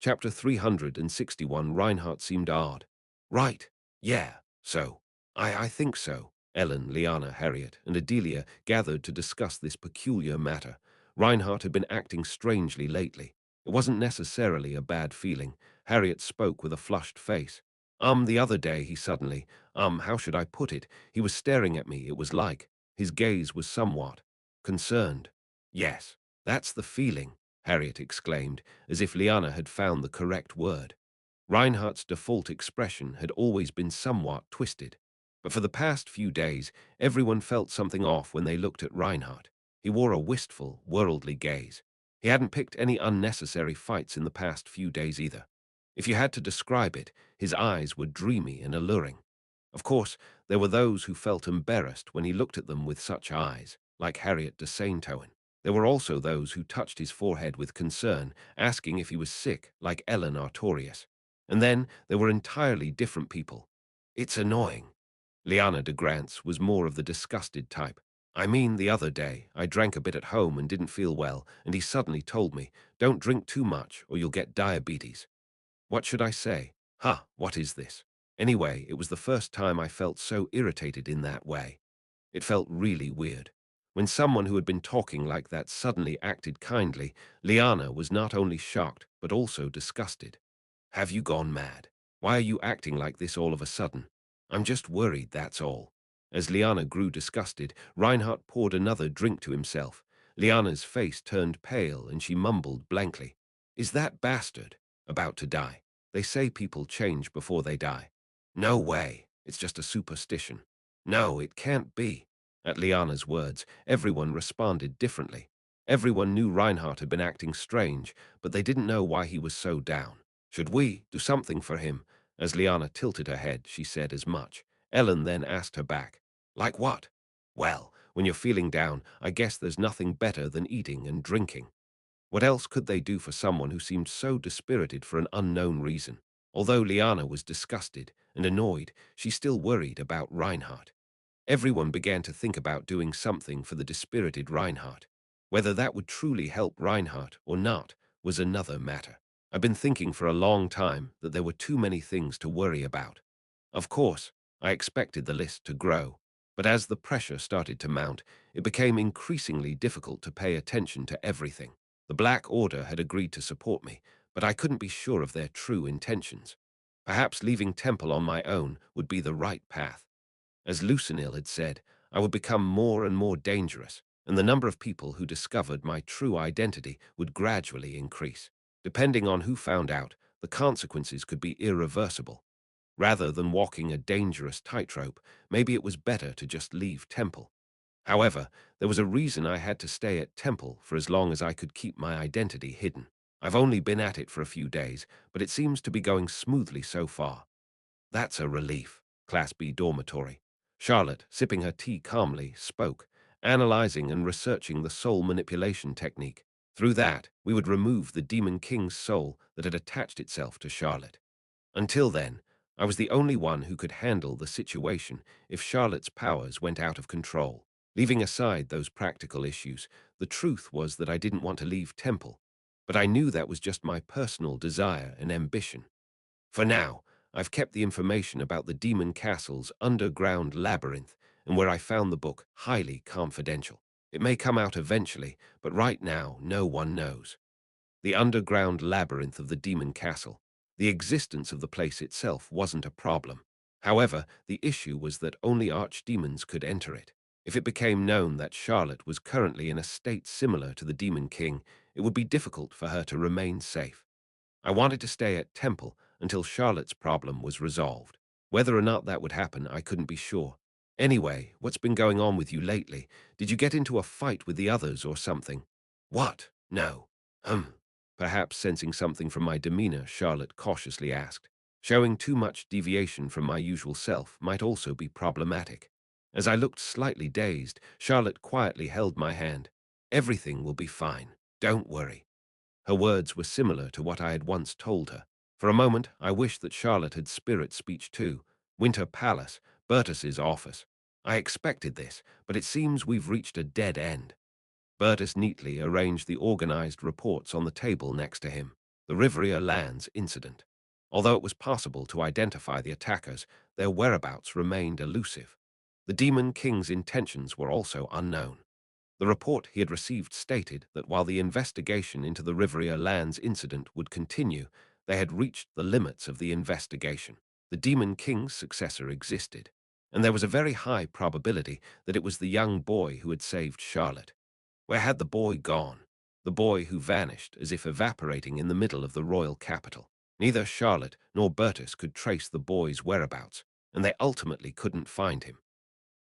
Chapter 361. Reinhardt seemed odd. Right. Yeah. So. I think so. Ellen, Liana, Harriet, and Adelia gathered to discuss this peculiar matter. Reinhardt had been acting strangely lately. It wasn't necessarily a bad feeling. Harriet spoke with a flushed face. The other day he suddenly, how should I put it? He was staring at me, it was like. His gaze was somewhat concerned. Yes, that's the feeling, Harriet exclaimed, as if Liana had found the correct word. Reinhardt's default expression had always been somewhat twisted. But for the past few days, everyone felt something off when they looked at Reinhardt. He wore a wistful, worldly gaze. He hadn't picked any unnecessary fights in the past few days either. If you had to describe it, his eyes were dreamy and alluring. Of course, there were those who felt embarrassed when he looked at them with such eyes, like Harriet de Saint-Ouen. There were also those who touched his forehead with concern, asking if he was sick, like Ellen Artorius. And then there were entirely different people. It's annoying. Liana de Grantz was more of the disgusted type. I mean, the other day, I drank a bit at home and didn't feel well, and he suddenly told me, "Don't drink too much or you'll get diabetes." What should I say? What is this? Anyway, it was the first time I felt so irritated in that way. It felt really weird. When someone who had been talking like that suddenly acted kindly, Liana was not only shocked, but also disgusted. Have you gone mad? Why are you acting like this all of a sudden? I'm just worried, that's all. As Liana grew disgusted, Reinhardt poured another drink to himself. Liana's face turned pale and she mumbled blankly. Is that bastard about to die? They say people change before they die. No way. It's just a superstition. No, it can't be. At Liana's words, everyone responded differently. Everyone knew Reinhardt had been acting strange, but they didn't know why he was so down. Should we do something for him? As Liana tilted her head, she said as much. Ellen then asked her back. Like what? Well, when you're feeling down, I guess there's nothing better than eating and drinking. What else could they do for someone who seemed so dispirited for an unknown reason? Although Liana was disgusted and annoyed, she still worried about Reinhardt. Everyone began to think about doing something for the dispirited Reinhardt. Whether that would truly help Reinhardt or not was another matter. I've been thinking for a long time that there were too many things to worry about. Of course, I expected the list to grow, but as the pressure started to mount, it became increasingly difficult to pay attention to everything. The Black Order had agreed to support me, but I couldn't be sure of their true intentions. Perhaps leaving Temple on my own would be the right path. As Lucinil had said, I would become more and more dangerous, and the number of people who discovered my true identity would gradually increase. Depending on who found out, the consequences could be irreversible. Rather than walking a dangerous tightrope, maybe it was better to just leave Temple. However, there was a reason I had to stay at Temple for as long as I could keep my identity hidden. I've only been at it for a few days, but it seems to be going smoothly so far. That's a relief. Class B dormitory. Charlotte, sipping her tea calmly, spoke, analyzing and researching the soul manipulation technique. Through that, we would remove the Demon King's soul that had attached itself to Charlotte. Until then, I was the only one who could handle the situation if Charlotte's powers went out of control. Leaving aside those practical issues, the truth was that I didn't want to leave Temple, but I knew that was just my personal desire and ambition. For now, I've kept the information about the Demon Castle's underground labyrinth and where I found the book highly confidential. It may come out eventually, but right now no one knows. The underground labyrinth of the Demon Castle. The existence of the place itself wasn't a problem. However, the issue was that only archdemons could enter it. If it became known that Charlotte was currently in a state similar to the Demon King, it would be difficult for her to remain safe. I wanted to stay at Temple until Charlotte's problem was resolved. Whether or not that would happen, I couldn't be sure. Anyway, what's been going on with you lately? Did you get into a fight with the others or something? What? No. Perhaps sensing something from my demeanor, Charlotte cautiously asked. Showing too much deviation from my usual self might also be problematic. As I looked slightly dazed, Charlotte quietly held my hand. Everything will be fine. Don't worry. Her words were similar to what I had once told her. For a moment, I wished that Charlotte had spirit speech too. Winter Palace, Bertus's office. I expected this, but it seems we've reached a dead end. Bertus neatly arranged the organized reports on the table next to him. the Rivria Lands incident. Although it was possible to identify the attackers, their whereabouts remained elusive. The Demon King's intentions were also unknown. The report he had received stated that while the investigation into the Rivria Lands incident would continue, they had reached the limits of the investigation. The Demon King's successor existed, and there was a very high probability that it was the young boy who had saved Charlotte. Where had the boy gone? The boy who vanished as if evaporating in the middle of the royal capital. Neither Charlotte nor Bertus could trace the boy's whereabouts, and they ultimately couldn't find him.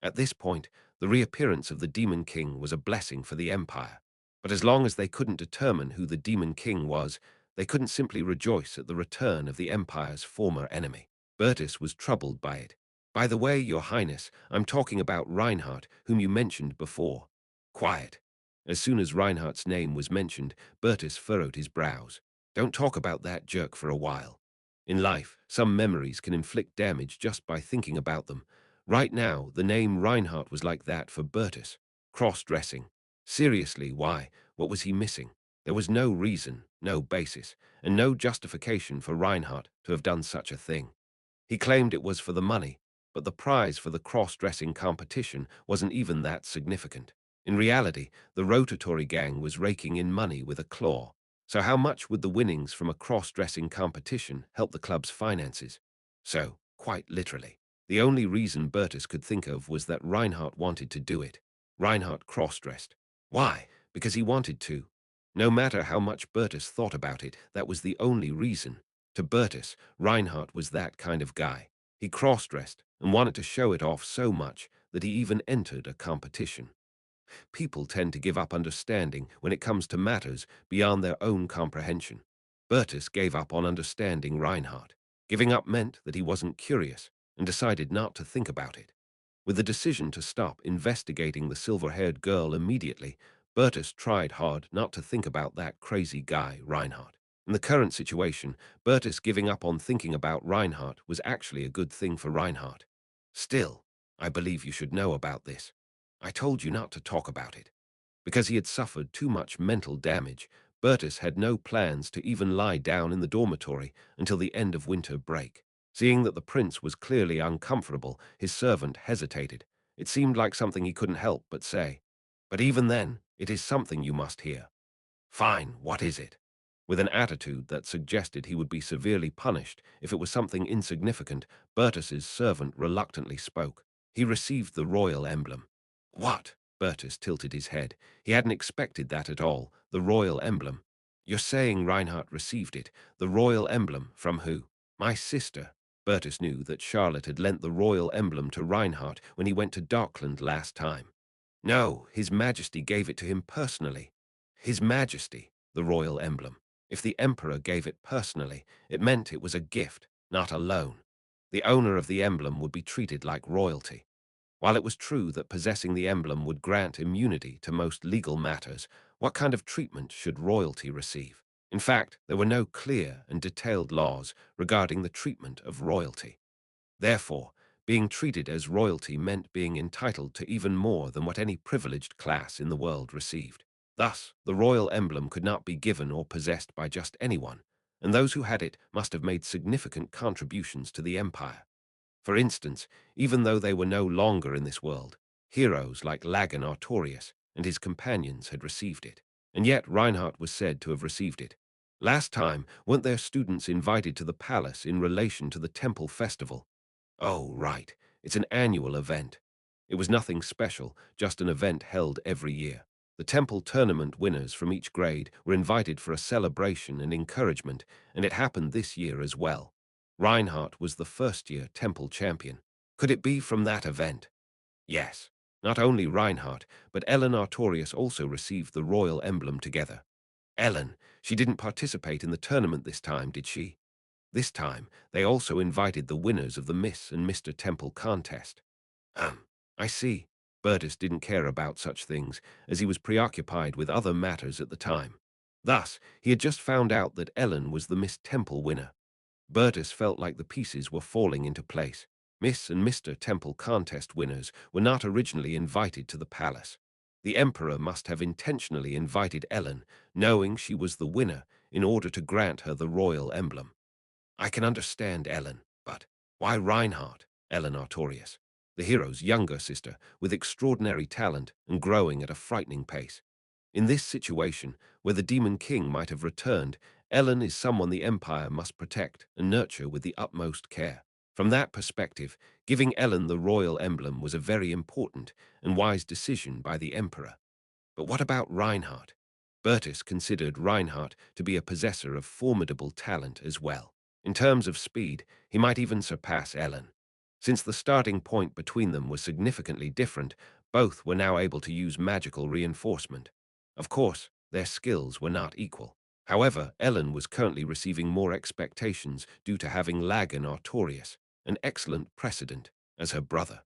At this point, the reappearance of the Demon King was a blessing for the Empire. But as long as they couldn't determine who the Demon King was, they couldn't simply rejoice at the return of the Empire's former enemy. Bertus was troubled by it. By the way, Your Highness, I'm talking about Reinhardt, whom you mentioned before. Quiet. As soon as Reinhardt's name was mentioned, Bertus furrowed his brows. Don't talk about that jerk for a while. In life, some memories can inflict damage just by thinking about them. Right now, the name Reinhardt was like that for Bertus. Cross-dressing. Seriously, why? What was he missing? There was no reason, no basis, and no justification for Reinhardt to have done such a thing. He claimed it was for the money, but the prize for the cross-dressing competition wasn't even that significant. In reality, the rotatory gang was raking in money with a claw. So how much would the winnings from a cross-dressing competition help the club's finances? So, quite literally, the only reason Bertus could think of was that Reinhardt wanted to do it. Reinhardt cross-dressed. Why? Because he wanted to. No matter how much Bertus thought about it, that was the only reason. To Bertus, Reinhardt was that kind of guy. He cross-dressed and wanted to show it off so much that he even entered a competition. People tend to give up understanding when it comes to matters beyond their own comprehension. Bertus gave up on understanding Reinhardt. Giving up meant that he wasn't curious and decided not to think about it. With the decision to stop investigating the silver-haired girl immediately, Bertus tried hard not to think about that crazy guy, Reinhardt. In the current situation, Bertus giving up on thinking about Reinhardt was actually a good thing for Reinhardt. Still, I believe you should know about this. I told you not to talk about it. Because he had suffered too much mental damage, Bertus had no plans to even lie down in the dormitory until the end of winter break. Seeing that the prince was clearly uncomfortable, his servant hesitated. It seemed like something he couldn't help but say. But even then, it is something you must hear. Fine, what is it? With an attitude that suggested he would be severely punished if it was something insignificant, Bertus's servant reluctantly spoke. He received the royal emblem. What? Bertus tilted his head. He hadn't expected that at all. The royal emblem. You're saying Reinhardt received it. The royal emblem from who? My sister. Bertus knew that Charlotte had lent the royal emblem to Reinhardt when he went to Darkland last time. No, His Majesty gave it to him personally. His Majesty, the royal emblem. If the Emperor gave it personally, it meant it was a gift, not a loan. The owner of the emblem would be treated like royalty. While it was true that possessing the emblem would grant immunity to most legal matters, what kind of treatment should royalty receive? In fact, there were no clear and detailed laws regarding the treatment of royalty. Therefore, being treated as royalty meant being entitled to even more than what any privileged class in the world received. Thus, the royal emblem could not be given or possessed by just anyone, and those who had it must have made significant contributions to the empire. For instance, even though they were no longer in this world, heroes like Lagan Artorius and his companions had received it, and yet Reinhardt was said to have received it. Last time, weren't there students invited to the palace in relation to the temple festival? Oh, right. It's an annual event. It was nothing special, just an event held every year. The temple tournament winners from each grade were invited for a celebration and encouragement, and it happened this year as well. Reinhardt was the first-year temple champion. Could it be from that event? Yes. Not only Reinhardt, but Ellen Artorius also received the royal emblem together. Ellen, she didn't participate in the tournament this time, did she? This time, they also invited the winners of the Miss and Mr. Temple contest. I see. Bertus didn't care about such things, as he was preoccupied with other matters at the time. Thus, he had just found out that Ellen was the Miss Temple winner. Bertus felt like the pieces were falling into place. Miss and Mr. Temple contest winners were not originally invited to the palace. The Emperor must have intentionally invited Ellen, knowing she was the winner, in order to grant her the royal emblem. I can understand Ellen, but why Reinhardt, Ellen Artorius, the hero's younger sister, with extraordinary talent and growing at a frightening pace? In this situation, where the Demon King might have returned, Ellen is someone the Empire must protect and nurture with the utmost care. From that perspective, giving Ellen the royal emblem was a very important and wise decision by the Emperor. But what about Reinhardt? Bertus considered Reinhardt to be a possessor of formidable talent as well. In terms of speed, he might even surpass Ellen. Since the starting point between them was significantly different, both were now able to use magical reinforcement. Of course, their skills were not equal. However, Ellen was currently receiving more expectations due to having Lagan Artorius, an excellent precedent, as her brother.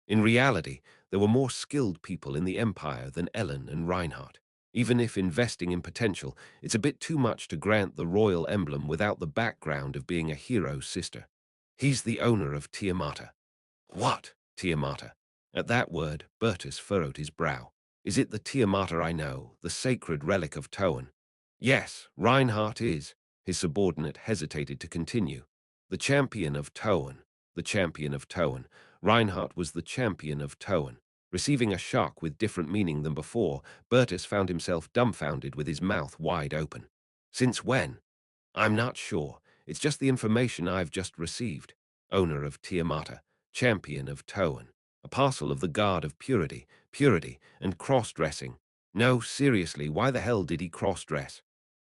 In reality, there were more skilled people in the Empire than Ellen and Reinhardt. Even if investing in potential, it's a bit too much to grant the royal emblem without the background of being a hero's sister. He's the owner of Tiamata. What, Tiamata? At that word, Bertus furrowed his brow. Is it the Tiamata I know, the sacred relic of Toan? Yes, Reinhardt is. His subordinate hesitated to continue. The champion of Toan. The champion of Toan. Reinhardt was the champion of Toan. Receiving a shock with different meaning than before, Bertus found himself dumbfounded with his mouth wide open. Since when? I'm not sure. It's just the information I've just received. Owner of Tiamata, champion of Toan, a parcel of the guard of purity, and cross-dressing. No, seriously, why the hell did he cross-dress?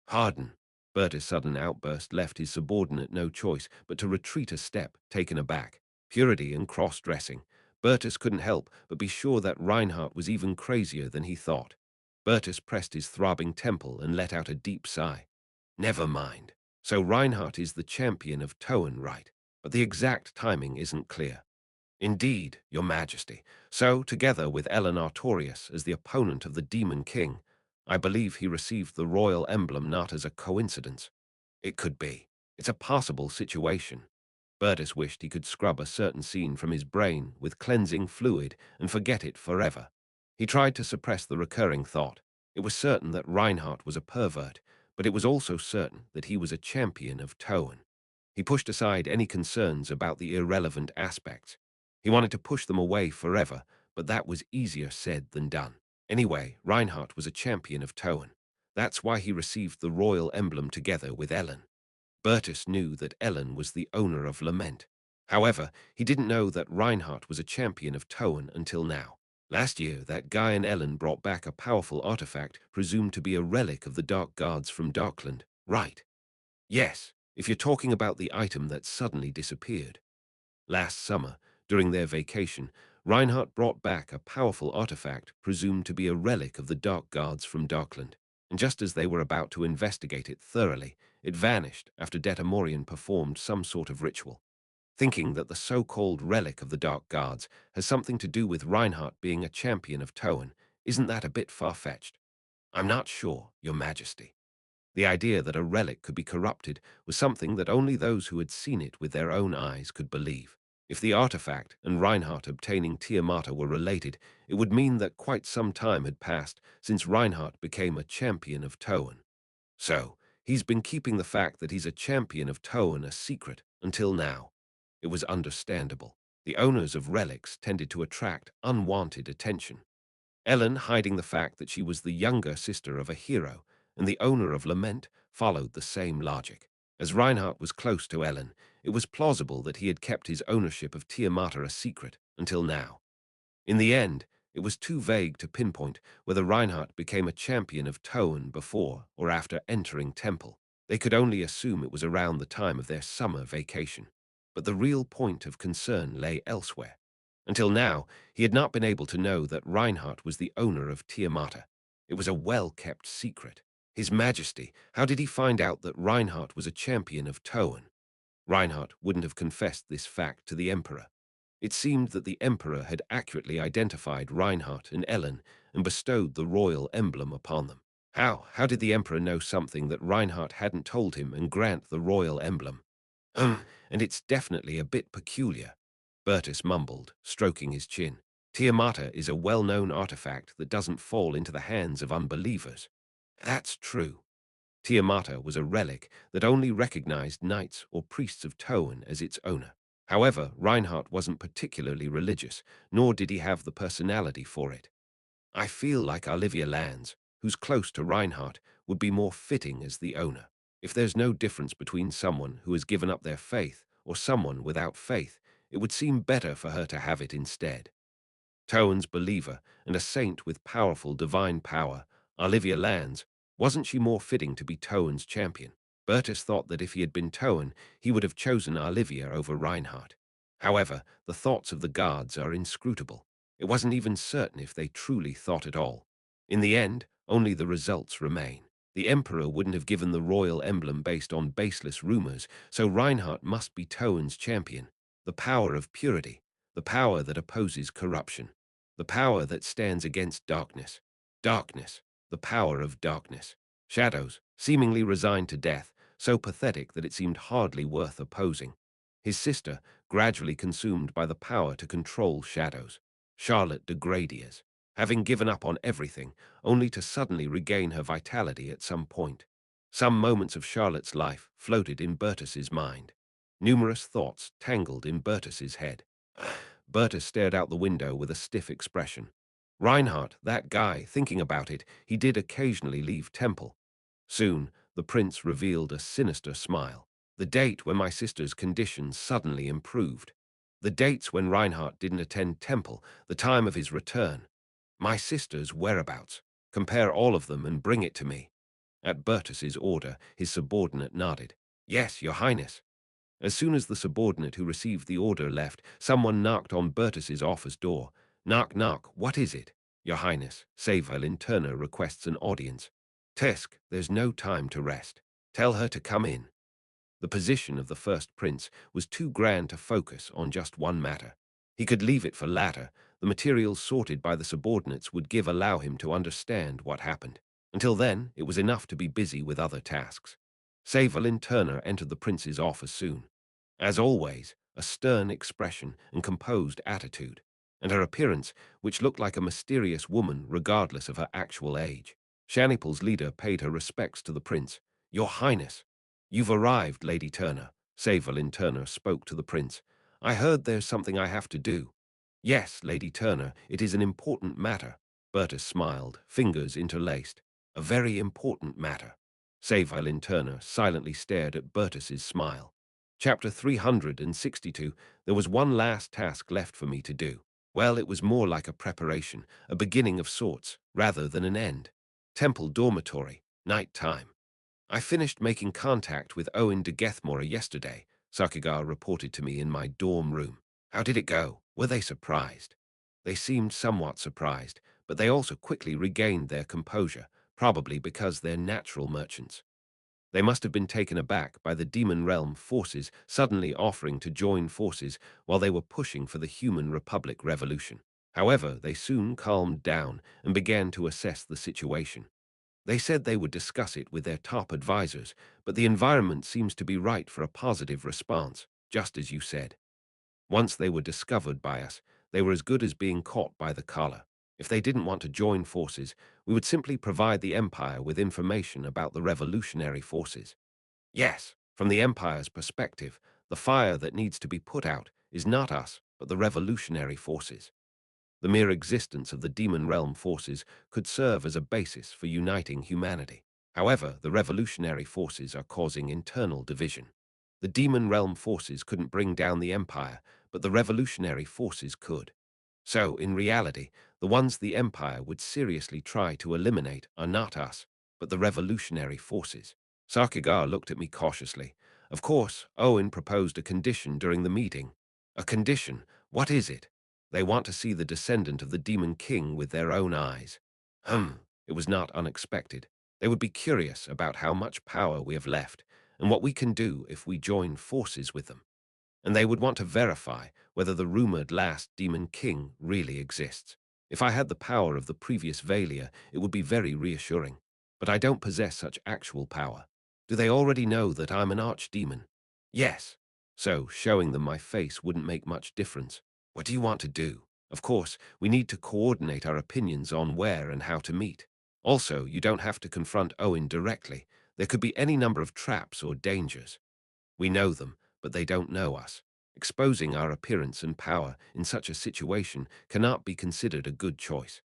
Pardon. Bertus' sudden outburst left his subordinate no choice but to retreat a step, taken aback. Purity and cross-dressing. Bertus couldn't help but be sure that Reinhardt was even crazier than he thought. Bertus pressed his throbbing temple and let out a deep sigh. Never mind. So Reinhardt is the champion of Toan, right? But the exact timing isn't clear. Indeed, Your Majesty. So, together with Ellen Artorius as the opponent of the Demon King, I believe he received the royal emblem not as a coincidence. It could be. It's a possible situation. Bertus wished he could scrub a certain scene from his brain with cleansing fluid and forget it forever. He tried to suppress the recurring thought. It was certain that Reinhardt was a pervert, but it was also certain that he was a champion of Toan. He pushed aside any concerns about the irrelevant aspects. He wanted to push them away forever, but that was easier said than done. Anyway, Reinhardt was a champion of Toan. That's why he received the royal emblem together with Ellen. Bertus knew that Ellen was the owner of Lament. However, he didn't know that Reinhardt was a champion of Toan until now. Last year, that guy and Ellen brought back a powerful artifact presumed to be a relic of the Dark Gods from Darkland, right? Yes, if you're talking about the item that suddenly disappeared. Last summer, during their vacation, Reinhardt brought back a powerful artifact presumed to be a relic of the Dark Gods from Darkland, and just as they were about to investigate it thoroughly, it vanished after Detamorian performed some sort of ritual. Thinking that the so-called relic of the Dark Gods has something to do with Reinhardt being a champion of Toan, isn't that a bit far-fetched? I'm not sure, Your Majesty. The idea that a relic could be corrupted was something that only those who had seen it with their own eyes could believe. If the artifact and Reinhardt obtaining Tiamata were related, it would mean that quite some time had passed since Reinhardt became a champion of Toan. So, he's been keeping the fact that he's a champion of Toan a secret until now. It was understandable. The owners of relics tended to attract unwanted attention. Ellen hiding the fact that she was the younger sister of a hero, and the owner of Lament followed the same logic. As Reinhardt was close to Ellen, it was plausible that he had kept his ownership of Tiamata a secret until now. In the end, it was too vague to pinpoint whether Reinhardt became a champion of Toan before or after entering Temple. They could only assume it was around the time of their summer vacation. But the real point of concern lay elsewhere. Until now, he had not been able to know that Reinhardt was the owner of Tiamata. It was a well-kept secret. His Majesty, how did he find out that Reinhardt was a champion of Toan? Reinhardt wouldn't have confessed this fact to the Emperor. It seemed that the Emperor had accurately identified Reinhardt and Ellen and bestowed the royal emblem upon them. How did the Emperor know something that Reinhardt hadn't told him and grant the royal emblem? And it's definitely a bit peculiar, Bertus mumbled, stroking his chin. Tiamata is a well-known artifact that doesn't fall into the hands of unbelievers. That's true. Tiamata was a relic that only recognized knights or priests of Toan as its owner. However, Reinhardt wasn't particularly religious, nor did he have the personality for it. I feel like Olivia Lands, who's close to Reinhardt, would be more fitting as the owner. If there's no difference between someone who has given up their faith or someone without faith, it would seem better for her to have it instead. Toan's believer and a saint with powerful divine power, Olivia Lands, wasn't she more fitting to be Toan's champion? Bertus thought that if he had been Toan, he would have chosen Olivia over Reinhardt. However, the thoughts of the guards are inscrutable. It wasn't even certain if they truly thought at all. In the end, only the results remain. The Emperor wouldn't have given the royal emblem based on baseless rumors, so Reinhardt must be Toan's champion. The power of purity, the power that opposes corruption, the power that stands against darkness. Darkness, the power of darkness. Shadows, seemingly resigned to death, so pathetic that it seemed hardly worth opposing. His sister, gradually consumed by the power to control shadows. Charlotte de Gradius, having given up on everything, only to suddenly regain her vitality at some point. Some moments of Charlotte's life floated in Bertus's mind. Numerous thoughts tangled in Bertus's head. Bertus stared out the window with a stiff expression. Reinhardt, that guy, thinking about it, he did occasionally leave temple. Soon, the prince revealed a sinister smile. The date when my sister's condition suddenly improved. The dates when Reinhardt didn't attend temple, the time of his return. My sister's whereabouts. Compare all of them and bring it to me. At Bertus's order, his subordinate nodded. Yes, your highness. As soon as the subordinate who received the order left, someone knocked on Bertus's office door. Knock, knock, what is it? Your Highness, Savelin Turner requests an audience. Tesk, there's no time to rest. Tell her to come in. The position of the first prince was too grand to focus on just one matter. He could leave it for latter. The materials sorted by the subordinates would allow him to understand what happened. Until then, it was enough to be busy with other tasks. Savelin Turner entered the prince's office soon. As always, a stern expression and composed attitude, and her appearance, which looked like a mysterious woman regardless of her actual age. Shanipal's leader paid her respects to the prince. Your Highness, you've arrived, Lady Turner. Savelin Turner spoke to the prince. I heard there's something I have to do. Yes, Lady Turner, it is an important matter. Bertus smiled, fingers interlaced. A very important matter. Savelin Turner silently stared at Bertus's smile. Chapter 362, there was one last task left for me to do. Well, it was more like a preparation, a beginning of sorts, rather than an end. Temple dormitory, night time. I finished making contact with Owen de Gethmora yesterday, Sakigar reported to me in my dorm room. How did it go? Were they surprised? They seemed somewhat surprised, but they also quickly regained their composure, probably because they're natural merchants. They must have been taken aback by the Demon Realm forces suddenly offering to join forces while they were pushing for the Human Republic revolution. However, they soon calmed down and began to assess the situation. They said they would discuss it with their top advisors, but the environment seems to be right for a positive response, just as you said. Once they were discovered by us, they were as good as being caught by the collar. If they didn't want to join forces, we would simply provide the Empire with information about the revolutionary forces. Yes, from the Empire's perspective, the fire that needs to be put out is not us, but the revolutionary forces. The mere existence of the Demon Realm forces could serve as a basis for uniting humanity. However, the revolutionary forces are causing internal division. The Demon Realm forces couldn't bring down the Empire, but the revolutionary forces could. So, in reality, the ones the Empire would seriously try to eliminate are not us, but the revolutionary forces. Sakigar looked at me cautiously. Of course, Owen proposed a condition during the meeting. A condition? What is it? They want to see the descendant of the Demon King with their own eyes. It was not unexpected. They would be curious about how much power we have left, and what we can do if we join forces with them. And they would want to verify whether the rumored last Demon King really exists. If I had the power of the previous Valia, it would be very reassuring. But I don't possess such actual power. Do they already know that I'm an archdemon? Yes. So showing them my face wouldn't make much difference. What do you want to do? Of course, we need to coordinate our opinions on where and how to meet. Also, you don't have to confront Owen directly. There could be any number of traps or dangers. We know them, but they don't know us. Exposing our appearance and power in such a situation cannot be considered a good choice.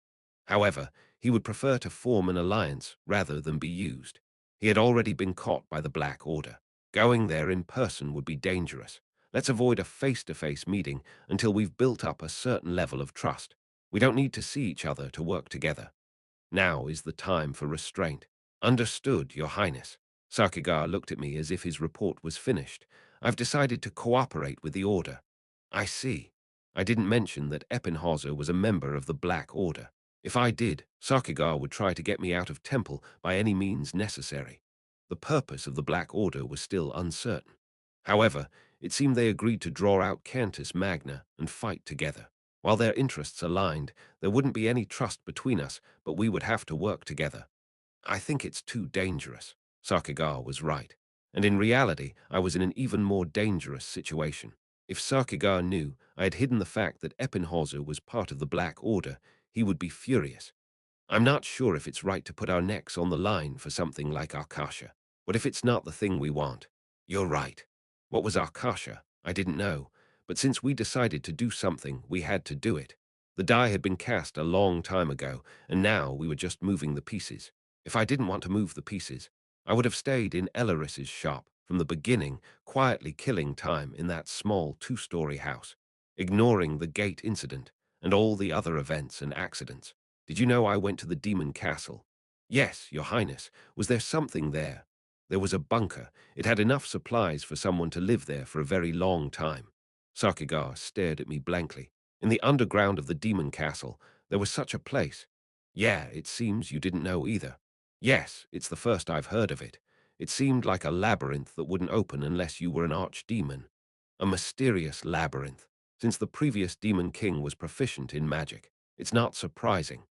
However, he would prefer to form an alliance rather than be used. He had already been caught by the Black Order. Going there in person would be dangerous. Let's avoid a face-to-face meeting until we've built up a certain level of trust. We don't need to see each other to work together. Now is the time for restraint. Understood, Your Highness. Sakigar looked at me as if his report was finished. I've decided to cooperate with the Order. I see. I didn't mention that Eppinhauser was a member of the Black Order. If I did, Sakigar would try to get me out of temple by any means necessary. The purpose of the Black Order was still uncertain. However, it seemed they agreed to draw out Cantus Magna and fight together. While their interests aligned, there wouldn't be any trust between us, but we would have to work together. I think it's too dangerous. Sakigar was right. And in reality, I was in an even more dangerous situation. If Sakigar knew I had hidden the fact that Eppinhauser was part of the Black Order, he would be furious. I'm not sure if it's right to put our necks on the line for something like Arkasha. What if it's not the thing we want? You're right. What was Arkasha? I didn't know. But since we decided to do something, we had to do it. The die had been cast a long time ago, and now we were just moving the pieces. If I didn't want to move the pieces, I would have stayed in Elaris's shop from the beginning, quietly killing time in that small two-story house, ignoring the gate incident and all the other events and accidents. Did you know I went to the Demon Castle? Yes, Your Highness. Was there something there? There was a bunker. It had enough supplies for someone to live there for a very long time. Sakigar stared at me blankly. In the underground of the Demon Castle, there was such a place. Yeah, it seems you didn't know either. Yes, it's the first I've heard of it. It seemed like a labyrinth that wouldn't open unless you were an archdemon. A mysterious labyrinth. Since the previous Demon King was proficient in magic, it's not surprising.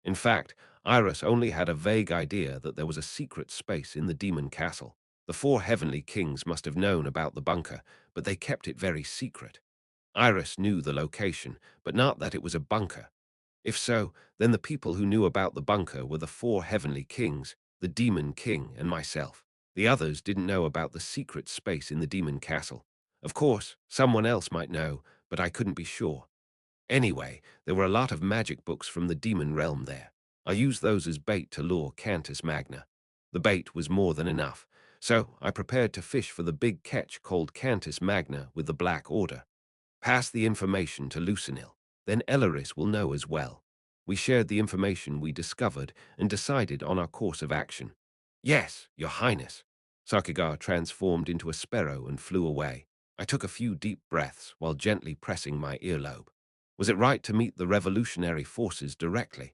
In fact, Iris only had a vague idea that there was a secret space in the Demon Castle. The four Heavenly Kings must have known about the bunker, but they kept it very secret. Iris knew the location, but not that it was a bunker. If so, then the people who knew about the bunker were the four Heavenly Kings, the Demon King, and myself. The others didn't know about the secret space in the Demon Castle. Of course, someone else might know, but I couldn't be sure. Anyway, there were a lot of magic books from the demon realm there. I used those as bait to lure Cantus Magna. The bait was more than enough, so I prepared to fish for the big catch called Cantus Magna with the Black Order. Pass the information to Lucinil, then Elaris will know as well. We shared the information we discovered and decided on our course of action. Yes, Your Highness. Sakigar transformed into a sparrow and flew away. I took a few deep breaths while gently pressing my earlobe. Was it right to meet the revolutionary forces directly?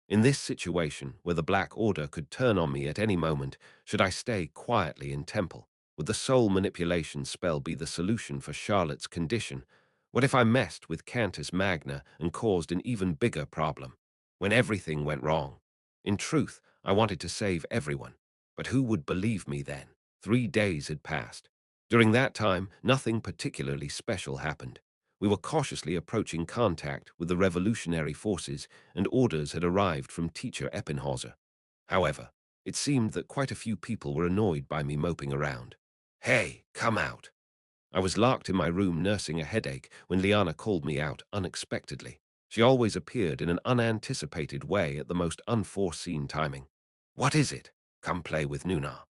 In this situation, where the Black Order could turn on me at any moment, should I stay quietly in temple? Would the soul manipulation spell be the solution for Charlotte's condition? What if I messed with Cantus Magna and caused an even bigger problem? When everything went wrong. In truth, I wanted to save everyone. But who would believe me then? 3 days had passed. During that time, nothing particularly special happened. We were cautiously approaching contact with the revolutionary forces, and orders had arrived from teacher Eppinhauser. However, it seemed that quite a few people were annoyed by me moping around. Hey, come out. I was locked in my room nursing a headache when Liana called me out unexpectedly. She always appeared in an unanticipated way at the most unforeseen timing. What is it? Come play with Nuna.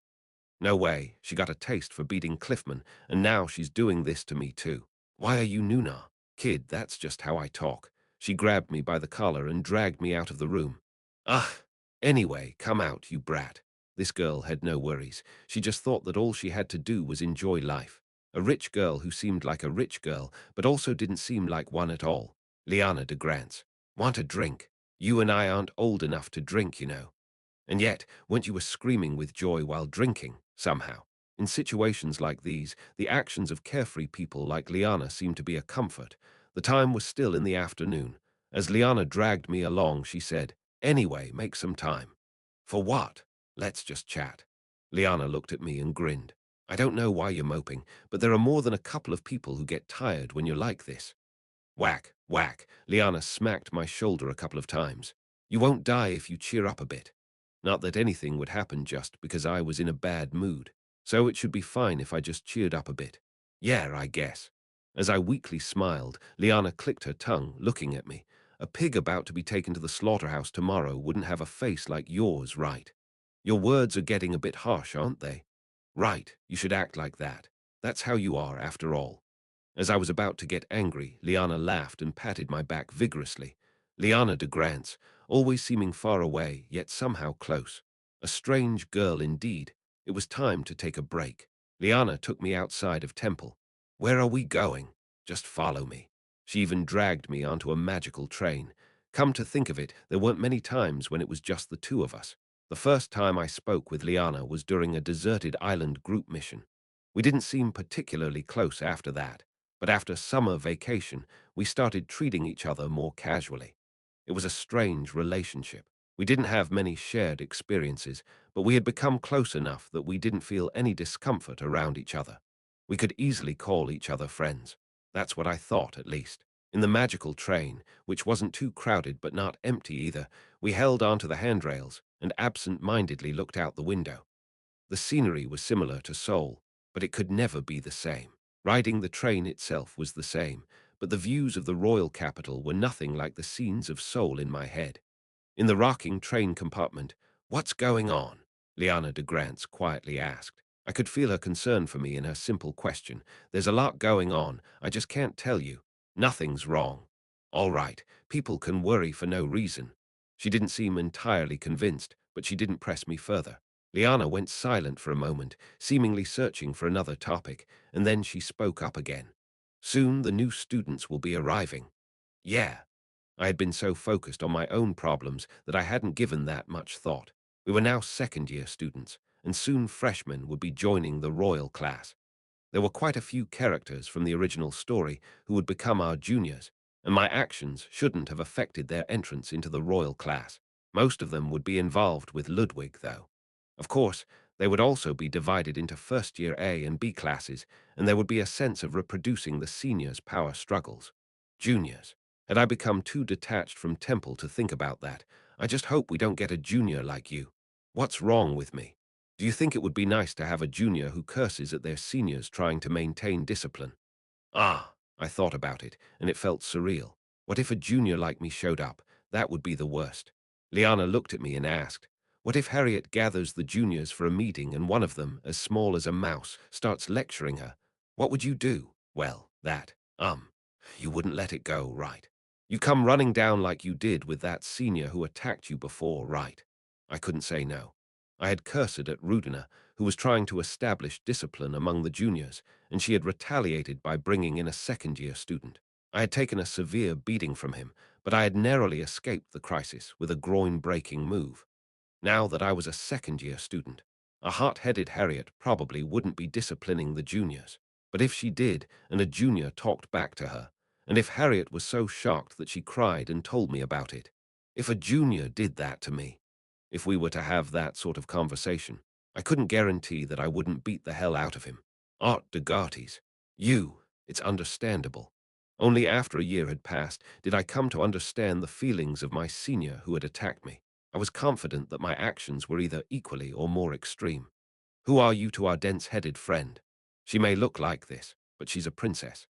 No way, she got a taste for beating Cliffman, and now she's doing this to me too. Why are you Nuna? Kid, that's just how I talk. She grabbed me by the collar and dragged me out of the room. Ugh, anyway, come out, you brat. This girl had no worries. She just thought that all she had to do was enjoy life. A rich girl who seemed like a rich girl, but also didn't seem like one at all. Liana de Grants. Want a drink? You and I aren't old enough to drink, you know. And yet, weren't you screaming with joy while drinking, somehow? In situations like these, the actions of carefree people like Liana seemed to be a comfort. The time was still in the afternoon. As Liana dragged me along, she said, "Anyway, make some time." For what? Let's just chat. Liana looked at me and grinned. I don't know why you're moping, but there are more than a couple of people who get tired when you're like this. Whack, whack. Liana smacked my shoulder a couple of times. You won't die if you cheer up a bit. Not that anything would happen just because I was in a bad mood, so it should be fine if I just cheered up a bit. Yeah, I guess. As I weakly smiled, Liana clicked her tongue, looking at me. A pig about to be taken to the slaughterhouse tomorrow wouldn't have a face like yours, right? Your words are getting a bit harsh, aren't they? Right, you should act like that. That's how you are, after all. As I was about to get angry, Liana laughed and patted my back vigorously. Liana de Grants, always seeming far away, yet somehow close. A strange girl indeed. It was time to take a break. Liana took me outside of Temple. Where are we going? Just follow me. She even dragged me onto a magical train. Come to think of it, there weren't many times when it was just the two of us. The first time I spoke with Liana was during a deserted island group mission. We didn't seem particularly close after that, but after summer vacation, we started treating each other more casually. It was a strange relationship. We didn't have many shared experiences, but we had become close enough that we didn't feel any discomfort around each other. We could easily call each other friends. That's what I thought, at least. In the magical train, which wasn't too crowded but not empty either, we held onto the handrails and absent-mindedly looked out the window. The scenery was similar to Seoul, but it could never be the same. Riding the train itself was the same, but the views of the royal capital were nothing like the scenes of Seoul in my head. In the rocking train compartment, "What's going on?" Liana de Grants quietly asked. I could feel her concern for me in her simple question. There's a lot going on, I just can't tell you. Nothing's wrong. All right, people can worry for no reason. She didn't seem entirely convinced, but she didn't press me further. Liana went silent for a moment, seemingly searching for another topic, and then she spoke up again. Soon the new students will be arriving. Yeah. I had been so focused on my own problems that I hadn't given that much thought. We were now second-year students, and soon freshmen would be joining the royal class. There were quite a few characters from the original story who would become our juniors, and my actions shouldn't have affected their entrance into the royal class. Most of them would be involved with Ludwig, though. Of course, they would also be divided into first-year A and B classes, and there would be a sense of reproducing the seniors' power struggles. Juniors. Had I become too detached from Temple to think about that? I just hope we don't get a junior like you. What's wrong with me? Do you think it would be nice to have a junior who curses at their seniors trying to maintain discipline? Ah, I thought about it, and it felt surreal. What if a junior like me showed up? That would be the worst. Liana looked at me and asked, what if Harriet gathers the juniors for a meeting and one of them, as small as a mouse, starts lecturing her? What would you do? Well, you wouldn't let it go, right? You come running down like you did with that senior who attacked you before, right? I couldn't say no. I had cursed at Rudina, who was trying to establish discipline among the juniors, and she had retaliated by bringing in a second-year student. I had taken a severe beating from him, but I had narrowly escaped the crisis with a groin-breaking move. Now that I was a second-year student, a hot-headed Harriet probably wouldn't be disciplining the juniors. But if she did, and a junior talked back to her, and if Harriet was so shocked that she cried and told me about it, if a junior did that to me, if we were to have that sort of conversation, I couldn't guarantee that I wouldn't beat the hell out of him. Art de Gartes. It's understandable. Only after a year had passed did I come to understand the feelings of my senior who had attacked me. I was confident that my actions were either equally or more extreme. Who are you to our dense-headed friend? She may look like this, but she's a princess.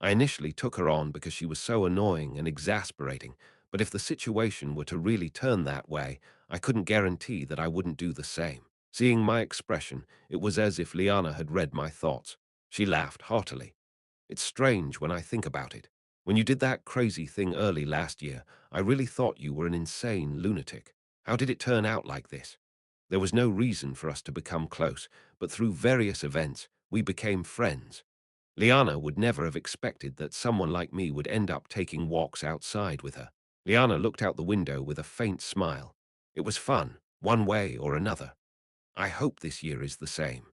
I initially took her on because she was so annoying and exasperating, but if the situation were to really turn that way, I couldn't guarantee that I wouldn't do the same. Seeing my expression, it was as if Liana had read my thoughts. She laughed heartily. It's strange when I think about it. When you did that crazy thing early last year, I really thought you were an insane lunatic. How did it turn out like this? There was no reason for us to become close, but through various events, we became friends. Liana would never have expected that someone like me would end up taking walks outside with her. Liana looked out the window with a faint smile. It was fun, one way or another. I hope this year is the same.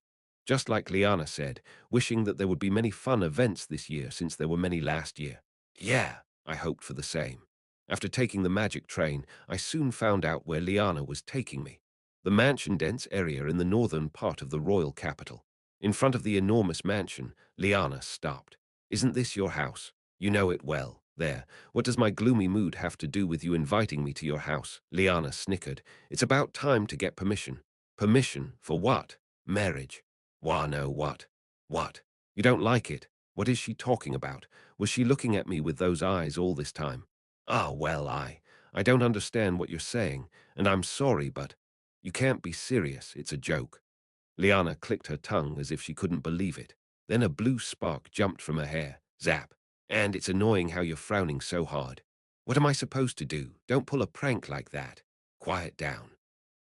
Just like Liana said, wishing that there would be many fun events this year since there were many last year. Yeah, I hoped for the same. After taking the magic train, I soon found out where Liana was taking me. The mansion-dense area in the northern part of the royal capital. In front of the enormous mansion, Liana stopped. Isn't this your house? You know it well. There, what does my gloomy mood have to do with you inviting me to your house? Liana snickered. It's about time to get permission. Permission for what? Marriage. Why no, what? What? You don't like it? What is she talking about? Was she looking at me with those eyes all this time? Ah, well, I don't understand what you're saying, and I'm sorry, but you can't be serious. It's a joke. Liana clicked her tongue as if she couldn't believe it. Then a blue spark jumped from her hair. Zap. And it's annoying how you're frowning so hard. What am I supposed to do? Don't pull a prank like that. Quiet down.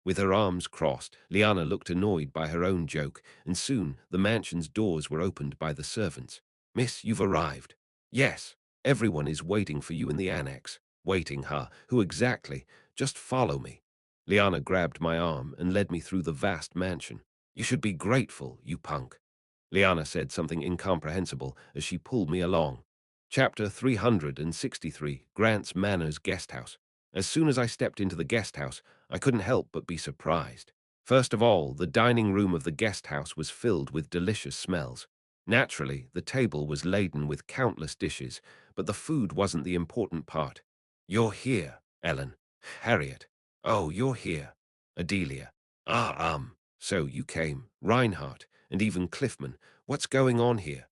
With her arms crossed, Liana looked annoyed by her own joke, and soon the mansion's doors were opened by the servants. Miss, you've arrived. Yes, everyone is waiting for you in the annex. Waiting, huh? Who exactly? Just follow me. Liana grabbed my arm and led me through the vast mansion. You should be grateful, you punk. Liana said something incomprehensible as she pulled me along. Chapter 363, Grant's Manor's Guest House. As soon as I stepped into the guest house, I couldn't help but be surprised. First of all, the dining room of the guest house was filled with delicious smells. Naturally, the table was laden with countless dishes, but the food wasn't the important part. You're here, Ellen. Harriet. Oh, you're here. Adelia. So you came. Reinhardt, and even Cliffman. What's going on here?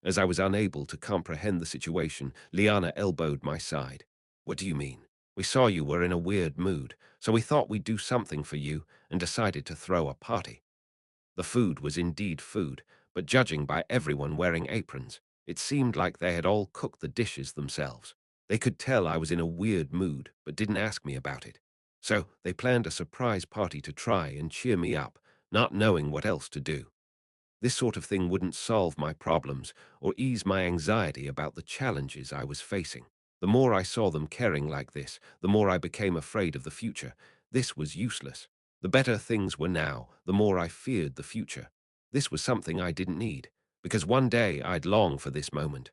As I was unable to comprehend the situation, Liana elbowed my side. What do you mean? We saw you were in a weird mood, so we thought we'd do something for you and decided to throw a party. The food was indeed food, but judging by everyone wearing aprons, it seemed like they had all cooked the dishes themselves. They could tell I was in a weird mood, but didn't ask me about it. So they planned a surprise party to try and cheer me up, not knowing what else to do. This sort of thing wouldn't solve my problems or ease my anxiety about the challenges I was facing. The more I saw them caring like this, the more I became afraid of the future. This was useless. The better things were now, the more I feared the future. This was something I didn't need, because one day I'd long for this moment.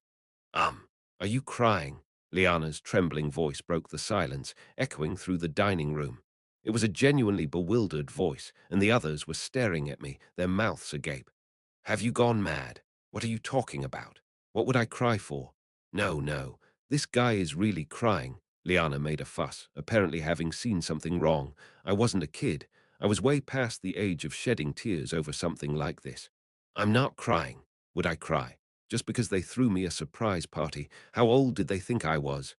Um, are you crying? Liana's trembling voice broke the silence, echoing through the dining room. It was a genuinely bewildered voice, and the others were staring at me, their mouths agape. Have you gone mad? What are you talking about? What would I cry for? No, no, this guy is really crying. Liana made a fuss, apparently having seen something wrong. I wasn't a kid. I was way past the age of shedding tears over something like this. I'm not crying. Would I cry? Just because they threw me a surprise party? How old did they think I was?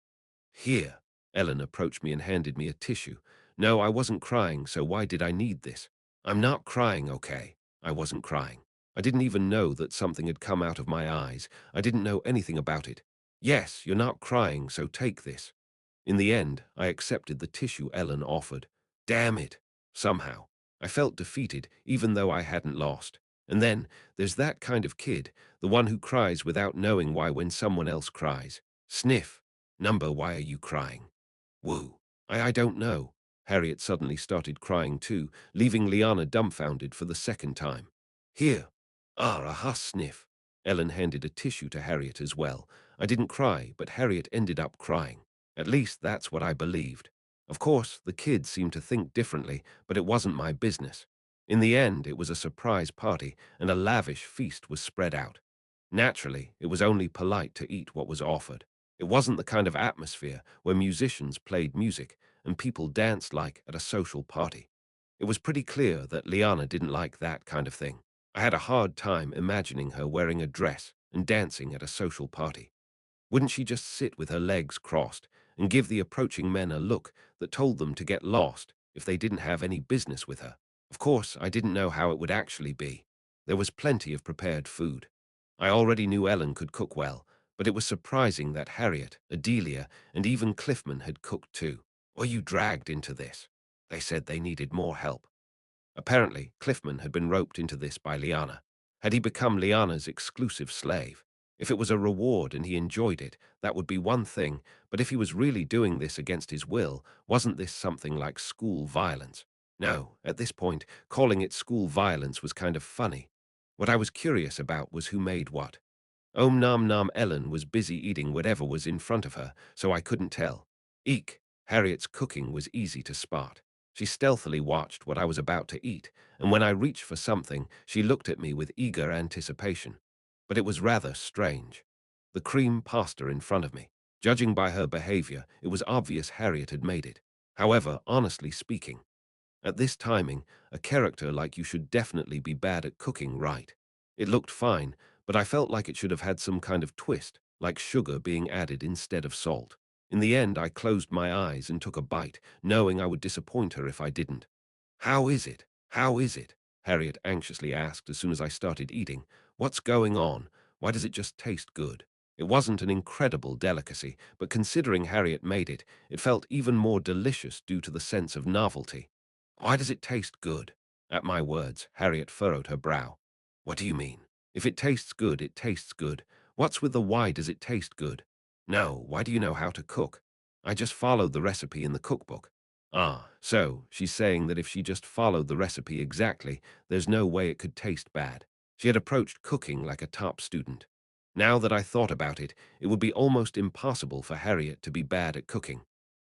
Here. Ellen approached me and handed me a tissue. No, I wasn't crying, so why did I need this? I'm not crying, okay? I wasn't crying. I didn't even know that something had come out of my eyes. I didn't know anything about it. Yes, you're not crying, so take this. In the end, I accepted the tissue Ellen offered. Damn it! Somehow, I felt defeated, even though I hadn't lost. And then, there's that kind of kid, the one who cries without knowing why when someone else cries. Sniff. Number, why are you crying? Woo. I don't know. Harriet suddenly started crying too, leaving Liana dumbfounded for the second time. Here. A huss sniff. Ellen handed a tissue to Harriet as well. I didn't cry, but Harriet ended up crying. At least that's what I believed. Of course, the kids seemed to think differently, but it wasn't my business. In the end, it was a surprise party, and a lavish feast was spread out. Naturally, it was only polite to eat what was offered. It wasn't the kind of atmosphere where musicians played music and people danced like at a social party. It was pretty clear that Liana didn't like that kind of thing. I had a hard time imagining her wearing a dress and dancing at a social party. Wouldn't she just sit with her legs crossed and give the approaching men a look that told them to get lost if they didn't have any business with her? Of course, I didn't know how it would actually be. There was plenty of prepared food. I already knew Ellen could cook well, but it was surprising that Harriet, Adelia, and even Cliffman had cooked too. Were you dragged into this? They said they needed more help. Apparently, Cliffman had been roped into this by Liana. Had he become Liana's exclusive slave? If it was a reward and he enjoyed it, that would be one thing, but if he was really doing this against his will, wasn't this something like school violence? No, at this point, calling it school violence was kind of funny. What I was curious about was who made what. Om Nam Nam Ellen was busy eating whatever was in front of her, so I couldn't tell. Eek, Harriet's cooking was easy to spot. She stealthily watched what I was about to eat, and when I reached for something, she looked at me with eager anticipation. But it was rather strange. The cream pasta in front of me. Judging by her behavior, it was obvious Harriet had made it. However, honestly speaking, at this timing, a character like you should definitely be bad at cooking, right? It looked fine, but I felt like it should have had some kind of twist, like sugar being added instead of salt. In the end, I closed my eyes and took a bite, knowing I would disappoint her if I didn't. How is it? How is it? Harriet anxiously asked as soon as I started eating. What's going on? Why does it just taste good? It wasn't an incredible delicacy, but considering Harriet made it, it felt even more delicious due to the sense of novelty. Why does it taste good? At my words, Harriet furrowed her brow. What do you mean? If it tastes good, it tastes good. What's with the why does it taste good? No, why do you know how to cook? I just followed the recipe in the cookbook. Ah, so she's saying that if she just followed the recipe exactly, there's no way it could taste bad. She had approached cooking like a top student. Now that I thought about it, it would be almost impossible for Harriet to be bad at cooking.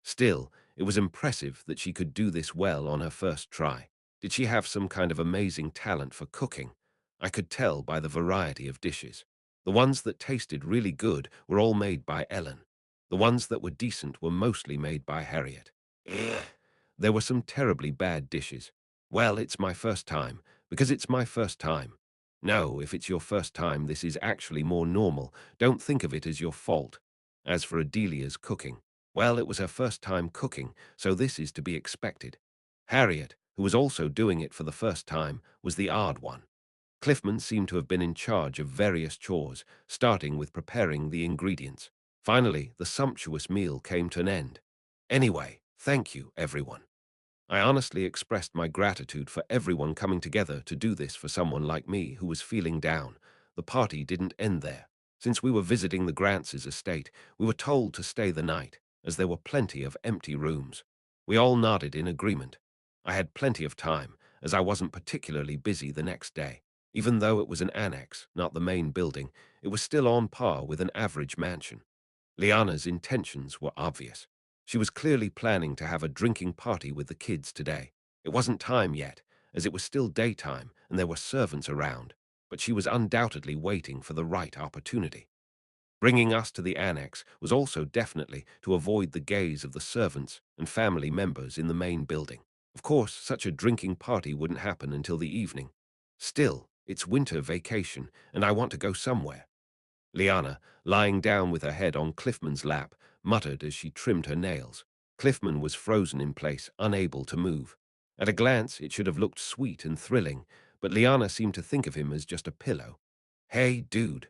Still, it was impressive that she could do this well on her first try. Did she have some kind of amazing talent for cooking? I could tell by the variety of dishes. The ones that tasted really good were all made by Ellen. The ones that were decent were mostly made by Harriet. Ugh. There were some terribly bad dishes. Well, it's my first time, because it's my first time. No, if it's your first time, this is actually more normal. Don't think of it as your fault. As for Adelia's cooking, well, it was her first time cooking, so this is to be expected. Harriet, who was also doing it for the first time, was the odd one. Cliffman seemed to have been in charge of various chores, starting with preparing the ingredients. Finally, the sumptuous meal came to an end. Anyway, thank you, everyone. I honestly expressed my gratitude for everyone coming together to do this for someone like me who was feeling down. The party didn't end there. Since we were visiting the Grants' estate, we were told to stay the night, as there were plenty of empty rooms. We all nodded in agreement. I had plenty of time, as I wasn't particularly busy the next day. Even though it was an annex, not the main building, it was still on par with an average mansion. Liana's intentions were obvious. She was clearly planning to have a drinking party with the kids today. It wasn't time yet, as it was still daytime and there were servants around, but she was undoubtedly waiting for the right opportunity. Bringing us to the annex was also definitely to avoid the gaze of the servants and family members in the main building. Of course, such a drinking party wouldn't happen until the evening. Still, it's winter vacation, and I want to go somewhere. Liana, lying down with her head on Cliffman's lap, muttered as she trimmed her nails. Cliffman was frozen in place, unable to move. At a glance, it should have looked sweet and thrilling, but Liana seemed to think of him as just a pillow. Hey, dude.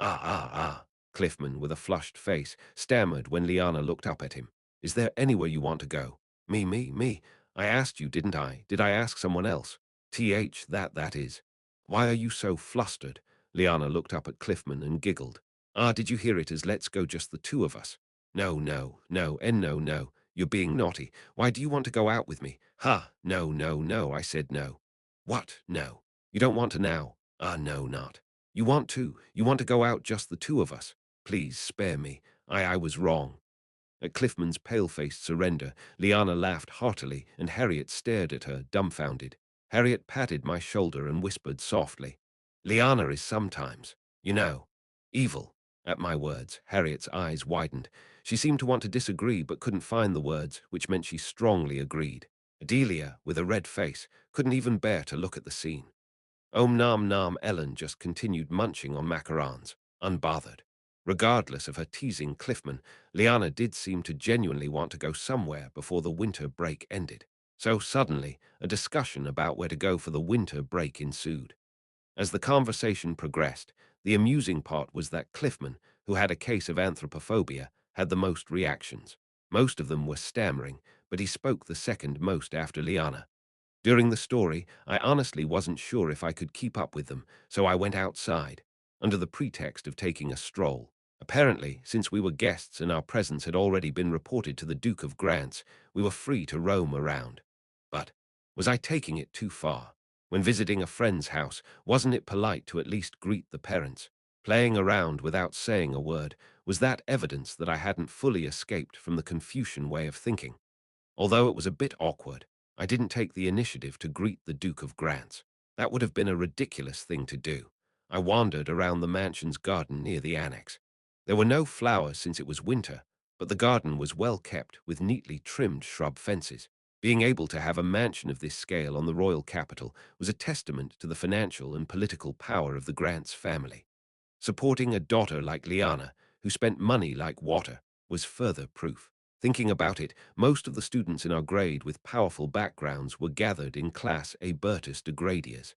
Ah. Cliffman, with a flushed face, stammered when Liana looked up at him. Is there anywhere you want to go? Me. I asked you, didn't I? Did I ask someone else? That is. Why are you so flustered? Liana looked up at Cliffman and giggled. Ah, did you hear it as let's go just the two of us? No, no. You're being naughty. Why do you want to go out with me? Ha, no, I said no. What? No. You don't want to now? Ah, no, not. You want to. You want to go out just the two of us. Please spare me. I was wrong. At Cliffman's pale-faced surrender, Liana laughed heartily, and Harriet stared at her, dumbfounded. Harriet patted my shoulder and whispered softly, Liana is sometimes, you know, evil. At my words, Harriet's eyes widened. She seemed to want to disagree but couldn't find the words, which meant she strongly agreed. Adelia, with a red face, couldn't even bear to look at the scene. Om Nam Nam Ellen just continued munching on macarons, unbothered. Regardless of her teasing Cliffman, Liana did seem to genuinely want to go somewhere before the winter break ended. So suddenly, a discussion about where to go for the winter break ensued. As the conversation progressed, the amusing part was that Cliffman, who had a case of anthropophobia, had the most reactions. Most of them were stammering, but he spoke the second most after Liana. During the story, I honestly wasn't sure if I could keep up with them, so I went outside, under the pretext of taking a stroll. Apparently, since we were guests and our presence had already been reported to the Duke of Grants, we were free to roam around. But was I taking it too far? When visiting a friend's house, wasn't it polite to at least greet the parents? Playing around without saying a word, was that evidence that I hadn't fully escaped from the Confucian way of thinking? Although it was a bit awkward, I didn't take the initiative to greet the Duke of Grants. That would have been a ridiculous thing to do. I wandered around the mansion's garden near the annex. There were no flowers since it was winter, but the garden was well kept with neatly trimmed shrub fences. Being able to have a mansion of this scale on the royal capital was a testament to the financial and political power of the Grants family. Supporting a daughter like Liana, who spent money like water, was further proof. Thinking about it, most of the students in our grade with powerful backgrounds were gathered in Class Abertus de Gradius.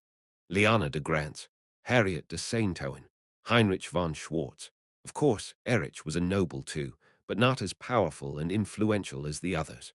Liana de Grants, Harriet de Saintowen, Heinrich von Schwartz. Of course, Erich was a noble too, but not as powerful and influential as the others.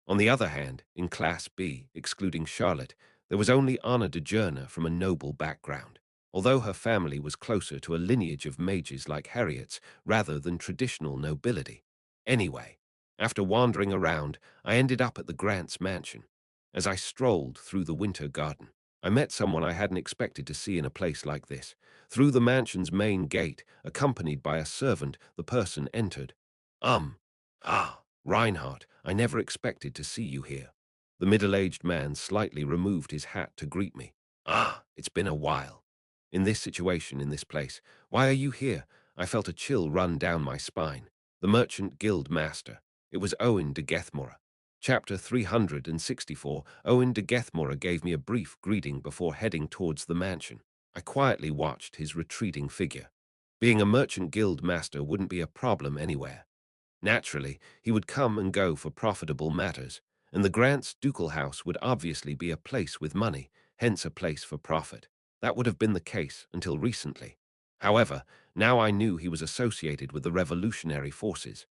On the other hand, in Class B, excluding Charlotte, there was only Anna de Journe from a noble background, although her family was closer to a lineage of mages like Harriet's rather than traditional nobility. Anyway, after wandering around, I ended up at the Grants' mansion. As I strolled through the winter garden, I met someone I hadn't expected to see in a place like this. Through the mansion's main gate, accompanied by a servant, the person entered. Um, Reinhardt, I never expected to see you here. The middle-aged man slightly removed his hat to greet me. It's been a while. In this situation, in this place, why are you here? I felt a chill run down my spine. The Merchant Guild Master. It was Owen de Gethmore. Chapter 364. Owen de Gethmore gave me a brief greeting before heading towards the mansion. I quietly watched his retreating figure. Being a Merchant Guild Master wouldn't be a problem anywhere. Naturally, he would come and go for profitable matters, and the Grants' ducal house would obviously be a place with money, hence a place for profit. That would have been the case until recently. However, now I knew he was associated with the revolutionary forces.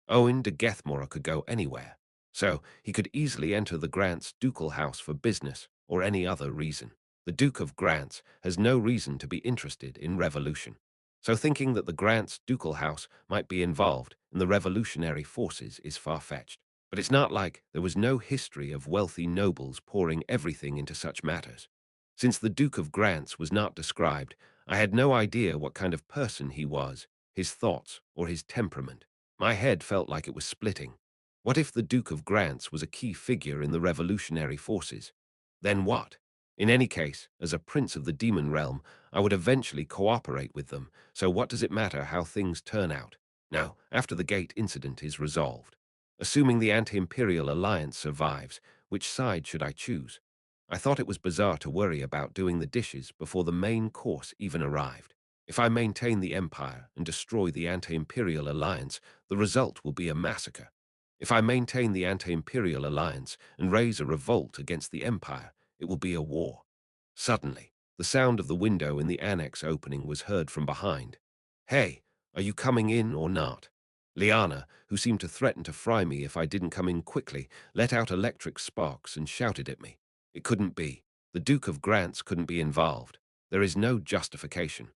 Owen de Gethmore could go anywhere, so he could easily enter the Grants' ducal house for business or any other reason. The Duke of Grants has no reason to be interested in revolution. So thinking that the Grants' ducal house might be involved in the revolutionary forces is far-fetched. But it's not like there was no history of wealthy nobles pouring everything into such matters. Since the Duke of Grants was not described, I had no idea what kind of person he was, his thoughts, or his temperament. My head felt like it was splitting. What if the Duke of Grants was a key figure in the revolutionary forces? Then what? In any case, as a prince of the demon realm, I would eventually cooperate with them, so what does it matter how things turn out? Now, after the gate incident is resolved. Assuming the anti-imperial alliance survives, which side should I choose? I thought it was bizarre to worry about doing the dishes before the main course even arrived. If I maintain the empire and destroy the anti-imperial alliance, the result will be a massacre. If I maintain the anti-imperial alliance and raise a revolt against the empire, it will be a war. Suddenly, the sound of the window in the annex opening was heard from behind. Hey, are you coming in or not? Liana, who seemed to threaten to fry me if I didn't come in quickly, let out electric sparks and shouted at me. It couldn't be. The Duke of Grants couldn't be involved. There is no justification.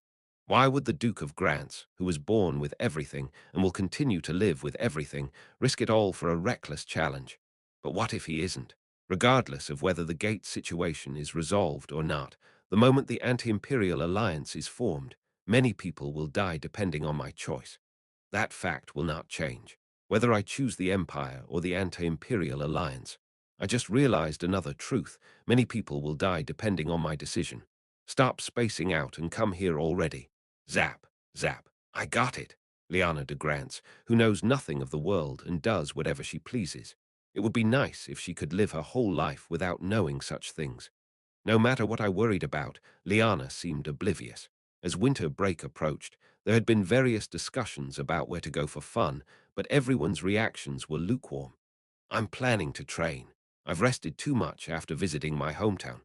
Why would the Duke of Grants, who was born with everything and will continue to live with everything, risk it all for a reckless challenge? But what if he isn't? Regardless of whether the gate situation is resolved or not, the moment the anti-imperial alliance is formed, many people will die depending on my choice. That fact will not change, whether I choose the empire or the anti-imperial alliance. I just realized another truth. Many people will die depending on my decision. Stop spacing out and come here already. Zap, zap. I got it. Liana de Grants, who knows nothing of the world and does whatever she pleases. It would be nice if she could live her whole life without knowing such things. No matter what I worried about, Liana seemed oblivious. As winter break approached, there had been various discussions about where to go for fun, but everyone's reactions were lukewarm. I'm planning to train. I've rested too much after visiting my hometown.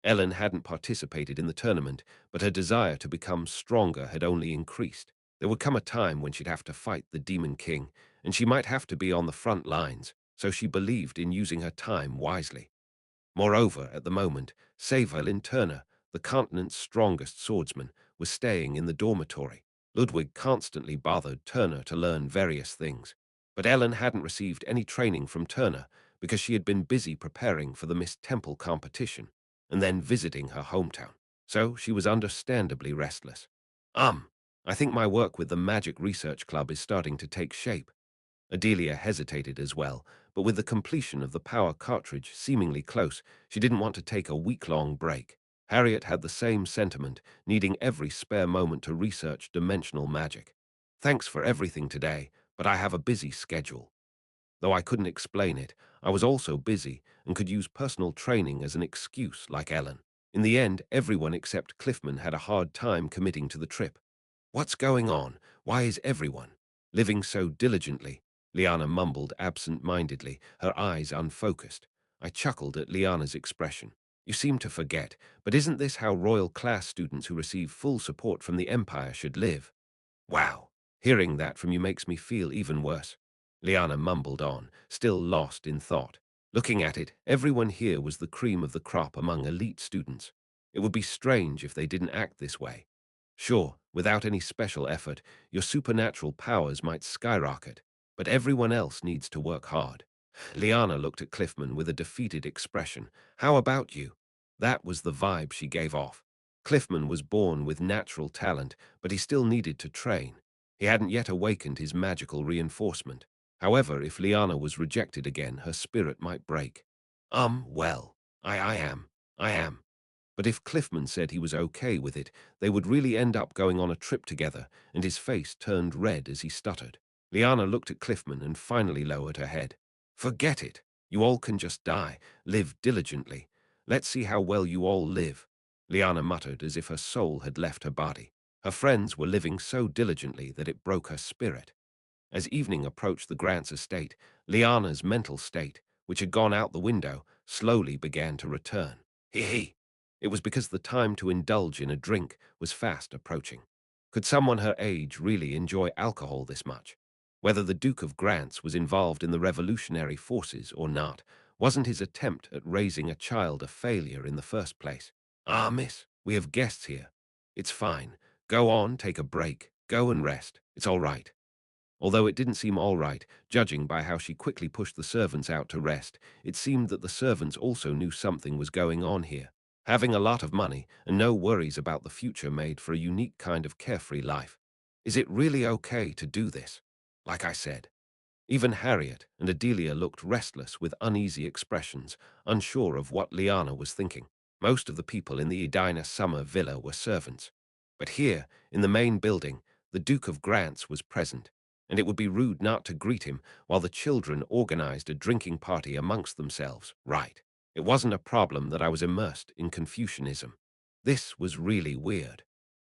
Ellen hadn't participated in the tournament, but her desire to become stronger had only increased. There would come a time when she'd have to fight the Demon King, and she might have to be on the front lines, so she believed in using her time wisely. Moreover, at the moment, Savelin Turner, the continent's strongest swordsman, was staying in the dormitory. Ludwig constantly bothered Turner to learn various things, but Ellen hadn't received any training from Turner because she had been busy preparing for the Miss Temple competition and then visiting her hometown. So she was understandably restless. I think my work with the Magic Research Club is starting to take shape. Adelia hesitated as well, but with the completion of the power cartridge seemingly close, she didn't want to take a week-long break. Harriet had the same sentiment, needing every spare moment to research dimensional magic. Thanks for everything today, but I have a busy schedule. Though I couldn't explain it, I was also busy and could use personal training as an excuse like Ellen. In the end, everyone except Cliffman had a hard time committing to the trip. What's going on? Why is everyone living so diligently? Liana mumbled absent-mindedly, her eyes unfocused. I chuckled at Liana's expression. You seem to forget, but isn't this how royal class students who receive full support from the Empire should live? Wow, hearing that from you makes me feel even worse. Liana mumbled on, still lost in thought. Looking at it, everyone here was the cream of the crop among elite students. It would be strange if they didn't act this way. Sure, without any special effort, your supernatural powers might skyrocket, but everyone else needs to work hard. Liana looked at Cliffman with a defeated expression. How about you? That was the vibe she gave off. Cliffman was born with natural talent, but he still needed to train. He hadn't yet awakened his magical reinforcement. However, if Liana was rejected again, her spirit might break. Well, I am. But if Cliffman said he was okay with it, they would really end up going on a trip together, and his face turned red as he stuttered. Liana looked at Cliffman and finally lowered her head. Forget it. You all can just die. Live diligently. Let's see how well you all live. Liana muttered as if her soul had left her body. Her friends were living so diligently that it broke her spirit. As evening approached the Grants' estate, Liana's mental state, which had gone out the window, slowly began to return. Hee. It was because the time to indulge in a drink was fast approaching. Could someone her age really enjoy alcohol this much? Whether the Duke of Grants was involved in the revolutionary forces or not, wasn't his attempt at raising a child a failure in the first place? Ah, miss, we have guests here. It's fine. Go on, take a break. Go and rest. It's all right. Although it didn't seem all right, judging by how she quickly pushed the servants out to rest, it seemed that the servants also knew something was going on here. Having a lot of money and no worries about the future made for a unique kind of carefree life. Is it really okay to do this? Like I said. Even Harriet and Adelia looked restless with uneasy expressions, unsure of what Liana was thinking. Most of the people in the Edina summer villa were servants. But here, in the main building, the Duke of Grants was present, and it would be rude not to greet him while the children organized a drinking party amongst themselves. Right. It wasn't a problem that I was immersed in Confucianism. This was really weird.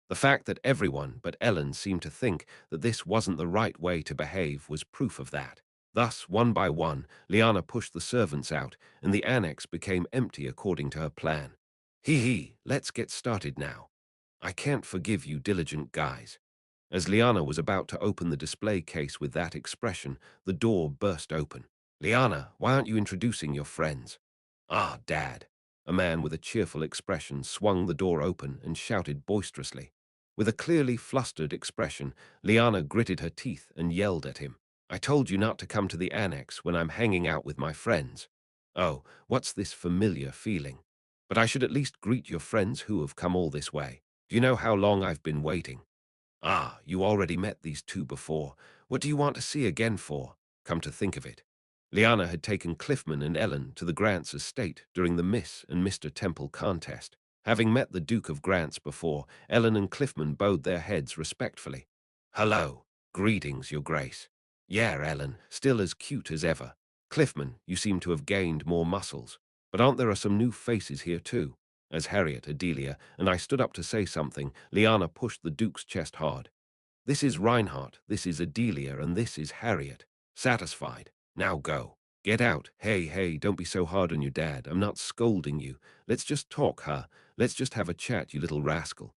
The fact that everyone but Ellen seemed to think that this wasn't the right way to behave was proof of that. Thus, one by one, Liana pushed the servants out, and the annex became empty according to her plan. Let's get started now. I can't forgive you diligent guys. As Liana was about to open the display case with that expression, the door burst open. Liana, why aren't you introducing your friends? Ah, Dad. A man with a cheerful expression swung the door open and shouted boisterously. With a clearly flustered expression, Liana gritted her teeth and yelled at him. I told you not to come to the annex when I'm hanging out with my friends. Oh, what's this familiar feeling? But I should at least greet your friends who have come all this way. Do you know how long I've been waiting? Ah, you already met these two before. What do you want to see again for? Come to think of it. Liana had taken Cliffman and Ellen to the Grants' estate during the Miss and Mr. Temple contest. Having met the Duke of Grants before, Ellen and Cliffman bowed their heads respectfully. Hello. Greetings, Your Grace. Yeah, Ellen, still as cute as ever. Cliffman, you seem to have gained more muscles. But aren't there some new faces here too? As Harriet, Adelia, and I stood up to say something, Liana pushed the Duke's chest hard. This is Reinhardt, this is Adelia, and this is Harriet. Satisfied. Now go. Get out. Hey, don't be so hard on your dad. I'm not scolding you. Let's just talk, huh? Let's just have a chat, you little rascal.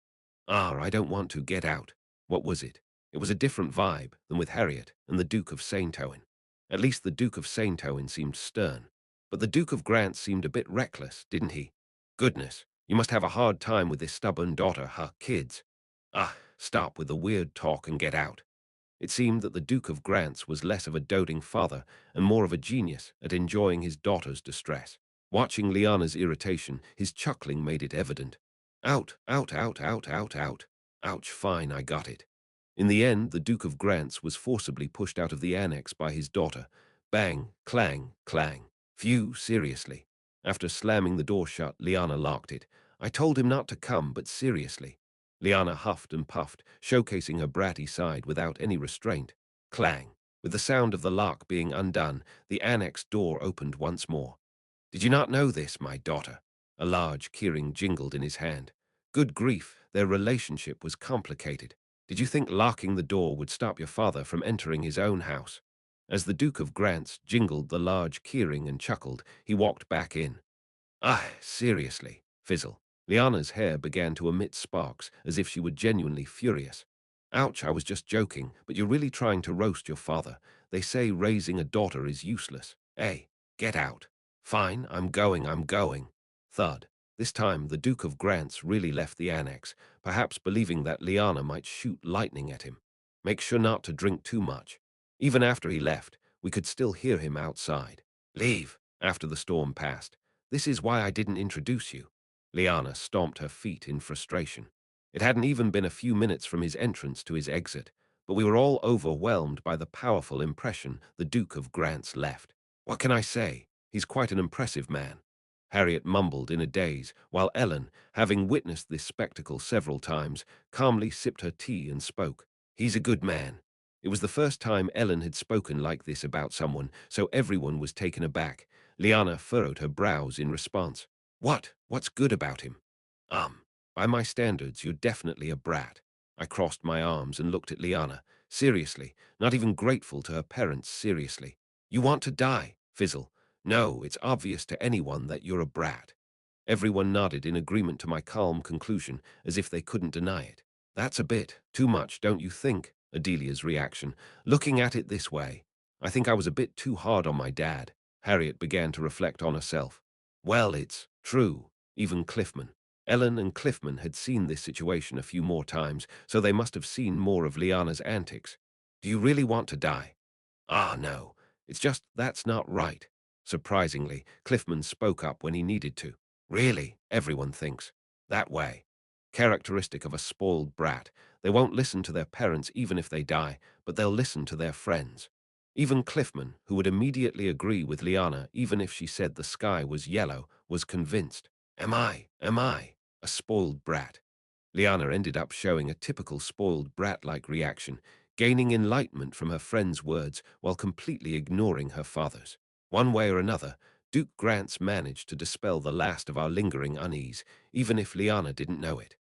Ah, I don't want to. Get out. What was it? It was a different vibe than with Harriet and the Duke of St. Owen. At least the Duke of St. Owen seemed stern. But the Duke of Grant seemed a bit reckless, didn't he? Goodness, you must have a hard time with this stubborn daughter, huh, kids? Ah, stop with the weird talk and get out. It seemed that the Duke of Grants was less of a doting father and more of a genius at enjoying his daughter's distress. Watching Liana's irritation, his chuckling made it evident. Out. Ouch, fine, I got it. In the end, the Duke of Grants was forcibly pushed out of the annex by his daughter. Bang, clang, clang. Phew, seriously. After slamming the door shut, Liana locked it. I told him not to come, but seriously. Liana huffed and puffed, showcasing her bratty side without any restraint. Clang! With the sound of the lock being undone, the annex door opened once more. "Did you not know this, my daughter?" A large keyring jingled in his hand. "Good grief, their relationship was complicated. Did you think locking the door would stop your father from entering his own house?" As the Duke of Grants jingled the large keyring and chuckled, he walked back in. "Ah, seriously," fizzle. Liana's hair began to emit sparks, as if she were genuinely furious. "Ouch, I was just joking, but you're really trying to roast your father. They say raising a daughter is useless. Hey, get out." "Fine, I'm going." Thud. This time, the Duke of Grants really left the annex, perhaps believing that Liana might shoot lightning at him. Make sure not to drink too much. Even after he left, we could still hear him outside. "Leave," after the storm passed. "This is why I didn't introduce you." Liana stomped her feet in frustration. It hadn't even been a few minutes from his entrance to his exit, but we were all overwhelmed by the powerful impression the Duke of Grants left. "What can I say? He's quite an impressive man." Harriet mumbled in a daze, while Ellen, having witnessed this spectacle several times, calmly sipped her tea and spoke. "He's a good man." It was the first time Ellen had spoken like this about someone, so everyone was taken aback. Liana furrowed her brows in response. What's good about him?" By my standards, you're definitely a brat." I crossed my arms and looked at Liana. Seriously, not even grateful to her parents, seriously. "You want to die, Fizzle?" "No, it's obvious to anyone that you're a brat." Everyone nodded in agreement to my calm conclusion, as if they couldn't deny it. "That's a bit too much, don't you think?" Adelia's reaction. "Looking at it this way, I think I was a bit too hard on my dad." Harriet began to reflect on herself. "Well, it's true. Even Cliffman." Ellen and Cliffman had seen this situation a few more times, so they must have seen more of Liana's antics. "Do you really want to die?" "Ah, no. It's just that's not right." Surprisingly, Cliffman spoke up when he needed to. "Really, everyone thinks that way. Characteristic of a spoiled brat. They won't listen to their parents even if they die, but they'll listen to their friends." Even Cliffman, who would immediately agree with Liana even if she said the sky was yellow, was convinced. Am I a spoiled brat?" Liana ended up showing a typical spoiled brat-like reaction, gaining enlightenment from her friend's words while completely ignoring her father's. One way or another, Duke Grants managed to dispel the last of our lingering unease, even if Liana didn't know it.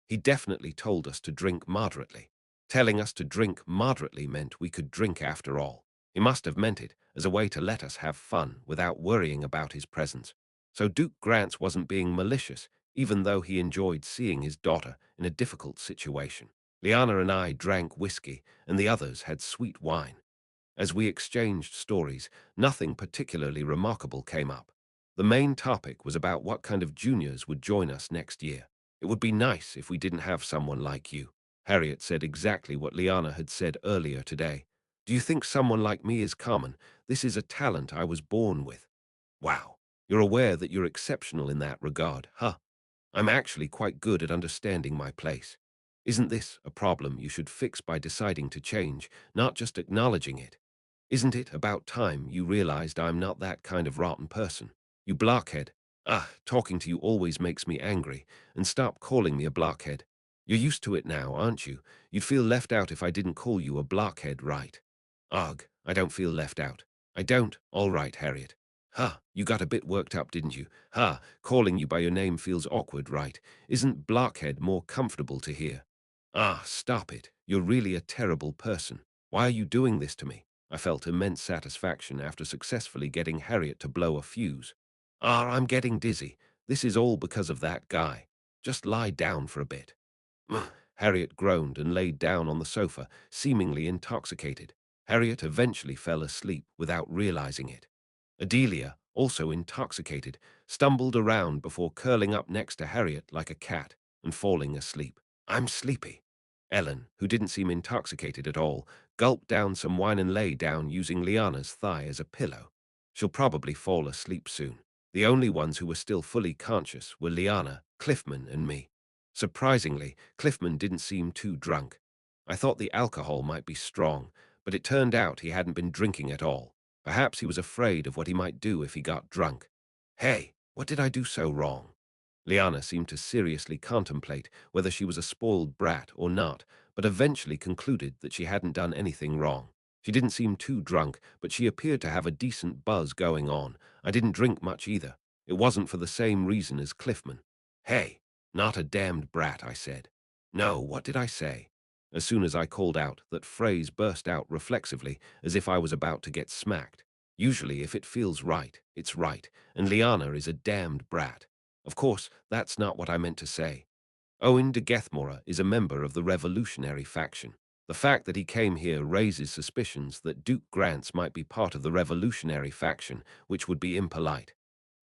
He definitely told us to drink moderately. Telling us to drink moderately meant we could drink after all. He must have meant it as a way to let us have fun without worrying about his presence. So Duke Grants wasn't being malicious, even though he enjoyed seeing his daughter in a difficult situation. Liana and I drank whiskey, and the others had sweet wine. As we exchanged stories, nothing particularly remarkable came up. The main topic was about what kind of juniors would join us next year. "It would be nice if we didn't have someone like you." Harriet said exactly what Liana had said earlier today. "Do you think someone like me is common? This is a talent I was born with." "Wow, you're aware that you're exceptional in that regard, huh?" "I'm actually quite good at understanding my place." "Isn't this a problem you should fix by deciding to change, not just acknowledging it?" "Isn't it about time you realized I'm not that kind of rotten person? You blockhead." Talking to you always makes me angry, and stop calling me a blockhead." "You're used to it now, aren't you? You'd feel left out if I didn't call you a blockhead, right?" "Ugh, I don't feel left out." "I don't? All right, Harriet." You got a bit worked up, didn't you? Calling you by your name feels awkward, right? Isn't blockhead more comfortable to hear?" Stop it. You're really a terrible person. Why are you doing this to me?" I felt immense satisfaction after successfully getting Harriet to blow a fuse. I'm getting dizzy. This is all because of that guy. Just lie down for a bit." Harriet groaned and laid down on the sofa, seemingly intoxicated. Harriet eventually fell asleep without realizing it. Adelia, also intoxicated, stumbled around before curling up next to Harriet like a cat and falling asleep. "I'm sleepy." Ellen, who didn't seem intoxicated at all, gulped down some wine and lay down using Liana's thigh as a pillow. "She'll probably fall asleep soon." The only ones who were still fully conscious were Liana, Cliffman, and me. Surprisingly, Cliffman didn't seem too drunk. I thought the alcohol might be strong, but it turned out he hadn't been drinking at all. Perhaps he was afraid of what he might do if he got drunk. "Hey, what did I do so wrong?" Liana seemed to seriously contemplate whether she was a spoiled brat or not, but eventually concluded that she hadn't done anything wrong. She didn't seem too drunk, but she appeared to have a decent buzz going on. I didn't drink much either. It wasn't for the same reason as Cliffman. Hey, not a damned brat, I said. No, what did I say? As soon as I called out, that phrase burst out reflexively, as if I was about to get smacked. Usually, if it feels right, it's right, and Liana is a damned brat. Of course, that's not what I meant to say. Owen de Gethmora is a member of the revolutionary faction. The fact that he came here raises suspicions that Duke Grants might be part of the revolutionary faction, which would be impolite.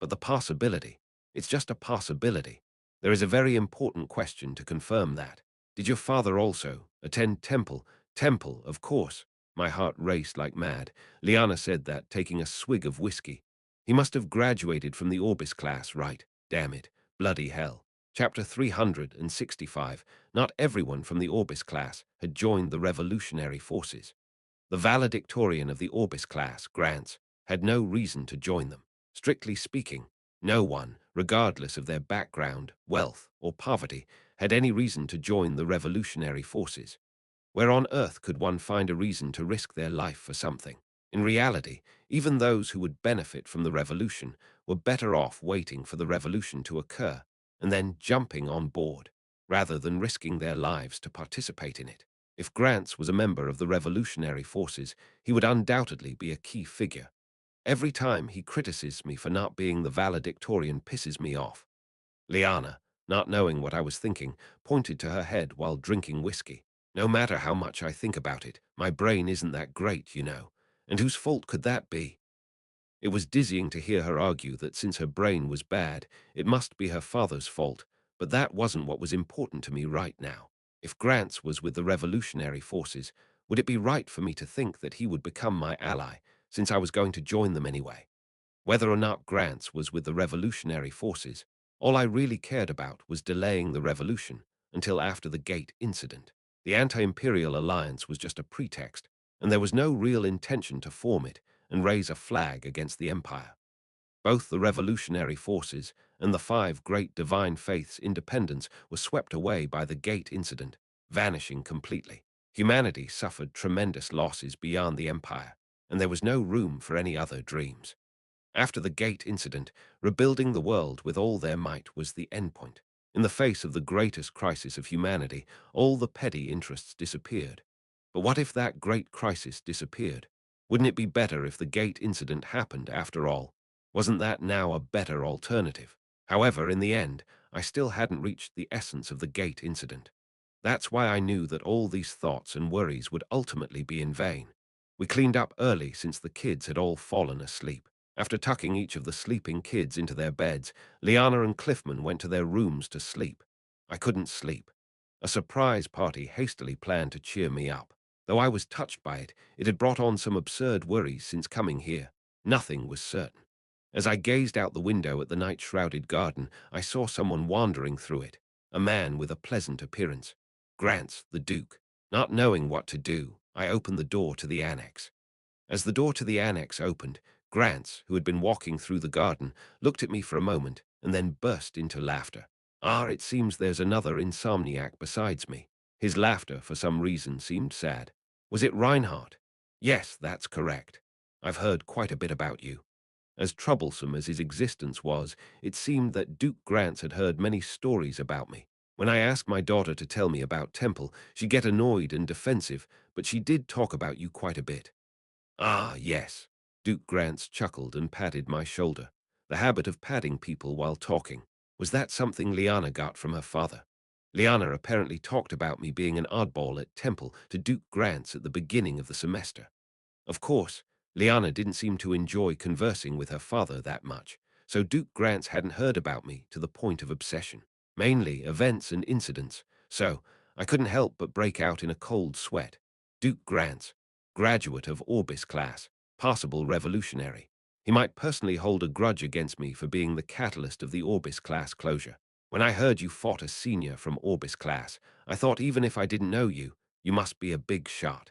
But the possibility, it's just a possibility. There is a very important question to confirm that. Did your father also attend temple? Temple, of course. My heart raced like mad. Liana said that, taking a swig of whiskey. He must have graduated from the Orbis class, right? Damn it. Bloody hell. Chapter 365. Not everyone from the Orbis class had joined the revolutionary forces. The valedictorian of the Orbis class, Grants, had no reason to join them. Strictly speaking, no one, regardless of their background, wealth, or poverty, had any reason to join the revolutionary forces. Where on earth could one find a reason to risk their life for something? In reality, even those who would benefit from the revolution were better off waiting for the revolution to occur and then jumping on board, rather than risking their lives to participate in it. If Grants was a member of the revolutionary forces, he would undoubtedly be a key figure. Every time he criticizes me for not being the valedictorian pisses me off. Liana, not knowing what I was thinking, pointed to her head while drinking whiskey. No matter how much I think about it, my brain isn't that great, you know. And whose fault could that be? It was dizzying to hear her argue that since her brain was bad, it must be her father's fault, but that wasn't what was important to me right now. If Grants was with the revolutionary forces, would it be right for me to think that he would become my ally, since I was going to join them anyway? Whether or not Grants was with the revolutionary forces, all I really cared about was delaying the revolution until after the Gate incident. The anti-imperial alliance was just a pretext, and there was no real intention to form it and raise a flag against the empire. Both the revolutionary forces and the five great divine faiths' independence were swept away by the Gate incident, vanishing completely. Humanity suffered tremendous losses beyond the empire, and there was no room for any other dreams. After the Gate incident, rebuilding the world with all their might was the endpoint. In the face of the greatest crisis of humanity, all the petty interests disappeared. But what if that great crisis disappeared? Wouldn't it be better if the Gate incident happened after all? Wasn't that now a better alternative? However, in the end, I still hadn't reached the essence of the Gate incident. That's why I knew that all these thoughts and worries would ultimately be in vain. We cleaned up early since the kids had all fallen asleep. After tucking each of the sleeping kids into their beds, Liana and Cliffman went to their rooms to sleep. I couldn't sleep. A surprise party hastily planned to cheer me up. Though I was touched by it, it had brought on some absurd worries since coming here. Nothing was certain. As I gazed out the window at the night-shrouded garden, I saw someone wandering through it, a man with a pleasant appearance. Grants, the Duke. Not knowing what to do, I opened the door to the annex. As the door to the annex opened, Grants, who had been walking through the garden, looked at me for a moment and then burst into laughter. Ah, it seems there's another insomniac besides me. His laughter, for some reason, seemed sad. Was it Reinhardt? Yes, that's correct. I've heard quite a bit about you. As troublesome as his existence was, it seemed that Duke Grants had heard many stories about me. When I asked my daughter to tell me about Temple, she'd get annoyed and defensive, but she did talk about you quite a bit. Ah, yes. Duke Grants chuckled and patted my shoulder. The habit of patting people while talking. Was that something Liana got from her father? Liana apparently talked about me being an oddball at Temple to Duke Grants at the beginning of the semester. Of course, Liana didn't seem to enjoy conversing with her father that much, so Duke Grants hadn't heard about me to the point of obsession. Mainly events and incidents, so I couldn't help but break out in a cold sweat. Duke Grants, graduate of Orbis class, possible revolutionary. He might personally hold a grudge against me for being the catalyst of the Orbis class closure. When I heard you fought a senior from Orbis class, I thought even if I didn't know you, you must be a big shot.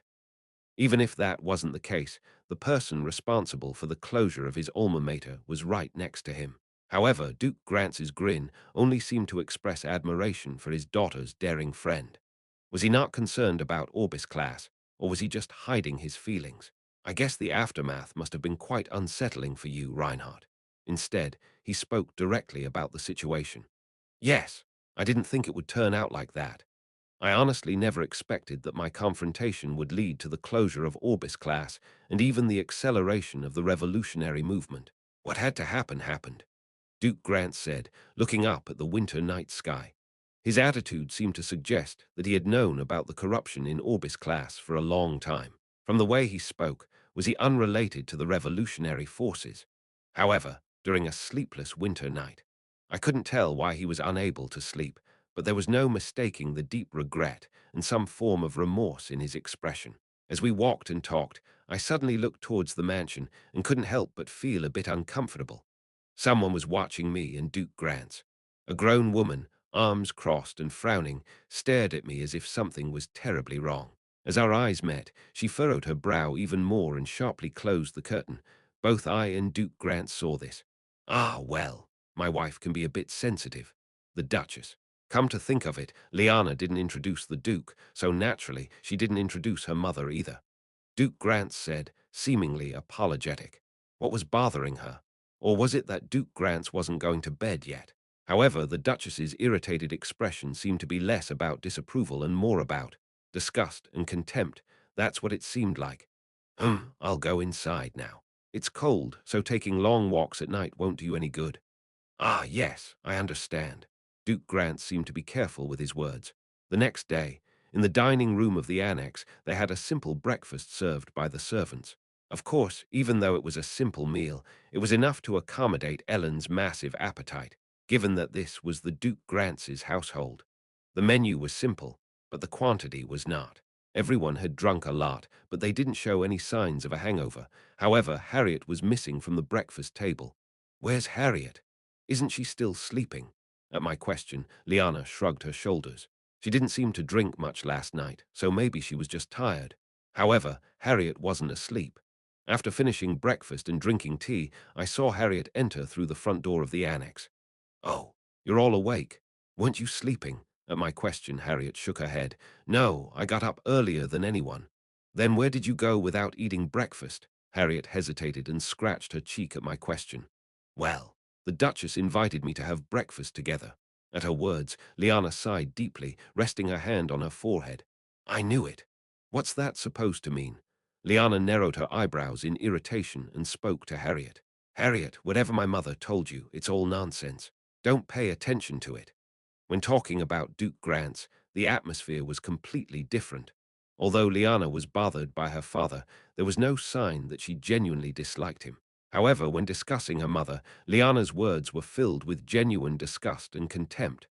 Even if that wasn't the case, the person responsible for the closure of his alma mater was right next to him. However, Duke Grantz's grin only seemed to express admiration for his daughter's daring friend. Was he not concerned about Orbis class, or was he just hiding his feelings? I guess the aftermath must have been quite unsettling for you, Reinhardt. Instead, he spoke directly about the situation. Yes, I didn't think it would turn out like that. I honestly never expected that my confrontation would lead to the closure of Orbis class and even the acceleration of the revolutionary movement. What had to happen happened, Duke Grant said, looking up at the winter night sky. His attitude seemed to suggest that he had known about the corruption in Orbis class for a long time. From the way he spoke, was he unrelated to the revolutionary forces? However, during a sleepless winter night, I couldn't tell why he was unable to sleep, but there was no mistaking the deep regret and some form of remorse in his expression. As we walked and talked, I suddenly looked towards the mansion and couldn't help but feel a bit uncomfortable. Someone was watching me and Duke Grant. A grown woman, arms crossed and frowning, stared at me as if something was terribly wrong. As our eyes met, she furrowed her brow even more and sharply closed the curtain. Both I and Duke Grant saw this. Ah, well, my wife can be a bit sensitive. The Duchess. Come to think of it, Liana didn't introduce the Duke, so naturally she didn't introduce her mother either. Duke Grant said, seemingly apologetic. What was bothering her? Or was it that Duke Grant wasn't going to bed yet? However, the Duchess's irritated expression seemed to be less about disapproval and more about disgust and contempt. That's what it seemed like. I'll go inside now. It's cold, so taking long walks at night won't do you any good. Ah, yes, I understand. Duke Grant seemed to be careful with his words. The next day, in the dining room of the annex, they had a simple breakfast served by the servants. Of course, even though it was a simple meal, it was enough to accommodate Ellen's massive appetite, given that this was the Duke Grant's household. The menu was simple, but the quantity was not. Everyone had drunk a lot, but they didn't show any signs of a hangover. However, Harriet was missing from the breakfast table. Where's Harriet? Isn't she still sleeping? At my question, Liana shrugged her shoulders. She didn't seem to drink much last night, so maybe she was just tired. However, Harriet wasn't asleep. After finishing breakfast and drinking tea, I saw Harriet enter through the front door of the annex. Oh, you're all awake. Weren't you sleeping? At my question, Harriet shook her head. No, I got up earlier than anyone. Then where did you go without eating breakfast? Harriet hesitated and scratched her cheek at my question. Well, the Duchess invited me to have breakfast together. At her words, Liana sighed deeply, resting her hand on her forehead. I knew it. What's that supposed to mean? Liana narrowed her eyebrows in irritation and spoke to Harriet. Harriet, whatever my mother told you, it's all nonsense. Don't pay attention to it. When talking about Duke Grant's, the atmosphere was completely different. Although Liana was bothered by her father, there was no sign that she genuinely disliked him. However, when discussing her mother, Liana's words were filled with genuine disgust and contempt.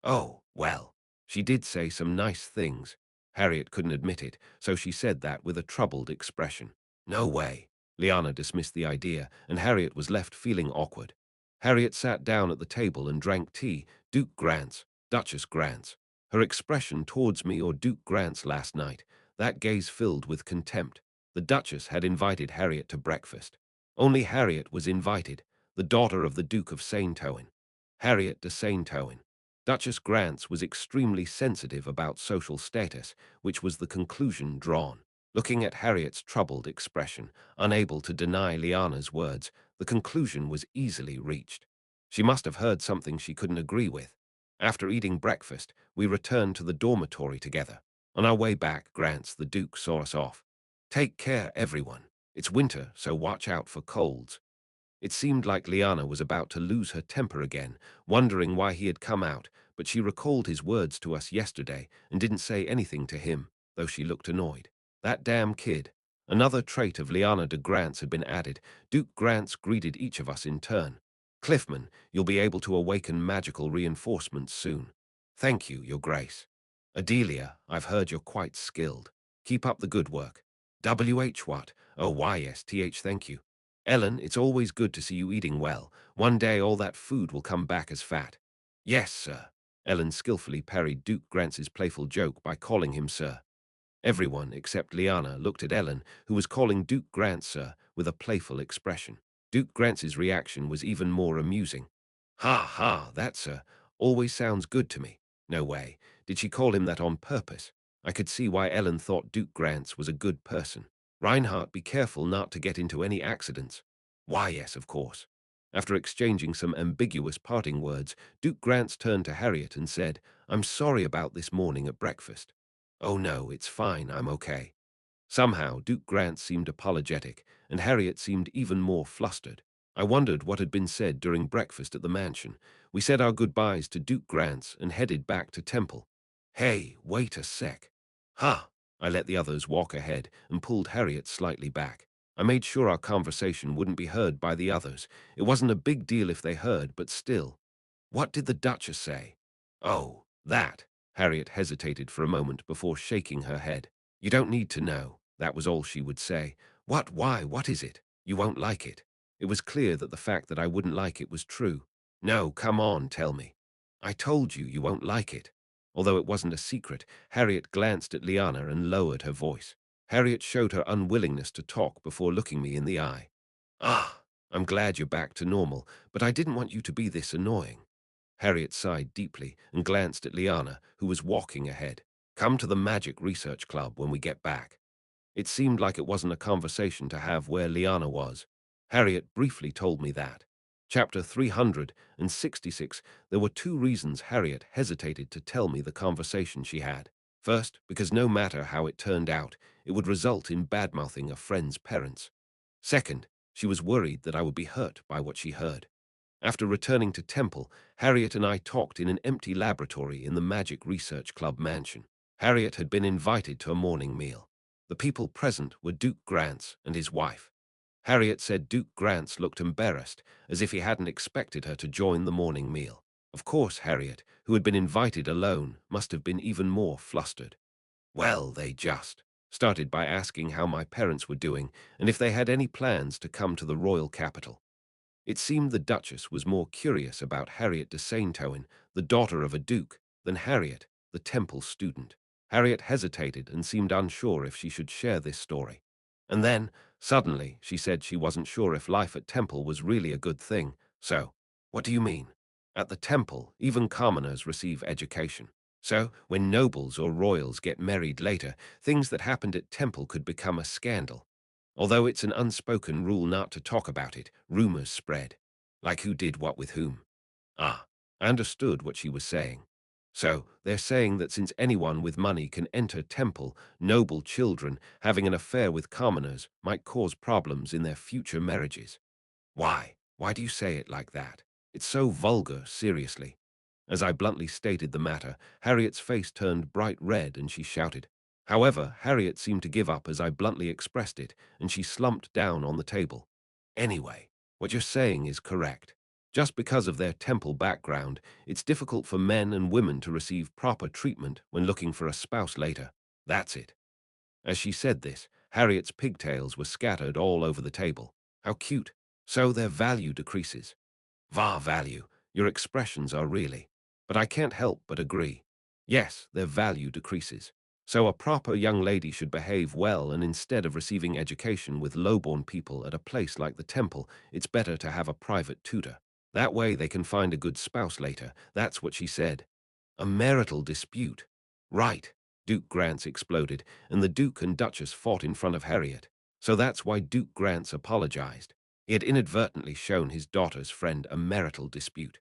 Oh, well, she did say some nice things. Harriet couldn't admit it, so she said that with a troubled expression. No way. Liana dismissed the idea, and Harriet was left feeling awkward. Harriet sat down at the table and drank tea, Duke Grant's, Duchess Grant's. Her expression towards me or Duke Grant's last night, that gaze filled with contempt. The Duchess had invited Harriet to breakfast. Only Harriet was invited, the daughter of the Duke of Saintoin. Harriet de Saintoin. Duchess Grants was extremely sensitive about social status, which was the conclusion drawn. Looking at Harriet's troubled expression, unable to deny Liana's words, the conclusion was easily reached. She must have heard something she couldn't agree with. After eating breakfast, we returned to the dormitory together. On our way back, Grants, the Duke, saw us off. Take care, everyone. It's winter, so watch out for colds. It seemed like Liana was about to lose her temper again, wondering why he had come out, but she recalled his words to us yesterday and didn't say anything to him, though she looked annoyed. That damn kid. Another trait of Liana de Grant's had been added. Duke Grant's greeted each of us in turn. Cliffman, you'll be able to awaken magical reinforcements soon. Thank you, Your Grace. Adelia, I've heard you're quite skilled. Keep up the good work. WH what? Oh, YSTH, thank you. Ellen, it's always good to see you eating well. One day all that food will come back as fat. Yes, sir. Ellen skillfully parried Duke Grantz's playful joke by calling him sir. Everyone, except Liana, looked at Ellen, who was calling Duke Grant sir, with a playful expression. Duke Grantz's reaction was even more amusing. Ha ha, always sounds good to me. No way. Did she call him that on purpose? I could see why Ellen thought Duke Grants was a good person. Reinhardt, be careful not to get into any accidents. Why, yes, of course. After exchanging some ambiguous parting words, Duke Grants turned to Harriet and said, I'm sorry about this morning at breakfast. Oh no, it's fine, I'm okay. Somehow, Duke Grant seemed apologetic, and Harriet seemed even more flustered. I wondered what had been said during breakfast at the mansion. We said our goodbyes to Duke Grant's and headed back to Temple. Hey, wait a sec. Ha! I let the others walk ahead and pulled Harriet slightly back. I made sure our conversation wouldn't be heard by the others. It wasn't a big deal if they heard, but still. What did the Duchess say? Oh, that. Harriet hesitated for a moment before shaking her head. You don't need to know. That was all she would say. What, why, what is it? You won't like it. It was clear that the fact that I wouldn't like it was true. No, come on, tell me. I told you you won't like it. Although it wasn't a secret, Harriet glanced at Liana and lowered her voice. Harriet showed her unwillingness to talk before looking me in the eye. Ah, I'm glad you're back to normal, but I didn't want you to be this annoying. Harriet sighed deeply and glanced at Liana, who was walking ahead. Come to the Magic Research Club when we get back. It seemed like it wasn't a conversation to have where Liana was. Harriet briefly told me that. Chapter 366, there were two reasons Harriet hesitated to tell me the conversation she had. First, because no matter how it turned out, it would result in badmouthing a friend's parents. Second, she was worried that I would be hurt by what she heard. After returning to Temple, Harriet and I talked in an empty laboratory in the Magic Research Club mansion. Harriet had been invited to a morning meal. The people present were Duke Grants and his wife. Harriet said Duke Grants looked embarrassed, as if he hadn't expected her to join the morning meal. Of course, Harriet, who had been invited alone, must have been even more flustered. Well, they just started by asking how my parents were doing and if they had any plans to come to the royal capital. It seemed the Duchess was more curious about Harriet de Saint-Ouen, the daughter of a duke, than Harriet, the Temple student. Harriet hesitated and seemed unsure if she should share this story. And then, suddenly, she said she wasn't sure if life at Temple was really a good thing. So, what do you mean? At the Temple, even commoners receive education. So, when nobles or royals get married later, things that happened at Temple could become a scandal. Although it's an unspoken rule not to talk about it, rumors spread. Like who did what with whom. Ah, I understood what she was saying. So, they're saying that since anyone with money can enter Temple, noble children having an affair with commoners might cause problems in their future marriages. Why? Why do you say it like that? It's so vulgar, seriously. As I bluntly stated the matter, Harriet's face turned bright red and she shouted. However, Harriet seemed to give up as I bluntly expressed it, and she slumped down on the table. Anyway, what you're saying is correct. Just because of their Temple background, it's difficult for men and women to receive proper treatment when looking for a spouse later. That's it. As she said this, Harriet's pigtails were scattered all over the table. How cute. So their value decreases. Va value, your expressions are really. But I can't help but agree. Yes, their value decreases. So a proper young lady should behave well, and instead of receiving education with lowborn people at a place like the Temple, it's better to have a private tutor. That way they can find a good spouse later. That's what she said. A marital dispute. Right. Duke Grants exploded, and the Duke and Duchess fought in front of Harriet. So that's why Duke Grants apologized. He had inadvertently shown his daughter's friend a marital dispute.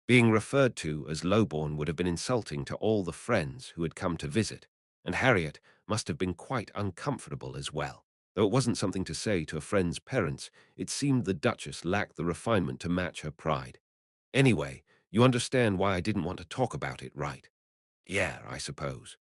Being referred to as lowborn would have been insulting to all the friends who had come to visit, and Harriet must have been quite uncomfortable as well. Though it wasn't something to say to a friend's parents, it seemed the Duchess lacked the refinement to match her pride. Anyway, you understand why I didn't want to talk about it, right? Yeah, I suppose.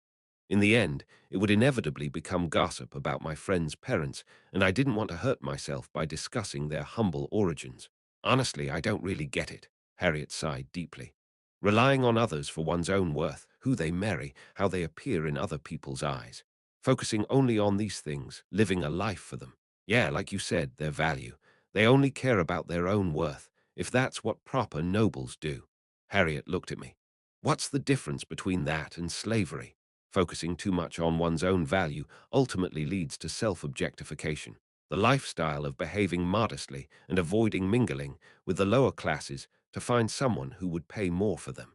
In the end, it would inevitably become gossip about my friend's parents, and I didn't want to hurt myself by discussing their humble origins. Honestly, I don't really get it, Harriet sighed deeply. Relying on others for one's own worth, who they marry, how they appear in other people's eyes. Focusing only on these things, living a life for them. Yeah, like you said, their value. They only care about their own worth, if that's what proper nobles do. Harriet looked at me. What's the difference between that and slavery? Focusing too much on one's own value ultimately leads to self-objectification. The lifestyle of behaving modestly and avoiding mingling with the lower classes to to find someone who would pay more for them.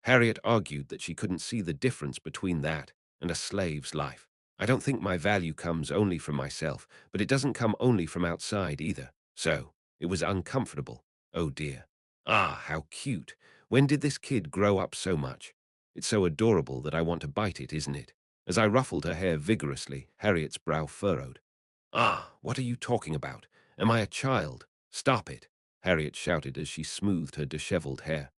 Harriet argued that she couldn't see the difference between that and a slave's life. I don't think my value comes only from myself, but it doesn't come only from outside either. So, it was uncomfortable. Oh dear. Ah, how cute. When did this kid grow up so much? It's so adorable that I want to bite it, isn't it? As I ruffled her hair vigorously, Harriet's brow furrowed. Ah, what are you talking about? Am I a child? Stop it, Harriet shouted as she smoothed her disheveled hair.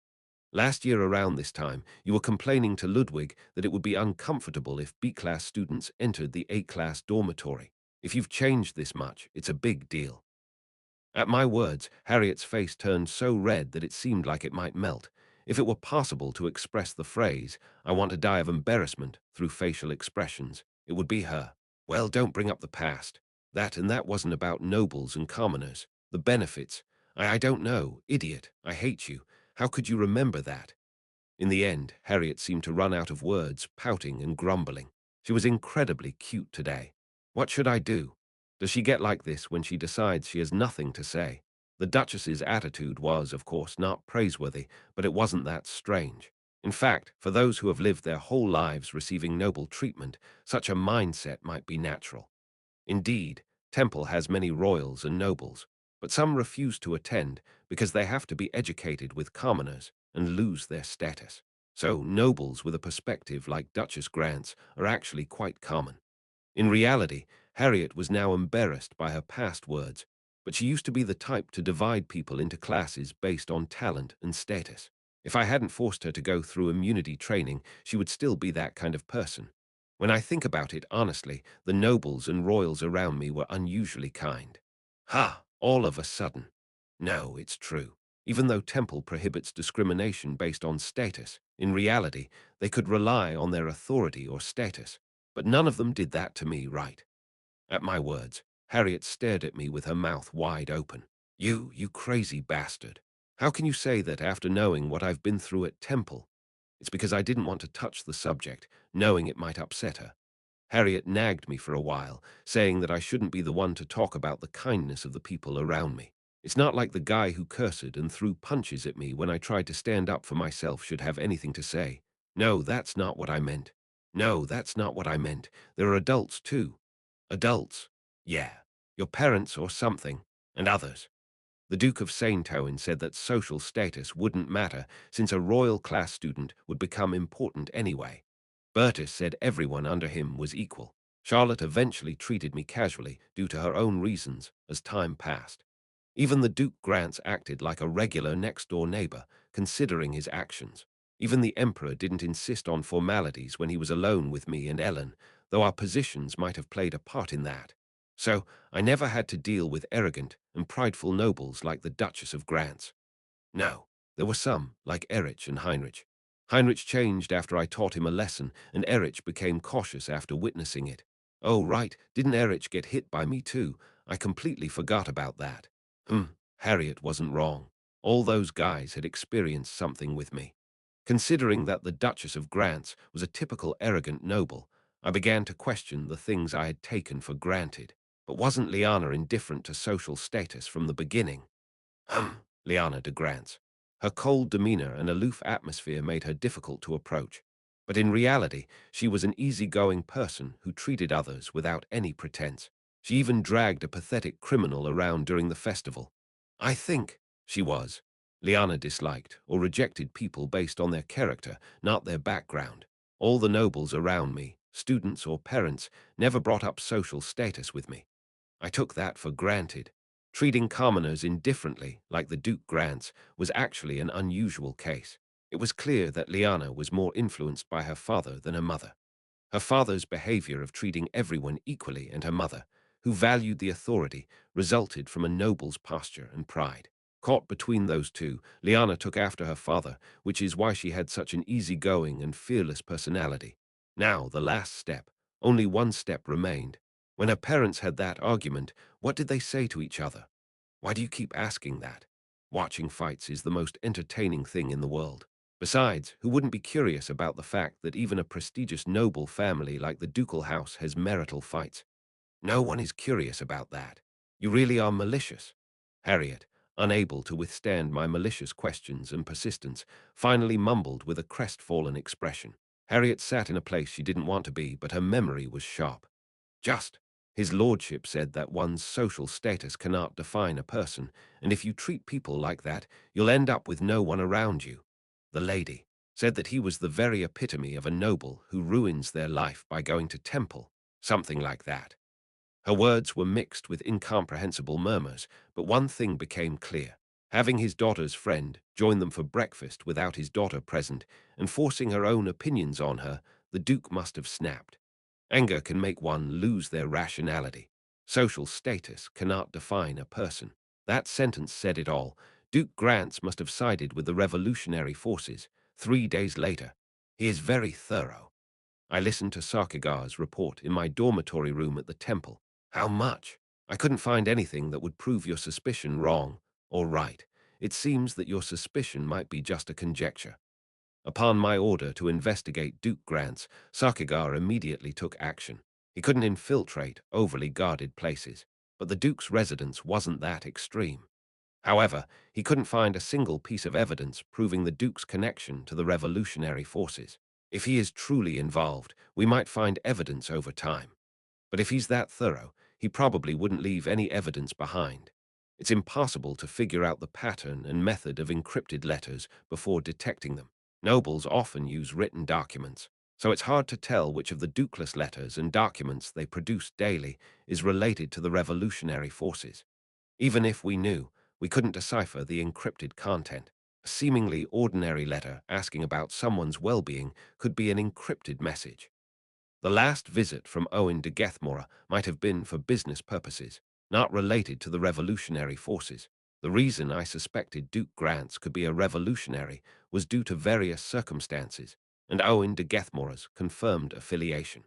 Last year around this time, you were complaining to Ludwig that it would be uncomfortable if B-class students entered the A-class dormitory. If you've changed this much, it's a big deal. At my words, Harriet's face turned so red that it seemed like it might melt. If it were possible to express the phrase, "I want to die of embarrassment," through facial expressions, it would be her. Well, don't bring up the past. That wasn't about nobles and commoners. The benefits. I don't know. Idiot. I hate you. How could you remember that? In the end, Harriet seemed to run out of words, pouting and grumbling. She was incredibly cute today. What should I do? Does she get like this when she decides she has nothing to say? The Duchess's attitude was, of course, not praiseworthy, but it wasn't that strange. In fact, for those who have lived their whole lives receiving noble treatment, such a mindset might be natural. Indeed, Temple has many royals and nobles, but some refuse to attend because they have to be educated with commoners and lose their status. So nobles with a perspective like Duchess Grant's are actually quite common. In reality, Harriet was now embarrassed by her past words, but she used to be the type to divide people into classes based on talent and status. If I hadn't forced her to go through immunity training, she would still be that kind of person. When I think about it honestly, the nobles and royals around me were unusually kind. Ha! All of a sudden. No, it's true. Even though Temple prohibits discrimination based on status, in reality, they could rely on their authority or status. But none of them did that to me, right? At my words, Harriet stared at me with her mouth wide open. You crazy bastard. How can you say that after knowing what I've been through at Temple? It's because I didn't want to touch the subject, knowing it might upset her. Harriet nagged me for a while, saying that I shouldn't be the one to talk about the kindness of the people around me. It's not like the guy who cursed and threw punches at me when I tried to stand up for myself should have anything to say. No, that's not what I meant. No, that's not what I meant. There are adults too. Adults. Yeah. Your parents or something. And others. The Duke of Saintoin said that social status wouldn't matter since a royal class student would become important anyway. Bertus said everyone under him was equal. Charlotte eventually treated me casually due to her own reasons as time passed. Even the Duke Grants acted like a regular next-door neighbor, considering his actions. Even the Emperor didn't insist on formalities when he was alone with me and Ellen, though our positions might have played a part in that. So I never had to deal with arrogant and prideful nobles like the Duchess of Grants. No, there were some, like Erich and Heinrich. Heinrich changed after I taught him a lesson, and Erich became cautious after witnessing it. Oh, right, didn't Erich get hit by me too? I completely forgot about that. Harriet wasn't wrong. All those guys had experienced something with me. Considering that the Duchess of Grants was a typical arrogant noble, I began to question the things I had taken for granted. But wasn't Liana indifferent to social status from the beginning? Liana de Grants. Her cold demeanor and aloof atmosphere made her difficult to approach. But in reality, she was an easygoing person who treated others without any pretense. She even dragged a pathetic criminal around during the festival. I think she was. Liana disliked or rejected people based on their character, not their background. All the nobles around me, students or parents, never brought up social status with me. I took that for granted. Treating commoners indifferently, like the Duke Grants, was actually an unusual case. It was clear that Liana was more influenced by her father than her mother. Her father's behavior of treating everyone equally and her mother, who valued the authority, resulted from a noble's posture and pride. Caught between those two, Liana took after her father, which is why she had such an easygoing and fearless personality. Now, the last step. Only one step remained. When her parents had that argument, what did they say to each other? Why do you keep asking that? Watching fights is the most entertaining thing in the world. Besides, who wouldn't be curious about the fact that even a prestigious noble family like the ducal house has marital fights? No one is curious about that. You really are malicious. Harriet, unable to withstand my malicious questions and persistence, finally mumbled with a crestfallen expression. Harriet sat in a place she didn't want to be, but her memory was sharp. Just. His lordship said that one's social status cannot define a person, and if you treat people like that, you'll end up with no one around you. The lady said that he was the very epitome of a noble who ruins their life by going to temple, something like that. Her words were mixed with incomprehensible murmurs, but one thing became clear. Having his daughter's friend join them for breakfast without his daughter present and forcing her own opinions on her, the Duke must have snapped. Anger can make one lose their rationality. Social status cannot define a person. That sentence said it all. Duke Grants must have sided with the revolutionary forces. 3 days later, he is very thorough. I listened to Sarkigar's report in my dormitory room at the temple. How much? I couldn't find anything that would prove your suspicion wrong or right. It seems that your suspicion might be just a conjecture. Upon my order to investigate Duke Grants, Sarkigar immediately took action. He couldn't infiltrate overly guarded places, but the Duke's residence wasn't that extreme. However, he couldn't find a single piece of evidence proving the Duke's connection to the revolutionary forces. If he is truly involved, we might find evidence over time. But if he's that thorough, he probably wouldn't leave any evidence behind. It's impossible to figure out the pattern and method of encrypted letters before detecting them. Nobles often use written documents, so it's hard to tell which of the Dukeless letters and documents they produce daily is related to the revolutionary forces. Even if we knew, we couldn't decipher the encrypted content. A seemingly ordinary letter asking about someone's well-being could be an encrypted message. The last visit from Owen de Gethmora might have been for business purposes, not related to the revolutionary forces. The reason I suspected Duke Grants could be a revolutionary was due to various circumstances, and Owen de Gethmora's confirmed affiliation.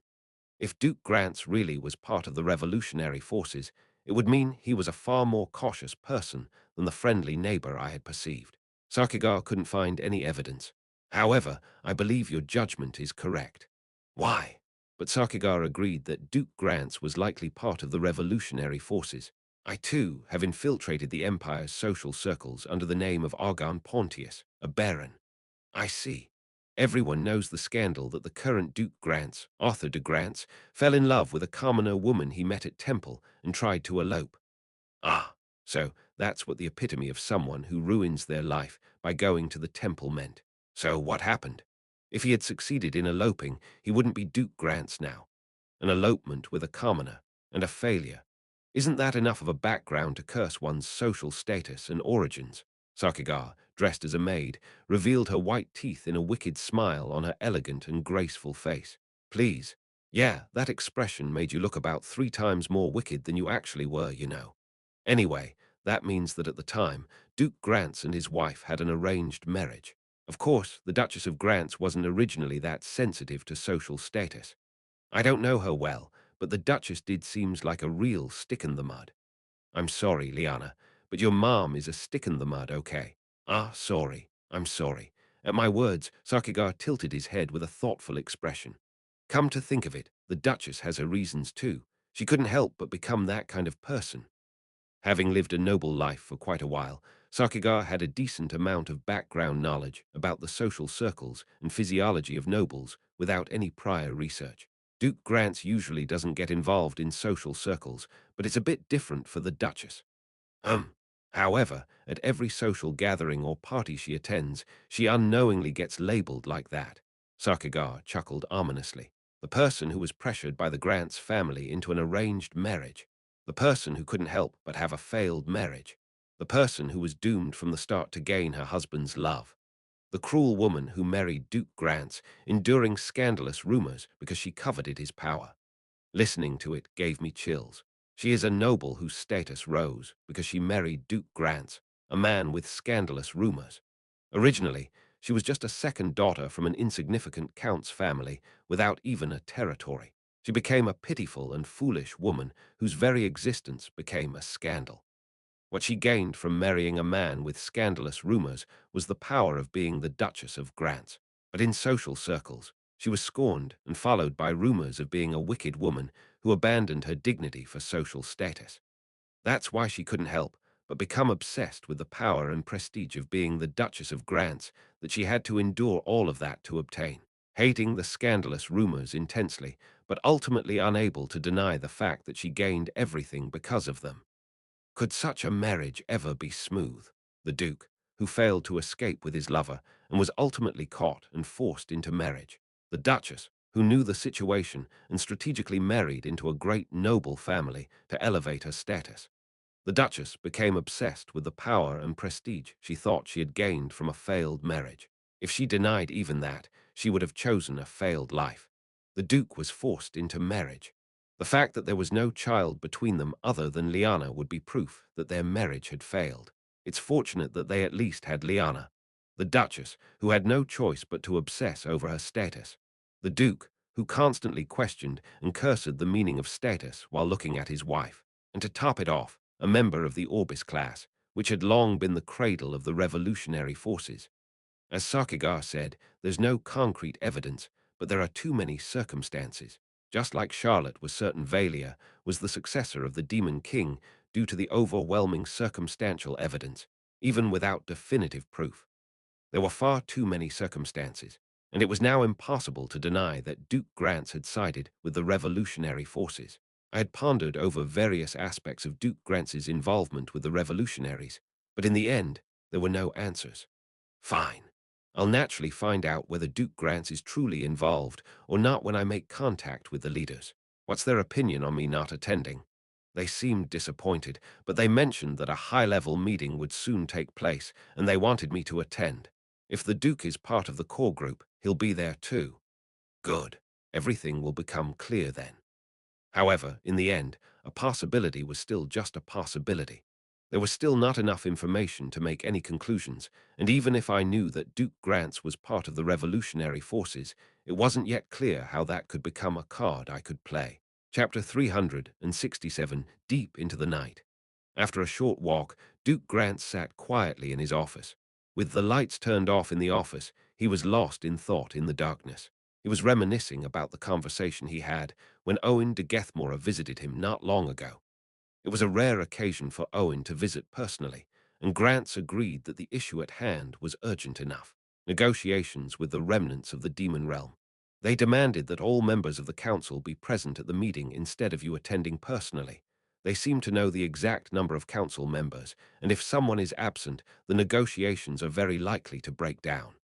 If Duke Grants really was part of the revolutionary forces, it would mean he was a far more cautious person than the friendly neighbor I had perceived. Sarkigar couldn't find any evidence. However, I believe your judgment is correct. Why? But Sarkigar agreed that Duke Grants was likely part of the revolutionary forces. I, too, have infiltrated the Empire's social circles under the name of Argan Pontius, a baron. I see. Everyone knows the scandal that the current Duke Grants, Arthur de Grants, fell in love with a commoner woman he met at Temple and tried to elope. Ah, so that's what the epitome of someone who ruins their life by going to the Temple meant. So what happened? If he had succeeded in eloping, he wouldn't be Duke Grants now. An elopement with a commoner, and a failure. Isn't that enough of a background to curse one's social status and origins? Sarkigar, dressed as a maid, revealed her white teeth in a wicked smile on her elegant and graceful face. Please. Yeah, that expression made you look about 3 times more wicked than you actually were, you know. Anyway, that means that at the time, Duke Grants and his wife had an arranged marriage. Of course, the Duchess of Grants wasn't originally that sensitive to social status. I don't know her well, but the Duchess did seems like a real stick-in-the-mud. I'm sorry, Liana, but your mom is a stick-in-the-mud, okay? Ah, sorry. I'm sorry. At my words, Sarkigar tilted his head with a thoughtful expression. Come to think of it, the Duchess has her reasons too. She couldn't help but become that kind of person. Having lived a noble life for quite a while, Sarkigar had a decent amount of background knowledge about the social circles and physiology of nobles without any prior research. Duke Grants usually doesn't get involved in social circles, but it's a bit different for the Duchess. Um. However, at every social gathering or party she attends, she unknowingly gets labeled like that. Sarkigar chuckled ominously. The person who was pressured by the Grants family into an arranged marriage. The person who couldn't help but have a failed marriage. The person who was doomed from the start to gain her husband's love. The cruel woman who married Duke Grants, enduring scandalous rumors because she coveted his power. Listening to it gave me chills. She is a noble whose status rose because she married Duke Grants, a man with scandalous rumors. Originally, she was just a second daughter from an insignificant count's family without even a territory. She became a pitiful and foolish woman whose very existence became a scandal. What she gained from marrying a man with scandalous rumors was the power of being the Duchess of Grants. But in social circles, she was scorned and followed by rumors of being a wicked woman who abandoned her dignity for social status. That's why she couldn't help but become obsessed with the power and prestige of being the Duchess of Grants that she had to endure all of that to obtain, hating the scandalous rumors intensely, but ultimately unable to deny the fact that she gained everything because of them. Could such a marriage ever be smooth? The Duke, who failed to escape with his lover and was ultimately caught and forced into marriage. The Duchess, who knew the situation and strategically married into a great noble family to elevate her status. The Duchess became obsessed with the power and prestige she thought she had gained from a failed marriage. If she denied even that, she would have chosen a failed life. The Duke was forced into marriage. The fact that there was no child between them other than Lyanna would be proof that their marriage had failed. It's fortunate that they at least had Lyanna, the Duchess, who had no choice but to obsess over her status. The Duke, who constantly questioned and cursed the meaning of status while looking at his wife. And to top it off, a member of the Orbis class, which had long been the cradle of the revolutionary forces. As Sarkigar said, there's no concrete evidence, but there are too many circumstances. Just like Charlotte was certain Valia was the successor of the Demon King due to the overwhelming circumstantial evidence, even without definitive proof. There were far too many circumstances, and it was now impossible to deny that Duke Grants had sided with the revolutionary forces. I had pondered over various aspects of Duke Grants's involvement with the revolutionaries, but in the end, there were no answers. Fine. I'll naturally find out whether Duke Grants is truly involved or not when I make contact with the leaders. What's their opinion on me not attending? They seemed disappointed, but they mentioned that a high-level meeting would soon take place, and they wanted me to attend. If the Duke is part of the core group, he'll be there too. Good. Everything will become clear then. However, in the end, a possibility was still just a possibility. There was still not enough information to make any conclusions, and even if I knew that Duke Grants was part of the revolutionary forces, it wasn't yet clear how that could become a card I could play. Chapter 367, Deep into the Night. After a short walk, Duke Grant sat quietly in his office. With the lights turned off in the office, he was lost in thought in the darkness. He was reminiscing about the conversation he had when Owen de Gethmora visited him not long ago. It was a rare occasion for Owen to visit personally, and Grants agreed that the issue at hand was urgent enough. Negotiations with the remnants of the demon realm. They demanded that all members of the council be present at the meeting instead of you attending personally. They seem to know the exact number of council members, and if someone is absent, the negotiations are very likely to break down.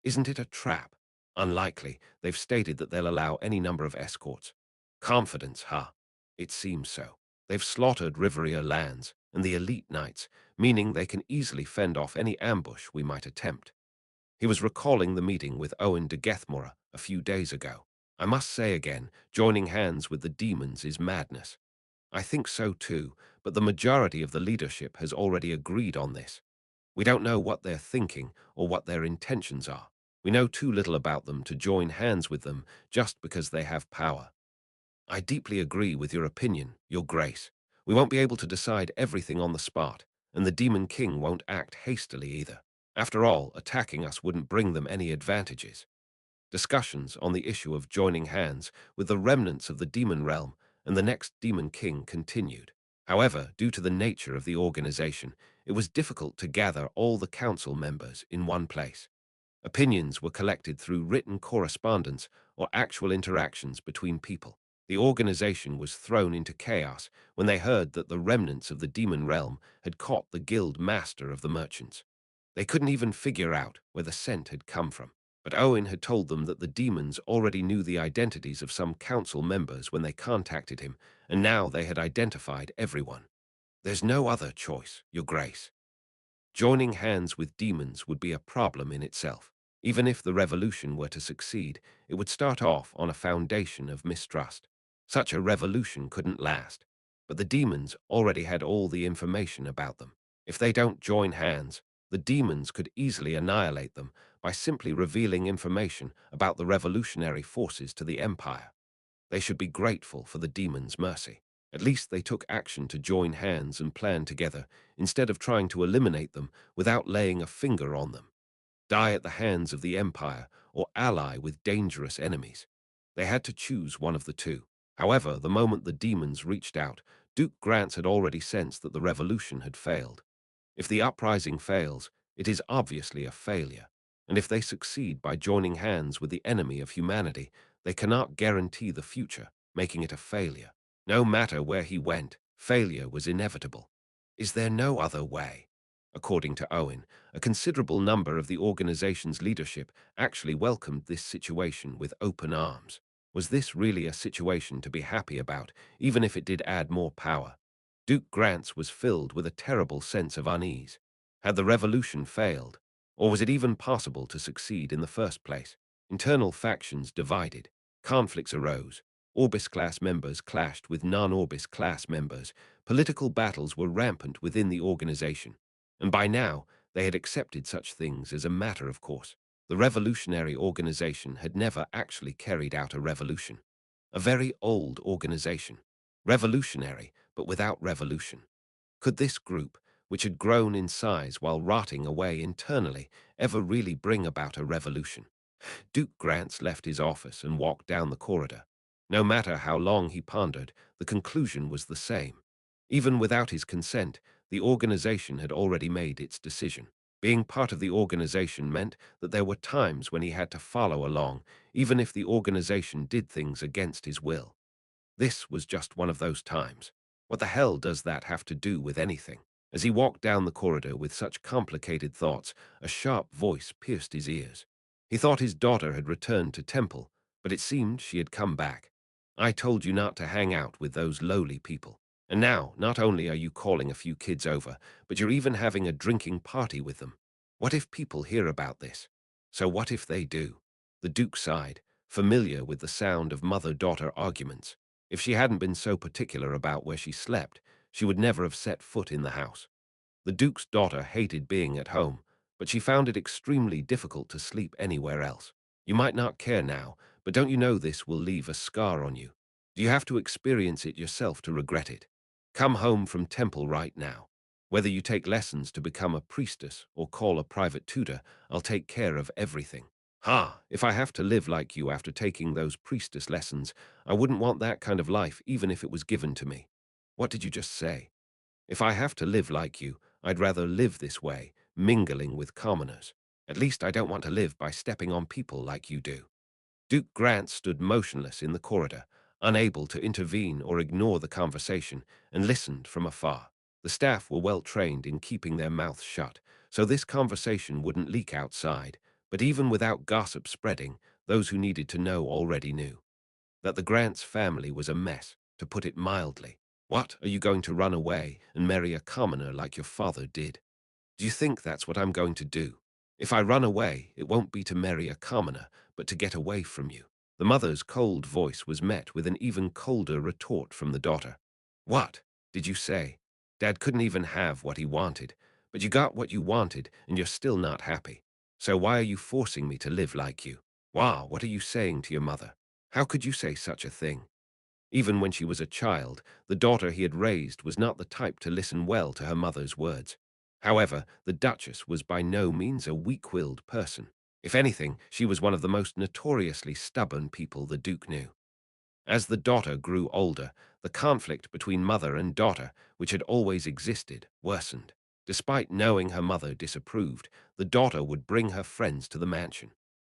Isn't it a trap? Unlikely. They've stated that they'll allow any number of escorts. Confidence, huh? It seems so. They've slaughtered Riveria lands and the elite knights, meaning they can easily fend off any ambush we might attempt. He was recalling the meeting with Owen de Gethmora a few days ago. I must say again, joining hands with the demons is madness. I think so too, but the majority of the leadership has already agreed on this. We don't know what they're thinking or what their intentions are. We know too little about them to join hands with them just because they have power. I deeply agree with your opinion, Your Grace. We won't be able to decide everything on the spot, and the Demon King won't act hastily either. After all, attacking us wouldn't bring them any advantages. Discussions on the issue of joining hands with the remnants of the demon realm and the next Demon King continued. However, due to the nature of the organization, it was difficult to gather all the council members in one place. Opinions were collected through written correspondence or actual interactions between people. The organization was thrown into chaos when they heard that the remnants of the demon realm had caught the guild master of the merchants. They couldn't even figure out where the scent had come from. But Owen had told them that the demons already knew the identities of some council members when they contacted him, and now they had identified everyone. There's no other choice, Your Grace. Joining hands with demons would be a problem in itself. Even if the revolution were to succeed, it would start off on a foundation of mistrust. Such a revolution couldn't last. But the demons already had all the information about them. If they don't join hands, the demons could easily annihilate them by simply revealing information about the revolutionary forces to the Empire. They should be grateful for the demons' mercy. At least they took action to join hands and plan together, instead of trying to eliminate them without laying a finger on them. Die at the hands of the Empire or ally with dangerous enemies. They had to choose one of the two. However, the moment the demons reached out, Duke Grants had already sensed that the revolution had failed. If the uprising fails, it is obviously a failure, and if they succeed by joining hands with the enemy of humanity, they cannot guarantee the future, making it a failure. No matter where he went, failure was inevitable. Is there no other way? According to Owen, a considerable number of the organization's leadership actually welcomed this situation with open arms. Was this really a situation to be happy about, even if it did add more power? Duke Grants was filled with a terrible sense of unease. Had the revolution failed? Or was it even possible to succeed in the first place? Internal factions divided. Conflicts arose. Orbis class members clashed with non-Orbis class members. Political battles were rampant within the organization. And by now, they had accepted such things as a matter of course. The revolutionary organization had never actually carried out a revolution. A very old organization. Revolutionary, but without revolution. Could this group, which had grown in size while rotting away internally, ever really bring about a revolution? Duke Grants left his office and walked down the corridor. No matter how long he pondered, the conclusion was the same. Even without his consent, the organization had already made its decision. Being part of the organization meant that there were times when he had to follow along, even if the organization did things against his will. This was just one of those times. What the hell does that have to do with anything? As he walked down the corridor with such complicated thoughts, a sharp voice pierced his ears. He thought his daughter had returned to Temple, but it seemed she had come back. I told you not to hang out with those lowly people. And now, not only are you calling a few kids over, but you're even having a drinking party with them. What if people hear about this? So what if they do? The Duke sighed, familiar with the sound of mother-daughter arguments. If she hadn't been so particular about where she slept, she would never have set foot in the house. The Duke's daughter hated being at home, but she found it extremely difficult to sleep anywhere else. You might not care now, but don't you know this will leave a scar on you? Do you have to experience it yourself to regret it? Come home from Temple right now. Whether you take lessons to become a priestess or call a private tutor, I'll take care of everything. Ha! If I have to live like you after taking those priestess lessons, I wouldn't want that kind of life even if it was given to me. What did you just say? If I have to live like you, I'd rather live this way, mingling with commoners. At least I don't want to live by stepping on people like you do. Duke Grant stood motionless in the corridor, unable to intervene or ignore the conversation, and listened from afar. The staff were well trained in keeping their mouths shut, so this conversation wouldn't leak outside, but even without gossip spreading, those who needed to know already knew. That the Grants family was a mess, to put it mildly. What, are you going to run away and marry a commoner like your father did? Do you think that's what I'm going to do? If I run away, it won't be to marry a commoner, but to get away from you. The mother's cold voice was met with an even colder retort from the daughter. What did you say? Dad couldn't even have what he wanted, but you got what you wanted and you're still not happy. So why are you forcing me to live like you? Wow, what are you saying to your mother? How could you say such a thing? Even when she was a child, the daughter he had raised was not the type to listen well to her mother's words. However, the Duchess was by no means a weak-willed person. If anything, she was one of the most notoriously stubborn people the Duke knew. As the daughter grew older, the conflict between mother and daughter, which had always existed, worsened. Despite knowing her mother disapproved, the daughter would bring her friends to the mansion.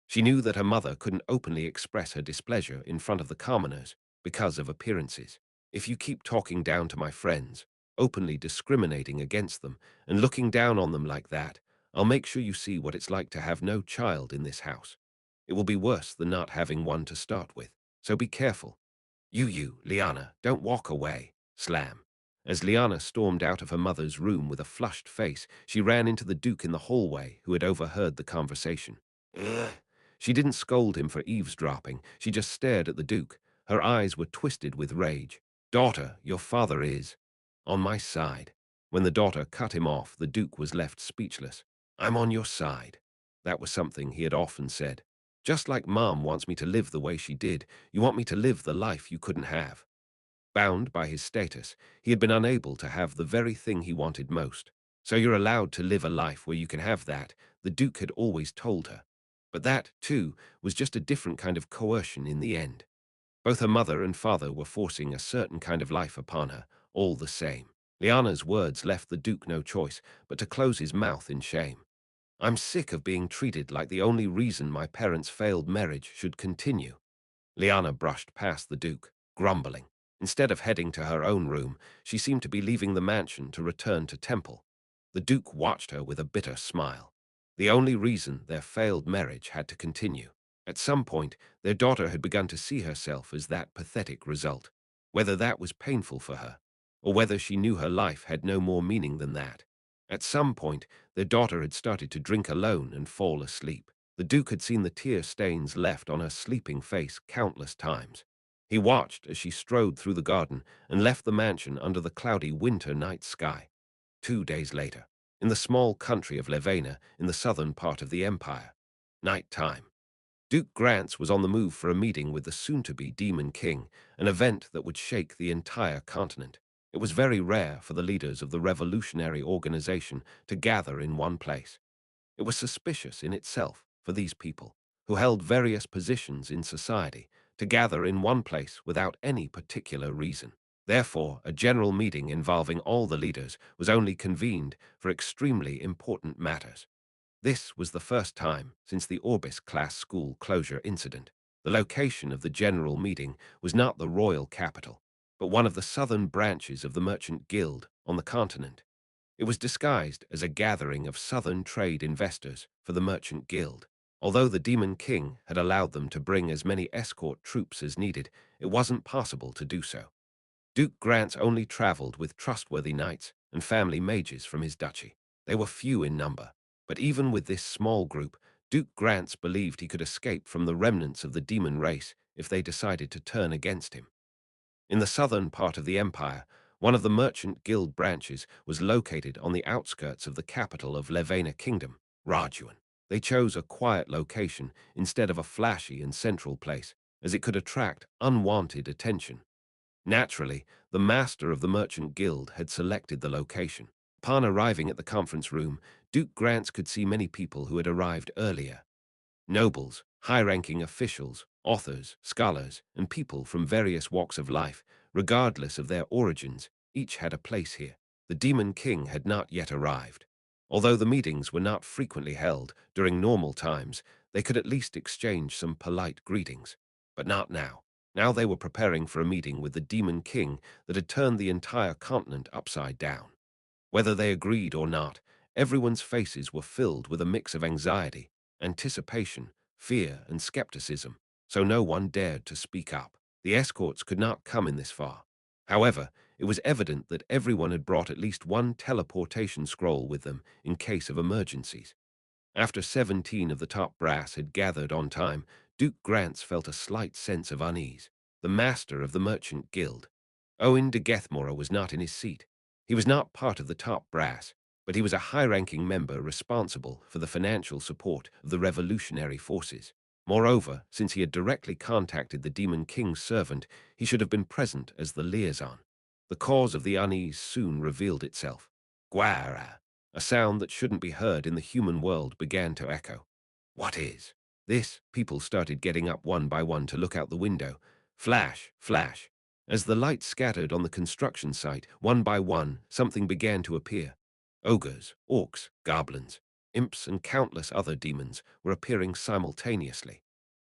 She knew that her mother couldn't openly express her displeasure in front of the commoners because of appearances. If you keep talking down to my friends, openly discriminating against them, and looking down on them like that, I'll make sure you see what it's like to have no child in this house. It will be worse than not having one to start with, so be careful. You, Liana, don't walk away. Slam. As Liana stormed out of her mother's room with a flushed face, she ran into the Duke in the hallway, who had overheard the conversation. Ugh. She didn't scold him for eavesdropping, she just stared at the Duke. Her eyes were twisted with rage. Daughter, your father is on my side. When the daughter cut him off, the Duke was left speechless. I'm on your side. That was something he had often said. Just like Mom wants me to live the way she did, you want me to live the life you couldn't have. Bound by his status, he had been unable to have the very thing he wanted most. So you're allowed to live a life where you can have that, the Duke had always told her. But that, too, was just a different kind of coercion in the end. Both her mother and father were forcing a certain kind of life upon her, all the same. Liana's words left the Duke no choice but to close his mouth in shame. I'm sick of being treated like the only reason my parents' failed marriage should continue. Liana brushed past the Duke, grumbling. Instead of heading to her own room, she seemed to be leaving the mansion to return to Temple. The Duke watched her with a bitter smile. The only reason their failed marriage had to continue. At some point, their daughter had begun to see herself as that pathetic result. Whether that was painful for her, or whether she knew her life had no more meaning than that. At some point, their daughter had started to drink alone and fall asleep. The Duke had seen the tear stains left on her sleeping face countless times. He watched as she strode through the garden and left the mansion under the cloudy winter night sky. 2 days later, in the small country of Levena in the southern part of the empire. Night time. Duke Grants was on the move for a meeting with the soon-to-be Demon King, an event that would shake the entire continent. It was very rare for the leaders of the revolutionary organization to gather in one place. It was suspicious in itself for these people, who held various positions in society, to gather in one place without any particular reason. Therefore, a general meeting involving all the leaders was only convened for extremely important matters. This was the first time since the Orbis class school closure incident. The location of the general meeting was not the royal capital, but one of the southern branches of the Merchant Guild on the continent. It was disguised as a gathering of southern trade investors for the Merchant Guild. Although the Demon King had allowed them to bring as many escort troops as needed, it wasn't possible to do so. Duke Grants only traveled with trustworthy knights and family mages from his duchy. They were few in number, but even with this small group, Duke Grants believed he could escape from the remnants of the demon race if they decided to turn against him. In the southern part of the empire, one of the Merchant Guild branches was located on the outskirts of the capital of Levena Kingdom, Rajuan. They chose a quiet location instead of a flashy and central place, as it could attract unwanted attention. Naturally, the master of the Merchant Guild had selected the location. Upon arriving at the conference room, Duke Grants could see many people who had arrived earlier. Nobles, high-ranking officials, authors, scholars, and people from various walks of life, regardless of their origins, each had a place here. The Demon King had not yet arrived. Although the meetings were not frequently held during normal times, they could at least exchange some polite greetings. But not now. Now they were preparing for a meeting with the Demon King that had turned the entire continent upside down. Whether they agreed or not, everyone's faces were filled with a mix of anxiety, anticipation, fear, and skepticism, so no one dared to speak up. The escorts could not come in this far. However, it was evident that everyone had brought at least one teleportation scroll with them in case of emergencies. After 17 of the top brass had gathered on time, Duke Grants felt a slight sense of unease. The master of the Merchant Guild, Owen de Gethmora, was not in his seat. He was not part of the top brass, but he was a high-ranking member responsible for the financial support of the revolutionary forces. Moreover, since he had directly contacted the Demon King's servant, he should have been present as the liaison. The cause of the unease soon revealed itself. Guara, a sound that shouldn't be heard in the human world, began to echo. What is this? People started getting up one by one to look out the window. Flash, flash. As the light scattered on the construction site, one by one, something began to appear. Ogres, orcs, goblins, imps, and countless other demons were appearing simultaneously.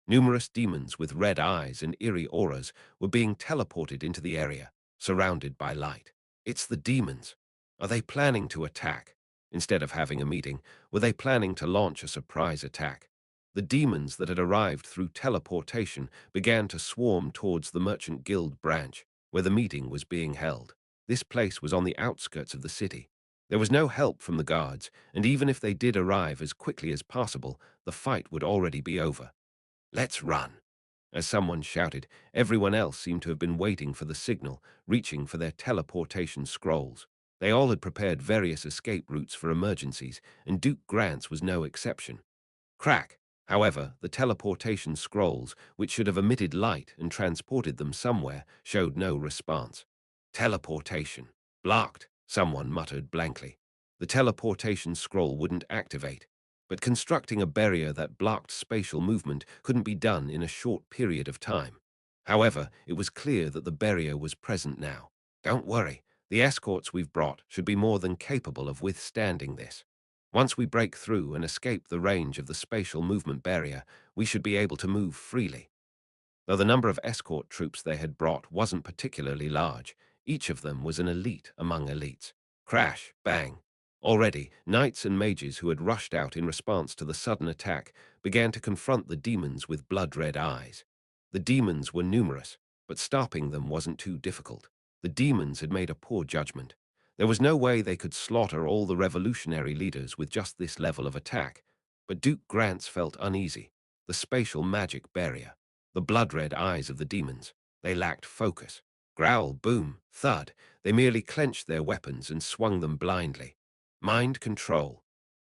Numerous demons with red eyes and eerie auras were being teleported into the area, surrounded by light. It's the demons. Are they planning to attack? Instead of having a meeting, were they planning to launch a surprise attack? The demons that had arrived through teleportation began to swarm towards the Merchant Guild branch, where the meeting was being held. This place was on the outskirts of the city. There was no help from the guards, and even if they did arrive as quickly as possible, the fight would already be over. Let's run. As someone shouted, everyone else seemed to have been waiting for the signal, reaching for their teleportation scrolls. They all had prepared various escape routes for emergencies, and Duke Grants was no exception. Crack! However, the teleportation scrolls, which should have emitted light and transported them somewhere, showed no response. Teleportation. Blocked, someone muttered blankly. The teleportation scroll wouldn't activate. But constructing a barrier that blocked spatial movement couldn't be done in a short period of time. However, it was clear that the barrier was present now. Don't worry, the escorts we've brought should be more than capable of withstanding this. Once we break through and escape the range of the spatial movement barrier, we should be able to move freely. Though the number of escort troops they had brought wasn't particularly large, each of them was an elite among elites. Crash, bang. Already, knights and mages who had rushed out in response to the sudden attack began to confront the demons with blood-red eyes. The demons were numerous, but stopping them wasn't too difficult. The demons had made a poor judgment. There was no way they could slaughter all the revolutionary leaders with just this level of attack. But Duke Grants felt uneasy. The spatial magic barrier. The blood-red eyes of the demons. They lacked focus. Growl, boom, thud. They merely clenched their weapons and swung them blindly. Mind control.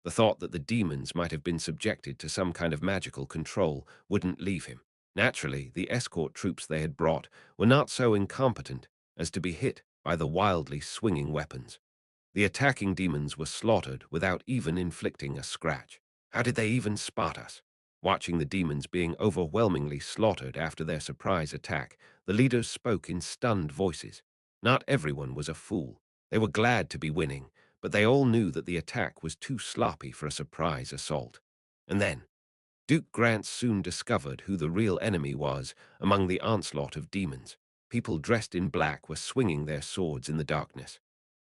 The thought that the demons might have been subjected to some kind of magical control wouldn't leave him. Naturally, the escort troops they had brought were not so incompetent as to be hit by the wildly swinging weapons. The attacking demons were slaughtered without even inflicting a scratch. How did they even spot us? Watching the demons being overwhelmingly slaughtered after their surprise attack, the leaders spoke in stunned voices. Not everyone was a fool. They were glad to be winning, but they all knew that the attack was too sloppy for a surprise assault. And then, Duke Grants soon discovered who the real enemy was among the onslaught of demons. People dressed in black were swinging their swords in the darkness.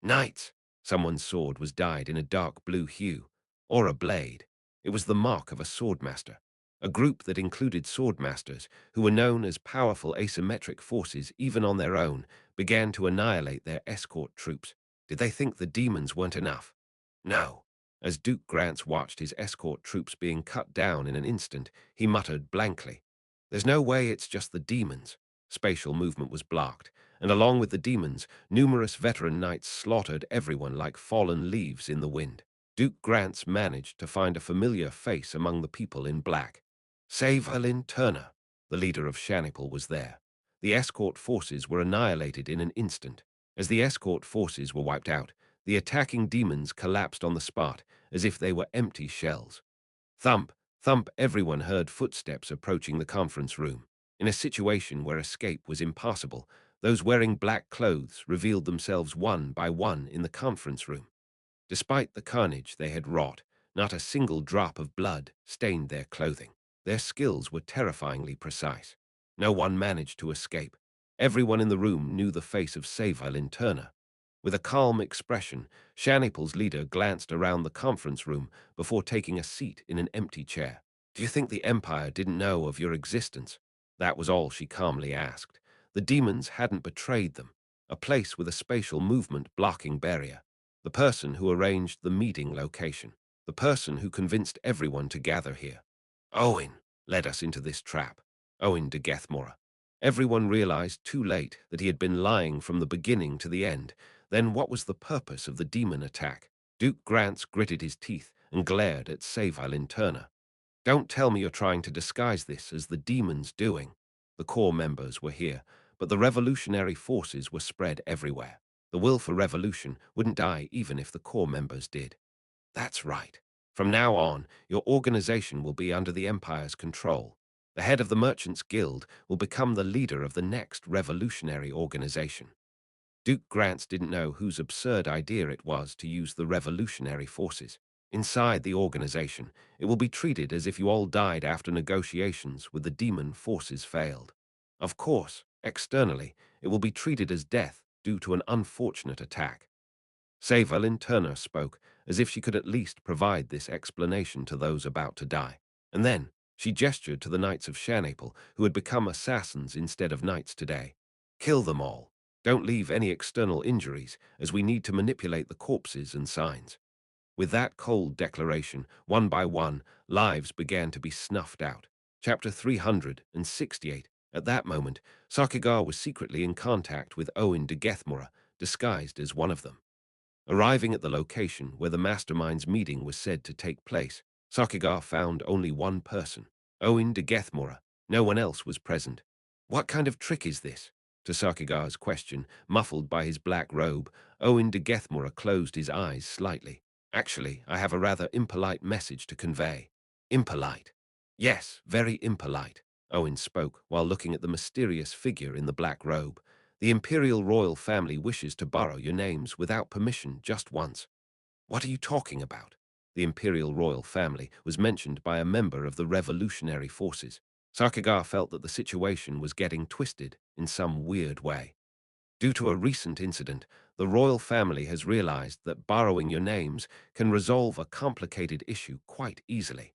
Knights! Someone's sword was dyed in a dark blue hue, or a blade. It was the mark of a swordmaster. A group that included swordmasters, who were known as powerful asymmetric forces even on their own, began to annihilate their escort troops. Did they think the demons weren't enough? No. As Duke Grants watched his escort troops being cut down in an instant, he muttered blankly, "There's no way it's just the demons." Spatial movement was blocked, and along with the demons, numerous veteran knights slaughtered everyone like fallen leaves in the wind. Duke Grants managed to find a familiar face among the people in black. Save-Alin Turner, the leader of Shanipal, was there. The escort forces were annihilated in an instant. As the escort forces were wiped out, the attacking demons collapsed on the spot as if they were empty shells. Thump, thump, everyone heard footsteps approaching the conference room. In a situation where escape was impossible, those wearing black clothes revealed themselves one by one in the conference room. Despite the carnage they had wrought, not a single drop of blood stained their clothing. Their skills were terrifyingly precise. No one managed to escape. Everyone in the room knew the face of Save-Alin Turner. With a calm expression, Shanipal's leader glanced around the conference room before taking a seat in an empty chair. "Do you think the Empire didn't know of your existence?" That was all she calmly asked. The demons hadn't betrayed them. A place with a spatial movement blocking barrier. The person who arranged the meeting location. The person who convinced everyone to gather here. Owen led us into this trap. Owen de Gethmora. Everyone realized too late that he had been lying from the beginning to the end. Then what was the purpose of the demon attack? Duke Grants gritted his teeth and glared at Save-Alin Turner. "Don't tell me you're trying to disguise this as the demons doing." The core members were here, but the revolutionary forces were spread everywhere. The will for revolution wouldn't die even if the core members did. That's right. From now on, your organization will be under the Empire's control. The head of the Merchants Guild will become the leader of the next revolutionary organization. Duke Grants didn't know whose absurd idea it was to use the revolutionary forces. Inside the organization, it will be treated as if you all died after negotiations with the demon forces failed. Of course, externally, it will be treated as death due to an unfortunate attack. Save-Alin Turner spoke as if she could at least provide this explanation to those about to die. And then she gestured to the knights of Shanapel who had become assassins instead of knights today. "Kill them all. Don't leave any external injuries, as we need to manipulate the corpses and signs." With that cold declaration, one by one, lives began to be snuffed out. Chapter 368. At that moment, Sakigar was secretly in contact with Owen de Gethmora, disguised as one of them. Arriving at the location where the mastermind's meeting was said to take place, Sakigar found only one person, Owen de Gethmora. No one else was present. "What kind of trick is this?" To Sakigar's question, muffled by his black robe, Owen de Gethmora closed his eyes slightly. "Actually, I have a rather impolite message to convey." "Impolite?" "Yes, very impolite." Owen spoke while looking at the mysterious figure in the black robe. The Imperial royal family wishes to borrow your names without permission just once. What are you talking about? The Imperial royal family was mentioned by a member of the revolutionary forces. Sakagar felt that the situation was getting twisted in some weird way. Due to a recent incident, the royal family has realized that borrowing your names can resolve a complicated issue quite easily.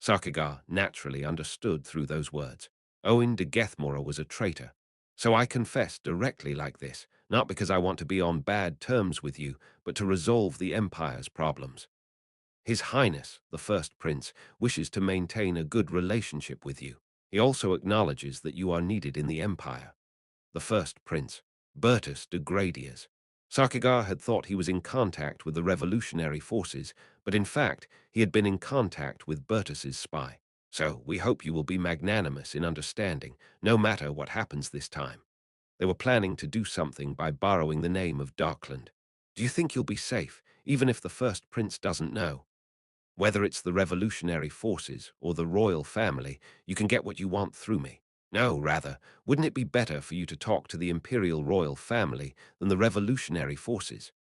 Sakagar naturally understood through those words. Owen de Gethmora was a traitor. So I confess directly like this, not because I want to be on bad terms with you, but to resolve the Empire's problems. His Highness, the First Prince, wishes to maintain a good relationship with you. He also acknowledges that you are needed in the Empire. The First Prince, Bertus de Gradius. Sakagar had thought he was in contact with the revolutionary forces, but in fact, he had been in contact with Bertus's spy. So we hope you will be magnanimous in understanding, no matter what happens this time. They were planning to do something by borrowing the name of Darkland. Do you think you'll be safe, even if the First Prince doesn't know? Whether it's the revolutionary forces or the royal family, you can get what you want through me. No, rather, wouldn't it be better for you to talk to the imperial royal family than the revolutionary forces?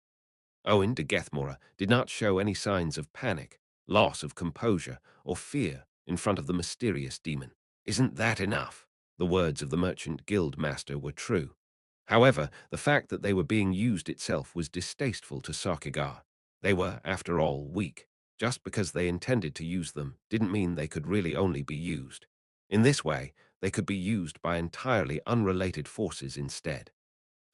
Owen de Gethmora did not show any signs of panic, loss of composure, or fear in front of the mysterious demon. Isn't that enough? The words of the merchant guild master were true. However, the fact that they were being used itself was distasteful to Sakagar. They were, after all, weak. Just because they intended to use them didn't mean they could really only be used. In this way, they could be used by entirely unrelated forces instead.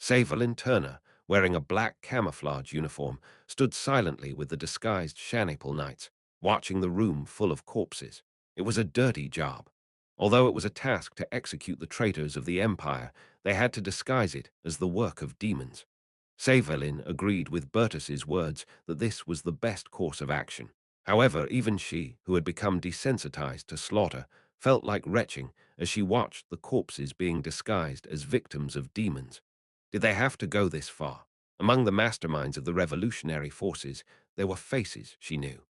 Savelin Turner, wearing a black camouflage uniform, stood silently with the disguised Shanapel Knights, watching the room full of corpses. It was a dirty job. Although it was a task to execute the traitors of the Empire, they had to disguise it as the work of demons. Savelin agreed with Bertus's words that this was the best course of action. However, even she, who had become desensitized to slaughter, felt like retching as she watched the corpses being disguised as victims of demons. Did they have to go this far? Among the masterminds of the revolutionary forces, there were faces she knew.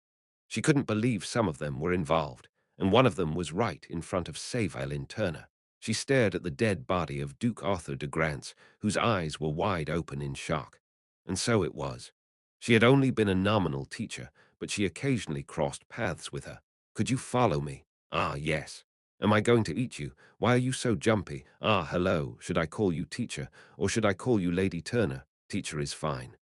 She couldn't believe some of them were involved, and one of them was right in front of Savelin Turner. She stared at the dead body of Duke Arthur de Grance, whose eyes were wide open in shock. And so it was. She had only been a nominal teacher, but she occasionally crossed paths with her. Could you follow me? Ah, yes. Am I going to eat you? Why are you so jumpy? Ah, hello. Should I call you teacher, or should I call you Lady Turner? Teacher is fine.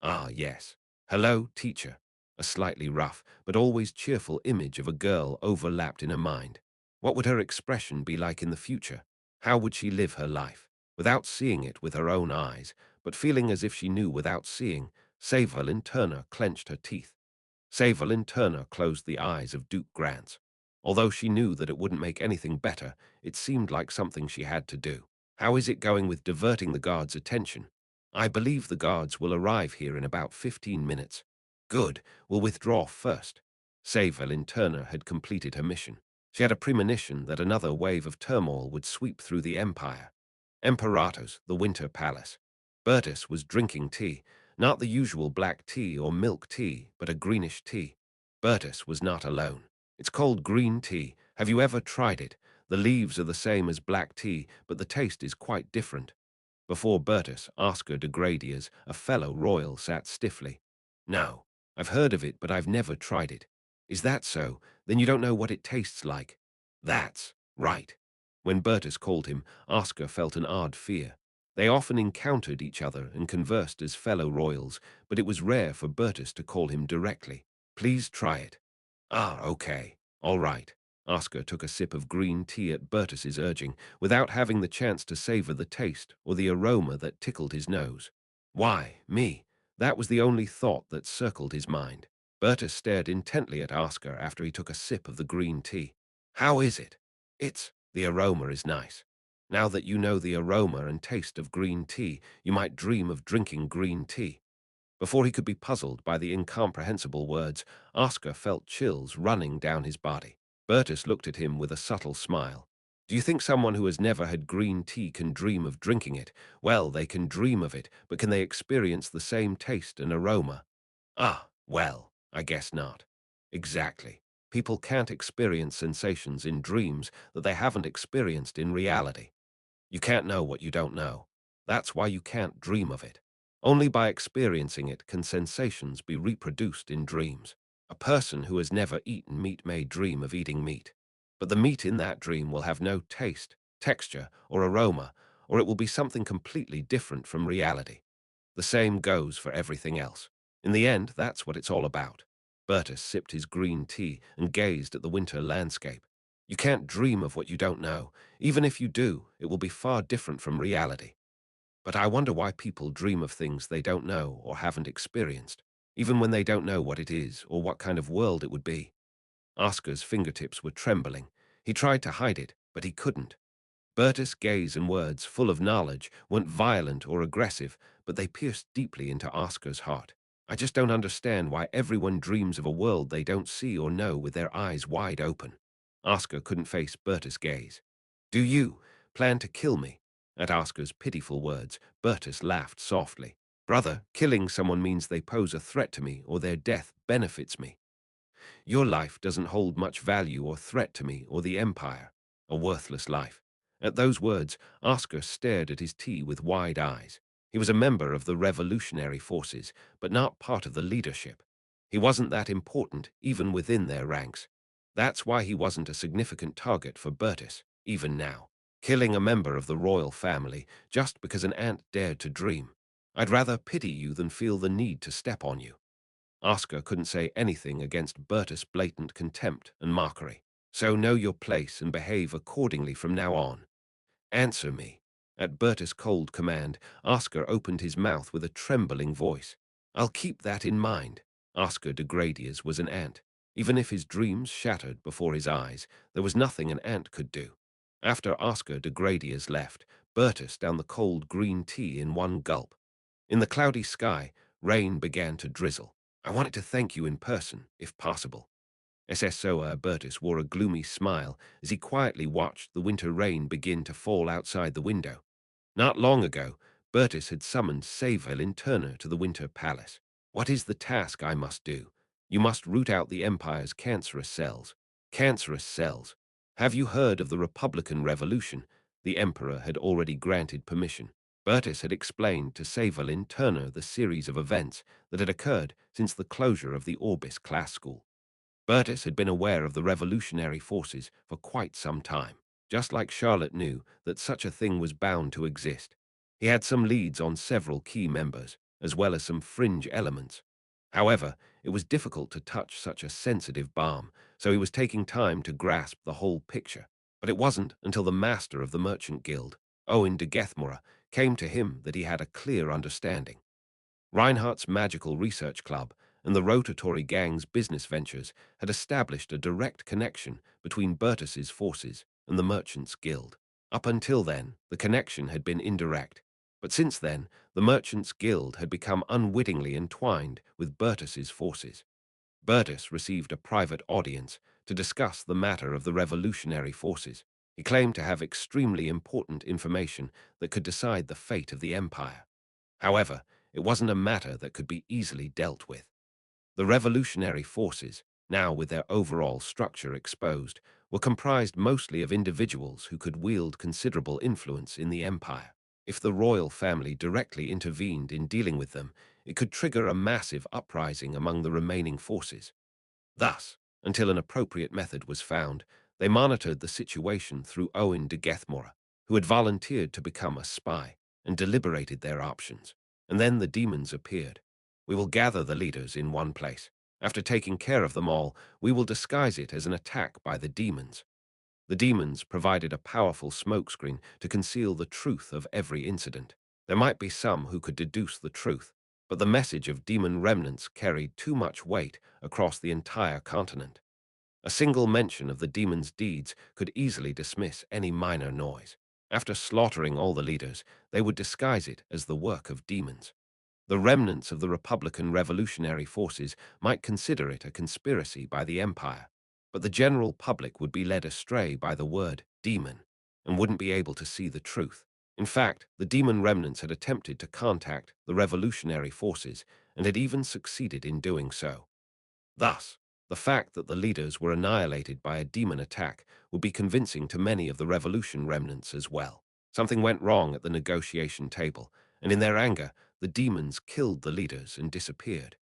Ah, yes. Hello, teacher. A slightly rough, but always cheerful image of a girl overlapped in her mind. What would her expression be like in the future? How would she live her life? Without seeing it with her own eyes, but feeling as if she knew without seeing, Savelin Turner clenched her teeth. Savelin Turner closed the eyes of Duke Grant. Although she knew that it wouldn't make anything better, it seemed like something she had to do. How is it going with diverting the guards' attention? I believe the guards will arrive here in about 15 minutes. Good, we'll withdraw first. Savelin Turner had completed her mission. She had a premonition that another wave of turmoil would sweep through the Empire. Imperator's, the Winter Palace. Bertus was drinking tea, not the usual black tea or milk tea, but a greenish tea. Bertus was not alone. It's called green tea. Have you ever tried it? The leaves are the same as black tea, but the taste is quite different. Before Bertus, Oscar de Gradius, a fellow royal, sat stiffly. No, I've heard of it, but I've never tried it. Is that so? Then you don't know what it tastes like. That's right. When Bertus called him, Oscar felt an odd fear. They often encountered each other and conversed as fellow royals, but it was rare for Bertus to call him directly. Please try it. Ah, okay. All right. Oscar took a sip of green tea at Bertus's urging, without having the chance to savor the taste or the aroma that tickled his nose. Why, me? That was the only thought that circled his mind. Bertus stared intently at Oscar after he took a sip of the green tea. How is it? The aroma is nice. Now that you know the aroma and taste of green tea, you might dream of drinking green tea. Before he could be puzzled by the incomprehensible words, Oscar felt chills running down his body. Bertus looked at him with a subtle smile. Do you think someone who has never had green tea can dream of drinking it? Well, they can dream of it, but can they experience the same taste and aroma? Ah, well, I guess not. Exactly. People can't experience sensations in dreams that they haven't experienced in reality. You can't know what you don't know. That's why you can't dream of it. Only by experiencing it can sensations be reproduced in dreams. A person who has never eaten meat may dream of eating meat, but the meat in that dream will have no taste, texture, or aroma, or it will be something completely different from reality. The same goes for everything else. In the end, that's what it's all about. Bertus sipped his green tea and gazed at the winter landscape. You can't dream of what you don't know. Even if you do, it will be far different from reality. But I wonder why people dream of things they don't know or haven't experienced, even when they don't know what it is or what kind of world it would be. Oscar's fingertips were trembling. He tried to hide it, but he couldn't. Bertus' gaze and words, full of knowledge, weren't violent or aggressive, but they pierced deeply into Oscar's heart. I just don't understand why everyone dreams of a world they don't see or know with their eyes wide open. Oscar couldn't face Bertus' gaze. Do you plan to kill me? At Oscar's pitiful words, Bertus laughed softly. Brother, killing someone means they pose a threat to me or their death benefits me. Your life doesn't hold much value or threat to me or the Empire. A worthless life. At those words, Oscar stared at his tea with wide eyes. He was a member of the revolutionary forces, but not part of the leadership. He wasn't that important, even within their ranks. That's why he wasn't a significant target for Bertus, even now. Killing a member of the royal family just because an ant dared to dream. I'd rather pity you than feel the need to step on you. Oscar couldn't say anything against Bertus' blatant contempt and mockery. So know your place and behave accordingly from now on. Answer me. At Bertus' cold command, Oscar opened his mouth with a trembling voice. I'll keep that in mind. Oscar de Gradius was an ant. Even if his dreams shattered before his eyes, there was nothing an ant could do. After Oscar de Gradius left, Bertus downed the cold green tea in one gulp. In the cloudy sky, rain began to drizzle. I wanted to thank you in person, if possible. SSO Bertus wore a gloomy smile as he quietly watched the winter rain begin to fall outside the window. Not long ago, Bertus had summoned Savelin Turner to the Winter Palace. What is the task I must do? You must root out the Empire's cancerous cells. Cancerous cells. Have you heard of the Republican Revolution? The Emperor had already granted permission. Bertus had explained to Savelin Turner the series of events that had occurred since the closure of the Orbis class school. Bertus had been aware of the revolutionary forces for quite some time, just like Charlotte knew that such a thing was bound to exist. He had some leads on several key members, as well as some fringe elements. However, it was difficult to touch such a sensitive balm, so he was taking time to grasp the whole picture. But it wasn't until the master of the Merchant Guild, Owen de Gethmora, came to him that he had a clear understanding. Reinhardt's Magical Research Club and the Rotatory Gang's business ventures had established a direct connection between Bertus's forces and the Merchants' Guild. Up until then, the connection had been indirect, but since then, the Merchants' Guild had become unwittingly entwined with Bertus's forces. Bertus received a private audience to discuss the matter of the revolutionary forces. He claimed to have extremely important information that could decide the fate of the Empire. However, it wasn't a matter that could be easily dealt with. The revolutionary forces, now with their overall structure exposed, were comprised mostly of individuals who could wield considerable influence in the empire. If the royal family directly intervened in dealing with them, it could trigger a massive uprising among the remaining forces. Thus, until an appropriate method was found, they monitored the situation through Owen de Gethmora, who had volunteered to become a spy, and deliberated their options. And then the demons appeared. We will gather the leaders in one place. After taking care of them all, we will disguise it as an attack by the demons. The demons provided a powerful smokescreen to conceal the truth of every incident. There might be some who could deduce the truth, but the message of demon remnants carried too much weight across the entire continent. A single mention of the demon's deeds could easily dismiss any minor noise. After slaughtering all the leaders, they would disguise it as the work of demons. The remnants of the Republican revolutionary forces might consider it a conspiracy by the Empire, but the general public would be led astray by the word demon and wouldn't be able to see the truth. In fact, the demon remnants had attempted to contact the revolutionary forces and had even succeeded in doing so. Thus, The fact that the leaders were annihilated by a demon attack would be convincing to many of the revolution remnants as well. Something went wrong at the negotiation table, and in their anger, the demons killed the leaders and disappeared.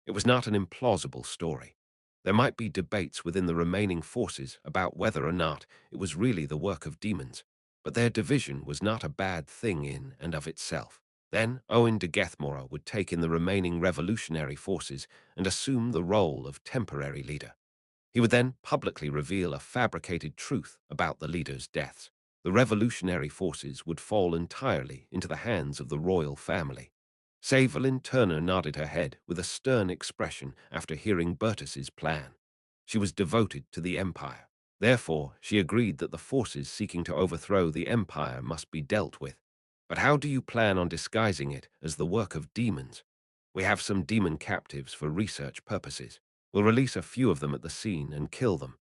It was not an implausible story. There might be debates within the remaining forces about whether or not it was really the work of demons, but their division was not a bad thing in and of itself. Then Owen de Gethmora would take in the remaining revolutionary forces and assume the role of temporary leader. He would then publicly reveal a fabricated truth about the leaders' deaths. The revolutionary forces would fall entirely into the hands of the royal family. Savelyn Turner nodded her head with a stern expression after hearing Bertus's plan. She was devoted to the Empire. Therefore, she agreed that the forces seeking to overthrow the Empire must be dealt with. But how do you plan on disguising it as the work of demons? We have some demon captives for research purposes. We'll release a few of them at the scene and kill them.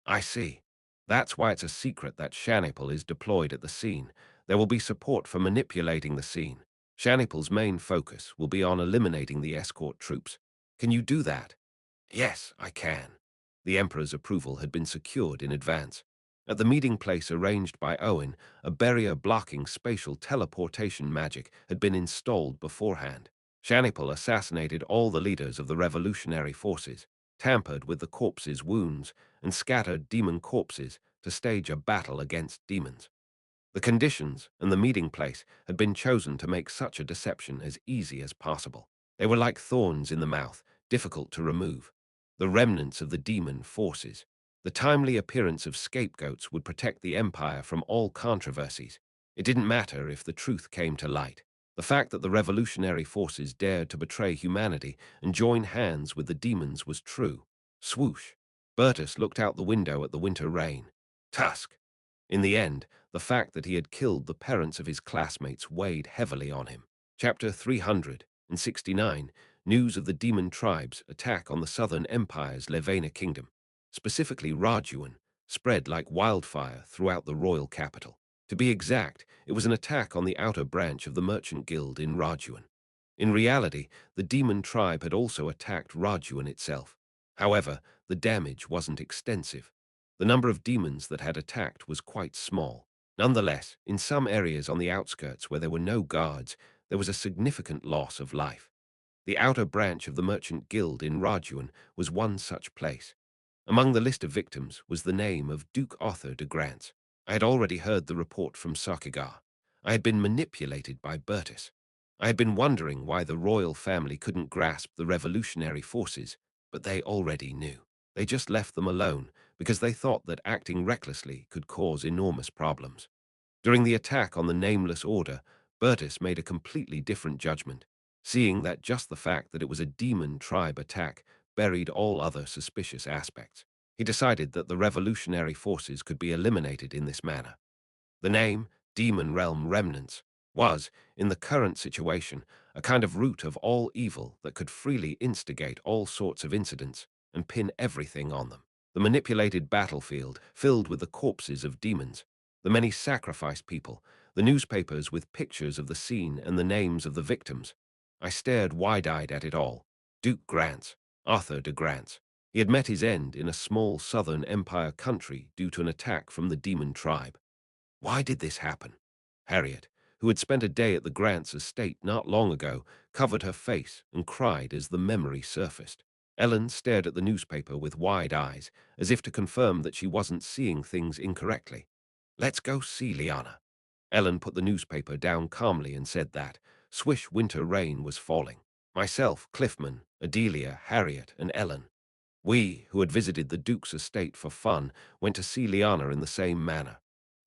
I see. That's why it's a secret that Shanipel is deployed at the scene. There will be support for manipulating the scene. Shanipel's main focus will be on eliminating the escort troops. Can you do that? Yes, I can. The Emperor's approval had been secured in advance. At the meeting place arranged by Owen, a barrier blocking spatial teleportation magic had been installed beforehand. Shanipel assassinated all the leaders of the revolutionary forces, tampered with the corpses' wounds, and scattered demon corpses to stage a battle against demons. The conditions and the meeting place had been chosen to make such a deception as easy as possible. They were like thorns in the mouth, difficult to remove. The remnants of the demon forces. The timely appearance of scapegoats would protect the Empire from all controversies. It didn't matter if the truth came to light. The fact that the revolutionary forces dared to betray humanity and join hands with the demons was true. Swoosh. Bertus looked out the window at the winter rain. Tusk. In the end, the fact that he had killed the parents of his classmates weighed heavily on him. Chapter 369, News of the Demon Tribes' Attack on the Southern Empire's Levena Kingdom, specifically Rajuan, spread like wildfire throughout the royal capital. To be exact, it was an attack on the outer branch of the Merchant Guild in Rajuan. In reality, the demon tribe had also attacked Rajuan itself. However, the damage wasn't extensive. The number of demons that had attacked was quite small. Nonetheless, in some areas on the outskirts where there were no guards, there was a significant loss of life. The outer branch of the Merchant Guild in Rajuan was one such place. Among the list of victims was the name of Duke Arthur de Grants. I had already heard the report from Sakigar. I had been manipulated by Bertus. I had been wondering why the royal family couldn't grasp the revolutionary forces, but they already knew. They just left them alone because they thought that acting recklessly could cause enormous problems. During the attack on the Nameless Order, Bertus made a completely different judgment, seeing that just the fact that it was a demon tribe attack buried all other suspicious aspects. He decided that the revolutionary forces could be eliminated in this manner. The name, Demon Realm Remnants, was, in the current situation, a kind of root of all evil that could freely instigate all sorts of incidents and pin everything on them. The manipulated battlefield filled with the corpses of demons, the many sacrificed people, the newspapers with pictures of the scene and the names of the victims. I stared wide-eyed at it all. Duke Grants, Arthur de Grants. He had met his end in a small southern empire country due to an attack from the demon tribe. Why did this happen? Harriet, who had spent a day at the Grants' estate not long ago, covered her face and cried as the memory surfaced. Ellen stared at the newspaper with wide eyes, as if to confirm that she wasn't seeing things incorrectly. Let's go see Liana. Ellen put the newspaper down calmly and said that swish winter rain was falling. Myself, Cliffman, Adelia, Harriet, and Ellen. We, who had visited the Duke's estate for fun, went to see Liana in the same manner.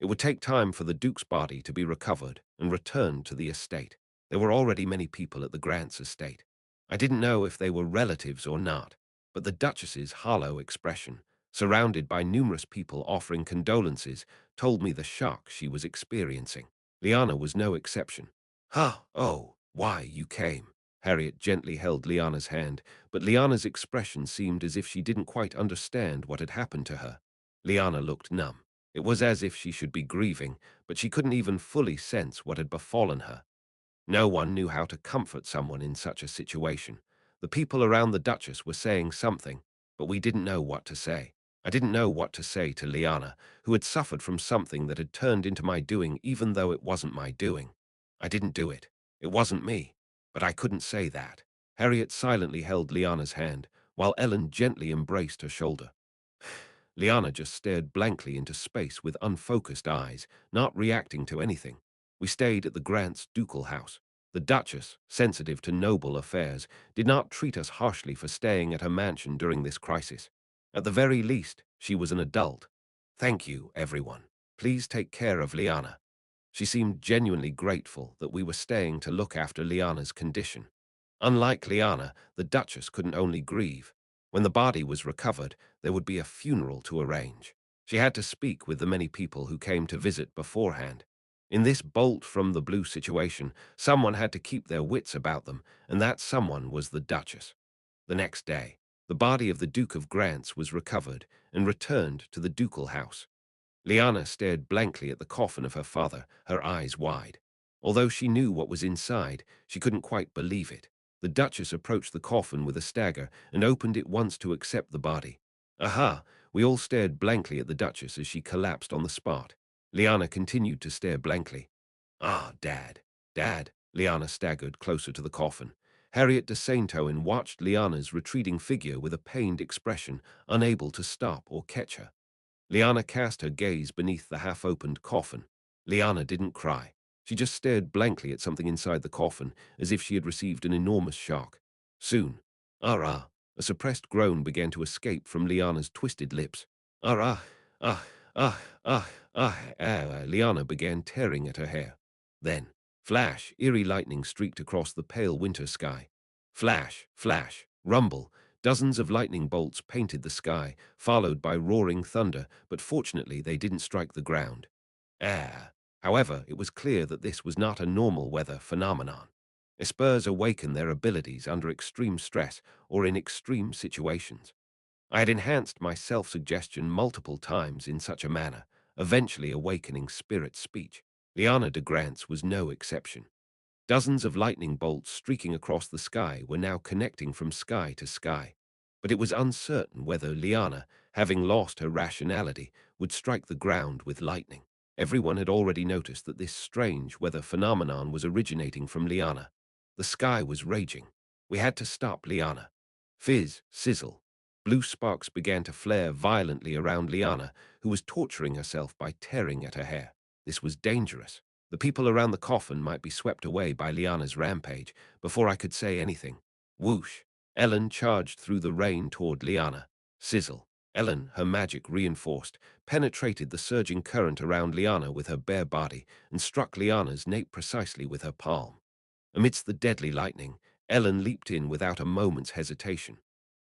It would take time for the Duke's body to be recovered and returned to the estate. There were already many people at the Grants' estate. I didn't know if they were relatives or not, but the Duchess's hollow expression, surrounded by numerous people offering condolences, told me the shock she was experiencing. Liana was no exception. Why you came. Harriet gently held Liana's hand, but Liana's expression seemed as if she didn't quite understand what had happened to her. Liana looked numb. It was as if she should be grieving, but she couldn't even fully sense what had befallen her. No one knew how to comfort someone in such a situation. The people around the Duchess were saying something. but we didn't know what to say. I didn't know what to say to Liana, who had suffered from something that had turned into my doing even though it wasn't my doing. I didn't do it. It wasn't me. But I couldn't say that. Harriet silently held Liana's hand, while Ellen gently embraced her shoulder. Liana just stared blankly into space with unfocused eyes, not reacting to anything. We stayed at the Grants' ducal house. The Duchess, sensitive to noble affairs, did not treat us harshly for staying at her mansion during this crisis. At the very least, she was an adult. Thank you, everyone. Please take care of Liana. She seemed genuinely grateful that we were staying to look after Liana's condition. Unlike Liana, the Duchess couldn't only grieve. When the body was recovered, there would be a funeral to arrange. She had to speak with the many people who came to visit beforehand. In this bolt-from-the-blue situation, someone had to keep their wits about them, and that someone was the Duchess. The next day, the body of the Duke of Grants was recovered and returned to the ducal house. Liana stared blankly at the coffin of her father, her eyes wide. Although she knew what was inside, she couldn't quite believe it. The Duchess approached the coffin with a stagger and opened it once to accept the body. Aha! We all stared blankly at the Duchess as she collapsed on the spot. Liana continued to stare blankly. Ah, Dad. Dad. Liana staggered closer to the coffin. Harriet de Saint-Ouen watched Liana's retreating figure with a pained expression, unable to stop or catch her. Liana cast her gaze beneath the half-opened coffin. Liana didn't cry. She just stared blankly at something inside the coffin, as if she had received an enormous shock. Soon, ah, a suppressed groan began to escape from Liana's twisted lips. Ah, ah, ah, ah, Liana began tearing at her hair. Then, flash, eerie lightning streaked across the pale winter sky. Flash, flash, rumble. Dozens of lightning bolts painted the sky, followed by roaring thunder, but fortunately they didn't strike the ground. However, it was clear that this was not a normal weather phenomenon. Spurs awaken their abilities under extreme stress or in extreme situations. I had enhanced my self-suggestion multiple times in such a manner, eventually awakening spirit speech. Liana de Grants was no exception. Dozens of lightning bolts streaking across the sky were now connecting from sky to sky. But it was uncertain whether Liana, having lost her rationality, would strike the ground with lightning. Everyone had already noticed that this strange weather phenomenon was originating from Liana. The sky was raging. We had to stop Liana. Fizz, sizzle. Blue sparks began to flare violently around Liana, who was torturing herself by tearing at her hair. This was dangerous. The people around the coffin might be swept away by Liana's rampage before I could say anything. Whoosh! Ellen charged through the rain toward Liana. Sizzle! Ellen, her magic reinforced, penetrated the surging current around Liana with her bare body and struck Liana's nape precisely with her palm. Amidst the deadly lightning, Ellen leaped in without a moment's hesitation.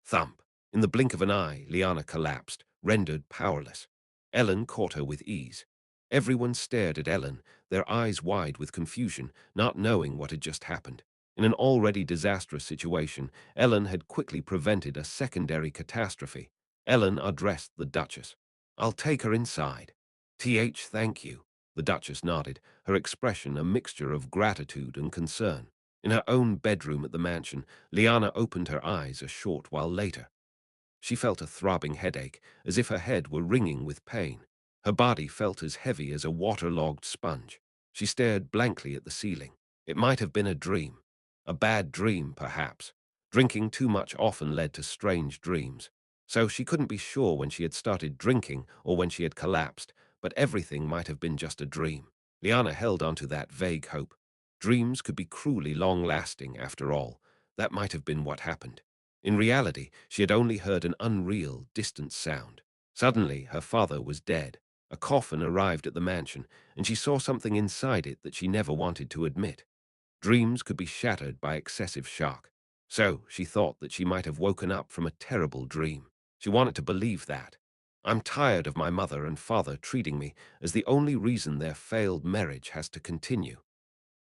Thump! In the blink of an eye, Liana collapsed, rendered powerless. Ellen caught her with ease. Everyone stared at Ellen, their eyes wide with confusion, not knowing what had just happened. In an already disastrous situation, Ellen had quickly prevented a secondary catastrophe. Ellen addressed the Duchess. "I'll take her inside." Thank you." The Duchess nodded, her expression a mixture of gratitude and concern. In her own bedroom at the mansion, Liana opened her eyes a short while later. She felt a throbbing headache, as if her head were ringing with pain. Her body felt as heavy as a waterlogged sponge. She stared blankly at the ceiling. It might have been a dream. A bad dream, perhaps. Drinking too much often led to strange dreams. So she couldn't be sure when she had started drinking or when she had collapsed, but everything might have been just a dream. Liana held onto that vague hope. Dreams could be cruelly long-lasting, after all. That might have been what happened. In reality, she had only heard an unreal, distant sound. Suddenly, her father was dead. A coffin arrived at the mansion, and she saw something inside it that she never wanted to admit. Dreams could be shattered by excessive shock. So, she thought that she might have woken up from a terrible dream. She wanted to believe that. I'm tired of my mother and father treating me as the only reason their failed marriage has to continue.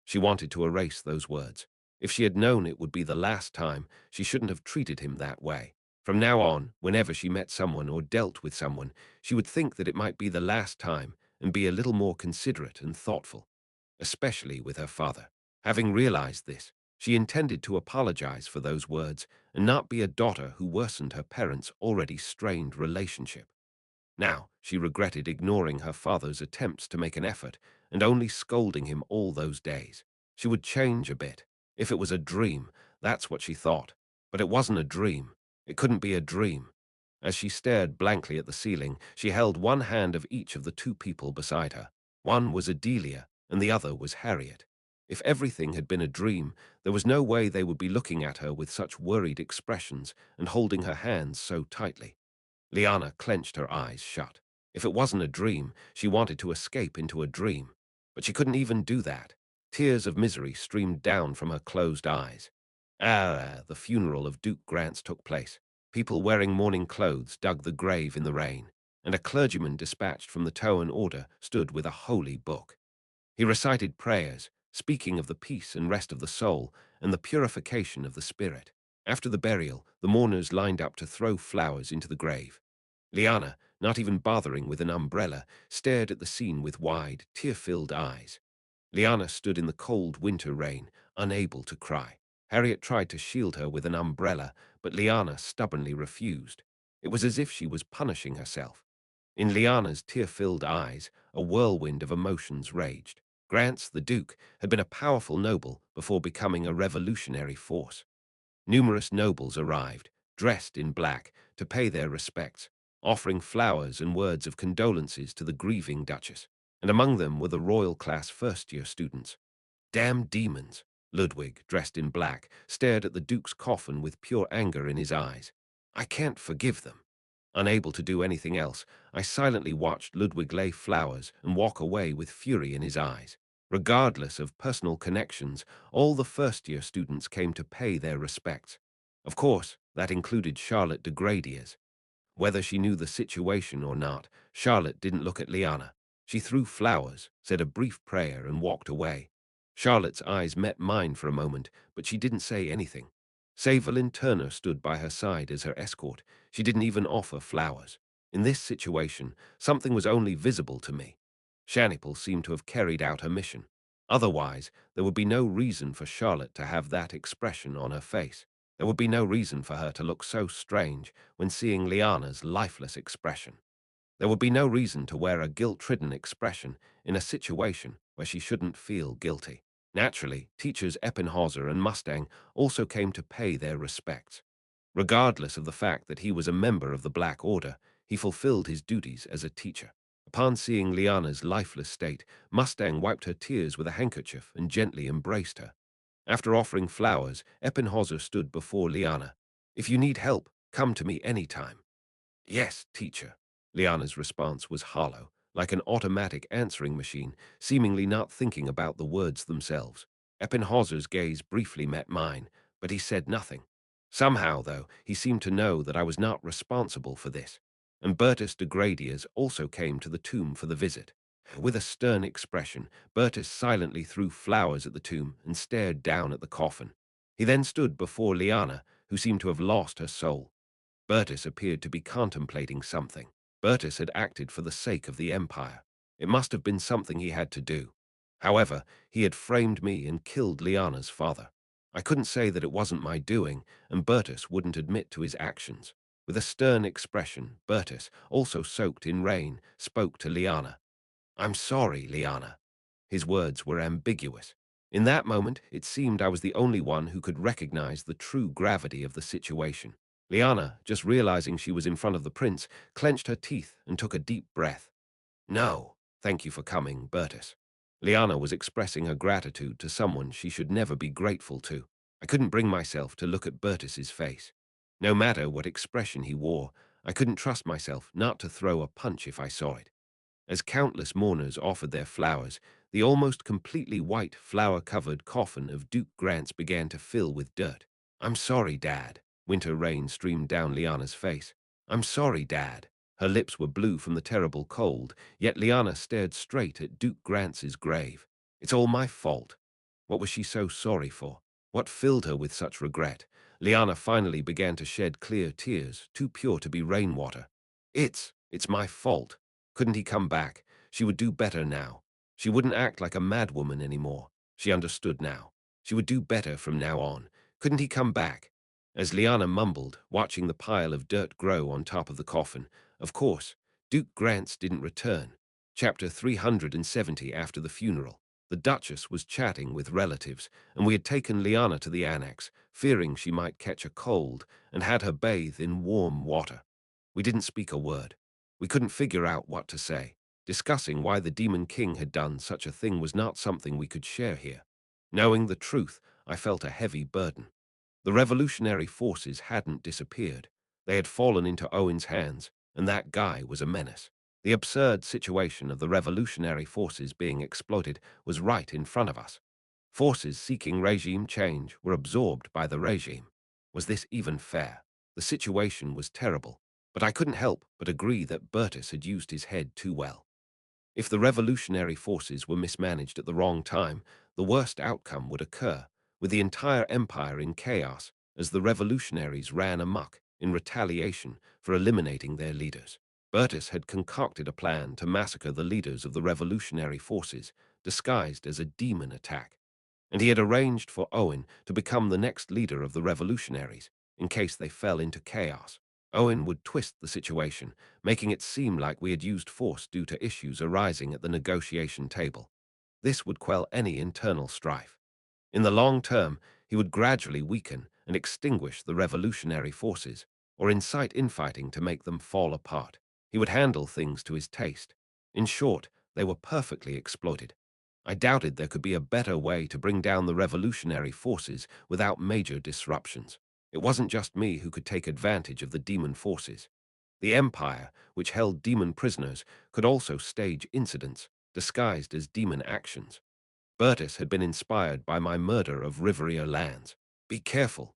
She wanted to erase those words. If she had known it would be the last time, she shouldn't have treated him that way. From now on, whenever she met someone or dealt with someone, she would think that it might be the last time and be a little more considerate and thoughtful, especially with her father. Having realized this, She intended to apologize for those words and not be a daughter who worsened her parents' already strained relationship. Now, she regretted ignoring her father's attempts to make an effort and only scolding him all those days. She would change a bit. If it was a dream, that's what she thought. But it wasn't a dream. It couldn't be a dream. As she stared blankly at the ceiling, she held one hand of each of the two people beside her. One was Adelia, and the other was Harriet. If everything had been a dream, there was no way they would be looking at her with such worried expressions and holding her hands so tightly. Liana clenched her eyes shut. If it wasn't a dream, she wanted to escape into a dream. But she couldn't even do that. Tears of misery streamed down from her closed eyes. The funeral of Duke Grants took place. People wearing mourning clothes dug the grave in the rain, and a clergyman dispatched from the Toan order stood with a holy book. He recited prayers, speaking of the peace and rest of the soul and the purification of the spirit. After the burial, the mourners lined up to throw flowers into the grave. Liana, not even bothering with an umbrella, stared at the scene with wide, tear-filled eyes. Liana stood in the cold winter rain, unable to cry. Harriet tried to shield her with an umbrella, but Liana stubbornly refused. It was as if she was punishing herself. In Liana's tear-filled eyes, a whirlwind of emotions raged. Grants, the Duke, had been a powerful noble before becoming a revolutionary force. Numerous nobles arrived, dressed in black, to pay their respects, offering flowers and words of condolences to the grieving Duchess, and among them were the royal-class first-year students. Damn demons! Ludwig, dressed in black, stared at the Duke's coffin with pure anger in his eyes. I can't forgive them. Unable to do anything else, I silently watched Ludwig lay flowers and walk away with fury in his eyes. Regardless of personal connections, all the first-year students came to pay their respects. Of course, that included Charlotte de Gradius. Whether she knew the situation or not, Charlotte didn't look at Liana. She threw flowers, said a brief prayer, and walked away. Charlotte's eyes met mine for a moment, but she didn't say anything. Savelyn Turner stood by her side as her escort. She didn't even offer flowers. In this situation, something was only visible to me. Shanipel seemed to have carried out her mission. Otherwise, there would be no reason for Charlotte to have that expression on her face. There would be no reason for her to look so strange when seeing Liana's lifeless expression. There would be no reason to wear a guilt-ridden expression in a situation where she shouldn't feel guilty. Naturally, teachers Eppinhauser and Mustang also came to pay their respects. Regardless of the fact that he was a member of the Black Order, he fulfilled his duties as a teacher. Upon seeing Liana's lifeless state, Mustang wiped her tears with a handkerchief and gently embraced her. After offering flowers, Eppinhauser stood before Liana. If you need help, come to me any time. Yes, teacher. Liana's response was hollow, like an automatic answering machine, seemingly not thinking about the words themselves. Eppinhauser's gaze briefly met mine, but he said nothing. Somehow, though, he seemed to know that I was not responsible for this. And Bertus de Gradius also came to the tomb for the visit. With a stern expression, Bertus silently threw flowers at the tomb and stared down at the coffin. He then stood before Liana, who seemed to have lost her soul. Bertus appeared to be contemplating something. Bertus had acted for the sake of the Empire. It must have been something he had to do. However, he had framed me and killed Liana's father. I couldn't say that it wasn't my doing, and Bertus wouldn't admit to his actions. With a stern expression, Bertus, also soaked in rain, spoke to Liana. I'm sorry, Liana. His words were ambiguous. In that moment, it seemed I was the only one who could recognize the true gravity of the situation. Liana, just realizing she was in front of the prince, clenched her teeth and took a deep breath. No, thank you for coming, Bertus. Liana was expressing her gratitude to someone she should never be grateful to. I couldn't bring myself to look at Bertus's face. No matter what expression he wore, I couldn't trust myself not to throw a punch if I saw it. As countless mourners offered their flowers, the almost completely white, flower-covered coffin of Duke Grants began to fill with dirt. I'm sorry, Dad. Winter rain streamed down Liana's face. I'm sorry, Dad. Her lips were blue from the terrible cold, yet Liana stared straight at Duke Grants's grave. It's all my fault. What was she so sorry for? What filled her with such regret? Liana finally began to shed clear tears, too pure to be rainwater. It's my fault. Couldn't he come back? She would do better now. She wouldn't act like a madwoman anymore. She understood now. She would do better from now on. Couldn't he come back? As Liana mumbled, watching the pile of dirt grow on top of the coffin. Of course, Duke Grants didn't return. Chapter 370 after the funeral. The Duchess was chatting with relatives, and we had taken Liana to the annex, fearing she might catch a cold, and had her bathe in warm water. We didn't speak a word. We couldn't figure out what to say. Discussing why the Demon King had done such a thing was not something we could share here. Knowing the truth, I felt a heavy burden. The revolutionary forces hadn't disappeared. They had fallen into Owen's hands, and that guy was a menace. The absurd situation of the revolutionary forces being exploited was right in front of us. Forces seeking regime change were absorbed by the regime. Was this even fair? The situation was terrible, but I couldn't help but agree that Bertus had used his head too well. If the revolutionary forces were mismanaged at the wrong time, the worst outcome would occur, with the entire empire in chaos as the revolutionaries ran amok in retaliation for eliminating their leaders. Bertus had concocted a plan to massacre the leaders of the revolutionary forces, disguised as a demon attack, and he had arranged for Owen to become the next leader of the revolutionaries, in case they fell into chaos. Owen would twist the situation, making it seem like we had used force due to issues arising at the negotiation table. This would quell any internal strife. In the long term, he would gradually weaken and extinguish the revolutionary forces, or incite infighting to make them fall apart. He would handle things to his taste. In short, they were perfectly exploited. I doubted there could be a better way to bring down the revolutionary forces without major disruptions. It wasn't just me who could take advantage of the demon forces. The Empire, which held demon prisoners, could also stage incidents disguised as demon actions. Bertus had been inspired by my murder of Riveria lands. Be careful.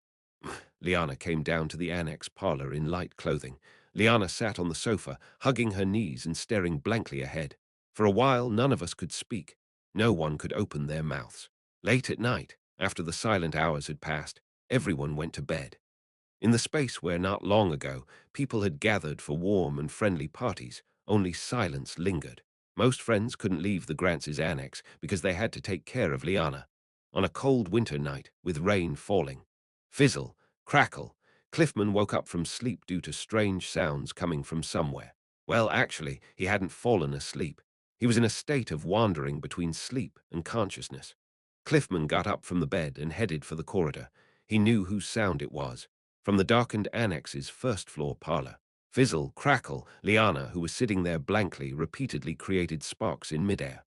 Liana came down to the annex parlor in light clothing. Liana sat on the sofa, hugging her knees and staring blankly ahead. For a while, none of us could speak. No one could open their mouths. Late at night, after the silent hours had passed, everyone went to bed. In the space where not long ago people had gathered for warm and friendly parties, only silence lingered. Most friends couldn't leave the Grants' annex because they had to take care of Liana. On a cold winter night, with rain falling. Fizzle, crackle, Cliffman woke up from sleep due to strange sounds coming from somewhere. Well, actually, he hadn't fallen asleep. He was in a state of wandering between sleep and consciousness. Cliffman got up from the bed and headed for the corridor. He knew whose sound it was. From the darkened annex's first-floor parlor. Fizzle, crackle, Liana, who was sitting there blankly, repeatedly created sparks in midair.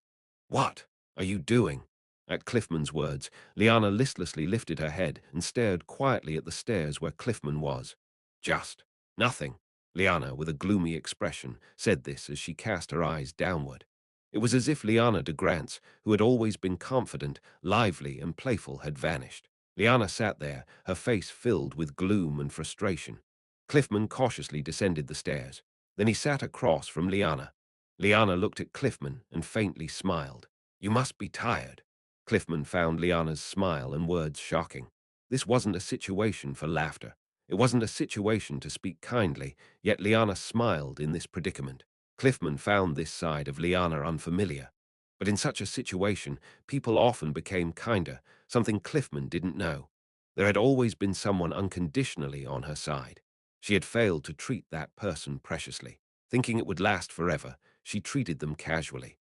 "What are you doing?" At Cliffman's words, Liana listlessly lifted her head and stared quietly at the stairs where Cliffman was. "Just nothing." Liana, with a gloomy expression, said this as she cast her eyes downward. It was as if Liana de Grants, who had always been confident, lively, and playful, had vanished. Liana sat there, her face filled with gloom and frustration. Cliffman cautiously descended the stairs. Then he sat across from Liana. Liana looked at Cliffman and faintly smiled. "You must be tired." Cliffman found Liana's smile and words shocking. This wasn't a situation for laughter. It wasn't a situation to speak kindly, yet Liana smiled in this predicament. Cliffman found this side of Liana unfamiliar. But in such a situation, people often became kinder, something Cliffman didn't know. There had always been someone unconditionally on her side. She had failed to treat that person preciously. Thinking it would last forever, she treated them casually.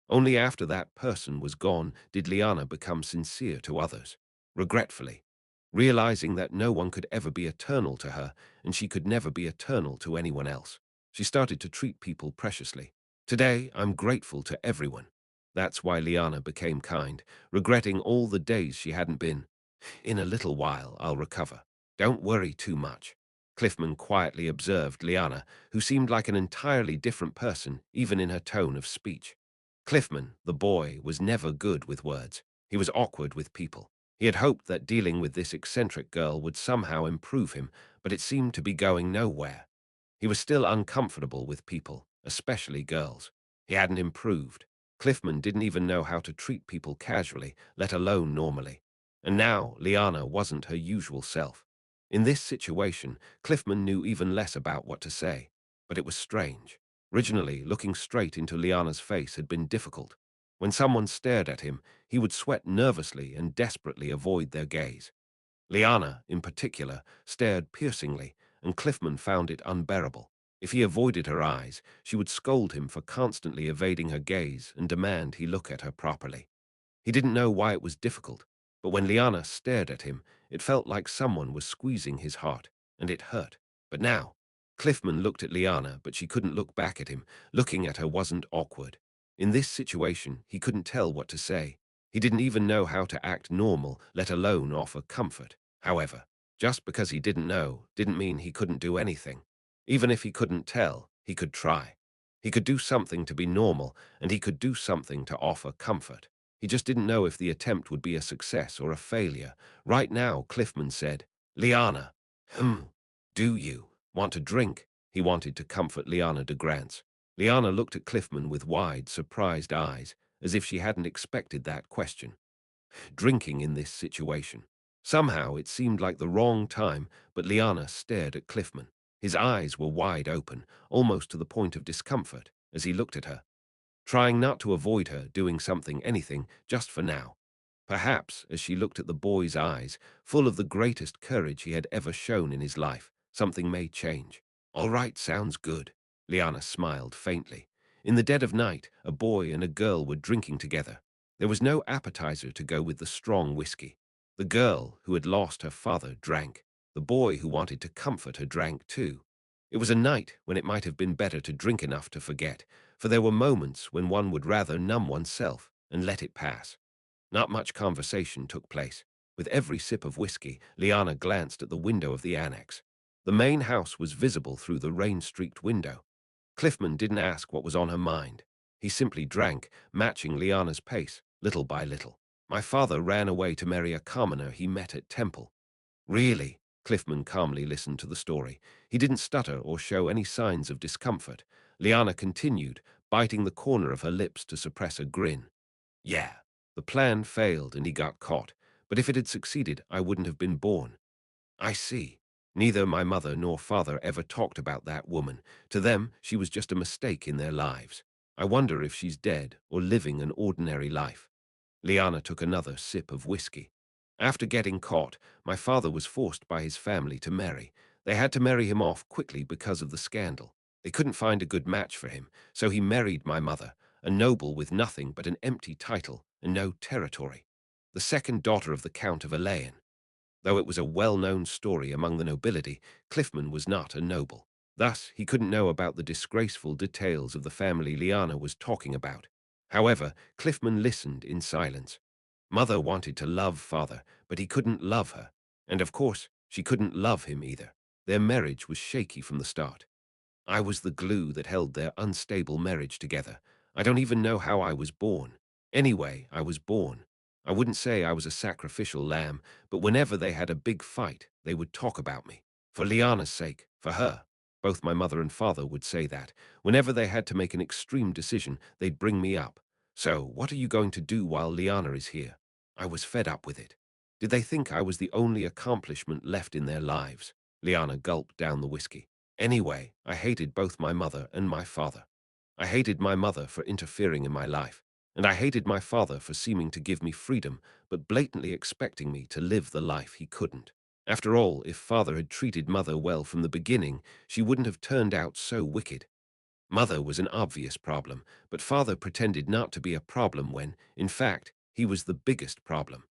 Only after that person was gone did Liana become sincere to others, regretfully, realizing that no one could ever be eternal to her and she could never be eternal to anyone else. She started to treat people preciously. "Today, I'm grateful to everyone." That's why Liana became kind, regretting all the days she hadn't been. "In a little while, I'll recover. Don't worry too much." Cliffman quietly observed Liana, who seemed like an entirely different person, even in her tone of speech. Cliffman, the boy, was never good with words. He was awkward with people. He had hoped that dealing with this eccentric girl would somehow improve him, but it seemed to be going nowhere. He was still uncomfortable with people, especially girls. He hadn't improved. Cliffman didn't even know how to treat people casually, let alone normally. And now Liana wasn't her usual self. In this situation, Cliffman knew even less about what to say. But it was strange. Originally, looking straight into Liana's face had been difficult. When someone stared at him, he would sweat nervously and desperately avoid their gaze. Liana, in particular, stared piercingly, and Cliffman found it unbearable. If he avoided her eyes, she would scold him for constantly evading her gaze and demand he look at her properly. He didn't know why it was difficult, but when Liana stared at him, it felt like someone was squeezing his heart, and it hurt. But now, Cliffman looked at Liana, but she couldn't look back at him. Looking at her wasn't awkward. In this situation, he couldn't tell what to say. He didn't even know how to act normal, let alone offer comfort. However, just because he didn't know didn't mean he couldn't do anything. Even if he couldn't tell, he could try. He could do something to be normal, and he could do something to offer comfort. He just didn't know if the attempt would be a success or a failure. Right now, Cliffman said, "Liana, do you want to drink?" He wanted to comfort Liana de Grants. Liana looked at Cliffman with wide, surprised eyes, as if she hadn't expected that question. Drinking in this situation. Somehow it seemed like the wrong time, but Liana stared at Cliffman. His eyes were wide open, almost to the point of discomfort, as he looked at her, trying not to avoid her doing something, anything, just for now. Perhaps, as she looked at the boy's eyes, full of the greatest courage he had ever shown in his life, something may change. "All right, sounds good." Liana smiled faintly. In the dead of night, a boy and a girl were drinking together. There was no appetizer to go with the strong whiskey. The girl, who had lost her father, drank. The boy, who wanted to comfort her, drank too. It was a night when it might have been better to drink enough to forget, for there were moments when one would rather numb oneself and let it pass. Not much conversation took place. With every sip of whiskey, Liana glanced at the window of the annex. The main house was visible through the rain-streaked window. Cliffman didn't ask what was on her mind. He simply drank, matching Liana's pace, little by little. "My father ran away to marry a commoner he met at Temple." "Really?" Cliffman calmly listened to the story. He didn't stutter or show any signs of discomfort. Liana continued, biting the corner of her lips to suppress a grin. "Yeah. The plan failed and he got caught. But if it had succeeded, I wouldn't have been born." "I see." Neither my mother nor father ever talked about that woman. To them, she was just a mistake in their lives. I wonder if she's dead or living an ordinary life. Liana took another sip of whiskey. "After getting caught, my father was forced by his family to marry. They had to marry him off quickly because of the scandal. They couldn't find a good match for him, so he married my mother, a noble with nothing but an empty title and no territory, the second daughter of the Count of Elaine. Though it was a well-known story among the nobility, Cliffman was not a noble. Thus, he couldn't know about the disgraceful details of the family Liana was talking about. However, Cliffman listened in silence. Mother wanted to love father, but he couldn't love her. And of course, she couldn't love him either. Their marriage was shaky from the start. I was the glue that held their unstable marriage together. I don't even know how I was born. Anyway, I was born. I wouldn't say I was a sacrificial lamb, but whenever they had a big fight, they would talk about me. For Liana's sake, for her. Both my mother and father would say that. Whenever they had to make an extreme decision, they'd bring me up. "So, what are you going to do while Liana is here?" I was fed up with it. Did they think I was the only accomplishment left in their lives? Liana gulped down the whiskey. "Anyway, I hated both my mother and my father. I hated my mother for interfering in my life, and I hated my father for seeming to give me freedom, but blatantly expecting me to live the life he couldn't. After all, if father had treated mother well from the beginning, she wouldn't have turned out so wicked. Mother was an obvious problem, but father pretended not to be a problem when, in fact, he was the biggest problem.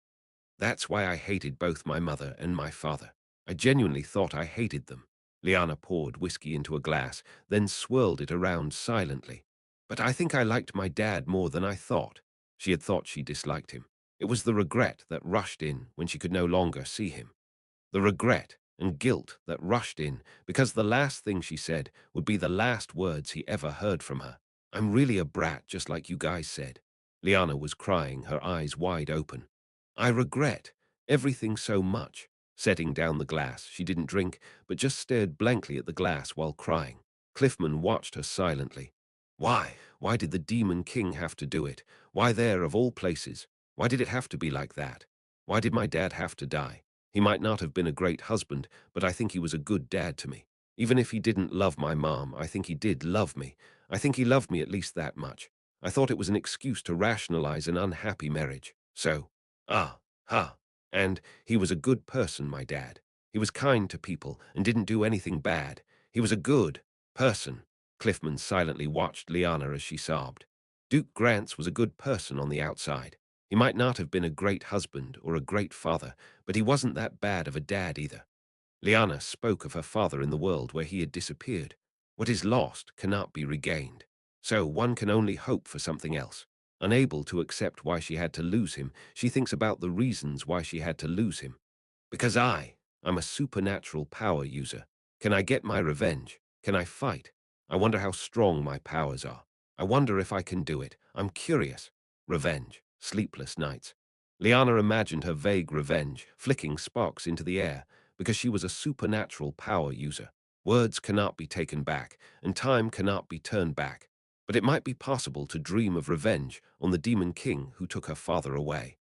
That's why I hated both my mother and my father. I genuinely thought I hated them." Liana poured whiskey into a glass, then swirled it around silently. "But I think I liked my dad more than I thought." She had thought she disliked him. It was the regret that rushed in when she could no longer see him. The regret and guilt that rushed in because the last thing she said would be the last words he ever heard from her. "I'm really a brat, just like you guys said." Liana was crying, her eyes wide open. "I regret everything so much." Setting down the glass, she didn't drink, but just stared blankly at the glass while crying. Cliffman watched her silently. "Why? Why did the Demon King have to do it? Why there, of all places? Why did it have to be like that? Why did my dad have to die? He might not have been a great husband, but I think he was a good dad to me. Even if he didn't love my mom, I think he did love me. I think he loved me at least that much. I thought it was an excuse to rationalize an unhappy marriage. So, ah, ha. And he was a good person, my dad. He was kind to people and didn't do anything bad. He was a good person. Cliffman silently watched Liana as she sobbed. Duke Grants was a good person on the outside. He might not have been a great husband or a great father, but he wasn't that bad of a dad either. Liana spoke of her father in the world where he had disappeared. What is lost cannot be regained. So one can only hope for something else. Unable to accept why she had to lose him, she thinks about the reasons why she had to lose him. Because I'm a supernatural power user. Can I get my revenge? Can I fight? I wonder how strong my powers are. I wonder if I can do it. I'm curious. Revenge. Sleepless nights. Liana imagined her vague revenge, flicking sparks into the air, because she was a supernatural power user. Words cannot be taken back, and time cannot be turned back. But it might be possible to dream of revenge on the demon king who took her father away.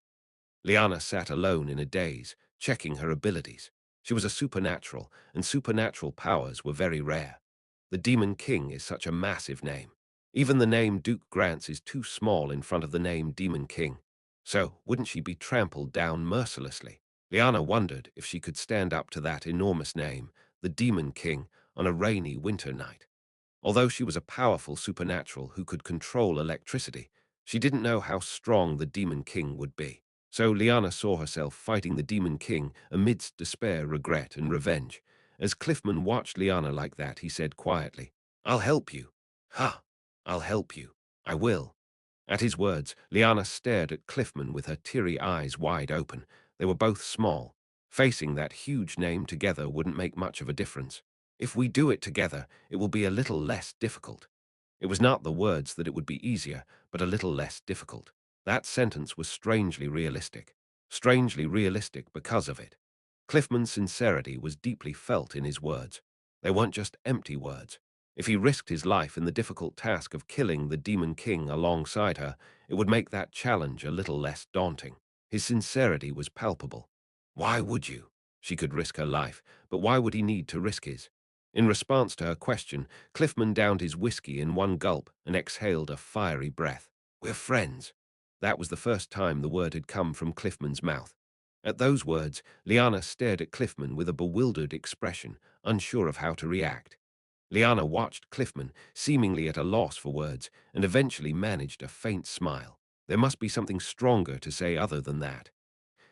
Liana sat alone in a daze, checking her abilities. She was a supernatural, and supernatural powers were very rare. The Demon King is such a massive name. Even the name Duke Grants is too small in front of the name Demon King. So, wouldn't she be trampled down mercilessly? Liana wondered if she could stand up to that enormous name, the Demon King, on a rainy winter night. Although she was a powerful supernatural who could control electricity, she didn't know how strong the Demon King would be. So Liana saw herself fighting the Demon King amidst despair, regret, and revenge. As Cliffman watched Liana like that, he said quietly, "I'll help you. Ha! I'll help you. I will." At his words, Liana stared at Cliffman with her teary eyes wide open. They were both small. Facing that huge name together wouldn't make much of a difference. If we do it together, it will be a little less difficult. It was not the words that it would be easier, but a little less difficult. That sentence was strangely realistic. Strangely realistic because of it. Cliffman's sincerity was deeply felt in his words. They weren't just empty words. If he risked his life in the difficult task of killing the Demon King alongside her, it would make that challenge a little less daunting. His sincerity was palpable. Why would you? She could risk her life, but why would he need to risk his? In response to her question, Cliffman downed his whiskey in one gulp and exhaled a fiery breath. "We're friends." That was the first time the word had come from Cliffman's mouth. At those words, Liana stared at Cliffman with a bewildered expression, unsure of how to react. Liana watched Cliffman, seemingly at a loss for words, and eventually managed a faint smile. There must be something stronger to say other than that.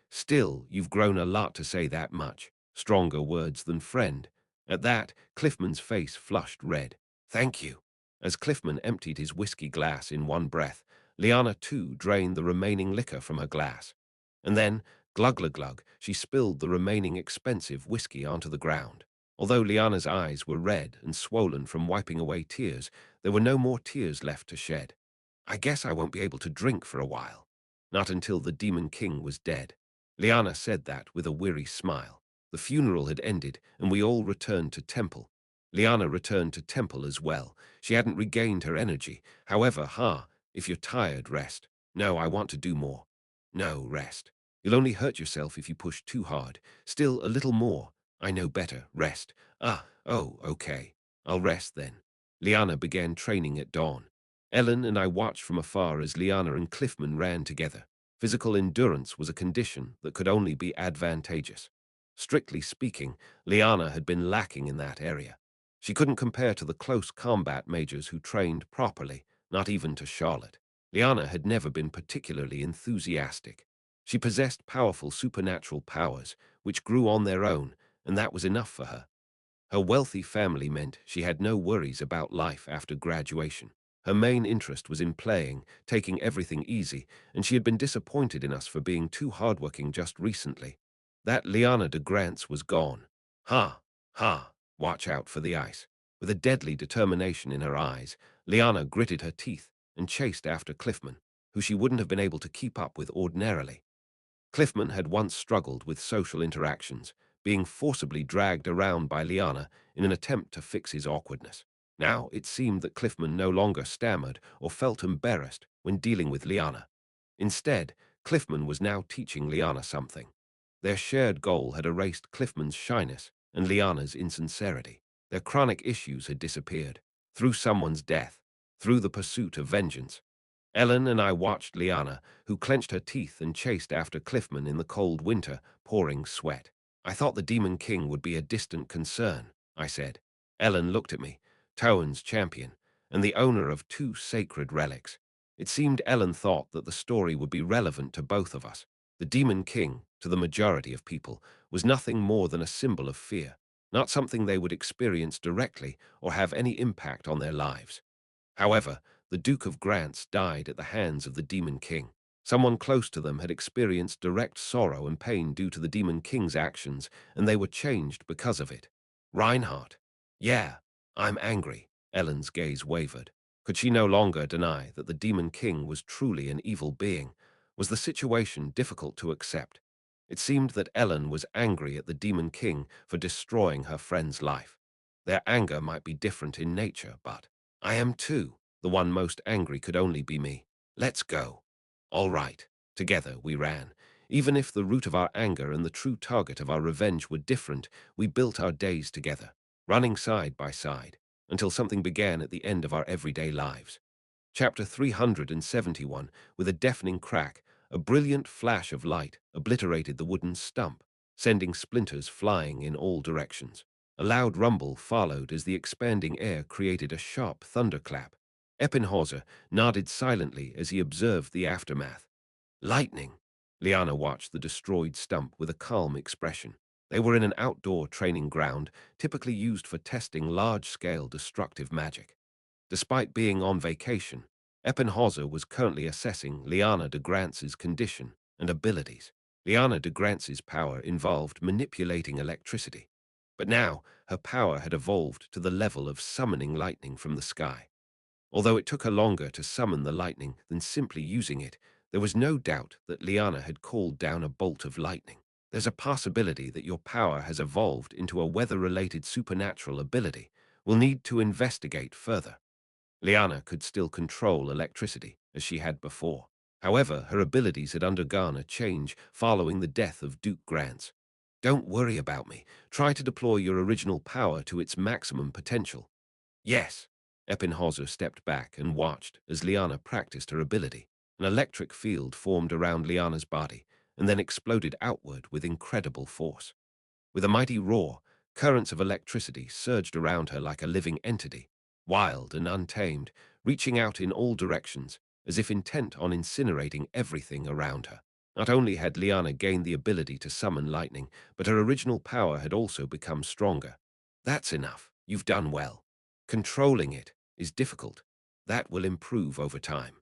"Still, you've grown a lot to say that much. Stronger words than friend." At that, Cliffman's face flushed red. "Thank you." As Cliffman emptied his whiskey glass in one breath, Liana too drained the remaining liquor from her glass. And then, glug glug glug, she spilled the remaining expensive whiskey onto the ground. Although Liana's eyes were red and swollen from wiping away tears, there were no more tears left to shed. "I guess I won't be able to drink for a while. Not until the Demon King was dead." Liana said that with a weary smile. The funeral had ended, and we all returned to temple. Liana returned to temple as well. She hadn't regained her energy. However, if you're tired, rest. No, I want to do more. No, rest. You'll only hurt yourself if you push too hard. Still, a little more. I know better. Rest. Okay. I'll rest then. Liana began training at dawn. Ellen and I watched from afar as Liana and Cliffman ran together. Physical endurance was a condition that could only be advantageous. Strictly speaking, Liana had been lacking in that area. She couldn't compare to the close combat majors who trained properly, not even to Charlotte. Liana had never been particularly enthusiastic. She possessed powerful supernatural powers, which grew on their own, and that was enough for her. Her wealthy family meant she had no worries about life after graduation. Her main interest was in playing, taking everything easy, and she had been disappointed in us for being too hardworking just recently. That Liana de Grants was gone. Watch out for the ice. With a deadly determination in her eyes, Liana gritted her teeth and chased after Cliffman, who she wouldn't have been able to keep up with ordinarily. Cliffman had once struggled with social interactions, being forcibly dragged around by Liana in an attempt to fix his awkwardness. Now it seemed that Cliffman no longer stammered or felt embarrassed when dealing with Liana. Instead, Cliffman was now teaching Liana something. Their shared goal had erased Cliffman's shyness and Liana's insincerity. Their chronic issues had disappeared, through someone's death, through the pursuit of vengeance. Ellen and I watched Liana, who clenched her teeth and chased after Cliffman in the cold winter, pouring sweat. I thought the Demon King would be a distant concern, I said. Ellen looked at me, Towan's champion, and the owner of two sacred relics. It seemed Ellen thought that the story would be relevant to both of us. The Demon King, to the majority of people, was nothing more than a symbol of fear, not something they would experience directly or have any impact on their lives. However, the Duke of Grants died at the hands of the Demon King. Someone close to them had experienced direct sorrow and pain due to the Demon King's actions, and they were changed because of it. Reinhardt. Yeah, I'm angry. Ellen's gaze wavered. Could she no longer deny that the Demon King was truly an evil being? Was the situation difficult to accept? It seemed that Ellen was angry at the Demon King for destroying her friend's life. Their anger might be different in nature, but I am too. The one most angry could only be me. Let's go. All right. Together we ran. Even if the root of our anger and the true target of our revenge were different, we built our days together, running side by side, until something began at the end of our everyday lives. Chapter 371, with a deafening crack, a brilliant flash of light obliterated the wooden stump, sending splinters flying in all directions. A loud rumble followed as the expanding air created a sharp thunderclap. Eppinhauser nodded silently as he observed the aftermath. Lightning! Liana watched the destroyed stump with a calm expression. They were in an outdoor training ground, typically used for testing large-scale destructive magic. Despite being on vacation, Eppinhauser was currently assessing Liana de Grance's condition and abilities. Liana de Grance's power involved manipulating electricity, but now her power had evolved to the level of summoning lightning from the sky. Although it took her longer to summon the lightning than simply using it, there was no doubt that Liana had called down a bolt of lightning. There's a possibility that your power has evolved into a weather-related supernatural ability. We'll need to investigate further. Liana could still control electricity, as she had before. However, her abilities had undergone a change following the death of Duke Grants. Don't worry about me. Try to deploy your original power to its maximum potential. Yes. Eppinhauser stepped back and watched as Liana practiced her ability. An electric field formed around Liana's body and then exploded outward with incredible force. With a mighty roar, currents of electricity surged around her like a living entity, wild and untamed, reaching out in all directions, as if intent on incinerating everything around her. Not only had Liana gained the ability to summon lightning, but her original power had also become stronger. That's enough. You've done well. Controlling it is difficult. That will improve over time.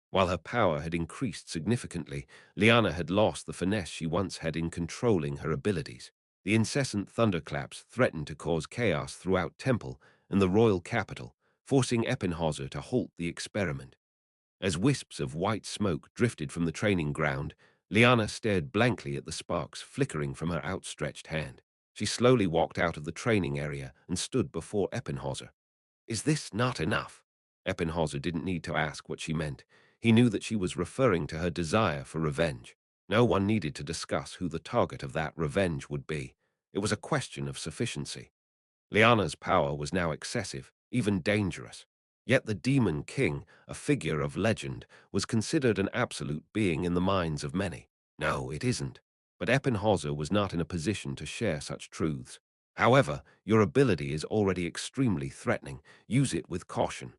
While her power had increased significantly, Liana had lost the finesse she once had in controlling her abilities. The incessant thunderclaps threatened to cause chaos throughout Temple and the royal capital, forcing Eppinhauser to halt the experiment. As wisps of white smoke drifted from the training ground, Liana stared blankly at the sparks flickering from her outstretched hand. She slowly walked out of the training area and stood before Eppinhauser. Is this not enough? Eppinhauser didn't need to ask what she meant. He knew that she was referring to her desire for revenge. No one needed to discuss who the target of that revenge would be. It was a question of sufficiency. Liana's power was now excessive, even dangerous. Yet the Demon King, a figure of legend, was considered an absolute being in the minds of many. No, it isn't. But Eppinhauser was not in a position to share such truths. However, your ability is already extremely threatening. Use it with caution.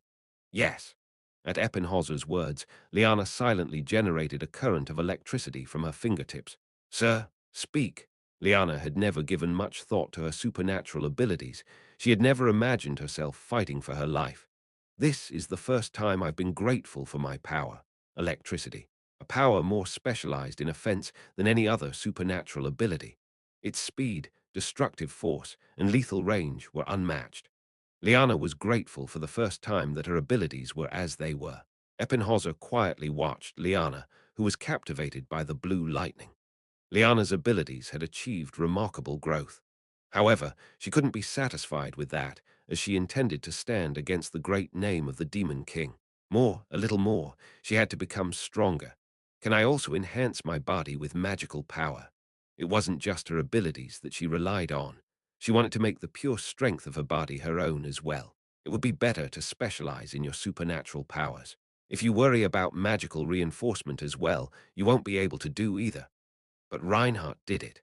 Yes. At Eppinhauser's words, Liana silently generated a current of electricity from her fingertips. Sir, speak. Liana had never given much thought to her supernatural abilities. She had never imagined herself fighting for her life. This is the first time I've been grateful for my power, electricity, a power more specialized in offense than any other supernatural ability. Its speed, destructive force, and lethal range were unmatched. Liana was grateful for the first time that her abilities were as they were. Eppinhauser quietly watched Liana, who was captivated by the blue lightning. Liana's abilities had achieved remarkable growth. However, she couldn't be satisfied with that, as she intended to stand against the great name of the Demon King. More, a little more, she had to become stronger. Can I also enhance my body with magical power? It wasn't just her abilities that she relied on. She wanted to make the pure strength of her body her own as well. It would be better to specialize in your supernatural powers. If you worry about magical reinforcement as well, you won't be able to do either. But Reinhardt did it.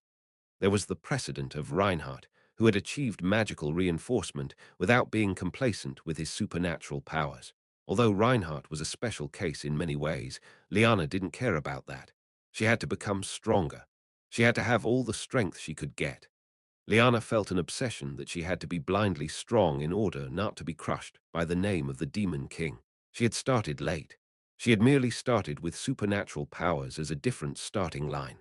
There was the precedent of Reinhardt, who had achieved magical reinforcement without being complacent with his supernatural powers. Although Reinhardt was a special case in many ways, Liana didn't care about that. She had to become stronger. She had to have all the strength she could get. Liana felt an obsession that she had to be blindly strong in order not to be crushed by the name of the Demon King. She had started late. She had merely started with supernatural powers as a different starting line.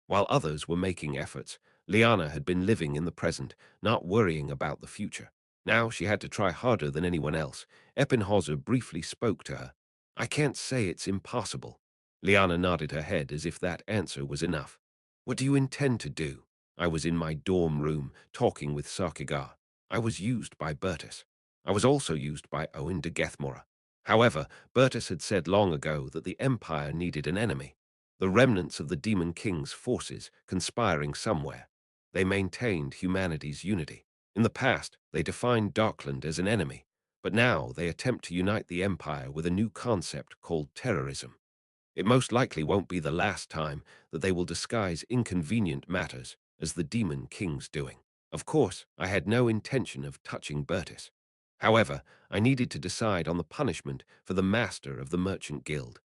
While others were making efforts, Liana had been living in the present, not worrying about the future. Now she had to try harder than anyone else. Eppinhauser briefly spoke to her. I can't say it's impossible. Liana nodded her head as if that answer was enough. What do you intend to do? I was in my dorm room, talking with Sarkigar. I was used by Bertus. I was also used by Owen de Gethmora. However, Bertus had said long ago that the Empire needed an enemy. The remnants of the Demon King's forces conspiring somewhere. They maintained humanity's unity. In the past, they defined Darkland as an enemy, but now they attempt to unite the Empire with a new concept called terrorism. It most likely won't be the last time that they will disguise inconvenient matters as the Demon King's doing. Of course, I had no intention of touching Bertus. However, I needed to decide on the punishment for the master of the Merchant Guild,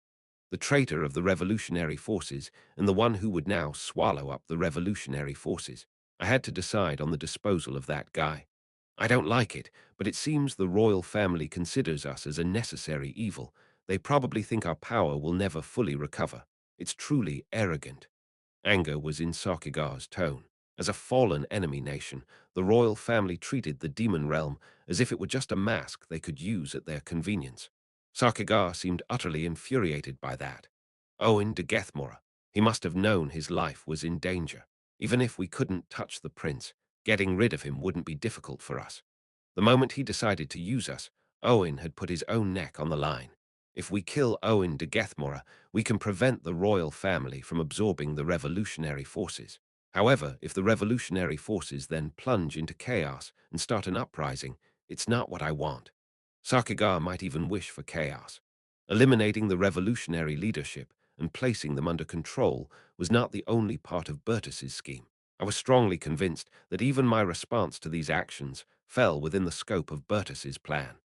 the traitor of the revolutionary forces and the one who would now swallow up the revolutionary forces. I had to decide on the disposal of that guy. I don't like it, but it seems the royal family considers us as a necessary evil. They probably think our power will never fully recover. It's truly arrogant. Anger was in Sarkigar's tone. As a fallen enemy nation, the royal family treated the demon realm as if it were just a mask they could use at their convenience. Sarkigar seemed utterly infuriated by that. Owen de Gethmora, he must have known his life was in danger. Even if we couldn't touch the prince, getting rid of him wouldn't be difficult for us. The moment he decided to use us, Owen had put his own neck on the line. If we kill Owen de Gethmora, we can prevent the royal family from absorbing the revolutionary forces. However, if the revolutionary forces then plunge into chaos and start an uprising, it's not what I want. Sarkigar might even wish for chaos. Eliminating the revolutionary leadership and placing them under control was not the only part of Bertus's scheme. I was strongly convinced that even my response to these actions fell within the scope of Bertus's plan.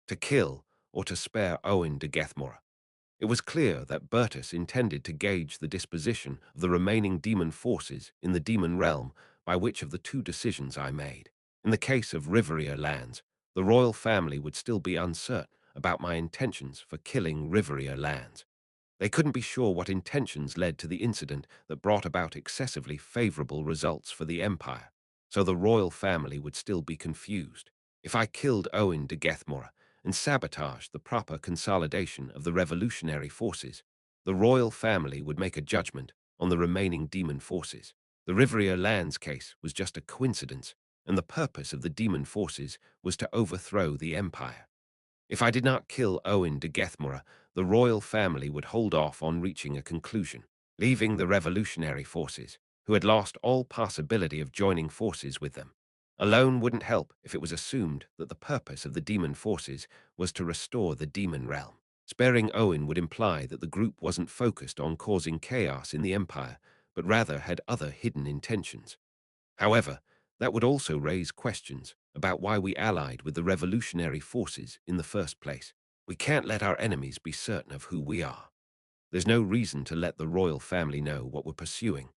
To kill or to spare Owen de Gethmora. It was clear that Bertus intended to gauge the disposition of the remaining demon forces in the demon realm by which of the two decisions I made. In the case of Riveria lands, the royal family would still be uncertain about my intentions for killing Riveria lands. They couldn't be sure what intentions led to the incident that brought about excessively favorable results for the Empire, so the royal family would still be confused. If I killed Owen de Gethmora and sabotaged the proper consolidation of the revolutionary forces, the royal family would make a judgment on the remaining demon forces. The Riveria lands case was just a coincidence, and the purpose of the demon forces was to overthrow the Empire. If I did not kill Owen de Gethmora, the royal family would hold off on reaching a conclusion, leaving the revolutionary forces, who had lost all possibility of joining forces with them. Alone wouldn't help if it was assumed that the purpose of the demon forces was to restore the demon realm. Sparing Owen would imply that the group wasn't focused on causing chaos in the Empire, but rather had other hidden intentions. However, that would also raise questions about why we allied with the revolutionary forces in the first place. We can't let our enemies be certain of who we are. There's no reason to let the royal family know what we're pursuing.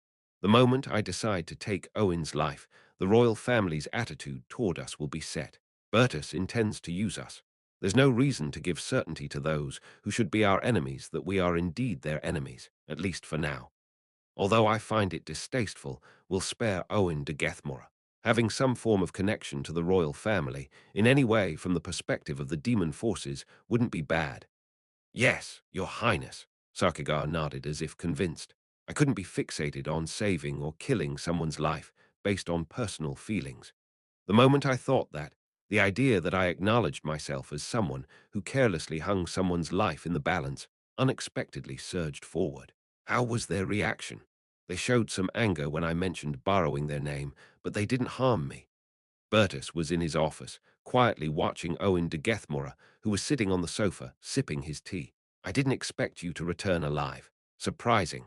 The moment I decide to take Owen's life, the royal family's attitude toward us will be set. Bertus intends to use us. There's no reason to give certainty to those who should be our enemies that we are indeed their enemies, at least for now. Although I find it distasteful, will spare Owen de Gethmora. Having some form of connection to the royal family, in any way from the perspective of the demon forces, wouldn't be bad. Yes, your highness, Sarkigar nodded as if convinced. I couldn't be fixated on saving or killing someone's life based on personal feelings. The moment I thought that, the idea that I acknowledged myself as someone who carelessly hung someone's life in the balance unexpectedly surged forward. How was their reaction? They showed some anger when I mentioned borrowing their name, but they didn't harm me. Bertus was in his office, quietly watching Owen de Gethmora, who was sitting on the sofa, sipping his tea. I didn't expect you to return alive. Surprising.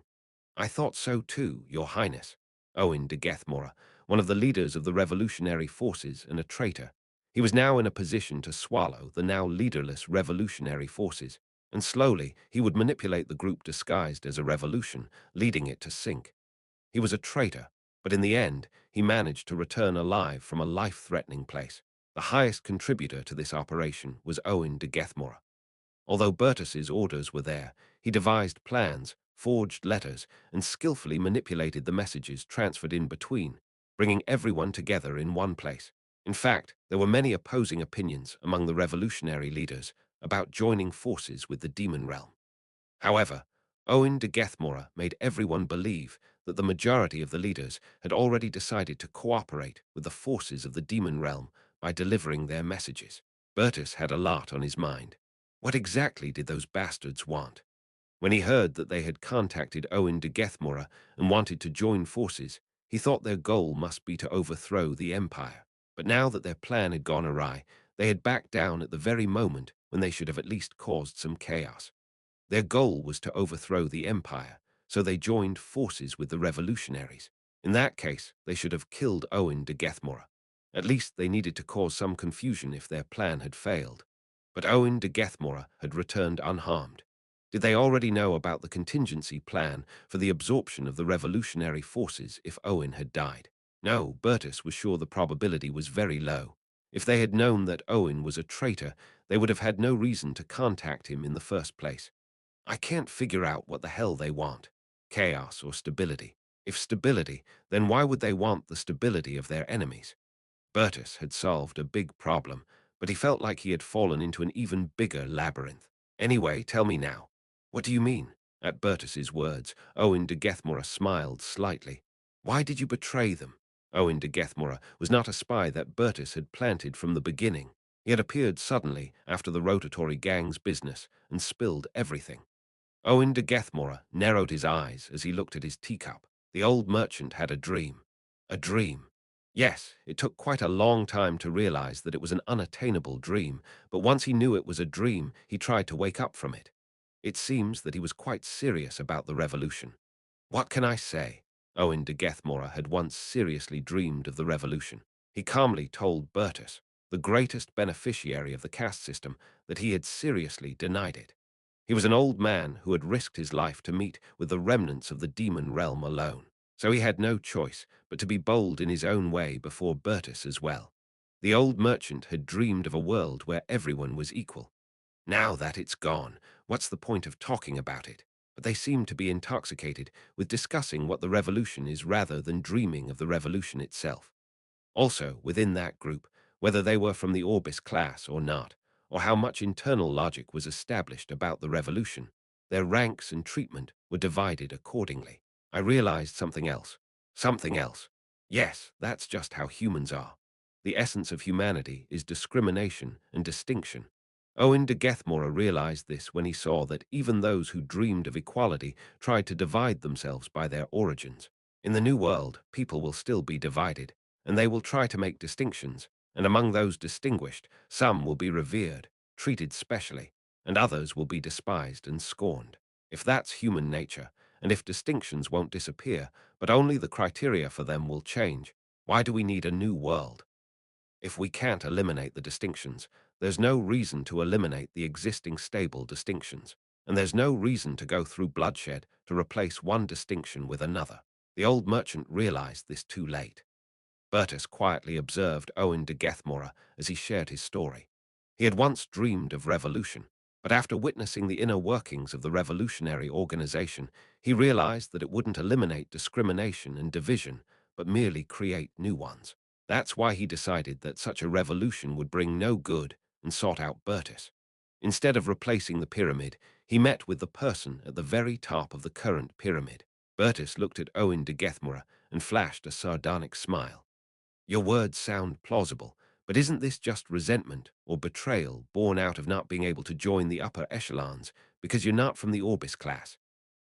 I thought so too, Your Highness. Owen de Gethmora, one of the leaders of the revolutionary forces and a traitor. He was now in a position to swallow the now leaderless revolutionary forces, and slowly he would manipulate the group disguised as a revolution, leading it to sink. He was a traitor, but in the end, he managed to return alive from a life-threatening place. The highest contributor to this operation was Owen de Gethmora. Although Bertus's orders were there, he devised plans, forged letters, and skillfully manipulated the messages transferred in between, bringing everyone together in one place. In fact, there were many opposing opinions among the revolutionary leaders about joining forces with the demon realm. However, Owen de Gethmora made everyone believe that the majority of the leaders had already decided to cooperate with the forces of the demon realm by delivering their messages. Bertus had a lot on his mind. What exactly did those bastards want? When he heard that they had contacted Owen de Gethmora and wanted to join forces, he thought their goal must be to overthrow the Empire. But now that their plan had gone awry, they had backed down at the very moment when they should have at least caused some chaos. Their goal was to overthrow the Empire, so they joined forces with the revolutionaries. In that case, they should have killed Owen de Gethmora. At least they needed to cause some confusion if their plan had failed. But Owen de Gethmora had returned unharmed. Did they already know about the contingency plan for the absorption of the revolutionary forces if Owen had died? No, Bertus was sure the probability was very low. If they had known that Owen was a traitor, they would have had no reason to contact him in the first place. I can't figure out what the hell they want. Chaos or stability. If stability, then why would they want the stability of their enemies? Bertus had solved a big problem, but he felt like he had fallen into an even bigger labyrinth. Anyway, tell me now. What do you mean? At Bertus's words, Owen de Gethmora smiled slightly. Why did you betray them? Owen de Gethmora was not a spy that Bertus had planted from the beginning. He had appeared suddenly after the rotatory gang's business and spilled everything. Owen de Gethmora narrowed his eyes as he looked at his teacup. The old merchant had a dream. A dream. Yes, it took quite a long time to realize that it was an unattainable dream, but once he knew it was a dream, he tried to wake up from it. It seems that he was quite serious about the revolution. What can I say? Owen de Gethmora had once seriously dreamed of the revolution. He calmly told Bertus, the greatest beneficiary of the caste system, that he had seriously denied it. He was an old man who had risked his life to meet with the remnants of the demon realm alone. So he had no choice but to be bold in his own way before Bertus as well. The old merchant had dreamed of a world where everyone was equal. Now that it's gone, what's the point of talking about it? But they seem to be intoxicated with discussing what the revolution is rather than dreaming of the revolution itself. Also, within that group, whether they were from the Orbis class or not, or how much internal logic was established about the revolution, their ranks and treatment were divided accordingly. I realized something else. Something else. Yes, that's just how humans are. The essence of humanity is discrimination and distinction. Owen de Gethmora realized this when he saw that even those who dreamed of equality tried to divide themselves by their origins. In the new world, people will still be divided, and they will try to make distinctions, and among those distinguished, some will be revered, treated specially, and others will be despised and scorned. If that's human nature, and if distinctions won't disappear, but only the criteria for them will change, why do we need a new world? If we can't eliminate the distinctions, there's no reason to eliminate the existing stable distinctions, and there's no reason to go through bloodshed to replace one distinction with another. The old merchant realized this too late. Bertus quietly observed Owen de Gethmora as he shared his story. He had once dreamed of revolution, but after witnessing the inner workings of the revolutionary organization, he realized that it wouldn't eliminate discrimination and division, but merely create new ones. That's why he decided that such a revolution would bring no good and sought out Bertus. Instead of replacing the pyramid, he met with the person at the very top of the current pyramid. Bertus looked at Owen de Gethmora and flashed a sardonic smile. Your words sound plausible, but isn't this just resentment or betrayal born out of not being able to join the upper echelons because you're not from the Orbis class?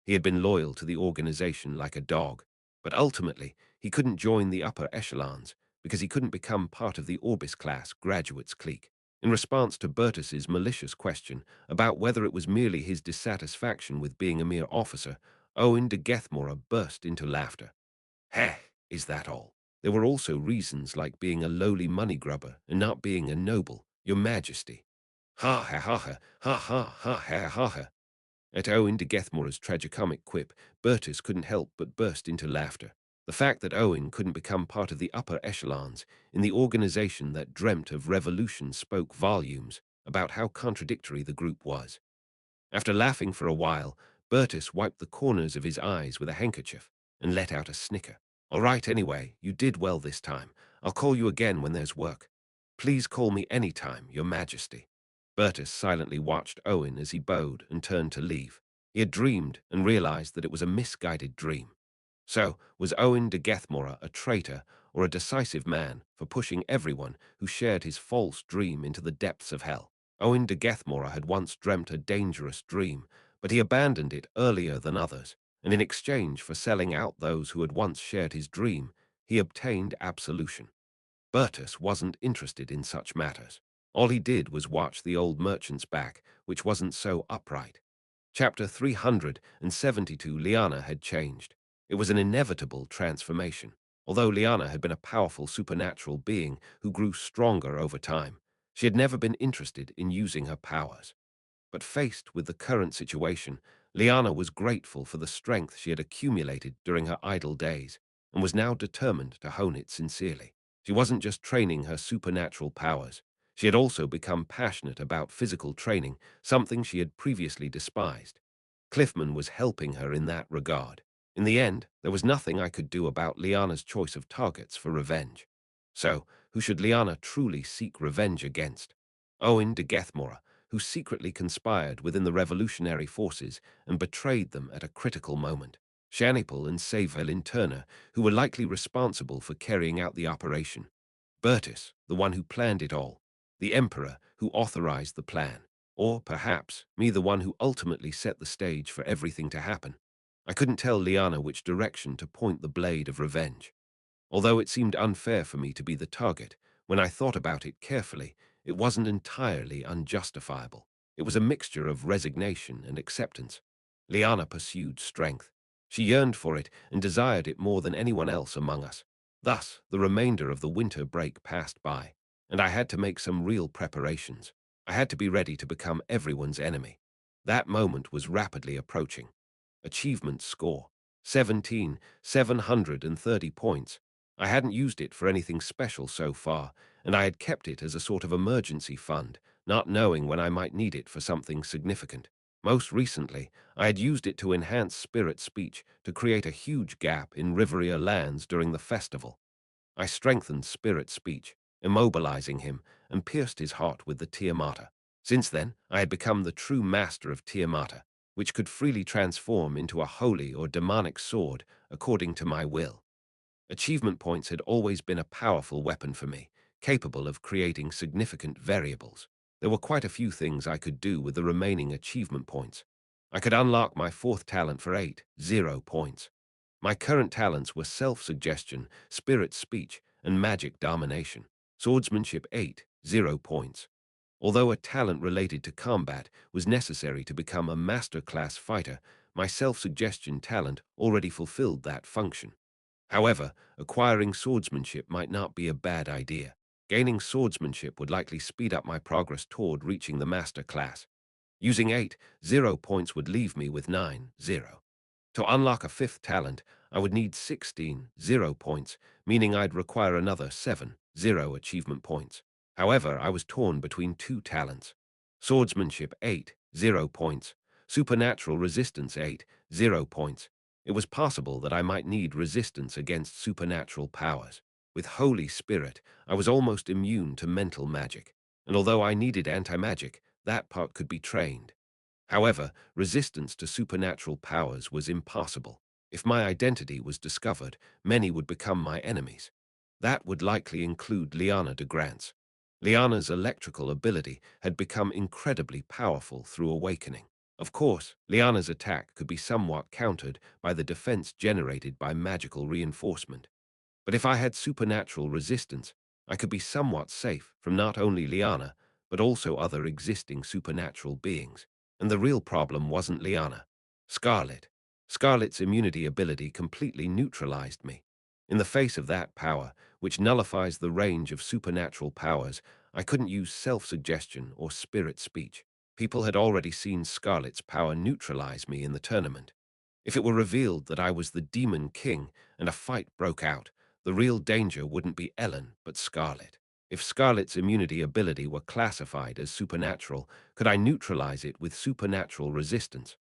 He had been loyal to the organization like a dog, but ultimately he couldn't join the upper echelons because he couldn't become part of the Orbis class graduates clique. In response to Bertus's malicious question about whether it was merely his dissatisfaction with being a mere officer, Owen de Gethmore burst into laughter. Heh, is that all? There were also reasons like being a lowly money grubber and not being a noble, your majesty. Ha ha ha ha ha ha ha ha ha ha. At Owen de Gethmore's tragicomic quip, Bertus couldn't help but burst into laughter. The fact that Owen couldn't become part of the upper echelons in the organization that dreamt of revolution spoke volumes about how contradictory the group was. After laughing for a while, Bertus wiped the corners of his eyes with a handkerchief and let out a snicker. All right, anyway, you did well this time. I'll call you again when there's work. Please call me any time, Your Majesty. Bertus silently watched Owen as he bowed and turned to leave. He had dreamed and realized that it was a misguided dream. So, was Owen de Gethmore a traitor or a decisive man for pushing everyone who shared his false dream into the depths of hell? Owen de Gethmore had once dreamt a dangerous dream, but he abandoned it earlier than others, and in exchange for selling out those who had once shared his dream, he obtained absolution. Bertus wasn't interested in such matters. All he did was watch the old merchant's back, which wasn't so upright. Chapter 372. Liana had changed. It was an inevitable transformation. Although Liana had been a powerful supernatural being who grew stronger over time, she had never been interested in using her powers. But faced with the current situation, Liana was grateful for the strength she had accumulated during her idle days and was now determined to hone it sincerely. She wasn't just training her supernatural powers. She had also become passionate about physical training, something she had previously despised. Cliffman was helping her in that regard. In the end, there was nothing I could do about Liana's choice of targets for revenge. So, who should Liana truly seek revenge against? Owen de Gethmore, who secretly conspired within the revolutionary forces and betrayed them at a critical moment. Shanipal and Savelin Turner, who were likely responsible for carrying out the operation. Bertus, the one who planned it all. The Emperor, who authorized the plan. Or, perhaps, me, the one who ultimately set the stage for everything to happen. I couldn't tell Liana which direction to point the blade of revenge. Although it seemed unfair for me to be the target, when I thought about it carefully, it wasn't entirely unjustifiable. It was a mixture of resignation and acceptance. Liana pursued strength. She yearned for it and desired it more than anyone else among us. Thus, the remainder of the winter break passed by, and I had to make some real preparations. I had to be ready to become everyone's enemy. That moment was rapidly approaching. Achievement score: 17,730 points. I hadn't used it for anything special so far, and I had kept it as a sort of emergency fund, not knowing when I might need it for something significant. Most recently, I had used it to enhance spirit speech to create a huge gap in Riveria lands during the festival. I strengthened spirit speech, immobilizing him, and pierced his heart with the Tiamata. Since then, I had become the true master of Tiamata, which could freely transform into a holy or demonic sword according to my will. Achievement points had always been a powerful weapon for me, capable of creating significant variables. There were quite a few things I could do with the remaining achievement points. I could unlock my fourth talent for 80 points. My current talents were self-suggestion, spirit speech, and magic domination. Swordsmanship 80 points. Although a talent related to combat was necessary to become a master-class fighter, my self-suggestion talent already fulfilled that function. However, acquiring swordsmanship might not be a bad idea. Gaining swordsmanship would likely speed up my progress toward reaching the master class. Using 80 points would leave me with 90. To unlock a fifth talent, I would need 16 points, meaning I'd require another 70 achievement points. However, I was torn between two talents. Swordsmanship 80 points, supernatural resistance 80 points. It was possible that I might need resistance against supernatural powers. With Holy Spirit, I was almost immune to mental magic, and although I needed anti-magic, that part could be trained. However, resistance to supernatural powers was impossible. If my identity was discovered, many would become my enemies. That would likely include Liana de Grance. Liana's electrical ability had become incredibly powerful through awakening. Of course, Liana's attack could be somewhat countered by the defense generated by magical reinforcement. But if I had supernatural resistance, I could be somewhat safe from not only Liana, but also other existing supernatural beings. And the real problem wasn't Liana. Scarlet. Scarlet's immunity ability completely neutralized me. In the face of that power, which nullifies the range of supernatural powers, I couldn't use self-suggestion or spirit speech. People had already seen Scarlet's power neutralize me in the tournament. If it were revealed that I was the Demon King and a fight broke out, the real danger wouldn't be Ellen, but Scarlet. If Scarlet's immunity ability were classified as supernatural, could I neutralize it with supernatural resistance?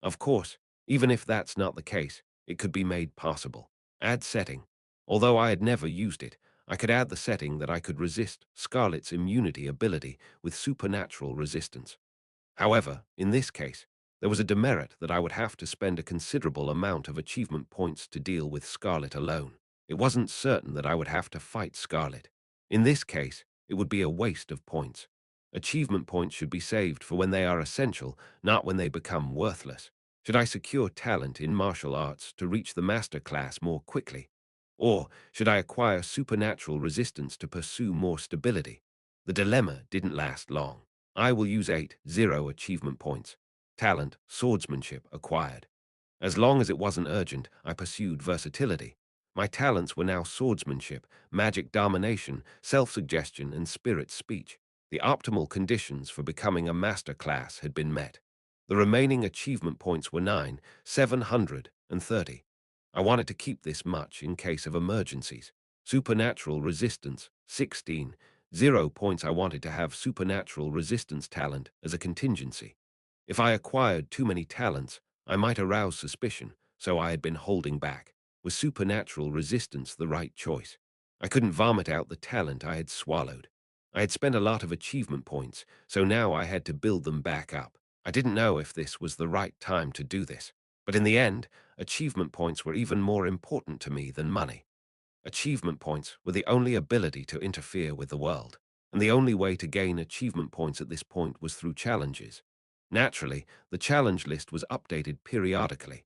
Of course, even if that's not the case, it could be made possible. Add setting. Although I had never used it, I could add the setting that I could resist Scarlet's immunity ability with supernatural resistance. However, in this case, there was a demerit that I would have to spend a considerable amount of achievement points to deal with Scarlet alone. It wasn't certain that I would have to fight Scarlet. In this case, it would be a waste of points. Achievement points should be saved for when they are essential, not when they become worthless. Should I secure talent in martial arts to reach the master class more quickly? Or should I acquire supernatural resistance to pursue more stability? The dilemma didn't last long. I will use 8-0 achievement points. Talent, swordsmanship acquired. As long as it wasn't urgent, I pursued versatility. My talents were now swordsmanship, magic domination, self-suggestion, and spirit speech. The optimal conditions for becoming a master class had been met. The remaining achievement points were 730. I wanted to keep this much in case of emergencies. Supernatural resistance, 16. 0 points. I wanted to have supernatural resistance talent as a contingency. If I acquired too many talents, I might arouse suspicion, so I had been holding back. Was supernatural resistance the right choice? I couldn't vomit out the talent I had swallowed. I had spent a lot of achievement points, so now I had to build them back up. I didn't know if this was the right time to do this. But in the end, achievement points were even more important to me than money. Achievement points were the only ability to interfere with the world, and the only way to gain achievement points at this point was through challenges. Naturally, the challenge list was updated periodically.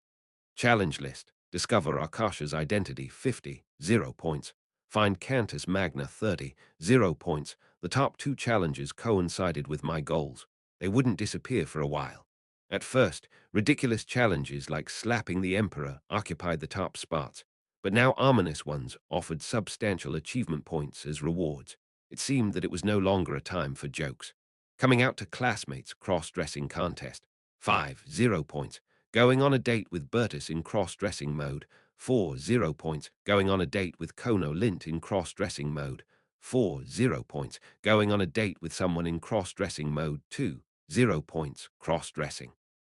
Challenge list. Discover Akasha's identity, 50, 0 points. Find Cantus Magna, 30, 0 points. The top two challenges coincided with my goals. They wouldn't disappear for a while. At first, ridiculous challenges like slapping the Emperor occupied the top spots, but now ominous ones offered substantial achievement points as rewards. It seemed that it was no longer a time for jokes. Coming out to classmates cross-dressing contest, 5, 0 points. Going on a date with Bertus in cross-dressing mode, 4, 0 points. Going on a date with Kono Lint in cross-dressing mode, 4, 0 points. Going on a date with someone in cross-dressing mode, 2, 0 points. Cross-dressing.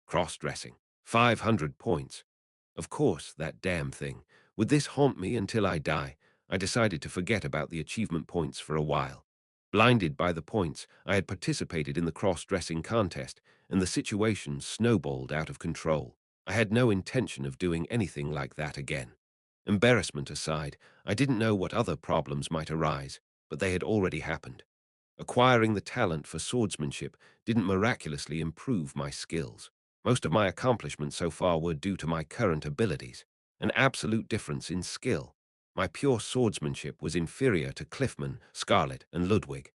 Cross-dressing. 500 points. Of course, that damn thing. Would this haunt me until I die? I decided to forget about the achievement points for a while. Blinded by the points, I had participated in the cross-dressing contest, and the situation snowballed out of control. I had no intention of doing anything like that again. Embarrassment aside, I didn't know what other problems might arise, but they had already happened. Acquiring the talent for swordsmanship didn't miraculously improve my skills. Most of my accomplishments so far were due to my current abilities, an absolute difference in skill. My pure swordsmanship was inferior to Cliffman, Scarlet, and Ludwig.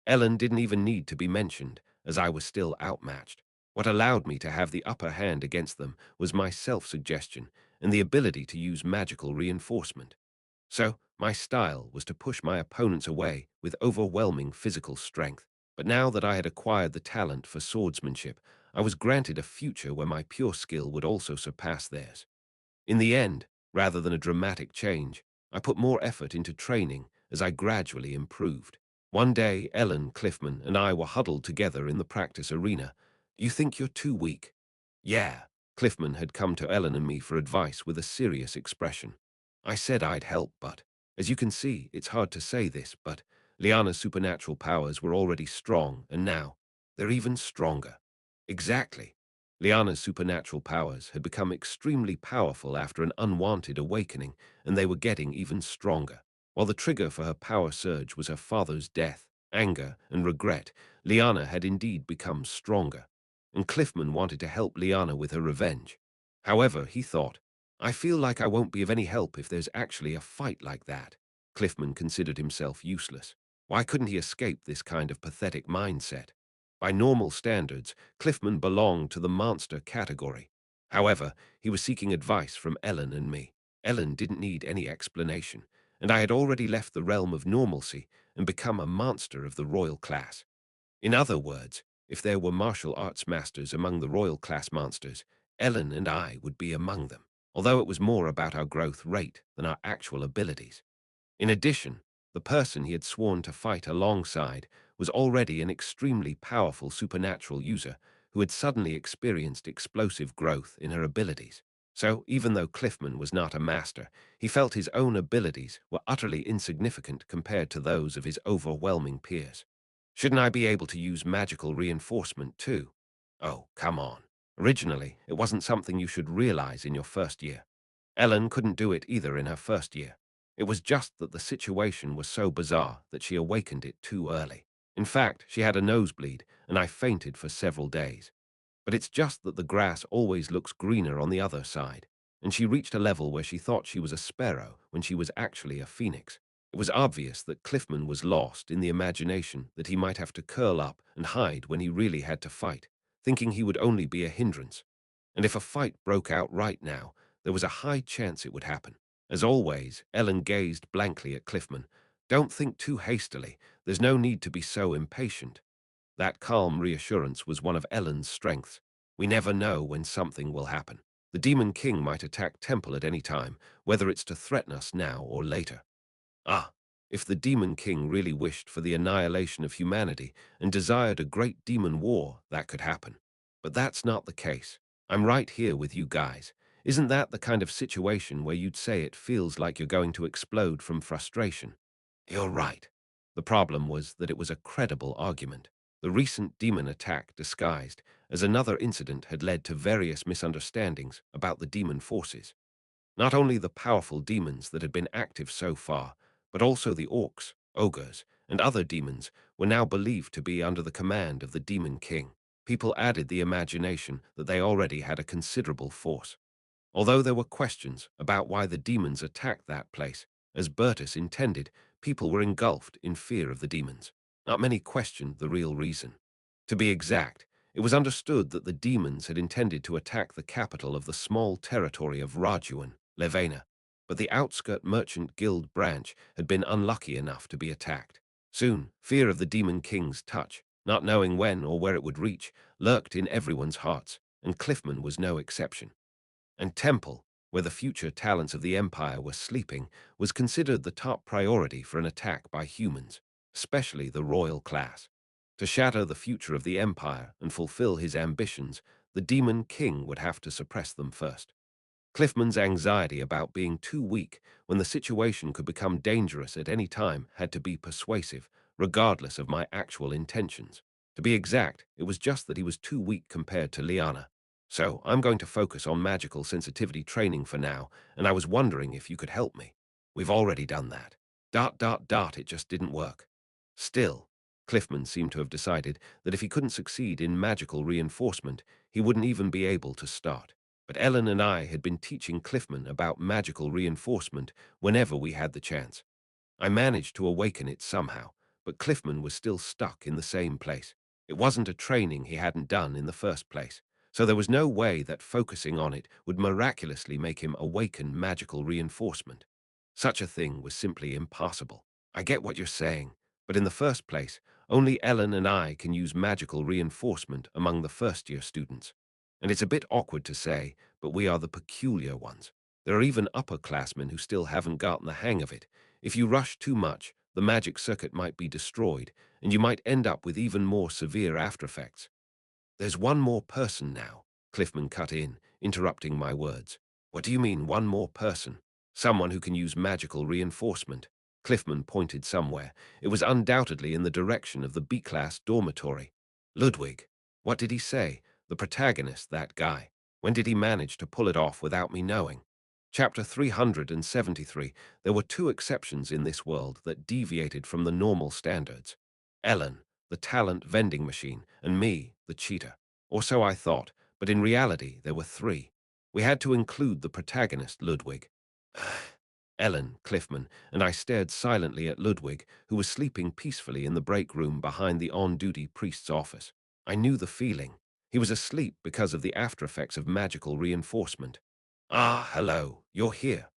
Ellen didn't even need to be mentioned, as I was still outmatched. What allowed me to have the upper hand against them was my self-suggestion and the ability to use magical reinforcement. So, my style was to push my opponents away with overwhelming physical strength. But now that I had acquired the talent for swordsmanship, I was granted a future where my pure skill would also surpass theirs. In the end, rather than a dramatic change, I put more effort into training as I gradually improved. One day, Ellen, Cliffman, and I were huddled together in the practice arena. You think you're too weak? Yeah. Cliffman had come to Ellen and me for advice with a serious expression. I said I'd help, but, as you can see, it's hard to say this, but Liana's supernatural powers were already strong, and now, they're even stronger. Exactly. Liana's supernatural powers had become extremely powerful after an unwanted awakening, and they were getting even stronger. While the trigger for her power surge was her father's death, anger, and regret, Liana had indeed become stronger, and Cliffman wanted to help Liana with her revenge. However, he thought, I feel like I won't be of any help if there's actually a fight like that. Cliffman considered himself useless. Why couldn't he escape this kind of pathetic mindset? By normal standards, Cliffman belonged to the monster category. However, he was seeking advice from Ellen and me. Ellen didn't need any explanation, and I had already left the realm of normalcy and become a monster of the royal class. In other words, if there were martial arts masters among the royal class monsters, Ellen and I would be among them, although it was more about our growth rate than our actual abilities. In addition, the person he had sworn to fight alongside was already an extremely powerful supernatural user who had suddenly experienced explosive growth in her abilities. So, even though Cliffman was not a master, he felt his own abilities were utterly insignificant compared to those of his overwhelming peers. Shouldn't I be able to use magical reinforcement too? Oh, come on. Originally, it wasn't something you should realize in your first year. Ellen couldn't do it either in her first year. It was just that the situation was so bizarre that she awakened it too early. In fact, she had a nosebleed, and I fainted for several days. But it's just that the grass always looks greener on the other side, and she reached a level where she thought she was a sparrow when she was actually a phoenix. It was obvious that Cliffman was lost in the imagination that he might have to curl up and hide when he really had to fight, thinking he would only be a hindrance. And if a fight broke out right now, there was a high chance it would happen. As always, Ellen gazed blankly at Cliffman. Don't think too hastily. There's no need to be so impatient. That calm reassurance was one of Ellen's strengths. We never know when something will happen. The Demon King might attack Temple at any time, whether it's to threaten us now or later. Ah, if the Demon King really wished for the annihilation of humanity and desired a great demon war, that could happen. But that's not the case. I'm right here with you guys. Isn't that the kind of situation where you'd say it feels like you're going to explode from frustration? You're right. The problem was that it was a credible argument. The recent demon attack disguised as another incident had led to various misunderstandings about the demon forces. Not only the powerful demons that had been active so far, but also the orcs, ogres, and other demons were now believed to be under the command of the Demon King. People added the imagination that they already had a considerable force. Although there were questions about why the demons attacked that place, as Bertus intended, people were engulfed in fear of the demons. Not many questioned the real reason. To be exact, it was understood that the demons had intended to attack the capital of the small territory of Rajuan, Levena, but the outskirt merchant guild branch had been unlucky enough to be attacked. Soon, fear of the Demon King's touch, not knowing when or where it would reach, lurked in everyone's hearts, and Cliffman was no exception. And Temple, where the future talents of the Empire were sleeping, was considered the top priority for an attack by humans, especially the royal class. To shatter the future of the Empire and fulfill his ambitions, the Demon King would have to suppress them first. Cliffman's anxiety about being too weak when the situation could become dangerous at any time had to be persuasive, regardless of my actual intentions. To be exact, it was just that he was too weak compared to Liana. So, I'm going to focus on magical sensitivity training for now, and I was wondering if you could help me. We've already done that. It just didn't work. Still, Cliffman seemed to have decided that if he couldn't succeed in magical reinforcement, he wouldn't even be able to start. But Ellen and I had been teaching Cliffman about magical reinforcement whenever we had the chance. I managed to awaken it somehow, but Cliffman was still stuck in the same place. It wasn't a training he hadn't done in the first place, so there was no way that focusing on it would miraculously make him awaken magical reinforcement. Such a thing was simply impossible. I get what you're saying, but in the first place, only Ellen and I can use magical reinforcement among the first-year students. And it's a bit awkward to say, but we are the peculiar ones. There are even upperclassmen who still haven't gotten the hang of it. If you rush too much, the magic circuit might be destroyed, and you might end up with even more severe aftereffects. There's one more person now, Cliffman cut in, interrupting my words. What do you mean, one more person? Someone who can use magical reinforcement. Cliffman pointed somewhere. It was undoubtedly in the direction of the B-class dormitory. Ludwig. What did he say? The protagonist, that guy. When did he manage to pull it off without me knowing? Chapter 373. There were two exceptions in this world that deviated from the normal standards. Ellen, the talent vending machine, and me, the cheater. Or so I thought, but in reality there were three. We had to include the protagonist, Ludwig. Ellen, Cliffman, and I stared silently at Ludwig, who was sleeping peacefully in the break room behind the on-duty priest's office. I knew the feeling. He was asleep because of the after-effects of magical reinforcement. "Ah, hello, you're here."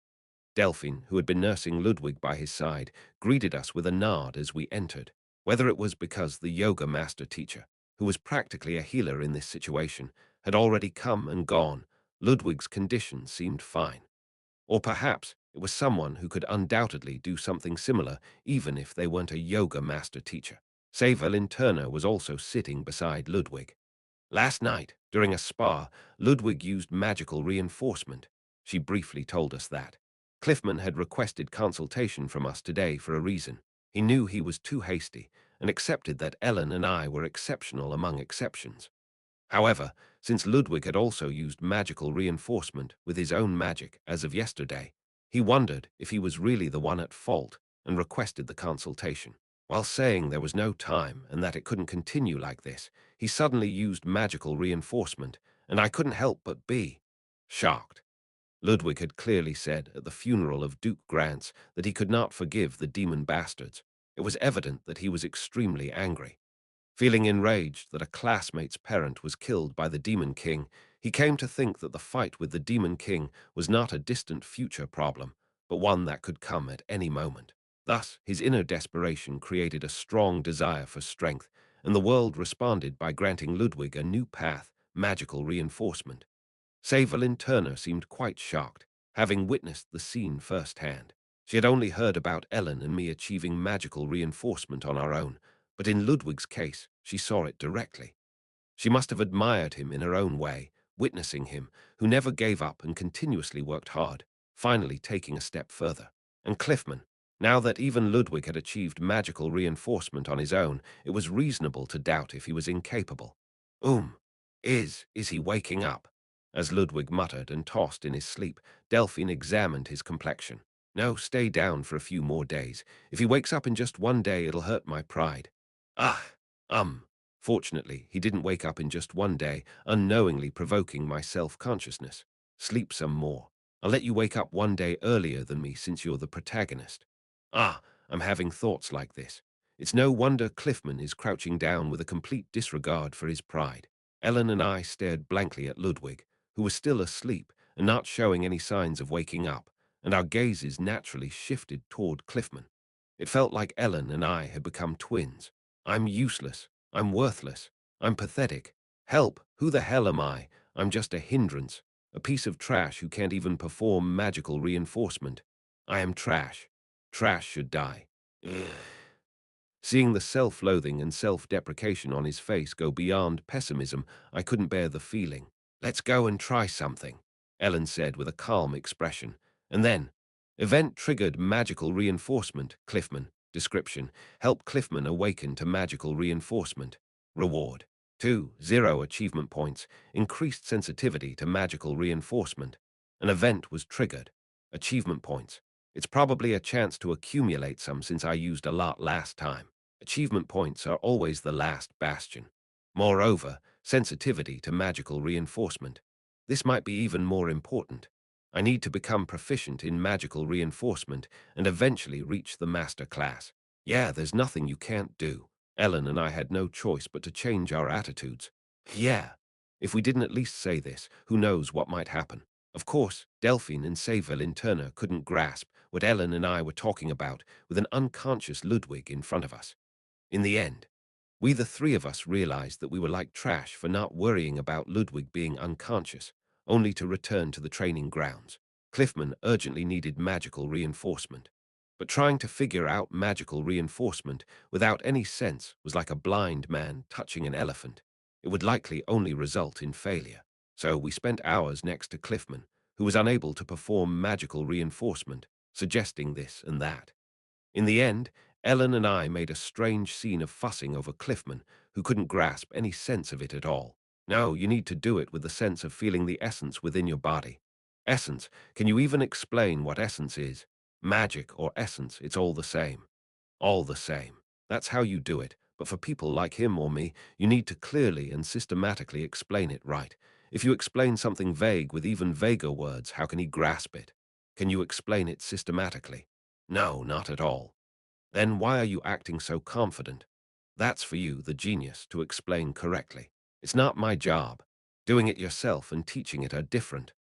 Delphine, who had been nursing Ludwig by his side, greeted us with a nod as we entered. Whether it was because the yoga master teacher, who was practically a healer in this situation, had already come and gone, Ludwig's condition seemed fine. Or perhaps it was someone who could undoubtedly do something similar even if they weren't a yoga master teacher. Savelin Turner was also sitting beside Ludwig. "Last night, during a spa, Ludwig used magical reinforcement." She briefly told us that. Cliffman had requested consultation from us today for a reason. He knew he was too hasty and accepted that Ellen and I were exceptional among exceptions. However, since Ludwig had also used magical reinforcement with his own magic as of yesterday, he wondered if he was really the one at fault and requested the consultation. While saying there was no time and that it couldn't continue like this, he suddenly used magical reinforcement, and I couldn't help but be shocked. Ludwig had clearly said at the funeral of Duke Grants that he could not forgive the demon bastards. It was evident that he was extremely angry. Feeling enraged that a classmate's parent was killed by the Demon King, he came to think that the fight with the Demon King was not a distant future problem, but one that could come at any moment. Thus, his inner desperation created a strong desire for strength, and the world responded by granting Ludwig a new path, magical reinforcement. Savelin Turner seemed quite shocked, having witnessed the scene firsthand. She had only heard about Ellen and me achieving magical reinforcement on our own, but in Ludwig's case, she saw it directly. She must have admired him in her own way, witnessing him, who never gave up and continuously worked hard, finally taking a step further. And Cliffman, now that even Ludwig had achieved magical reinforcement on his own, it was reasonable to doubt if he was incapable. Is he waking up?" As Ludwig muttered and tossed in his sleep, Delphine examined his complexion. "No, stay down for a few more days. If he wakes up in just one day, it'll hurt my pride." "Ah, um." Fortunately, he didn't wake up in just one day, unknowingly provoking my self-consciousness. "Sleep some more. I'll let you wake up one day earlier than me since you're the protagonist." Ah, I'm having thoughts like this. It's no wonder Cliffman is crouching down with a complete disregard for his pride. Ellen and I stared blankly at Ludwig, who was still asleep and not showing any signs of waking up, and our gazes naturally shifted toward Cliffman. It felt like Ellen and I had become twins. "I'm useless. I'm worthless. I'm pathetic. Help! Who the hell am I? I'm just a hindrance, a piece of trash who can't even perform magical reinforcement. I am trash. Trash should die." Ugh. Seeing the self-loathing and self-deprecation on his face go beyond pessimism, I couldn't bear the feeling. "Let's go and try something," Ellen said with a calm expression. And then, event triggered magical reinforcement, Cliffman. Description: help Cliffman awaken to magical reinforcement. Reward: 2-0 achievement points, increased sensitivity to magical reinforcement. An event was triggered. Achievement points. It's probably a chance to accumulate some since I used a lot last time. Achievement points are always the last bastion. Moreover, sensitivity to magical reinforcement. This might be even more important. I need to become proficient in magical reinforcement and eventually reach the master class. Yeah, there's nothing you can't do. Ellen and I had no choice but to change our attitudes. Yeah, if we didn't at least say this, who knows what might happen. Of course, Delphine and Savelin Turner couldn't grasp what Ellen and I were talking about with an unconscious Ludwig in front of us. In the end, we the three of us realized that we were like trash for not worrying about Ludwig being unconscious, only to return to the training grounds. Cliffman urgently needed magical reinforcement. But trying to figure out magical reinforcement without any sense was like a blind man touching an elephant. It would likely only result in failure. So we spent hours next to Cliffman, who was unable to perform magical reinforcement, suggesting this and that. In the end, Ellen and I made a strange scene of fussing over Cliffman, who couldn't grasp any sense of it at all. No, you need to do it with the sense of feeling the essence within your body. Essence. Can you even explain what essence is? Magic or essence, it's all the same. All the same. That's how you do it. But for people like him or me, you need to clearly and systematically explain it right. If you explain something vague with even vaguer words, how can he grasp it? Can you explain it systematically? No, not at all. Then why are you acting so confident? That's for you, the genius, to explain correctly. It's not my job. Doing it yourself and teaching it are different.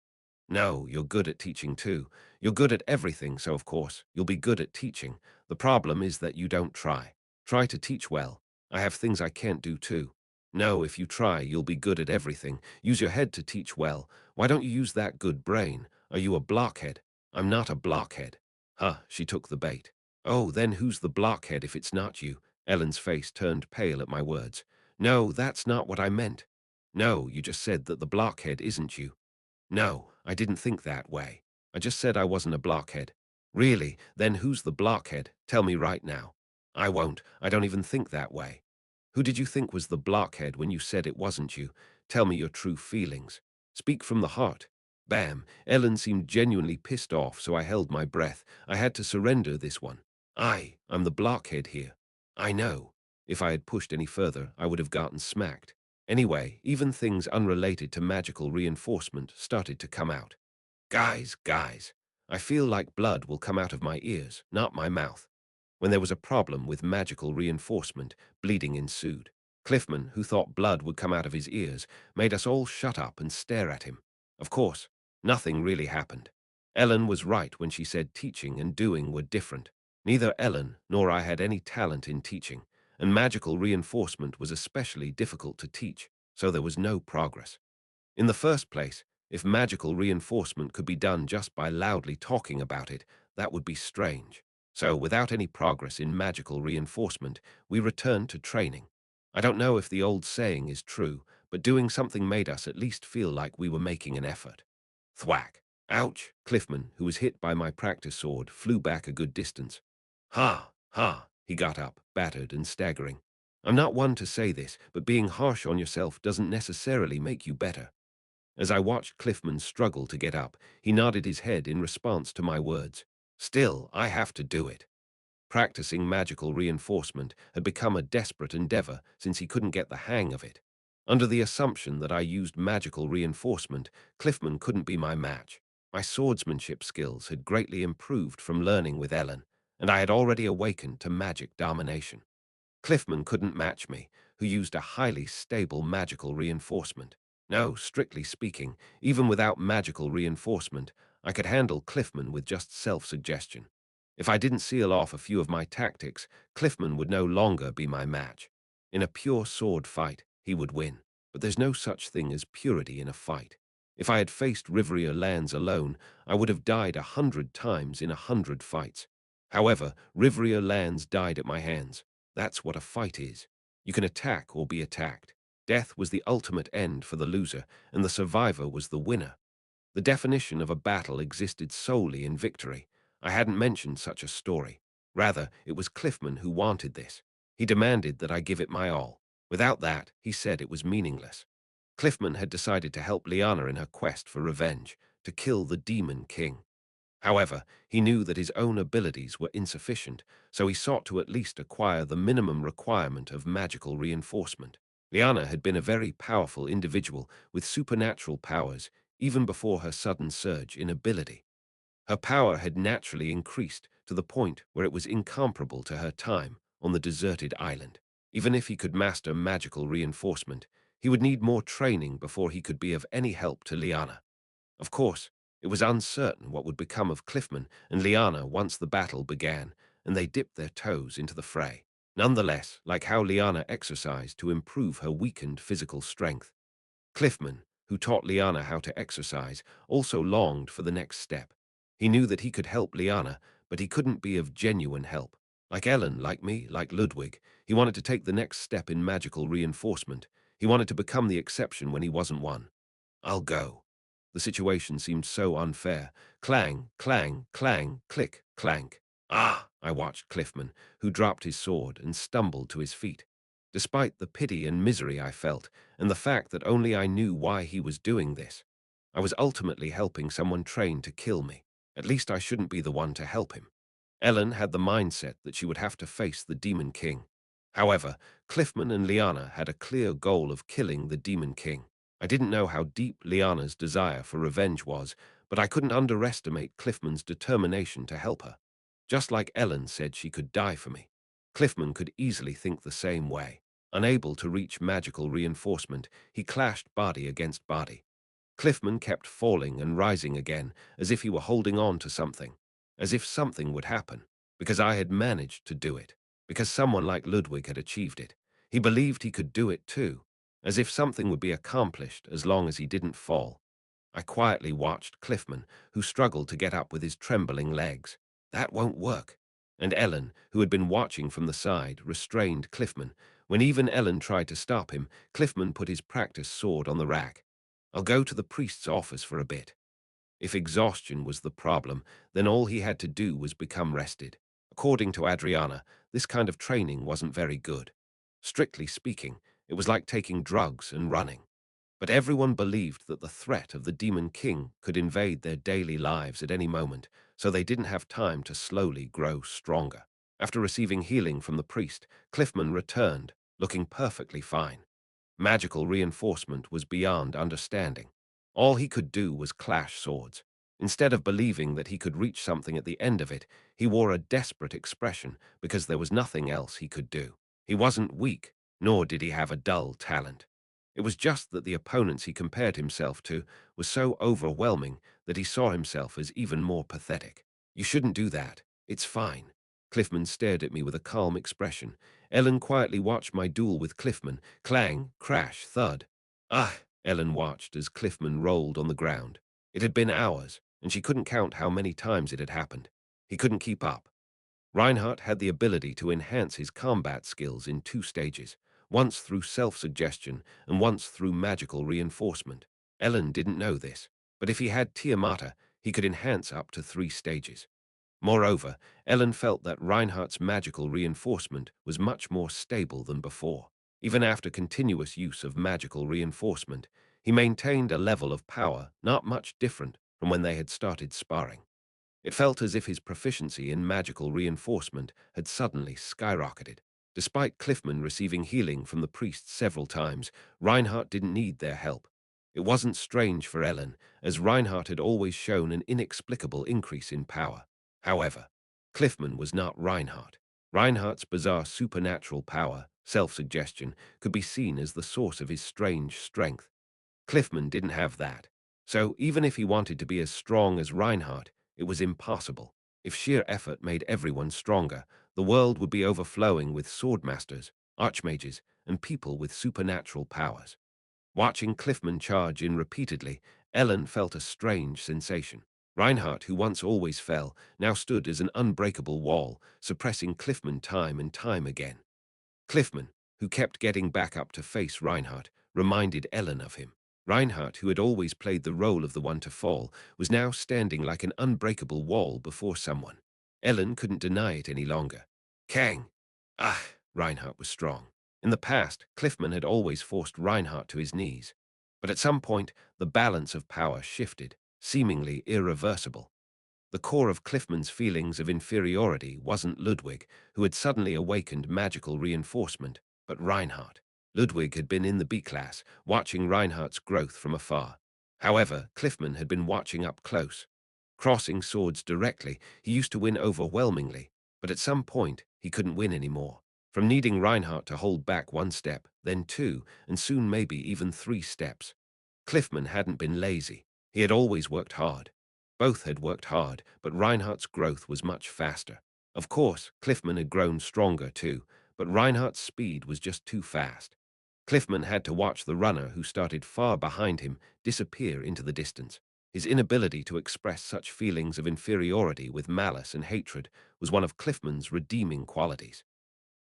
No, you're good at teaching too. You're good at everything, so of course, you'll be good at teaching. The problem is that you don't try. Try to teach well. I have things I can't do too. No, if you try, you'll be good at everything. Use your head to teach well. Why don't you use that good brain? Are you a blockhead? I'm not a blockhead. Huh, she took the bait. Oh, then who's the blockhead if it's not you? Ellen's face turned pale at my words. No, that's not what I meant. No, you just said that the blockhead isn't you. No, I didn't think that way. I just said I wasn't a blockhead. Really? Then who's the blockhead? Tell me right now. I won't. I don't even think that way. Who did you think was the blockhead when you said it wasn't you? Tell me your true feelings. Speak from the heart. Bam. Ellen seemed genuinely pissed off, so I held my breath. I had to surrender this one. I'm the blockhead here. I know. If I had pushed any further, I would have gotten smacked. Anyway, even things unrelated to magical reinforcement started to come out. Guys, I feel like blood will come out of my ears, not my mouth. When there was a problem with magical reinforcement, bleeding ensued. Cliffman, who thought blood would come out of his ears, made us all shut up and stare at him. Of course, nothing really happened. Ellen was right when she said teaching and doing were different. Neither Ellen nor I had any talent in teaching, and magical reinforcement was especially difficult to teach, so there was no progress. In the first place, if magical reinforcement could be done just by loudly talking about it, that would be strange. So, without any progress in magical reinforcement, we returned to training. I don't know if the old saying is true, but doing something made us at least feel like we were making an effort. Thwack. Ouch! Cliffman, who was hit by my practice sword, flew back a good distance. Ha! Ha! He got up, battered and staggering. I'm not one to say this, but being harsh on yourself doesn't necessarily make you better. As I watched Cliffman struggle to get up, he nodded his head in response to my words. Still, I have to do it. Practicing magical reinforcement had become a desperate endeavor since he couldn't get the hang of it. Under the assumption that I used magical reinforcement, Cliffman couldn't be my match. My swordsmanship skills had greatly improved from learning with Ellen, and I had already awakened to magic domination. Cliffman couldn't match me, who used a highly stable magical reinforcement. No, strictly speaking, even without magical reinforcement, I could handle Cliffman with just self-suggestion. If I didn't seal off a few of my tactics, Cliffman would no longer be my match. In a pure sword fight, he would win, but there's no such thing as purity in a fight. If I had faced Rivria lands alone, I would have died 100 times in 100 fights. However, Rivria lands died at my hands. That's what a fight is. You can attack or be attacked. Death was the ultimate end for the loser, and the survivor was the winner. The definition of a battle existed solely in victory. I hadn't mentioned such a story. Rather, it was Cliffman who wanted this. He demanded that I give it my all. Without that, he said it was meaningless. Cliffman had decided to help Lyanna in her quest for revenge, to kill the Demon King. However, he knew that his own abilities were insufficient, so he sought to at least acquire the minimum requirement of magical reinforcement. Lyanna had been a very powerful individual with supernatural powers even before her sudden surge in ability. Her power had naturally increased to the point where it was incomparable to her time on the deserted island. Even if he could master magical reinforcement, he would need more training before he could be of any help to Lyanna. Of course, it was uncertain what would become of Cliffman and Lyanna once the battle began, and they dipped their toes into the fray. Nonetheless, like how Lyanna exercised to improve her weakened physical strength, Cliffman, who taught Lyanna how to exercise, also longed for the next step. He knew that he could help Lyanna, but he couldn't be of genuine help. Like Ellen, like me, like Ludwig, he wanted to take the next step in magical reinforcement. He wanted to become the exception when he wasn't one. I'll go. The situation seemed so unfair. Clang, clang, clang, click, clank. Ah! I watched Cliffman, who dropped his sword and stumbled to his feet. Despite the pity and misery I felt, and the fact that only I knew why he was doing this, I was ultimately helping someone trained to kill me. At least I shouldn't be the one to help him. Ellen had the mindset that she would have to face the Demon King. However, Cliffman and Lyanna had a clear goal of killing the Demon King. I didn't know how deep Lyanna's desire for revenge was, but I couldn't underestimate Cliffman's determination to help her. Just like Ellen said she could die for me, Cliffman could easily think the same way. Unable to reach magical reinforcement, he clashed body against body. Cliffman kept falling and rising again, as if he were holding on to something, as if something would happen, because I had managed to do it, because someone like Ludwig had achieved it. He believed he could do it too, as if something would be accomplished as long as he didn't fall. I quietly watched Cliffman, who struggled to get up with his trembling legs. That won't work. And Ellen, who had been watching from the side, restrained Cliffman. When even Ellen tried to stop him, Cliffman put his practice sword on the rack. I'll go to the priest's office for a bit. If exhaustion was the problem, then all he had to do was become rested. According to Adriana, this kind of training wasn't very good. Strictly speaking, it was like taking drugs and running. But everyone believed that the threat of the Demon King could invade their daily lives at any moment, so they didn't have time to slowly grow stronger. After receiving healing from the priest, Cliffman returned, looking perfectly fine. Magical reinforcement was beyond understanding. All he could do was clash swords. Instead of believing that he could reach something at the end of it, he wore a desperate expression because there was nothing else he could do. He wasn't weak, nor did he have a dull talent. It was just that the opponents he compared himself to were so overwhelming that he saw himself as even more pathetic. You shouldn't do that. It's fine. Cliffman stared at me with a calm expression. Ellen quietly watched my duel with Cliffman. Clang, crash, thud. Ah! Ellen watched as Cliffman rolled on the ground. It had been hours, and she couldn't count how many times it had happened. He couldn't keep up. Reinhardt had the ability to enhance his combat skills in 2 stages, once through self-suggestion and once through magical reinforcement. Ellen didn't know this, but if he had Tiamata, he could enhance up to 3 stages. Moreover, Ellen felt that Reinhardt's magical reinforcement was much more stable than before. Even after continuous use of magical reinforcement, he maintained a level of power not much different from when they had started sparring. It felt as if his proficiency in magical reinforcement had suddenly skyrocketed. Despite Cliffman receiving healing from the priest several times, Reinhardt didn't need their help. It wasn't strange for Ellen, as Reinhardt had always shown an inexplicable increase in power. However, Cliffman was not Reinhardt. Reinhardt's bizarre supernatural power, self-suggestion, could be seen as the source of his strange strength. Cliffman didn't have that. So even if he wanted to be as strong as Reinhardt, it was impossible. If sheer effort made everyone stronger, the world would be overflowing with swordmasters, archmages, and people with supernatural powers. Watching Cliffman charge in repeatedly, Ellen felt a strange sensation. Reinhardt, who once always fell, now stood as an unbreakable wall, suppressing Cliffman time and time again. Cliffman, who kept getting back up to face Reinhardt, reminded Ellen of him. Reinhardt, who had always played the role of the one to fall, was now standing like an unbreakable wall before someone. Ellen couldn't deny it any longer. Kang! Ah! Reinhardt was strong. In the past, Cliffman had always forced Reinhardt to his knees. But at some point, the balance of power shifted, seemingly irreversible. The core of Cliffman's feelings of inferiority wasn't Ludwig, who had suddenly awakened magical reinforcement, but Reinhardt. Ludwig had been in the B-class, watching Reinhardt's growth from afar. However, Cliffman had been watching up close. Crossing swords directly, he used to win overwhelmingly, but at some point, he couldn't win anymore. From needing Reinhardt to hold back 1 step, then 2, and soon maybe even 3 steps. Cliffman hadn't been lazy. He had always worked hard. Both had worked hard, but Reinhardt's growth was much faster. Of course, Cliffman had grown stronger too, but Reinhardt's speed was just too fast. Cliffman had to watch the runner who started far behind him disappear into the distance. His inability to express such feelings of inferiority with malice and hatred was one of Cliffman's redeeming qualities.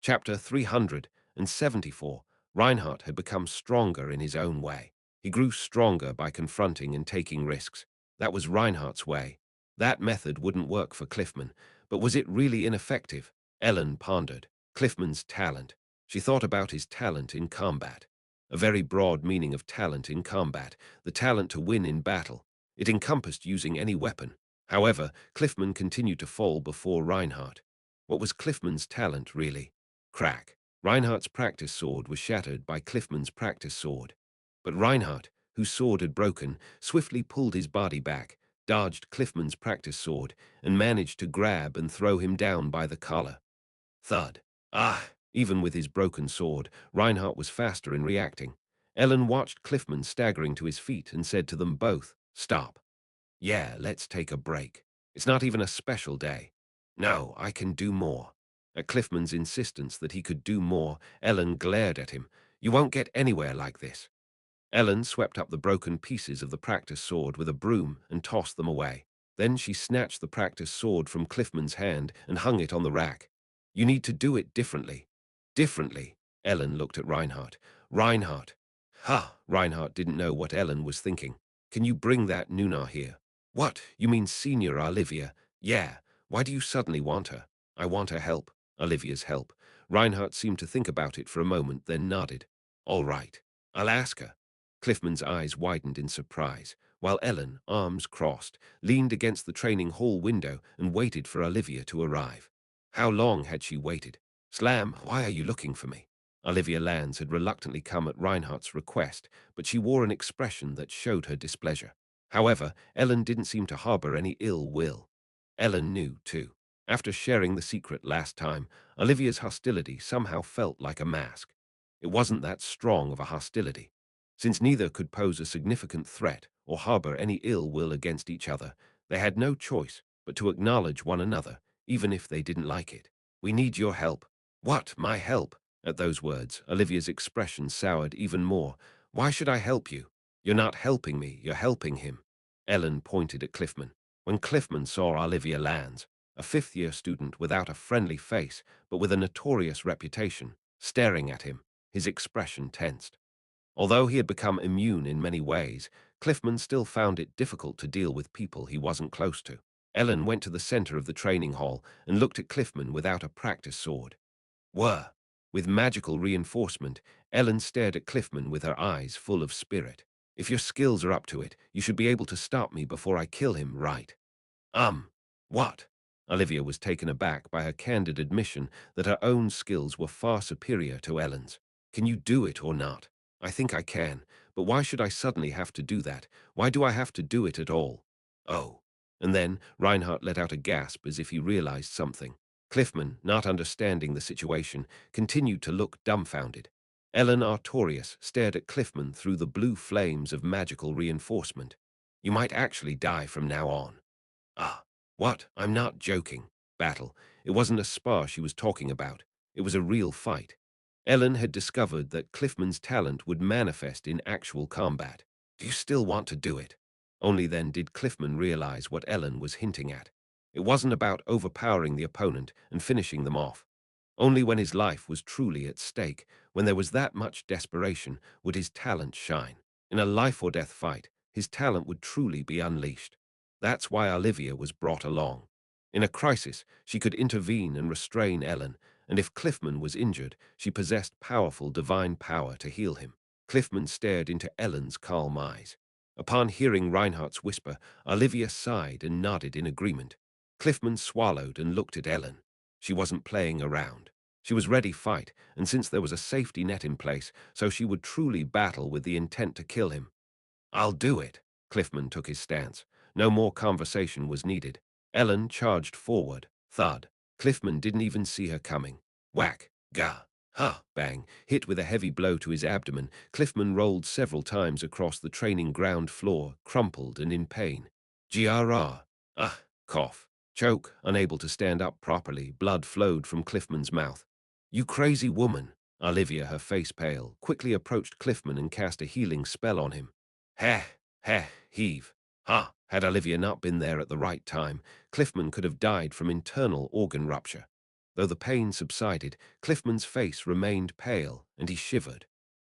Chapter 374. Reinhardt had become stronger in his own way. He grew stronger by confronting and taking risks. That was Reinhardt's way. That method wouldn't work for Cliffman, but was it really ineffective? Ellen pondered. Cliffman's talent. She thought about his talent in combat. A very broad meaning of talent in combat, the talent to win in battle. It encompassed using any weapon. However, Cliffman continued to fall before Reinhardt. What was Cliffman's talent, really? Crack. Reinhardt's practice sword was shattered by Cliffman's practice sword. But Reinhardt, whose sword had broken, swiftly pulled his body back, dodged Cliffman's practice sword, and managed to grab and throw him down by the collar. Thud. Ah! Even with his broken sword, Reinhardt was faster in reacting. Ellen watched Cliffman staggering to his feet and said to them both, "Stop. Yeah, let's take a break. It's not even a special day. No, I can do more." At Cliffman's insistence that he could do more, Ellen glared at him. "You won't get anywhere like this." Ellen swept up the broken pieces of the practice sword with a broom and tossed them away. Then she snatched the practice sword from Cliffman's hand and hung it on the rack. "You need to do it differently." "Differently?" Ellen looked at Reinhardt. "Reinhardt." Ha! Reinhardt didn't know what Ellen was thinking. "Can you bring that Nuna here?" "What? You mean Senior Olivia?" "Yeah. Why do you suddenly want her?" "I want her help." Olivia's help. Reinhardt seemed to think about it for a moment, then nodded. "All right. I'll ask her." Cliffman's eyes widened in surprise, while Ellen, arms crossed, leaned against the training hall window and waited for Olivia to arrive. How long had she waited? "Slam, why are you looking for me?" Olivia Lands had reluctantly come at Reinhardt's request, but she wore an expression that showed her displeasure. However, Ellen didn't seem to harbor any ill will. Ellen knew, too. After sharing the secret last time, Olivia's hostility somehow felt like a mask. It wasn't that strong of a hostility. Since neither could pose a significant threat or harbor any ill will against each other, they had no choice but to acknowledge one another, even if they didn't like it. "We need your help." "What, my help?" At those words, Olivia's expression soured even more. "Why should I help you?" "You're not helping me, you're helping him." Ellen pointed at Cliffman. When Cliffman saw Olivia Lands, a fifth-year student without a friendly face but with a notorious reputation, staring at him, his expression tensed. Although he had become immune in many ways, Cliffman still found it difficult to deal with people he wasn't close to. Ellen went to the center of the training hall and looked at Cliffman without a practice sword. Were. With magical reinforcement, Ellen stared at Cliffman with her eyes full of spirit. "If your skills are up to it, you should be able to stop me before I kill him, right?" What?" Olivia was taken aback by her candid admission that her own skills were far superior to Ellen's. "Can you do it or not?" "I think I can, but why should I suddenly have to do that? Why do I have to do it at all?" "Oh." And then Reinhardt let out a gasp as if he realized something. Cliffman, not understanding the situation, continued to look dumbfounded. Ellen Artorius stared at Cliffman through the blue flames of magical reinforcement. "You might actually die from now on." "Ah, what? I'm not joking." Battle. It wasn't a spar she was talking about. It was a real fight. Ellen had discovered that Cliffman's talent would manifest in actual combat. "Do you still want to do it?" Only then did Cliffman realize what Ellen was hinting at. It wasn't about overpowering the opponent and finishing them off. Only when his life was truly at stake, when there was that much desperation, would his talent shine. In a life-or-death fight, his talent would truly be unleashed. That's why Olivia was brought along. In a crisis, she could intervene and restrain Ellen, and if Cliffman was injured, she possessed powerful divine power to heal him. Cliffman stared into Ellen's calm eyes. Upon hearing Reinhardt's whisper, Olivia sighed and nodded in agreement. Cliffman swallowed and looked at Ellen. She wasn't playing around. She was ready to fight, and since there was a safety net in place, so she would truly battle with the intent to kill him. "I'll do it." Cliffman took his stance. No more conversation was needed. Ellen charged forward. Thud. Cliffman didn't even see her coming. Whack. Gah. Ha. Bang. Hit with a heavy blow to his abdomen, Cliffman rolled several times across the training ground floor, crumpled and in pain. Grr. Ah. Cough. Choke. Unable to stand up properly, blood flowed from Cliffman's mouth. "You crazy woman." Olivia, her face pale, quickly approached Cliffman and cast a healing spell on him. Heh, heh, heave. Ha! Had Olivia not been there at the right time, Cliffman could have died from internal organ rupture. Though the pain subsided, Cliffman's face remained pale, and he shivered.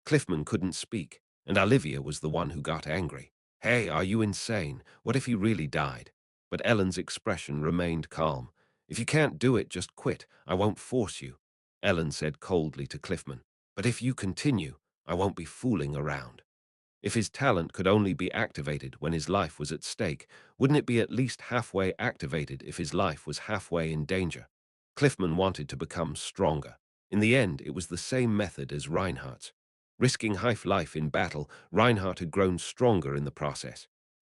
Cliffman couldn't speak, and Olivia was the one who got angry. "Hey, are you insane? What if he really died?" But Ellen's expression remained calm. "If you can't do it, just quit. I won't force you," Ellen said coldly to Cliffman. "But if you continue, I won't be fooling around." If his talent could only be activated when his life was at stake, wouldn't it be at least halfway activated if his life was halfway in danger? Cliffman wanted to become stronger. In the end, it was the same method as Reinhardt's. Risking half life in battle, Reinhardt had grown stronger in the process.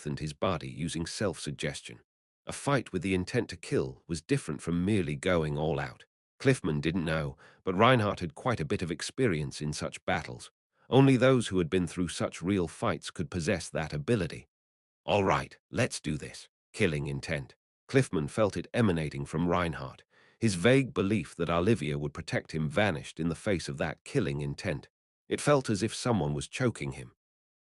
strengthened his body using self-suggestion. A fight with the intent to kill was different from merely going all out. Cliffman didn't know, but Reinhardt had quite a bit of experience in such battles. Only those who had been through such real fights could possess that ability. All right, let's do this. Killing intent. Cliffman felt it emanating from Reinhardt. His vague belief that Olivia would protect him vanished in the face of that killing intent. It felt as if someone was choking him.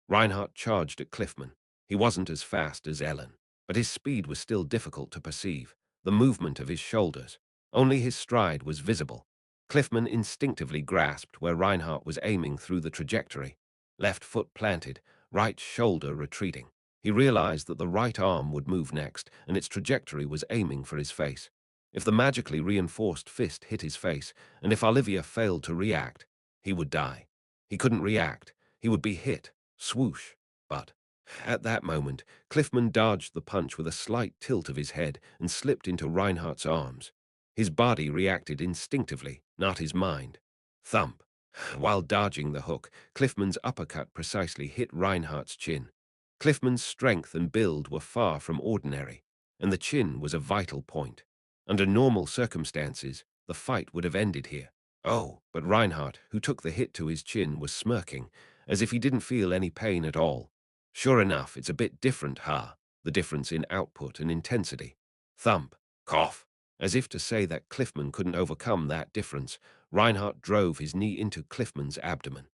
Reinhardt charged at Cliffman. He wasn't as fast as Ellen, but his speed was still difficult to perceive. The movement of his shoulders. Only his stride was visible. Cliffman instinctively grasped where Reinhardt was aiming through the trajectory. Left foot planted, right shoulder retreating. He realized that the right arm would move next, and its trajectory was aiming for his face. If the magically reinforced fist hit his face, and if Olivia failed to react, he would die. He couldn't react. He would be hit. Swoosh. But At that moment, Cliffman dodged the punch with a slight tilt of his head and slipped into Reinhardt's arms. His body reacted instinctively, not his mind. Thump. While dodging the hook, Cliffman's uppercut precisely hit Reinhardt's chin. Cliffman's strength and build were far from ordinary, and the chin was a vital point. Under normal circumstances, the fight would have ended here. Oh, but Reinhardt, who took the hit to his chin, was smirking, as if he didn't feel any pain at all. Sure enough, it's a bit different, huh? The difference in output and intensity. Thump. Cough. As if to say that Cliffman couldn't overcome that difference, Reinhardt drove his knee into Cliffman's abdomen.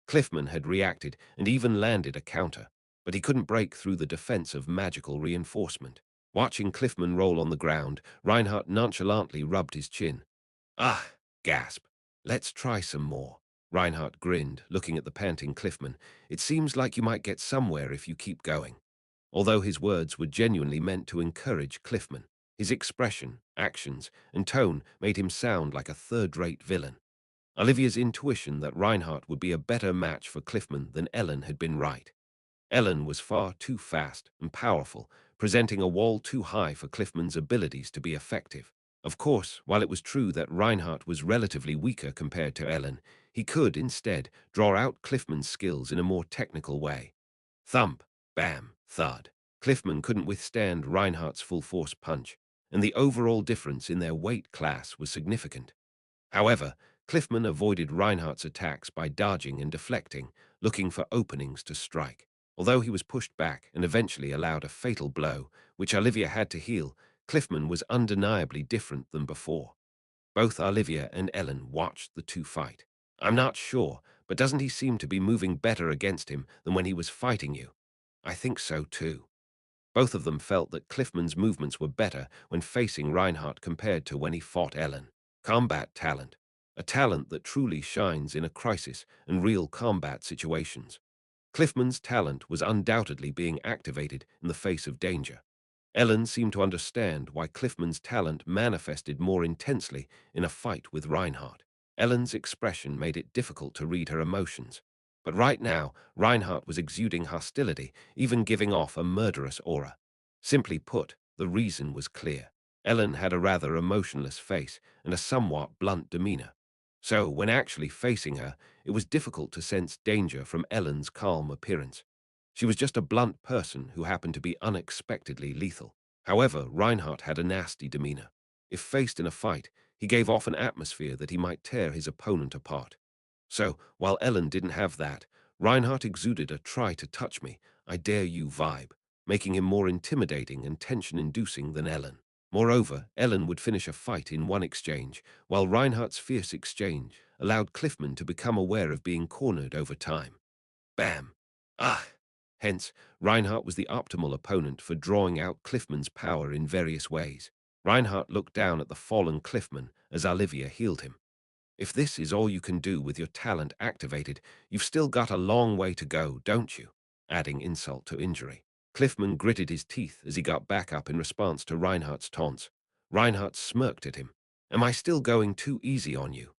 Cliffman had reacted and even landed a counter, but he couldn't break through the defense of magical reinforcement. Watching Cliffman roll on the ground, Reinhardt nonchalantly rubbed his chin. Ah, gasp. Let's try some more. Reinhardt grinned, looking at the panting Cliffman. It seems like you might get somewhere if you keep going. Although his words were genuinely meant to encourage Cliffman, his expression, actions, and tone made him sound like a third-rate villain. Olivia's intuition that Reinhardt would be a better match for Cliffman than Ellen had been right. Ellen was far too fast and powerful, presenting a wall too high for Cliffman's abilities to be effective. Of course, while it was true that Reinhardt was relatively weaker compared to Ellen, he could, instead, draw out Cliffman's skills in a more technical way. Thump, bam, thud. Cliffman couldn't withstand Reinhardt's full-force punch, and the overall difference in their weight class was significant. However, Cliffman avoided Reinhardt's attacks by dodging and deflecting, looking for openings to strike. Although he was pushed back and eventually allowed a fatal blow, which Olivia had to heal, Cliffman was undeniably different than before. Both Olivia and Ellen watched the two fight. I'm not sure, but doesn't he seem to be moving better against him than when he was fighting you? I think so too. Both of them felt that Cliffman's movements were better when facing Reinhardt compared to when he fought Ellen. Combat talent. A talent that truly shines in a crisis and real combat situations. Cliffman's talent was undoubtedly being activated in the face of danger. Ellen seemed to understand why Cliffman's talent manifested more intensely in a fight with Reinhardt. Ellen's expression made it difficult to read her emotions. But right now, Reinhardt was exuding hostility, even giving off a murderous aura. Simply put, the reason was clear. Ellen had a rather emotionless face and a somewhat blunt demeanor. So, when actually facing her, it was difficult to sense danger from Ellen's calm appearance. She was just a blunt person who happened to be unexpectedly lethal. However, Reinhardt had a nasty demeanor. If faced in a fight, he gave off an atmosphere that he might tear his opponent apart. So, while Ellen didn't have that, Reinhardt exuded a try to touch me, I dare you vibe, making him more intimidating and tension-inducing than Ellen. Moreover, Ellen would finish a fight in one exchange, while Reinhardt's fierce exchange allowed Cliffman to become aware of being cornered over time. Bam! Ah! Hence, Reinhardt was the optimal opponent for drawing out Cliffman's power in various ways. Reinhardt looked down at the fallen Cliffman as Olivia healed him. If this is all you can do with your talent activated, you've still got a long way to go, don't you? Adding insult to injury. Cliffman gritted his teeth as he got back up in response to Reinhardt's taunts. Reinhardt smirked at him. Am I still going too easy on you?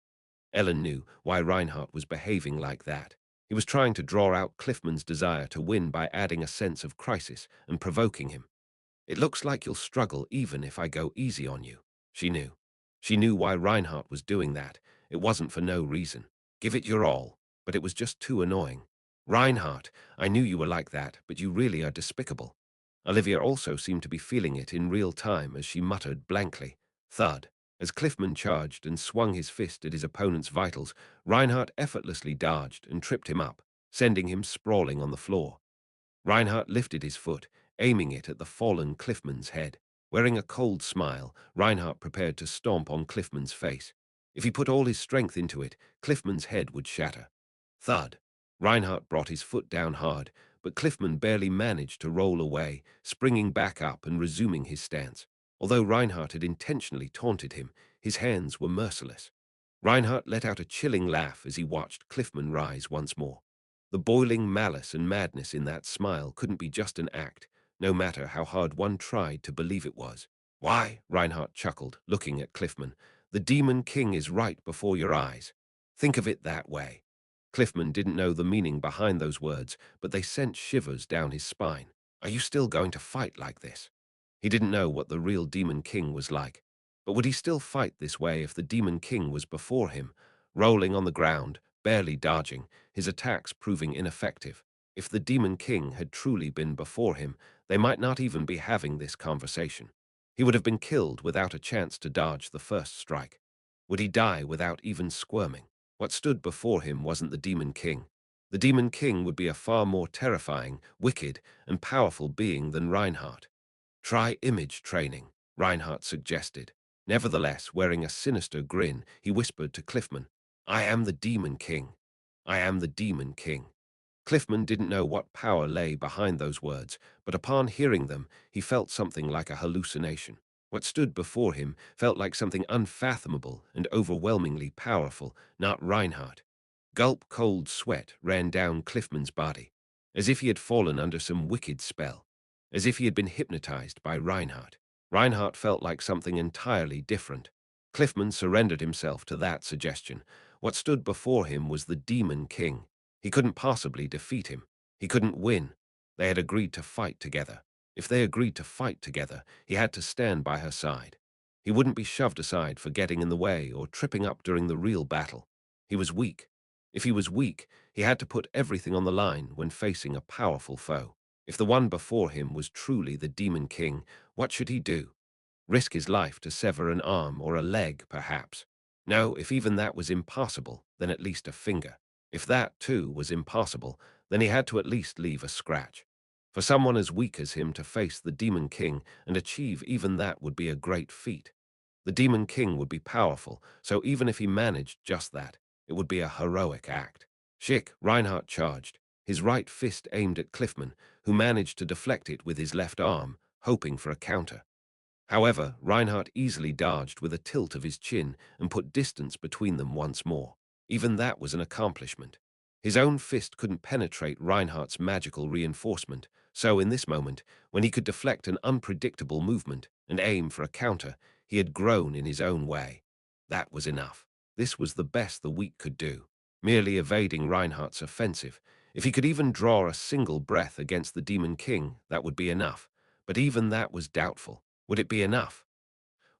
Ellen knew why Reinhardt was behaving like that. He was trying to draw out Cliffman's desire to win by adding a sense of crisis and provoking him. It looks like you'll struggle even if I go easy on you, she knew. She knew why Reinhardt was doing that. It wasn't for no reason. Give it your all, but it was just too annoying. Reinhardt, I knew you were like that, but you really are despicable. Olivia also seemed to be feeling it in real time as she muttered blankly, thud. As Cliffman charged and swung his fist at his opponent's vitals, Reinhardt effortlessly dodged and tripped him up, sending him sprawling on the floor. Reinhardt lifted his foot, aiming it at the fallen Cliffman's head. Wearing a cold smile, Reinhardt prepared to stomp on Cliffman's face. If he put all his strength into it, Cliffman's head would shatter. Thud. Reinhardt brought his foot down hard, but Cliffman barely managed to roll away, springing back up and resuming his stance. Although Reinhardt had intentionally taunted him, his hands were merciless. Reinhardt let out a chilling laugh as he watched Cliffman rise once more. The boiling malice and madness in that smile couldn't be just an act, no matter how hard one tried to believe it was. Why, Reinhardt chuckled, looking at Cliffman, the Demon King is right before your eyes. Think of it that way. Cliffman didn't know the meaning behind those words, but they sent shivers down his spine. Are you still going to fight like this? He didn't know what the real Demon King was like. But would he still fight this way if the Demon King was before him, rolling on the ground, barely dodging, his attacks proving ineffective? If the Demon King had truly been before him, they might not even be having this conversation. He would have been killed without a chance to dodge the first strike. Would he die without even squirming? What stood before him wasn't the Demon King. The Demon King would be a far more terrifying, wicked, and powerful being than Reinhardt. Try image training, Reinhardt suggested. Nevertheless, wearing a sinister grin, he whispered to Cliffman, I am the Demon King. I am the Demon King. Cliffman didn't know what power lay behind those words, but upon hearing them, he felt something like a hallucination. What stood before him felt like something unfathomable and overwhelmingly powerful, not Reinhardt. Gulp cold sweat ran down Cliffman's body, as if he had fallen under some wicked spell, as if he had been hypnotized by Reinhardt. Reinhardt felt like something entirely different. Cliffman surrendered himself to that suggestion. What stood before him was the Demon King. He couldn't possibly defeat him. He couldn't win. They had agreed to fight together. If they agreed to fight together, he had to stand by her side. He wouldn't be shoved aside for getting in the way or tripping up during the real battle. He was weak. If he was weak, he had to put everything on the line when facing a powerful foe. If the one before him was truly the Demon King, what should he do? Risk his life to sever an arm or a leg, perhaps? No, if even that was impossible, then at least a finger. If that, too, was impossible, then he had to at least leave a scratch. For someone as weak as him to face the Demon King and achieve even that would be a great feat. The Demon King would be powerful, so even if he managed just that, it would be a heroic act. Schick, Reinhardt charged, his right fist aimed at Cliffman, who managed to deflect it with his left arm, hoping for a counter. However, Reinhardt easily dodged with a tilt of his chin and put distance between them once more. Even that was an accomplishment. His own fist couldn't penetrate Reinhardt's magical reinforcement, so in this moment, when he could deflect an unpredictable movement and aim for a counter, he had grown in his own way. That was enough. This was the best the weak could do, merely evading Reinhardt's offensive. If he could even draw a single breath against the Demon King, that would be enough. But even that was doubtful. Would it be enough?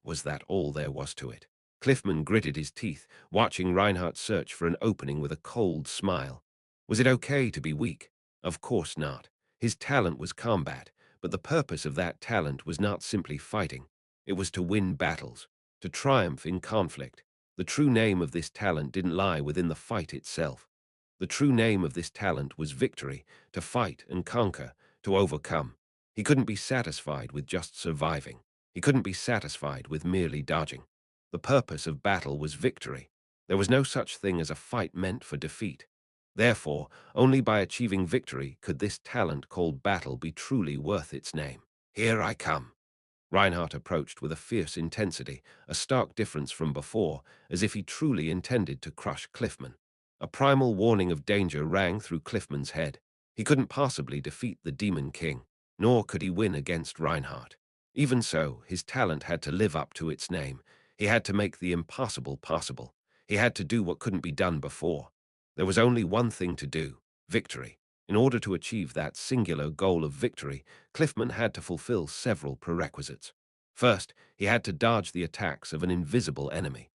Was that all there was to it? Cliffman gritted his teeth, watching Reinhardt search for an opening with a cold smile. Was it okay to be weak? Of course not. His talent was combat, but the purpose of that talent was not simply fighting. It was to win battles, to triumph in conflict. The true name of this talent didn't lie within the fight itself. The true name of this talent was victory, to fight and conquer, to overcome. He couldn't be satisfied with just surviving. He couldn't be satisfied with merely dodging. The purpose of battle was victory. There was no such thing as a fight meant for defeat. Therefore, only by achieving victory could this talent called battle be truly worth its name. Here I come. Reinhardt approached with a fierce intensity, a stark difference from before, as if he truly intended to crush Cliffman. A primal warning of danger rang through Cliffman's head. He couldn't possibly defeat the Demon King, nor could he win against Reinhardt. Even so, his talent had to live up to its name. He had to make the impossible possible. He had to do what couldn't be done before. There was only one thing to do: victory. In order to achieve that singular goal of victory, Cliffman had to fulfill several prerequisites. First, he had to dodge the attacks of an invisible enemy.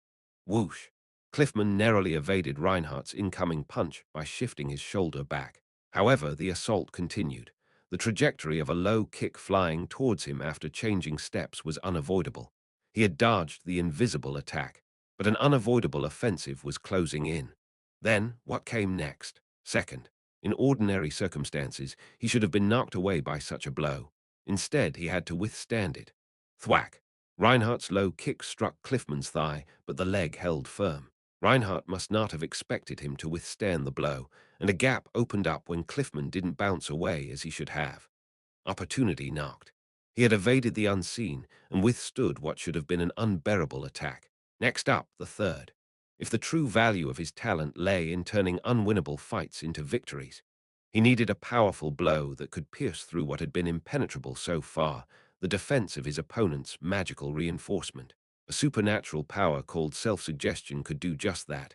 Whoosh! Cliffman narrowly evaded Reinhardt's incoming punch by shifting his shoulder back. However, the assault continued. The trajectory of a low kick flying towards him after changing steps was unavoidable. He had dodged the invisible attack, but an unavoidable offensive was closing in. Then, what came next? Second, in ordinary circumstances, he should have been knocked away by such a blow. Instead, he had to withstand it. Thwack! Reinhardt's low kick struck Cliffman's thigh, but the leg held firm. Reinhardt must not have expected him to withstand the blow, and a gap opened up when Cliffman didn't bounce away as he should have. Opportunity knocked. He had evaded the unseen and withstood what should have been an unbearable attack. Next up, the third. If the true value of his talent lay in turning unwinnable fights into victories, he needed a powerful blow that could pierce through what had been impenetrable so far, the defense of his opponent's magical reinforcement. A supernatural power called self-suggestion could do just that.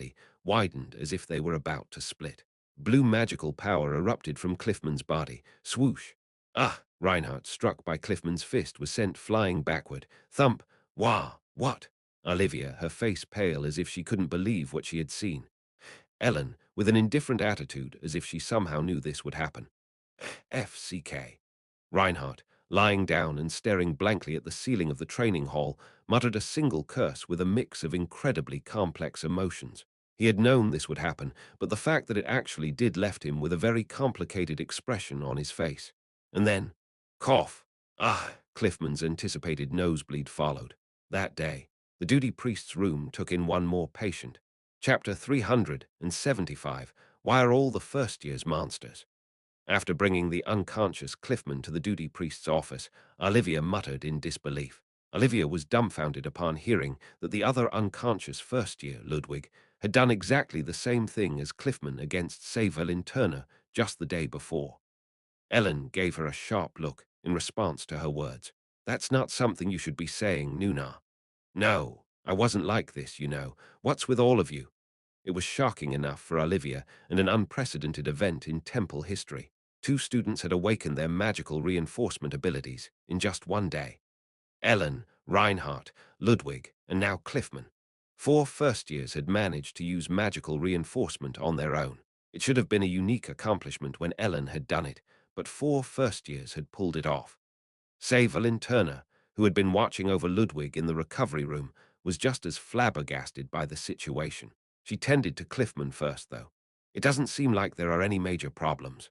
body widened as if they were about to split. Blue magical power erupted from Cliffman's body. Swoosh! Ah! Reinhardt, struck by Cliffman's fist, was sent flying backward. Thump! Wah! What? Olivia, her face pale as if she couldn't believe what she had seen. Ellen, with an indifferent attitude as if she somehow knew this would happen. FCK. Reinhardt, lying down and staring blankly at the ceiling of the training hall, muttered a single curse with a mix of incredibly complex emotions. He had known this would happen, but the fact that it actually did left him with a very complicated expression on his face. And then, cough. Ah, Cliffman's anticipated nosebleed followed. That day, the duty priest's room took in one more patient. Chapter 375, Why Are All the First Year's Monsters? After bringing the unconscious Cliffman to the duty priest's office, Olivia muttered in disbelief. Olivia was dumbfounded upon hearing that the other unconscious first-year, Ludwig, had done exactly the same thing as Cliffman against Savelin Turner just the day before. Ellen gave her a sharp look in response to her words. That's not something you should be saying, Nuna. No, I wasn't like this, you know. What's with all of you? It was shocking enough for Olivia and an unprecedented event in temple history. Two students had awakened their magical reinforcement abilities in just one day. Ellen, Reinhardt, Ludwig, and now Cliffman. Four first-years had managed to use magical reinforcement on their own. It should have been a unique accomplishment when Ellen had done it, but four first-years had pulled it off. Savelin Turner, who had been watching over Ludwig in the recovery room, was just as flabbergasted by the situation. She tended to Cliffman first, though. It doesn't seem like there are any major problems.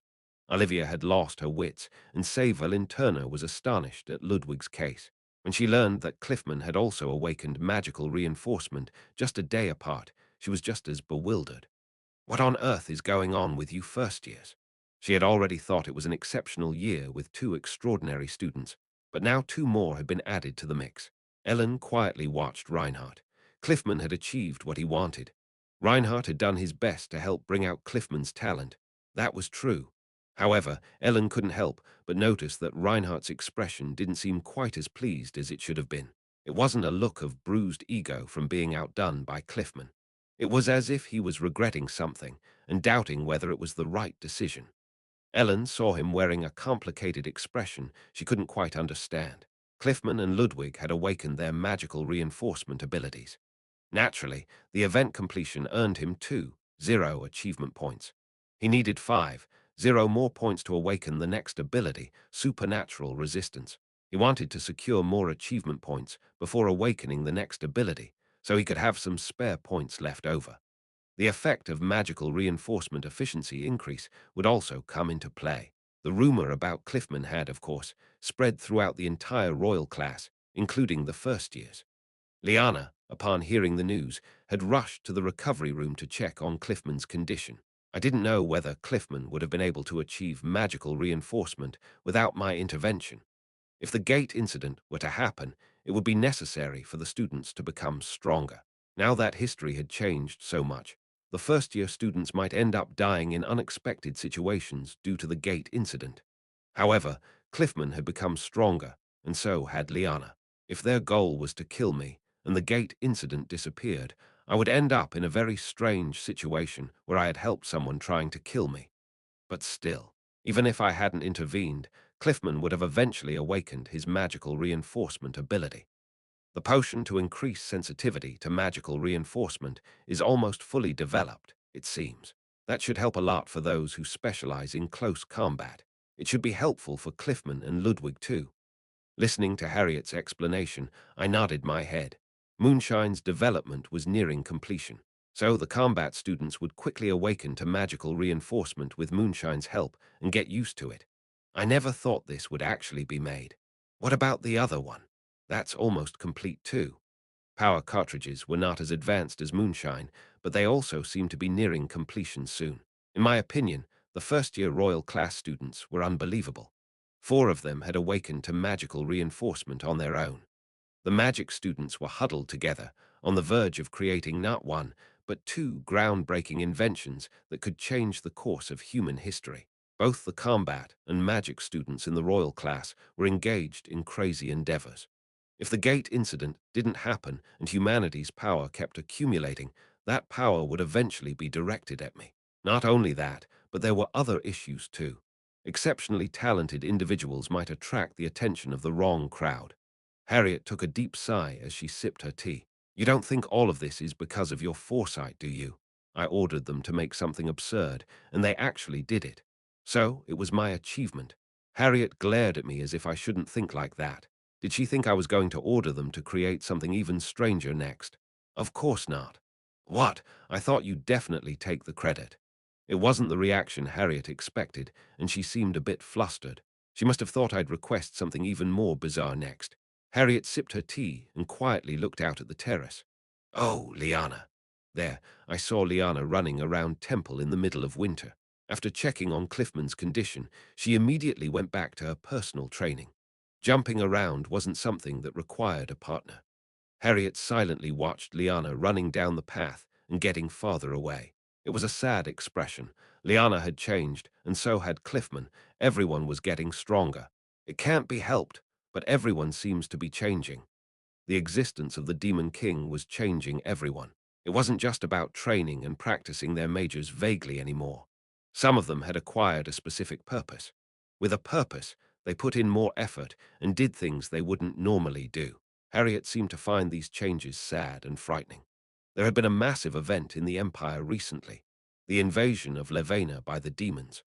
Olivia had lost her wits, and Savelin Turner was astonished at Ludwig's case. When she learned that Cliffman had also awakened magical reinforcement just a day apart, she was just as bewildered. What on earth is going on with you first years? She had already thought it was an exceptional year with two extraordinary students, but now two more had been added to the mix. Ellen quietly watched Reinhardt. Cliffman had achieved what he wanted. Reinhardt had done his best to help bring out Cliffman's talent. That was true. However, Ellen couldn't help but notice that Reinhardt's expression didn't seem quite as pleased as it should have been. It wasn't a look of bruised ego from being outdone by Cliffman. It was as if he was regretting something and doubting whether it was the right decision. Ellen saw him wearing a complicated expression she couldn't quite understand. Cliffman and Ludwig had awakened their magical reinforcement abilities. Naturally, the event completion earned him 2-0 achievement points. He needed 5-0 more points to awaken the next ability, supernatural resistance. He wanted to secure more achievement points before awakening the next ability, so he could have some spare points left over. The effect of magical reinforcement efficiency increase would also come into play. The rumor about Cliffman had, of course, spread throughout the entire royal class, including the first years. Liana, upon hearing the news, had rushed to the recovery room to check on Cliffman's condition. I didn't know whether Cliffman would have been able to achieve magical reinforcement without my intervention. If the gate incident were to happen, it would be necessary for the students to become stronger. Now that history had changed so much, the first-year students might end up dying in unexpected situations due to the gate incident. However, Cliffman had become stronger, and so had Liana. If their goal was to kill me, and the gate incident disappeared, I would end up in a very strange situation where I had helped someone trying to kill me. But still, even if I hadn't intervened, Cliffman would have eventually awakened his magical reinforcement ability. The potion to increase sensitivity to magical reinforcement is almost fully developed, it seems. That should help a lot for those who specialize in close combat. It should be helpful for Cliffman and Ludwig too. Listening to Harriet's explanation, I nodded my head. Moonshine's development was nearing completion, so the combat students would quickly awaken to magical reinforcement with Moonshine's help and get used to it. I never thought this would actually be made. What about the other one? That's almost complete too. Power cartridges were not as advanced as Moonshine, but they also seemed to be nearing completion soon. In my opinion, the first-year Royal Class students were unbelievable. 4 of them had awakened to magical reinforcement on their own. The magic students were huddled together, on the verge of creating not one, but 2 groundbreaking inventions that could change the course of human history. Both the combat and magic students in the Royal Class were engaged in crazy endeavors. If the gate incident didn't happen and humanity's power kept accumulating, that power would eventually be directed at me. Not only that, but there were other issues too. Exceptionally talented individuals might attract the attention of the wrong crowd. Harriet took a deep sigh as she sipped her tea. You don't think all of this is because of your foresight, do you? I ordered them to make something absurd, and they actually did it. So, it was my achievement. Harriet glared at me as if I shouldn't think like that. Did she think I was going to order them to create something even stranger next? Of course not. What? I thought you'd definitely take the credit. It wasn't the reaction Harriet expected, and she seemed a bit flustered. She must have thought I'd request something even more bizarre next. Harriet sipped her tea and quietly looked out at the terrace. Oh, Liana. There, I saw Liana running around Temple in the middle of winter. After checking on Cliffman's condition, she immediately went back to her personal training. Jumping around wasn't something that required a partner. Harriet silently watched Liana running down the path and getting farther away. It was a sad expression. Liana had changed, and so had Cliffman. Everyone was getting stronger. It can't be helped, but everyone seems to be changing. The existence of the Demon King was changing everyone. It wasn't just about training and practicing their majors vaguely anymore. Some of them had acquired a specific purpose. With a purpose, they put in more effort and did things they wouldn't normally do. Harriet seemed to find these changes sad and frightening. There had been a massive event in the Empire recently, the invasion of Levena by the demons.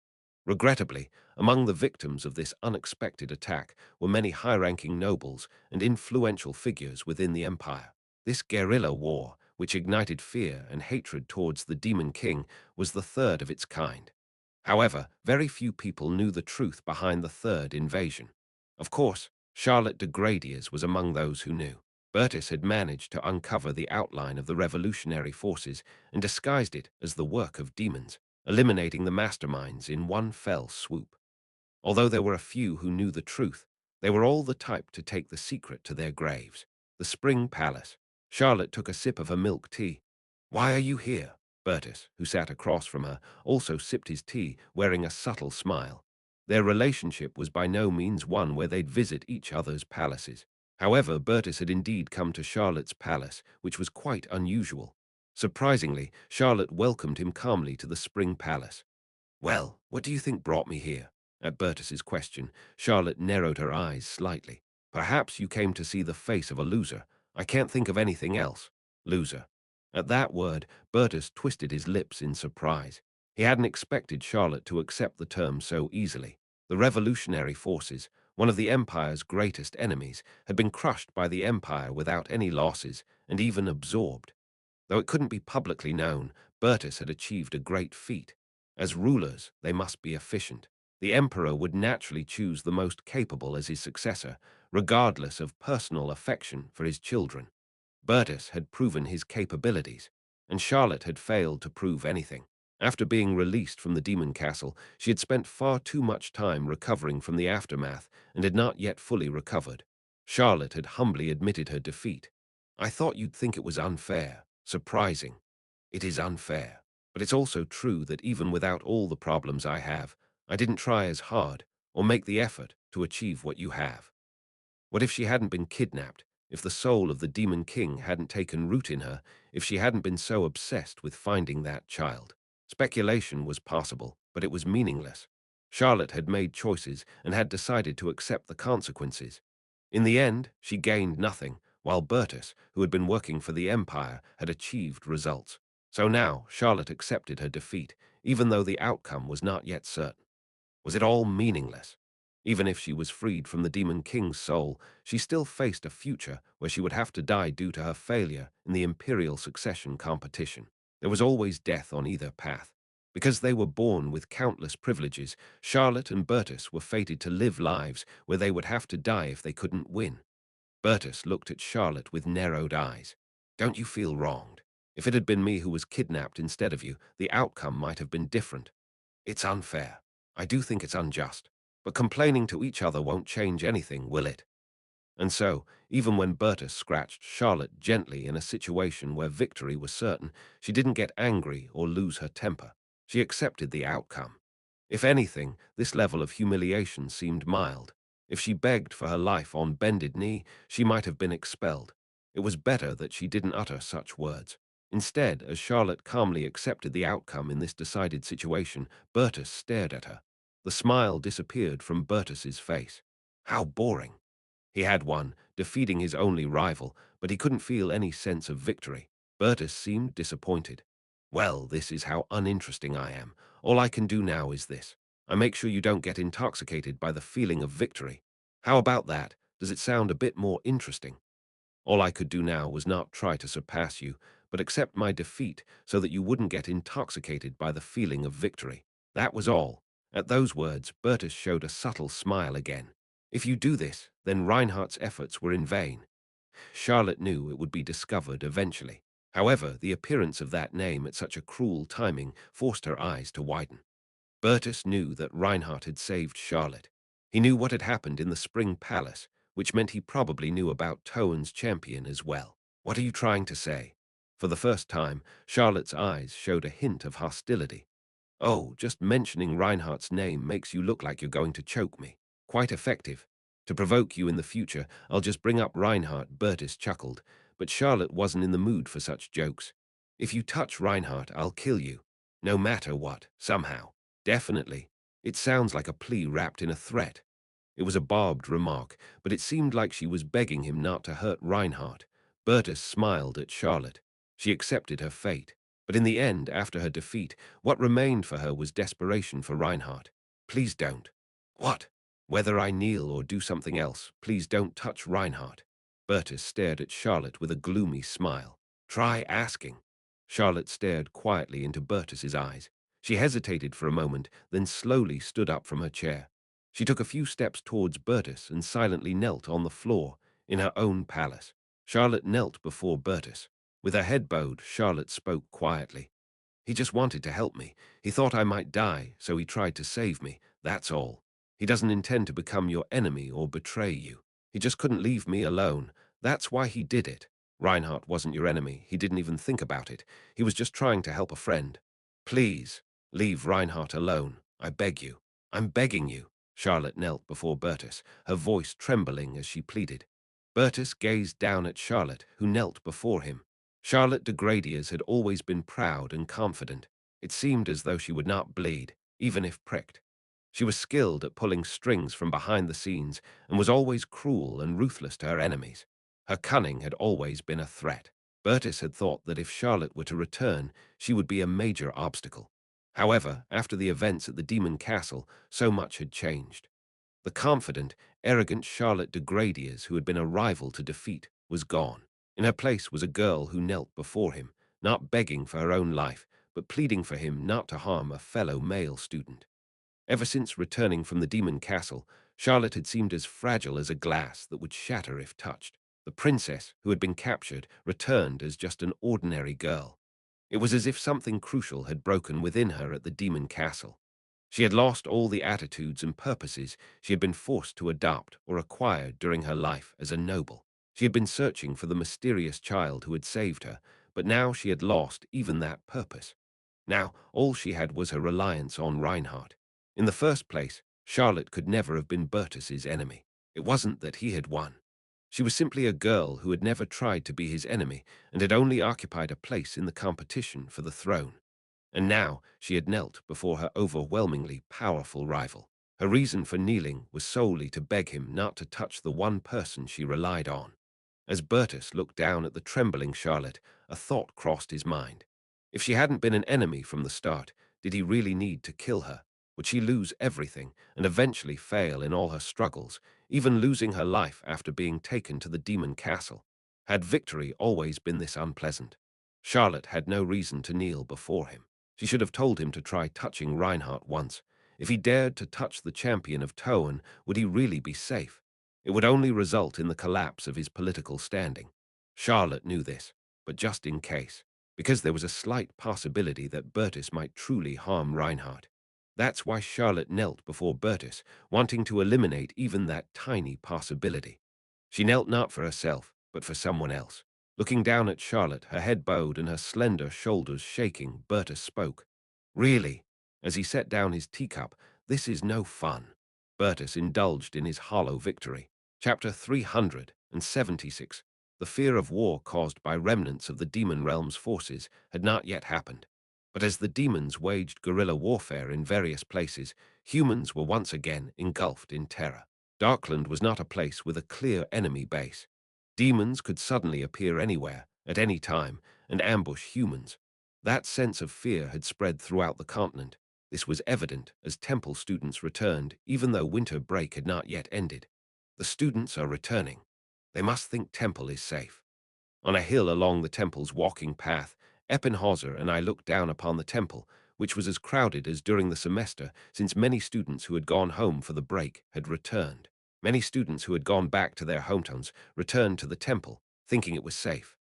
Regrettably, among the victims of this unexpected attack were many high-ranking nobles and influential figures within the Empire. This guerrilla war, which ignited fear and hatred towards the Demon King, was the third of its kind. However, very few people knew the truth behind the third invasion. Of course, Charlotte de Gradius was among those who knew. Bertis had managed to uncover the outline of the revolutionary forces and disguised it as the work of demons, eliminating the masterminds in one fell swoop. Although there were a few who knew the truth, they were all the type to take the secret to their graves. The Spring Palace. Charlotte took a sip of her milk tea. Why are you here? Bertis, who sat across from her, also sipped his tea, wearing a subtle smile. Their relationship was by no means one where they'd visit each other's palaces. However, Bertis had indeed come to Charlotte's palace, which was quite unusual. Surprisingly, Charlotte welcomed him calmly to the Spring Palace. Well, what do you think brought me here? At Bertus's question, Charlotte narrowed her eyes slightly. Perhaps you came to see the face of a loser. I can't think of anything else. Loser. At that word, Bertus twisted his lips in surprise. He hadn't expected Charlotte to accept the term so easily. The revolutionary forces, one of the Empire's greatest enemies, had been crushed by the Empire without any losses and even absorbed. Though it couldn't be publicly known, Bertus had achieved a great feat. As rulers, they must be efficient. The emperor would naturally choose the most capable as his successor, regardless of personal affection for his children. Bertus had proven his capabilities, and Charlotte had failed to prove anything. After being released from the demon castle, she had spent far too much time recovering from the aftermath and had not yet fully recovered. Charlotte had humbly admitted her defeat. I thought you'd think it was unfair, surprising. It is unfair. But it's also true that even without all the problems I have, I didn't try as hard or make the effort to achieve what you have. What if she hadn't been kidnapped, if the soul of the Demon King hadn't taken root in her, if she hadn't been so obsessed with finding that child? Speculation was possible, but it was meaningless. Charlotte had made choices and had decided to accept the consequences. In the end, she gained nothing, while Bertus, who had been working for the Empire, had achieved results. So now Charlotte accepted her defeat, even though the outcome was not yet certain. Was it all meaningless? Even if she was freed from the Demon King's soul, she still faced a future where she would have to die due to her failure in the imperial succession competition. There was always death on either path. Because they were born with countless privileges, Charlotte and Bertus were fated to live lives where they would have to die if they couldn't win. Bertus looked at Charlotte with narrowed eyes. Don't you feel wronged? If it had been me who was kidnapped instead of you, the outcome might have been different. It's unfair. I do think it's unjust. But complaining to each other won't change anything, will it? And so, even when Berta scratched Charlotte gently in a situation where victory was certain, she didn't get angry or lose her temper. She accepted the outcome. If anything, this level of humiliation seemed mild. If she begged for her life on bended knee, she might have been expelled. It was better that she didn't utter such words. Instead, as Charlotte calmly accepted the outcome in this decided situation, Bertus stared at her. The smile disappeared from Bertus's face. How boring. He had won, defeating his only rival, but he couldn't feel any sense of victory. Bertus seemed disappointed. Well, this is how uninteresting I am. All I can do now is this. I make sure you don't get intoxicated by the feeling of victory. How about that? Does it sound a bit more interesting? All I could do now was not try to surpass you, but accept my defeat so that you wouldn't get intoxicated by the feeling of victory. That was all. At those words, Bertus showed a subtle smile again. If you do this, then Reinhardt's efforts were in vain. Charlotte knew it would be discovered eventually. However, the appearance of that name at such a cruel timing forced her eyes to widen. Bertus knew that Reinhardt had saved Charlotte. He knew what had happened in the Spring Palace, which meant he probably knew about Towen's champion as well. What are you trying to say? For the first time, Charlotte's eyes showed a hint of hostility. Oh, just mentioning Reinhardt's name makes you look like you're going to choke me. Quite effective. To provoke you in the future, I'll just bring up Reinhardt, Bertus chuckled, but Charlotte wasn't in the mood for such jokes. If you touch Reinhardt, I'll kill you. No matter what, somehow. Definitely. It sounds like a plea wrapped in a threat. It was a barbed remark, but it seemed like she was begging him not to hurt Reinhardt. Bertus smiled at Charlotte. She accepted her fate. But in the end, after her defeat, what remained for her was desperation for Reinhardt. Please don't. What? Whether I kneel or do something else, please don't touch Reinhardt. Bertus stared at Charlotte with a gloomy smile. Try asking. Charlotte stared quietly into Bertus's eyes. She hesitated for a moment, then slowly stood up from her chair. She took a few steps towards Bertus and silently knelt on the floor in her own palace. Charlotte knelt before Bertus. With her head bowed, Charlotte spoke quietly. He just wanted to help me. He thought I might die, so he tried to save me. That's all. He doesn't intend to become your enemy or betray you. He just couldn't leave me alone. That's why he did it. Reinhardt wasn't your enemy. He didn't even think about it. He was just trying to help a friend. Please, leave Reinhardt alone. I beg you. I'm begging you. Charlotte knelt before Bertus, her voice trembling as she pleaded. Bertus gazed down at Charlotte, who knelt before him. Charlotte de Gradius had always been proud and confident. It seemed as though she would not bleed, even if pricked. She was skilled at pulling strings from behind the scenes and was always cruel and ruthless to her enemies. Her cunning had always been a threat. Bertus had thought that if Charlotte were to return, she would be a major obstacle. However, after the events at the Demon Castle, so much had changed. The confident, arrogant Charlotte de Gradius, who had been a rival to defeat, was gone. In her place was a girl who knelt before him, not begging for her own life, but pleading for him not to harm a fellow male student. Ever since returning from the Demon Castle, Charlotte had seemed as fragile as a glass that would shatter if touched. The princess, who had been captured, returned as just an ordinary girl. It was as if something crucial had broken within her at the Demon Castle. She had lost all the attitudes and purposes she had been forced to adopt or acquire during her life as a noble. She had been searching for the mysterious child who had saved her, but now she had lost even that purpose. Now, all she had was her reliance on Reinhardt. In the first place, Charlotte could never have been Bertus's enemy. It wasn't that he had won. She was simply a girl who had never tried to be his enemy and had only occupied a place in the competition for the throne. And now she had knelt before her overwhelmingly powerful rival. Her reason for kneeling was solely to beg him not to touch the one person she relied on. As Bertus looked down at the trembling Charlotte, a thought crossed his mind. If she hadn't been an enemy from the start, did he really need to kill her? Would she lose everything and eventually fail in all her struggles, even losing her life after being taken to the Demon Castle? Had victory always been this unpleasant? Charlotte had no reason to kneel before him. She should have told him to try touching Reinhardt once. If he dared to touch the champion of Towen, would he really be safe? It would only result in the collapse of his political standing. Charlotte knew this, but just in case, because there was a slight possibility that Bertus might truly harm Reinhardt. That's why Charlotte knelt before Bertus, wanting to eliminate even that tiny possibility. She knelt not for herself, but for someone else. Looking down at Charlotte, her head bowed and her slender shoulders shaking, Bertus spoke. Really? As he set down his teacup, this is no fun. Bertus indulged in his hollow victory. Chapter 376. The fear of war caused by remnants of the demon realm's forces had not yet happened. But as the demons waged guerrilla warfare in various places, humans were once again engulfed in terror. Darkland was not a place with a clear enemy base. Demons could suddenly appear anywhere, at any time, and ambush humans. That sense of fear had spread throughout the continent. This was evident as temple students returned, even though winter break had not yet ended. The students are returning. They must think temple is safe. On a hill along the temple's walking path, Eppinhauser and I looked down upon the temple, which was as crowded as during the semester, since many students who had gone home for the break had returned. Many students who had gone back to their hometowns returned to the temple, thinking it was safe.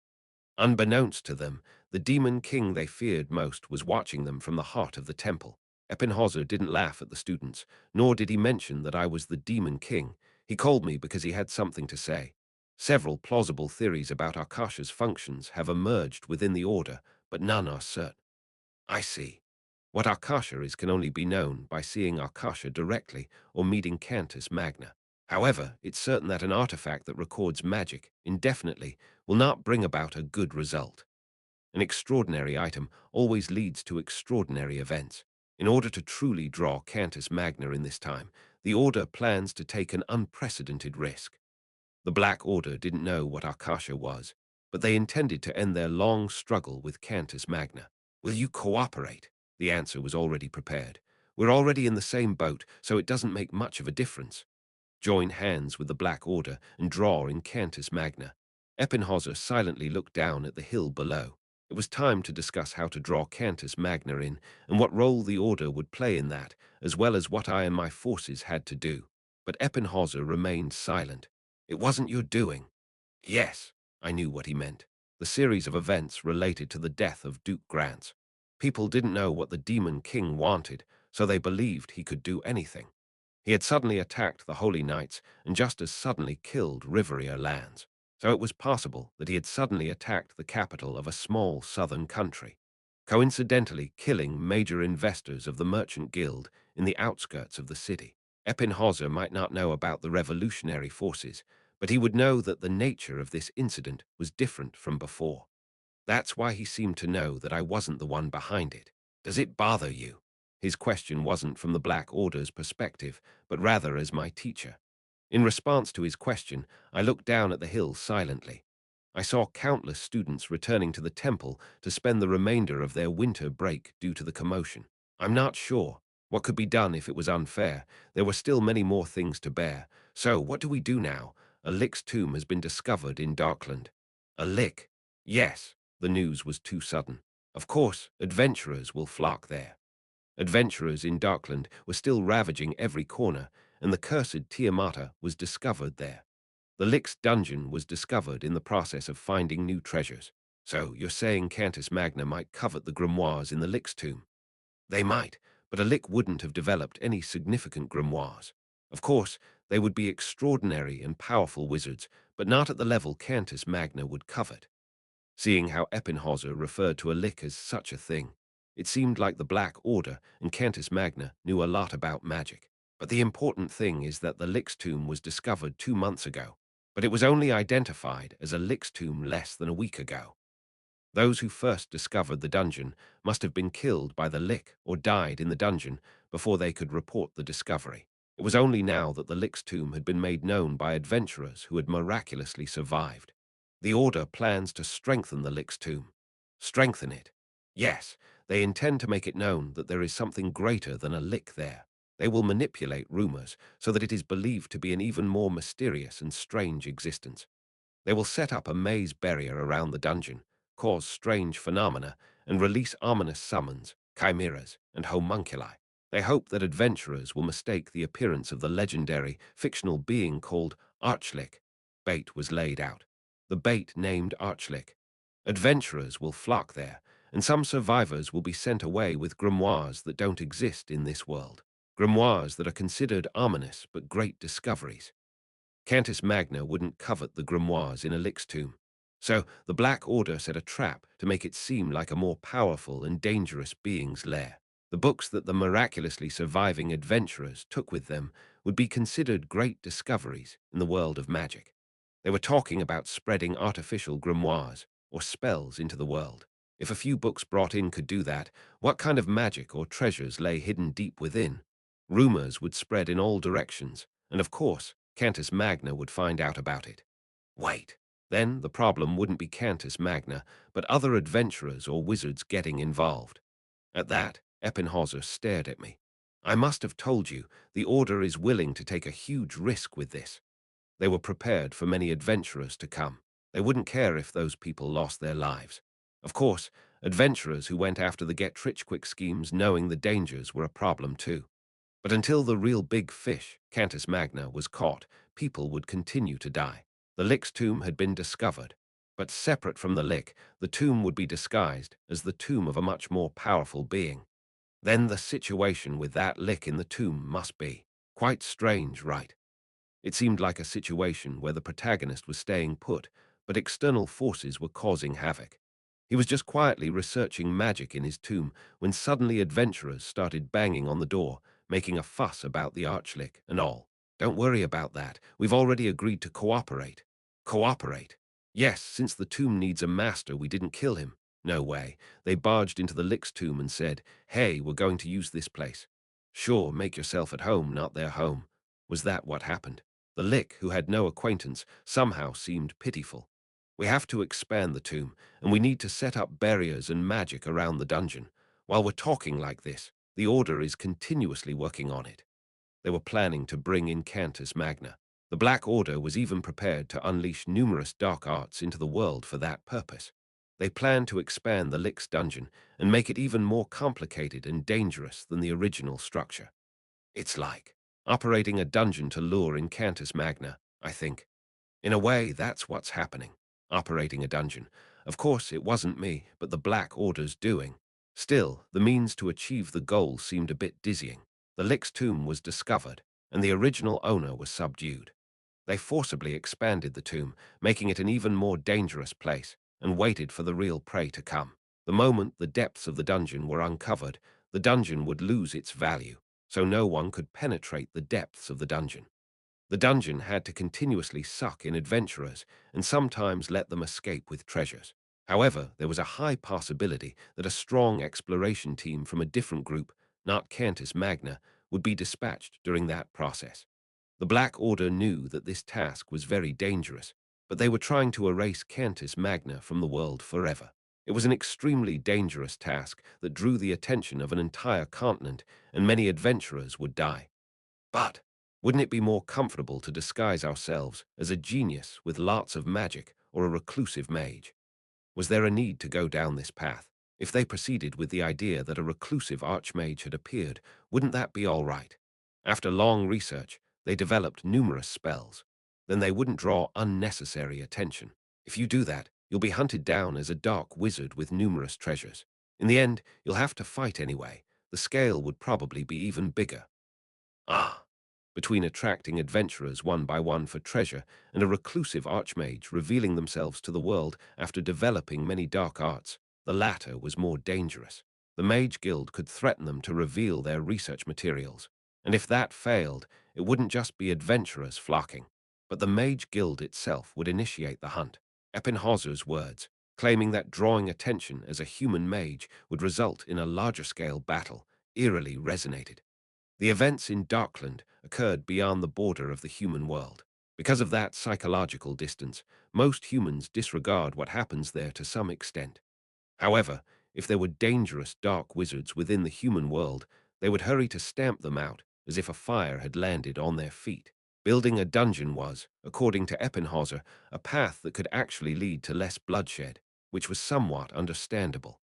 Unbeknownst to them, the demon king they feared most was watching them from the heart of the temple. Eppinhauser didn't laugh at the students, nor did he mention that I was the demon king. He called me because he had something to say. Several plausible theories about Akasha's functions have emerged within the order, but none are certain. I see. What Akasha is can only be known by seeing Akasha directly or meeting Cantus Magna. However, it's certain that an artifact that records magic indefinitely will not bring about a good result. An extraordinary item always leads to extraordinary events. In order to truly draw Cantus Magna in this time, the Order plans to take an unprecedented risk. The Black Order didn't know what Akasha was, but they intended to end their long struggle with Cantus Magna. Will you cooperate? The answer was already prepared. We're already in the same boat, so it doesn't make much of a difference. Join hands with the Black Order and draw in Cantus Magna. Eppinhauser silently looked down at the hill below. It was time to discuss how to draw Cantus Magna in and what role the Order would play in that, as well as what I and my forces had to do. But Eppinhauser remained silent. It wasn't your doing. Yes, I knew what he meant. The series of events related to the death of Duke Grants. People didn't know what the Demon King wanted, so they believed he could do anything. He had suddenly attacked the Holy Knights and just as suddenly killed Riveria lands. So it was possible that he had suddenly attacked the capital of a small southern country, coincidentally killing major investors of the Merchant Guild in the outskirts of the city. Eppinhauser might not know about the revolutionary forces, but he would know that the nature of this incident was different from before. That's why he seemed to know that I wasn't the one behind it. Does it bother you? His question wasn't from the Black Order's perspective, but rather as my teacher. In response to his question, I looked down at the hill silently. I saw countless students returning to the temple to spend the remainder of their winter break due to the commotion. I'm not sure what could be done if it was unfair. There were still many more things to bear. So, what do we do now? A Lick's tomb has been discovered in Darkland. A Lick? Yes, the news was too sudden. Of course, adventurers will flock there. Adventurers in Darkland were still ravaging every corner, and the cursed Tiamata was discovered there. The Lick's dungeon was discovered in the process of finding new treasures. So, you're saying Cantus Magna might covet the grimoires in the Lick's tomb? They might, but a Lick wouldn't have developed any significant grimoires. Of course, they would be extraordinary and powerful wizards, but not at the level Cantus Magna would covet. Seeing how Eppinhauser referred to a Lick as such a thing, it seemed like the Black Order and Cantus Magna knew a lot about magic. But the important thing is that the Lick's tomb was discovered 2 months ago, but it was only identified as a Lick's tomb less than a week ago. Those who first discovered the dungeon must have been killed by the Lick or died in the dungeon before they could report the discovery. It was only now that the Lick's tomb had been made known by adventurers who had miraculously survived. The Order plans to strengthen the Lick's tomb. Strengthen it. Yes, they intend to make it known that there is something greater than a Lick there. They will manipulate rumors so that it is believed to be an even more mysterious and strange existence. They will set up a maze barrier around the dungeon, cause strange phenomena, and release ominous summons, chimeras, and homunculi. They hope that adventurers will mistake the appearance of the legendary, fictional being called Archlick. Bait was laid out. The bait named Archlick. Adventurers will flock there, and some survivors will be sent away with grimoires that don't exist in this world. Grimoires that are considered ominous but great discoveries. Cantus Magna wouldn't covet the grimoires in a Lick's tomb. So the Black Order set a trap to make it seem like a more powerful and dangerous being's lair. The books that the miraculously surviving adventurers took with them would be considered great discoveries in the world of magic. They were talking about spreading artificial grimoires or spells into the world. If a few books brought in could do that, what kind of magic or treasures lay hidden deep within? Rumors would spread in all directions, and of course, Cantus Magna would find out about it. Wait. Then the problem wouldn't be Cantus Magna, but other adventurers or wizards getting involved. At that, Eppinhauser stared at me. I must have told you, the Order is willing to take a huge risk with this. They were prepared for many adventurers to come. They wouldn't care if those people lost their lives. Of course, adventurers who went after the get-rich-quick schemes knowing the dangers were a problem too. But until the real big fish, Cantus Magna, was caught, people would continue to die. The Lick's tomb had been discovered, but separate from the Lick, the tomb would be disguised as the tomb of a much more powerful being. Then the situation with that Lick in the tomb must be quite strange, right? It seemed like a situation where the protagonist was staying put, but external forces were causing havoc. He was just quietly researching magic in his tomb when suddenly adventurers started banging on the door, making a fuss about the Archlick and all. Don't worry about that. We've already agreed to cooperate. Cooperate? Yes, since the tomb needs a master, we didn't kill him. No way. They barged into the Lick's tomb and said, "Hey, we're going to use this place." Sure, make yourself at home, not their home. Was that what happened? The Lick, who had no acquaintance, somehow seemed pitiful. We have to expand the tomb, and we need to set up barriers and magic around the dungeon. While we're talking like this, the Order is continuously working on it. They were planning to bring in Cantus Magna. The Black Order was even prepared to unleash numerous dark arts into the world for that purpose. They planned to expand the Lick's dungeon and make it even more complicated and dangerous than the original structure. It's like operating a dungeon to lure in Cantus Magna, I think. In a way, that's what's happening. Operating a dungeon. Of course, it wasn't me, but the Black Order's doing. Still, the means to achieve the goal seemed a bit dizzying. The Lick's tomb was discovered, and the original owner was subdued. They forcibly expanded the tomb, making it an even more dangerous place, and waited for the real prey to come. The moment the depths of the dungeon were uncovered, the dungeon would lose its value, so no one could penetrate the depths of the dungeon. The dungeon had to continuously suck in adventurers and sometimes let them escape with treasures. However, there was a high possibility that a strong exploration team from a different group, not Cantus Magna, would be dispatched during that process. The Black Order knew that this task was very dangerous, but they were trying to erase Cantus Magna from the world forever. It was an extremely dangerous task that drew the attention of an entire continent, and many adventurers would die. But wouldn't it be more comfortable to disguise ourselves as a genius with lots of magic or a reclusive mage? Was there a need to go down this path? If they proceeded with the idea that a reclusive archmage had appeared, wouldn't that be all right? After long research, they developed numerous spells. Then they wouldn't draw unnecessary attention. If you do that, you'll be hunted down as a dark wizard with numerous treasures. In the end, you'll have to fight anyway. The scale would probably be even bigger. Ah! Between attracting adventurers one by one for treasure and a reclusive archmage revealing themselves to the world after developing many dark arts, the latter was more dangerous. The Mage Guild could threaten them to reveal their research materials, and if that failed, it wouldn't just be adventurers flocking, but the Mage Guild itself would initiate the hunt. Eppinhauser's words, claiming that drawing attention as a human mage would result in a larger-scale battle, eerily resonated. The events in Darkland occurred beyond the border of the human world. Because of that psychological distance, most humans disregard what happens there to some extent. However, if there were dangerous dark wizards within the human world, they would hurry to stamp them out as if a fire had landed on their feet. Building a dungeon was, according to Eppinhauser, a path that could actually lead to less bloodshed, which was somewhat understandable.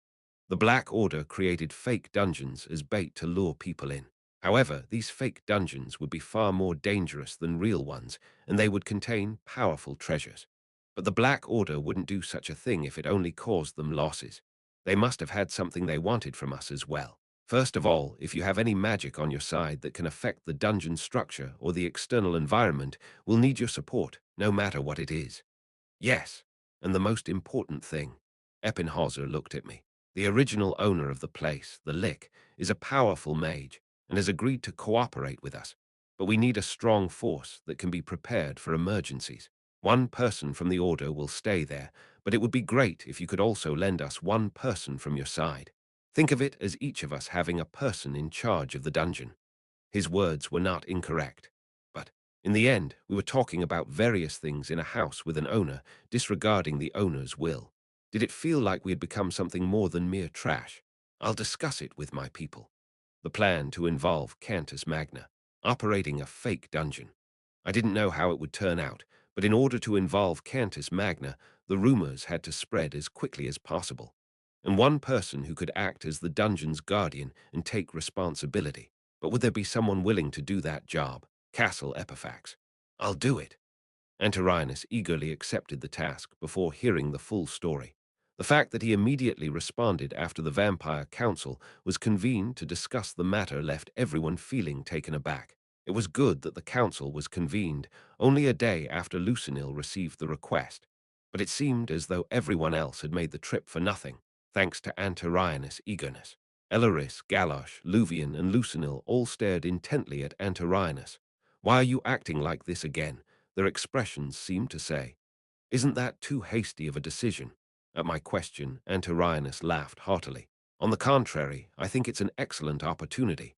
The Black Order created fake dungeons as bait to lure people in. However, these fake dungeons would be far more dangerous than real ones, and they would contain powerful treasures. But the Black Order wouldn't do such a thing if it only caused them losses. They must have had something they wanted from us as well. First of all, if you have any magic on your side that can affect the dungeon structure or the external environment, we'll need your support, no matter what it is. Yes, and the most important thing. Eppinhauser looked at me. The original owner of the place, the Lick, is a powerful mage and has agreed to cooperate with us. But we need a strong force that can be prepared for emergencies. One person from the Order will stay there, but it would be great if you could also lend us one person from your side. Think of it as each of us having a person in charge of the dungeon. His words were not incorrect. But in the end, we were talking about various things in a house with an owner, disregarding the owner's will. Did it feel like we had become something more than mere trash? I'll discuss it with my people. The plan to involve Cantus Magna, operating a fake dungeon. I didn't know how it would turn out, but in order to involve Cantus Magna, the rumors had to spread as quickly as possible. And one person who could act as the dungeon's guardian and take responsibility. But would there be someone willing to do that job? Castle Epifax. I'll do it. Antorinus eagerly accepted the task before hearing the full story. The fact that he immediately responded after the Vampire Council was convened to discuss the matter left everyone feeling taken aback. It was good that the council was convened only a day after Lucinil received the request, but it seemed as though everyone else had made the trip for nothing, thanks to Antorinus' eagerness. Elaris, Galosh, Luvian, and Lucinil all stared intently at Antorinus. "Why are you acting like this again?" Their expressions seemed to say. "Isn't that too hasty of a decision?" At my question, Antorinus laughed heartily. "On the contrary, I think it's an excellent opportunity."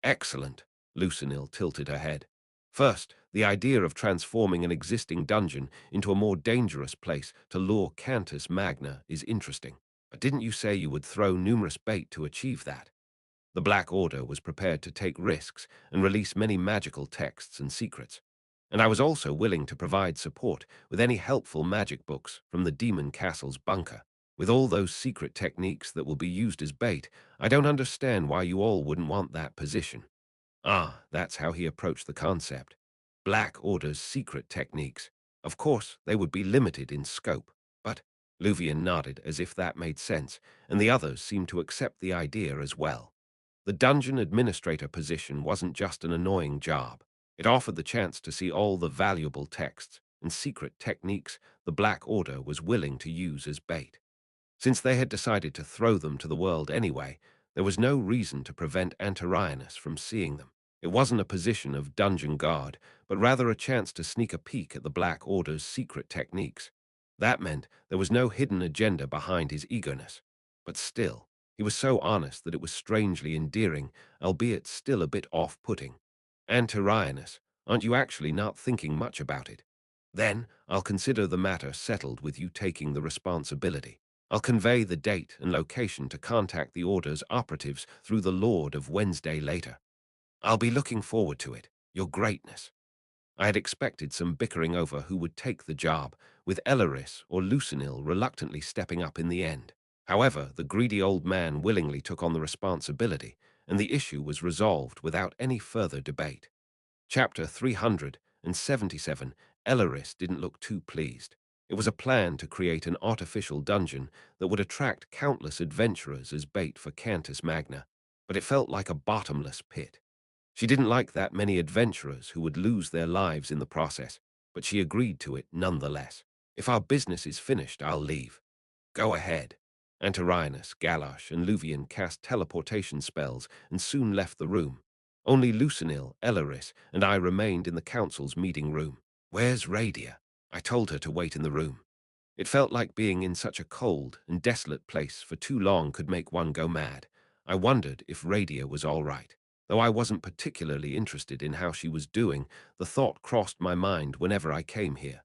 "Excellent," Lucinil tilted her head. "First, the idea of transforming an existing dungeon into a more dangerous place to lure Cantus Magna is interesting. But didn't you say you would throw numerous bait to achieve that?" The Black Order was prepared to take risks and release many magical texts and secrets. And I was also willing to provide support with any helpful magic books from the Demon Castle's bunker. With all those secret techniques that will be used as bait, I don't understand why you all wouldn't want that position. Ah, that's how he approached the concept. Black Order's secret techniques. Of course, they would be limited in scope. But Luvian nodded as if that made sense, and the others seemed to accept the idea as well. The dungeon administrator position wasn't just an annoying job. It offered the chance to see all the valuable texts and secret techniques the Black Order was willing to use as bait. Since they had decided to throw them to the world anyway, there was no reason to prevent Antorinus from seeing them. It wasn't a position of dungeon guard, but rather a chance to sneak a peek at the Black Order's secret techniques. That meant there was no hidden agenda behind his eagerness. But still, he was so honest that it was strangely endearing, albeit still a bit off-putting. "Antorinus, aren't you actually not thinking much about it? Then I'll consider the matter settled with you taking the responsibility. I'll convey the date and location to contact the Order's operatives through the Lord of Wednesday later. I'll be looking forward to it, Your Greatness." I had expected some bickering over who would take the job, with Elaris or Lucinil reluctantly stepping up in the end. However, the greedy old man willingly took on the responsibility, and the issue was resolved without any further debate. Chapter 377. Elaris didn't look too pleased. It was a plan to create an artificial dungeon that would attract countless adventurers as bait for Cantus Magna, but it felt like a bottomless pit. She didn't like that many adventurers who would lose their lives in the process, but she agreed to it nonetheless. "If our business is finished, I'll leave." "Go ahead." Antorinus, Galosh, and Luvian cast teleportation spells and soon left the room. Only Lucinil, Elaris, and I remained in the council's meeting room. "Where's Radia?" I told her to wait in the room. It felt like being in such a cold and desolate place for too long could make one go mad. I wondered if Radia was all right. Though I wasn't particularly interested in how she was doing, the thought crossed my mind whenever I came here.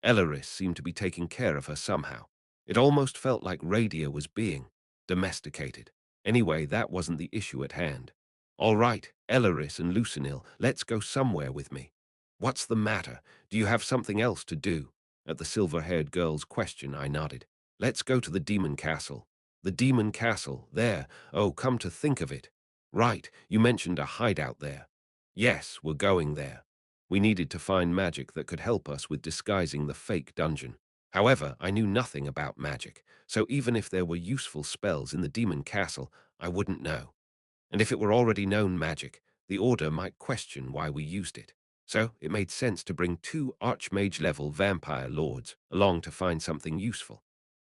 Elaris seemed to be taking care of her somehow. It almost felt like Radia was being domesticated. Anyway, that wasn't the issue at hand. "All right, Elaris and Lucinil, let's go somewhere with me." "What's the matter? Do you have something else to do?" At the silver-haired girl's question, I nodded. "Let's go to the demon castle." The demon castle, there. Oh, come to think of it. Right, you mentioned a hideout there. Yes, we're going there. We needed to find magic that could help us with disguising the fake dungeon. However, I knew nothing about magic, so even if there were useful spells in the demon castle, I wouldn't know. And if it were already known magic, the Order might question why we used it. So it made sense to bring two Archmage-level vampire lords along to find something useful.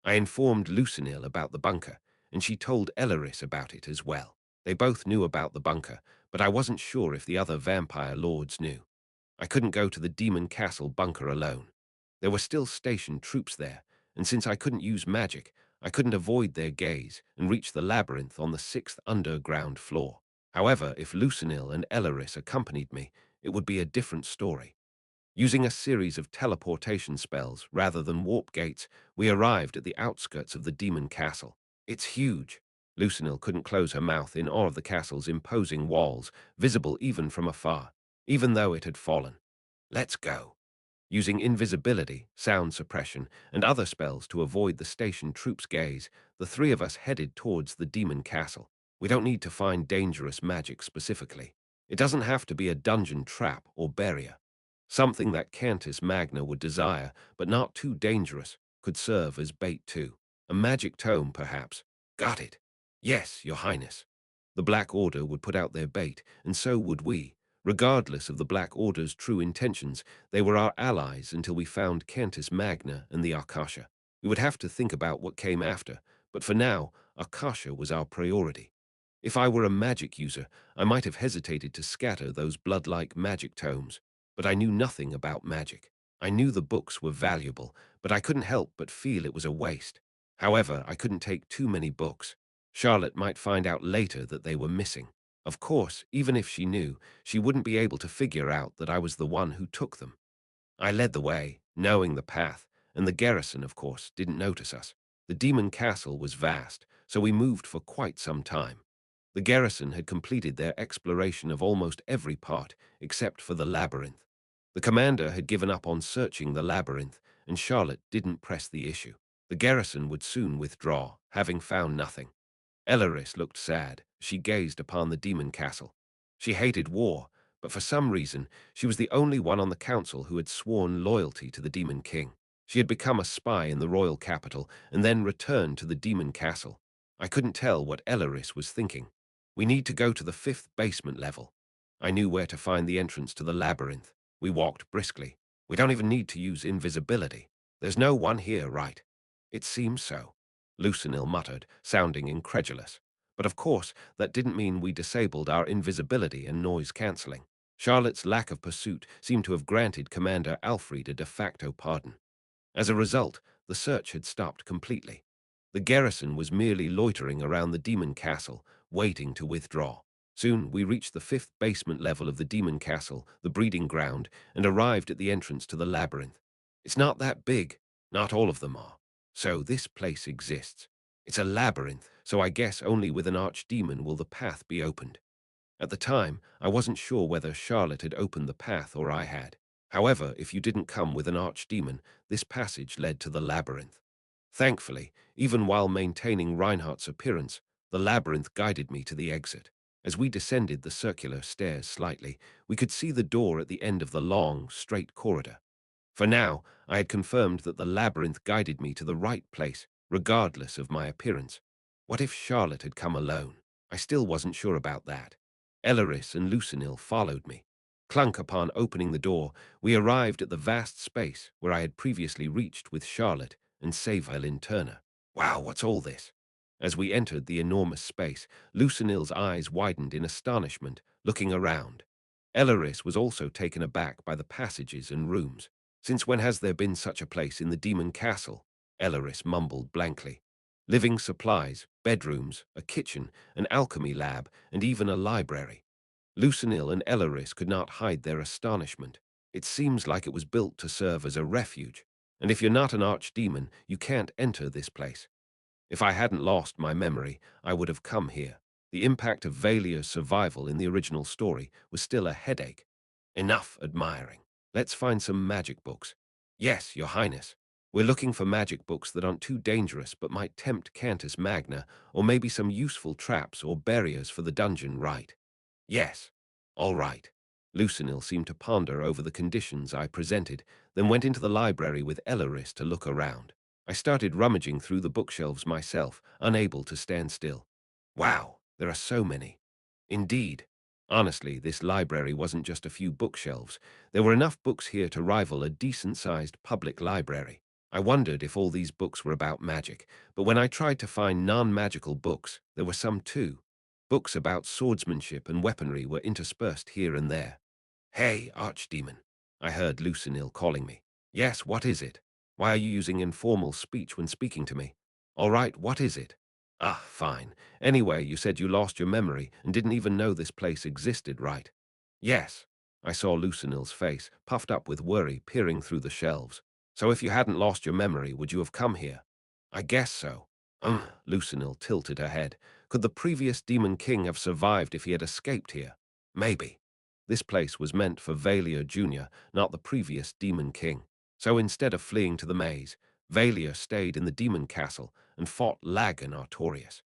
I informed Lucinil about the bunker, and she told Elleris about it as well. They both knew about the bunker, but I wasn't sure if the other vampire lords knew. I couldn't go to the Demon Castle bunker alone. There were still stationed troops there, and since I couldn't use magic, I couldn't avoid their gaze and reach the labyrinth on the sixth underground floor. However, if Lucinil and Elleris accompanied me, it would be a different story. Using a series of teleportation spells rather than warp gates, we arrived at the outskirts of the demon castle. It's huge. Lucinil couldn't close her mouth in awe of the castle's imposing walls, visible even from afar, even though it had fallen. Let's go. Using invisibility, sound suppression, and other spells to avoid the station troops' gaze, the three of us headed towards the demon castle. We don't need to find dangerous magic specifically. It doesn't have to be a dungeon trap or barrier. Something that Cantus Magna would desire, but not too dangerous, could serve as bait too. A magic tome, perhaps. Got it. Yes, Your Highness. The Black Order would put out their bait, and so would we. Regardless of the Black Order's true intentions, they were our allies until we found Cantus Magna and the Akasha. We would have to think about what came after, but for now, Akasha was our priority. If I were a magic user, I might have hesitated to scatter those blood-like magic tomes, but I knew nothing about magic. I knew the books were valuable, but I couldn't help but feel it was a waste. However, I couldn't take too many books. Charlotte might find out later that they were missing. Of course, even if she knew, she wouldn't be able to figure out that I was the one who took them. I led the way, knowing the path, and the garrison, of course, didn't notice us. The demon castle was vast, so we moved for quite some time. The garrison had completed their exploration of almost every part, except for the labyrinth. The commander had given up on searching the labyrinth, and Charlotte didn't press the issue. The garrison would soon withdraw, having found nothing. Elleris looked sad. She gazed upon the demon castle. She hated war, but for some reason, she was the only one on the council who had sworn loyalty to the Demon King. She had become a spy in the royal capital and then returned to the demon castle. I couldn't tell what Elleris was thinking. We need to go to the fifth basement level. I knew where to find the entrance to the labyrinth. We walked briskly. We don't even need to use invisibility. There's no one here, right? It seems so. Lucinil muttered, sounding incredulous. But of course, that didn't mean we disabled our invisibility and noise cancelling. Charlotte's lack of pursuit seemed to have granted Commander Alfred a de facto pardon. As a result, the search had stopped completely. The garrison was merely loitering around the demon castle, waiting to withdraw. Soon we reached the fifth basement level of the demon castle, the breeding ground, and arrived at the entrance to the labyrinth. It's not that big. Not all of them are. So this place exists. It's a labyrinth, so I guess only with an archdemon will the path be opened. At the time, I wasn't sure whether Charlotte had opened the path or I had. However, if you didn't come with an archdemon, this passage led to the labyrinth. Thankfully, even while maintaining Reinhardt's appearance, the labyrinth guided me to the exit. As we descended the circular stairs slightly, we could see the door at the end of the long, straight corridor. For now, I had confirmed that the labyrinth guided me to the right place, regardless of my appearance. What if Charlotte had come alone? I still wasn't sure about that. Elleris and Lucinil followed me. Clunk upon opening the door, we arrived at the vast space where I had previously reached with Charlotte and Savelin Turner. Wow, what's all this? As we entered the enormous space, Lucinil's eyes widened in astonishment, looking around. Elleris was also taken aback by the passages and rooms. Since when has there been such a place in the demon castle? Elleris mumbled blankly. Living supplies, bedrooms, a kitchen, an alchemy lab, and even a library. Lucinil and Elleris could not hide their astonishment. It seems like it was built to serve as a refuge, and if you're not an archdemon, you can't enter this place. If I hadn't lost my memory, I would have come here. The impact of Valia's survival in the original story was still a headache. Enough admiring. Let's find some magic books. Yes, Your Highness. We're looking for magic books that aren't too dangerous but might tempt Cantus Magna, or maybe some useful traps or barriers for the dungeon, right? Yes. All right. Lucinil seemed to ponder over the conditions I presented, then went into the library with Elaris to look around. I started rummaging through the bookshelves myself, unable to stand still. Wow, there are so many. Indeed. Honestly, this library wasn't just a few bookshelves. There were enough books here to rival a decent-sized public library. I wondered if all these books were about magic, but when I tried to find non-magical books, there were some too. Books about swordsmanship and weaponry were interspersed here and there. Hey, Archdemon, I heard Lucinil calling me. Yes, what is it? Why are you using informal speech when speaking to me? All right, what is it? Ah, fine. Anyway, you said you lost your memory and didn't even know this place existed, right? Yes. I saw Lucinil's face, puffed up with worry, peering through the shelves. So if you hadn't lost your memory, would you have come here? I guess so. Lucinil tilted her head. Could the previous Demon King have survived if he had escaped here? Maybe. This place was meant for Valia Jr., not the previous Demon King. So instead of fleeing to the maze, Valia stayed in the Demon Castle and fought Lag and Artorias.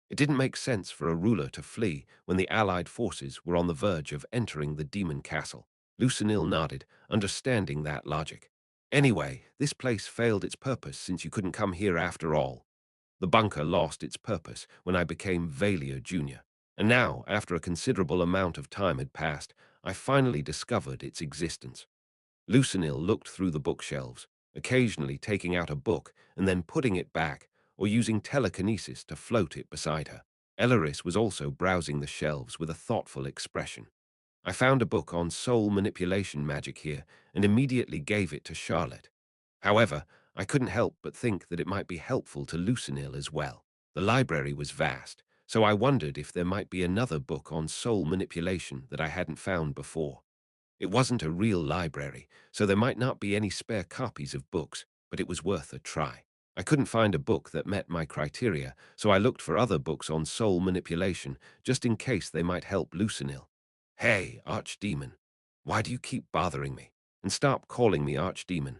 It didn't make sense for a ruler to flee when the allied forces were on the verge of entering the Demon Castle. Lucinil nodded, understanding that logic. Anyway, this place failed its purpose since you couldn't come here after all. The bunker lost its purpose when I became Valia Jr. And now, after a considerable amount of time had passed, I finally discovered its existence. Lucinil looked through the bookshelves, occasionally taking out a book and then putting it back, or using telekinesis to float it beside her. Elaris was also browsing the shelves with a thoughtful expression. I found a book on soul manipulation magic here and immediately gave it to Charlotte. However, I couldn't help but think that it might be helpful to Lucinil as well. The library was vast, so I wondered if there might be another book on soul manipulation that I hadn't found before. It wasn't a real library, so there might not be any spare copies of books, but it was worth a try. I couldn't find a book that met my criteria, so I looked for other books on soul manipulation, just in case they might help Lucinil. Hey, Archdemon, why do you keep bothering me? And stop calling me Archdemon.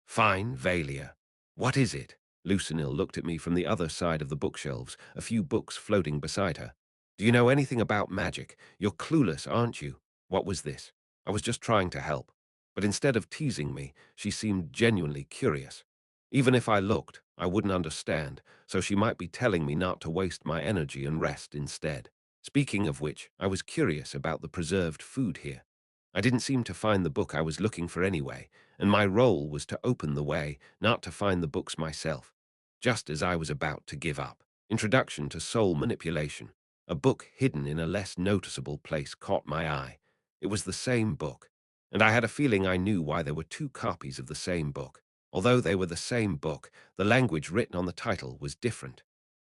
Fine, Valia. What is it? Lucinil looked at me from the other side of the bookshelves, a few books floating beside her. Do you know anything about magic? You're clueless, aren't you? What was this? I was just trying to help. But instead of teasing me, she seemed genuinely curious. Even if I looked, I wouldn't understand, so she might be telling me not to waste my energy and rest instead. Speaking of which, I was curious about the preserved food here. I didn't seem to find the book I was looking for anyway, and my role was to open the way, not to find the books myself. Just as I was about to give up. Introduction to Soul Manipulation. A book hidden in a less noticeable place caught my eye. It was the same book, and I had a feeling I knew why there were two copies of the same book. Although they were the same book, the language written on the title was different.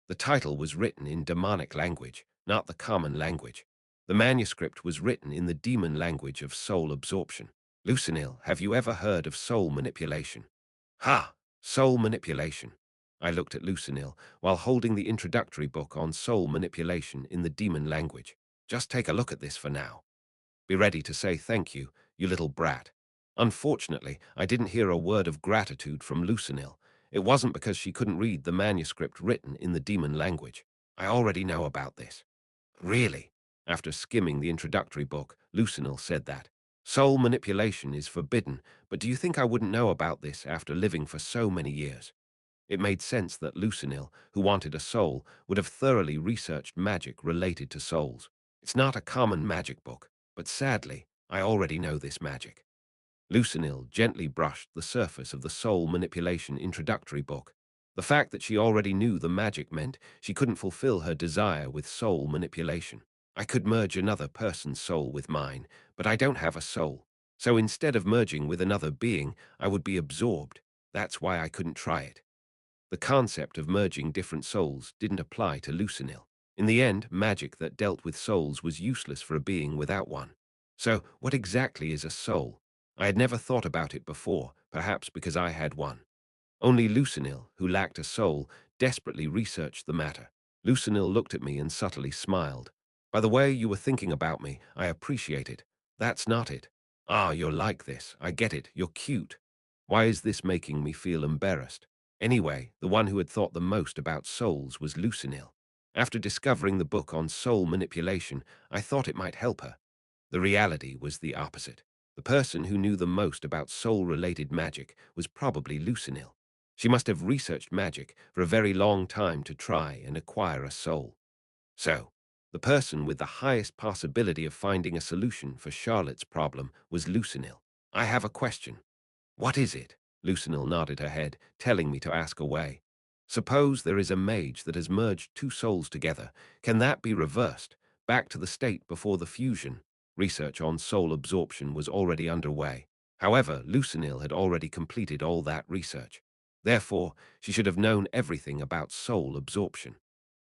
The title was written in demonic language, not the common language. The manuscript was written in the demon language of soul absorption. Lucinil, have you ever heard of soul manipulation? Ha! Soul manipulation. I looked at Lucinil while holding the introductory book on soul manipulation in the demon language. Just take a look at this for now. Be ready to say thank you, you little brat. Unfortunately, I didn't hear a word of gratitude from Lucinil. It wasn't because she couldn't read the manuscript written in the demon language. I already know about this. Really? After skimming the introductory book, Lucinil said that. Soul manipulation is forbidden, but do you think I wouldn't know about this after living for so many years? It made sense that Lucinil, who wanted a soul, would have thoroughly researched magic related to souls. It's not a common magic book, but sadly, I already know this magic. Lucinil gently brushed the surface of the soul manipulation introductory book. The fact that she already knew the magic meant she couldn't fulfill her desire with soul manipulation. I could merge another person's soul with mine, but I don't have a soul. So instead of merging with another being, I would be absorbed. That's why I couldn't try it. The concept of merging different souls didn't apply to Lucinil. In the end, magic that dealt with souls was useless for a being without one. So, what exactly is a soul? I had never thought about it before, perhaps because I had one. Only Lucinil, who lacked a soul, desperately researched the matter. Lucinil looked at me and subtly smiled. By the way you were thinking about me, I appreciate it. That's not it. Ah, you're like this. I get it. You're cute. Why is this making me feel embarrassed? Anyway, the one who had thought the most about souls was Lucinil. After discovering the book on soul manipulation, I thought it might help her. The reality was the opposite. The person who knew the most about soul-related magic was probably Lucinil. She must have researched magic for a very long time to try and acquire a soul. So, the person with the highest possibility of finding a solution for Charlotte's problem was Lucinil. I have a question. What is it? Lucinil nodded her head, telling me to ask away. Suppose there is a mage that has merged two souls together. Can that be reversed, back to the state before the fusion? Research on soul absorption was already underway. However, Lucinil had already completed all that research. Therefore, she should have known everything about soul absorption.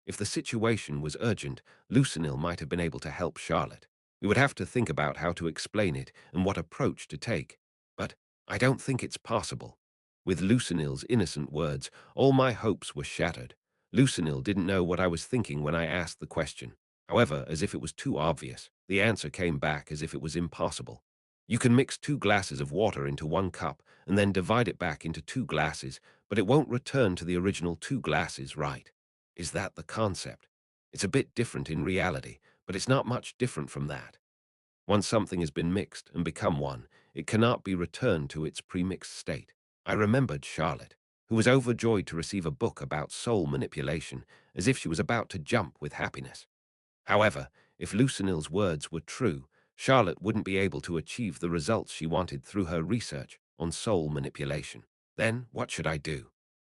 If the situation was urgent, Lucinil might have been able to help Charlotte. We would have to think about how to explain it and what approach to take. But I don't think it's possible. With Lucinil's innocent words, all my hopes were shattered. Lucinil didn't know what I was thinking when I asked the question. However, as if it was too obvious, the answer came back as if it was impossible. You can mix 2 glasses of water into 1 cup and then divide it back into 2 glasses, but it won't return to the original 2 glasses, right? Is that the concept? It's a bit different in reality, but it's not much different from that. Once something has been mixed and become one, it cannot be returned to its pre-mixed state. I remembered Charlotte, who was overjoyed to receive a book about soul manipulation, as if she was about to jump with happiness. However, if Lucinil's words were true, Charlotte wouldn't be able to achieve the results she wanted through her research on soul manipulation. Then, what should I do?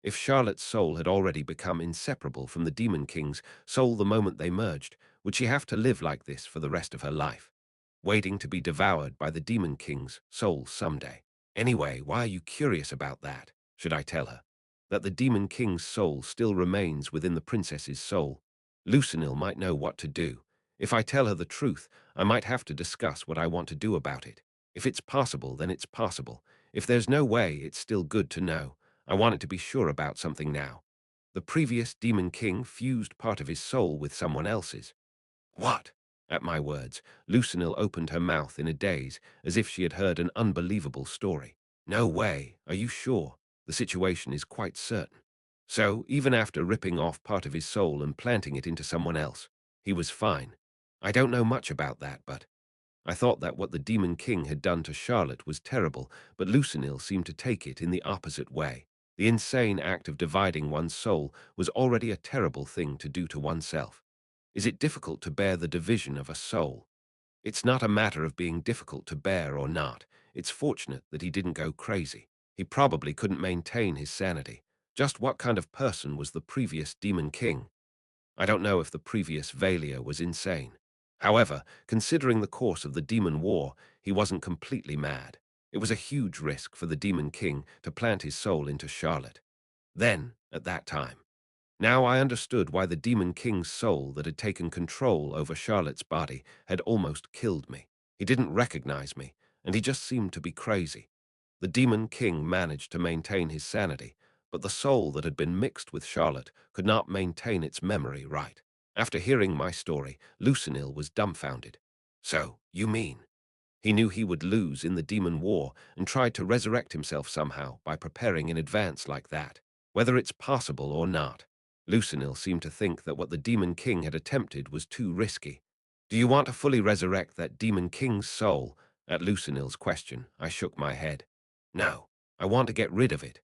If Charlotte's soul had already become inseparable from the Demon King's soul the moment they merged, would she have to live like this for the rest of her life, waiting to be devoured by the Demon King's soul someday? Anyway, why are you curious about that? Should I tell her that the Demon King's soul still remains within the princess's soul? Lucinil might know what to do. If I tell her the truth, I might have to discuss what I want to do about it. If it's possible, then it's possible. If there's no way, it's still good to know. I wanted to be sure about something now. The previous Demon King fused part of his soul with someone else's. What? At my words, Lucinil opened her mouth in a daze, as if she had heard an unbelievable story. No way. Are you sure? The situation is quite certain. So, even after ripping off part of his soul and planting it into someone else, he was fine. I don't know much about that, but I thought that what the Demon King had done to Charlotte was terrible, but Lucinil seemed to take it in the opposite way. The insane act of dividing one's soul was already a terrible thing to do to oneself. Is it difficult to bear the division of a soul? It's not a matter of being difficult to bear or not. It's fortunate that he didn't go crazy. He probably couldn't maintain his sanity. Just what kind of person was the previous Demon King? I don't know if the previous Valia was insane. However, considering the course of the Demon War, he wasn't completely mad. It was a huge risk for the Demon King to plant his soul into Charlotte. Then, at that time, now I understood why the Demon King's soul that had taken control over Charlotte's body had almost killed me. He didn't recognize me, and he just seemed to be crazy. The Demon King managed to maintain his sanity, but the soul that had been mixed with Charlotte could not maintain its memory right. After hearing my story, Lucinil was dumbfounded. So, you mean? He knew he would lose in the demon war and tried to resurrect himself somehow by preparing in advance like that. Whether it's possible or not, Lucinil seemed to think that what the Demon King had attempted was too risky. Do you want to fully resurrect that Demon King's soul? At Lucinil's question, I shook my head. No, I want to get rid of it.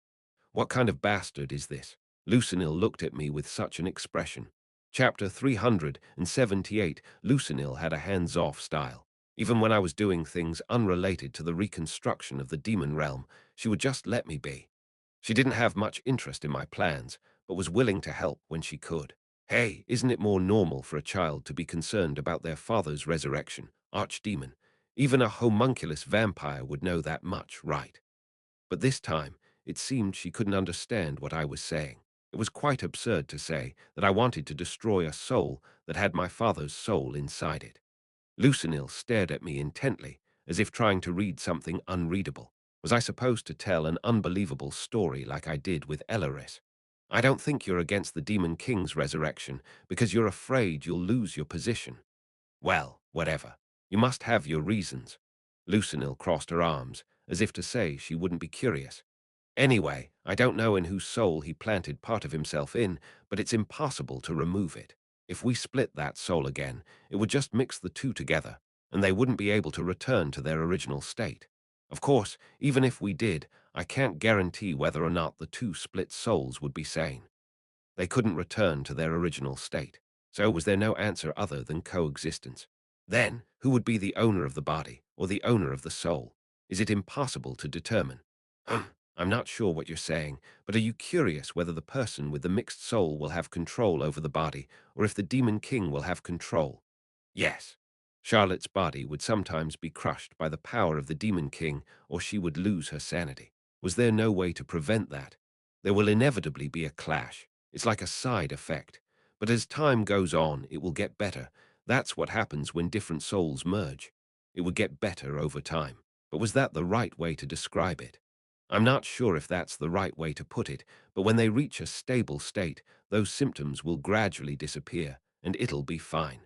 What kind of bastard is this? Lucinil looked at me with such an expression. Chapter 378. Lucinil had a hands-off style. Even when I was doing things unrelated to the reconstruction of the demon realm, she would just let me be. She didn't have much interest in my plans, but was willing to help when she could. Hey, isn't it more normal for a child to be concerned about their father's resurrection, archdemon? Even a homunculus vampire would know that much, right? But this time, it seemed she couldn't understand what I was saying. It was quite absurd to say that I wanted to destroy a soul that had my father's soul inside it. Lucinil stared at me intently, as if trying to read something unreadable. Was I supposed to tell an unbelievable story like I did with Elaris? I don't think you're against the Demon King's resurrection because you're afraid you'll lose your position. Well, whatever. You must have your reasons. Lucinil crossed her arms, as if to say she wouldn't be curious. Anyway, I don't know in whose soul he planted part of himself in, but it's impossible to remove it. If we split that soul again, it would just mix the two together, and they wouldn't be able to return to their original state. Of course, even if we did, I can't guarantee whether or not the two split souls would be sane. They couldn't return to their original state. So was there no answer other than coexistence? Then, who would be the owner of the body, or the owner of the soul? Is it impossible to determine? I'm not sure what you're saying, but are you curious whether the person with the mixed soul will have control over the body, or if the demon king will have control? Yes. Charlotte's body would sometimes be crushed by the power of the demon king, or she would lose her sanity. Was there no way to prevent that? There will inevitably be a clash. It's like a side effect. But as time goes on, it will get better. That's what happens when different souls merge. It would get better over time. But was that the right way to describe it? I'm not sure if that's the right way to put it, but when they reach a stable state, those symptoms will gradually disappear, and it'll be fine.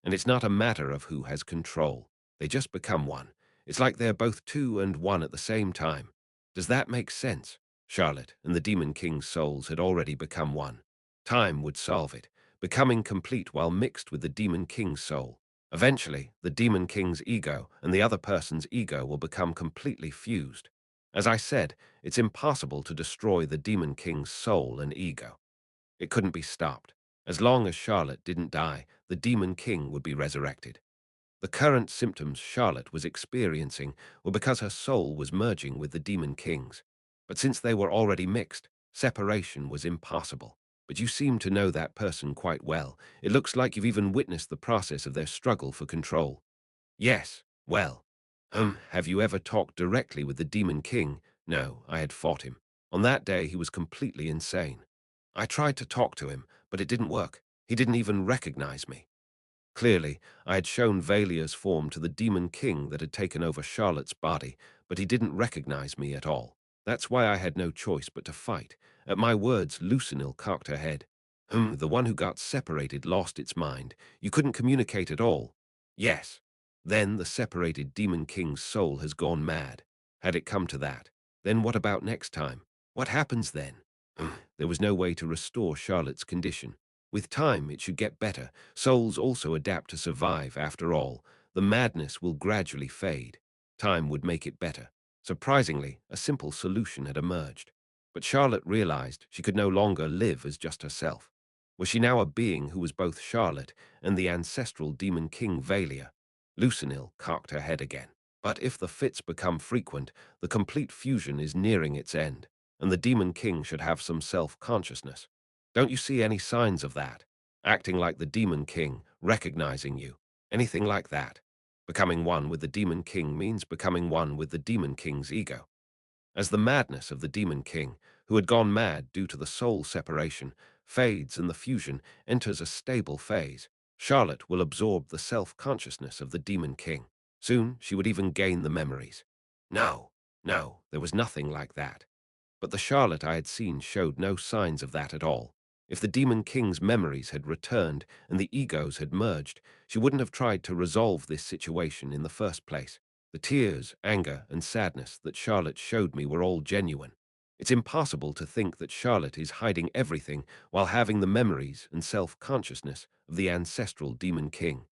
And it's not a matter of who has control. They just become one. It's like they're both two and one at the same time. Does that make sense? Charlotte and the Demon King's souls had already become one. Time would solve it, becoming complete while mixed with the Demon King's soul. Eventually, the Demon King's ego and the other person's ego will become completely fused. As I said, it's impossible to destroy the Demon King's soul and ego. It couldn't be stopped. As long as Charlotte didn't die, the Demon King would be resurrected. The current symptoms Charlotte was experiencing were because her soul was merging with the Demon King's. But since they were already mixed, separation was impossible. But you seem to know that person quite well. It looks like you've even witnessed the process of their struggle for control. Yes, well. Have you ever talked directly with the Demon King? No, I had fought him. On that day, he was completely insane. I tried to talk to him, but it didn't work. He didn't even recognize me. Clearly, I had shown Valia's form to the Demon King that had taken over Charlotte's body, but he didn't recognize me at all. That's why I had no choice but to fight. At my words, Lucinil cocked her head. The one who got separated lost its mind. You couldn't communicate at all. Yes. Then the separated Demon King's soul has gone mad. Had it come to that, then what about next time? What happens then? There was no way to restore Charlotte's condition. With time, it should get better. Souls also adapt to survive, after all. The madness will gradually fade. Time would make it better. Surprisingly, a simple solution had emerged. But Charlotte realized she could no longer live as just herself. Was she now a being who was both Charlotte and the ancestral demon king Valia? Lucinil cocked her head again. But if the fits become frequent, the complete fusion is nearing its end, and the demon king should have some self-consciousness. Don't you see any signs of that? Acting like the Demon King, recognizing you. Anything like that. Becoming one with the Demon King means becoming one with the Demon King's ego. As the madness of the Demon King, who had gone mad due to the soul separation, fades and the fusion enters a stable phase, Charlotte will absorb the self-consciousness of the Demon King. Soon, she would even gain the memories. No, no, there was nothing like that. But the Charlotte I had seen showed no signs of that at all. If the Demon King's memories had returned and the egos had merged, she wouldn't have tried to resolve this situation in the first place. The tears, anger, and sadness that Charlotte showed me were all genuine. It's impossible to think that Charlotte is hiding everything while having the memories and self-consciousness of the ancestral Demon King.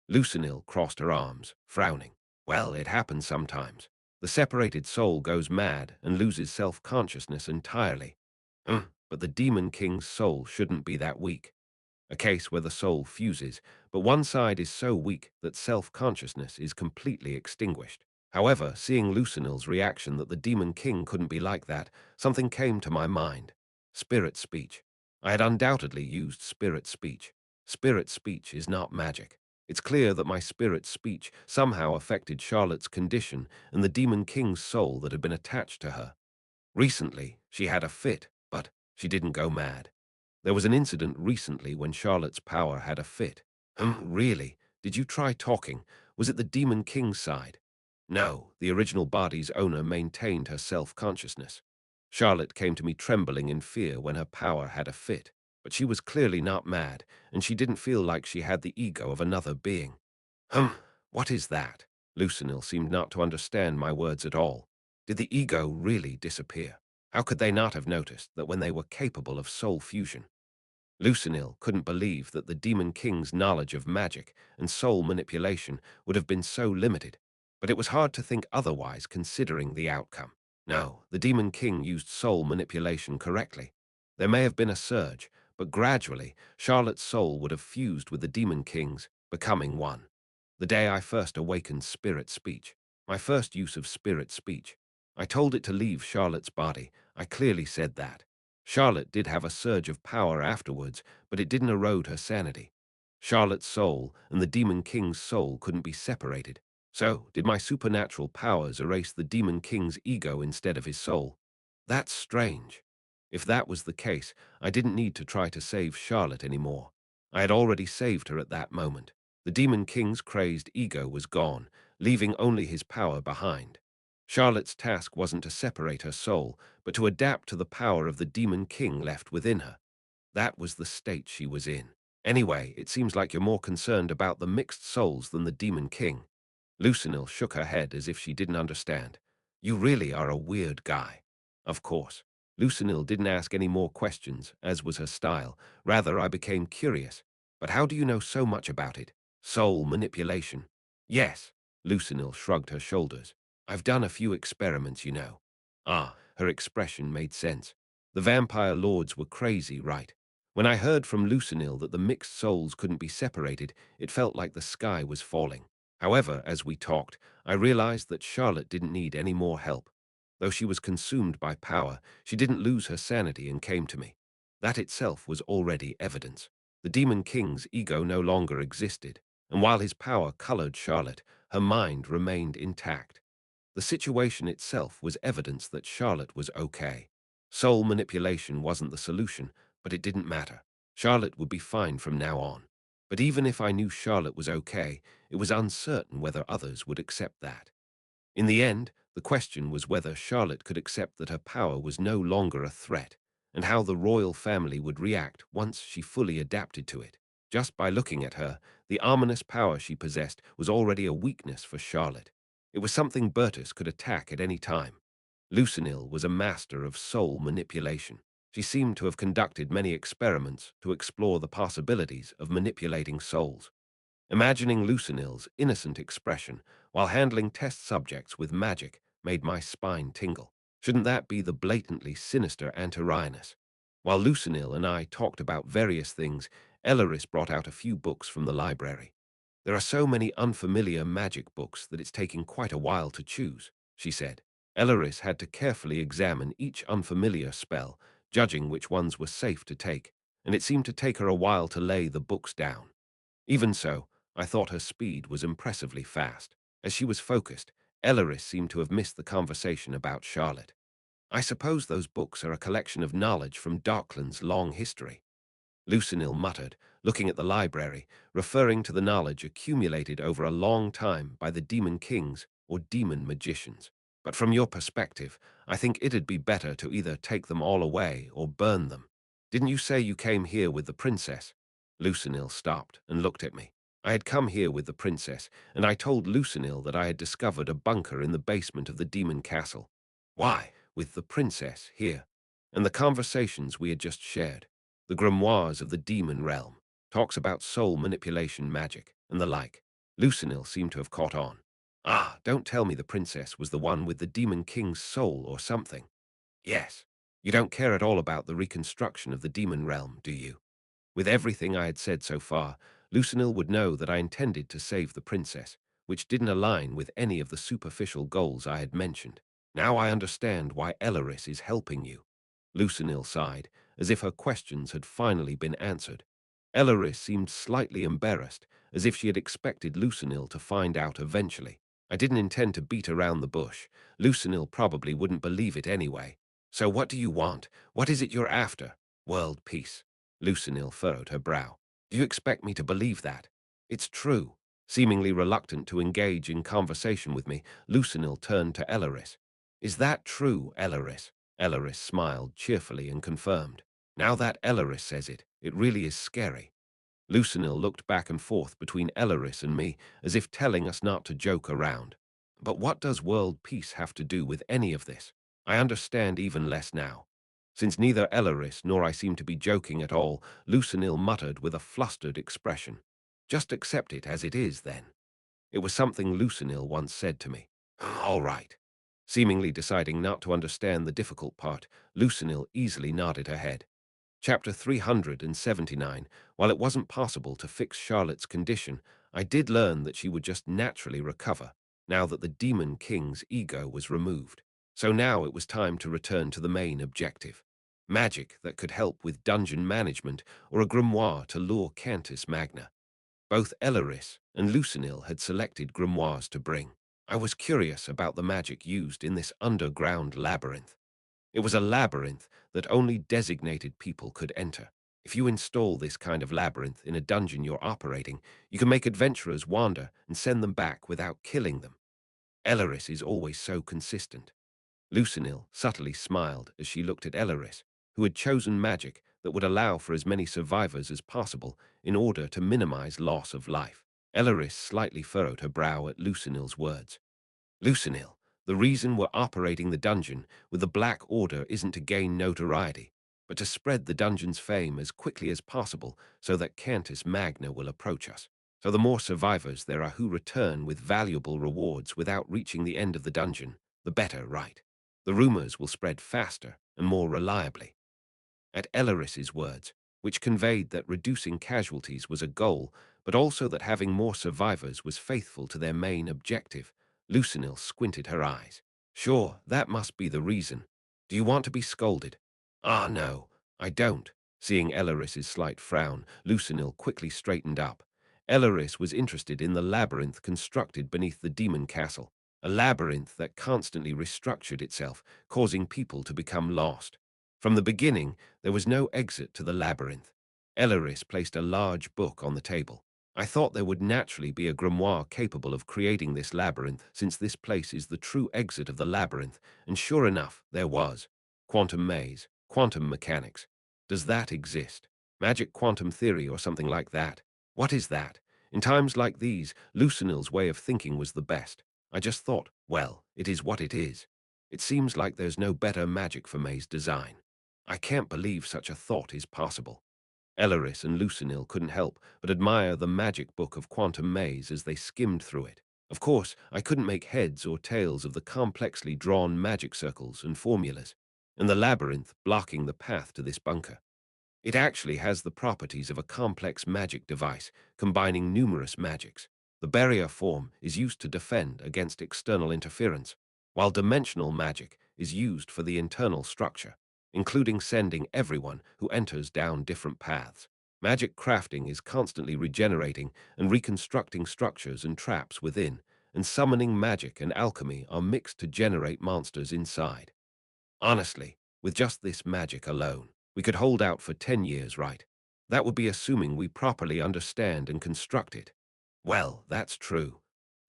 Lucinil crossed her arms, frowning. Well, it happens sometimes. The separated soul goes mad and loses self-consciousness entirely. But the Demon King's soul shouldn't be that weak. A case where the soul fuses, but one side is so weak that self-consciousness is completely extinguished. However, seeing Lucinil's reaction that the Demon King couldn't be like that, something came to my mind. Spirit speech. I had undoubtedly used spirit speech. Spirit speech is not magic. It's clear that my spirit speech somehow affected Charlotte's condition and the Demon King's soul that had been attached to her. Recently, she had a fit, but she didn't go mad. There was an incident recently when Charlotte's power had a fit. Really? Did you try talking? Was it the Demon King's side? No, the original body's owner maintained her self-consciousness. Charlotte came to me trembling in fear when her power had a fit, but she was clearly not mad, and she didn't feel like she had the ego of another being. Hum, what is that? Lucinil seemed not to understand my words at all. Did the ego really disappear? How could they not have noticed that when they were capable of soul fusion? Lucinil couldn't believe that the Demon King's knowledge of magic and soul manipulation would have been so limited, but it was hard to think otherwise considering the outcome. No, the Demon King used soul manipulation correctly. There may have been a surge, but gradually Charlotte's soul would have fused with the Demon King's, becoming one. The day I first awakened spirit speech, my first use of spirit speech, I told it to leave Charlotte's body. I clearly said that. Charlotte did have a surge of power afterwards, but it didn't erode her sanity. Charlotte's soul and the Demon King's soul couldn't be separated. So, did my supernatural powers erase the Demon King's ego instead of his soul? That's strange. If that was the case, I didn't need to try to save Charlotte anymore. I had already saved her at that moment. The Demon King's crazed ego was gone, leaving only his power behind. Charlotte's task wasn't to separate her soul, but to adapt to the power of the Demon King left within her. That was the state she was in. Anyway, it seems like you're more concerned about the mixed souls than the Demon King. Lucinil shook her head as if she didn't understand. You really are a weird guy. Of course. Lucinil didn't ask any more questions, as was her style. Rather, I became curious. But how do you know so much about it? Soul manipulation. Yes. Lucinil shrugged her shoulders. I've done a few experiments, you know. Ah, her expression made sense. The vampire lords were crazy, right? When I heard from Lucinil that the mixed souls couldn't be separated, it felt like the sky was falling. However, as we talked, I realized that Charlotte didn't need any more help. Though she was consumed by power, she didn't lose her sanity and came to me. That itself was already evidence. The Demon King's ego no longer existed, and while his power colored Charlotte, her mind remained intact. The situation itself was evidence that Charlotte was okay. Soul manipulation wasn't the solution, but it didn't matter. Charlotte would be fine from now on. But even if I knew Charlotte was okay, it was uncertain whether others would accept that. In the end, the question was whether Charlotte could accept that her power was no longer a threat, and how the royal family would react once she fully adapted to it. Just by looking at her, the ominous power she possessed was already a weakness for Charlotte. It was something Bertus could attack at any time. Lucinil was a master of soul manipulation. She seemed to have conducted many experiments to explore the possibilities of manipulating souls. Imagining Lucinil's innocent expression while handling test subjects with magic made my spine tingle. Shouldn't that be the blatantly sinister Antirhinus? While Lucinil and I talked about various things, Elleris brought out a few books from the library. There are so many unfamiliar magic books that it's taking quite a while to choose, she said. Elleris had to carefully examine each unfamiliar spell, judging which ones were safe to take, and it seemed to take her a while to lay the books down. Even so, I thought her speed was impressively fast. As she was focused, Elleris seemed to have missed the conversation about Charlotte. I suppose those books are a collection of knowledge from Darkland's long history. Lucinil muttered, looking at the library, referring to the knowledge accumulated over a long time by the demon kings or demon magicians. But from your perspective, I think it'd be better to either take them all away or burn them. Didn't you say you came here with the princess? Lucinil stopped and looked at me. I had come here with the princess, and I told Lucinil that I had discovered a bunker in the basement of the demon castle. Why, with the princess here? And the conversations we had just shared. The grimoires of the demon realm, talks about soul manipulation magic, and the like. Lucinil seemed to have caught on. Ah, don't tell me the princess was the one with the demon king's soul or something. Yes. You don't care at all about the reconstruction of the demon realm, do you? With everything I had said so far, Lucinil would know that I intended to save the princess, which didn't align with any of the superficial goals I had mentioned. Now I understand why Elleris is helping you. Lucinil sighed, as if her questions had finally been answered. Elleris seemed slightly embarrassed, as if she had expected Lucinil to find out eventually. I didn't intend to beat around the bush. Lucinil probably wouldn't believe it anyway. So what do you want? What is it you're after? World peace. Lucinil furrowed her brow. Do you expect me to believe that? It's true. Seemingly reluctant to engage in conversation with me, Lucinil turned to Elleris. Is that true, Elleris? Elleris smiled cheerfully and confirmed. Now that Elleris says it, it really is scary. Lucinil looked back and forth between Elleris and me, as if telling us not to joke around. But what does world peace have to do with any of this? I understand even less now. Since neither Elleris nor I seem to be joking at all, Lucinil muttered with a flustered expression. Just accept it as it is, then. It was something Lucinil once said to me. All right. Seemingly deciding not to understand the difficult part, Lucinil easily nodded her head. Chapter 379. While it wasn't possible to fix Charlotte's condition, I did learn that she would just naturally recover, now that the Demon King's ego was removed. So now it was time to return to the main objective. Magic that could help with dungeon management, or a grimoire to lure Cantus Magna. Both Elleris and Lucinil had selected grimoires to bring. I was curious about the magic used in this underground labyrinth. It was a labyrinth that only designated people could enter. If you install this kind of labyrinth in a dungeon you're operating, you can make adventurers wander and send them back without killing them. Elleris is always so consistent. Lucinil subtly smiled as she looked at Elleris, who had chosen magic that would allow for as many survivors as possible in order to minimize loss of life. Elleris slightly furrowed her brow at Lucinil's words. Lucinil, the reason we're operating the dungeon with the Black Order isn't to gain notoriety, but to spread the dungeon's fame as quickly as possible so that Cantus Magna will approach us. So the more survivors there are who return with valuable rewards without reaching the end of the dungeon, the better, right? The rumors will spread faster and more reliably. At Elleris's words, which conveyed that reducing casualties was a goal, but also that having more survivors was faithful to their main objective, Lucinil squinted her eyes. Sure, that must be the reason. Do you want to be scolded? Ah, no, I don't. Seeing Elleris's slight frown, Lucinil quickly straightened up. Elleris was interested in the labyrinth constructed beneath the demon castle, a labyrinth that constantly restructured itself, causing people to become lost. From the beginning, there was no exit to the labyrinth. Elleris placed a large book on the table. I thought there would naturally be a grimoire capable of creating this labyrinth, since this place is the true exit of the labyrinth, and sure enough, there was. Quantum maze, quantum mechanics. Does that exist? Magic quantum theory or something like that? What is that? In times like these, Lucinil's way of thinking was the best. I just thought, well, it is what it is. It seems like there's no better magic for maze design. I can't believe such a thought is possible. Elleris and Lucinil couldn't help but admire the magic book of Quantum Maze as they skimmed through it. Of course, I couldn't make heads or tails of the complexly drawn magic circles and formulas, and the labyrinth blocking the path to this bunker. It actually has the properties of a complex magic device, combining numerous magics. The barrier form is used to defend against external interference, while dimensional magic is used for the internal structure, including sending everyone who enters down different paths. Magic crafting is constantly regenerating and reconstructing structures and traps within, and summoning magic and alchemy are mixed to generate monsters inside. Honestly, with just this magic alone, we could hold out for 10 years, right? That would be assuming we properly understand and construct it. Well, that's true.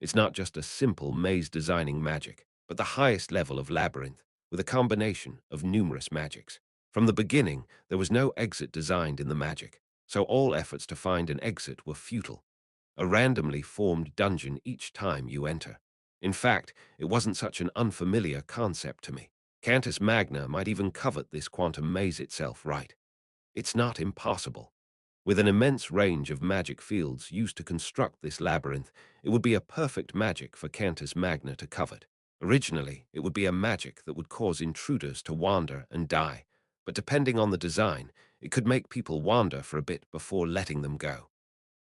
It's not just a simple maze designing magic, but the highest level of labyrinth, with a combination of numerous magics. From the beginning, there was no exit designed in the magic, so all efforts to find an exit were futile. A randomly formed dungeon each time you enter. In fact, it wasn't such an unfamiliar concept to me. Cantus Magna might even covet this quantum maze itself, right? It's not impossible. With an immense range of magic fields used to construct this labyrinth, it would be a perfect magic for Cantus Magna to covet. Originally, it would be a magic that would cause intruders to wander and die, but depending on the design, it could make people wander for a bit before letting them go.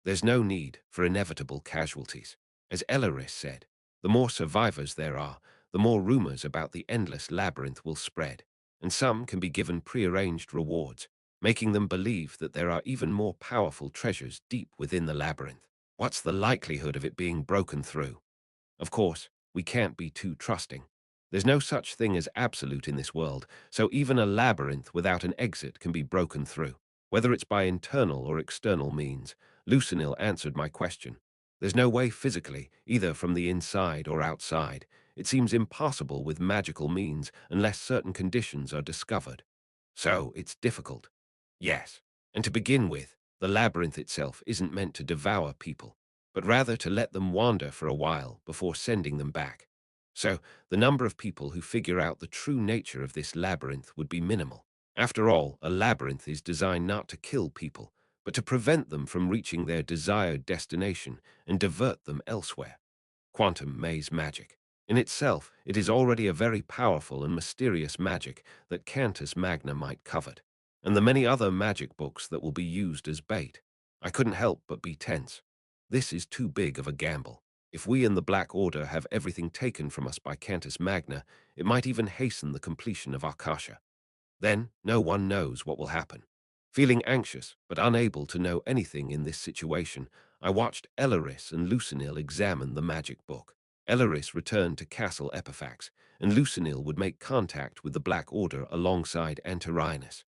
There's no need for inevitable casualties. As Elleris said, the more survivors there are, the more rumors about the endless labyrinth will spread, and some can be given prearranged rewards, making them believe that there are even more powerful treasures deep within the labyrinth. What's the likelihood of it being broken through? Of course, we can't be too trusting. There's no such thing as absolute in this world, so even a labyrinth without an exit can be broken through. Whether it's by internal or external means, Lucinil answered my question. There's no way physically, either from the inside or outside. It seems impossible with magical means unless certain conditions are discovered. So it's difficult. Yes. And to begin with, the labyrinth itself isn't meant to devour people, but rather to let them wander for a while before sending them back. So the number of people who figure out the true nature of this labyrinth would be minimal. After all, a labyrinth is designed not to kill people, but to prevent them from reaching their desired destination and divert them elsewhere. Quantum maze magic. In itself, it is already a very powerful and mysterious magic that Cantus Magna might covet, and the many other magic books that will be used as bait. I couldn't help but be tense. This is too big of a gamble. If we in the Black Order have everything taken from us by Cantus Magna, it might even hasten the completion of Akasha. Then no one knows what will happen. Feeling anxious, but unable to know anything in this situation, I watched Elaris and Lucinil examine the magic book. Elaris returned to Castle Epifax, and Lucinil would make contact with the Black Order alongside Anterinus.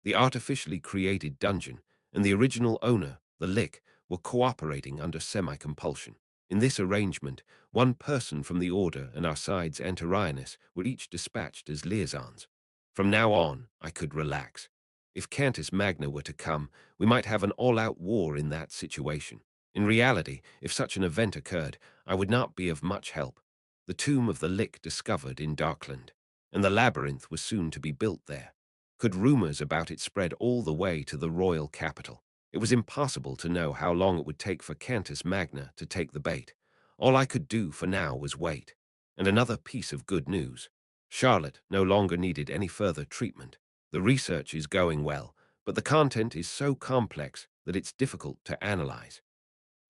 The artificially created dungeon and the original owner, the Lick, were cooperating under semi-compulsion. In this arrangement, one person from the Order and our side's Anterinus were each dispatched as liaisons. From now on, I could relax. If Cantus Magna were to come, we might have an all-out war in that situation. In reality, if such an event occurred, I would not be of much help. The tomb of the Lick discovered in Darkland, and the labyrinth was soon to be built there. Could rumors about it spread all the way to the royal capital? It was impossible to know how long it would take for Cantus Magna to take the bait. All I could do for now was wait. And another piece of good news. Charlotte no longer needed any further treatment. The research is going well, but the content is so complex that it's difficult to analyze.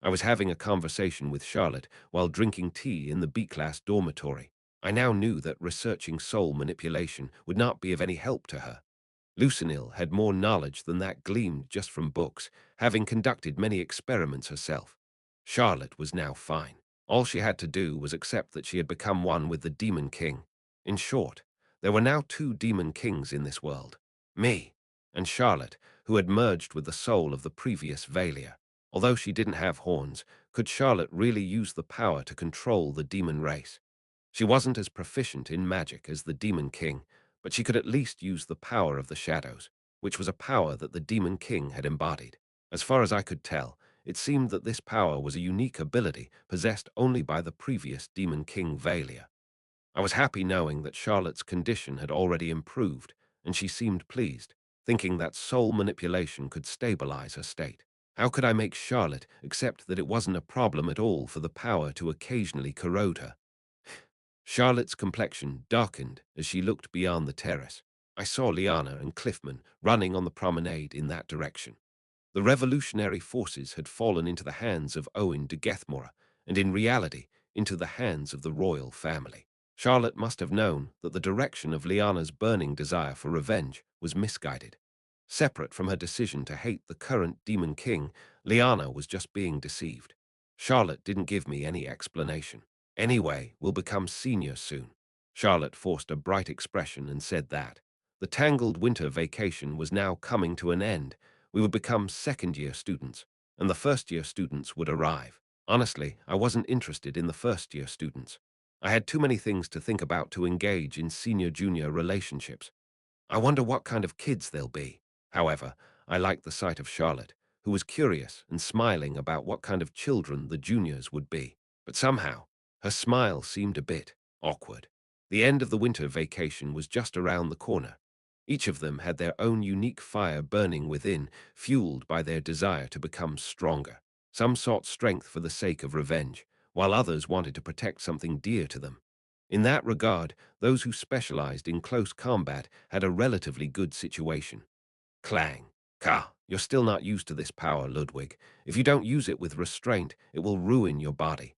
I was having a conversation with Charlotte while drinking tea in the B-class dormitory. I now knew that researching soul manipulation would not be of any help to her. Lucinil had more knowledge than that gleamed just from books, having conducted many experiments herself. Charlotte was now fine. All she had to do was accept that she had become one with the Demon King. In short, there were now two Demon Kings in this world. Me and Charlotte, who had merged with the soul of the previous Valia. Although she didn't have horns, could Charlotte really use the power to control the demon race? She wasn't as proficient in magic as the Demon King, but she could at least use the power of the shadows, which was a power that the Demon King had embodied. As far as I could tell, it seemed that this power was a unique ability possessed only by the previous Demon King Valia. I was happy knowing that Charlotte's condition had already improved, and she seemed pleased, thinking that soul manipulation could stabilize her state. How could I make Charlotte accept that it wasn't a problem at all for the power to occasionally corrode her? Charlotte's complexion darkened as she looked beyond the terrace. I saw Liana and Cliffman running on the promenade in that direction. The revolutionary forces had fallen into the hands of Owen de Gethmora, and in reality, into the hands of the royal family. Charlotte must have known that the direction of Liana's burning desire for revenge was misguided. Separate from her decision to hate the current Demon King, Liana was just being deceived. Charlotte didn't give me any explanation. Anyway, we'll become seniors soon. Charlotte forced a bright expression and said that the tangled winter vacation was now coming to an end. We would become second-year students, and the first-year students would arrive. Honestly, I wasn't interested in the first-year students. I had too many things to think about to engage in senior-junior relationships. I wonder what kind of kids they'll be. However, I liked the sight of Charlotte, who was curious and smiling about what kind of children the juniors would be. But somehow, her smile seemed a bit awkward. The end of the winter vacation was just around the corner. Each of them had their own unique fire burning within, fueled by their desire to become stronger. Some sought strength for the sake of revenge, while others wanted to protect something dear to them. In that regard, those who specialized in close combat had a relatively good situation. Clang. Ka, you're still not used to this power, Ludwig. If you don't use it with restraint, it will ruin your body.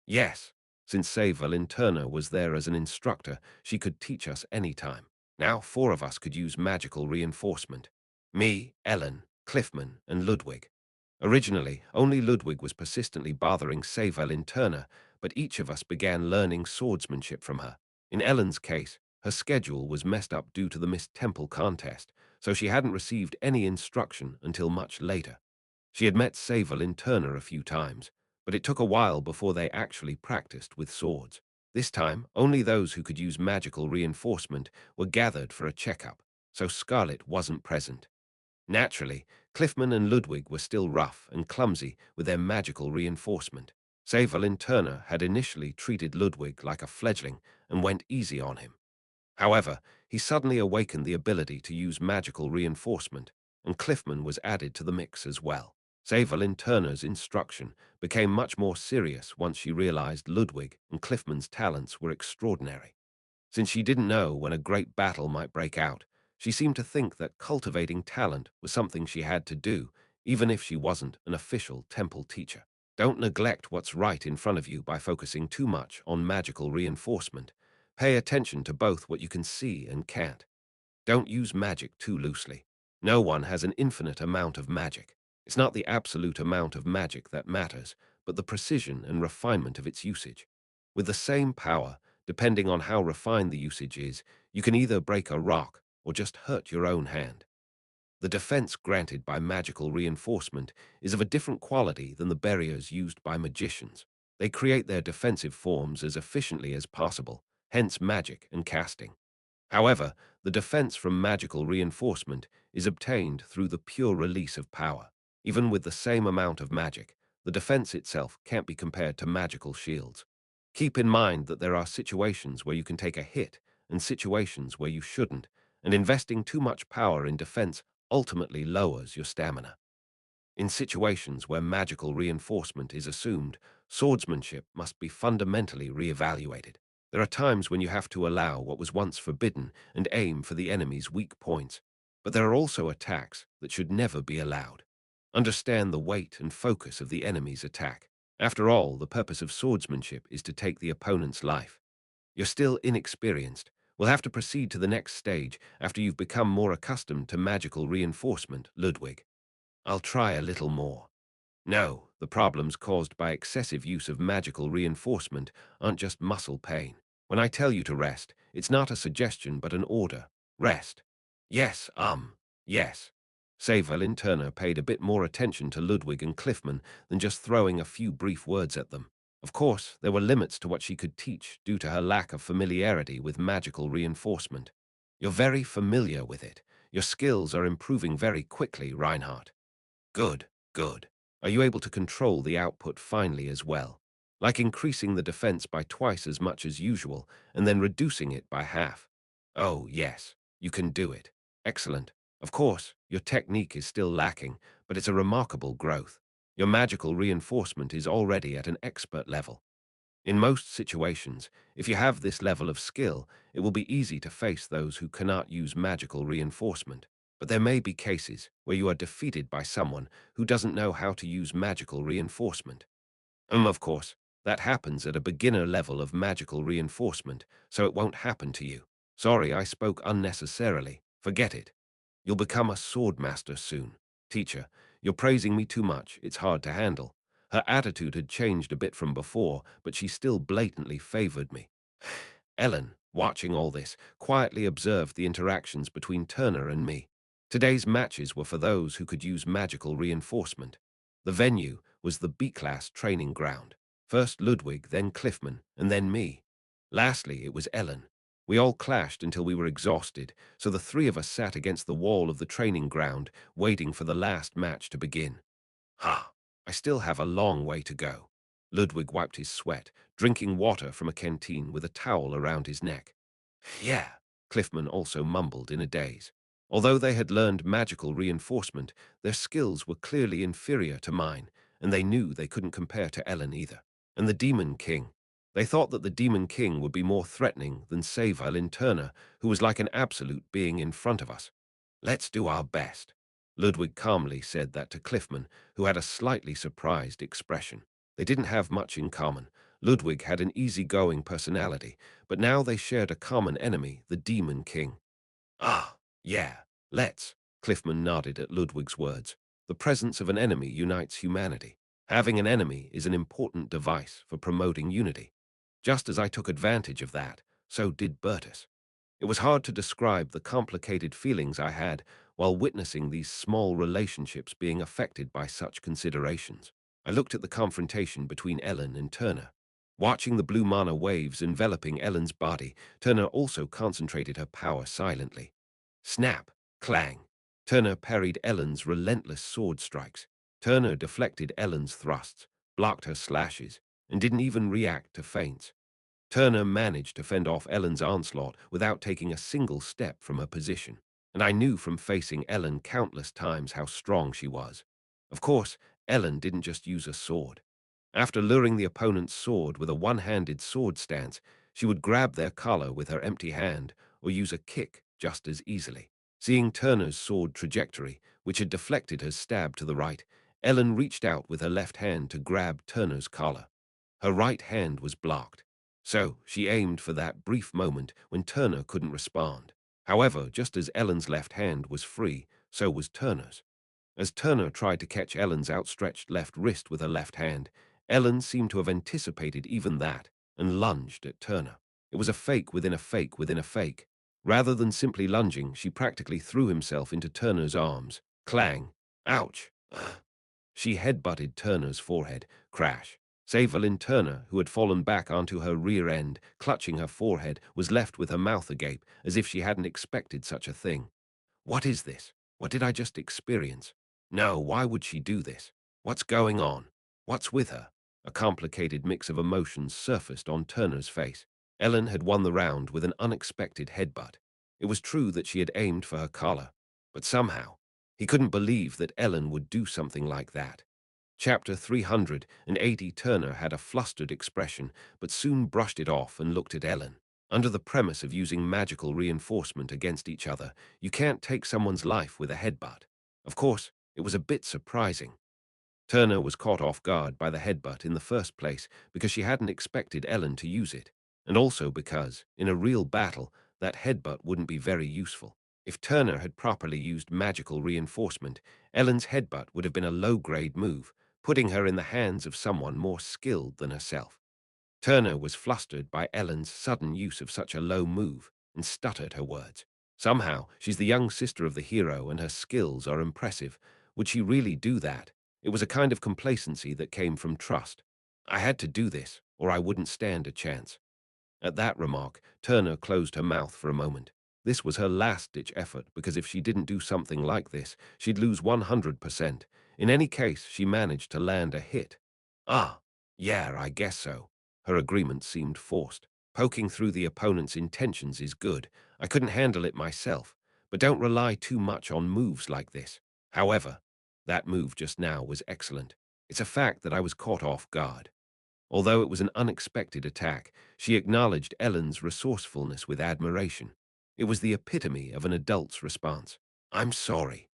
Yes, since Savelin Turner was there as an instructor, she could teach us any time. Now 4 of us could use magical reinforcement. Me, Ellen, Cliffman, and Ludwig. Originally, only Ludwig was persistently bothering Savelin Turner, but each of us began learning swordsmanship from her. In Ellen's case, her schedule was messed up due to the Miss Temple contest, so she hadn't received any instruction until much later. She had met Savelin Turner a few times, but it took a while before they actually practiced with swords. This time, only those who could use magical reinforcement were gathered for a checkup, so Scarlet wasn't present. Naturally, Cliffman and Ludwig were still rough and clumsy with their magical reinforcement. Savelin Turner had initially treated Ludwig like a fledgling and went easy on him. However, he suddenly awakened the ability to use magical reinforcement, and Cliffman was added to the mix as well. Savelin Turner's instruction became much more serious once she realized Ludwig and Cliffman's talents were extraordinary. Since she didn't know when a great battle might break out, she seemed to think that cultivating talent was something she had to do, even if she wasn't an official temple teacher. Don't neglect what's right in front of you by focusing too much on magical reinforcement. Pay attention to both what you can see and can't. Don't use magic too loosely. No one has an infinite amount of magic. It's not the absolute amount of magic that matters, but the precision and refinement of its usage. With the same power, depending on how refined the usage is, you can either break a rock or just hurt your own hand. The defense granted by magical reinforcement is of a different quality than the barriers used by magicians. They create their defensive forms as efficiently as possible, hence magic and casting. However, the defense from magical reinforcement is obtained through the pure release of power. Even with the same amount of magic, the defense itself can't be compared to magical shields. Keep in mind that there are situations where you can take a hit and situations where you shouldn't, and investing too much power in defense ultimately lowers your stamina. In situations where magical reinforcement is assumed, swordsmanship must be fundamentally re-evaluated. There are times when you have to allow what was once forbidden and aim for the enemy's weak points, but there are also attacks that should never be allowed. Understand the weight and focus of the enemy's attack. After all, the purpose of swordsmanship is to take the opponent's life. You're still inexperienced. We'll have to proceed to the next stage after you've become more accustomed to magical reinforcement, Ludwig. I'll try a little more. No, the problems caused by excessive use of magical reinforcement aren't just muscle pain. When I tell you to rest, it's not a suggestion but an order. Rest. Yes, yes. Savelin Turner paid a bit more attention to Ludwig and Cliffman than just throwing a few brief words at them. Of course, there were limits to what she could teach due to her lack of familiarity with magical reinforcement. You're very familiar with it. Your skills are improving very quickly, Reinhardt. Good, good. Are you able to control the output finely as well? Like increasing the defense by twice as much as usual and then reducing it by half? Oh, yes, you can do it. Excellent. Of course, your technique is still lacking, but it's a remarkable growth. Your magical reinforcement is already at an expert level. In most situations, if you have this level of skill, it will be easy to face those who cannot use magical reinforcement. But there may be cases where you are defeated by someone who doesn't know how to use magical reinforcement. Of course, that happens at a beginner level of magical reinforcement, so it won't happen to you. Sorry, I spoke unnecessarily. Forget it. You'll become a swordmaster soon. Teacher, you're praising me too much. It's hard to handle. Her attitude had changed a bit from before, but she still blatantly favored me. Ellen, watching all this, quietly observed the interactions between Turner and me. Today's matches were for those who could use magical reinforcement. The venue was the B-class training ground. First Ludwig, then Cliffman, and then me. Lastly, it was Ellen. We all clashed until we were exhausted, so the three of us sat against the wall of the training ground, waiting for the last match to begin. Ha! I still have a long way to go. Ludwig wiped his sweat, drinking water from a canteen with a towel around his neck. Yeah, Cliffman also mumbled in a daze. Although they had learned magical reinforcement, their skills were clearly inferior to mine, and they knew they couldn't compare to Ellen either. And the Demon King. They thought that the Demon King would be more threatening than Savelin Turner, who was like an absolute being in front of us. Let's do our best. Ludwig calmly said that to Cliffman, who had a slightly surprised expression. They didn't have much in common. Ludwig had an easygoing personality, but now they shared a common enemy, the Demon King. Ah, yeah, let's. Cliffman nodded at Ludwig's words. The presence of an enemy unites humanity. Having an enemy is an important device for promoting unity. Just as I took advantage of that, so did Bertus. It was hard to describe the complicated feelings I had while witnessing these small relationships being affected by such considerations. I looked at the confrontation between Ellen and Turner. Watching the blue mana waves enveloping Ellen's body, Turner also concentrated her power silently. Snap, clang. Turner parried Ellen's relentless sword strikes. Turner deflected Ellen's thrusts, blocked her slashes, and didn't even react to feints. Turner managed to fend off Ellen's onslaught without taking a single step from her position, and I knew from facing Ellen countless times how strong she was. Of course, Ellen didn't just use a sword. After luring the opponent's sword with a one-handed sword stance, she would grab their collar with her empty hand or use a kick just as easily. Seeing Turner's sword trajectory, which had deflected her stab to the right, Ellen reached out with her left hand to grab Turner's collar. Her right hand was blocked, so she aimed for that brief moment when Turner couldn't respond. However, just as Ellen's left hand was free, so was Turner's. As Turner tried to catch Ellen's outstretched left wrist with her left hand, Ellen seemed to have anticipated even that and lunged at Turner. It was a fake within a fake within a fake. Rather than simply lunging, she practically threw himself into Turner's arms. Clang! Ouch! She headbutted Turner's forehead. Crash! Savelyn Turner, who had fallen back onto her rear end, clutching her forehead, was left with her mouth agape, as if she hadn't expected such a thing. What is this? What did I just experience? No, why would she do this? What's going on? What's with her? A complicated mix of emotions surfaced on Turner's face. Ellen had won the round with an unexpected headbutt. It was true that she had aimed for her collar, but somehow, he couldn't believe that Ellen would do something like that. Chapter 380. Turner had a flustered expression, but soon brushed it off and looked at Ellen. Under the premise of using magical reinforcement against each other, you can't take someone's life with a headbutt. Of course, it was a bit surprising. Turner was caught off guard by the headbutt in the first place because she hadn't expected Ellen to use it, and also because, in a real battle, that headbutt wouldn't be very useful. If Turner had properly used magical reinforcement, Ellen's headbutt would have been a low-grade move, putting her in the hands of someone more skilled than herself. Turner was flustered by Ellen's sudden use of such a low move and stuttered her words. Somehow, she's the young sister of the hero and her skills are impressive. Would she really do that? It was a kind of complacency that came from trust. I had to do this, or I wouldn't stand a chance. At that remark, Turner closed her mouth for a moment. This was her last-ditch effort, because if she didn't do something like this, she'd lose 100%. In any case, she managed to land a hit. Ah, yeah, I guess so. Her agreement seemed forced. Poking through the opponent's intentions is good. I couldn't handle it myself, but don't rely too much on moves like this. However, that move just now was excellent. It's a fact that I was caught off guard. Although it was an unexpected attack, she acknowledged Ellen's resourcefulness with admiration. It was the epitome of an adult's response. I'm sorry.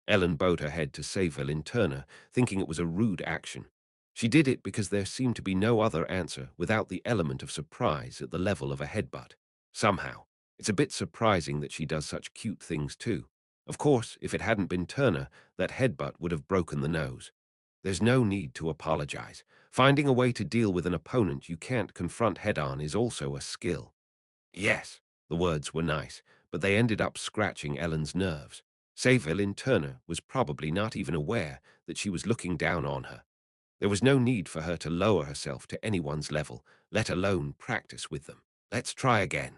Ellen bowed her head to Savelyn Turner, thinking it was a rude action. She did it because there seemed to be no other answer without the element of surprise at the level of a headbutt. Somehow, it's a bit surprising that she does such cute things too. Of course, if it hadn't been Turner, that headbutt would have broken the nose. There's no need to apologize. Finding a way to deal with an opponent you can't confront head-on is also a skill. Yes, the words were nice, but they ended up scratching Ellen's nerves. Savelyn Turner was probably not even aware that she was looking down on her. There was no need for her to lower herself to anyone's level, let alone practice with them. Let's try again.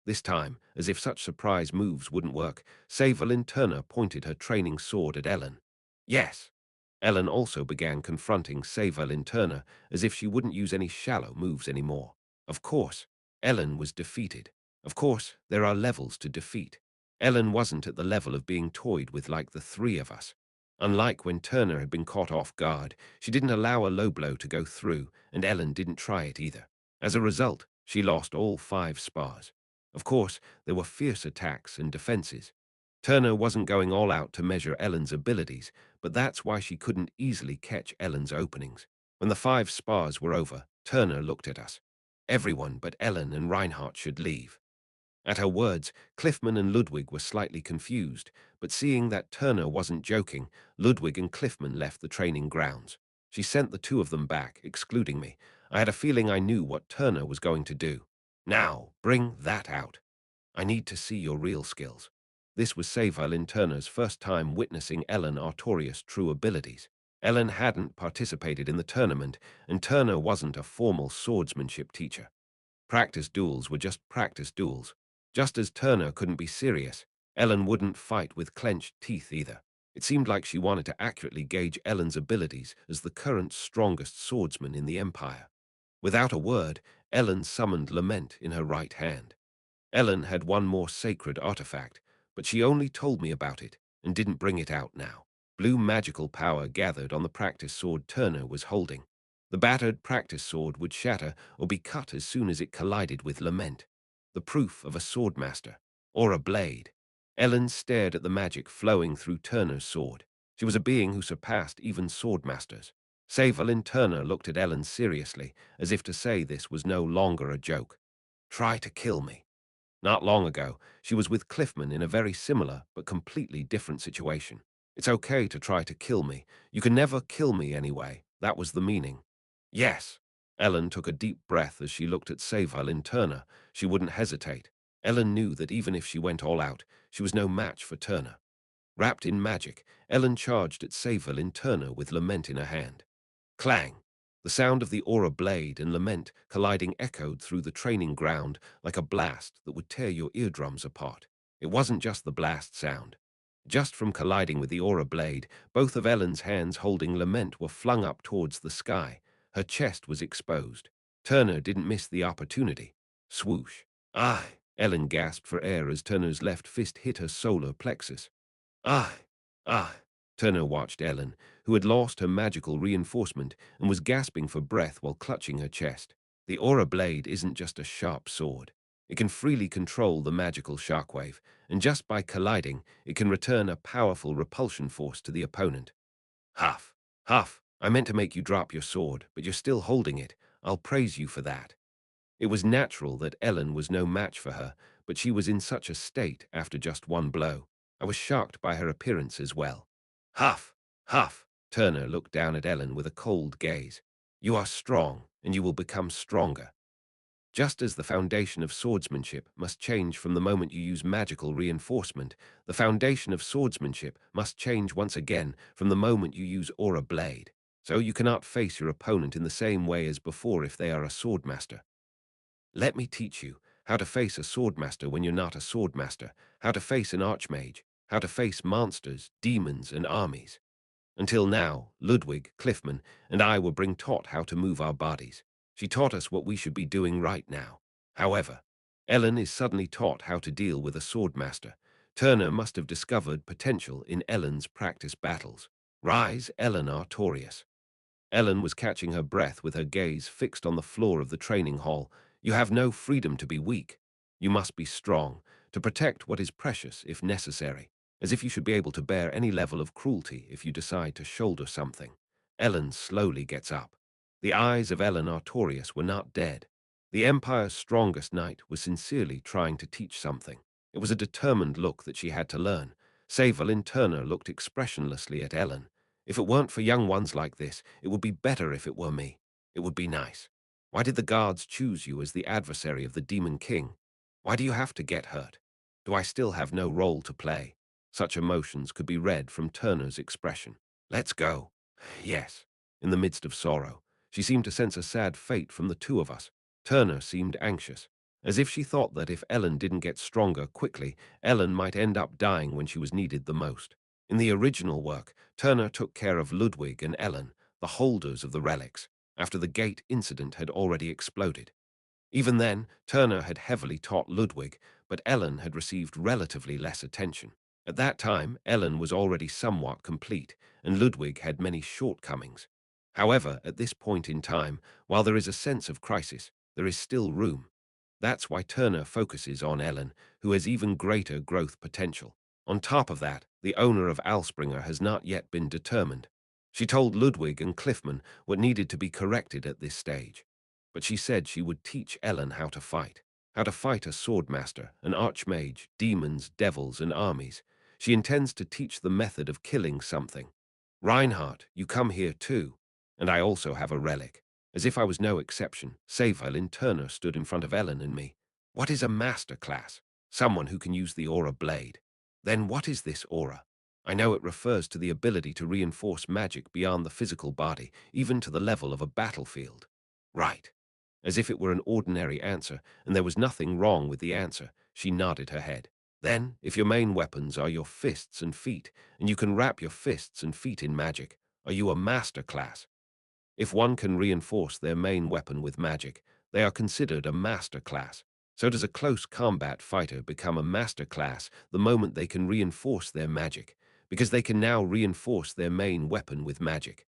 This time, as if such surprise moves wouldn't work, Savelyn Turner pointed her training sword at Ellen. Yes. Ellen also began confronting Savelyn Turner as if she wouldn't use any shallow moves anymore. Of course, Ellen was defeated. Of course, there are levels to defeat. Ellen wasn't at the level of being toyed with like the three of us. Unlike when Turner had been caught off guard, she didn't allow a low blow to go through, and Ellen didn't try it either. As a result, she lost all 5 spars. Of course, there were fierce attacks and defenses. Turner wasn't going all out to measure Ellen's abilities, but that's why she couldn't easily catch Ellen's openings. When the 5 spars were over, Turner looked at us. Everyone but Ellen and Reinhardt should leave. At her words, Cliffman and Ludwig were slightly confused, but seeing that Turner wasn't joking, Ludwig and Cliffman left the training grounds. She sent the 2 of them back, excluding me. I had a feeling I knew what Turner was going to do. Now, bring that out. I need to see your real skills. This was Savelyn Turner's first time witnessing Ellen Artorias' true abilities. Ellen hadn't participated in the tournament, and Turner wasn't a formal swordsmanship teacher. Practice duels were just practice duels. Just as Turner couldn't be serious, Ellen wouldn't fight with clenched teeth either. It seemed like she wanted to accurately gauge Ellen's abilities as the current strongest swordsman in the Empire. Without a word, Ellen summoned Lament in her right hand. Ellen had one more sacred artifact, but she only told me about it and didn't bring it out now. Blue magical power gathered on the practice sword Turner was holding. The battered practice sword would shatter or be cut as soon as it collided with Lament. The proof of a swordmaster, or a blade. Ellen stared at the magic flowing through Turner's sword. She was a being who surpassed even swordmasters. Savelin Turner looked at Ellen seriously, as if to say this was no longer a joke. Try to kill me. Not long ago, she was with Cliffman in a very similar but completely different situation. It's okay to try to kill me. You can never kill me anyway. That was the meaning. Yes. Ellen took a deep breath as she looked at Savelin Turner. She wouldn't hesitate. Ellen knew that even if she went all out, she was no match for Turner. Wrapped in magic, Ellen charged at Savelin Turner with Lament in her hand. Clang! The sound of the aura blade and Lament colliding echoed through the training ground like a blast that would tear your eardrums apart. It wasn't just the blast sound. Just from colliding with the aura blade, both of Ellen's hands holding Lament were flung up towards the sky. Her chest was exposed. Turner didn't miss the opportunity. Swoosh. Ah! Ellen gasped for air as Turner's left fist hit her solar plexus. Ah! Ah! Turner watched Ellen, who had lost her magical reinforcement and was gasping for breath while clutching her chest. The aura blade isn't just a sharp sword. It can freely control the magical shockwave, and just by colliding, it can return a powerful repulsion force to the opponent. Huff! Huff! I meant to make you drop your sword, but you're still holding it. I'll praise you for that. It was natural that Ellen was no match for her, but she was in such a state after just one blow. I was shocked by her appearance as well. Huff! Huff! Turner looked down at Ellen with a cold gaze. You are strong, and you will become stronger. Just as the foundation of swordsmanship must change from the moment you use magical reinforcement, the foundation of swordsmanship must change once again from the moment you use aura blade. So you cannot face your opponent in the same way as before if they are a swordmaster. Let me teach you how to face a swordmaster when you're not a swordmaster, how to face an archmage, how to face monsters, demons, and armies. Until now, Ludwig, Cliffman, and I were being taught how to move our bodies. She taught us what we should be doing right now. However, Ellen is suddenly taught how to deal with a swordmaster. Turner must have discovered potential in Ellen's practice battles. Rise, Ellen Artorius. Ellen was catching her breath with her gaze fixed on the floor of the training hall. You have no freedom to be weak. You must be strong, to protect what is precious if necessary, as if you should be able to bear any level of cruelty if you decide to shoulder something. Ellen slowly gets up. The eyes of Ellen Artorius were not dead. The Empire's strongest knight was sincerely trying to teach something. It was a determined look that she had to learn. Savelin Turner looked expressionlessly at Ellen. If it weren't for young ones like this, it would be better if it were me. It would be nice. Why did the guards choose you as the adversary of the Demon King? Why do you have to get hurt? Do I still have no role to play? Such emotions could be read from Turner's expression. Let's go. Yes. In the midst of sorrow, she seemed to sense a sad fate from the two of us. Turner seemed anxious, as if she thought that if Ellen didn't get stronger quickly, Ellen might end up dying when she was needed the most. In the original work, Turner took care of Ludwig and Ellen, the holders of the relics, after the gate incident had already exploded. Even then, Turner had heavily taught Ludwig, but Ellen had received relatively less attention. At that time, Ellen was already somewhat complete, and Ludwig had many shortcomings. However, at this point in time, while there is a sense of crisis, there is still room. That's why Turner focuses on Ellen, who has even greater growth potential. On top of that, the owner of Alspringer has not yet been determined. She told Ludwig and Cliffman what needed to be corrected at this stage. But she said she would teach Ellen how to fight a swordmaster, an archmage, demons, devils, and armies. She intends to teach the method of killing something. Reinhardt, you come here too. And I also have a relic. As if I was no exception, Savelin Turner stood in front of Ellen and me. What is a master class? Someone who can use the aura blade. Then what is this aura? I know it refers to the ability to reinforce magic beyond the physical body, even to the level of a battlefield. Right. As if it were an ordinary answer, and there was nothing wrong with the answer, she nodded her head. Then, if your main weapons are your fists and feet, and you can wrap your fists and feet in magic, are you a master class? If one can reinforce their main weapon with magic, they are considered a master class. So does a close combat fighter become a master class the moment they can reinforce their magic, because they can now reinforce their main weapon with magic?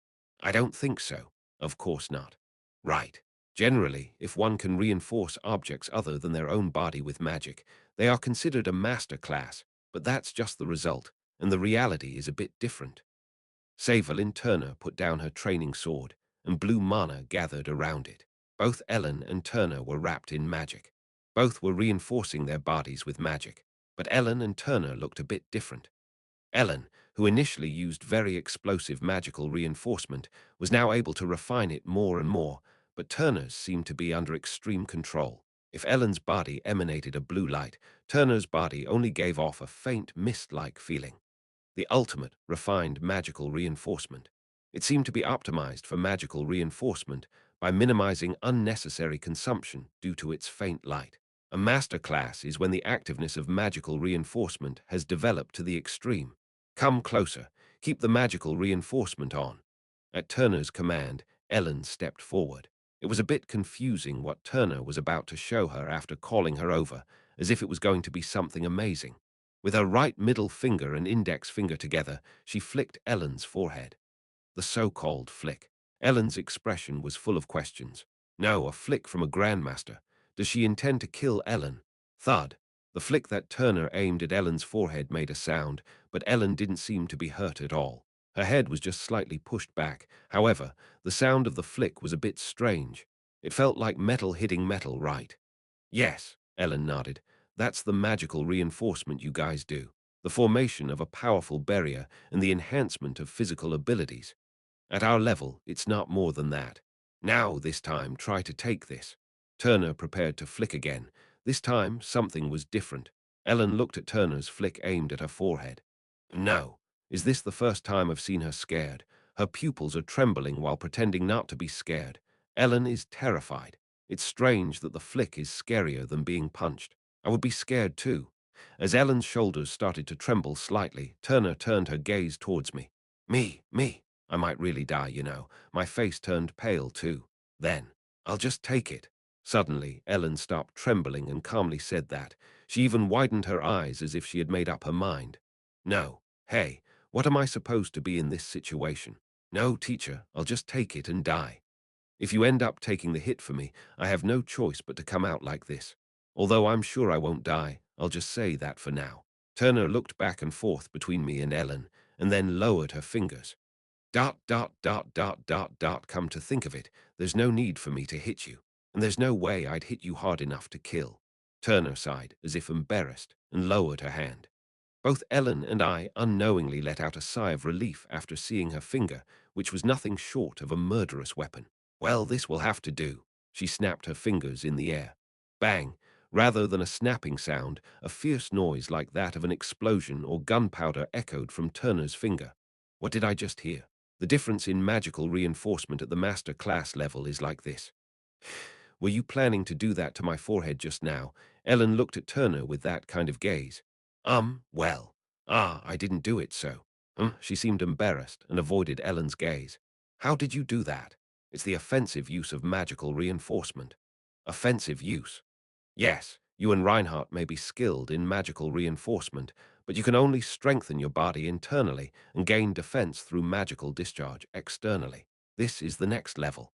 I don't think so. Of course not. Right. Generally, if one can reinforce objects other than their own body with magic, they are considered a master class, but that's just the result, and the reality is a bit different. Savelyn Turner put down her training sword, and blue mana gathered around it. Both Ellen and Turner were wrapped in magic. Both were reinforcing their bodies with magic, but Ellen and Turner looked a bit different. Ellen, who initially used very explosive magical reinforcement, was now able to refine it more and more, but Turner's seemed to be under extreme control. If Ellen's body emanated a blue light, Turner's body only gave off a faint mist-like feeling. The ultimate, refined magical reinforcement. It seemed to be optimized for magical reinforcement by minimizing unnecessary consumption due to its faint light. A master class is when the activeness of magical reinforcement has developed to the extreme. Come closer. Keep the magical reinforcement on. At Turner's command, Ellen stepped forward. It was a bit confusing what Turner was about to show her after calling her over, as if it was going to be something amazing. With her right middle finger and index finger together, she flicked Ellen's forehead. The so-called flick. Ellen's expression was full of questions. No, a flick from a grandmaster. Does she intend to kill Ellen? Thud. The flick that Turner aimed at Ellen's forehead made a sound, but Ellen didn't seem to be hurt at all. Her head was just slightly pushed back. However, the sound of the flick was a bit strange. It felt like metal hitting metal, right? Yes, Ellen nodded. That's the magical reinforcement you guys do. The formation of a powerful barrier and the enhancement of physical abilities. At our level, it's not more than that. Now, this time, try to take this. Turner prepared to flick again. This time, something was different. Ellen looked at Turner's flick aimed at her forehead. No. Is this the first time I've seen her scared? Her pupils are trembling while pretending not to be scared. Ellen is terrified. It's strange that the flick is scarier than being punched. I would be scared too. As Ellen's shoulders started to tremble slightly, Turner turned her gaze towards me. Me. I might really die, you know. My face turned pale too. Then, I'll just take it. Suddenly, Ellen stopped trembling and calmly said that. She even widened her eyes as if she had made up her mind. No. Hey, what am I supposed to be in this situation? No, teacher, I'll just take it and die. If you end up taking the hit for me, I have no choice but to come out like this. Although I'm sure I won't die, I'll just say that for now. Turner looked back and forth between me and Ellen, and then lowered her fingers. Come to think of it, there's no need for me to hit you, and there's no way I'd hit you hard enough to kill. Turner sighed, as if embarrassed, and lowered her hand. Both Ellen and I unknowingly let out a sigh of relief after seeing her finger, which was nothing short of a murderous weapon. Well, this will have to do. She snapped her fingers in the air. Bang! Rather than a snapping sound, a fierce noise like that of an explosion or gunpowder echoed from Turner's finger. What did I just hear? The difference in magical reinforcement at the master class level is like this. Were you planning to do that to my forehead just now? Ellen looked at Turner with that kind of gaze. Well. I didn't do it, so. She seemed embarrassed and avoided Ellen's gaze. How did you do that? It's the offensive use of magical reinforcement. Offensive use? Yes, you and Reinhardt may be skilled in magical reinforcement, but you can only strengthen your body internally and gain defense through magical discharge externally. This is the next level.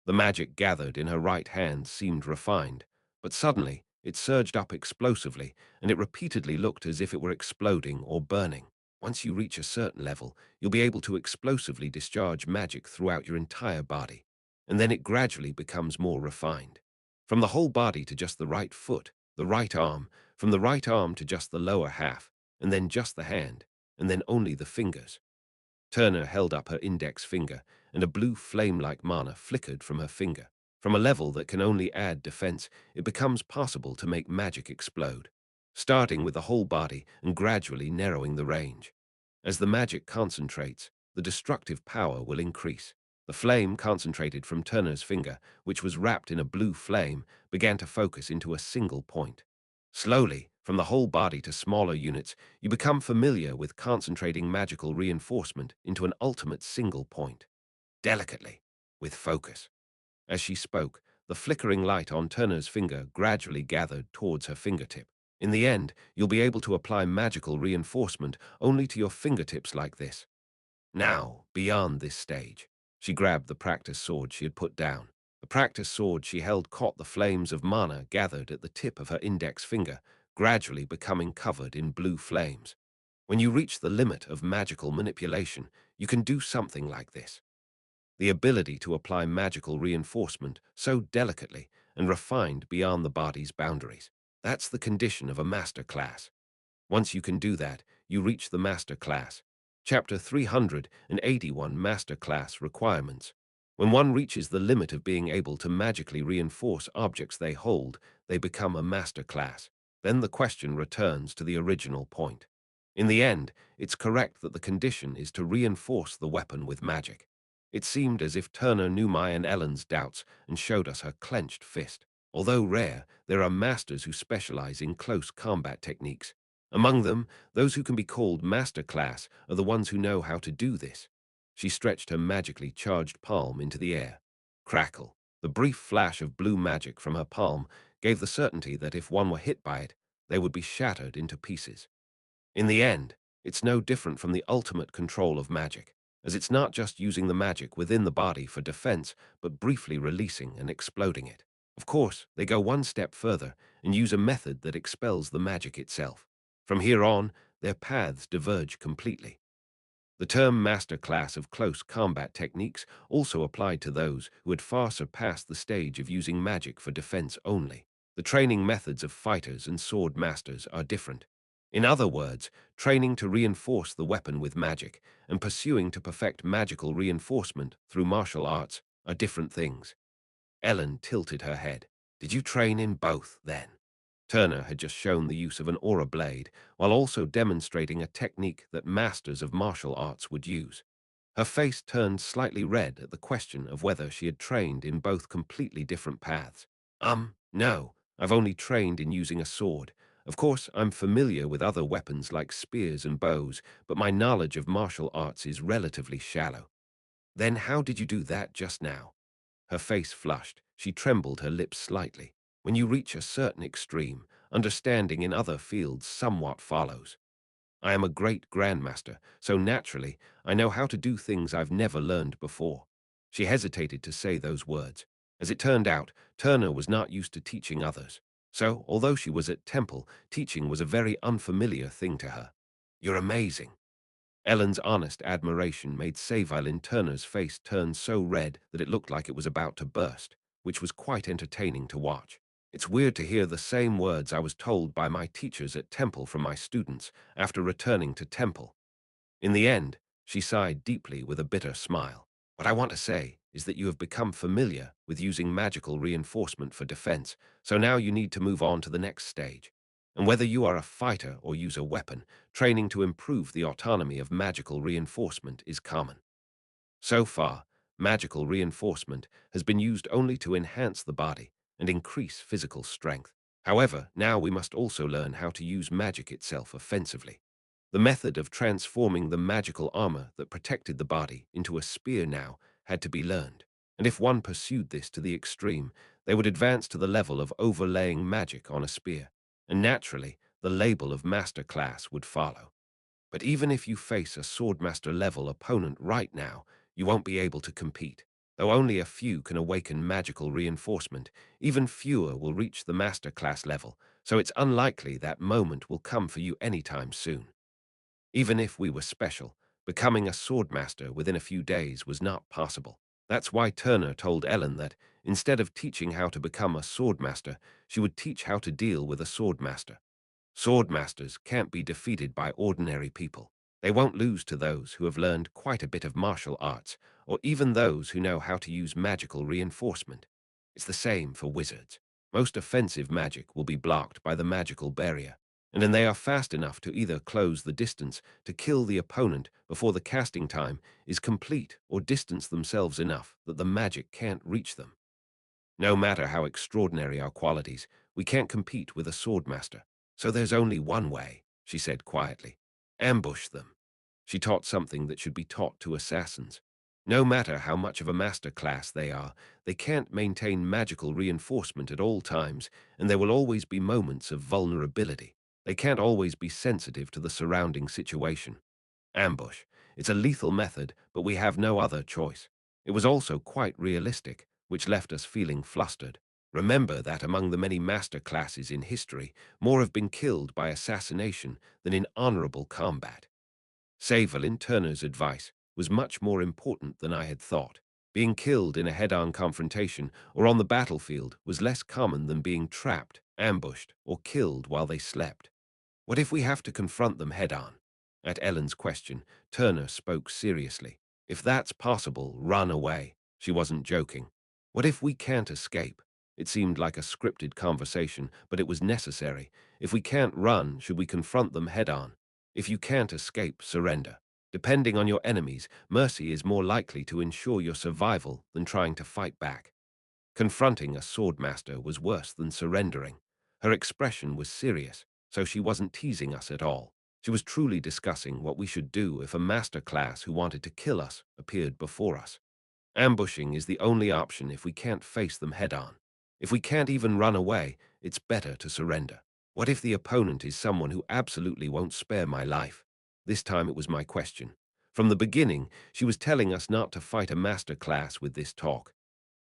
The magic gathered in her right hand seemed refined, but suddenly it surged up explosively, and it repeatedly looked as if it were exploding or burning. Once you reach a certain level, you'll be able to explosively discharge magic throughout your entire body, and then it gradually becomes more refined. From the whole body to just the right foot, the right arm, from the right arm to just the lower half, and then just the hand, and then only the fingers. Turner held up her index finger, and a blue flame-like mana flickered from her finger. From a level that can only add defense, it becomes possible to make magic explode, starting with the whole body and gradually narrowing the range. As the magic concentrates, the destructive power will increase. The flame concentrated from Turner's finger, which was wrapped in a blue flame, began to focus into a single point. Slowly, from the whole body to smaller units, you become familiar with concentrating magical reinforcement into an ultimate single point. Delicately, with focus. As she spoke, the flickering light on Turner's finger gradually gathered towards her fingertip. In the end, you'll be able to apply magical reinforcement only to your fingertips like this. Now, beyond this stage. She grabbed the practice sword she had put down. The practice sword she held caught the flames of mana gathered at the tip of her index finger, gradually becoming covered in blue flames. When you reach the limit of magical manipulation, you can do something like this. The ability to apply magical reinforcement so delicately and refined beyond the body's boundaries. That's the condition of a master class. Once you can do that, you reach the master class. Chapter 381 Master Class Requirements. When one reaches the limit of being able to magically reinforce objects they hold, they become a master class. Then the question returns to the original point. In the end, it's correct that the condition is to reinforce the weapon with magic. It seemed as if Turner knew my and Ellen's doubts and showed us her clenched fist. Although rare, there are masters who specialize in close combat techniques. Among them, those who can be called master class are the ones who know how to do this. She stretched her magically charged palm into the air. Crackle. The brief flash of blue magic from her palm gave the certainty that if one were hit by it, they would be shattered into pieces. In the end, it's no different from the ultimate control of magic, as it's not just using the magic within the body for defense, but briefly releasing and exploding it. Of course, they go one step further and use a method that expels the magic itself. From here on, their paths diverge completely. The term master class of close combat techniques also applied to those who had far surpassed the stage of using magic for defense only. The training methods of fighters and sword masters are different. In other words, training to reinforce the weapon with magic and pursuing to perfect magical reinforcement through martial arts are different things. Ellen tilted her head. Did you train in both, then? Turner had just shown the use of an aura blade, while also demonstrating a technique that masters of martial arts would use. Her face turned slightly red at the question of whether she had trained in both completely different paths. No, I've only trained in using a sword. Of course, I'm familiar with other weapons like spears and bows, but my knowledge of martial arts is relatively shallow. Then how did you do that just now? Her face flushed. She trembled her lips slightly. When you reach a certain extreme, understanding in other fields somewhat follows. I am a great grandmaster, so naturally, I know how to do things I've never learned before. She hesitated to say those words. As it turned out, Turner was not used to teaching others. So, although she was at Temple, teaching was a very unfamiliar thing to her. You're amazing. Ellen's honest admiration made Savalin Turner's face turn so red that it looked like it was about to burst, which was quite entertaining to watch. It's weird to hear the same words I was told by my teachers at Temple from my students after returning to Temple. In the end, she sighed deeply with a bitter smile. What I want to say is that you have become familiar with using magical reinforcement for defense, so now you need to move on to the next stage. And whether you are a fighter or use a weapon, training to improve the autonomy of magical reinforcement is common. So far, magical reinforcement has been used only to enhance the body and increase physical strength. However, now we must also learn how to use magic itself offensively. The method of transforming the magical armor that protected the body into a spear now had to be learned, and if one pursued this to the extreme, they would advance to the level of overlaying magic on a spear, and naturally, the label of master class would follow. But even if you face a swordmaster level opponent right now, you won't be able to compete. Though only a few can awaken magical reinforcement, even fewer will reach the master class level, so it's unlikely that moment will come for you anytime soon. Even if we were special, becoming a swordmaster within a few days was not possible. That's why Turner told Ellen that, instead of teaching how to become a swordmaster, she would teach how to deal with a swordmaster. Swordmasters can't be defeated by ordinary people. They won't lose to those who have learned quite a bit of martial arts, or even those who know how to use magical reinforcement. It's the same for wizards. Most offensive magic will be blocked by the magical barrier, and then they are fast enough to either close the distance to kill the opponent before the casting time is complete or distance themselves enough that the magic can't reach them. No matter how extraordinary our qualities, we can't compete with a swordmaster. So there's only one way, she said quietly. Ambush them. She taught something that should be taught to assassins. No matter how much of a master class they are, they can't maintain magical reinforcement at all times, and there will always be moments of vulnerability. They can't always be sensitive to the surrounding situation. Ambush. It's a lethal method, but we have no other choice. It was also quite realistic, which left us feeling flustered. Remember that among the many master classes in history, more have been killed by assassination than in honorable combat. Savelin Turner's advice was much more important than I had thought. Being killed in a head-on confrontation or on the battlefield was less common than being trapped, ambushed, or killed while they slept. What if we have to confront them head-on? At Ellen's question, Turner spoke seriously. If that's possible, run away. She wasn't joking. What if we can't escape? It seemed like a scripted conversation, but it was necessary. If we can't run, should we confront them head-on? If you can't escape, surrender. Depending on your enemies, mercy is more likely to ensure your survival than trying to fight back. Confronting a swordmaster was worse than surrendering. Her expression was serious, so she wasn't teasing us at all. She was truly discussing what we should do if a master class who wanted to kill us appeared before us. Ambushing is the only option if we can't face them head-on. If we can't even run away, it's better to surrender. What if the opponent is someone who absolutely won't spare my life? This time it was my question. From the beginning, she was telling us not to fight a master class with this talk.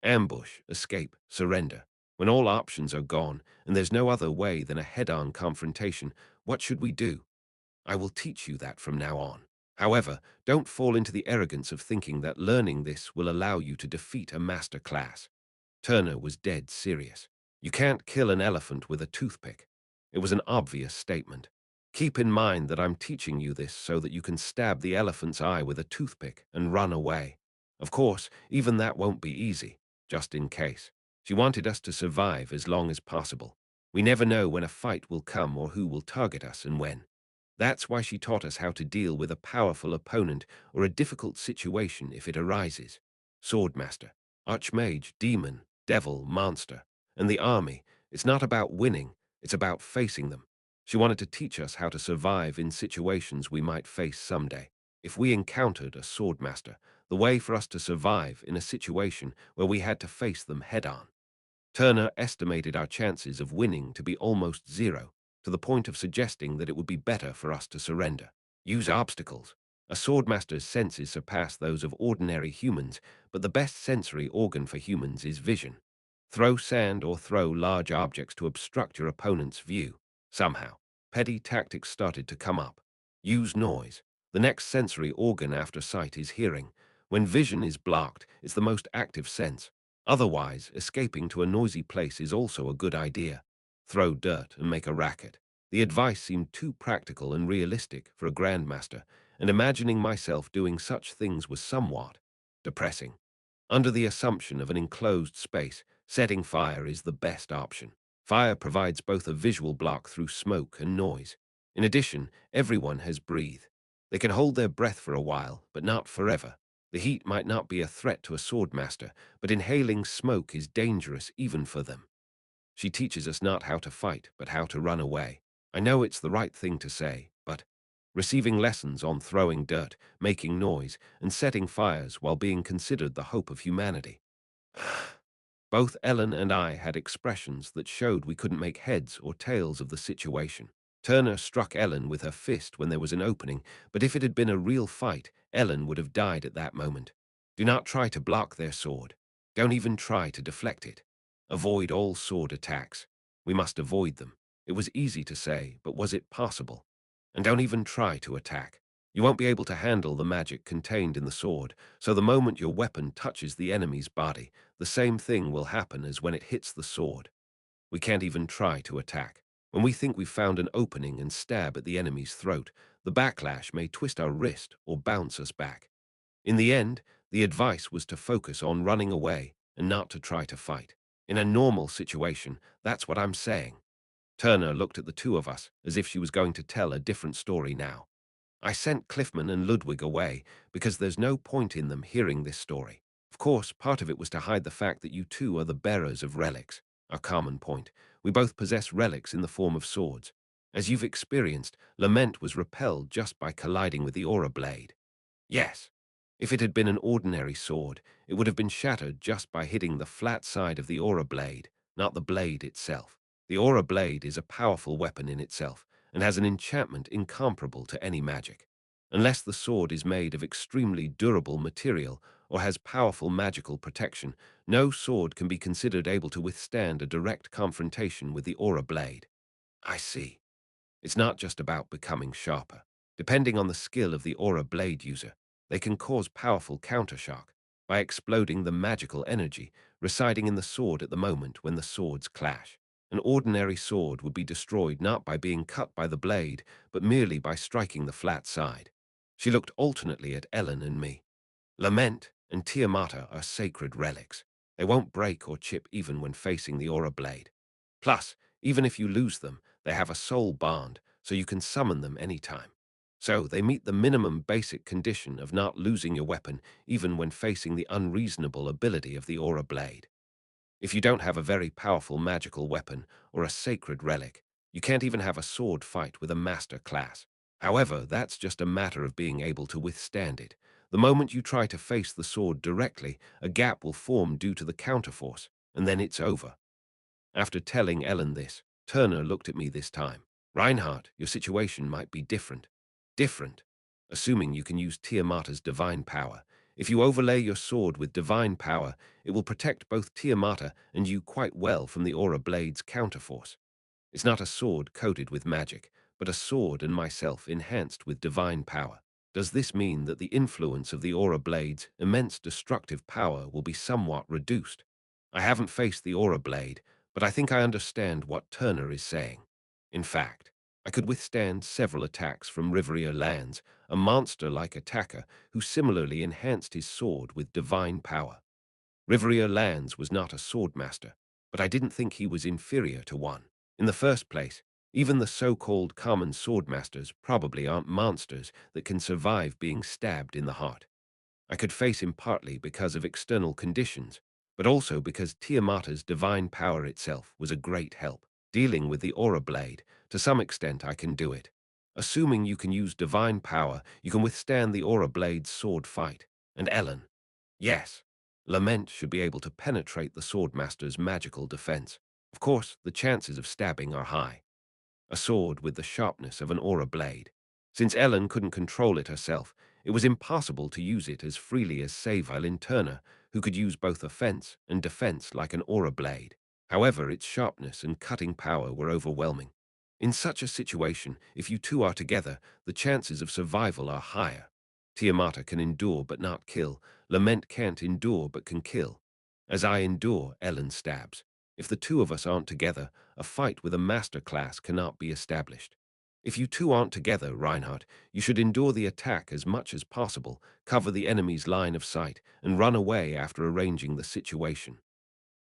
Ambush, escape, surrender. When all options are gone and there's no other way than a head-on confrontation, what should we do? I will teach you that from now on. However, don't fall into the arrogance of thinking that learning this will allow you to defeat a master class. Turner was dead serious. You can't kill an elephant with a toothpick. It was an obvious statement. Keep in mind that I'm teaching you this so that you can stab the elephant's eye with a toothpick and run away. Of course, even that won't be easy, just in case. She wanted us to survive as long as possible. We never know when a fight will come or who will target us and when. That's why she taught us how to deal with a powerful opponent or a difficult situation if it arises. Swordmaster, Archmage, Demon, Devil, Monster, and the army. It's not about winning, it's about facing them. She wanted to teach us how to survive in situations we might face someday. If we encountered a swordmaster, the way for us to survive in a situation where we had to face them head-on. Turner estimated our chances of winning to be almost zero, to the point of suggesting that it would be better for us to surrender. Use obstacles. A swordmaster's senses surpass those of ordinary humans, but the best sensory organ for humans is vision. Throw sand or throw large objects to obstruct your opponent's view. Somehow, petty tactics started to come up. Use noise. The next sensory organ after sight is hearing. When vision is blocked, it's the most active sense. Otherwise, escaping to a noisy place is also a good idea. Throw dirt and make a racket. The advice seemed too practical and realistic for a grandmaster, and imagining myself doing such things was somewhat depressing. Under the assumption of an enclosed space, setting fire is the best option. Fire provides both a visual block through smoke and noise. In addition, everyone has breathe. They can hold their breath for a while, but not forever. The heat might not be a threat to a swordmaster, but inhaling smoke is dangerous even for them. She teaches us not how to fight, but how to run away. I know it's the right thing to say, but receiving lessons on throwing dirt, making noise, and setting fires while being considered the hope of humanity. Both Ellen and I had expressions that showed we couldn't make heads or tails of the situation. Turner struck Ellen with her fist when there was an opening, but if it had been a real fight, Ellen would have died at that moment. Do not try to block their sword. Don't even try to deflect it. Avoid all sword attacks. We must avoid them. It was easy to say, but was it possible? And don't even try to attack. You won't be able to handle the magic contained in the sword, so the moment your weapon touches the enemy's body, the same thing will happen as when it hits the sword. We can't even try to attack. When we think we've found an opening and stab at the enemy's throat, the backlash may twist our wrist or bounce us back. In the end, the advice was to focus on running away and not to try to fight. In a normal situation, that's what I'm saying. Turner looked at the two of us as if she was going to tell a different story now. I sent Cliffman and Ludwig away because there's no point in them hearing this story. Of course, part of it was to hide the fact that you two are the bearers of relics, our common point. We both possess relics in the form of swords. As you've experienced, Lament was repelled just by colliding with the aura blade. Yes. If it had been an ordinary sword, it would have been shattered just by hitting the flat side of the aura blade, not the blade itself. The aura blade is a powerful weapon in itself, and has an enchantment incomparable to any magic. Unless the sword is made of extremely durable material or has powerful magical protection, no sword can be considered able to withstand a direct confrontation with the aura blade. I see. It's not just about becoming sharper. Depending on the skill of the aura blade user, they can cause powerful countershock by exploding the magical energy residing in the sword at the moment when the swords clash. An ordinary sword would be destroyed not by being cut by the blade, but merely by striking the flat side. She looked alternately at Ellen and me. Lament and Tiamata are sacred relics. They won't break or chip even when facing the aura blade. Plus, even if you lose them, they have a soul bond, so you can summon them anytime. So they meet the minimum basic condition of not losing your weapon even when facing the unreasonable ability of the aura blade. If you don't have a very powerful magical weapon or a sacred relic, you can't even have a sword fight with a master class. However, that's just a matter of being able to withstand it. The moment you try to face the sword directly, a gap will form due to the counterforce, and then it's over. After telling Ellen this, Turner looked at me this time. Reinhardt, your situation might be different. Different? Assuming you can use Tiamata's divine power. If you overlay your sword with divine power, it will protect both Tiamata and you quite well from the aura blade's counterforce. It's not a sword coated with magic, but a sword and myself enhanced with divine power. Does this mean that the influence of the aura blade's immense destructive power will be somewhat reduced? I haven't faced the aura blade, but I think I understand what Turner is saying. In fact, I could withstand several attacks from Riviera Lands, a monster-like attacker who similarly enhanced his sword with divine power. Riviera Lands was not a swordmaster, but I didn't think he was inferior to one. In the first place, even the so-called common swordmasters probably aren't monsters that can survive being stabbed in the heart. I could face him partly because of external conditions, but also because Tiamata's divine power itself was a great help. Dealing with the aura blade, to some extent I can do it. Assuming you can use divine power, you can withstand the aura blade's sword fight. And Ellen? Yes. Lament should be able to penetrate the swordmaster's magical defense. Of course, the chances of stabbing are high. A sword with the sharpness of an aura blade. Since Ellen couldn't control it herself, it was impossible to use it as freely as Savalin Turner, who could use both offense and defense like an aura blade. However, its sharpness and cutting power were overwhelming. In such a situation, if you two are together, the chances of survival are higher. Tiamata can endure but not kill. Lament can't endure but can kill. As I endure, Ellen stabs. If the two of us aren't together, a fight with a master class cannot be established. If you two aren't together, Reinhardt, you should endure the attack as much as possible, cover the enemy's line of sight, and run away after arranging the situation.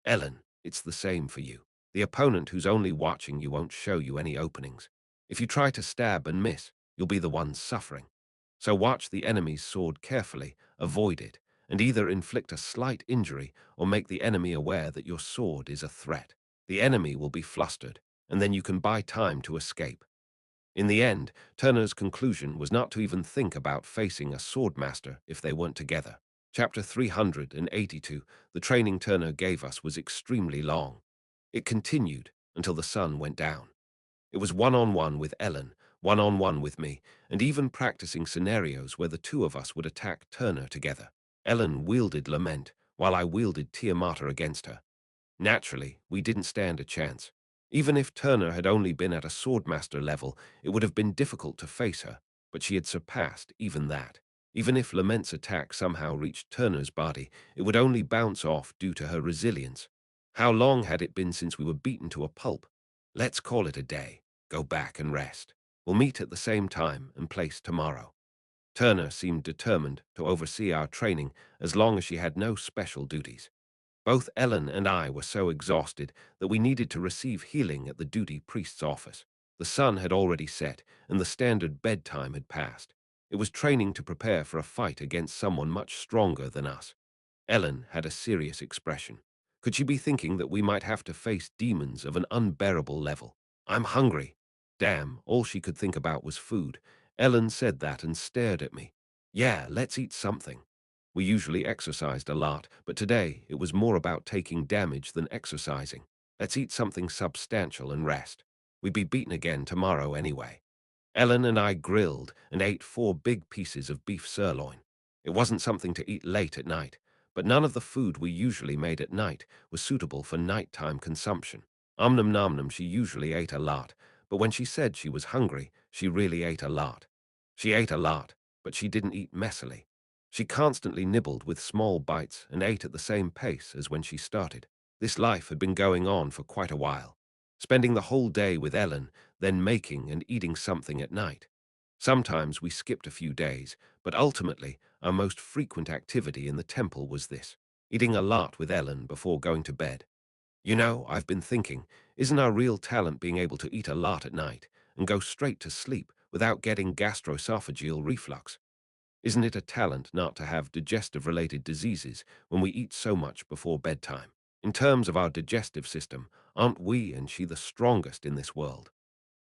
Ellen, it's the same for you. The opponent who's only watching you won't show you any openings. If you try to stab and miss, you'll be the one suffering. So watch the enemy's sword carefully, avoid it, and either inflict a slight injury or make the enemy aware that your sword is a threat. The enemy will be flustered, and then you can buy time to escape. In the end, Turner's conclusion was not to even think about facing a swordmaster if they weren't together. Chapter 382, the training Turner gave us was extremely long. It continued until the sun went down. It was one-on-one with Ellen, one-on-one with me, and even practicing scenarios where the two of us would attack Turner together. Ellen wielded Lament, while I wielded Tiamata against her. Naturally, we didn't stand a chance. Even if Turner had only been at a swordmaster level, it would have been difficult to face her, but she had surpassed even that. Even if Lament's attack somehow reached Turner's body, it would only bounce off due to her resilience. How long had it been since we were beaten to a pulp? Let's call it a day. Go back and rest. We'll meet at the same time and place tomorrow. Turner seemed determined to oversee our training as long as she had no special duties. Both Ellen and I were so exhausted that we needed to receive healing at the duty priest's office. The sun had already set, and the standard bedtime had passed. It was training to prepare for a fight against someone much stronger than us. Ellen had a serious expression. Could she be thinking that we might have to face demons of an unbearable level? I'm hungry. Damn, all she could think about was food. Ellen said that and stared at me. Yeah, let's eat something. We usually exercised a lot, but today it was more about taking damage than exercising. Let's eat something substantial and rest. We'd be beaten again tomorrow anyway. Ellen and I grilled and ate 4 big pieces of beef sirloin. It wasn't something to eat late at night, but none of the food we usually made at night was suitable for nighttime consumption. Nom nom, she usually ate a lot, but when she said she was hungry, she really ate a lot. She ate a lot, but she didn't eat messily. She constantly nibbled with small bites and ate at the same pace as when she started. This life had been going on for quite a while, spending the whole day with Ellen, then making and eating something at night. Sometimes we skipped a few days, but ultimately our most frequent activity in the temple was this, eating a lot with Ellen before going to bed. You know, I've been thinking, isn't our real talent being able to eat a lot at night and go straight to sleep without getting gastroesophageal reflux? Isn't it a talent not to have digestive-related diseases when we eat so much before bedtime? In terms of our digestive system, aren't we and she the strongest in this world?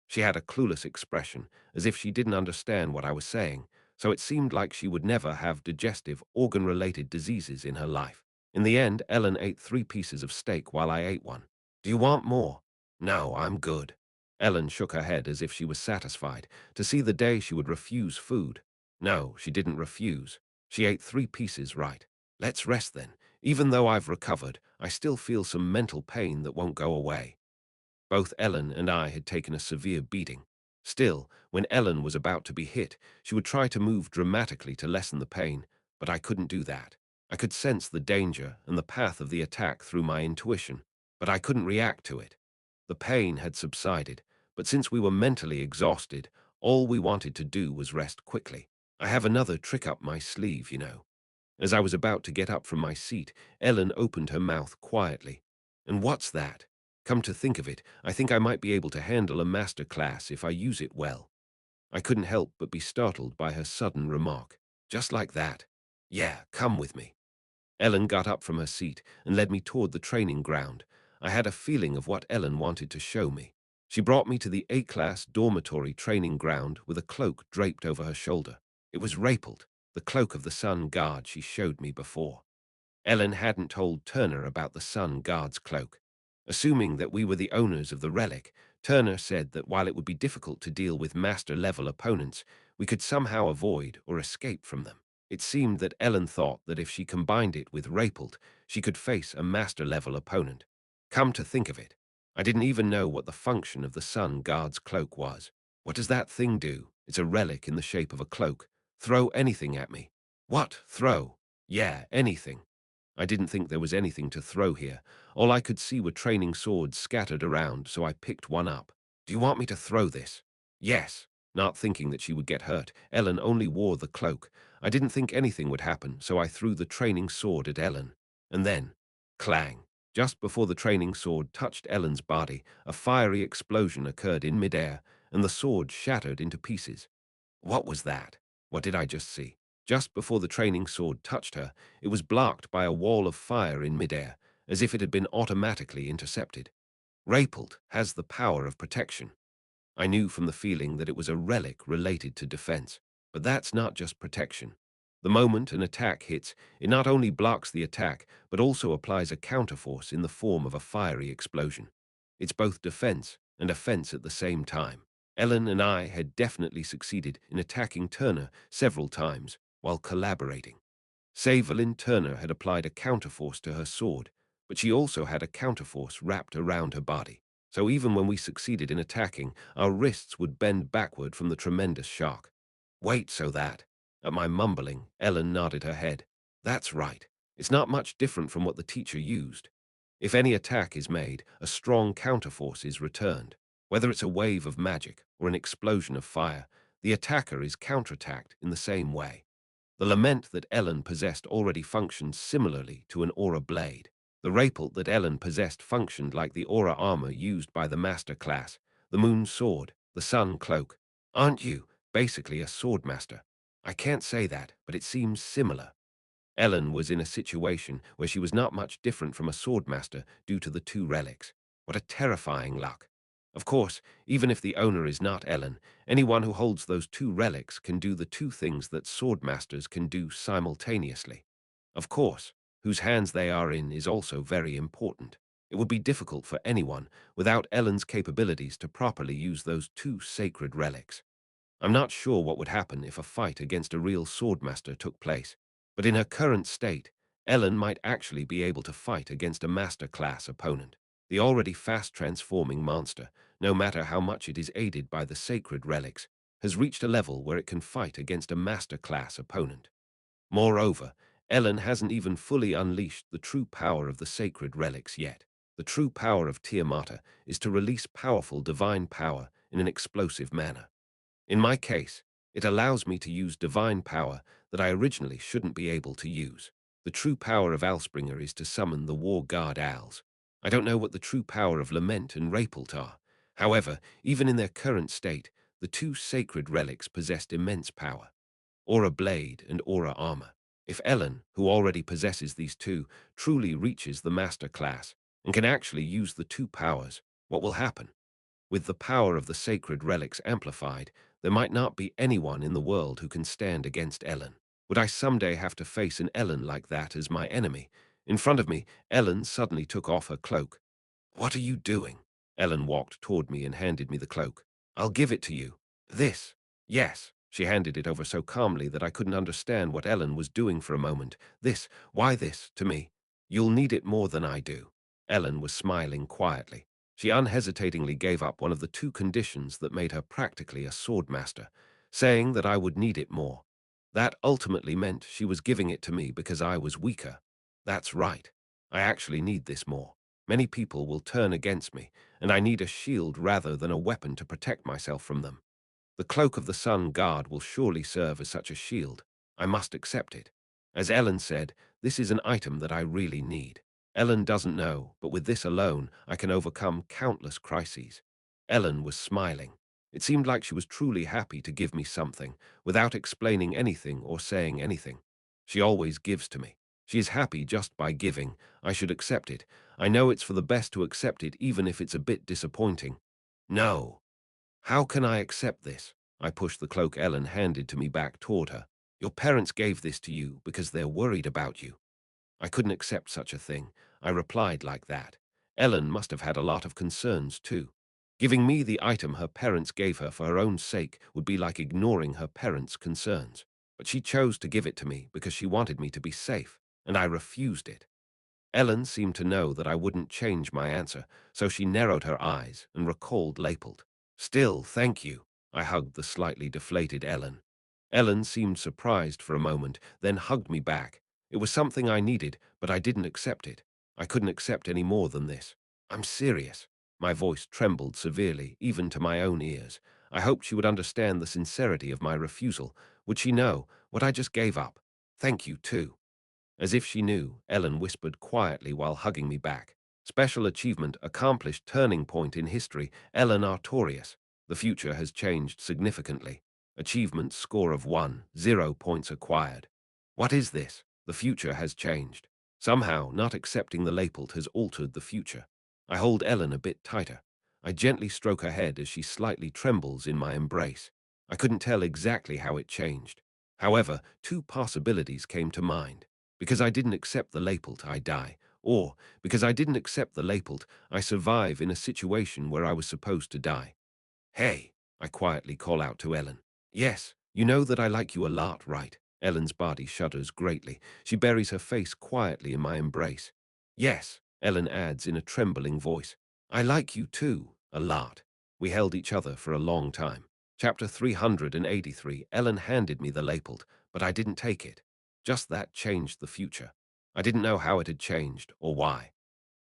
She had a clueless expression, as if she didn't understand what I was saying, so it seemed like she would never have digestive, organ-related diseases in her life. In the end, Ellen ate 3 pieces of steak while I ate one. Do you want more? No, I'm good. Ellen shook her head as if she was satisfied to see the day she would refuse food. No, she didn't refuse. She ate 3 pieces right. Let's rest then. Even though I've recovered, I still feel some mental pain that won't go away. Both Ellen and I had taken a severe beating. Still, when Ellen was about to be hit, she would try to move dramatically to lessen the pain, but I couldn't do that. I could sense the danger and the path of the attack through my intuition, but I couldn't react to it. The pain had subsided, but since we were mentally exhausted, all we wanted to do was rest quickly. I have another trick up my sleeve, you know. As I was about to get up from my seat, Ellen opened her mouth quietly. And what's that? Come to think of it, I think I might be able to handle a master class if I use it well. I couldn't help but be startled by her sudden remark. Just like that. Yeah, come with me. Ellen got up from her seat and led me toward the training ground. I had a feeling of what Ellen wanted to show me. She brought me to the A-class dormitory training ground with a cloak draped over her shoulder. It was Rapelt, the cloak of the sun guard she showed me before. Ellen hadn't told Turner about the sun guard's cloak. Assuming that we were the owners of the relic, Turner said that while it would be difficult to deal with master-level opponents, we could somehow avoid or escape from them. It seemed that Ellen thought that if she combined it with Rapelt, she could face a master-level opponent. Come to think of it, I didn't even know what the function of the sun guard's cloak was. What does that thing do? It's a relic in the shape of a cloak. Throw anything at me. What? Throw? Yeah, anything. I didn't think there was anything to throw here. All I could see were training swords scattered around, so I picked one up. Do you want me to throw this? Yes. Not thinking that she would get hurt, Ellen only wore the cloak. I didn't think anything would happen, so I threw the training sword at Ellen. And then, clang. Just before the training sword touched Ellen's body, a fiery explosion occurred in midair, and the sword shattered into pieces. What was that? What did I just see? Just before the training sword touched her, it was blocked by a wall of fire in midair, as if it had been automatically intercepted. Rapelt has the power of protection. I knew from the feeling that it was a relic related to defense. But that's not just protection. The moment an attack hits, it not only blocks the attack, but also applies a counterforce in the form of a fiery explosion. It's both defense and offense at the same time. Ellen and I had definitely succeeded in attacking Turner several times while collaborating. Savelyn Turner had applied a counterforce to her sword, but she also had a counterforce wrapped around her body. So even when we succeeded in attacking, our wrists would bend backward from the tremendous shock. Wait, so that? At my mumbling, Ellen nodded her head. That's right. It's not much different from what the teacher used. If any attack is made, a strong counterforce is returned. Whether it's a wave of magic or an explosion of fire, the attacker is counterattacked in the same way. The lament that Ellen possessed already functioned similarly to an aura blade. The rapelt that Ellen possessed functioned like the aura armor used by the master class, the moon sword, the sun cloak. Aren't you, basically a sword master? I can't say that, but it seems similar. Ellen was in a situation where she was not much different from a sword master due to the 2 relics. What a terrifying luck. Of course, even if the owner is not Ellen, anyone who holds those two relics can do the two things that swordmasters can do simultaneously. Of course, whose hands they are in is also very important. It would be difficult for anyone without Ellen's capabilities to properly use those two sacred relics. I'm not sure what would happen if a fight against a real swordmaster took place, but in her current state, Ellen might actually be able to fight against a master-class opponent. The already fast-transforming monster, no matter how much it is aided by the sacred relics, has reached a level where it can fight against a master-class opponent. Moreover, Ellen hasn't even fully unleashed the true power of the sacred relics yet. The true power of Tiamata is to release powerful divine power in an explosive manner. In my case, it allows me to use divine power that I originally shouldn't be able to use. The true power of Alspringer is to summon the War Guard Owls. I don't know what the true power of Lament and Rapelt are. However, even in their current state, the two sacred relics possessed immense power. Aura Blade and Aura Armor. If Ellen, who already possesses these two, truly reaches the Master Class and can actually use the two powers, what will happen? With the power of the sacred relics amplified, there might not be anyone in the world who can stand against Ellen. Would I someday have to face an Ellen like that as my enemy? In front of me, Ellen suddenly took off her cloak. "What are you doing?" Ellen walked toward me and handed me the cloak. "I'll give it to you." "This?" "Yes." She handed it over so calmly that I couldn't understand what Ellen was doing for a moment. "This? Why this, to me?" "You'll need it more than I do." Ellen was smiling quietly. She unhesitatingly gave up one of the two conditions that made her practically a swordmaster, saying that I would need it more. That ultimately meant she was giving it to me because I was weaker. That's right. I actually need this more. Many people will turn against me, and I need a shield rather than a weapon to protect myself from them. The cloak of the Sun Guard will surely serve as such a shield. I must accept it. As Ellen said, this is an item that I really need. Ellen doesn't know, but with this alone, I can overcome countless crises. Ellen was smiling. It seemed like she was truly happy to give me something, without explaining anything or saying anything. She always gives to me. She is happy just by giving. I should accept it. I know it's for the best to accept it even if it's a bit disappointing. No. How can I accept this? I pushed the cloak Ellen handed to me back toward her. Your parents gave this to you because they're worried about you. I couldn't accept such a thing. I replied like that. Ellen must have had a lot of concerns too. Giving me the item her parents gave her for her own sake would be like ignoring her parents' concerns. But she chose to give it to me because she wanted me to be safe, and I refused it. Ellen seemed to know that I wouldn't change my answer, so she narrowed her eyes and recalled Lapelt. "Still, thank you." I hugged the slightly deflated Ellen. Ellen seemed surprised for a moment, then hugged me back. It was something I needed, but I didn't accept it. I couldn't accept any more than this. "I'm serious." My voice trembled severely, even to my own ears. I hoped she would understand the sincerity of my refusal. Would she know what I just gave up? "Thank you, too." As if she knew, Ellen whispered quietly while hugging me back. "Special achievement accomplished, turning point in history, Ellen Artorius. The future has changed significantly. Achievement score of 1, 0 points acquired." What is this? The future has changed. Somehow, not accepting the Lapelt has altered the future. I hold Ellen a bit tighter. I gently stroke her head as she slightly trembles in my embrace. I couldn't tell exactly how it changed. However, two possibilities came to mind. Because I didn't accept the Lapelt, I die. Or, because I didn't accept the Lapelt, I survive in a situation where I was supposed to die. "Hey," I quietly call out to Ellen. "Yes, you know that I like you a lot, right?" Ellen's body shudders greatly. She buries her face quietly in my embrace. "Yes," Ellen adds in a trembling voice. "I like you too, a lot." We held each other for a long time. Chapter 383, Ellen handed me the Lapelt, but I didn't take it. Just that changed the future. I didn't know how it had changed or why.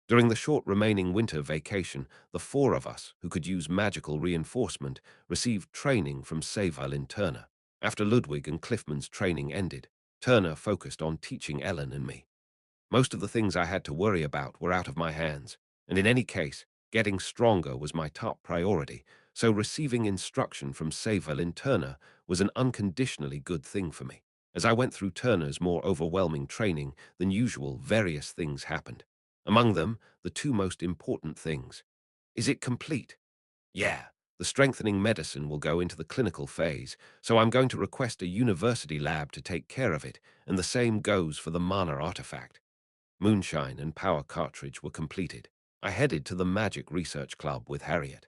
During the short remaining winter vacation, the four of us, who could use magical reinforcement, received training from Seval Turner. After Ludwig and Cliffman's training ended, Turner focused on teaching Ellen and me. Most of the things I had to worry about were out of my hands, and in any case, getting stronger was my top priority, so receiving instruction from Seval Turner was an unconditionally good thing for me. As I went through Turner's more overwhelming training than usual, various things happened. Among them, the two most important things. Is it complete? Yeah, the strengthening medicine will go into the clinical phase, so I'm going to request a university lab to take care of it, and the same goes for the mana artifact. Moonshine and power cartridge were completed. I headed to the Magic Research Club with Harriet.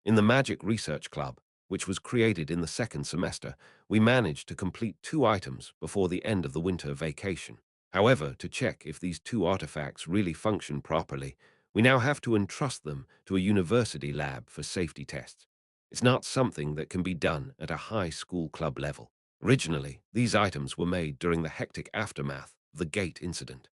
In the Magic Research Club, which was created in the second semester, we managed to complete 2 items before the end of the winter vacation. However, to check if these 2 artifacts really function properly, we now have to entrust them to a university lab for safety tests. It's not something that can be done at a high school club level. Originally, these items were made during the hectic aftermath of the Gate incident.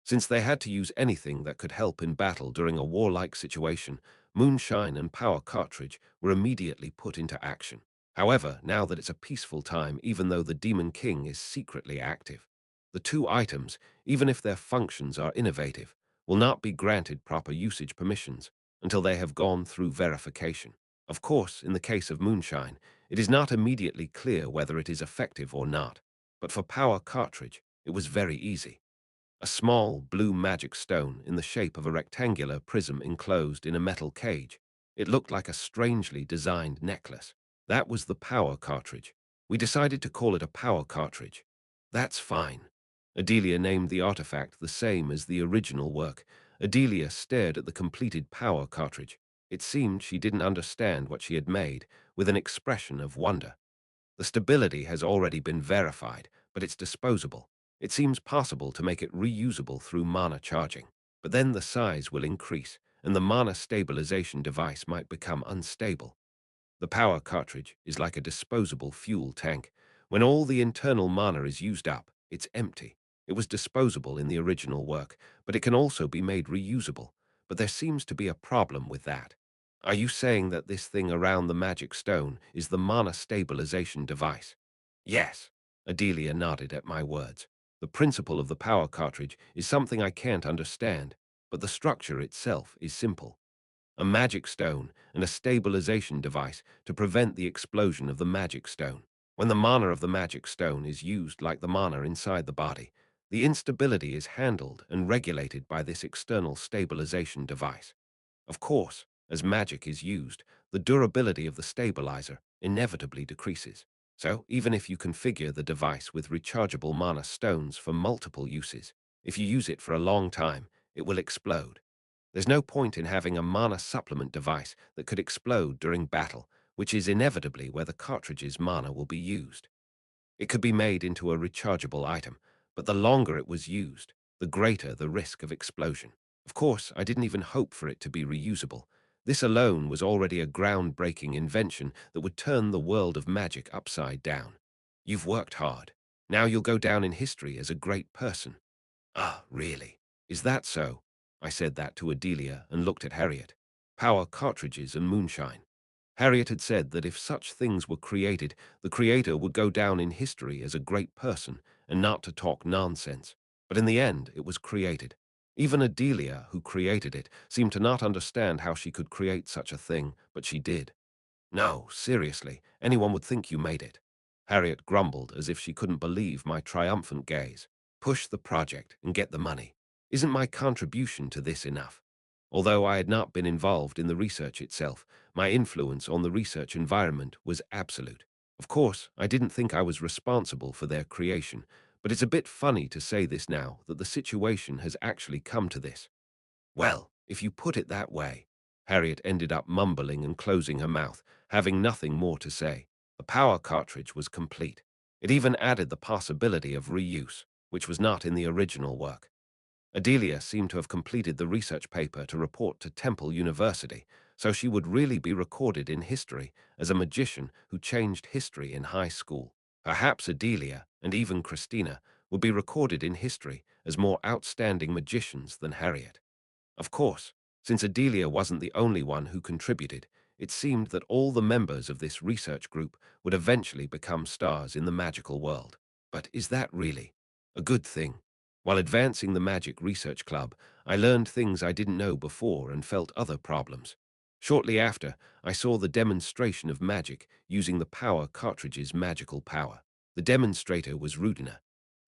Since they had to use anything that could help in battle during a warlike situation, Moonshine and Power Cartridge were immediately put into action. However, now that it's a peaceful time, even though the Demon King is secretly active, the 2 items, even if their functions are innovative, will not be granted proper usage permissions until they have gone through verification. Of course, in the case of Moonshine, it is not immediately clear whether it is effective or not, but for Power Cartridge, it was very easy. A small, blue magic stone in the shape of a rectangular prism enclosed in a metal cage. It looked like a strangely designed necklace. That was the power cartridge. We decided to call it a power cartridge. That's fine. Adelia named the artifact the same as the original work. Adelia stared at the completed power cartridge. It seemed she didn't understand what she had made, with an expression of wonder. The stability has already been verified, but it's disposable. It seems possible to make it reusable through mana charging. But then the size will increase, and the mana stabilization device might become unstable. The power cartridge is like a disposable fuel tank. When all the internal mana is used up, it's empty. It was disposable in the original work, but it can also be made reusable. But there seems to be a problem with that. Are you saying that this thing around the magic stone is the mana stabilization device? Yes. Adelia nodded at my words. The principle of the power cartridge is something I can't understand, but the structure itself is simple. A magic stone and a stabilization device to prevent the explosion of the magic stone. When the mana of the magic stone is used like the mana inside the body, the instability is handled and regulated by this external stabilization device. Of course, as magic is used, the durability of the stabilizer inevitably decreases. So, even if you configure the device with rechargeable mana stones for multiple uses, if you use it for a long time, it will explode. There's no point in having a mana supplement device that could explode during battle, which is inevitably where the cartridge's mana will be used. It could be made into a rechargeable item, but the longer it was used, the greater the risk of explosion. Of course, I didn't even hope for it to be reusable. This alone was already a groundbreaking invention that would turn the world of magic upside down. You've worked hard. Now you'll go down in history as a great person. Ah, really? Is that so? I said that to Adelia and looked at Harriet. Power cartridges and moonshine. Harriet had said that if such things were created, the creator would go down in history as a great person and not to talk nonsense. But in the end, it was created. Even Adelia, who created it, seemed to not understand how she could create such a thing, but she did. No, seriously, anyone would think you made it. Harriet grumbled as if she couldn't believe my triumphant gaze. Push the project and get the money. Isn't my contribution to this enough? Although I had not been involved in the research itself, my influence on the research environment was absolute. Of course, I didn't think I was responsible for their creation, but it's a bit funny to say this now that the situation has actually come to this. Well, if you put it that way. Harriet ended up mumbling and closing her mouth, having nothing more to say. The power cartridge was complete. It even added the possibility of reuse, which was not in the original work. Adelia seemed to have completed the research paper to report to Temple University, so she would really be recorded in history as a magician who changed history in high school. Perhaps Adelia, and even Christina, would be recorded in history as more outstanding magicians than Harriet. Of course, since Adelia wasn't the only one who contributed, it seemed that all the members of this research group would eventually become stars in the magical world. But is that really a good thing? While advancing the Magic Research Club, I learned things I didn't know before and felt other problems. Shortly after, I saw the demonstration of magic using the power cartridge's magical power. The demonstrator was Rudina.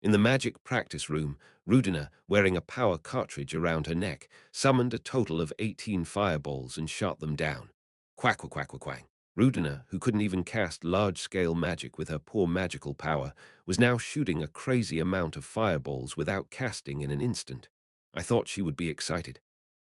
In the magic practice room, Rudina, wearing a power cartridge around her neck, summoned a total of 18 fireballs and shot them down. Quack, quack, quack, quack, quack. Rudina, who couldn't even cast large-scale magic with her poor magical power, was now shooting a crazy amount of fireballs without casting in an instant. I thought she would be excited.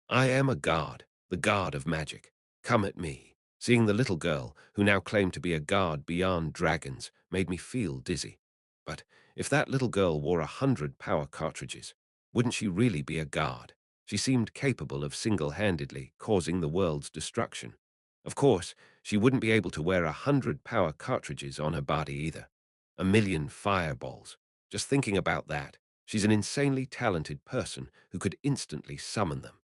I am a god, the god of magic. Come at me. Seeing the little girl, who now claimed to be a god beyond dragons, made me feel dizzy. But if that little girl wore 100 power cartridges, wouldn't she really be a god? She seemed capable of single-handedly causing the world's destruction. Of course, she wouldn't be able to wear 100 power cartridges on her body either. 1,000,000 fireballs. Just thinking about that, she's an insanely talented person who could instantly summon them.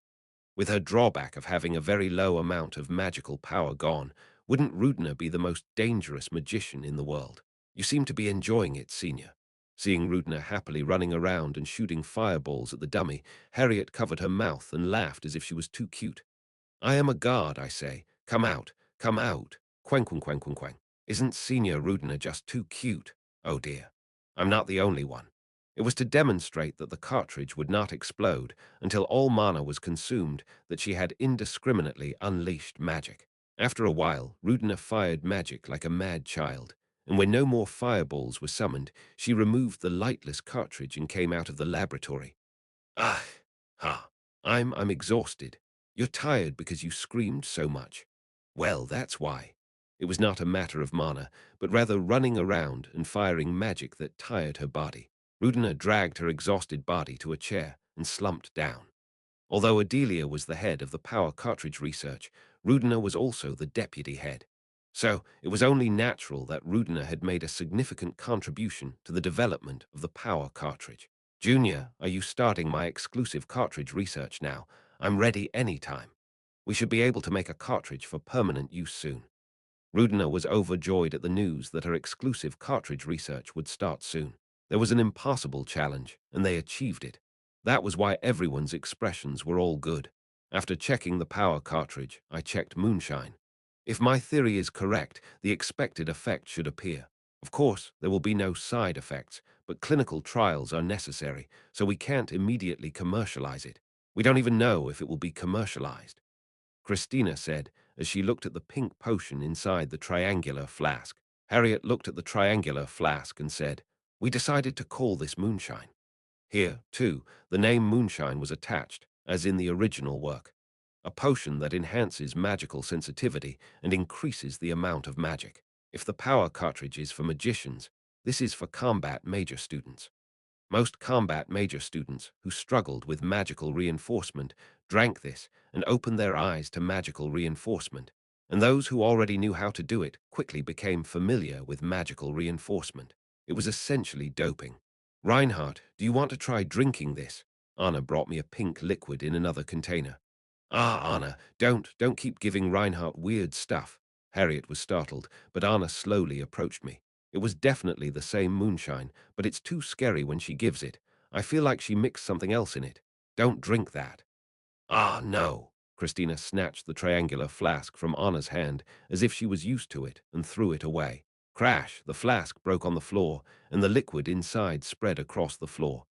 With her drawback of having a very low amount of magical power gone, wouldn't Rudna be the most dangerous magician in the world? You seem to be enjoying it, Senior. Seeing Rudna happily running around and shooting fireballs at the dummy, Harriet covered her mouth and laughed as if she was too cute. I am a guard, I say. Come out, come out. Quang, quang, quang, quang, quang. Isn't Senior Rudna just too cute? Oh dear. I'm not the only one. It was to demonstrate that the cartridge would not explode until all mana was consumed that she had indiscriminately unleashed magic. After a while, Rudna fired magic like a mad child, and when no more fireballs were summoned, she removed the lightless cartridge and came out of the laboratory. Ah, ha, I'm exhausted. You're tired because you screamed so much. Well, that's why. It was not a matter of mana, but rather running around and firing magic that tired her body. Rudina dragged her exhausted body to a chair and slumped down. Although Adelia was the head of the power cartridge research, Rudina was also the deputy head. So it was only natural that Rudina had made a significant contribution to the development of the power cartridge. Junior, are you starting my exclusive cartridge research now? I'm ready anytime. We should be able to make a cartridge for permanent use soon. Rudina was overjoyed at the news that her exclusive cartridge research would start soon. There was an impossible challenge, and they achieved it. That was why everyone's expressions were all good. After checking the power cartridge, I checked moonshine. If my theory is correct, the expected effect should appear. Of course, there will be no side effects, but clinical trials are necessary, so we can't immediately commercialize it. We don't even know if it will be commercialized. Christina said, as she looked at the pink potion inside the triangular flask. Harriet looked at the triangular flask and said, "We decided to call this moonshine." Here, too, the name moonshine was attached, as in the original work. A potion that enhances magical sensitivity and increases the amount of magic. If the power cartridge is for magicians, this is for combat major students. Most combat major students who struggled with magical reinforcement drank this and opened their eyes to magical reinforcement, and those who already knew how to do it quickly became familiar with magical reinforcement. It was essentially doping. Reinhardt, do you want to try drinking this? Anna brought me a pink liquid in another container. Ah, Anna, don't keep giving Reinhardt weird stuff. Harriet was startled, but Anna slowly approached me. It was definitely the same moonshine, but it's too scary when she gives it. I feel like she mixed something else in it. Don't drink that. Ah, no. Christina snatched the triangular flask from Anna's hand as if she was used to it and threw it away. Crash, the flask broke on the floor, and the liquid inside spread across the floor.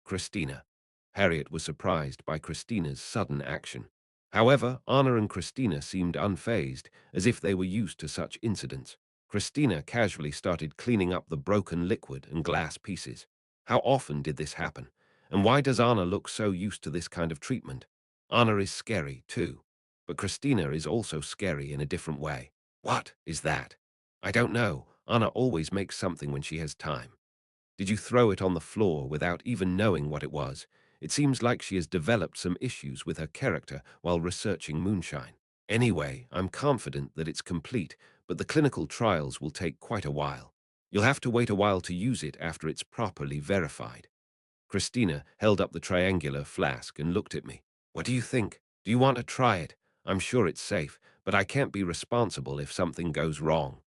Christina. Harriet was surprised by Christina's sudden action. However, Anna and Christina seemed unfazed, as if they were used to such incidents. Christina casually started cleaning up the broken liquid and glass pieces. How often did this happen? And why does Anna look so used to this kind of treatment? Anna is scary, too. But Christina is also scary in a different way. What is that? I don't know. Anna always makes something when she has time. Did you throw it on the floor without even knowing what it was? It seems like she has developed some issues with her character while researching moonshine. Anyway, I'm confident that it's complete, but the clinical trials will take quite a while. You'll have to wait a while to use it after it's properly verified. Christina held up the triangular flask and looked at me. What do you think? Do you want to try it? I'm sure it's safe, but I can't be responsible if something goes wrong.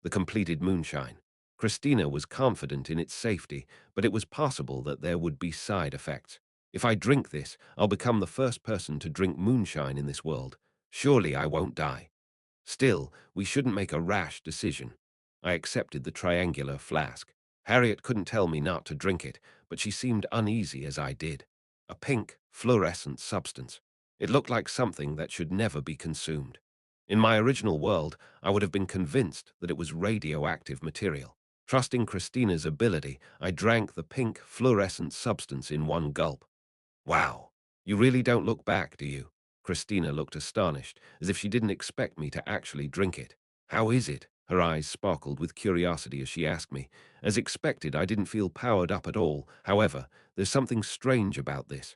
The completed moonshine. Christina was confident in its safety, but it was possible that there would be side effects. If I drink this, I'll become the first person to drink moonshine in this world. Surely I won't die. Still, we shouldn't make a rash decision. I accepted the triangular flask. Harriet couldn't tell me not to drink it, but she seemed uneasy as I did. A pink, fluorescent substance. It looked like something that should never be consumed. In my original world, I would have been convinced that it was radioactive material. Trusting Christina's ability, I drank the pink, fluorescent substance in one gulp. Wow, you really don't look back, do you? Christina looked astonished, as if she didn't expect me to actually drink it. How is it? Her eyes sparkled with curiosity as she asked me. As expected, I didn't feel powered up at all. However, there's something strange about this.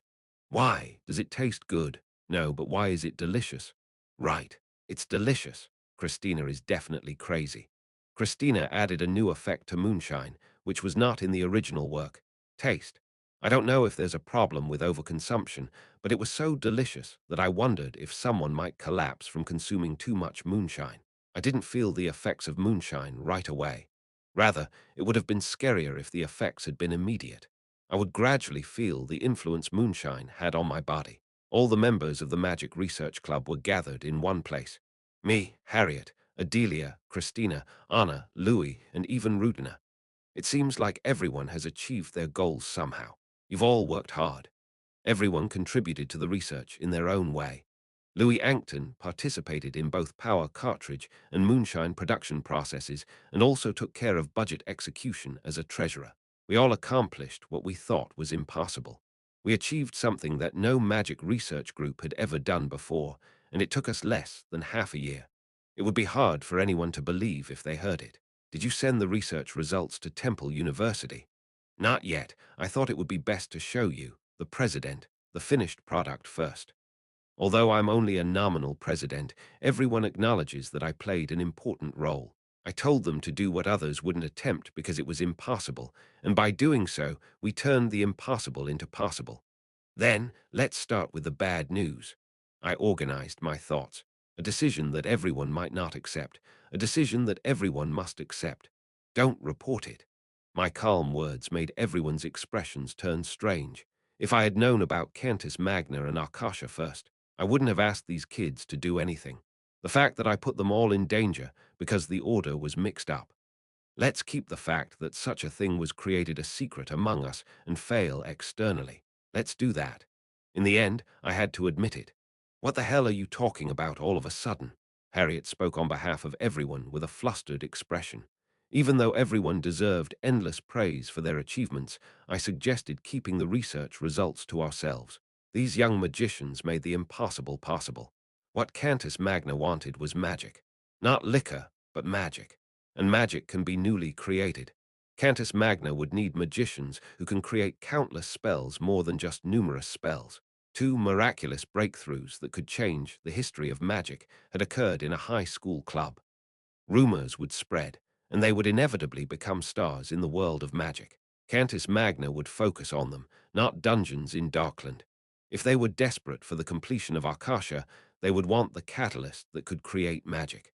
Why? Does it taste good? No, but why is it delicious? Right, it's delicious. Christina is definitely crazy. Christina added a new effect to moonshine, which was not in the original work. Taste. I don't know if there's a problem with overconsumption, but it was so delicious that I wondered if someone might collapse from consuming too much moonshine. I didn't feel the effects of moonshine right away. Rather, it would have been scarier if the effects had been immediate. I would gradually feel the influence moonshine had on my body. All the members of the Magic Research Club were gathered in one place. Me, Harriet, Adelia, Christina, Anna, Louis, and even Rudina. It seems like everyone has achieved their goals somehow. You've all worked hard. Everyone contributed to the research in their own way. Louis Ankton participated in both power cartridge and moonshine production processes and also took care of budget execution as a treasurer. We all accomplished what we thought was impossible. We achieved something that no magic research group had ever done before, and it took us less than half a year. It would be hard for anyone to believe if they heard it. Did you send the research results to Temple University? Not yet. I thought it would be best to show you, the president, the finished product first. Although I'm only a nominal president, everyone acknowledges that I played an important role. I told them to do what others wouldn't attempt because it was impossible, and by doing so, we turned the impossible into possible. Then, let's start with the bad news. I organized my thoughts. A decision that everyone might not accept. A decision that everyone must accept. Don't report it. My calm words made everyone's expressions turn strange. If I had known about Cantus Magna and Akasha first, I wouldn't have asked these kids to do anything. The fact that I put them all in danger because the order was mixed up. Let's keep the fact that such a thing was created a secret among us and fail externally. Let's do that. In the end, I had to admit it. What the hell are you talking about all of a sudden? Harriet spoke on behalf of everyone with a flustered expression. Even though everyone deserved endless praise for their achievements, I suggested keeping the research results to ourselves. These young magicians made the impossible possible. What Cantus Magna wanted was magic. Not liquor, but magic. And magic can be newly created. Cantus Magna would need magicians who can create countless spells more than just numerous spells. Two miraculous breakthroughs that could change the history of magic had occurred in a high school club. Rumors would spread, and they would inevitably become stars in the world of magic. Cantus Magna would focus on them, not dungeons in Darkland. If they were desperate for the completion of Akasha, they would want the catalyst that could create magic.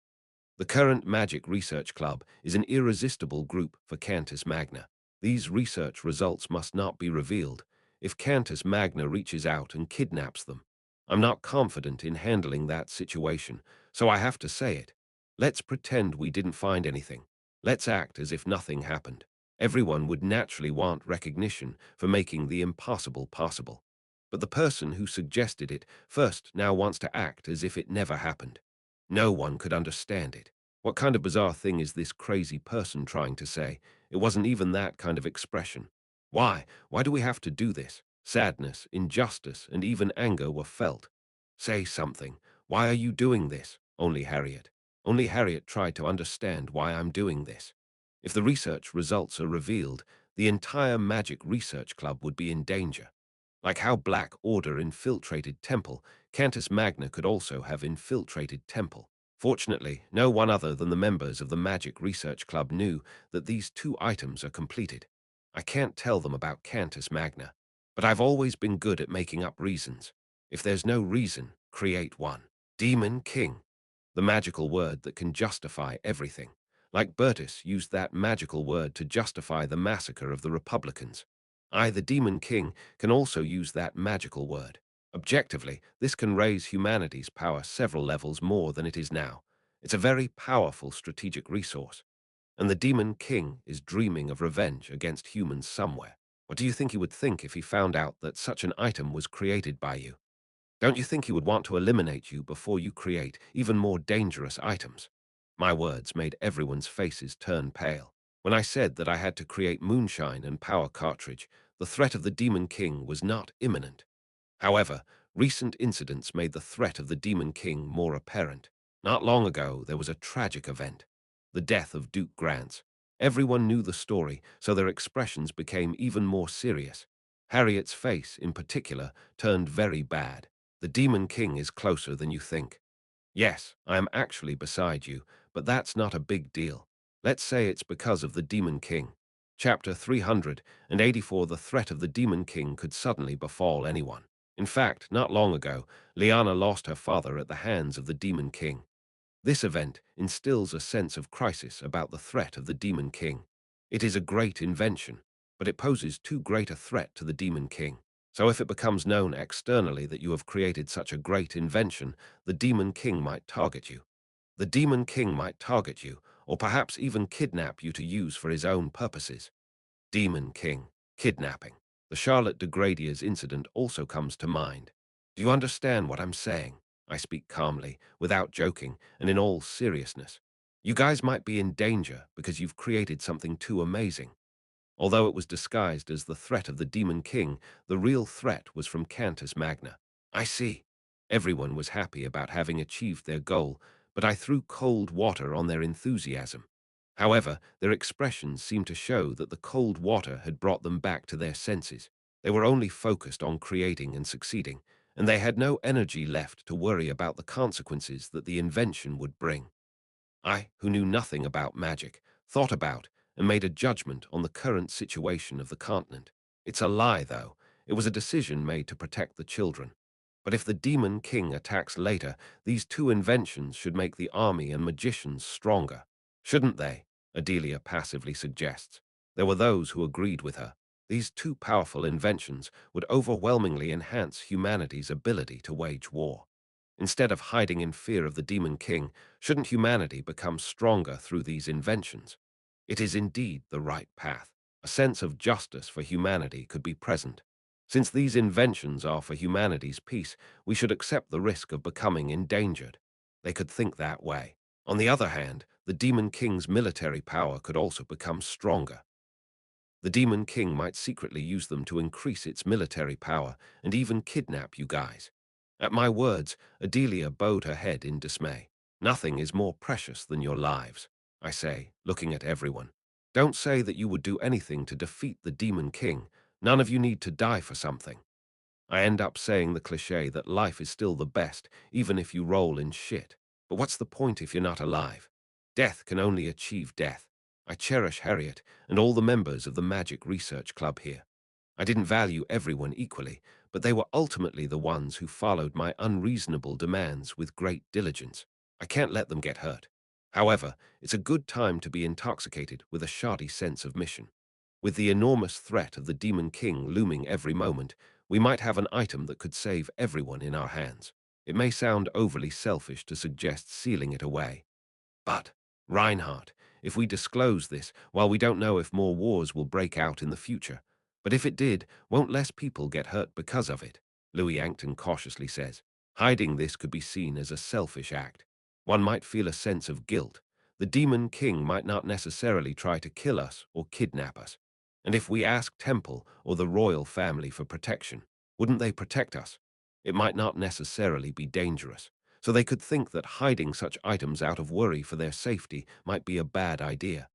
The current Magic Research Club is an irresistible group for Cantus Magna. These research results must not be revealed if Cantus Magna reaches out and kidnaps them. I'm not confident in handling that situation, so I have to say it. Let's pretend we didn't find anything. Let's act as if nothing happened. Everyone would naturally want recognition for making the impossible possible. But the person who suggested it first now wants to act as if it never happened. No one could understand it. What kind of bizarre thing is this crazy person trying to say? It wasn't even that kind of expression. Why? Why do we have to do this? Sadness, injustice, and even anger were felt. Say something. Why are you doing this? Only Harriet. Only Harriet tried to understand why I'm doing this. If the research results are revealed, the entire Magic Research Club would be in danger. Like how Black Order infiltrated Temple, Cantus Magna could also have infiltrated Temple. Fortunately, no one other than the members of the Magic Research Club knew that these two items are completed. I can't tell them about Cantus Magna, but I've always been good at making up reasons. If there's no reason, create one. Demon King, the magical word that can justify everything. Like Bertus used that magical word to justify the massacre of the Republicans. I, the Demon King, can also use that magical word. Objectively, this can raise humanity's power several levels more than it is now. It's a very powerful strategic resource. And the Demon King is dreaming of revenge against humans somewhere. What do you think he would think if he found out that such an item was created by you? Don't you think he would want to eliminate you before you create even more dangerous items? My words made everyone's faces turn pale. When I said that I had to create moonshine and power cartridge, the threat of the Demon King was not imminent. However, recent incidents made the threat of the Demon King more apparent. Not long ago, there was a tragic event, the death of Duke Grants. Everyone knew the story, so their expressions became even more serious. Harriet's face, in particular, turned very bad. The Demon King is closer than you think. Yes, I am actually beside you, but that's not a big deal. Let's say it's because of the Demon King. Chapter 384. The threat of the Demon King could suddenly befall anyone. In fact, not long ago, Liana lost her father at the hands of the Demon King. This event instills a sense of crisis about the threat of the Demon King. It is a great invention, but it poses too great a threat to the Demon King. So if it becomes known externally that you have created such a great invention, the Demon King might target you. The Demon King might target you, or perhaps even kidnap you to use for his own purposes. Demon King, kidnapping. The Charlotte de Gradier's incident also comes to mind. Do you understand what I'm saying? I speak calmly, without joking, and in all seriousness. You guys might be in danger because you've created something too amazing. Although it was disguised as the threat of the Demon King, the real threat was from Cantus Magna. I see. Everyone was happy about having achieved their goal, but I threw cold water on their enthusiasm. However, their expressions seemed to show that the cold water had brought them back to their senses. They were only focused on creating and succeeding, and they had no energy left to worry about the consequences that the invention would bring. I, who knew nothing about magic, thought about and made a judgment on the current situation of the continent. It's a lie, though. It was a decision made to protect the children. But if the Demon King attacks later, these two inventions should make the army and magicians stronger. Shouldn't they? Adelia passively suggests. There were those who agreed with her. These two powerful inventions would overwhelmingly enhance humanity's ability to wage war. Instead of hiding in fear of the Demon King, shouldn't humanity become stronger through these inventions? It is indeed the right path. A sense of justice for humanity could be present. Since these inventions are for humanity's peace, we should accept the risk of becoming endangered. They could think that way. On the other hand, the Demon King's military power could also become stronger. The Demon King might secretly use them to increase its military power and even kidnap you guys. At my words, Adelia bowed her head in dismay. Nothing is more precious than your lives, I say, looking at everyone. Don't say that you would do anything to defeat the Demon King. None of you need to die for something. I end up saying the cliché that life is still the best, even if you roll in shit. But what's the point if you're not alive? Death can only achieve death. I cherish Harriet and all the members of the Magic Research Club here. I didn't value everyone equally, but they were ultimately the ones who followed my unreasonable demands with great diligence. I can't let them get hurt. However, it's a good time to be intoxicated with a shoddy sense of mission. With the enormous threat of the Demon King looming every moment, we might have an item that could save everyone in our hands. It may sound overly selfish to suggest sealing it away. But, Reinhardt, if we disclose this, while we don't know if more wars will break out in the future, but if it did, won't less people get hurt because of it? Louis Yankton cautiously says. Hiding this could be seen as a selfish act. One might feel a sense of guilt. The Demon King might not necessarily try to kill us or kidnap us. And if we ask Temple or the royal family for protection, wouldn't they protect us? It might not necessarily be dangerous, so they could think that hiding such items out of worry for their safety might be a bad idea.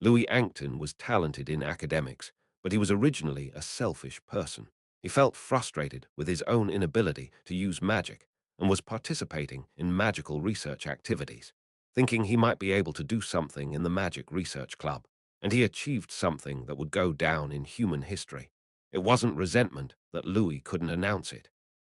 Louis Yankton was talented in academics, but he was originally a selfish person. He felt frustrated with his own inability to use magic and was participating in magical research activities, thinking he might be able to do something in the Magic Research Club, and he achieved something that would go down in human history. It wasn't resentment that Louis couldn't announce it.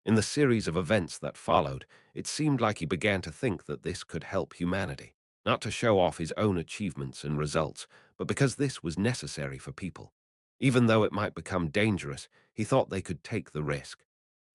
In the series of events that followed, it seemed like he began to think that this could help humanity, not to show off his own achievements and results, but because this was necessary for people. Even though it might become dangerous, he thought they could take the risk.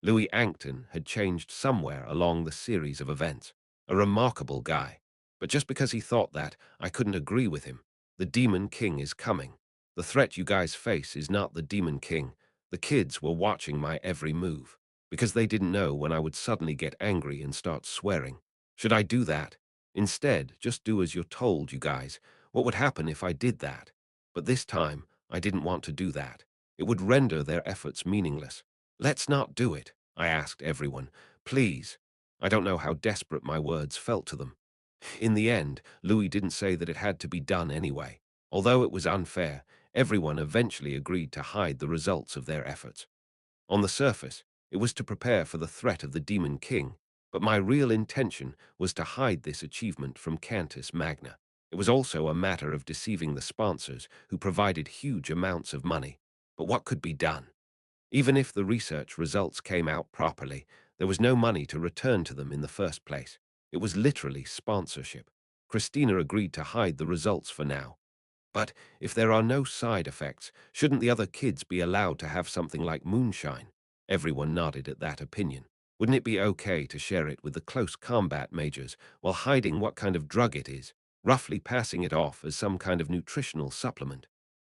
Louis Yankton had changed somewhere along the series of events. A remarkable guy. But just because he thought that, I couldn't agree with him. The Demon King is coming. The threat you guys face is not the Demon King. The kids were watching my every move. because they didn't know when I would suddenly get angry and start swearing. Should I do that? Instead, just do as you're told, you guys. What would happen if I did that? But this time, I didn't want to do that. It would render their efforts meaningless. Let's not do it, I asked everyone. Please. I don't know how desperate my words felt to them. In the end, Louis didn't say that it had to be done anyway. Although it was unfair, everyone eventually agreed to hide the results of their efforts. On the surface, it was to prepare for the threat of the Demon King, but my real intention was to hide this achievement from Cantus Magna. It was also a matter of deceiving the sponsors, who provided huge amounts of money. But what could be done? Even if the research results came out properly, there was no money to return to them in the first place. It was literally sponsorship. Christina agreed to hide the results for now. But if there are no side effects, shouldn't the other kids be allowed to have something like moonshine? Everyone nodded at that opinion. Wouldn't it be okay to share it with the close combat majors while hiding what kind of drug it is, roughly passing it off as some kind of nutritional supplement?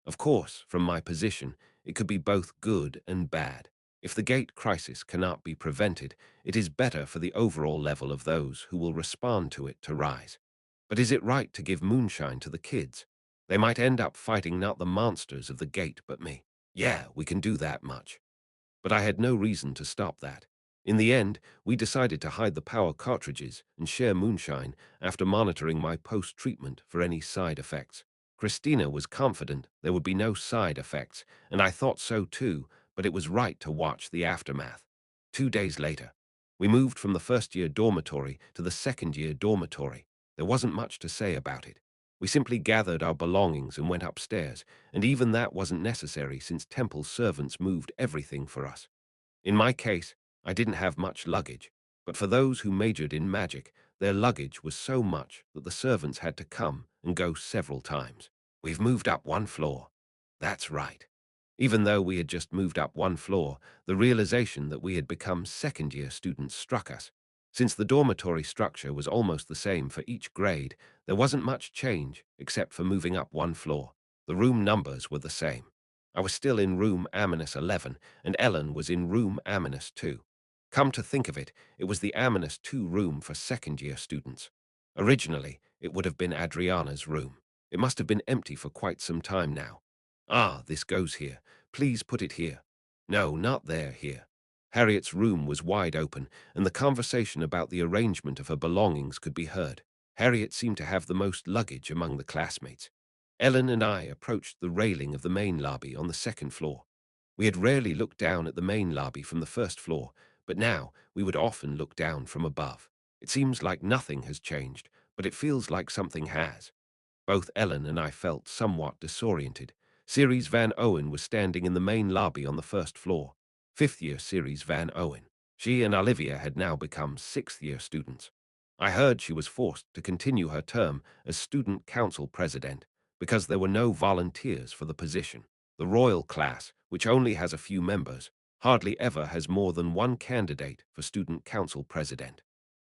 Of course, from my position, it could be both good and bad. If the gate crisis cannot be prevented, it is better for the overall level of those who will respond to it to rise. But is it right to give moonshine to the kids? They might end up fighting not the monsters of the gate but me. Yeah, we can do that much. But I had no reason to stop that. In the end, we decided to hide the power cartridges and share moonshine after monitoring my post-treatment for any side effects. Christina was confident there would be no side effects, and I thought so too, but it was right to watch the aftermath. 2 days later, we moved from the first-year dormitory to the second-year dormitory. There wasn't much to say about it. We simply gathered our belongings and went upstairs, and even that wasn't necessary since Temple's servants moved everything for us. In my case, I didn't have much luggage, but for those who majored in magic, their luggage was so much that the servants had to come and go several times. We've moved up one floor. That's right. Even though we had just moved up one floor, the realization that we had become second-year students struck us. Since the dormitory structure was almost the same for each grade, there wasn't much change except for moving up one floor. The room numbers were the same. I was still in room Aminus 11, and Ellen was in room Aminus 2. Come to think of it, it was the Aminus 2 room for second-year students. Originally, it would have been Adriana's room. It must have been empty for quite some time now. Ah, this goes here. Please put it here. No, not there, here. Harriet's room was wide open, and the conversation about the arrangement of her belongings could be heard. Harriet seemed to have the most luggage among the classmates. Ellen and I approached the railing of the main lobby on the second floor. We had rarely looked down at the main lobby from the first floor, but now we would often look down from above. It seems like nothing has changed, but it feels like something has. Both Ellen and I felt somewhat disoriented. Ceres Van Owen was standing in the main lobby on the first floor. Fifth-year Ceres Van Owen. She and Olivia had now become sixth-year students. I heard she was forced to continue her term as student council president because there were no volunteers for the position. The royal class, which only has a few members, hardly ever has more than one candidate for student council president.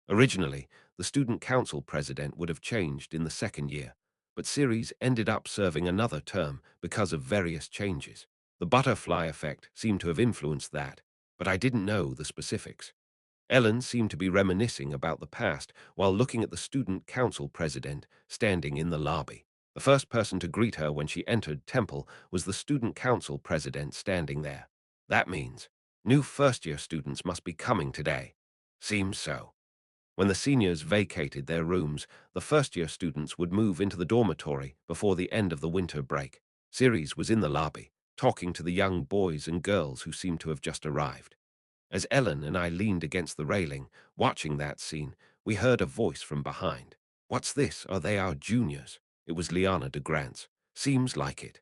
Originally, the student council president would have changed in the second year, but Ceres ended up serving another term because of various changes. The butterfly effect seemed to have influenced that, but I didn't know the specifics. Ellen seemed to be reminiscing about the past while looking at the student council president standing in the lobby. The first person to greet her when she entered Temple was the student council president standing there. That means new first-year students must be coming today. Seems so. When the seniors vacated their rooms, the first-year students would move into the dormitory before the end of the winter break. Ceres was in the lobby, talking to the young boys and girls who seemed to have just arrived. As Ellen and I leaned against the railing, watching that scene, we heard a voice from behind. "What's this? Are they our juniors?" It was Liana de Grantz. "Seems like it."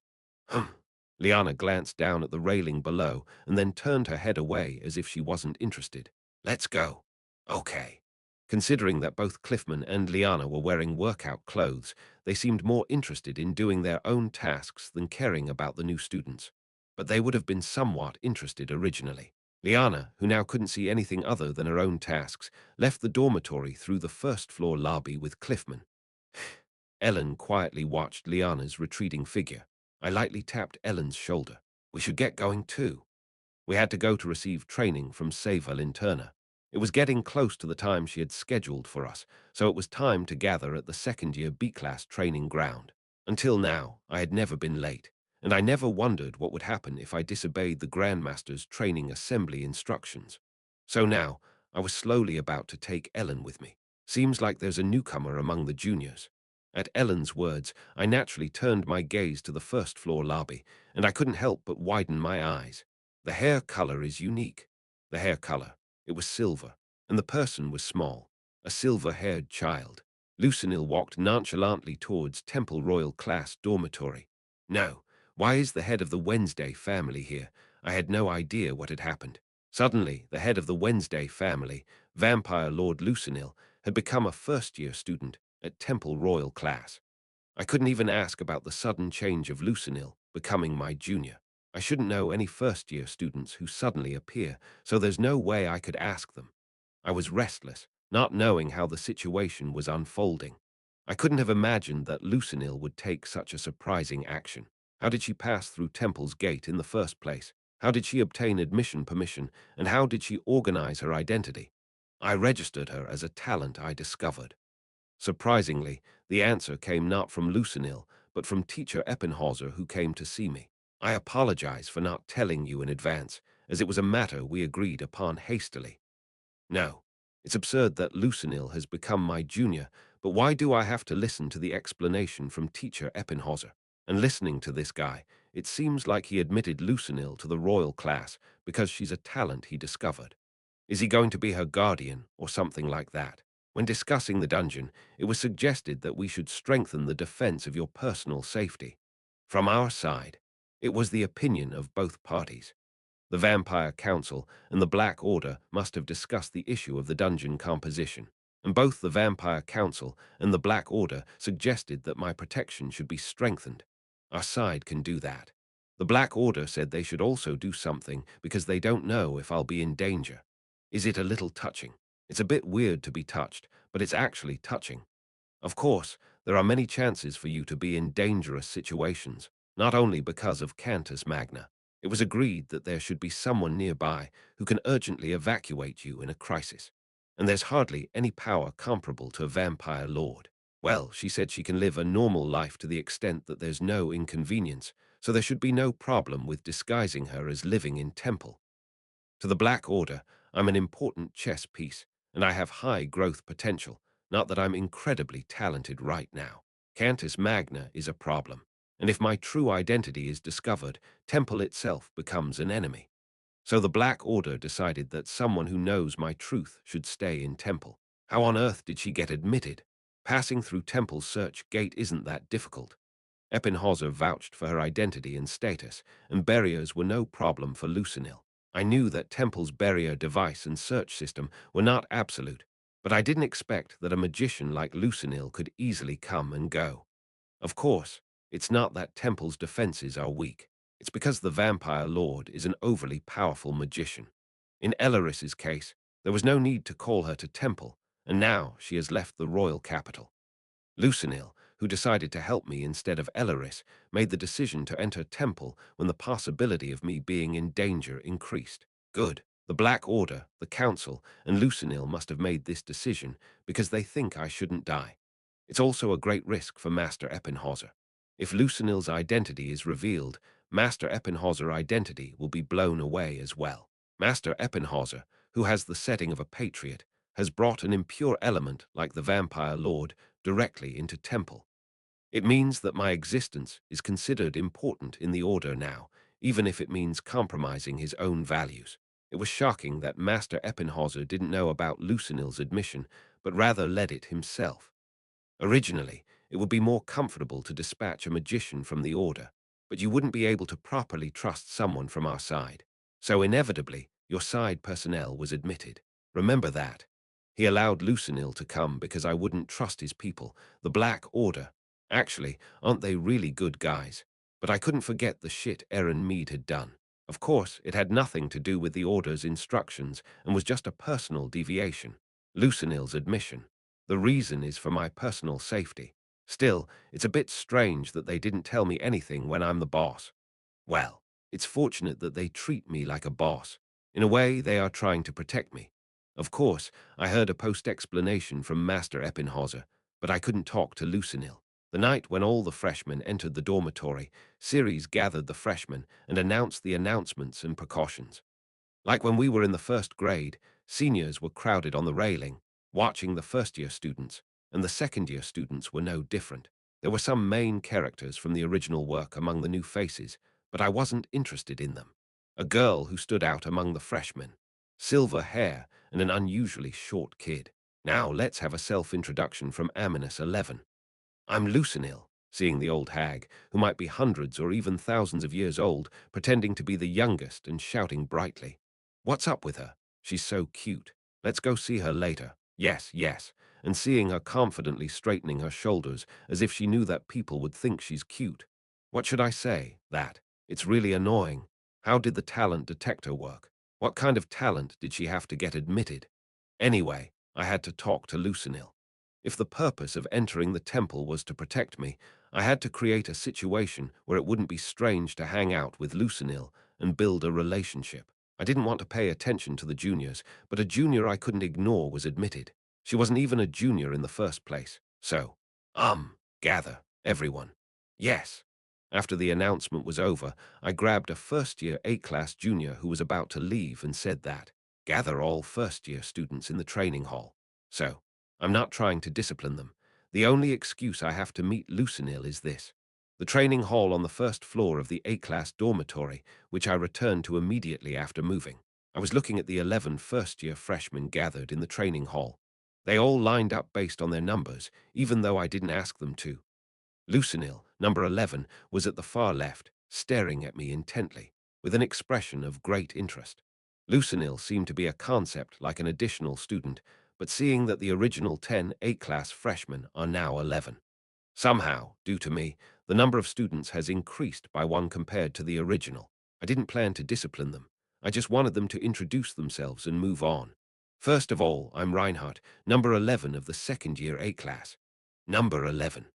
Liana glanced down at the railing below and then turned her head away as if she wasn't interested. "Let's go." "Okay." Considering that both Cliffman and Liana were wearing workout clothes, they seemed more interested in doing their own tasks than caring about the new students. But they would have been somewhat interested originally. Liana, who now couldn't see anything other than her own tasks, left the dormitory through the first-floor lobby with Cliffman. Ellen quietly watched Liana's retreating figure. I lightly tapped Ellen's shoulder. "We should get going too." We had to go to receive training from Sava Linterna. It was getting close to the time she had scheduled for us, so it was time to gather at the second-year B-class training ground. Until now, I had never been late, and I never wondered what would happen if I disobeyed the Grandmaster's training assembly instructions. So now, I was slowly about to take Ellen with me. Seems like there's a newcomer among the juniors. At Ellen's words, I naturally turned my gaze to the first-floor lobby, and I couldn't help but widen my eyes. The hair color is unique. The hair color. It was silver, and the person was small, a silver-haired child. Lucinil walked nonchalantly towards Temple Royal Class Dormitory. No, why is the head of the Wednesday family here? I had no idea what had happened. Suddenly, the head of the Wednesday family, Vampire Lord Lucinil, had become a first-year student at Temple Royal Class. I couldn't even ask about the sudden change of Lucinil becoming my junior. I shouldn't know any first-year students who suddenly appear, so there's no way I could ask them. I was restless, not knowing how the situation was unfolding. I couldn't have imagined that Lucinil would take such a surprising action. How did she pass through Temple's gate in the first place? How did she obtain admission permission, and how did she organize her identity? I registered her as a talent I discovered. Surprisingly, the answer came not from Lucinil, but from teacher Eppenhauser, who came to see me. I apologize for not telling you in advance, as it was a matter we agreed upon hastily. No, it's absurd that Lucinil has become my junior, but why do I have to listen to the explanation from teacher Eppenhauser? And listening to this guy, it seems like he admitted Lucinil to the royal class because she's a talent he discovered. Is he going to be her guardian or something like that? When discussing the dungeon, it was suggested that we should strengthen the defense of your personal safety. From our side, it was the opinion of both parties. The Vampire Council and the Black Order must have discussed the issue of the dungeon composition, and both the Vampire Council and the Black Order suggested that my protection should be strengthened. Our side can do that. The Black Order said they should also do something because they don't know if I'll be in danger. Is it a little touching? It's a bit weird to be touched, but it's actually touching. Of course, there are many chances for you to be in dangerous situations, not only because of Cantus Magna. It was agreed that there should be someone nearby who can urgently evacuate you in a crisis. And there's hardly any power comparable to a vampire lord. Well, she said she can live a normal life to the extent that there's no inconvenience, so there should be no problem with disguising her as living in Temple. To the Black Order, I'm an important chess piece, and I have high growth potential, not that I'm incredibly talented right now. Cantus Magna is a problem, and if my true identity is discovered, Temple itself becomes an enemy. So the Black Order decided that someone who knows my truth should stay in Temple. How on earth did she get admitted? Passing through Temple's search gate isn't that difficult. Eppenhauser vouched for her identity and status, and barriers were no problem for Lucinil. I knew that Temple's barrier device and search system were not absolute, but I didn't expect that a magician like Lucinil could easily come and go. Of course, it's not that Temple's defenses are weak. It's because the Vampire Lord is an overly powerful magician. In Elaris's case, there was no need to call her to Temple, and now she has left the royal capital. Lucinil, who decided to help me instead of Elaris, made the decision to enter Temple when the possibility of me being in danger increased. Good. The Black Order, the Council, and Lucinil must have made this decision because they think I shouldn't die. It's also a great risk for Master Eppenhauser. If Lucinil's identity is revealed, Master Eppenhauser's identity will be blown away as well. Master Eppenhauser, who has the setting of a patriot, has brought an impure element like the Vampire Lord directly into Temple. It means that my existence is considered important in the Order now, even if it means compromising his own values. It was shocking that Master Eppenhauser didn't know about Lucinil's admission, but rather led it himself. Originally, it would be more comfortable to dispatch a magician from the Order, but you wouldn't be able to properly trust someone from our side. So inevitably, your side personnel was admitted. Remember that. He allowed Lucinil to come because I wouldn't trust his people, the Black Order. Actually, aren't they really good guys? But I couldn't forget the shit Aaron Mead had done. Of course, it had nothing to do with the Order's instructions and was just a personal deviation. Lucinil's admission. The reason is for my personal safety. Still, it's a bit strange that they didn't tell me anything when I'm the boss. Well, It's fortunate that they treat me like a boss. In a way, they are trying to protect me. Of course, I heard a post-explanation from Master Eppinhauser, but I couldn't talk to Lucinil. The night when all the freshmen entered the dormitory, Ceres gathered the freshmen and announced the announcements and precautions. Like when we were in the first grade, seniors were crowded on the railing, watching the first-year students, and the second-year students were no different. There were some main characters from the original work among the new faces, but I wasn't interested in them. A girl who stood out among the freshmen, silver hair and an unusually short kid. Now let's have a self-introduction from Aminus 11. I'm Lucinil, seeing the old hag, who might be hundreds or even thousands of years old, pretending to be the youngest and shouting brightly. What's up with her? She's so cute. Let's go see her later. Yes, yes. And seeing her confidently straightening her shoulders as if she knew that people would think she's cute. What should I say? That. It's really annoying. How did the talent detector work? What kind of talent did she have to get admitted? Anyway, I had to talk to Lucinil. If the purpose of entering the temple was to protect me, I had to create a situation where it wouldn't be strange to hang out with Lucinil and build a relationship. I didn't want to pay attention to the juniors, but a junior I couldn't ignore was admitted. She wasn't even a junior in the first place. So, gather, everyone. Yes. After the announcement was over, I grabbed a first-year A-class junior who was about to leave and said that, gather all first-year students in the training hall. So, I'm not trying to discipline them. The only excuse I have to meet Lucinil is this. The training hall on the first floor of the A-class dormitory, which I returned to immediately after moving. I was looking at the 11 first-year freshmen gathered in the training hall. They all lined up based on their numbers, even though I didn't ask them to. Lucinil, number 11, was at the far left, staring at me intently, with an expression of great interest. Lucinil seemed to be a concept like an additional student, but seeing that the original 10 A-class freshmen are now 11. Somehow, due to me, the number of students has increased by one compared to the original. I didn't plan to discipline them. I just wanted them to introduce themselves and move on. First of all, I'm Reinhardt, number 11 of the second-year A-class. Number 11.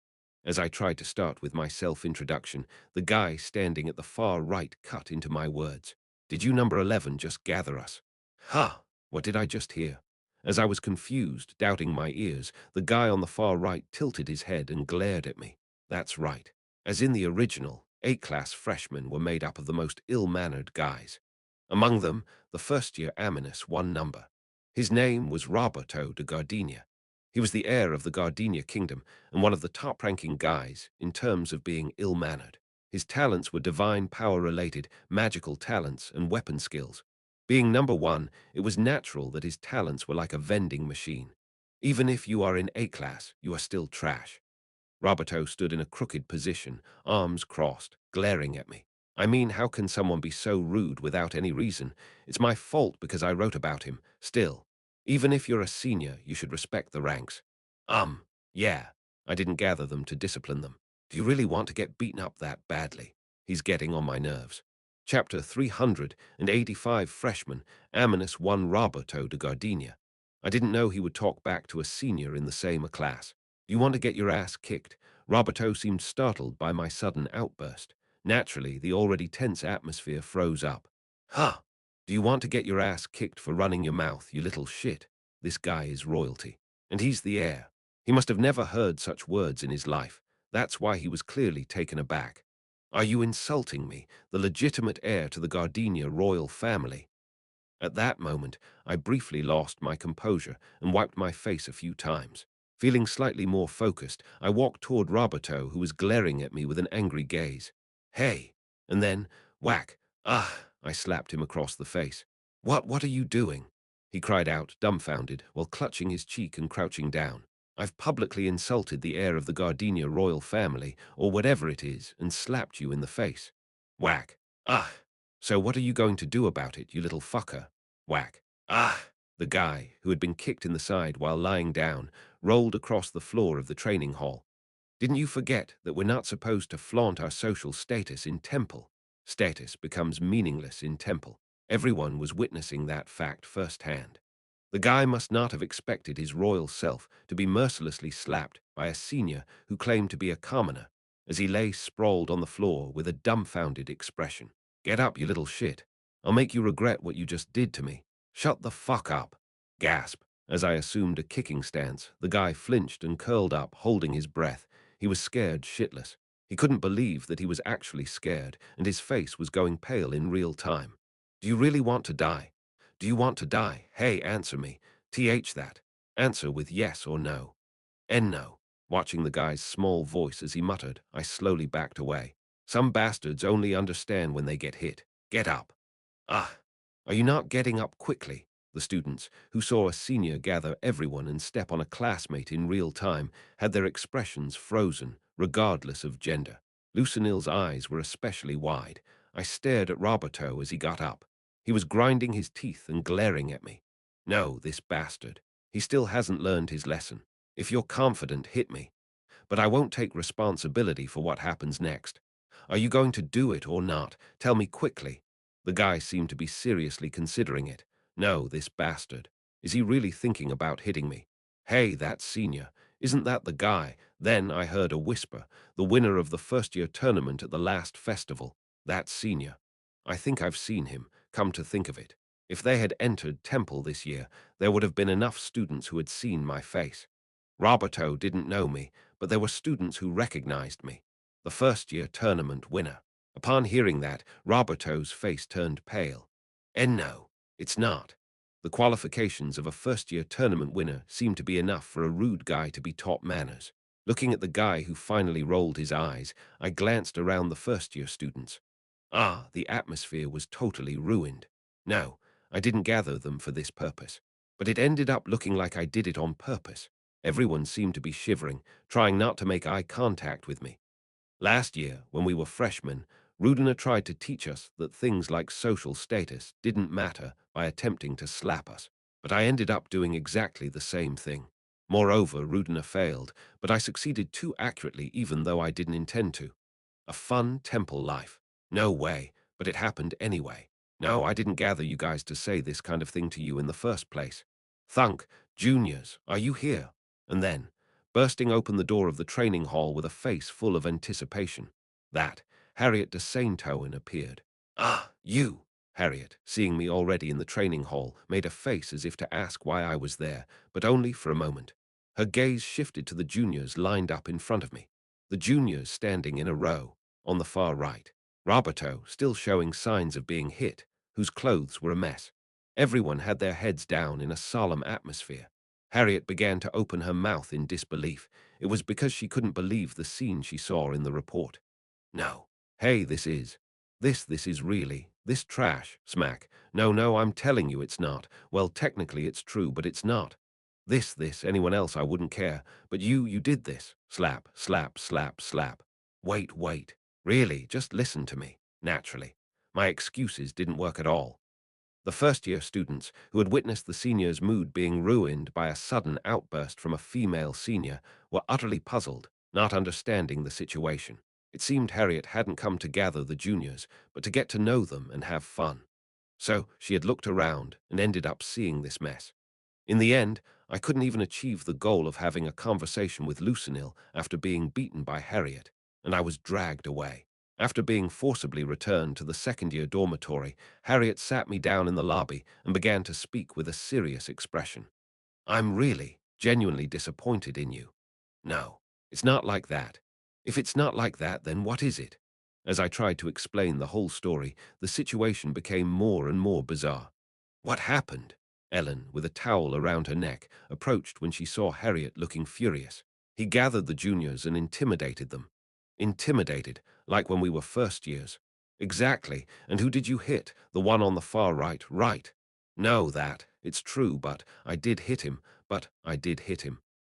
As I tried to start with my self-introduction, the guy standing at the far right cut into my words. Did you, number 11, just gather us? Ha! What did I just hear? As I was confused, doubting my ears, the guy on the far right tilted his head and glared at me. That's right. As in the original, A-class freshmen were made up of the most ill-mannered guys. Among them, the first-year Aminus one number. His name was Roberto de Gardenia. He was the heir of the Gardenia kingdom and one of the top-ranking guys in terms of being ill-mannered. His talents were divine power-related, magical talents, and weapon skills. Being number one, it was natural that his talents were like a vending machine. Even if you are in A-class, you are still trash. Roberto stood in a crooked position, arms crossed, glaring at me. I mean, how can someone be so rude without any reason? It's my fault because I wrote about him. Still, even if you're a senior, you should respect the ranks. Yeah, I didn't gather them to discipline them. Do you really want to get beaten up that badly? He's getting on my nerves. Chapter 385 Freshman, Aminus 1 Roberto de Gardenia. I didn't know he would talk back to a senior in the same class. Do you want to get your ass kicked? Roberto seemed startled by my sudden outburst. Naturally, the already tense atmosphere froze up. Huh! Do you want to get your ass kicked for running your mouth, you little shit? This guy is royalty. And he's the heir. He must have never heard such words in his life. That's why he was clearly taken aback. Are you insulting me, the legitimate heir to the Gardenia royal family? At that moment, I briefly lost my composure and wiped my face a few times. Feeling slightly more focused, I walked toward Roberto, who was glaring at me with an angry gaze. Hey! And then, whack! Ah! I slapped him across the face. What are you doing? He cried out, dumbfounded, while clutching his cheek and crouching down. I've publicly insulted the heir of the Gardenia royal family, or whatever it is, and slapped you in the face. Whack! Ah! So what are you going to do about it, you little fucker? Whack! Ah! The guy, who had been kicked in the side while lying down, rolled across the floor of the training hall. Didn't you forget that we're not supposed to flaunt our social status in temple? Status becomes meaningless in temple. Everyone was witnessing that fact firsthand. The guy must not have expected his royal self to be mercilessly slapped by a senior who claimed to be a commoner, as he lay sprawled on the floor with a dumbfounded expression. Get up, you little shit. I'll make you regret what you just did to me. Shut the fuck up. Gasp. As I assumed a kicking stance, the guy flinched and curled up, holding his breath. He was scared shitless. He couldn't believe that he was actually scared, and his face was going pale in real time. Do you really want to die? Do you want to die? Hey, answer me. That. Answer with yes or no. And no. Watching the guy's small voice as he muttered, I slowly backed away. Some bastards only understand when they get hit. Get up. Ah, are you not getting up quickly? The students, who saw a senior gather everyone and step on a classmate in real time, had their expressions frozen, regardless of gender. Lucinil's eyes were especially wide. I stared at Roberto as he got up. He was grinding his teeth and glaring at me. No, this bastard. He still hasn't learned his lesson. If you're confident, hit me. But I won't take responsibility for what happens next. Are you going to do it or not? Tell me quickly. The guy seemed to be seriously considering it. No, this bastard. Is he really thinking about hitting me? Hey, that's senior. Isn't that the guy? Then I heard a whisper. The winner of the first-year tournament at the last festival. That's senior. I think I've seen him, come to think of it. If they had entered Temple this year, there would have been enough students who had seen my face. Roberto didn't know me, but there were students who recognized me. The first-year tournament winner. Upon hearing that, Roberto's face turned pale. And no, it's not. The qualifications of a first-year tournament winner seemed to be enough for a rude guy to be taught manners. Looking at the guy who finally rolled his eyes, I glanced around the first-year students. Ah, the atmosphere was totally ruined. No, I didn't gather them for this purpose. But it ended up looking like I did it on purpose. Everyone seemed to be shivering, trying not to make eye contact with me. Last year, when we were freshmen, Rudina tried to teach us that things like social status didn't matter by attempting to slap us. But I ended up doing exactly the same thing. Moreover, Rudina failed, but I succeeded too accurately even though I didn't intend to. A fun temple life. No way, but it happened anyway. No, I didn't gather you guys to say this kind of thing to you in the first place. Thunk, juniors, are you here? And then, bursting open the door of the training hall with a face full of anticipation, that Harriet de Saintoin appeared. Ah, you! Harriet, seeing me already in the training hall, made a face as if to ask why I was there, but only for a moment. Her gaze shifted to the juniors lined up in front of me, the juniors standing in a row. On the far right, Roberto, still showing signs of being hit, whose clothes were a mess. Everyone had their heads down in a solemn atmosphere. Harriet began to open her mouth in disbelief. It was because she couldn't believe the scene she saw in the report. No. Hey, this is really, this trash, smack. No, I'm telling you it's not. Well, technically it's true, but it's not. Anyone else I wouldn't care. But you did this. Slap, slap, slap, slap. Wait. Really, just listen to me. Naturally. My excuses didn't work at all. The first-year students, who had witnessed the seniors' mood being ruined by a sudden outburst from a female senior, were utterly puzzled, not understanding the situation. It seemed Harriet hadn't come to gather the juniors, but to get to know them and have fun. So she had looked around and ended up seeing this mess. In the end, I couldn't even achieve the goal of having a conversation with Lucinil after being beaten by Harriet, and I was dragged away. After being forcibly returned to the second-year dormitory, Harriet sat me down in the lobby and began to speak with a serious expression. I'm really, genuinely disappointed in you. No, it's not like that. If it's not like that, then what is it? As I tried to explain the whole story, the situation became more and more bizarre. What happened? Ellen, with a towel around her neck, approached when she saw Harriet looking furious. He gathered the juniors and intimidated them. Intimidated, like when we were first years. Exactly. And who did you hit? The one on the far right, right? No, it's true, but I did hit him.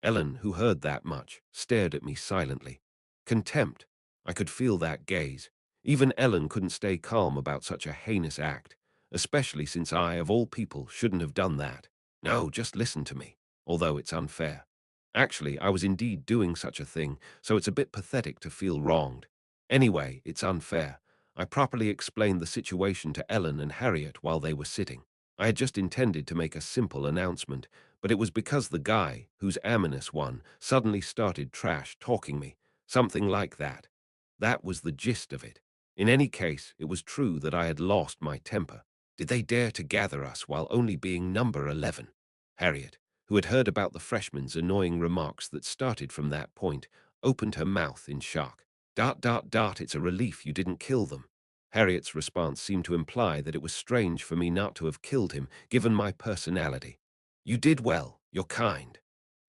Ellen, who heard that much, stared at me silently. Contempt. I could feel that gaze. Even Ellen couldn't stay calm about such a heinous act, especially since I, of all people, shouldn't have done that. No, just listen to me, although it's unfair. Actually, I was indeed doing such a thing, so it's a bit pathetic to feel wronged. Anyway, it's unfair. I properly explained the situation to Ellen and Harriet while they were sitting. I had just intended to make a simple announcement, but it was because the guy, who's ominous one, suddenly started trash-talking me. Something like that. That was the gist of it. In any case, it was true that I had lost my temper. Did they dare to gather us while only being number 11? Harriet, who had heard about the freshmen's annoying remarks that started from that point, opened her mouth in shock. Dart, dart, dart, it's a relief you didn't kill them. Harriet's response seemed to imply that it was strange for me not to have killed him, given my personality. You did well, you're kind.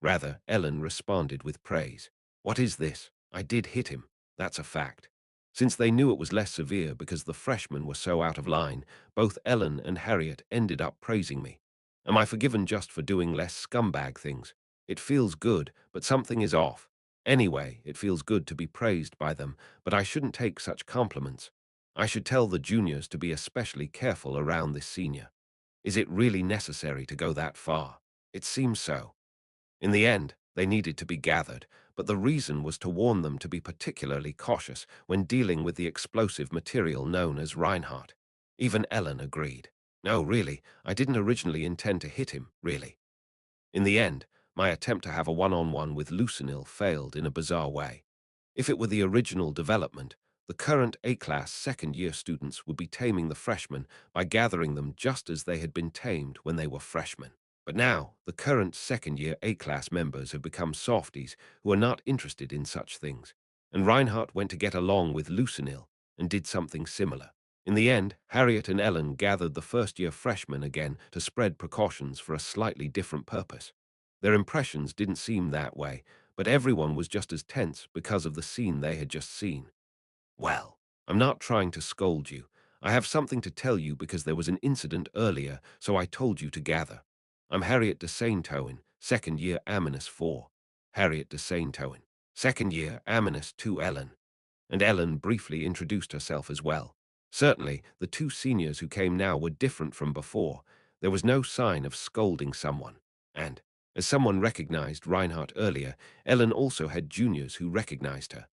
Rather, Ellen responded with praise. What is this? I did hit him, that's a fact. Since they knew it was less severe because the freshmen were so out of line, both Ellen and Harriet ended up praising me. Am I forgiven just for doing less scumbag things? It feels good, but something is off. Anyway, it feels good to be praised by them, but I shouldn't take such compliments. I should tell the juniors to be especially careful around this senior. Is it really necessary to go that far? It seems so. In the end, they needed to be gathered, but the reason was to warn them to be particularly cautious when dealing with the explosive material known as Reinhardt. Even Ellen agreed. No, really, I didn't originally intend to hit him, really. In the end, my attempt to have a one-on-one with Lucinil failed in a bizarre way. If it were the original development, the current A-class second-year students would be taming the freshmen by gathering them just as they had been tamed when they were freshmen. But now, the current second-year A-class members have become softies who are not interested in such things, and Reinhardt went to get along with Lucinil and did something similar. In the end, Harriet and Ellen gathered the first-year freshmen again to spread precautions for a slightly different purpose. Their impressions didn't seem that way, but everyone was just as tense because of the scene they had just seen. Well, I'm not trying to scold you. I have something to tell you because there was an incident earlier, so I told you to gather. I'm Harriet de Saint-Ouen, second year Aminus 4. Harriet de Saint-Ouen, second year Aminus 2 Ellen. And Ellen briefly introduced herself as well. Certainly, the two seniors who came now were different from before. There was no sign of scolding someone. And, as someone recognized Reinhardt earlier, Ellen also had juniors who recognized her.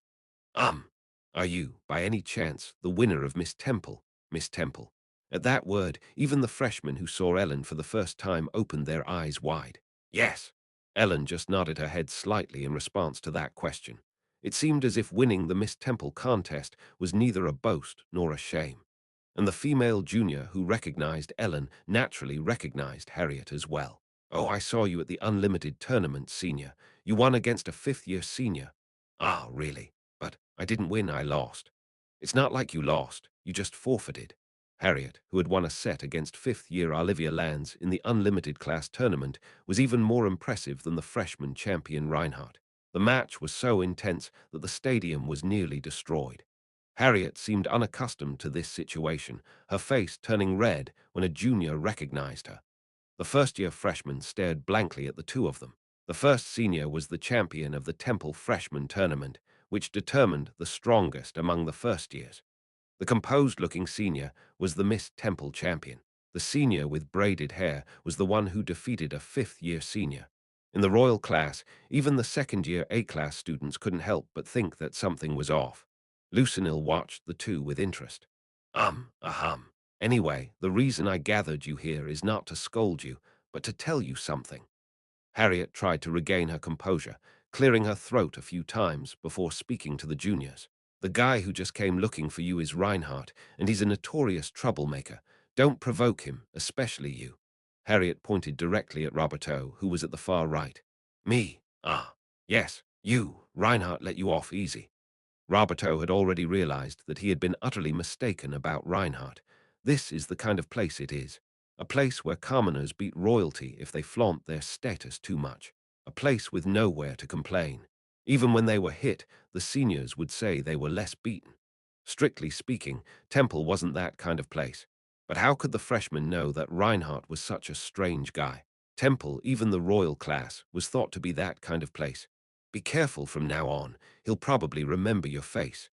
Are you, by any chance, the winner of Miss Temple, Miss Temple? At that word, even the freshmen who saw Ellen for the first time opened their eyes wide. Yes. Ellen just nodded her head slightly in response to that question. It seemed as if winning the Miss Temple contest was neither a boast nor a shame. And the female junior who recognized Ellen naturally recognized Harriet as well. Oh, I saw you at the Unlimited Tournament, senior. You won against a fifth-year senior. Ah, really? But I didn't win, I lost. It's not like you lost, you just forfeited. Harriet, who had won a set against fifth-year Olivia Lands in the Unlimited Class tournament, was even more impressive than the freshman champion Reinhardt. The match was so intense that the stadium was nearly destroyed. Harriet seemed unaccustomed to this situation, her face turning red when a junior recognized her. The first-year freshman stared blankly at the two of them. The first senior was the champion of the Temple Freshman Tournament, which determined the strongest among the first years. The composed-looking senior was the Miss Temple champion. The senior with braided hair was the one who defeated a fifth-year senior. In the royal class, even the second-year A-class students couldn't help but think that something was off. Lucinil watched the two with interest. Ahem. Anyway, the reason I gathered you here is not to scold you, but to tell you something. Harriet tried to regain her composure, clearing her throat a few times before speaking to the juniors. The guy who just came looking for you is Reinhardt, and he's a notorious troublemaker. Don't provoke him, especially you. Harriet pointed directly at Roberto, who was at the far right. Me? Ah, yes, you. Reinhardt let you off easy. Roberto had already realized that he had been utterly mistaken about Reinhardt. This is the kind of place it is. A place where commoners beat royalty if they flaunt their status too much. A place with nowhere to complain. Even when they were hit, the seniors would say they were less beaten. Strictly speaking, Temple wasn't that kind of place. But how could the freshmen know that Reinhardt was such a strange guy? Temple, even the royal class, was thought to be that kind of place. Be careful from now on. He'll probably remember your face.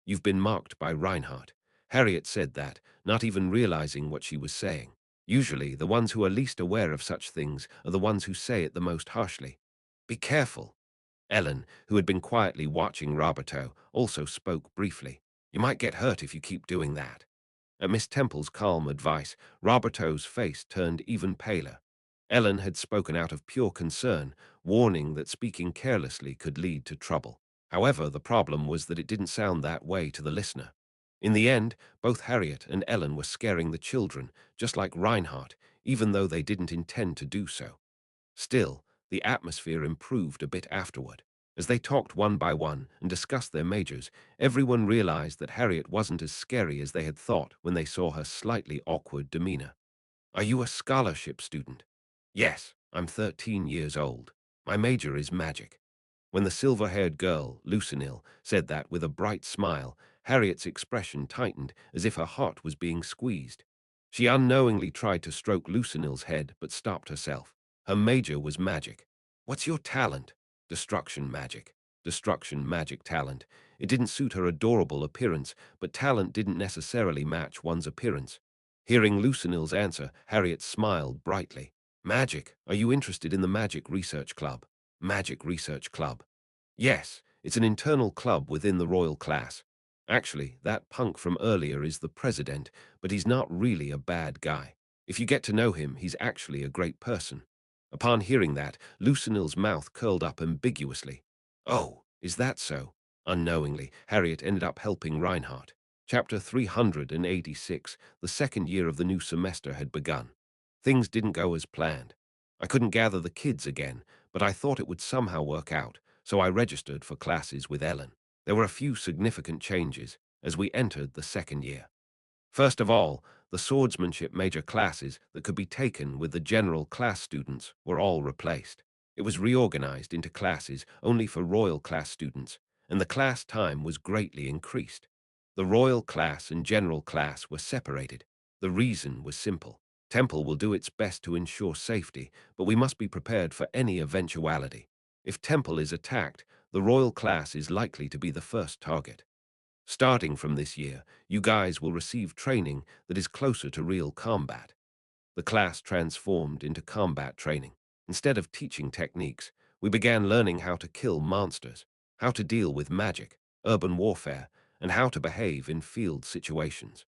You've been marked by Reinhardt. Harriet said that, not even realizing what she was saying. Usually, the ones who are least aware of such things are the ones who say it the most harshly. Be careful. Ellen, who had been quietly watching Roberto, also spoke briefly. You might get hurt if you keep doing that. At Miss Temple's calm advice, Roberto's face turned even paler. Ellen had spoken out of pure concern, warning that speaking carelessly could lead to trouble. However, the problem was that it didn't sound that way to the listener. In the end, both Harriet and Ellen were scaring the children, just like Reinhardt, even though they didn't intend to do so. Still, the atmosphere improved a bit afterward. As they talked one by one and discussed their majors, everyone realized that Harriet wasn't as scary as they had thought when they saw her slightly awkward demeanor. "Are you a scholarship student?" "Yes, I'm 13 years old. My major is magic." When the silver-haired girl, Lucinil, said that with a bright smile, Harriet's expression tightened as if her heart was being squeezed. She unknowingly tried to stroke Lucinil's head but stopped herself. Her major was magic. "What's your talent?" "Destruction magic." Destruction magic talent. It didn't suit her adorable appearance, but talent didn't necessarily match one's appearance. Hearing Lucinil's answer, Harriet smiled brightly. "Magic. Are you interested in the Magic Research Club?" "Magic Research Club." "Yes, it's an internal club within the royal class. Actually, that punk from earlier is the president, but he's not really a bad guy. If you get to know him, he's actually a great person." Upon hearing that, Lucinil's mouth curled up ambiguously. "Oh, is that so?" Unknowingly, Harriet ended up helping Reinhardt. Chapter 386, the second year of the new semester had begun. Things didn't go as planned. I couldn't gather the kids again, but I thought it would somehow work out, so I registered for classes with Ellen. There were a few significant changes as we entered the second year. First of all, the swordsmanship major classes that could be taken with the general class students were all replaced. It was reorganized into classes only for royal class students, and the class time was greatly increased. The royal class and general class were separated. The reason was simple. Temple will do its best to ensure safety, but we must be prepared for any eventuality. If Temple is attacked, the royal class is likely to be the first target. Starting from this year, you guys will receive training that is closer to real combat. The class transformed into combat training. Instead of teaching techniques, we began learning how to kill monsters, how to deal with magic, urban warfare, and how to behave in field situations.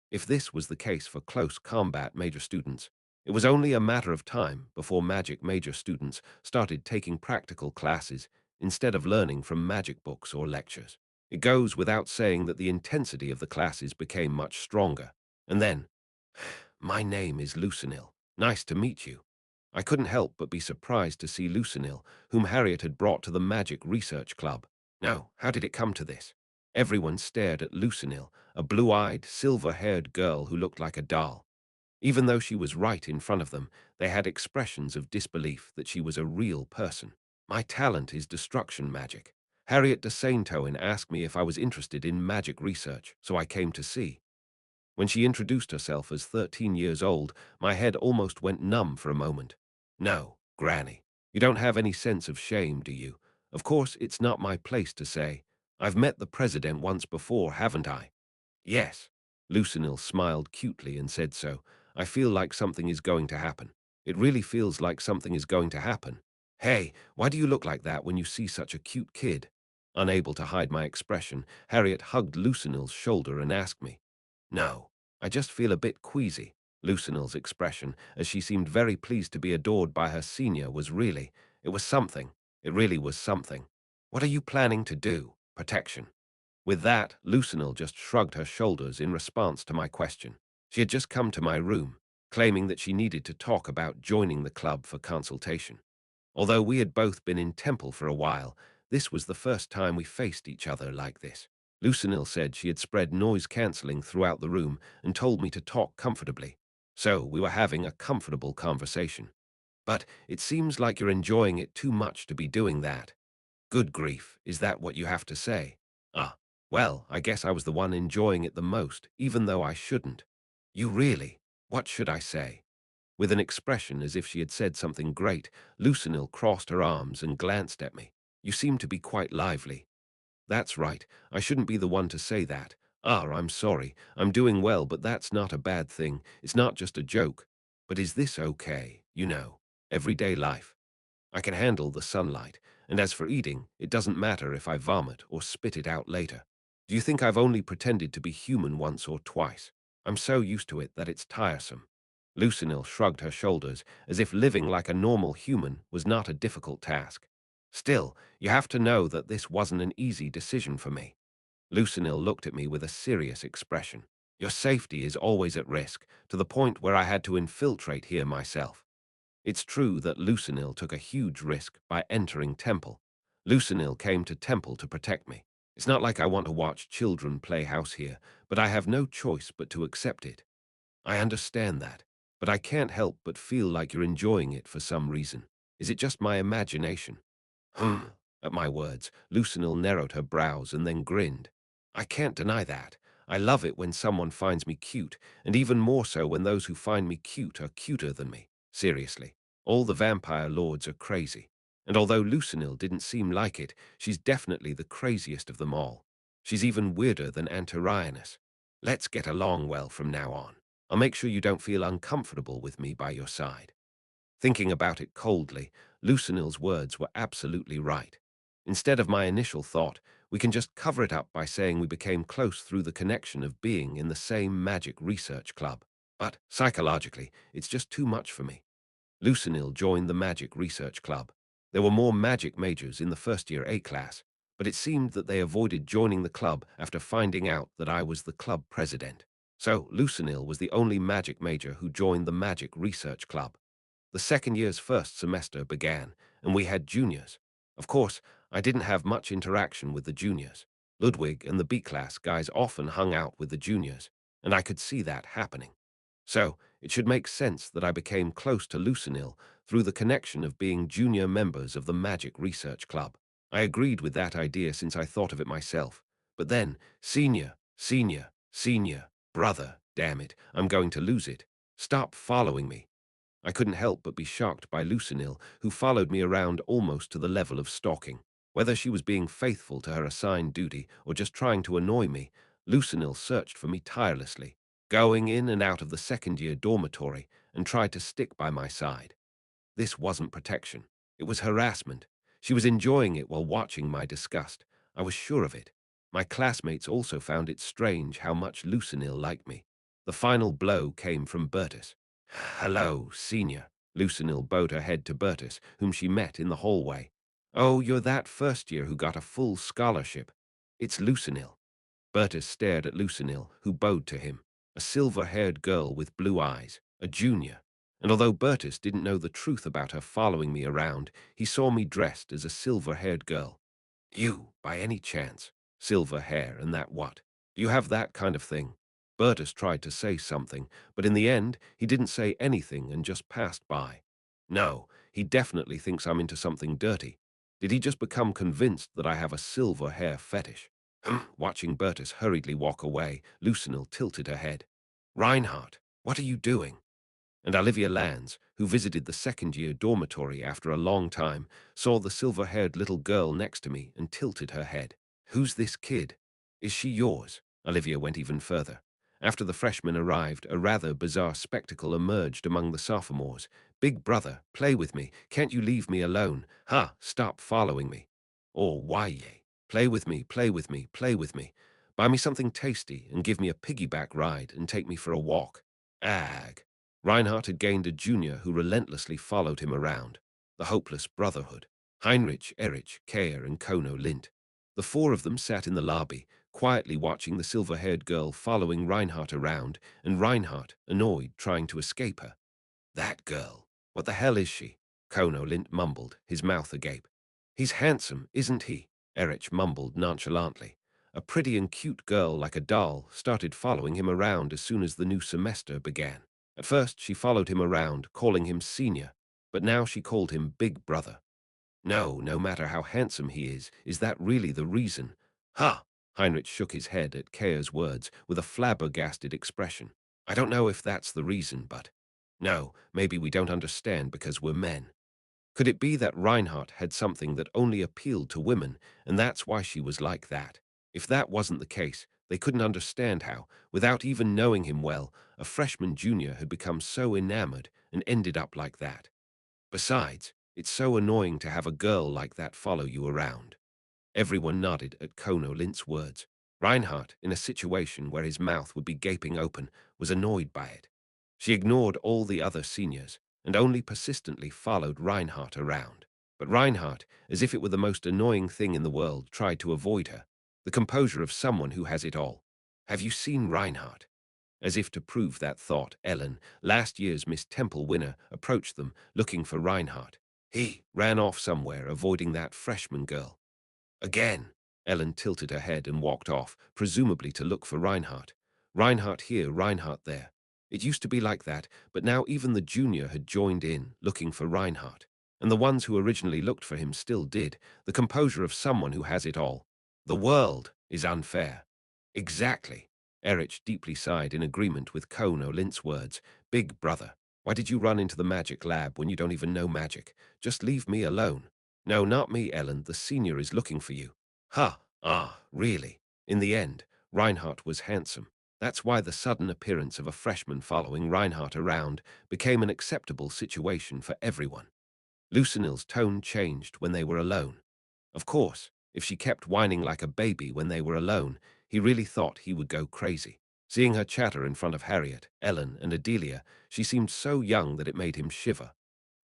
If this was the case for close combat major students, it was only a matter of time before magic major students started taking practical classes instead of learning from magic books or lectures. It goes without saying that the intensity of the classes became much stronger. And then, "My name is Lucinil. Nice to meet you." I couldn't help but be surprised to see Lucinil, whom Harriet had brought to the Magic Research Club. Now, how did it come to this? Everyone stared at Lucinil, a blue-eyed, silver-haired girl who looked like a doll. Even though she was right in front of them, they had expressions of disbelief that she was a real person. "My talent is destruction magic. Harriet de Saintoin asked me if I was interested in magic research, so I came to see." When she introduced herself as 13 years old, my head almost went numb for a moment. "No, Granny, you don't have any sense of shame, do you? Of course, it's not my place to say. I've met the president once before, haven't I?" "Yes." Lucinil smiled cutely and said so. "I feel like something is going to happen. It really feels like something is going to happen." "Hey, why do you look like that when you see such a cute kid?" Unable to hide my expression, Harriet hugged Lucinil's shoulder and asked me. "No, I just feel a bit queasy." Lucinil's expression, as she seemed very pleased to be adored by her senior, was it was something. It really was something. "What are you planning to do?" "Protection." With that, Lucinil just shrugged her shoulders in response to my question. She had just come to my room, claiming that she needed to talk about joining the club for consultation. Although we had both been in Temple for a while, this was the first time we faced each other like this. Lucinil said she had spread noise-canceling throughout the room and told me to talk comfortably. So we were having a comfortable conversation. "But it seems like you're enjoying it too much to be doing that." "Good grief, is that what you have to say?" "Ah, well, I guess I was the one enjoying it the most, even though I shouldn't." "You really? What should I say?" With an expression as if she had said something great, Lucinil crossed her arms and glanced at me. "You seem to be quite lively." "That's right. I shouldn't be the one to say that. Ah, I'm sorry. I'm doing well, but that's not a bad thing. It's not just a joke. But is this okay? You know, everyday life. I can handle the sunlight, and as for eating, it doesn't matter if I vomit or spit it out later. Do you think I've only pretended to be human once or twice? I'm so used to it that it's tiresome." Lucinil shrugged her shoulders, as if living like a normal human was not a difficult task. "Still, you have to know that this wasn't an easy decision for me." Lucinil looked at me with a serious expression. Your safety is always at risk, to the point where I had to infiltrate here myself. It's true that Lucinil took a huge risk by entering Temple. Lucinil came to Temple to protect me. It's not like I want to watch children play house here, but I have no choice but to accept it. I understand that, but I can't help but feel like you're enjoying it for some reason. Is it just my imagination? At my words, Lucinil narrowed her brows and then grinned. I can't deny that. I love it when someone finds me cute, and even more so when those who find me cute are cuter than me. Seriously, all the vampire lords are crazy. And although Lucinil didn't seem like it, she's definitely the craziest of them all. She's even weirder than Antirianus. Let's get along well from now on. I'll make sure you don't feel uncomfortable with me by your side. Thinking about it coldly, Lucinil's words were absolutely right. Instead of my initial thought, we can just cover it up by saying we became close through the connection of being in the same magic research club. But, psychologically, it's just too much for me. Lucinil joined the Magic Research Club. There were more magic majors in the first-year A class, but it seemed that they avoided joining the club after finding out that I was the club president. So, Lucinil was the only magic major who joined the Magic Research Club. The second year's first semester began, and we had juniors. Of course, I didn't have much interaction with the juniors. Ludwig and the B-class guys often hung out with the juniors, and I could see that happening. So, it should make sense that I became close to Lucinil through the connection of being junior members of the Magic Research Club. I agreed with that idea since I thought of it myself. But then, senior, brother, damn it, I'm going to lose it. Stop following me. I couldn't help but be shocked by Lucinil, who followed me around almost to the level of stalking. Whether she was being faithful to her assigned duty or just trying to annoy me, Lucinil searched for me tirelessly, going in and out of the second-year dormitory, and tried to stick by my side. This wasn't protection. It was harassment. She was enjoying it while watching my disgust. I was sure of it. My classmates also found it strange how much Lucinil liked me. The final blow came from Bertus. Hello, senior. Lucinil bowed her head to Bertus, whom she met in the hallway. Oh, you're that first year who got a full scholarship. It's Lucinil. Bertus stared at Lucinil, who bowed to him. A silver-haired girl with blue eyes, a junior. And although Bertus didn't know the truth about her following me around, he saw me dressed as a silver-haired girl. You, by any chance, silver hair and that what? Do you have that kind of thing? Bertus tried to say something, but in the end, he didn't say anything and just passed by. No, he definitely thinks I'm into something dirty. Did he just become convinced that I have a silver hair fetish? Watching Bertus hurriedly walk away, Lucinil tilted her head. Reinhardt, what are you doing? And Olivia Lands, who visited the second-year dormitory after a long time, saw the silver-haired little girl next to me and tilted her head. Who's this kid? Is she yours? Olivia went even further. After the freshmen arrived, a rather bizarre spectacle emerged among the sophomores. Big brother, play with me. Can't you leave me alone? Ha, stop following me. Or why ye? Play with me, play with me, play with me. Buy me something tasty and give me a piggyback ride and take me for a walk. Ag. Reinhardt had gained a junior who relentlessly followed him around. The hopeless brotherhood. Heinrich, Erich, Keir, and Kono Lint. The four of them sat in the lobby, quietly watching the silver-haired girl following Reinhardt around, and Reinhardt, annoyed, trying to escape her. That girl. What the hell is she? Kono Lint mumbled, his mouth agape. He's handsome, isn't he? Erich mumbled nonchalantly. A pretty and cute girl like a doll started following him around as soon as the new semester began. At first, she followed him around, calling him senior, but now she called him big brother. No matter how handsome he is that really the reason? Ha! Heinrich shook his head at Keir's words with a flabbergasted expression. I don't know if that's the reason, but... No, maybe we don't understand because we're men. Could it be that Reinhardt had something that only appealed to women, and that's why she was like that? If that wasn't the case, they couldn't understand how, without even knowing him well, a freshman junior had become so enamored and ended up like that. Besides, it's so annoying to have a girl like that follow you around. Everyone nodded at Kono Lint's words. Reinhardt, in a situation where his mouth would be gaping open, was annoyed by it. She ignored all the other seniors and only persistently followed Reinhardt around. But Reinhardt, as if it were the most annoying thing in the world, tried to avoid her. The composure of someone who has it all. Have you seen Reinhardt? As if to prove that thought, Ellen, last year's Miss Temple winner, approached them, looking for Reinhardt. He ran off somewhere, avoiding that freshman girl. Again. Ellen tilted her head and walked off, presumably to look for Reinhardt. Reinhardt here, Reinhardt there. It used to be like that, but now even the junior had joined in, looking for Reinhardt. And the ones who originally looked for him still did, the composure of someone who has it all. The world is unfair. Exactly. Erich deeply sighed in agreement with Kono Lint's words. Big brother, why did you run into the magic lab when you don't even know magic? Just leave me alone. No, not me, Ellen. The senior is looking for you. Ha! Ah, really? In the end, Reinhardt was handsome. That's why the sudden appearance of a freshman following Reinhardt around became an acceptable situation for everyone. Lucinil's tone changed when they were alone. Of course, if she kept whining like a baby when they were alone, he really thought he would go crazy. Seeing her chatter in front of Harriet, Ellen, and Adelia, she seemed so young that it made him shiver.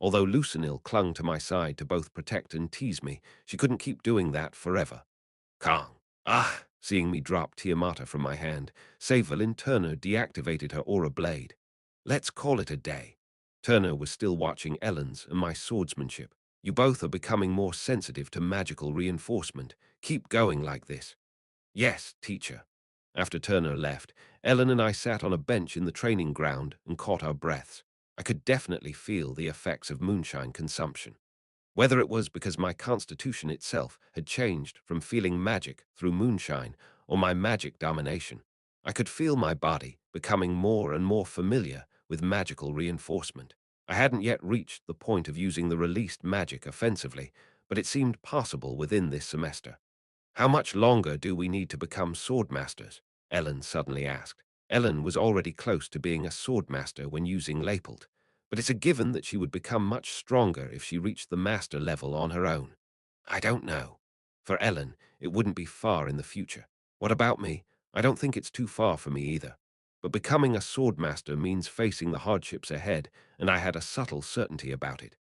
Although Lucinil clung to my side to both protect and tease me, she couldn't keep doing that forever. Kang. Ah! Seeing me drop Tiamata from my hand, Savelin Turner deactivated her aura blade. Let's call it a day. Turner was still watching Ellen's and my swordsmanship. You both are becoming more sensitive to magical reinforcement. Keep going like this. Yes, teacher. After Turner left, Ellen and I sat on a bench in the training ground and caught our breaths. I could definitely feel the effects of moonshine consumption. Whether it was because my constitution itself had changed from feeling magic through moonshine or my magic domination, I could feel my body becoming more and more familiar with magical reinforcement. I hadn't yet reached the point of using the released magic offensively, but it seemed possible within this semester. How much longer do we need to become swordmasters? Ellen suddenly asked. Ellen was already close to being a swordmaster when using Lapelt, but it's a given that she would become much stronger if she reached the master level on her own. I don't know. For Ellen, it wouldn't be far in the future. What about me? I don't think it's too far for me either. But becoming a swordmaster means facing the hardships ahead, and I had a subtle certainty about it.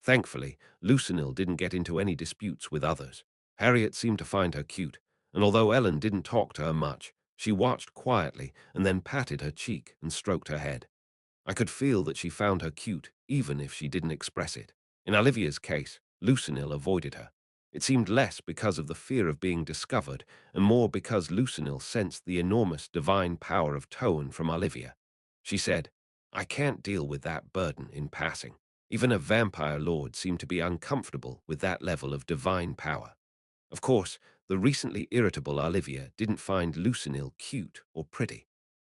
Thankfully, Lucinil didn't get into any disputes with others. Harriet seemed to find her cute, and although Ellen didn't talk to her much, she watched quietly and then patted her cheek and stroked her head. I could feel that she found her cute, even if she didn't express it. In Olivia's case, Lucinil avoided her. It seemed less because of the fear of being discovered, and more because Lucinil sensed the enormous divine power of Toan from Olivia. She said, I can't deal with that burden in passing. Even a vampire lord seemed to be uncomfortable with that level of divine power. Of course, the recently irritable Olivia didn't find Lucinil cute or pretty.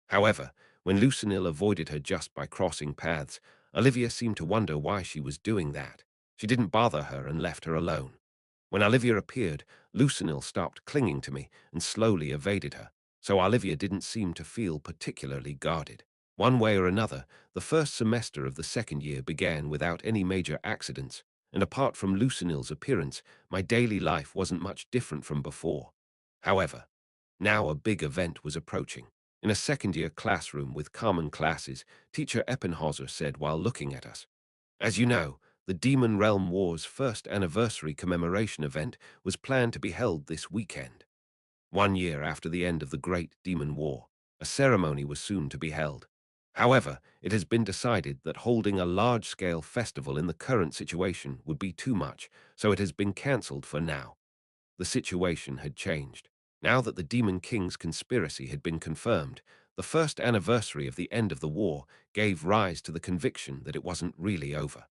However, when Lucinil avoided her just by crossing paths, Olivia seemed to wonder why she was doing that. She didn't bother her and left her alone. When Olivia appeared, Lucinil stopped clinging to me and slowly evaded her, so Olivia didn't seem to feel particularly guarded. One way or another, the first semester of the second year began without any major accidents, and apart from Lucinil's appearance, my daily life wasn't much different from before. However, now a big event was approaching. In a second-year classroom with common classes, Teacher Eppenhauser said while looking at us, as you know, the Demon Realm War's first anniversary commemoration event was planned to be held this weekend. 1 year after the end of the Great Demon War, a ceremony was soon to be held. However, it has been decided that holding a large-scale festival in the current situation would be too much, so it has been cancelled for now. The situation had changed. Now that the Demon King's conspiracy had been confirmed, the first anniversary of the end of the war gave rise to the conviction that it wasn't really over.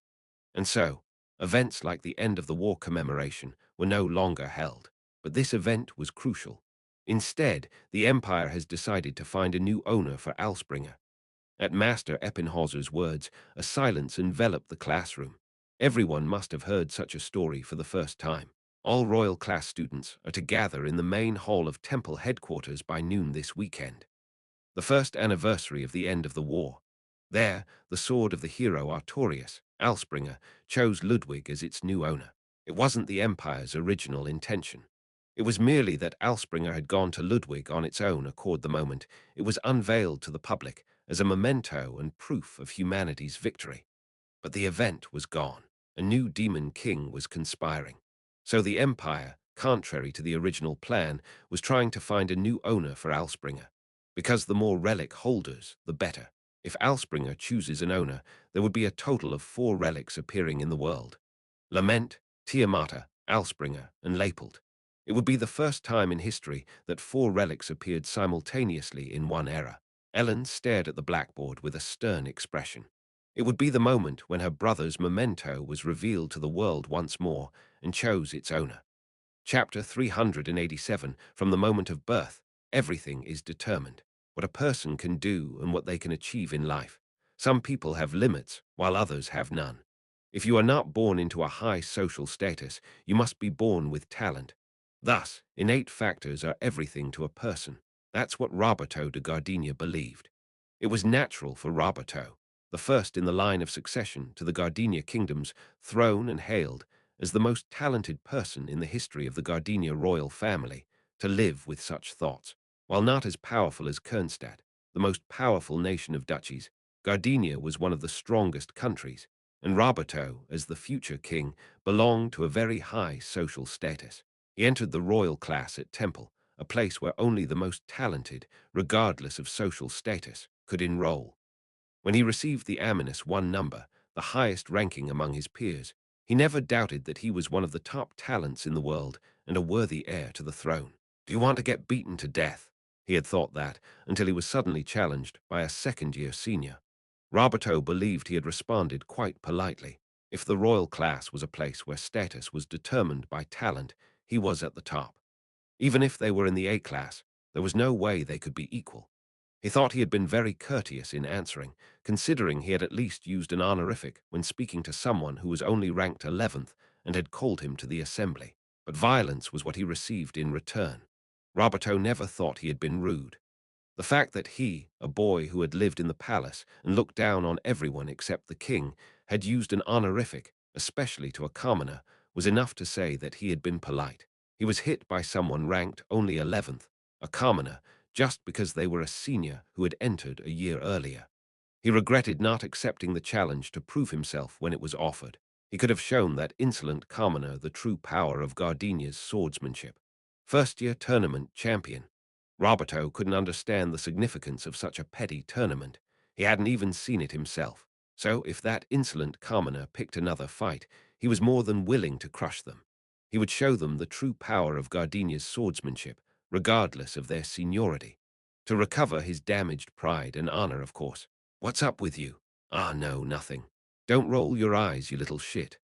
And so, events like the end of the war commemoration were no longer held. But this event was crucial. Instead, the Empire has decided to find a new owner for Alspringer. At Master Eppenhauser's words, a silence enveloped the classroom. Everyone must have heard such a story for the first time. All Royal Class students are to gather in the main hall of Temple headquarters by noon this weekend. The first anniversary of the end of the war. There, the sword of the hero Artorius, Alspringer, chose Ludwig as its new owner. It wasn't the Empire's original intention. It was merely that Alspringer had gone to Ludwig on its own accord the moment it was unveiled to the public as a memento and proof of humanity's victory. But the event was gone. A new demon king was conspiring. So the Empire contrary to the original plan, was trying to find a new owner for Alspringer. Because the more relic holders, the better. If Alspringer chooses an owner, there would be a total of 4 relics appearing in the world: Lament, Tiamata, Alspringer, and Leopold. It would be the first time in history that 4 relics appeared simultaneously in one era. Ellen stared at the blackboard with a stern expression. It would be the moment when her brother's memento was revealed to the world once more and chose its owner. Chapter 387, From the Moment of Birth, Everything is Determined. What a person can do and what they can achieve in life. Some people have limits, while others have none. If you are not born into a high social status, you must be born with talent. Thus, innate factors are everything to a person. That's what Roberto de Gardenia believed. It was natural for Roberto, the first in the line of succession to the Gardenia kingdom's throne and hailed as the most talented person in the history of the Gardenia royal family, to live with such thoughts. While not as powerful as Kernstadt, the most powerful nation of duchies, Gardenia was one of the strongest countries, and Roberto, as the future king, belonged to a very high social status. He entered the royal class at Temple, a place where only the most talented, regardless of social status, could enroll. When he received the ominous 1 number, the highest ranking among his peers, he never doubted that he was one of the top talents in the world and a worthy heir to the throne. Do you want to get beaten to death? He had thought that, until he was suddenly challenged by a second-year senior. Roberto believed he had responded quite politely. If the royal class was a place where status was determined by talent, he was at the top. Even if they were in the A class, there was no way they could be equal. He thought he had been very courteous in answering, considering he had at least used an honorific when speaking to someone who was only ranked 11th and had called him to the assembly. But violence was what he received in return. Roberto never thought he had been rude. The fact that he, a boy who had lived in the palace and looked down on everyone except the king, had used an honorific, especially to a commoner, was enough to say that he had been polite. He was hit by someone ranked only 11th, a commoner, just because they were a senior who had entered a year earlier. He regretted not accepting the challenge to prove himself when it was offered. He could have shown that insolent commoner the true power of Gardenia's swordsmanship. First-year tournament champion. Roberto couldn't understand the significance of such a petty tournament. He hadn't even seen it himself. So if that insolent commoner picked another fight, he was more than willing to crush them. He would show them the true power of Gardenia's swordsmanship, regardless of their seniority. To recover his damaged pride and honor, of course. What's up with you? Ah, no, nothing. Don't roll your eyes, you little shit.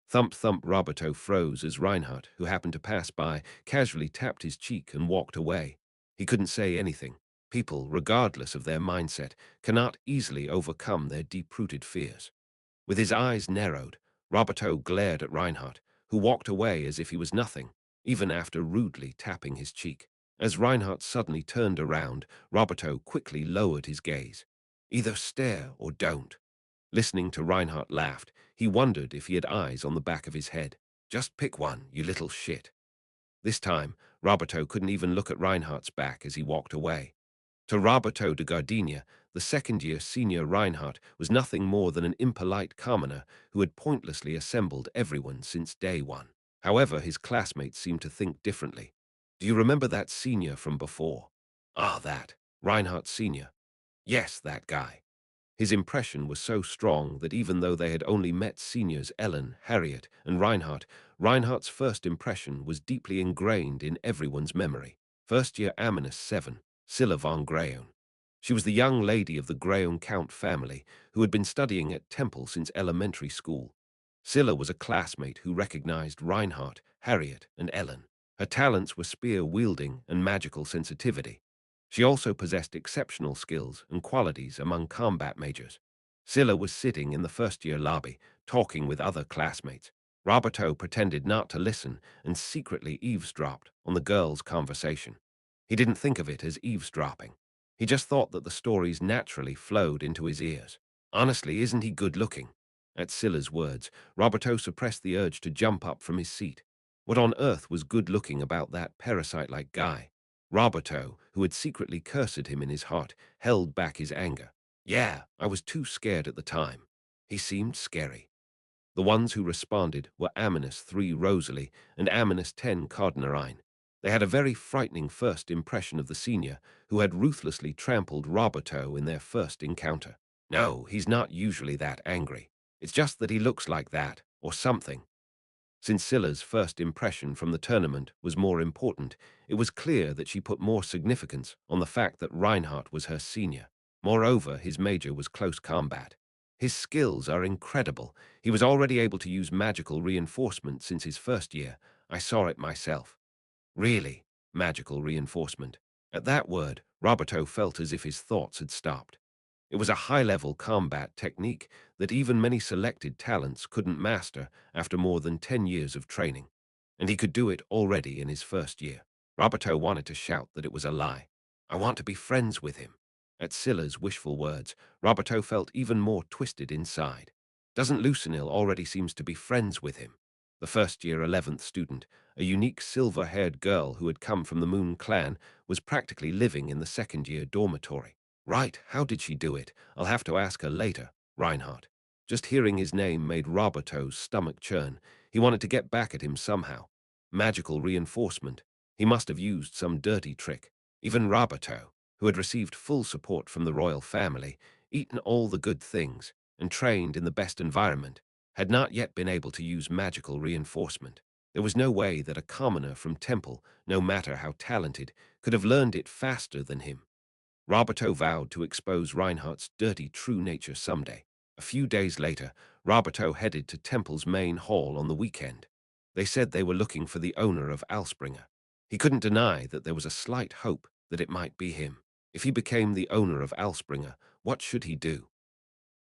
Thump, thump. Roberto froze as Reinhardt, who happened to pass by, casually tapped his cheek and walked away. He couldn't say anything. People, regardless of their mindset, cannot easily overcome their deep-rooted fears. With his eyes narrowed, Roberto glared at Reinhardt, who walked away as if he was nothing, even after rudely tapping his cheek. As Reinhardt suddenly turned around, Roberto quickly lowered his gaze. Either stare or don't. Listening to Reinhardt laughed, he wondered if he had eyes on the back of his head. Just pick one, you little shit. This time, Roberto couldn't even look at Reinhardt's back as he walked away. To Roberto de Gardenia, the second-year senior Reinhardt was nothing more than an impolite commoner who had pointlessly assembled everyone since day one. However, his classmates seemed to think differently. Do you remember that senior from before? Ah, that. Reinhardt Sr. Yes, that guy. His impression was so strong that even though they had only met seniors Ellen, Harriet, and Reinhardt, Reinhardt's first impression was deeply ingrained in everyone's memory. First-year Amanus 7, Scylla von Grayon. She was the young lady of the Grayon Count family who had been studying at Temple since elementary school. Scylla was a classmate who recognized Reinhardt, Harriet, and Ellen. Her talents were spear-wielding and magical sensitivity. She also possessed exceptional skills and qualities among combat majors. Scylla was sitting in the first-year lobby, talking with other classmates. Roberto pretended not to listen and secretly eavesdropped on the girls' conversation. He didn't think of it as eavesdropping. He just thought that the stories naturally flowed into his ears. Honestly, isn't he good-looking? At Scylla's words, Roberto suppressed the urge to jump up from his seat. What on earth was good-looking about that parasite-like guy? Roberto, who had secretly cursed him in his heart, held back his anger. Yeah, I was too scared at the time. He seemed scary. The ones who responded were Aminus 3 Rosalie and Aminus 10 Cardinarine. They had a very frightening first impression of the senior, who had ruthlessly trampled Roberto in their first encounter. No, he's not usually that angry. It's just that he looks like that, or something. Since Scylla's first impression from the tournament was more important, it was clear that she put more significance on the fact that Reinhardt was her senior. Moreover, his major was close combat. His skills are incredible. He was already able to use magical reinforcement since his first year. I saw it myself. Really, magical reinforcement. At that word, Roberto felt as if his thoughts had stopped. It was a high-level combat technique that even many selected talents couldn't master after more than 10 years of training. And he could do it already in his first year. Roberto wanted to shout that it was a lie. I want to be friends with him. At Scylla's wishful words, Roberto felt even more twisted inside. Doesn't Lucinil already seems to be friends with him? The first-year 11th student, a unique silver-haired girl who had come from the Moon clan, was practically living in the second-year dormitory. Right, how did she do it? I'll have to ask her later. Reinhardt. Just hearing his name made Roberto's stomach churn. He wanted to get back at him somehow. Magical reinforcement. He must have used some dirty trick. Even Roberto, who had received full support from the royal family, eaten all the good things, and trained in the best environment, had not yet been able to use magical reinforcement. There was no way that a commoner from Temple, no matter how talented, could have learned it faster than him. Roberto vowed to expose Reinhardt's dirty true nature someday. A few days later, Roberto headed to Temple's main hall on the weekend. They said they were looking for the owner of Alspringer. He couldn't deny that there was a slight hope that it might be him. If he became the owner of Alspringer, what should he do?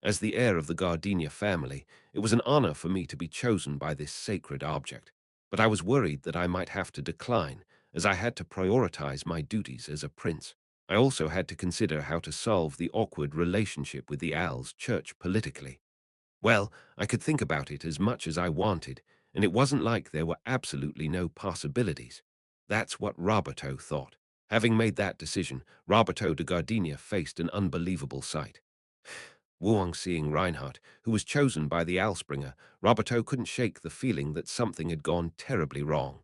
As the heir of the Gardenia family, it was an honor for me to be chosen by this sacred object. But I was worried that I might have to decline, as I had to prioritize my duties as a prince. I also had to consider how to solve the awkward relationship with the Al's church politically. Well, I could think about it as much as I wanted, and it wasn't like there were absolutely no possibilities. That's what Roberto thought. Having made that decision, Roberto de Gardenia faced an unbelievable sight. Wuong seeing Reinhardt, who was chosen by the Alspringer, Roberto couldn't shake the feeling that something had gone terribly wrong.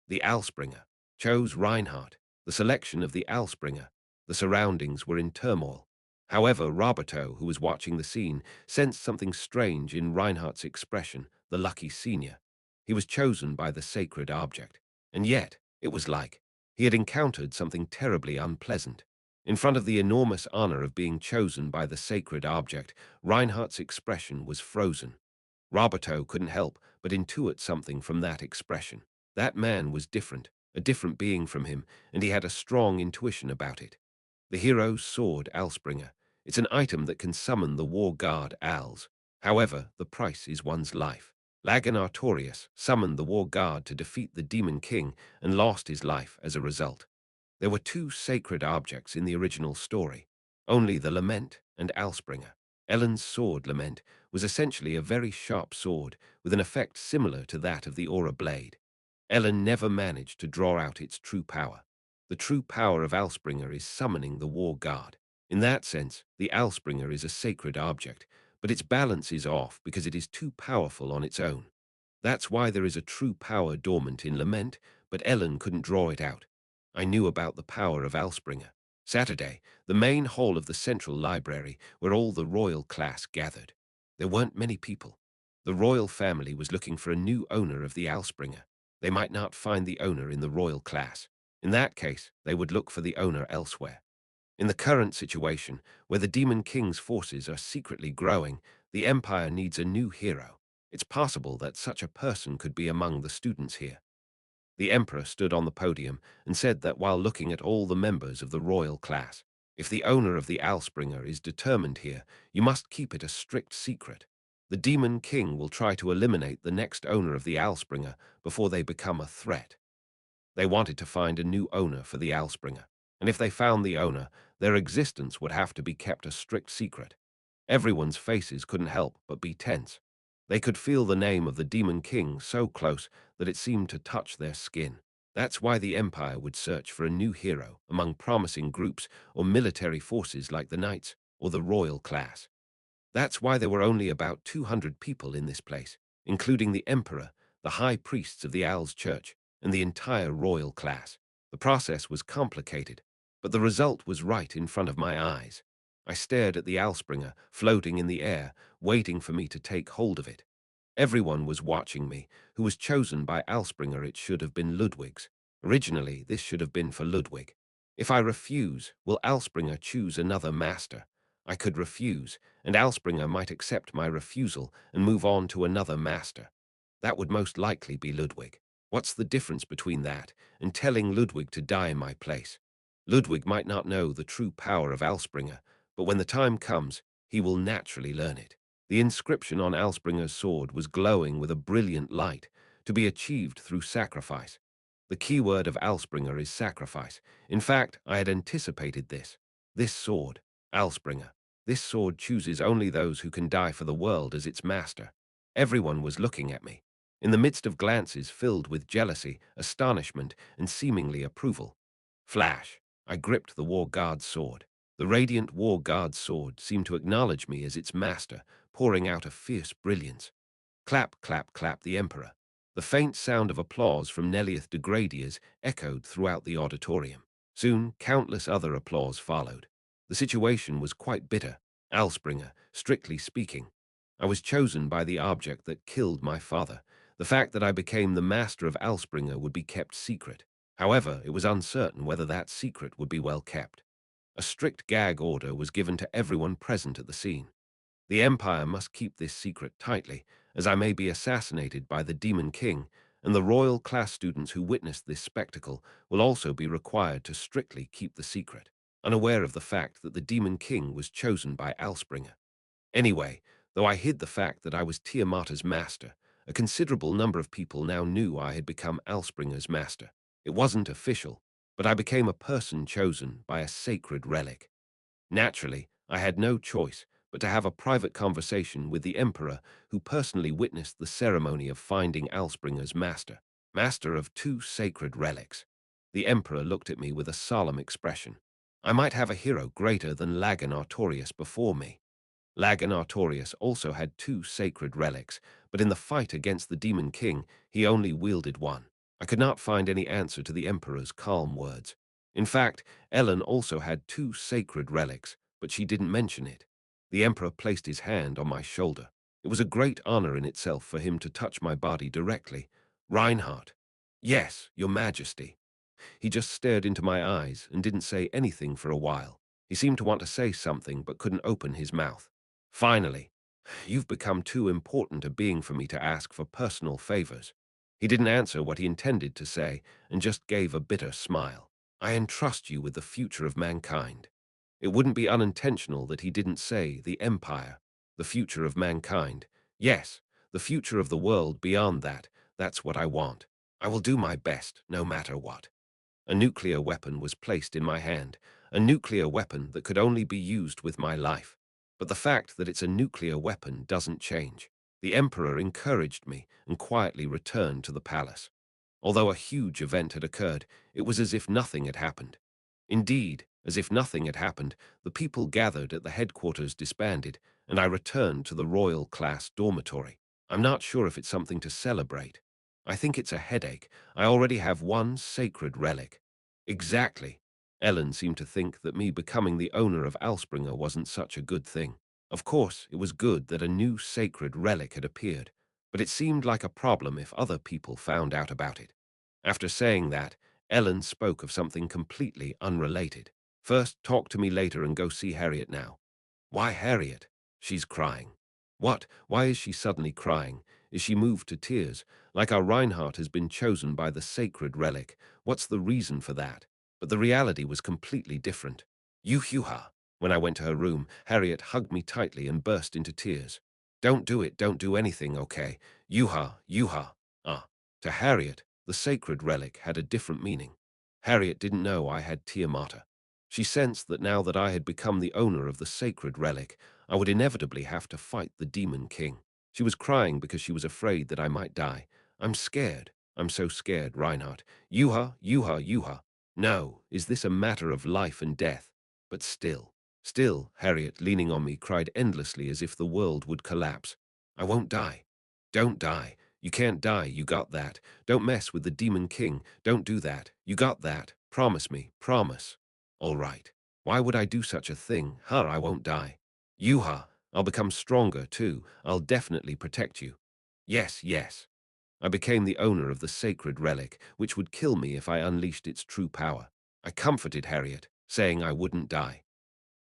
The Alspringer chose Reinhardt, the selection of the Alspringer. The surroundings were in turmoil. However, Roberto, who was watching the scene, sensed something strange in Reinhardt's expression, the lucky senior. He was chosen by the sacred object. And yet, it was like he had encountered something terribly unpleasant. In front of the enormous honor of being chosen by the sacred object, Reinhardt's expression was frozen. Roberto couldn't help but intuit something from that expression. That man was different, a different being from him, and he had a strong intuition about it. The hero's sword, Alspringer. It's an item that can summon the war god Als. However, the price is one's life. Lagan Artorius summoned the war god to defeat the demon king and lost his life as a result. There were two sacred objects in the original story, only the Lament and Alspringer. Ellen's sword Lament was essentially a very sharp sword with an effect similar to that of the Aura blade. Ellen never managed to draw out its true power. The true power of Alspringer is summoning the war god. In that sense, the Alspringer is a sacred object, but its balance is off because it is too powerful on its own. That's why there is a true power dormant in Lament, but Ellen couldn't draw it out. I knew about the power of Alspringer. Saturday, the main hall of the central library, where all the royal class gathered. There weren't many people. The royal family was looking for a new owner of the Alspringer. They might not find the owner in the royal class. In that case, they would look for the owner elsewhere. In the current situation, where the Demon King's forces are secretly growing, the Empire needs a new hero. It's possible that such a person could be among the students here. The Emperor stood on the podium and said that while looking at all the members of the royal class, if the owner of the Alspringer is determined here, you must keep it a strict secret. The Demon King will try to eliminate the next owner of the Alspringer before they become a threat. They wanted to find a new owner for the Alspringer, and if they found the owner, their existence would have to be kept a strict secret. Everyone's faces couldn't help but be tense. They could feel the name of the Demon King so close that it seemed to touch their skin. That's why the Empire would search for a new hero among promising groups or military forces like the Knights or the royal class. That's why there were only about 200 people in this place. including the emperor, the high priests of the Owl's Church, and the entire royal class. The process was complicated, but the result was right in front of my eyes. I stared at the Owlspringer floating in the air, waiting for me to take hold of it. Everyone was watching me, who was chosen by Owlspringer. It should have been Ludwig's. Originally, this should have been for Ludwig. If I refuse, will Owlspringer choose another master? I could refuse, and Owlspringer might accept my refusal and move on to another master. That would most likely be Ludwig. What's the difference between that and telling Ludwig to die in my place? Ludwig might not know the true power of Owlspringer, but when the time comes, he will naturally learn it. The inscription on Owlspringer's sword was glowing with a brilliant light, to be achieved through sacrifice. The key word of Owlspringer is sacrifice. In fact, I had anticipated this. This sword, Owlspringer, this sword chooses only those who can die for the world as its master. Everyone was looking at me, in the midst of glances filled with jealousy, astonishment, and seemingly approval. Flash! I gripped the War Guard's sword. The radiant War Guard's sword seemed to acknowledge me as its master, pouring out a fierce brilliance. Clap, clap, clap, the Emperor. The faint sound of applause from Neliath de Gradius echoed throughout the auditorium. Soon, countless other applause followed. The situation was quite bitter. Owlspringer, strictly speaking. I was chosen by the object that killed my father. The fact that I became the master of Owlspringer would be kept secret. However, it was uncertain whether that secret would be well kept. A strict gag order was given to everyone present at the scene. The Empire must keep this secret tightly, as I may be assassinated by the Demon King, and the royal class students who witnessed this spectacle will also be required to strictly keep the secret, unaware of the fact that the Demon King was chosen by Owlspringer. Anyway, though I hid the fact that I was Tiamata's master, a considerable number of people now knew I had become Owlspringer's master. It wasn't official, but I became a person chosen by a sacred relic. Naturally, I had no choice but to have a private conversation with the Emperor, who personally witnessed the ceremony of finding Owlspringer's master, master of two sacred relics. The Emperor looked at me with a solemn expression. I might have a hero greater than Lagan Artorius before me. Lagan Artorius also had two sacred relics, but in the fight against the Demon King, he only wielded one. I could not find any answer to the Emperor's calm words. In fact, Ellen also had two sacred relics, but she didn't mention it. The Emperor placed his hand on my shoulder. It was a great honor in itself for him to touch my body directly. Reinhardt. Yes, Your Majesty. He just stared into my eyes and didn't say anything for a while. He seemed to want to say something but couldn't open his mouth. Finally, you've become too important a being for me to ask for personal favors. He didn't answer what he intended to say and just gave a bitter smile. I entrust you with the future of mankind. It wouldn't be unintentional that he didn't say the empire, the future of mankind. Yes, the future of the world beyond that. That's what I want. I will do my best, no matter what. A nuclear weapon was placed in my hand, a nuclear weapon that could only be used with my life. But the fact that it's a nuclear weapon doesn't change. The Emperor encouraged me and quietly returned to the palace. Although a huge event had occurred, it was as if nothing had happened. Indeed, as if nothing had happened, the people gathered at the headquarters disbanded, and I returned to the royal class dormitory. I'm not sure if it's something to celebrate. I think it's a headache. I already have one sacred relic. Exactly. Ellen seemed to think that me becoming the owner of Owlspringer wasn't such a good thing. Of course, it was good that a new sacred relic had appeared, but it seemed like a problem if other people found out about it. After saying that, Ellen spoke of something completely unrelated. First, talk to me later and go see Harriet now. Why Harriet? She's crying. What? Why is she suddenly crying? Is she moved to tears? Like our Reinhardt has been chosen by the sacred relic. What's the reason for that? But the reality was completely different. Hoo-ha. When I went to her room, Harriet hugged me tightly and burst into tears. Don't do it, don't do anything, okay? Yuha. Ah. To Harriet, the sacred relic had a different meaning. Harriet didn't know I had Tiamata. She sensed that now that I had become the owner of the sacred relic, I would inevitably have to fight the Demon King. She was crying because she was afraid that I might die. I'm scared. I'm so scared, Reinhardt. Yuha. No, is this a matter of life and death? But still, Harriet, leaning on me, cried endlessly as if the world would collapse. I won't die. Don't die. You can't die. You got that. Don't mess with the Demon King. Don't do that. You got that. Promise me. Promise. All right. Why would I do such a thing? Huh, I won't die. You, huh? I'll become stronger, too. I'll definitely protect you. Yes, yes. I became the owner of the sacred relic, which would kill me if I unleashed its true power. I comforted Harriet, saying I wouldn't die.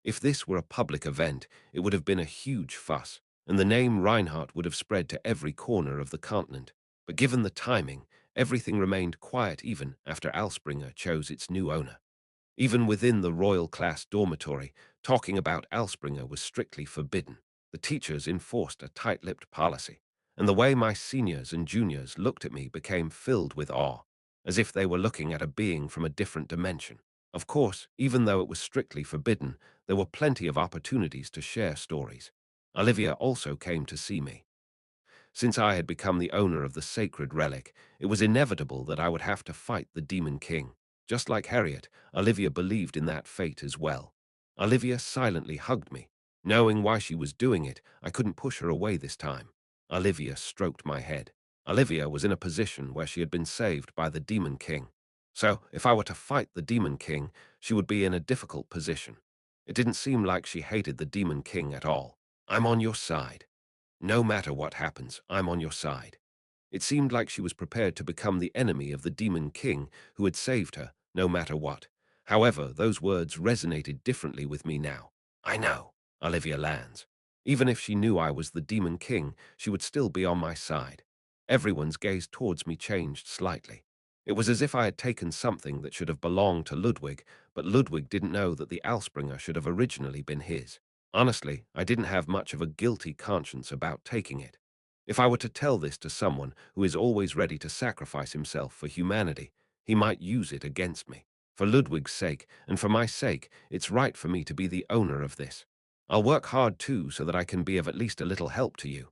If this were a public event, it would have been a huge fuss, and the name Reinhardt would have spread to every corner of the continent. But given the timing, everything remained quiet even after Alspringer chose its new owner. Even within the royal class dormitory, talking about Alspringer was strictly forbidden. The teachers enforced a tight-lipped policy, and the way my seniors and juniors looked at me became filled with awe, as if they were looking at a being from a different dimension. Of course, even though it was strictly forbidden, there were plenty of opportunities to share stories. Olivia also came to see me. Since I had become the owner of the sacred relic, it was inevitable that I would have to fight the Demon King. Just like Harriet, Olivia believed in that fate as well. Olivia silently hugged me. Knowing why she was doing it, I couldn't push her away this time. Olivia stroked my head. Olivia was in a position where she had been saved by the Demon King. So, if I were to fight the Demon King, she would be in a difficult position. It didn't seem like she hated the Demon King at all. I'm on your side. No matter what happens, I'm on your side. It seemed like she was prepared to become the enemy of the Demon King who had saved her, no matter what. However, those words resonated differently with me now. I know, Olivia Lands. Even if she knew I was the Demon King, she would still be on my side. Everyone's gaze towards me changed slightly. It was as if I had taken something that should have belonged to Ludwig, but Ludwig didn't know that the Alspringer should have originally been his. Honestly, I didn't have much of a guilty conscience about taking it. If I were to tell this to someone who is always ready to sacrifice himself for humanity, he might use it against me. For Ludwig's sake, and for my sake, it's right for me to be the owner of this. I'll work hard too so that I can be of at least a little help to you.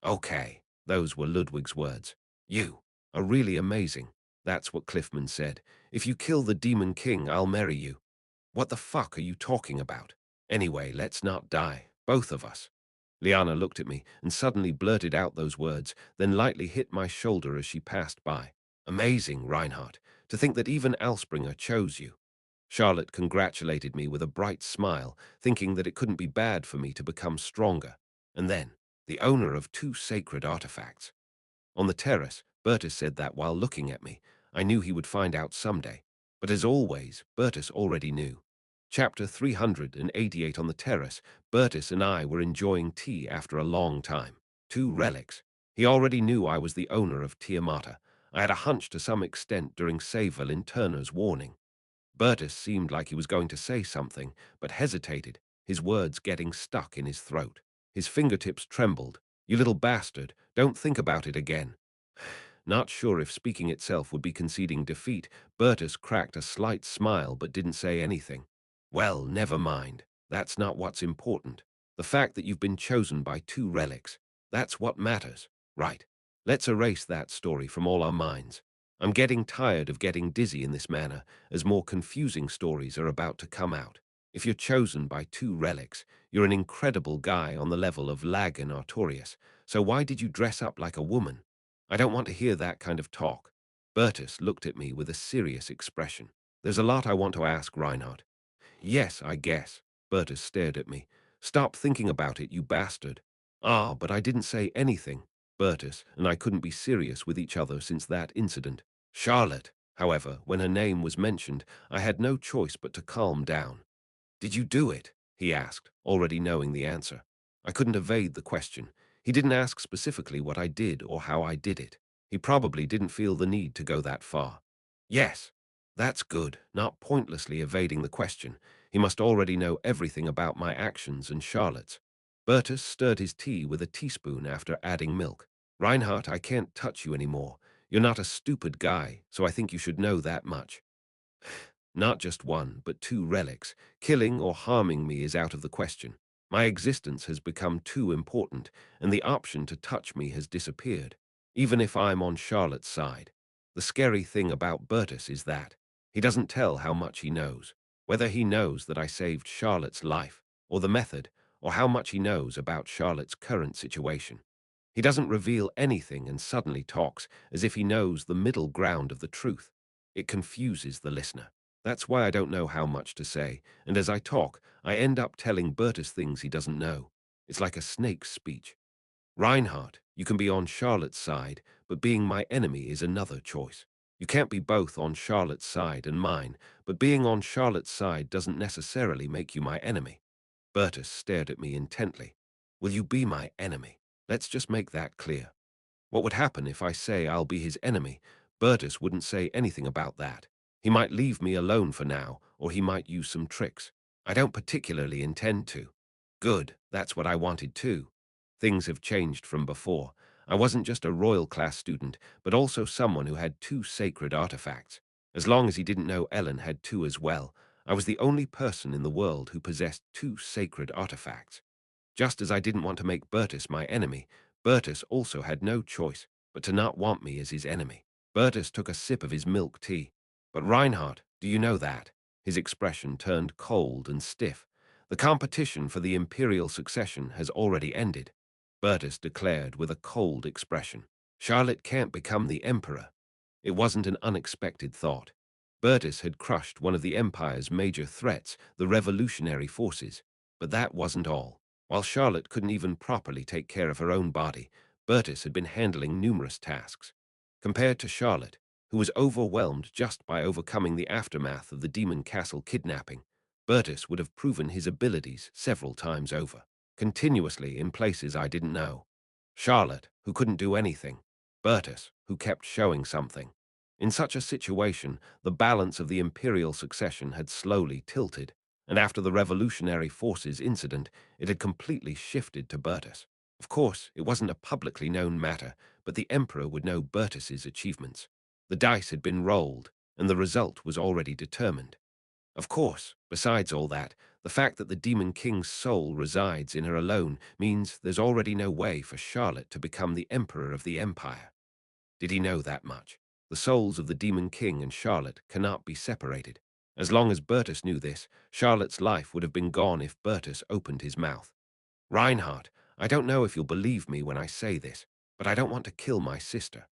Okay, those were Ludwig's words. You are really amazing. That's what Cliffman said. If you kill the Demon King, I'll marry you. What the fuck are you talking about? Anyway, let's not die, both of us. Liana looked at me and suddenly blurted out those words, then lightly hit my shoulder as she passed by. Amazing, Reinhardt, to think that even Alspringer chose you. Charlotte congratulated me with a bright smile, thinking that it couldn't be bad for me to become stronger. And then, the owner of two sacred artifacts. On the terrace, Bertus said that while looking at me, I knew he would find out someday. But as always, Bertus already knew. Chapter 388 on the terrace, Bertus and I were enjoying tea after a long time. Two relics. He already knew I was the owner of Tiamata. I had a hunch to some extent during Savelin Turner's warning. Bertus seemed like he was going to say something, but hesitated, his words getting stuck in his throat. His fingertips trembled. You little bastard, don't think about it again. Not sure if speaking itself would be conceding defeat, Bertus cracked a slight smile but didn't say anything. Well, never mind. That's not what's important. The fact that you've been chosen by two relics. That's what matters. Right. Let's erase that story from all our minds. I'm getting tired of getting dizzy in this manner, as more confusing stories are about to come out. If you're chosen by two relics, you're an incredible guy on the level of Lagan Artorius, so why did you dress up like a woman? I don't want to hear that kind of talk. Bertus looked at me with a serious expression. There's a lot I want to ask, Reinhardt. Yes, I guess. Bertus stared at me. Stop thinking about it, you bastard. Ah, but I didn't say anything. Bertus and I couldn't be serious with each other since that incident. Charlotte, however, when her name was mentioned, I had no choice but to calm down. Did you do it? He asked, already knowing the answer. I couldn't evade the question. He didn't ask specifically what I did or how I did it. He probably didn't feel the need to go that far. Yes, that's good, not pointlessly evading the question. He must already know everything about my actions and Charlotte's. Bertus stirred his tea with a teaspoon after adding milk. Reinhardt, I can't touch you anymore. You're not a stupid guy, so I think you should know that much. Not just one, but two relics. Killing or harming me is out of the question. My existence has become too important, and the option to touch me has disappeared, even if I'm on Charlotte's side. The scary thing about Bertus is that he doesn't tell how much he knows, whether he knows that I saved Charlotte's life, or the method, or how much he knows about Charlotte's current situation. He doesn't reveal anything and suddenly talks as if he knows the middle ground of the truth. It confuses the listener. That's why I don't know how much to say, and as I talk, I end up telling Bertus things he doesn't know. It's like a snake's speech. Reinhardt, you can be on Charlotte's side, but being my enemy is another choice. You can't be both on Charlotte's side and mine, but being on Charlotte's side doesn't necessarily make you my enemy. Bertus stared at me intently. Will you be my enemy? Let's just make that clear. What would happen if I say I'll be his enemy? Bertus wouldn't say anything about that. He might leave me alone for now, or he might use some tricks. I don't particularly intend to. Good, that's what I wanted too. Things have changed from before. I wasn't just a royal class student, but also someone who had two sacred artifacts. As long as he didn't know Ellen had two as well, I was the only person in the world who possessed two sacred artifacts. Just as I didn't want to make Bertus my enemy, Bertus also had no choice but to not want me as his enemy. Bertus took a sip of his milk tea. But Reinhardt, do you know that? His expression turned cold and stiff. The competition for the imperial succession has already ended. Bertus declared with a cold expression. Charlotte can't become the emperor. It wasn't an unexpected thought. Bertus had crushed one of the empire's major threats, the revolutionary forces. But that wasn't all. While Charlotte couldn't even properly take care of her own body, Bertus had been handling numerous tasks. Compared to Charlotte, who was overwhelmed just by overcoming the aftermath of the Demon Castle kidnapping, Bertus would have proven his abilities several times over, continuously in places I didn't know. Charlotte, who couldn't do anything. Bertus, who kept showing something. In such a situation, the balance of the imperial succession had slowly tilted, and after the Revolutionary Forces incident, it had completely shifted to Bertus. Of course, it wasn't a publicly known matter, but the Emperor would know Bertus's achievements. The dice had been rolled, and the result was already determined. Of course, besides all that, the fact that the Demon King's soul resides in her alone means there's already no way for Charlotte to become the Emperor of the Empire. Did he know that much? The souls of the Demon King and Charlotte cannot be separated. As long as Bertus knew this, Charlotte's life would have been gone if Bertus opened his mouth. Reinhardt, I don't know if you'll believe me when I say this, but I don't want to kill my sister.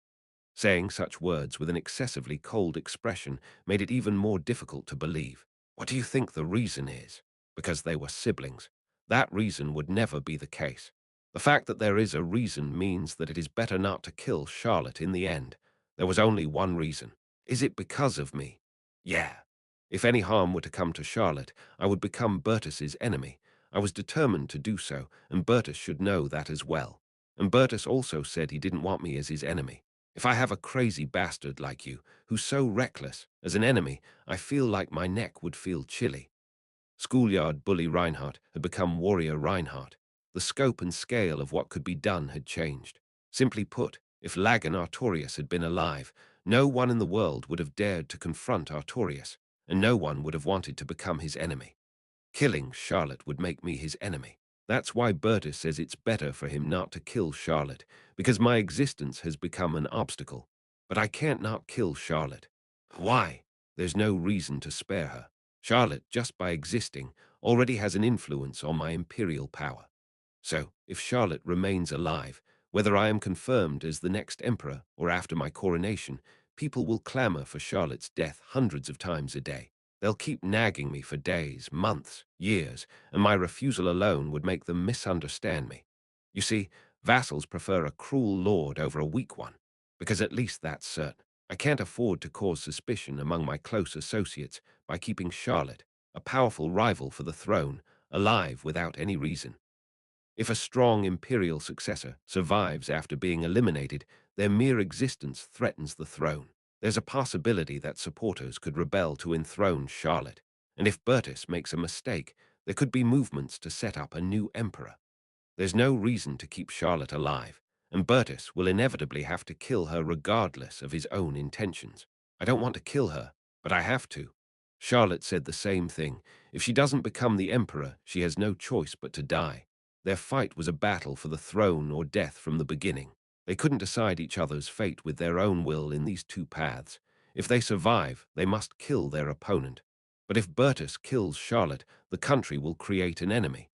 Saying such words with an excessively cold expression made it even more difficult to believe. What do you think the reason is? Because they were siblings. That reason would never be the case. The fact that there is a reason means that it is better not to kill Charlotte in the end. There was only one reason. Is it because of me? Yeah. If any harm were to come to Charlotte, I would become Bertus's enemy. I was determined to do so, and Bertus should know that as well. And Bertus also said he didn't want me as his enemy. If I have a crazy bastard like you, who's so reckless, as an enemy, I feel like my neck would feel chilly. Schoolyard bully Reinhardt had become warrior Reinhardt. The scope and scale of what could be done had changed. Simply put, if Lagan Artorius had been alive, no one in the world would have dared to confront Artorius, and no one would have wanted to become his enemy. Killing Charlotte would make me his enemy. That's why Bertus says it's better for him not to kill Charlotte, because my existence has become an obstacle. But I can't not kill Charlotte. Why? There's no reason to spare her. Charlotte, just by existing, already has an influence on my imperial power. So, if Charlotte remains alive, whether I am confirmed as the next emperor or after my coronation, people will clamor for Charlotte's death hundreds of times a day. They'll keep nagging me for days, months, years, and my refusal alone would make them misunderstand me. You see, vassals prefer a cruel lord over a weak one, because at least that's certain. I can't afford to cause suspicion among my close associates by keeping Charlotte, a powerful rival for the throne, alive without any reason. If a strong imperial successor survives after being eliminated, their mere existence threatens the throne. There's a possibility that supporters could rebel to enthrone Charlotte, and if Bertus makes a mistake, there could be movements to set up a new emperor. There's no reason to keep Charlotte alive, and Bertus will inevitably have to kill her regardless of his own intentions. I don't want to kill her, but I have to. Charlotte said the same thing. If she doesn't become the emperor, she has no choice but to die. Their fight was a battle for the throne or death from the beginning. They couldn't decide each other's fate with their own will in these two paths. If they survive, they must kill their opponent. But if Bertus kills Charlotte, the country will create an enemy.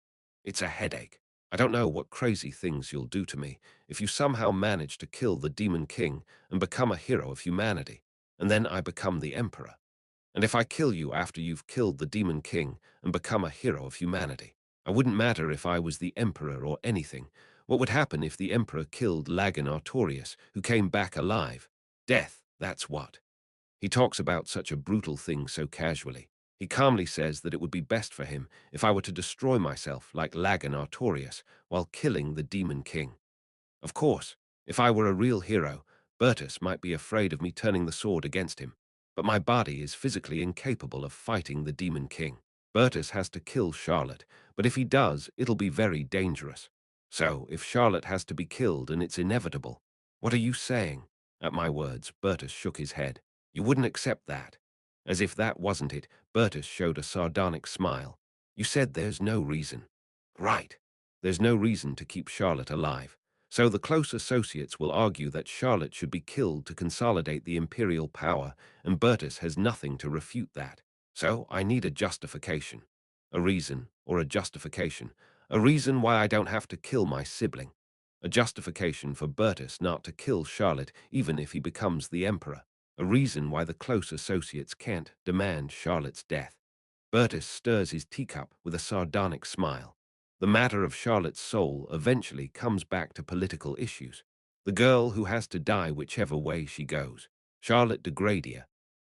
It's a headache. I don't know what crazy things you'll do to me if you somehow manage to kill the Demon King and become a hero of humanity, and then I become the Emperor. And if I kill you after you've killed the Demon King and become a hero of humanity, I wouldn't matter if I was the Emperor or anything. What would happen if the Emperor killed Lagan Artorius, who came back alive? Death, that's what. He talks about such a brutal thing so casually. He calmly says that it would be best for him if I were to destroy myself like Lagan Artorius while killing the Demon King. Of course, if I were a real hero, Bertus might be afraid of me turning the sword against him, but my body is physically incapable of fighting the Demon King. Bertus has to kill Charlotte, but if he does, it'll be very dangerous. So, if Charlotte has to be killed and it's inevitable, what are you saying? At my words, Bertus shook his head. You wouldn't accept that. As if that wasn't it, Bertus showed a sardonic smile. You said there's no reason. Right. There's no reason to keep Charlotte alive. So the close associates will argue that Charlotte should be killed to consolidate the imperial power, and Bertus has nothing to refute that. So I need a justification. A reason, or a justification. A reason why I don't have to kill my sibling. A justification for Bertus not to kill Charlotte even if he becomes the emperor. A reason why the close associates can't demand Charlotte's death. Bertus stirs his teacup with a sardonic smile. The matter of Charlotte's soul eventually comes back to political issues. The girl who has to die whichever way she goes. Charlotte de Gradia.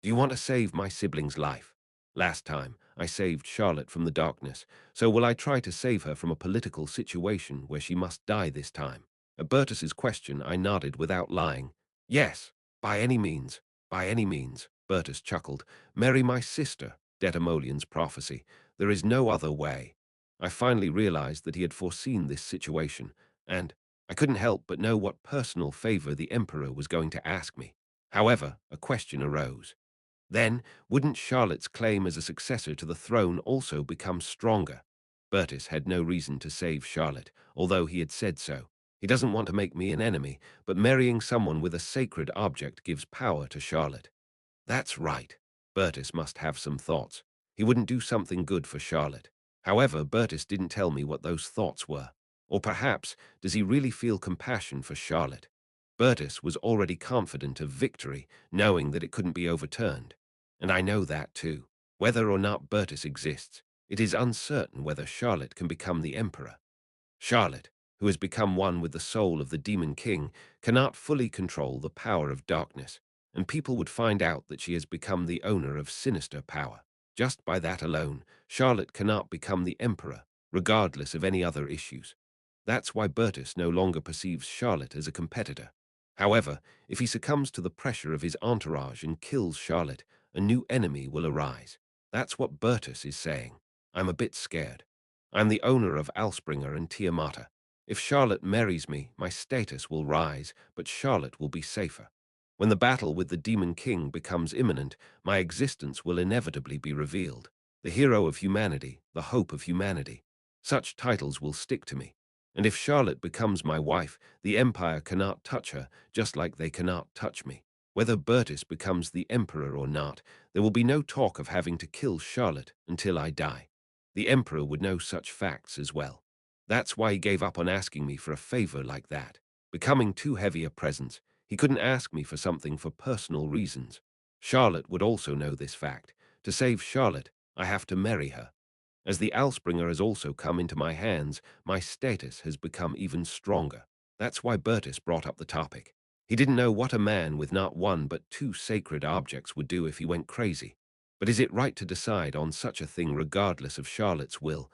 Do you want to save my sibling's life? Last time, I saved Charlotte from the darkness, so will I try to save her from a political situation where she must die this time? At Bertus's question, I nodded without lying. Yes, by any means, by any means, Bertus chuckled. Marry my sister, Detamolian's prophecy. There is no other way. I finally realized that he had foreseen this situation, and I couldn't help but know what personal favor the Emperor was going to ask me. However, a question arose. Then, wouldn't Charlotte's claim as a successor to the throne also become stronger? Bertus had no reason to save Charlotte, although he had said so. He doesn't want to make me an enemy, but marrying someone with a sacred object gives power to Charlotte. That's right. Bertus must have some thoughts. He wouldn't do something good for Charlotte. However, Bertus didn't tell me what those thoughts were. Or perhaps, does he really feel compassion for Charlotte? Bertus was already confident of victory, knowing that it couldn't be overturned. And I know that too. Whether or not Bertus exists, it is uncertain whether Charlotte can become the emperor. Charlotte, who has become one with the soul of the Demon King, cannot fully control the power of darkness, and people would find out that she has become the owner of sinister power. Just by that alone, Charlotte cannot become the emperor, regardless of any other issues. That's why Bertus no longer perceives Charlotte as a competitor. However, if he succumbs to the pressure of his entourage and kills Charlotte, a new enemy will arise. That's what Bertus is saying. I'm a bit scared. I'm the owner of Alspringer and Tiamata. If Charlotte marries me, my status will rise, but Charlotte will be safer. When the battle with the Demon King becomes imminent, my existence will inevitably be revealed. The hero of humanity, the hope of humanity. Such titles will stick to me. And if Charlotte becomes my wife, the Empire cannot touch her, just like they cannot touch me. Whether Bertus becomes the emperor or not, there will be no talk of having to kill Charlotte until I die. The Emperor would know such facts as well. That's why he gave up on asking me for a favor like that. Becoming too heavy a presence, he couldn't ask me for something for personal reasons. Charlotte would also know this fact. To save Charlotte, I have to marry her. As the Alspringer has also come into my hands, my status has become even stronger. That's why Bertus brought up the topic. He didn't know what a man with not one but two sacred objects would do if he went crazy. But is it right to decide on such a thing regardless of Charlotte's will?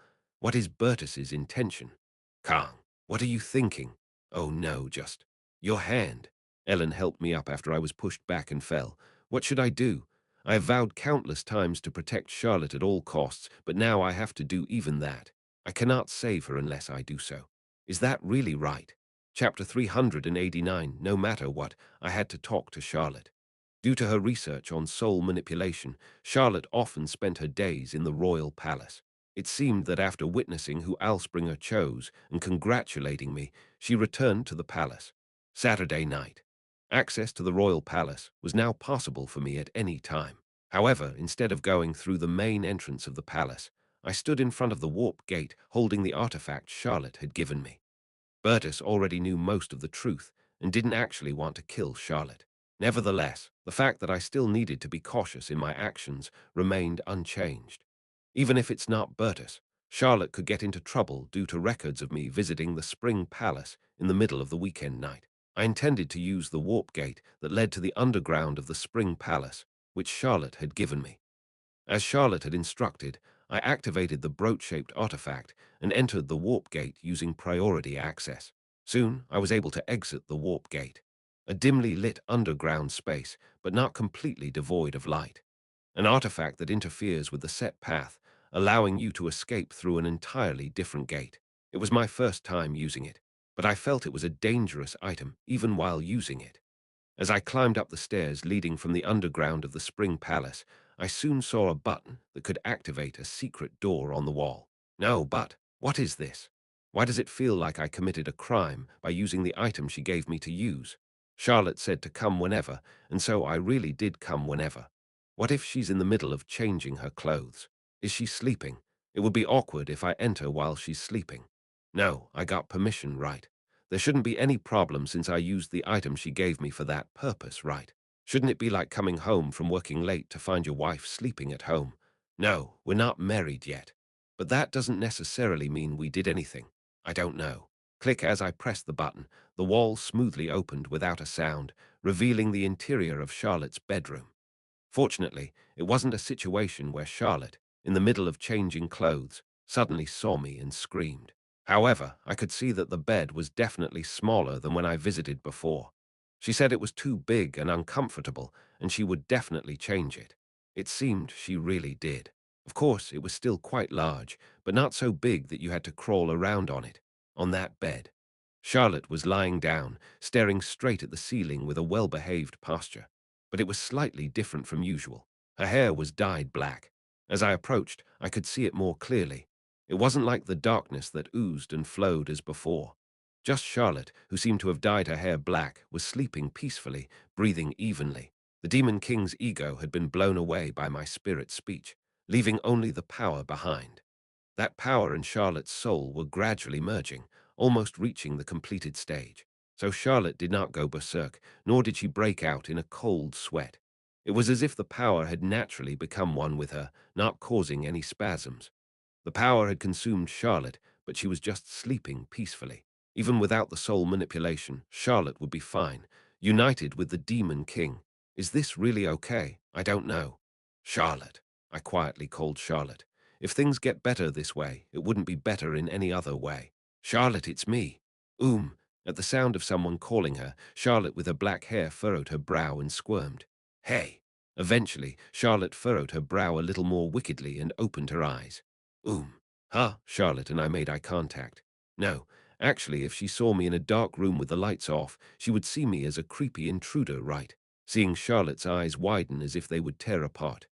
What is Bertus's intention? Kang, what are you thinking? Oh no, just your hand. Ellen helped me up after I was pushed back and fell. What should I do? I have vowed countless times to protect Charlotte at all costs, but now I have to do even that. I cannot save her unless I do so. Is that really right? Chapter 389, no matter what, I had to talk to Charlotte. Due to her research on soul manipulation, Charlotte often spent her days in the royal palace. It seemed that after witnessing who Alspringer chose and congratulating me, she returned to the palace. Saturday night. Access to the royal palace was now possible for me at any time. However, instead of going through the main entrance of the palace, I stood in front of the warp gate, holding the artifact Charlotte had given me. Bertus already knew most of the truth and didn't actually want to kill Charlotte. Nevertheless, the fact that I still needed to be cautious in my actions remained unchanged. Even if it's not Bertus, Charlotte could get into trouble due to records of me visiting the Spring Palace in the middle of the weekend night. I intended to use the warp gate that led to the underground of the Spring Palace, which Charlotte had given me. As Charlotte had instructed, I activated the brooch-shaped artifact and entered the warp gate using priority access. Soon, I was able to exit the warp gate, a dimly lit underground space, but not completely devoid of light. An artifact that interferes with the set path, allowing you to escape through an entirely different gate. It was my first time using it, but I felt it was a dangerous item even while using it. As I climbed up the stairs leading from the underground of the Spring Palace, I soon saw a button that could activate a secret door on the wall. No, but what is this? Why does it feel like I committed a crime by using the item she gave me to use? Charlotte said to come whenever, and so I really did come whenever. What if she's in the middle of changing her clothes? Is she sleeping? It would be awkward if I enter while she's sleeping. No, I got permission, right? There shouldn't be any problem since I used the item she gave me for that purpose, right? Shouldn't it be like coming home from working late to find your wife sleeping at home? No, we're not married yet. But that doesn't necessarily mean we did anything. I don't know. Click as I pressed the button. The wall smoothly opened without a sound, revealing the interior of Charlotte's bedroom. Fortunately, it wasn't a situation where Charlotte, in the middle of changing clothes, suddenly saw me and screamed. However, I could see that the bed was definitely smaller than when I visited before. She said it was too big and uncomfortable, and she would definitely change it. It seemed she really did. Of course, it was still quite large, but not so big that you had to crawl around on it. On that bed, Charlotte was lying down, staring straight at the ceiling with a well-behaved posture. But it was slightly different from usual. Her hair was dyed black. As I approached, I could see it more clearly. It wasn't like the darkness that oozed and flowed as before. Just Charlotte, who seemed to have dyed her hair black, was sleeping peacefully, breathing evenly. The Demon King's ego had been blown away by my spirit speech, leaving only the power behind. That power and Charlotte's soul were gradually merging, almost reaching the completed stage. So Charlotte did not go berserk, nor did she break out in a cold sweat. It was as if the power had naturally become one with her, not causing any spasms. The power had consumed Charlotte, but she was just sleeping peacefully. Even without the soul manipulation, Charlotte would be fine, united with the Demon King. Is this really okay? I don't know. Charlotte. I quietly called Charlotte. If things get better this way, it wouldn't be better in any other way. Charlotte, it's me. At the sound of someone calling her, Charlotte with her black hair furrowed her brow and squirmed. Hey. Eventually, Charlotte furrowed her brow a little more wickedly and opened her eyes. Huh? Charlotte and I made eye contact. No, actually, if she saw me in a dark room with the lights off, she would see me as a creepy intruder, right? Seeing Charlotte's eyes widen as if they would tear apart.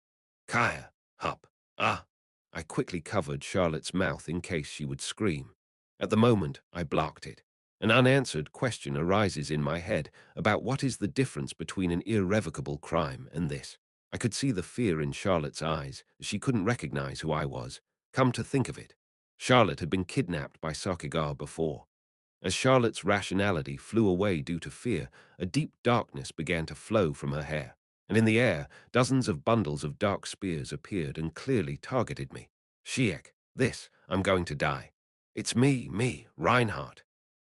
Kaya, hup, ah. I quickly covered Charlotte's mouth in case she would scream. At the moment, I blocked it. An unanswered question arises in my head about what is the difference between an irrevocable crime and this. I could see the fear in Charlotte's eyes. She couldn't recognize who I was. Come to think of it, Charlotte had been kidnapped by Sakigar before. As Charlotte's rationality flew away due to fear, a deep darkness began to flow from her hair, and in the air, dozens of bundles of dark spears appeared and clearly targeted me. Shiek, I'm going to die. It's me, Reinhardt.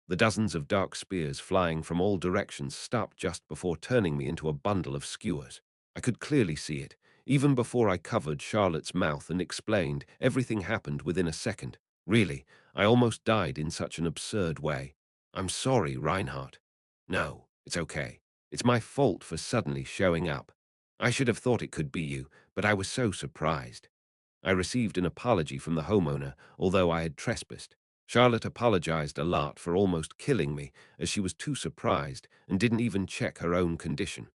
The dozens of dark spears flying from all directions stopped just before turning me into a bundle of skewers. I could clearly see it. Even before I covered Charlotte's mouth and explained, everything happened within a second. Really, I almost died in such an absurd way. I'm sorry, Reinhardt. No, it's okay. It's my fault for suddenly showing up. I should have thought it could be you, but I was so surprised. I received an apology from the homeowner, although I had trespassed. Charlotte apologized a lot for almost killing me, as she was too surprised and didn't even check her own condition.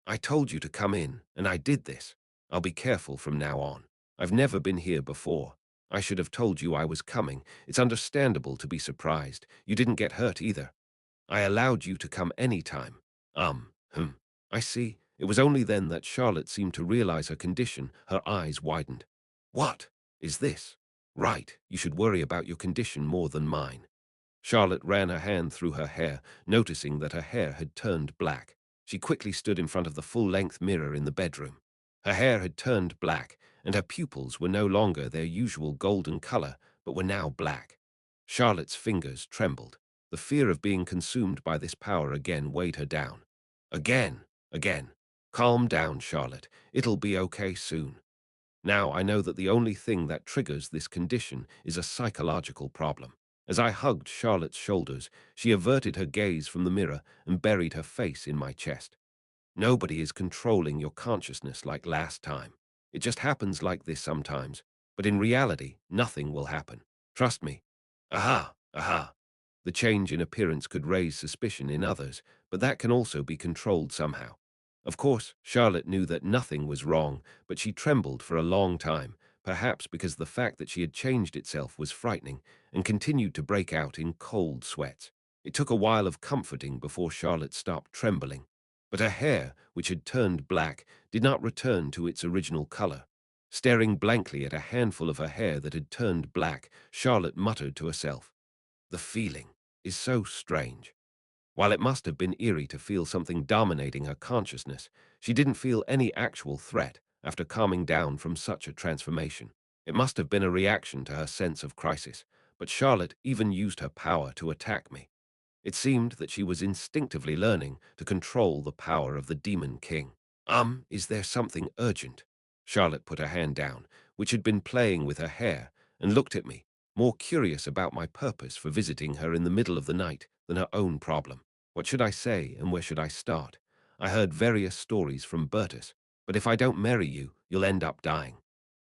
I told you to come in, and I did this. I'll be careful from now on. I've never been here before. I should have told you I was coming. It's understandable to be surprised. You didn't get hurt either. I allowed you to come any time. I see. It was only then that Charlotte seemed to realize her condition. Her eyes widened. What is this? Right, you should worry about your condition more than mine. Charlotte ran her hand through her hair, noticing that her hair had turned black. She quickly stood in front of the full-length mirror in the bedroom. Her hair had turned black, and her pupils were no longer their usual golden color, but were now black. Charlotte's fingers trembled. The fear of being consumed by this power again weighed her down. Again. Calm down, Charlotte. It'll be okay soon. Now I know that the only thing that triggers this condition is a psychological problem. As I hugged Charlotte's shoulders, she averted her gaze from the mirror and buried her face in my chest. Nobody is controlling your consciousness like last time. It just happens like this sometimes, but in reality, nothing will happen. Trust me. Aha. The change in appearance could raise suspicion in others, but that can also be controlled somehow. Of course, Charlotte knew that nothing was wrong, but she trembled for a long time, perhaps because the fact that she had changed itself was frightening, and continued to break out in cold sweats. It took a while of comforting before Charlotte stopped trembling. But her hair, which had turned black, did not return to its original color. Staring blankly at a handful of her hair that had turned black, Charlotte muttered to herself, "The feeling is so strange." While it must have been eerie to feel something dominating her consciousness, she didn't feel any actual threat after calming down from such a transformation. It must have been a reaction to her sense of crisis, but Charlotte even used her power to attack me. It seemed that she was instinctively learning to control the power of the Demon King. Is there something urgent? Charlotte put her hand down, which had been playing with her hair, and looked at me, more curious about my purpose for visiting her in the middle of the night than her own problem. What should I say and where should I start? I heard various stories from Bertus, but if I don't marry you, you'll end up dying.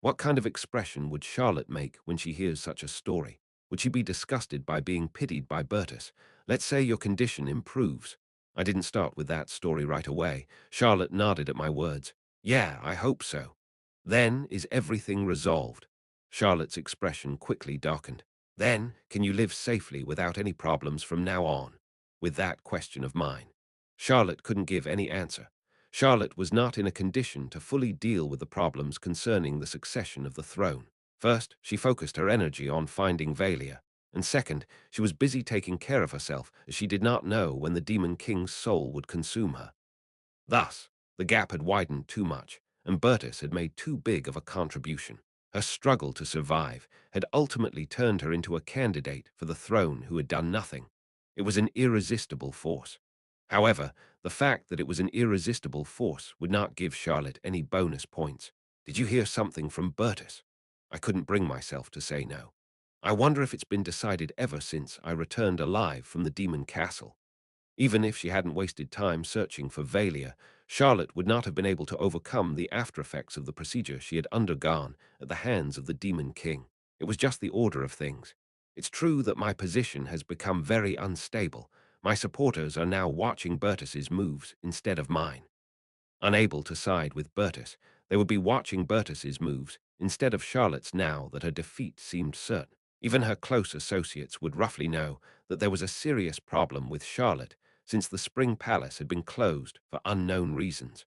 What kind of expression would Charlotte make when she hears such a story? Would she be disgusted by being pitied by Bertus? Let's say your condition improves. I didn't start with that story right away. Charlotte nodded at my words. Yeah, I hope so. Then is everything resolved? Charlotte's expression quickly darkened. Then can you live safely without any problems from now on? With that question of mine. Charlotte couldn't give any answer. Charlotte was not in a condition to fully deal with the problems concerning the succession of the throne. First, she focused her energy on finding Valia, and second, she was busy taking care of herself as she did not know when the Demon King's soul would consume her. Thus, the gap had widened too much, and Bertus had made too big of a contribution. Her struggle to survive had ultimately turned her into a candidate for the throne who had done nothing. It was an irresistible force. However, the fact that it was an irresistible force would not give Charlotte any bonus points. Did you hear something from Bertus? I couldn't bring myself to say no. I wonder if it's been decided ever since I returned alive from the demon castle. Even if she hadn't wasted time searching for Valia, Charlotte would not have been able to overcome the after-effects of the procedure she had undergone at the hands of the Demon King. It was just the order of things. It's true that my position has become very unstable. My supporters are now watching Bertus's moves instead of mine. Unable to side with Bertus, they would be watching Bertus's moves instead of Charlotte's now that her defeat seemed certain. Even her close associates would roughly know that there was a serious problem with Charlotte since the Spring Palace had been closed for unknown reasons.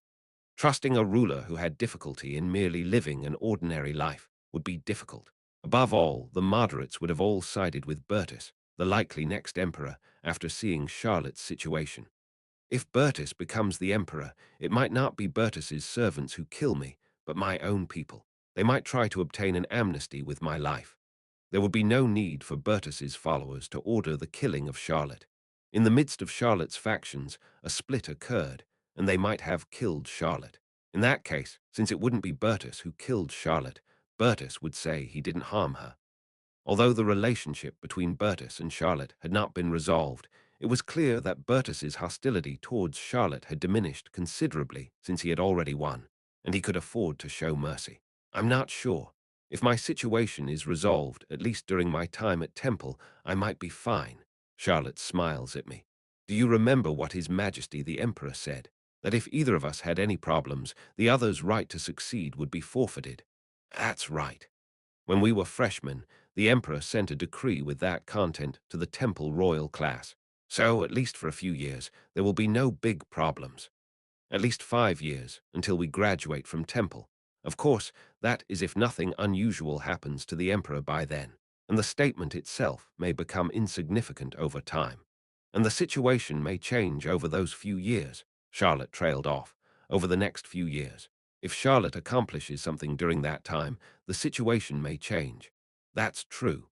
Trusting a ruler who had difficulty in merely living an ordinary life would be difficult. Above all, the moderates would have all sided with Bertus, the likely next emperor, after seeing Charlotte's situation. If Bertus becomes the emperor, it might not be Bertus's servants who kill me, but my own people. They might try to obtain an amnesty with my life. There would be no need for Bertus's followers to order the killing of Charlotte. In the midst of Charlotte's factions, a split occurred, and they might have killed Charlotte. In that case, since it wouldn't be Bertus who killed Charlotte, Bertus would say he didn't harm her. Although the relationship between Bertus and Charlotte had not been resolved, it was clear that Bertus's hostility towards Charlotte had diminished considerably since he had already won, and he could afford to show mercy. I'm not sure. If my situation is resolved, at least during my time at Temple, I might be fine. Charlotte smiles at me. Do you remember what His Majesty the Emperor said? That if either of us had any problems, the other's right to succeed would be forfeited. That's right. When we were freshmen, the Emperor sent a decree with that content to the Temple Royal class. So, at least for a few years, there will be no big problems. At least 5 years, until we graduate from Temple. Of course, that is if nothing unusual happens to the Emperor by then, and the statement itself may become insignificant over time. And the situation may change over those few years. Charlotte trailed off. Over the next few years. If Charlotte accomplishes something during that time, the situation may change. That's true.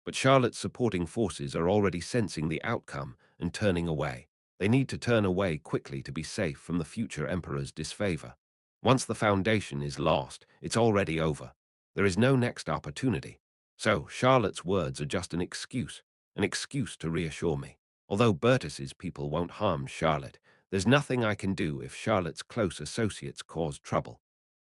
But Charlotte's supporting forces are already sensing the outcome and turning away. They need to turn away quickly to be safe from the future Emperor's disfavor. Once the foundation is lost, it's already over. There is no next opportunity. So Charlotte's words are just an excuse to reassure me. Although Bertus's people won't harm Charlotte, there's nothing I can do if Charlotte's close associates cause trouble.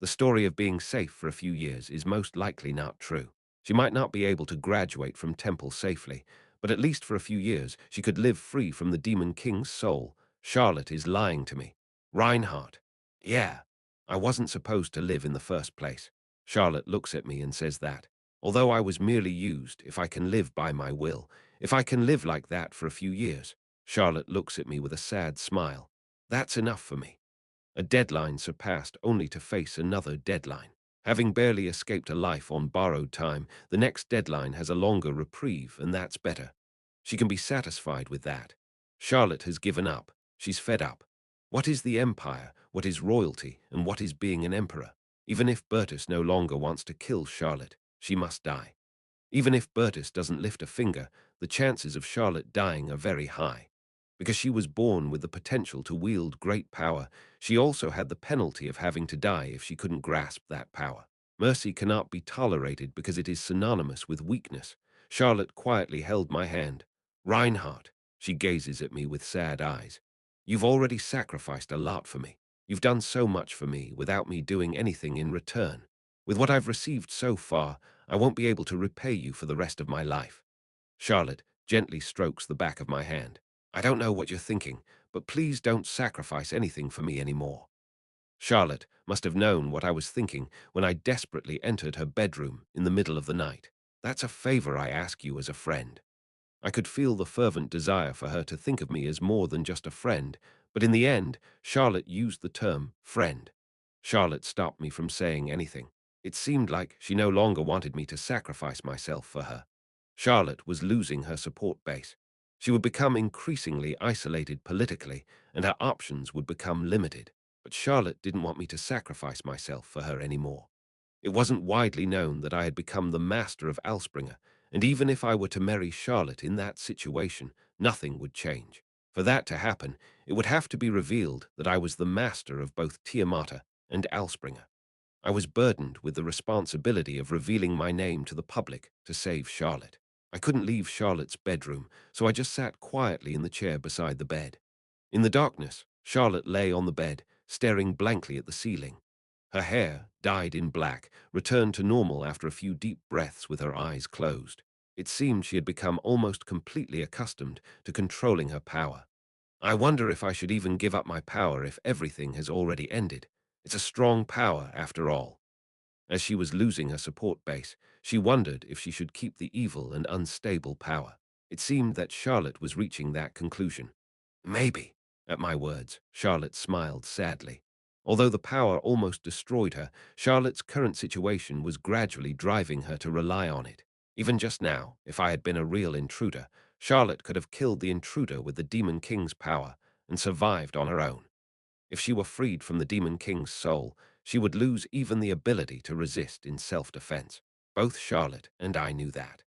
The story of being safe for a few years is most likely not true. She might not be able to graduate from Temple safely, but at least for a few years she could live free from the Demon King's soul. Charlotte is lying to me. Reinhardt. Yeah, I wasn't supposed to live in the first place. Charlotte looks at me and says that. Although I was merely used, if I can live by my will, if I can live like that for a few years. Charlotte looks at me with a sad smile. That's enough for me. A deadline surpassed only to face another deadline. Having barely escaped a life on borrowed time, the next deadline has a longer reprieve, and that's better. She can be satisfied with that. Charlotte has given up. She's fed up. What is the empire? What is royalty? And what is being an emperor? Even if Bertus no longer wants to kill Charlotte, she must die. Even if Bertus doesn't lift a finger, the chances of Charlotte dying are very high. Because she was born with the potential to wield great power, she also had the penalty of having to die if she couldn't grasp that power. Mercy cannot be tolerated because it is synonymous with weakness. Charlotte quietly held my hand. Reinhardt, she gazes at me with sad eyes. You've already sacrificed a lot for me. You've done so much for me without me doing anything in return. With what I've received so far, I won't be able to repay you for the rest of my life. Charlotte gently strokes the back of my hand. I don't know what you're thinking, but please don't sacrifice anything for me anymore. Charlotte must have known what I was thinking when I desperately entered her bedroom in the middle of the night. That's a favor I ask you as a friend. I could feel the fervent desire for her to think of me as more than just a friend, but in the end, Charlotte used the term friend. Charlotte stopped me from saying anything. It seemed like she no longer wanted me to sacrifice myself for her. Charlotte was losing her support base. She would become increasingly isolated politically, and her options would become limited. But Charlotte didn't want me to sacrifice myself for her anymore. It wasn't widely known that I had become the master of Alspringer, and even if I were to marry Charlotte in that situation, nothing would change. For that to happen, it would have to be revealed that I was the master of both Tiamata and Alspringer. I was burdened with the responsibility of revealing my name to the public to save Charlotte. I couldn't leave Charlotte's bedroom, so I just sat quietly in the chair beside the bed. In the darkness, Charlotte lay on the bed, staring blankly at the ceiling. Her hair, dyed in black, returned to normal after a few deep breaths with her eyes closed. It seemed she had become almost completely accustomed to controlling her power. I wonder if I should even give up my power if everything has already ended. It's a strong power, after all. As she was losing her support base, she wondered if she should keep the evil and unstable power. It seemed that Charlotte was reaching that conclusion. Maybe. At my words, Charlotte smiled sadly. Although the power almost destroyed her, Charlotte's current situation was gradually driving her to rely on it. Even just now, if I had been a real intruder, Charlotte could have killed the intruder with the Demon King's power and survived on her own. If she were freed from the Demon King's soul, she would lose even the ability to resist in self-defense. Both Charlotte and I knew that.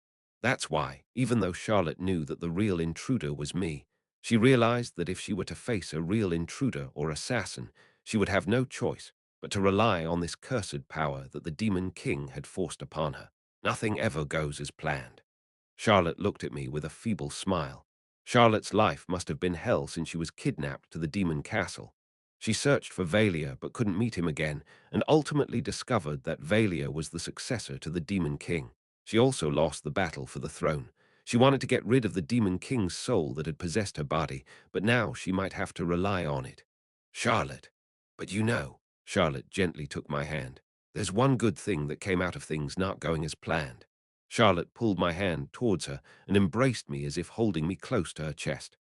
That's why, even though Charlotte knew that the real intruder was me, she realized that if she were to face a real intruder or assassin, she would have no choice but to rely on this cursed power that the Demon King had forced upon her. Nothing ever goes as planned. Charlotte looked at me with a feeble smile. Charlotte's life must have been hell since she was kidnapped to the demon castle. She searched for Valia but couldn't meet him again, and ultimately discovered that Valia was the successor to the Demon King. She also lost the battle for the throne. She wanted to get rid of the Demon King's soul that had possessed her body, but now she might have to rely on it. Charlotte. But you know, Charlotte gently took my hand. There's one good thing that came out of things not going as planned. Charlotte pulled my hand towards her and embraced me as if holding me close to her chest.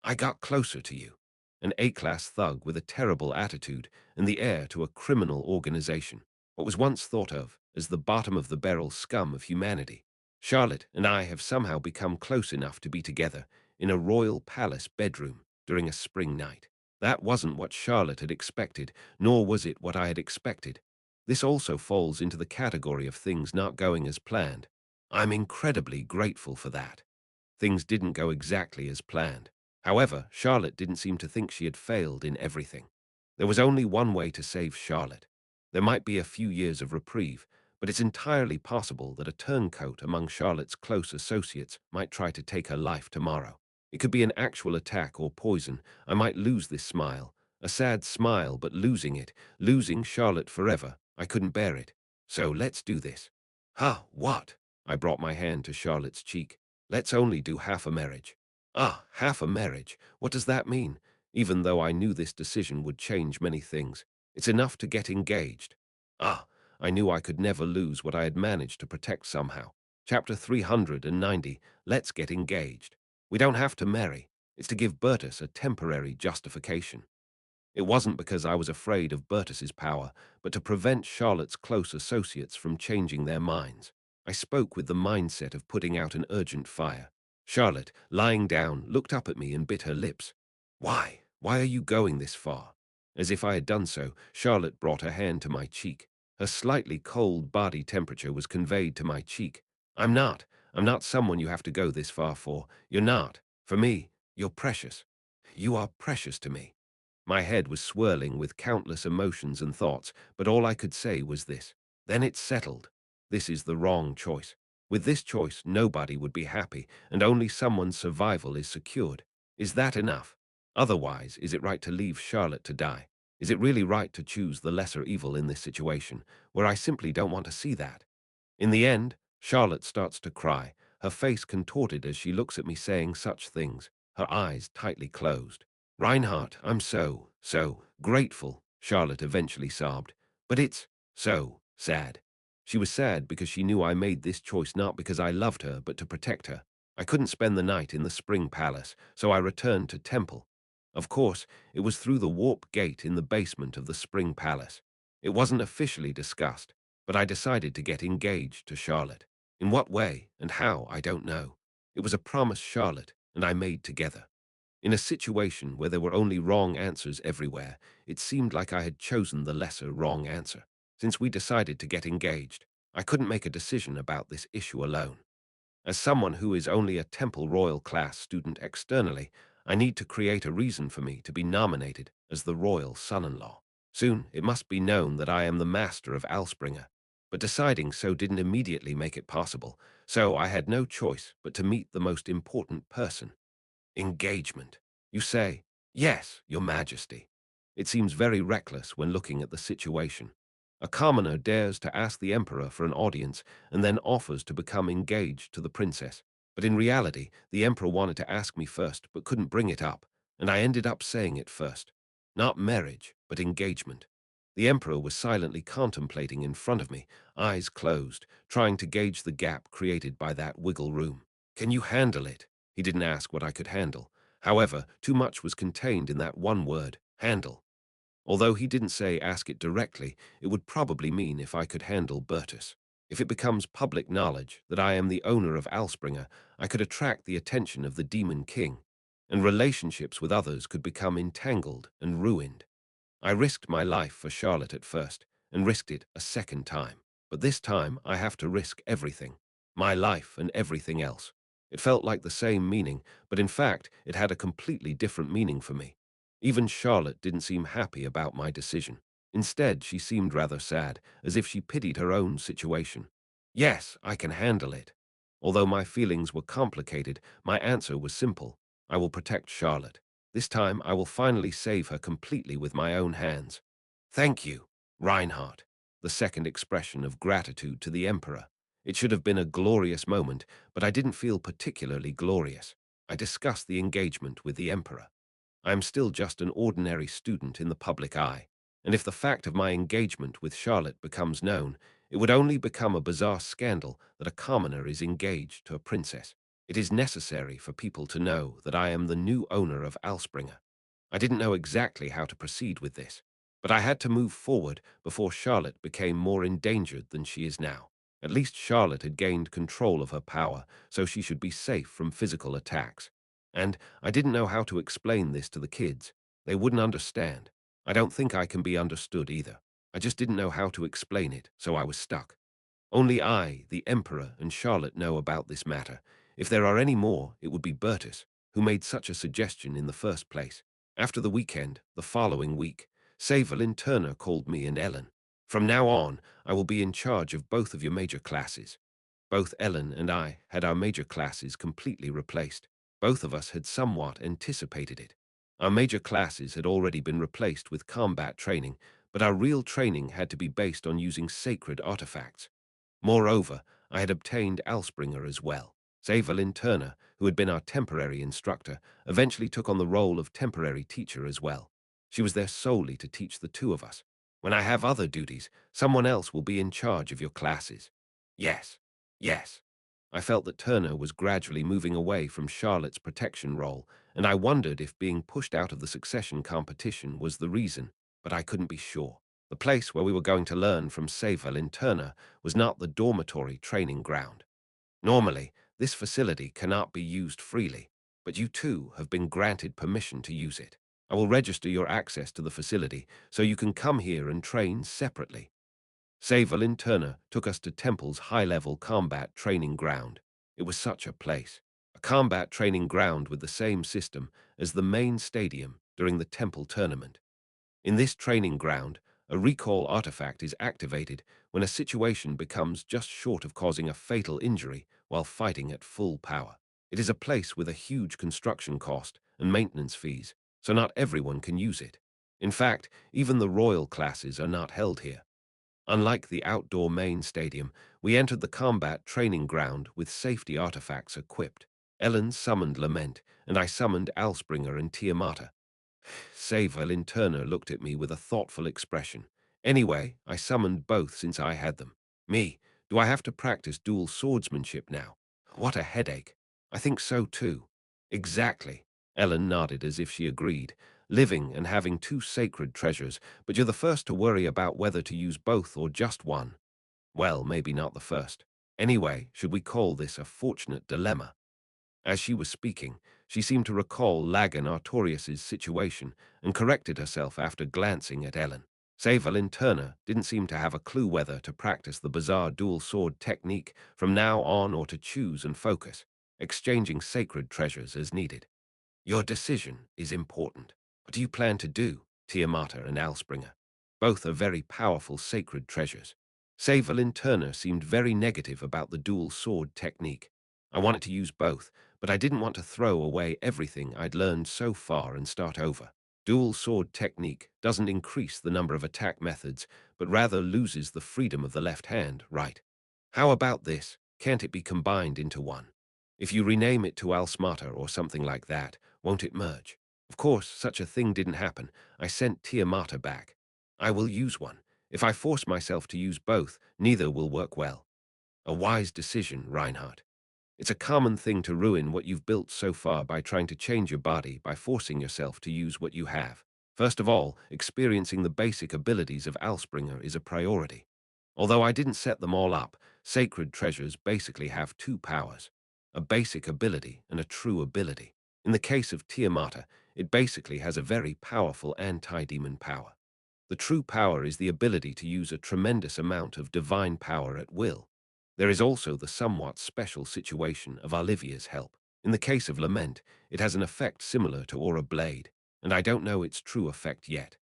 I got closer to you. An A-class thug with a terrible attitude and the heir to a criminal organization. what was once thought of as the bottom of the barrel scum of humanity. Charlotte and I have somehow become close enough to be together in a royal palace bedroom during a spring night. That wasn't what Charlotte had expected, nor was it what I had expected. This also falls into the category of things not going as planned. I'm incredibly grateful for that. Things didn't go exactly as planned. However, Charlotte didn't seem to think she had failed in everything. There was only one way to save Charlotte. There might be a few years of reprieve, but it's entirely possible that a turncoat among Charlotte's close associates might try to take her life tomorrow. It could be an actual attack or poison. I might lose this smile. A sad smile, but losing it, losing Charlotte forever. I couldn't bear it. So let's do this. Huh, what? I brought my hand to Charlotte's cheek. Let's only do half a marriage. Ah, half a marriage. What does that mean? Even though I knew this decision would change many things, it's enough to get engaged. Ah, I knew I could never lose what I had managed to protect somehow. Chapter 390, Let's Get Engaged. We don't have to marry. It's to give Bertus a temporary justification. It wasn't because I was afraid of Bertus's power, but to prevent Charlotte's close associates from changing their minds. I spoke with the mindset of putting out an urgent fire. Charlotte, lying down, looked up at me and bit her lips. Why? Why are you going this far? As if I had done so, Charlotte brought her hand to my cheek. Her slightly cold body temperature was conveyed to my cheek. I'm not someone you have to go this far for. You're not. For me, you're precious. You are precious to me. My head was swirling with countless emotions and thoughts, but all I could say was this. Then it's settled. This is the wrong choice. With this choice, nobody would be happy, and only someone's survival is secured. Is that enough? Otherwise, is it right to leave Charlotte to die? Is it really right to choose the lesser evil in this situation, where I simply don't want to see that? In the end, Charlotte starts to cry, her face contorted as she looks at me saying such things, her eyes tightly closed. Reinhardt, I'm so grateful, Charlotte eventually sobbed. But it's so sad. She was sad because she knew I made this choice not because I loved her, but to protect her. I couldn't spend the night in the Spring Palace, so I returned to Temple. Of course, it was through the warp gate in the basement of the Spring Palace. It wasn't officially discussed, but I decided to get engaged to Charlotte. In what way and how, I don't know. It was a promise Charlotte and I made together. In a situation where there were only wrong answers everywhere, it seemed like I had chosen the lesser wrong answer. Since we decided to get engaged, I couldn't make a decision about this issue alone. As someone who is only a Temple Royal class student externally, I need to create a reason for me to be nominated as the royal son-in-law. Soon, it must be known that I am the master of Alspringer. But deciding so didn't immediately make it possible, so I had no choice but to meet the most important person. Engagement. You say, yes, Your Majesty. It seems very reckless when looking at the situation. A commoner dares to ask the emperor for an audience and then offers to become engaged to the princess. But in reality, the emperor wanted to ask me first but couldn't bring it up, and I ended up saying it first. Not marriage, but engagement. The emperor was silently contemplating in front of me, eyes closed, trying to gauge the gap created by that wiggle room. Can you handle it? He didn't ask what I could handle. However, too much was contained in that one word, handle. Although he didn't say ask it directly, it would probably mean if I could handle Bertus. If it becomes public knowledge that I am the owner of Alspringer, I could attract the attention of the Demon King, and relationships with others could become entangled and ruined. I risked my life for Charlotte at first, and risked it a second time. But this time I have to risk everything. My life and everything else. It felt like the same meaning, but in fact it had a completely different meaning for me. Even Charlotte didn't seem happy about my decision. Instead, she seemed rather sad, as if she pitied her own situation. Yes, I can handle it. Although my feelings were complicated, my answer was simple. I will protect Charlotte. This time I will finally save her completely with my own hands. Thank you, Reinhardt. The second expression of gratitude to the Emperor. It should have been a glorious moment, but I didn't feel particularly glorious. I discussed the engagement with the Emperor. I am still just an ordinary student in the public eye, and if the fact of my engagement with Charlotte becomes known, it would only become a bizarre scandal that a commoner is engaged to a princess. It is necessary for people to know that I am the new owner of Alspringer. I didn't know exactly how to proceed with this. But I had to move forward before Charlotte became more endangered than she is now. At least Charlotte had gained control of her power, so she should be safe from physical attacks. And I didn't know how to explain this to the kids. They wouldn't understand. I don't think I can be understood either. I just didn't know how to explain it, so I was stuck. Only I, the Emperor, and Charlotte know about this matter. If there are any more, it would be Bertus, who made such a suggestion in the first place. After the weekend, the following week, Savelin Turner called me and Ellen. From now on, I will be in charge of both of your major classes. Both Ellen and I had our major classes completely replaced. Both of us had somewhat anticipated it. Our major classes had already been replaced with combat training, but our real training had to be based on using sacred artifacts. Moreover, I had obtained Alspringer as well. Zavelin Turner, who had been our temporary instructor, eventually took on the role of temporary teacher as well. She was there solely to teach the two of us. When I have other duties, someone else will be in charge of your classes. Yes, yes. I felt that Turner was gradually moving away from Charlotte's protection role, and I wondered if being pushed out of the succession competition was the reason, but I couldn't be sure. The place where we were going to learn from Savelin Turner was not the dormitory training ground. Normally, this facility cannot be used freely, but you too have been granted permission to use it. I will register your access to the facility so you can come here and train separately. Savelin Turner took us to Temple's high-level combat training ground. It was such a place. A combat training ground with the same system as the main stadium during the Temple tournament. In this training ground, a recall artifact is activated when a situation becomes just short of causing a fatal injury while fighting at full power. It is a place with a huge construction cost and maintenance fees, so not everyone can use it. In fact, even the royal classes are not held here. Unlike the outdoor main stadium, we entered the combat training ground with safety artifacts equipped. Ellen summoned Lament, and I summoned Alspringer and Tiamata. Savelin Turner looked at me with a thoughtful expression. Anyway, I summoned both since I had them. Me, do I have to practice dual swordsmanship now? What a headache. I think so too. Exactly. Ellen nodded as if she agreed. Living and having two sacred treasures, but you're the first to worry about whether to use both or just one. Well, maybe not the first. Anyway, should we call this a fortunate dilemma? As she was speaking, she seemed to recall Lagan Artorius's situation and corrected herself after glancing at Ellen. Savelin Turner didn't seem to have a clue whether to practice the bizarre dual sword technique from now on or to choose and focus, exchanging sacred treasures as needed. Your decision is important. What do you plan to do, Tiamata and Alspringer? Both are very powerful sacred treasures. Savelin Turner seemed very negative about the dual sword technique. I wanted to use both, but I didn't want to throw away everything I'd learned so far and start over. Dual sword technique doesn't increase the number of attack methods, but rather loses the freedom of the left hand, right? How about this? Can't it be combined into one? If you rename it to Alsmata or something like that, won't it merge? Of course, such a thing didn't happen. I sent Tiamata back. I will use one. If I force myself to use both, neither will work well. A wise decision, Reinhardt. It's a common thing to ruin what you've built so far by trying to change your body by forcing yourself to use what you have. First of all, experiencing the basic abilities of Alspringer is a priority. Although I didn't set them all up, sacred treasures basically have two powers, a basic ability and a true ability. In the case of Tiamata, it basically has a very powerful anti-demon power. The true power is the ability to use a tremendous amount of divine power at will. There is also the somewhat special situation of Olivia's help. In the case of Lament, it has an effect similar to Aura Blade, and I don't know its true effect yet.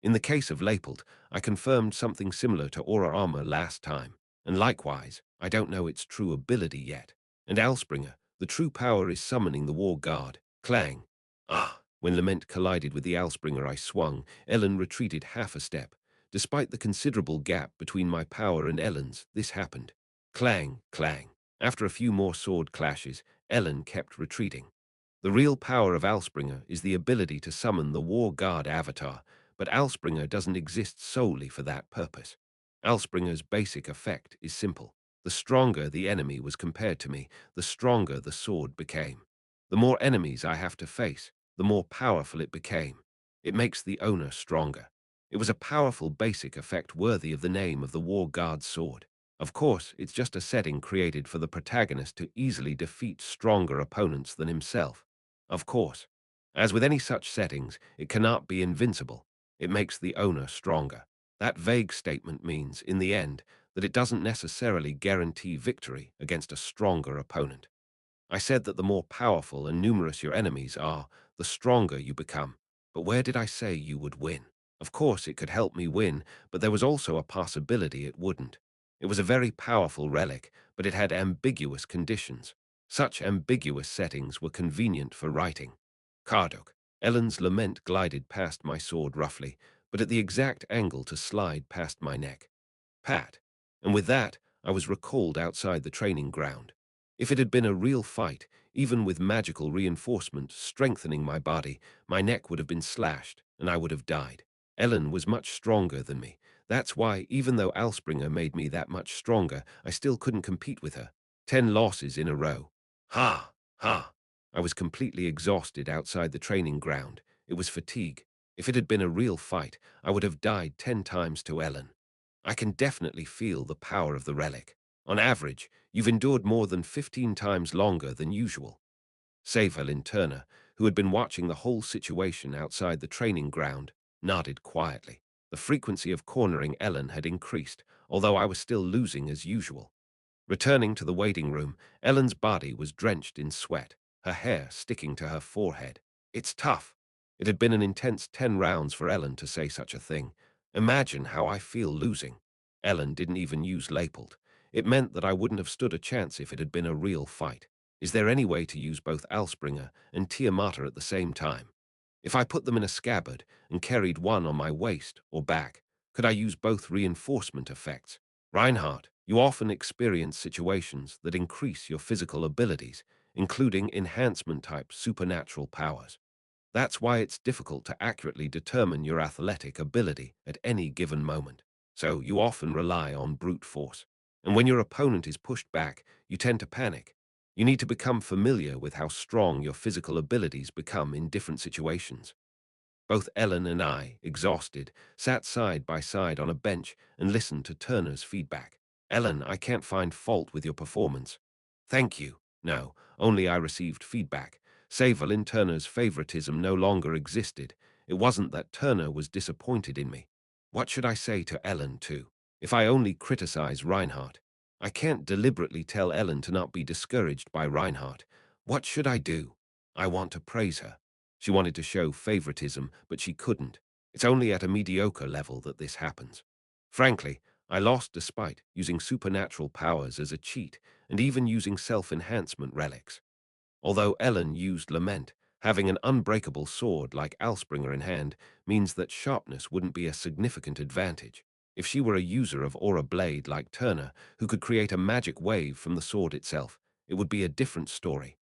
In the case of Lapelt, I confirmed something similar to Aura Armor last time, and likewise, I don't know its true ability yet. And Alspringer, the true power is summoning the War Guard. Clang. Ah! When Lament collided with the Alspringer I swung, Ellen retreated half a step. Despite the considerable gap between my power and Ellen's, this happened. Clang, clang. After a few more sword clashes, Ellen kept retreating. The real power of Alspringer is the ability to summon the War Guard avatar, but Alspringer doesn't exist solely for that purpose. Alspringer's basic effect is simple. The stronger the enemy was compared to me, the stronger the sword became. The more enemies I have to face, the more powerful it became. It makes the owner stronger. It was a powerful basic effect worthy of the name of the War God's sword. Of course, it's just a setting created for the protagonist to easily defeat stronger opponents than himself. Of course. As with any such settings, it cannot be invincible. It makes the owner stronger. That vague statement means, in the end, that it doesn't necessarily guarantee victory against a stronger opponent. I said that the more powerful and numerous your enemies are, the stronger you become. But where did I say you would win? Of course, it could help me win, but there was also a possibility it wouldn't. It was a very powerful relic, but it had ambiguous conditions. Such ambiguous settings were convenient for writing. Karduk. Ellen's lament glided past my sword roughly, but at the exact angle to slide past my neck. Pat. And with that, I was recalled outside the training ground. If it had been a real fight, even with magical reinforcement strengthening my body, my neck would have been slashed, and I would have died. Ellen was much stronger than me. That's why, even though Alspringer made me that much stronger, I still couldn't compete with her. 10 losses in a row. Ha! Ha! I was completely exhausted outside the training ground. It was fatigue. If it had been a real fight, I would have died 10 times to Ellen. I can definitely feel the power of the relic. On average, you've endured more than 15 times longer than usual. Savelin Turner, who had been watching the whole situation outside the training ground, nodded quietly. The frequency of cornering Ellen had increased, although I was still losing as usual. Returning to the waiting room, Ellen's body was drenched in sweat, her hair sticking to her forehead. It's tough. It had been an intense 10 rounds for Ellen to say such a thing. Imagine how I feel losing. Ellen didn't even use Lapelt. It meant that I wouldn't have stood a chance if it had been a real fight. Is there any way to use both Alspringer and Tiamata at the same time? If I put them in a scabbard and carried one on my waist or back, could I use both reinforcement effects? Reinhardt, you often experience situations that increase your physical abilities, including enhancement-type supernatural powers. That's why it's difficult to accurately determine your athletic ability at any given moment. So you often rely on brute force. And when your opponent is pushed back, you tend to panic. You need to become familiar with how strong your physical abilities become in different situations. Both Ellen and I, exhausted, sat side by side on a bench and listened to Turner's feedback. Ellen, I can't find fault with your performance. Thank you. No, only I received feedback. Savelin Turner's favoritism no longer existed. It wasn't that Turner was disappointed in me. What should I say to Ellen, too? If I only criticize Reinhardt, I can't deliberately tell Ellen to not be discouraged by Reinhardt. What should I do? I want to praise her. She wanted to show favoritism, but she couldn't. It's only at a mediocre level that this happens. Frankly, I lost despite using supernatural powers as a cheat and even using self-enhancement relics. Although Ellen used Lament, having an unbreakable sword like Alspringer in hand means that sharpness wouldn't be a significant advantage. If she were a user of Aura Blade like Turner, who could create a magic wave from the sword itself, it would be a different story.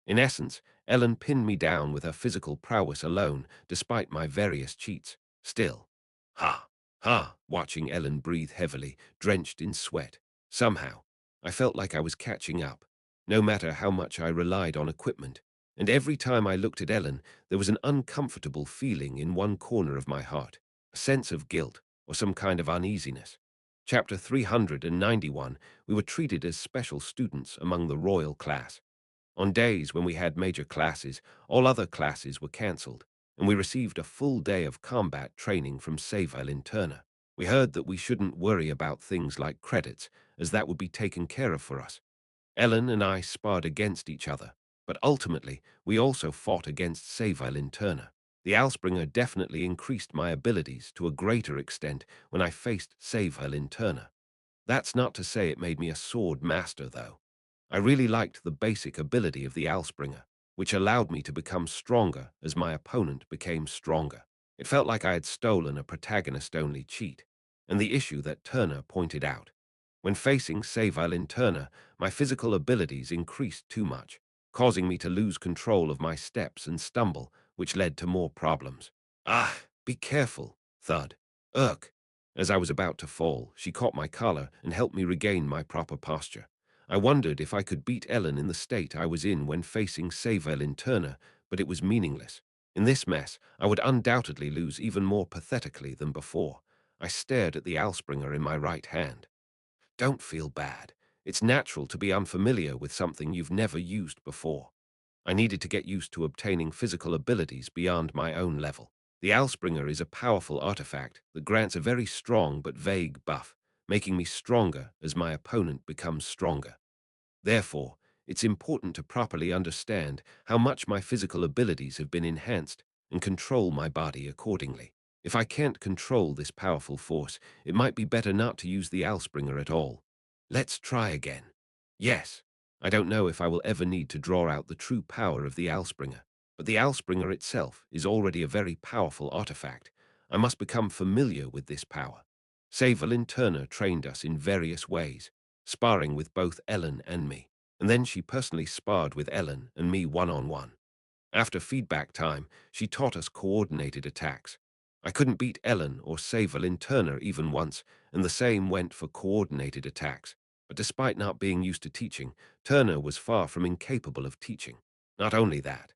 In essence, Ellen pinned me down with her physical prowess alone, despite my various cheats. Still, ha, ha, watching Ellen breathe heavily, drenched in sweat. Somehow, I felt like I was catching up, no matter how much I relied on equipment. And every time I looked at Ellen, there was an uncomfortable feeling in one corner of my heart, a sense of guilt or some kind of uneasiness. Chapter 391, we were treated as special students among the royal class. On days when we had major classes, all other classes were cancelled, and we received a full day of combat training from Savelin Turner. We heard that we shouldn't worry about things like credits, as that would be taken care of for us. Ellen and I sparred against each other, but ultimately we also fought against Savelin Turner. The Alspringer definitely increased my abilities to a greater extent when I faced Savelin Turner. That's not to say it made me a sword master, though. I really liked the basic ability of the Alspringer, which allowed me to become stronger as my opponent became stronger. It felt like I had stolen a protagonist-only cheat, and the issue that Turner pointed out. When facing Savelin Turner, my physical abilities increased too much, causing me to lose control of my steps and stumble, which led to more problems. Ah, be careful, thud. Ugh. As I was about to fall, she caught my collar and helped me regain my proper posture. I wondered if I could beat Ellen in the state I was in when facing Savelin Turner, but it was meaningless. In this mess, I would undoubtedly lose even more pathetically than before. I stared at the Allspringer in my right hand. Don't feel bad. It's natural to be unfamiliar with something you've never used before. I needed to get used to obtaining physical abilities beyond my own level. The Allspringer is a powerful artifact that grants a very strong but vague buff, making me stronger as my opponent becomes stronger. Therefore, it's important to properly understand how much my physical abilities have been enhanced and control my body accordingly. If I can't control this powerful force, it might be better not to use the Allspringer at all. Let's try again. Yes, I don't know if I will ever need to draw out the true power of the Allspringer, but the Allspringer itself is already a very powerful artifact. I must become familiar with this power. Savelyn Turner trained us in various ways, sparring with both Ellen and me, and then she personally sparred with Ellen and me one-on-one. After feedback time, she taught us coordinated attacks. I couldn't beat Ellen or Savelyn Turner even once, and the same went for coordinated attacks. But despite not being used to teaching, Turner was far from incapable of teaching. Not only that,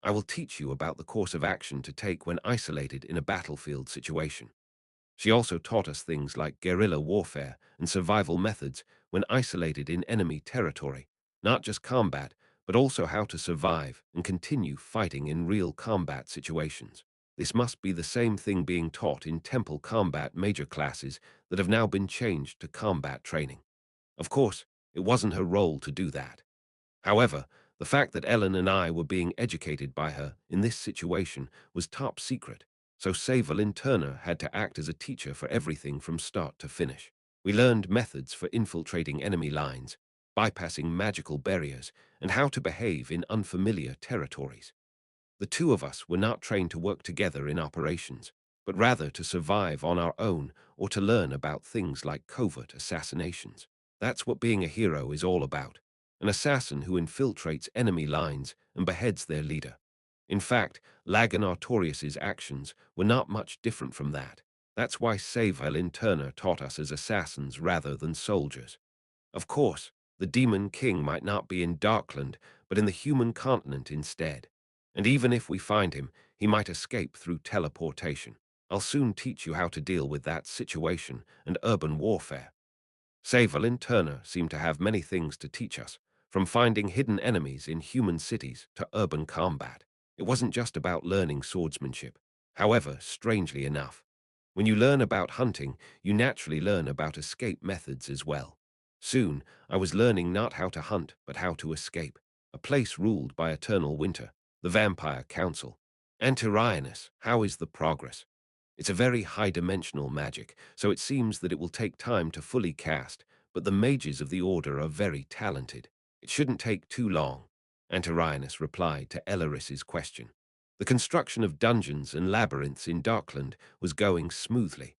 I will teach you about the course of action to take when isolated in a battlefield situation. She also taught us things like guerrilla warfare and survival methods when isolated in enemy territory, not just combat, but also how to survive and continue fighting in real combat situations. This must be the same thing being taught in temple combat major classes that have now been changed to combat training. Of course, it wasn't her role to do that. However, the fact that Ellen and I were being educated by her in this situation was top secret, so Savelyn Turner had to act as a teacher for everything from start to finish. We learned methods for infiltrating enemy lines, bypassing magical barriers, and how to behave in unfamiliar territories. The two of us were not trained to work together in operations, but rather to survive on our own or to learn about things like covert assassinations. That's what being a hero is all about. An assassin who infiltrates enemy lines and beheads their leader. In fact, Lagan Artorius's actions were not much different from that. That's why Savelyn Turner taught us as assassins rather than soldiers. Of course, the Demon King might not be in Darkland, but in the human continent instead. And even if we find him, he might escape through teleportation. I'll soon teach you how to deal with that situation and urban warfare. Savelyn Turner seemed to have many things to teach us, from finding hidden enemies in human cities to urban combat. It wasn't just about learning swordsmanship. However, strangely enough, when you learn about hunting, you naturally learn about escape methods as well. Soon, I was learning not how to hunt, but how to escape. A place ruled by eternal winter, the Vampire Council. Antirionus, how is the progress? It's a very high-dimensional magic, so it seems that it will take time to fully cast, but the mages of the Order are very talented. It shouldn't take too long, Antirionus replied to Elaris's question. The construction of dungeons and labyrinths in Darkland was going smoothly.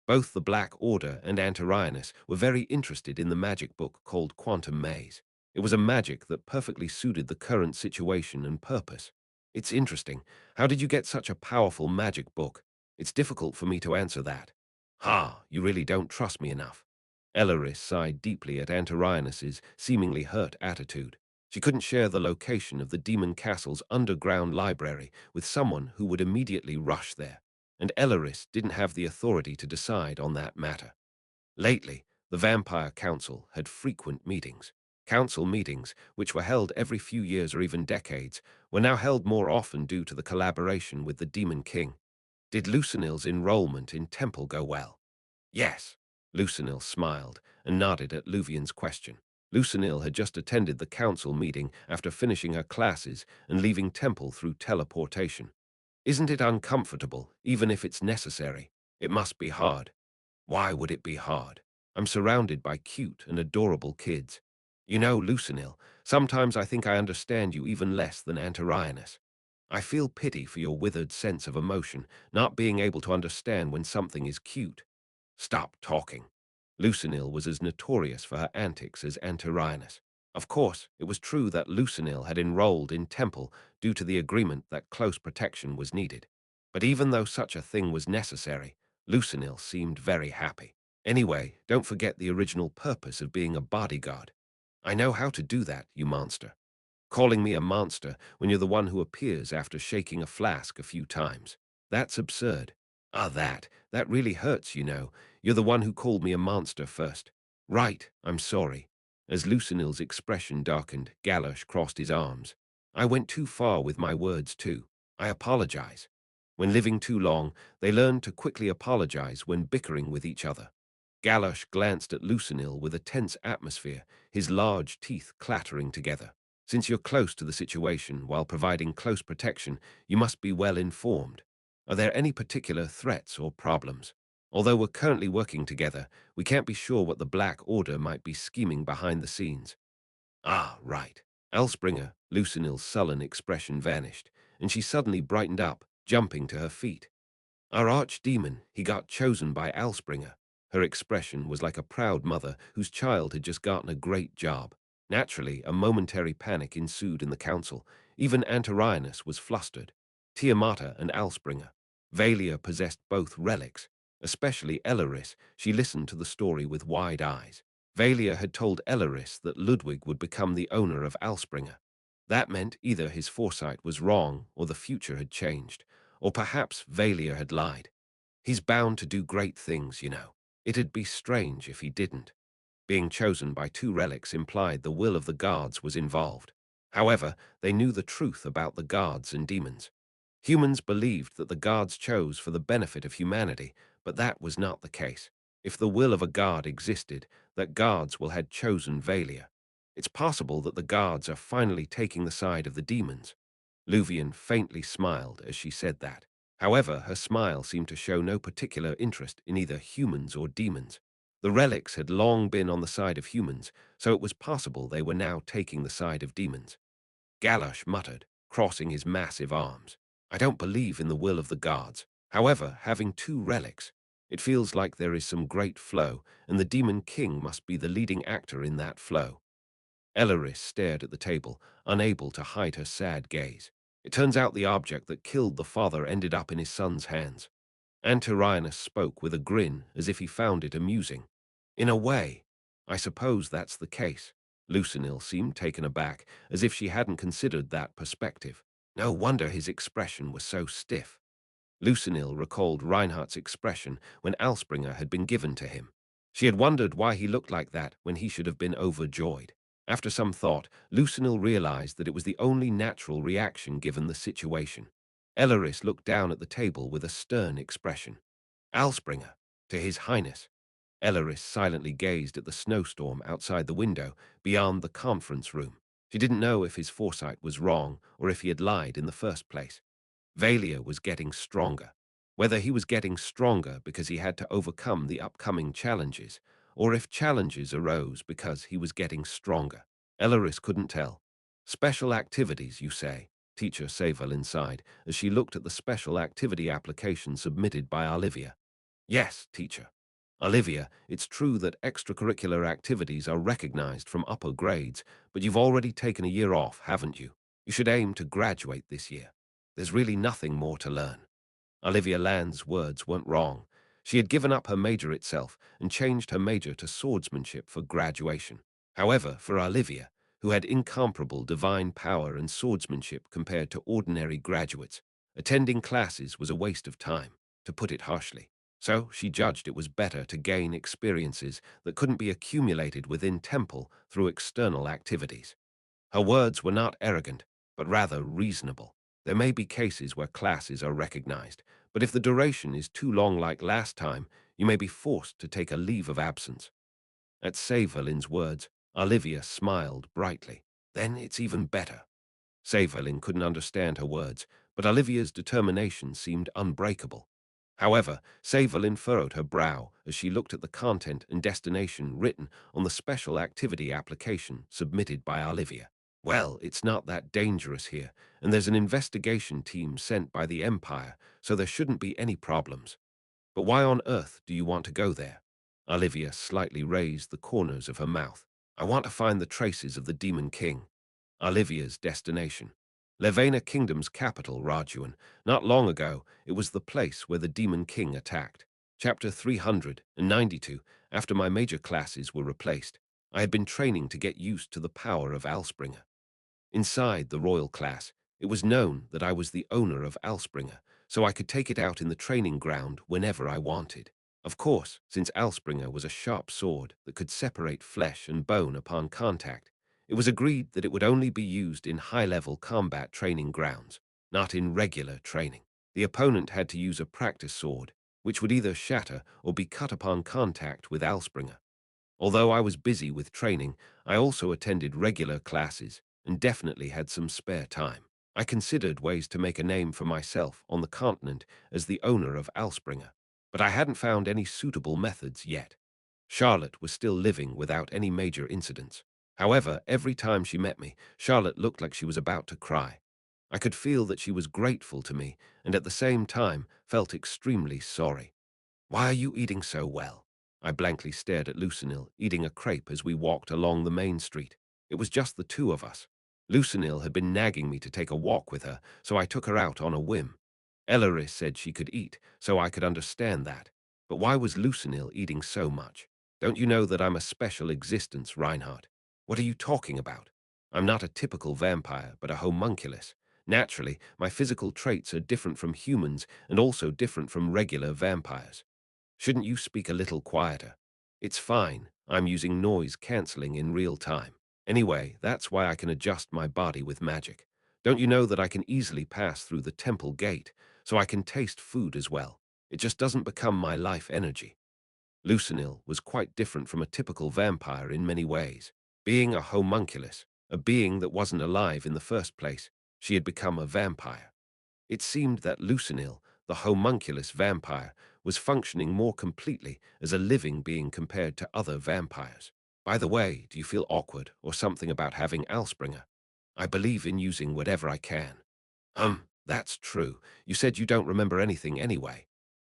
Both the Black Order and Antirionus were very interested in the magic book called Quantum Maze. It was a magic that perfectly suited the current situation and purpose. It's interesting. How did you get such a powerful magic book? It's difficult for me to answer that. Ha, you really don't trust me enough. Elaris sighed deeply at Antirionus's seemingly hurt attitude. She couldn't share the location of the Demon Castle's underground library with someone who would immediately rush there, and Elaris didn't have the authority to decide on that matter. Lately, the Vampire Council had frequent meetings. Council meetings, which were held every few years or even decades, were now held more often due to the collaboration with the Demon King. Did Lucinil's enrollment in Temple go well? Yes. Lucinil smiled and nodded at Luvian's question. Lucinil had just attended the council meeting after finishing her classes and leaving Temple through teleportation. Isn't it uncomfortable, even if it's necessary? It must be hard. Why would it be hard? I'm surrounded by cute and adorable kids. You know, Lucinil, sometimes I think I understand you even less than Antirionus. I feel pity for your withered sense of emotion, not being able to understand when something is cute. Stop talking. Lucinil was as notorious for her antics as Antirionus. Of course, it was true that Lucinil had enrolled in Temple due to the agreement that close protection was needed. But even though such a thing was necessary, Lucinil seemed very happy. Anyway, don't forget the original purpose of being a bodyguard. I know how to do that, you monster. Calling me a monster when you're the one who appears after shaking a flask a few times. That's absurd. Ah, that really hurts, you know. You're the one who called me a monster first. Right, I'm sorry. As Lucinil's expression darkened, Galosh crossed his arms. I went too far with my words, too. I apologize. When living too long, they learn to quickly apologize when bickering with each other. Galosh glanced at Lucinil with a tense atmosphere, his large teeth clattering together. Since you're close to the situation while providing close protection, you must be well informed. Are there any particular threats or problems? Although we're currently working together, we can't be sure what the Black Order might be scheming behind the scenes. Ah, right. Elspringer, Lucinil's sullen expression vanished, and she suddenly brightened up, jumping to her feet. Our archdemon, he got chosen by Alspringer. Her expression was like a proud mother whose child had just gotten a great job. Naturally, a momentary panic ensued in the council. Even Antirionus was flustered. Tiamata and Alspringer. Valia possessed both relics. Especially Elleris, she listened to the story with wide eyes. Valia had told Elleris that Ludwig would become the owner of Alspringer. That meant either his foresight was wrong or the future had changed. Or perhaps Valia had lied. He's bound to do great things, you know. It'd be strange if he didn't. Being chosen by two relics implied the will of the gods was involved. However, they knew the truth about the gods and demons. Humans believed that the gods chose for the benefit of humanity, but that was not the case. If the will of a god existed, that gods will had chosen Valia. It's possible that the gods are finally taking the side of the demons. Luvian faintly smiled as she said that. However, her smile seemed to show no particular interest in either humans or demons. The relics had long been on the side of humans, so it was possible they were now taking the side of demons. Galosh muttered, crossing his massive arms. I don't believe in the will of the gods. However, having two relics, it feels like there is some great flow, and the Demon King must be the leading actor in that flow. Elleris stared at the table, unable to hide her sad gaze. It turns out the object that killed the father ended up in his son's hands. Antirionus spoke with a grin, as if he found it amusing. In a way, I suppose that's the case. Lucinil seemed taken aback, as if she hadn't considered that perspective. No wonder his expression was so stiff. Lucinil recalled Reinhardt's expression when Alspringer had been given to him. She had wondered why he looked like that when he should have been overjoyed. After some thought, Lucinil realized that it was the only natural reaction given the situation. Elleris looked down at the table with a stern expression. Alspringer, to his highness. Elleris silently gazed at the snowstorm outside the window beyond the conference room. She didn't know if his foresight was wrong or if he had lied in the first place. Valia was getting stronger. Whether he was getting stronger because he had to overcome the upcoming challenges, or if challenges arose because he was getting stronger, Elleris couldn't tell. Special activities, you say? Teacher Savelin sighed as she looked at the special activity application submitted by Olivia. Yes, teacher. Olivia, it's true that extracurricular activities are recognized from upper grades, but you've already taken a year off, haven't you? You should aim to graduate this year. There's really nothing more to learn. Olivia Land's words weren't wrong. She had given up her major itself and changed her major to swordsmanship for graduation. However, for Olivia, who had incomparable divine power and swordsmanship compared to ordinary graduates, attending classes was a waste of time, to put it harshly. So she judged it was better to gain experiences that couldn't be accumulated within temple through external activities. Her words were not arrogant, but rather reasonable. There may be cases where classes are recognized, but if the duration is too long like last time, you may be forced to take a leave of absence. At Saverlin's words, Olivia smiled brightly. Then it's even better. Saverlin couldn't understand her words, but Olivia's determination seemed unbreakable. However, Saverlin furrowed her brow as she looked at the content and destination written on the special activity application submitted by Olivia. Well, it's not that dangerous here, and there's an investigation team sent by the Empire, so there shouldn't be any problems. But why on earth do you want to go there? Olivia slightly raised the corners of her mouth. I want to find the traces of the Demon King. Olivia's destination. Levena Kingdom's capital, Rajuan. Not long ago, it was the place where the Demon King attacked. Chapter 392. After my major classes were replaced, I had been training to get used to the power of Alspringer. Inside the royal class, it was known that I was the owner of Alspringer, so I could take it out in the training ground whenever I wanted. Of course, since Alspringer was a sharp sword that could separate flesh and bone upon contact, it was agreed that it would only be used in high-level combat training grounds, not in regular training. The opponent had to use a practice sword, which would either shatter or be cut upon contact with Alspringer. Although I was busy with training, I also attended regular classes and definitely had some spare time. I considered ways to make a name for myself on the continent as the owner of Alspringer, but I hadn't found any suitable methods yet. Charlotte was still living without any major incidents. However, every time she met me, Charlotte looked like she was about to cry. I could feel that she was grateful to me and at the same time felt extremely sorry. "Why are you eating so well?" I blankly stared at Lucinil, eating a crepe as we walked along the main street. It was just the two of us. Lucinil had been nagging me to take a walk with her, so I took her out on a whim. Ellery said she could eat, so I could understand that. But why was Lucinil eating so much? "Don't you know that I'm a special existence, Reinhardt?" "What are you talking about?" "I'm not a typical vampire, but a homunculus. Naturally, my physical traits are different from humans and also different from regular vampires." "Shouldn't you speak a little quieter?" "It's fine. I'm using noise cancelling in real time. Anyway, that's why I can adjust my body with magic. Don't you know that I can easily pass through the temple gate, so I can taste food as well? It just doesn't become my life energy." Lucinil was quite different from a typical vampire in many ways. Being a homunculus, a being that wasn't alive in the first place, she had become a vampire. It seemed that Lucinil, the homunculus vampire, was functioning more completely as a living being compared to other vampires. "By the way, do you feel awkward or something about having Alspringer?" "I believe in using whatever I can." That's true. You said you don't remember anything anyway."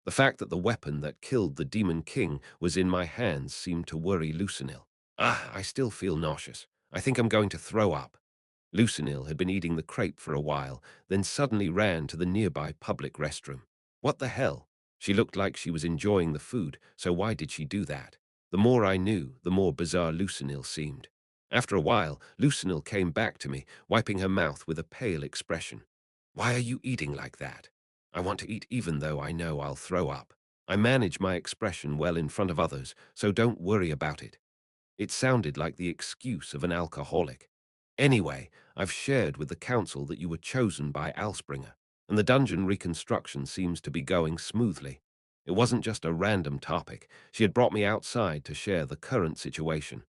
The fact that the weapon that killed the Demon King was in my hands seemed to worry Lucinil. I still feel nauseous. I think I'm going to throw up." Lucinil had been eating the crepe for a while, then suddenly ran to the nearby public restroom. What the hell? She looked like she was enjoying the food, so why did she do that? The more I knew, the more bizarre Lucinil seemed. After a while, Lucinil came back to me, wiping her mouth with a pale expression. "Why are you eating like that?" "I want to eat even though I know I'll throw up. I manage my expression well in front of others, so don't worry about it." It sounded like the excuse of an alcoholic. "Anyway, I've shared with the council that you were chosen by Alspringer, and the dungeon reconstruction seems to be going smoothly. It wasn't just a random topic. She had brought me outside to share the current situation.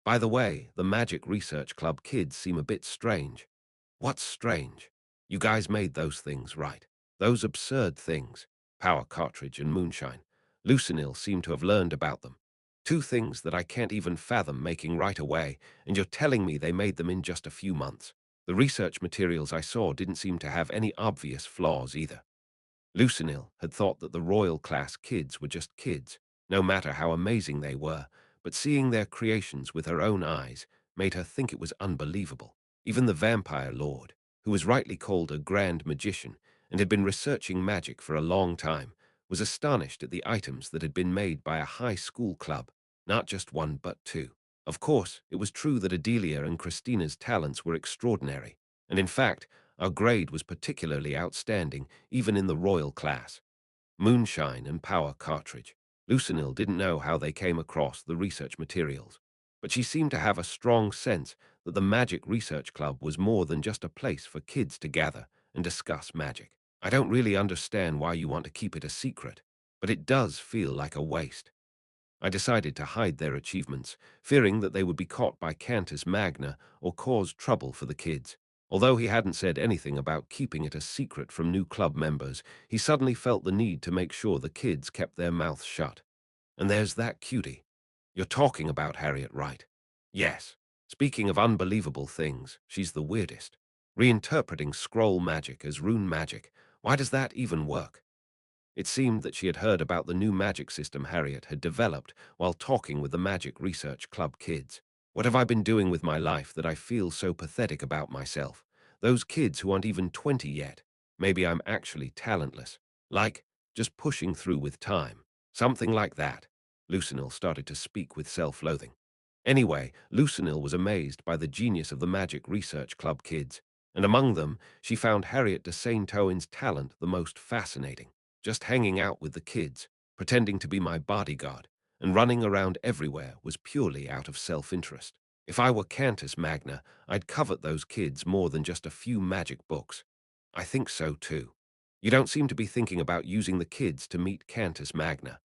By the way, the Magic Research Club kids seem a bit strange." "What's strange?" "You guys made those things, right? Those absurd things. Power cartridge and moonshine. Lucinil seemed to have learned about them. Two things that I can't even fathom making right away, and you're telling me they made them in just a few months. The research materials I saw didn't seem to have any obvious flaws either." Lucinil had thought that the royal class kids were just kids, no matter how amazing they were, but seeing their creations with her own eyes made her think it was unbelievable. Even the vampire lord, who was rightly called a grand magician and had been researching magic for a long time, was astonished at the items that had been made by a high school club, not just one but two. Of course, it was true that Adelia and Christina's talents were extraordinary, and in fact, our grade was particularly outstanding, even in the royal class. Moonshine and power cartridge. Lucinil didn't know how they came across the research materials, but she seemed to have a strong sense that the Magic Research Club was more than just a place for kids to gather and discuss magic. "I don't really understand why you want to keep it a secret, but it does feel like a waste." I decided to hide their achievements, fearing that they would be caught by Cantus Magna or cause trouble for the kids. Although he hadn't said anything about keeping it a secret from new club members, he suddenly felt the need to make sure the kids kept their mouths shut. "And there's that cutie. You're talking about Harriet, right?" "Yes. Speaking of unbelievable things, she's the weirdest. Reinterpreting scroll magic as rune magic. Why does that even work?" It seemed that she had heard about the new magic system Harriet had developed while talking with the Magic Research Club kids. "What have I been doing with my life that I feel so pathetic about myself? Those kids who aren't even 20 yet. Maybe I'm actually talentless. Like, just pushing through with time. Something like that." Lucinil started to speak with self-loathing. Anyway, Lucinil was amazed by the genius of the Magic Research Club kids, and among them, she found Harriet de Saint-Owen's talent the most fascinating. Just hanging out with the kids, pretending to be my bodyguard, and running around everywhere was purely out of self-interest. If I were Cantus Magna, I'd covet those kids more than just a few magic books. I think so too. You don't seem to be thinking about using the kids to meet Cantus Magna.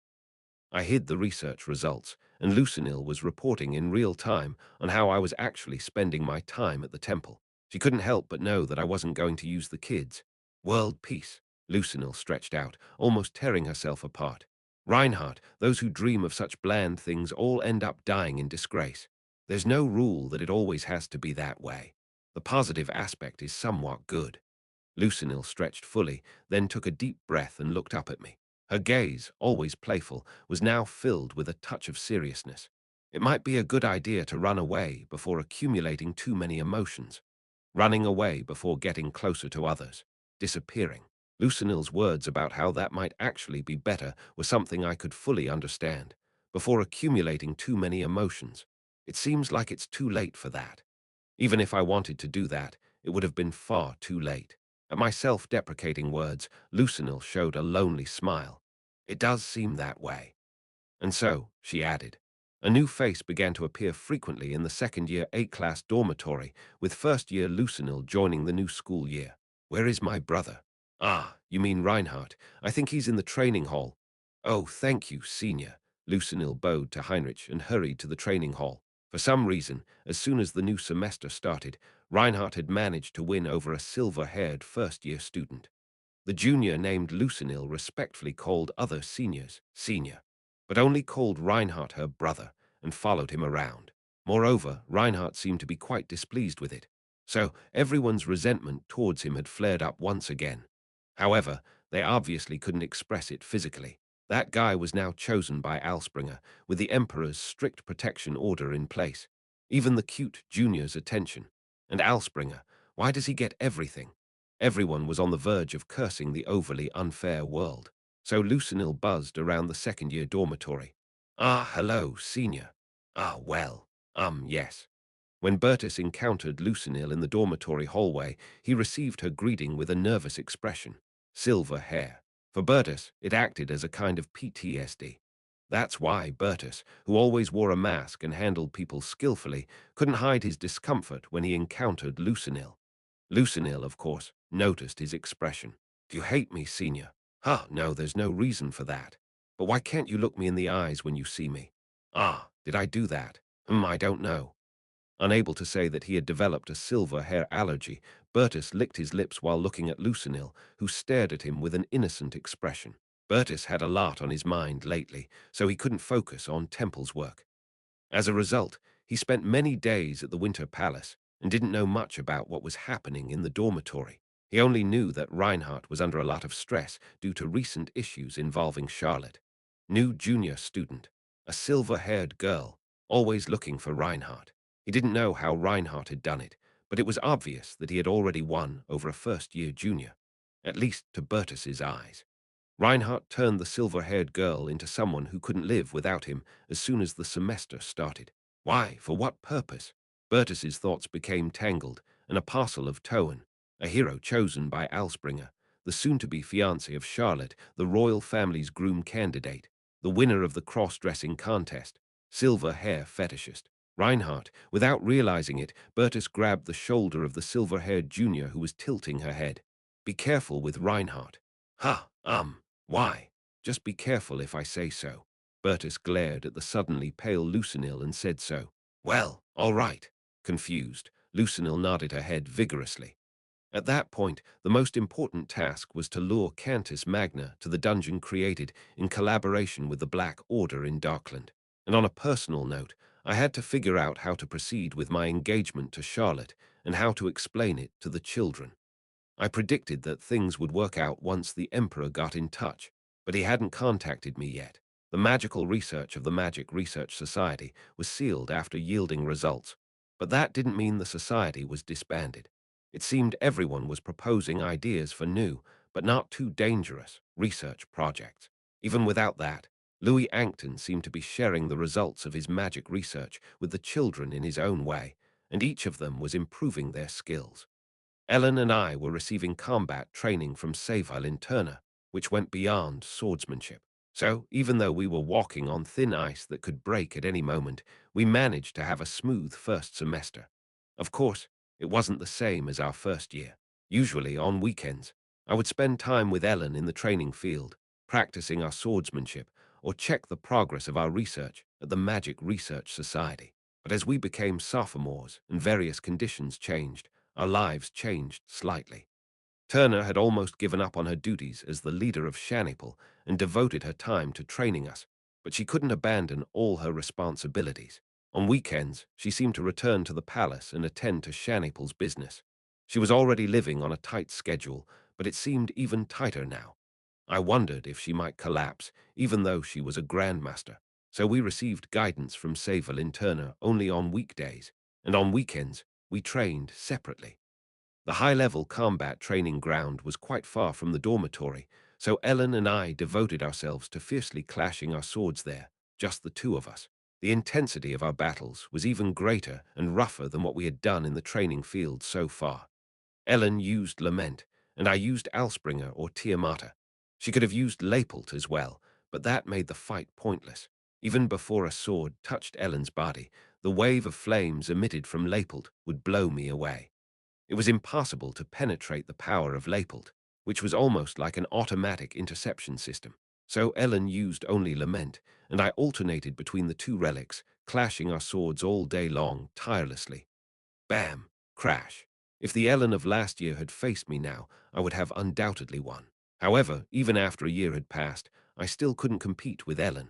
I hid the research results, and Lucinil was reporting in real time on how I was actually spending my time at the temple. She couldn't help but know that I wasn't going to use the kids. World peace, Lucinil stretched out, almost tearing herself apart. Reinhardt, those who dream of such bland things all end up dying in disgrace. There's no rule that it always has to be that way. The positive aspect is somewhat good. Lucinil stretched fully, then took a deep breath and looked up at me. Her gaze, always playful, was now filled with a touch of seriousness. It might be a good idea to run away before accumulating too many emotions. Running away before getting closer to others. Disappearing. Lucinil's words about how that might actually be better were something I could fully understand. Before accumulating too many emotions. It seems like it's too late for that. Even if I wanted to do that, it would have been far too late. At my self-deprecating words, Lucinil showed a lonely smile. It does seem that way. And so, she added, a new face began to appear frequently in the second-year A-class dormitory, with first-year Lucinil joining the new school year. Where is my brother? Ah, you mean Reinhardt. I think he's in the training hall. Oh, thank you, senior. Lucinil bowed to Heinrich and hurried to the training hall. For some reason, as soon as the new semester started, Reinhardt had managed to win over a silver-haired first-year student. The junior named Lucinil respectfully called other seniors senior, but only called Reinhardt her brother and followed him around. Moreover, Reinhardt seemed to be quite displeased with it, so everyone's resentment towards him had flared up once again. However, they obviously couldn't express it physically. That guy was now chosen by Alspringer, with the Emperor's strict protection order in place. Even the cute junior's attention. And Alspringer, why does he get everything? Everyone was on the verge of cursing the overly unfair world. So Lucinil buzzed around the second-year dormitory. Ah, hello, senior. Ah, well, yes. When Bertus encountered Lucinil in the dormitory hallway, he received her greeting with a nervous expression. Silver hair. For Bertus, it acted as a kind of PTSD. That's why Bertus, who always wore a mask and handled people skillfully, couldn't hide his discomfort when he encountered Lucinil. Lucinil, of course, noticed his expression. Do you hate me, senior? No, there's no reason for that. But why can't you look me in the eyes when you see me? Ah, did I do that? I don't know. Unable to say that he had developed a silver hair allergy, Bertus licked his lips while looking at Lucinil, who stared at him with an innocent expression. Bertus had a lot on his mind lately, so he couldn't focus on Temple's work. As a result, he spent many days at the Winter Palace and didn't know much about what was happening in the dormitory. He only knew that Reinhardt was under a lot of stress due to recent issues involving Charlotte. New junior student, a silver-haired girl, always looking for Reinhardt. He didn't know how Reinhardt had done it, but it was obvious that he had already won over a first-year junior, at least to Bertus's eyes. Reinhardt turned the silver-haired girl into someone who couldn't live without him as soon as the semester started. Why? For what purpose? Bertus's thoughts became tangled, and a parcel of Towan, a hero chosen by Alspringer, the soon-to-be fiancé of Charlotte, the royal family's groom candidate, the winner of the cross-dressing contest, silver hair fetishist. Reinhardt, without realizing it, Bertus grabbed the shoulder of the silver-haired junior who was tilting her head. Be careful with Reinhardt. Why? Just be careful if I say so. Bertus glared at the suddenly pale Lucinil and said so. Well, all right. Confused, Lucinil nodded her head vigorously. At that point, the most important task was to lure Cantus Magna to the dungeon created in collaboration with the Black Order in Darkland. And on a personal note, I had to figure out how to proceed with my engagement to Charlotte and how to explain it to the children. I predicted that things would work out once the Emperor got in touch, but he hadn't contacted me yet. The magical research of the Magic Research Society was sealed after yielding results, but that didn't mean the society was disbanded. It seemed everyone was proposing ideas for new, but not too dangerous, research projects. Even without that, Louis Ankton seemed to be sharing the results of his magic research with the children in his own way, and each of them was improving their skills. Ellen and I were receiving combat training from Savile Turner, which went beyond swordsmanship. So, even though we were walking on thin ice that could break at any moment, we managed to have a smooth first semester. Of course, it wasn't the same as our first year. Usually, on weekends, I would spend time with Ellen in the training field, practicing our swordsmanship, or check the progress of our research at the Magic Research Society. But as we became sophomores and various conditions changed, our lives changed slightly. Turner had almost given up on her duties as the leader of Shanipel and devoted her time to training us, but she couldn't abandon all her responsibilities. On weekends, she seemed to return to the palace and attend to Shanipel's business. She was already living on a tight schedule, but it seemed even tighter now. I wondered if she might collapse, even though she was a grandmaster. So we received guidance from Savile Turner only on weekdays, and on weekends, we trained separately. The high-level combat training ground was quite far from the dormitory, so Ellen and I devoted ourselves to fiercely clashing our swords there, just the two of us. The intensity of our battles was even greater and rougher than what we had done in the training field so far. Ellen used Lament, and I used Alspringer or Tiamata. She could have used Lapelt as well, but that made the fight pointless. Even before a sword touched Ellen's body, the wave of flames emitted from Lapelt would blow me away. It was impossible to penetrate the power of Lapelt, which was almost like an automatic interception system. So Ellen used only Lament, and I alternated between the two relics, clashing our swords all day long, tirelessly. Bam! Crash. If the Ellen of last year had faced me now, I would have undoubtedly won. However, even after a year had passed, I still couldn't compete with Ellen.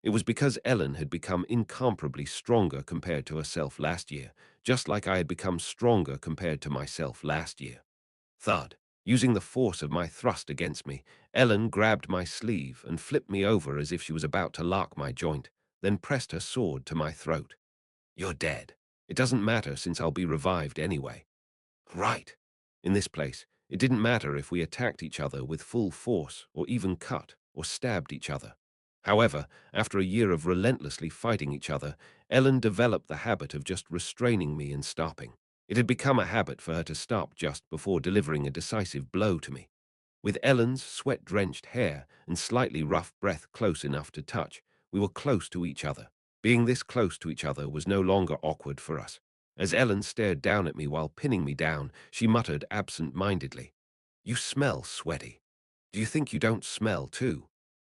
It was because Ellen had become incomparably stronger compared to herself last year, just like I had become stronger compared to myself last year. Thud. Using the force of my thrust against me, Ellen grabbed my sleeve and flipped me over as if she was about to lock my joint, then pressed her sword to my throat. You're dead. It doesn't matter since I'll be revived anyway. Right. In this place, it didn't matter if we attacked each other with full force or even cut or stabbed each other. However, after a year of relentlessly fighting each other, Ellen developed the habit of just restraining me and stopping. It had become a habit for her to stop just before delivering a decisive blow to me. With Ellen's sweat-drenched hair and slightly rough breath close enough to touch, we were close to each other. Being this close to each other was no longer awkward for us. As Ellen stared down at me while pinning me down, she muttered absent-mindedly, "You smell sweaty. Do you think you don't smell, too?"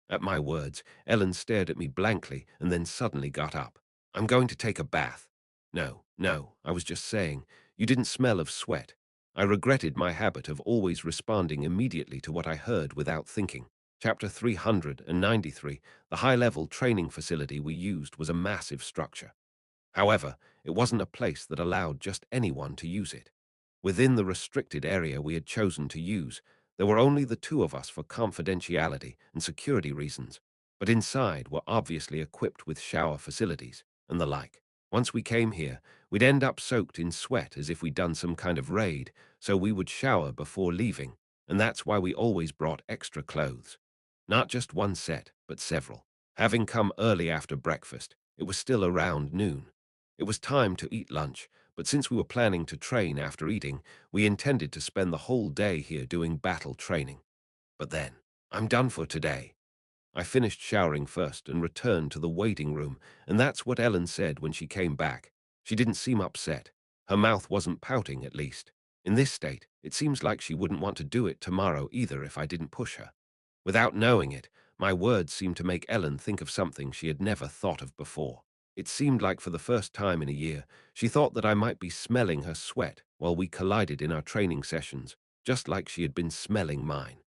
At my words, Ellen stared at me blankly and then suddenly got up. "I'm going to take a bath." No, I was just saying, you didn't smell of sweat. I regretted my habit of always responding immediately to what I heard without thinking. Chapter 393, the high-level training facility we used was a massive structure. However, it wasn't a place that allowed just anyone to use it. Within the restricted area we had chosen to use, there were only the two of us for confidentiality and security reasons, but inside were obviously equipped with shower facilities and the like. Once we came here, we'd end up soaked in sweat as if we'd done some kind of raid, so we would shower before leaving, and that's why we always brought extra clothes. Not just one set, but several. Having come early after breakfast, it was still around noon. It was time to eat lunch, but since we were planning to train after eating, we intended to spend the whole day here doing battle training. But then, I'm done for today. I finished showering first and returned to the waiting room, and that's what Ellen said when she came back. She didn't seem upset. Her mouth wasn't pouting, at least. In this state, it seems like she wouldn't want to do it tomorrow either if I didn't push her. Without knowing it, my words seemed to make Ellen think of something she had never thought of before. It seemed like for the first time in a year, she thought that I might be smelling her sweat while we collided in our training sessions, just like she had been smelling mine.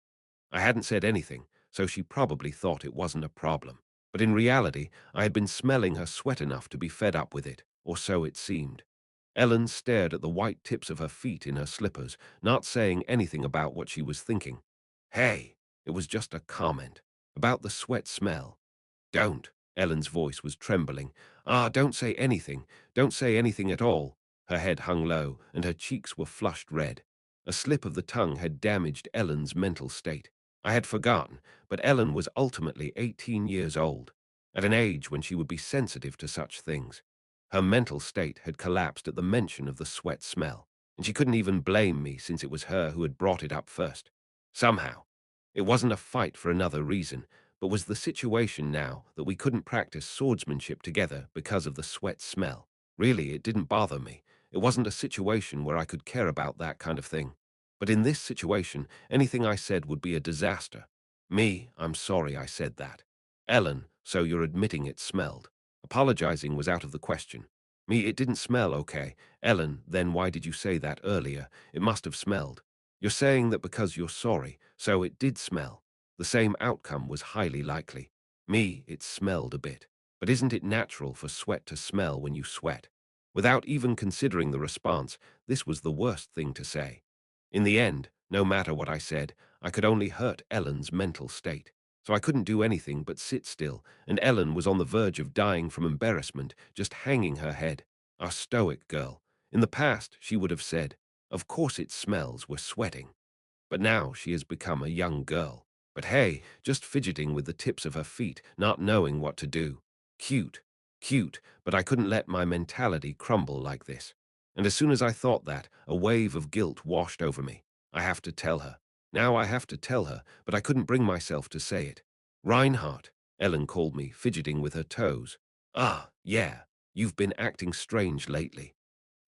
I hadn't said anything, so she probably thought it wasn't a problem. But in reality, I had been smelling her sweat enough to be fed up with it, or so it seemed. Ellen stared at the white tips of her feet in her slippers, not saying anything about what she was thinking. Hey, it was just a comment about the sweat smell. Don't. Ellen's voice was trembling. Don't say anything. Don't say anything at all. Her head hung low, and her cheeks were flushed red. A slip of the tongue had damaged Ellen's mental state. I had forgotten, but Ellen was ultimately 18 years old, at an age when she would be sensitive to such things. Her mental state had collapsed at the mention of the sweat smell, and she couldn't even blame me since it was her who had brought it up first. Somehow, it wasn't a fight for another reason, but was the situation now that we couldn't practice swordsmanship together because of the sweat smell. Really, it didn't bother me. It wasn't a situation where I could care about that kind of thing. But in this situation, anything I said would be a disaster. Me, I'm sorry I said that. Ellen, so you're admitting it smelled. Apologizing was out of the question. Me, it didn't smell, okay. Ellen, then why did you say that earlier? It must have smelled. You're saying that because you're sorry, so it did smell. The same outcome was highly likely. Me, it smelled a bit. But isn't it natural for sweat to smell when you sweat? Without even considering the response, this was the worst thing to say. In the end, no matter what I said, I could only hurt Ellen's mental state. So I couldn't do anything but sit still, and Ellen was on the verge of dying from embarrassment, just hanging her head. Our stoic girl. In the past, she would have said, "Of course it smells, we're sweating." But now she has become a young girl. But hey, just fidgeting with the tips of her feet, not knowing what to do. Cute, cute, but I couldn't let my mentality crumble like this. And as soon as I thought that, a wave of guilt washed over me. I have to tell her. Now I have to tell her, but I couldn't bring myself to say it. Reinhardt, Ellen called me, fidgeting with her toes. Ah, yeah, you've been acting strange lately.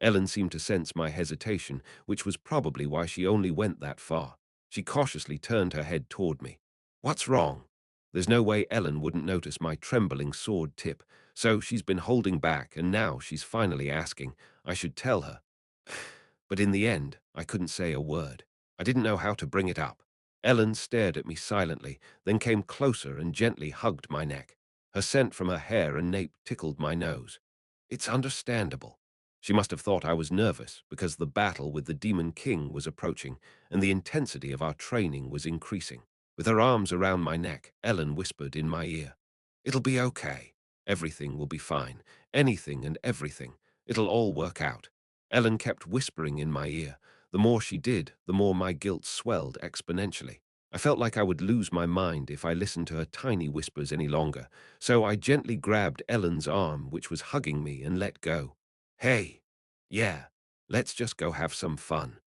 Ellen seemed to sense my hesitation, which was probably why she only went that far. She cautiously turned her head toward me. What's wrong? There's no way Ellen wouldn't notice my trembling sword tip, so she's been holding back, and now she's finally asking. I should tell her. But in the end, I couldn't say a word. I didn't know how to bring it up. Ellen stared at me silently, then came closer and gently hugged my neck. Her scent from her hair and nape tickled my nose. It's understandable. She must have thought I was nervous because the battle with the Demon King was approaching and the intensity of our training was increasing. With her arms around my neck, Ellen whispered in my ear, "It'll be okay. Everything will be fine. Anything and everything. It'll all work out." Ellen kept whispering in my ear. The more she did, the more my guilt swelled exponentially. I felt like I would lose my mind if I listened to her tiny whispers any longer, so I gently grabbed Ellen's arm, which was hugging me, and let go. Hey, yeah, let's just go have some fun.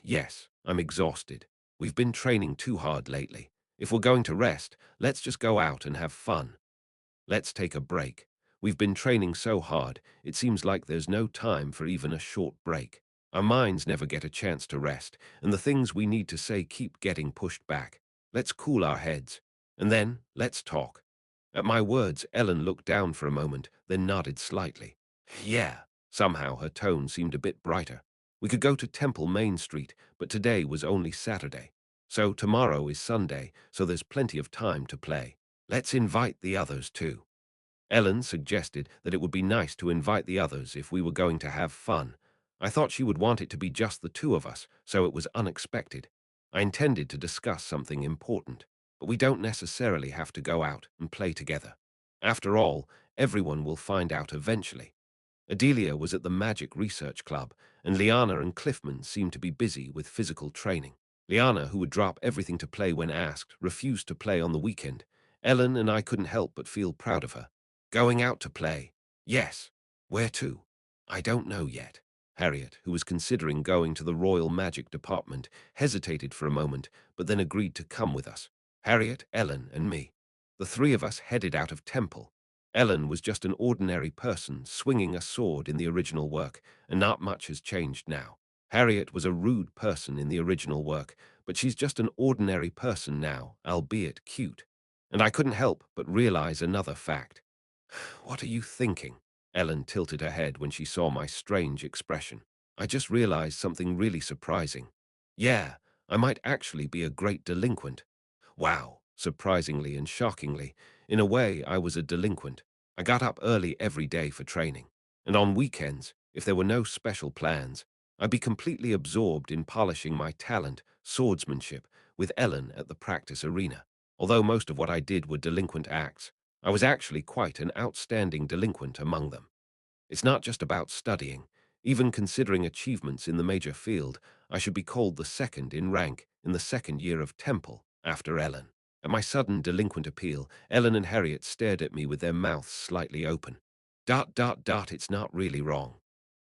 Yes, I'm exhausted. We've been training too hard lately. If we're going to rest, let's just go out and have fun. Let's take a break. We've been training so hard, it seems like there's no time for even a short break. Our minds never get a chance to rest, and the things we need to say keep getting pushed back. Let's cool our heads. And then, let's talk. At my words, Ellen looked down for a moment, then nodded slightly. Yeah, somehow her tone seemed a bit brighter. We could go to Temple Main Street, but today was only Saturday. So tomorrow is Sunday, so there's plenty of time to play. Let's invite the others too. Ellen suggested that it would be nice to invite the others if we were going to have fun. I thought she would want it to be just the two of us, so it was unexpected. I intended to discuss something important, but we don't necessarily have to go out and play together. After all, everyone will find out eventually. Adelia was at the Magic Research Club, and Liana and Cliffman seemed to be busy with physical training. Liana, who would drop everything to play when asked, refused to play on the weekend. Ellen and I couldn't help but feel proud of her. Going out to play? Yes. Where to? I don't know yet. Harriet, who was considering going to the Royal Magic Department, hesitated for a moment, but then agreed to come with us. Harriet, Ellen, and me. The three of us headed out of Temple. Ellen was just an ordinary person swinging a sword in the original work, and not much has changed now. Harriet was a rude person in the original work, but she's just an ordinary person now, albeit cute. And I couldn't help but realize another fact. What are you thinking? Ellen tilted her head when she saw my strange expression. I just realized something really surprising. Yeah, I might actually be a great delinquent. Wow, surprisingly and shockingly, in a way I was a delinquent. I got up early every day for training, and on weekends, if there were no special plans, I'd be completely absorbed in polishing my talent, swordsmanship, with Ellen at the practice arena. Although most of what I did were delinquent acts, I was actually quite an outstanding delinquent among them. It's not just about studying. Even considering achievements in the major field, I should be called the second in rank in the second year of Temple. After Ellen. At my sudden delinquent appeal, Ellen and Harriet stared at me with their mouths slightly open. It's not really wrong.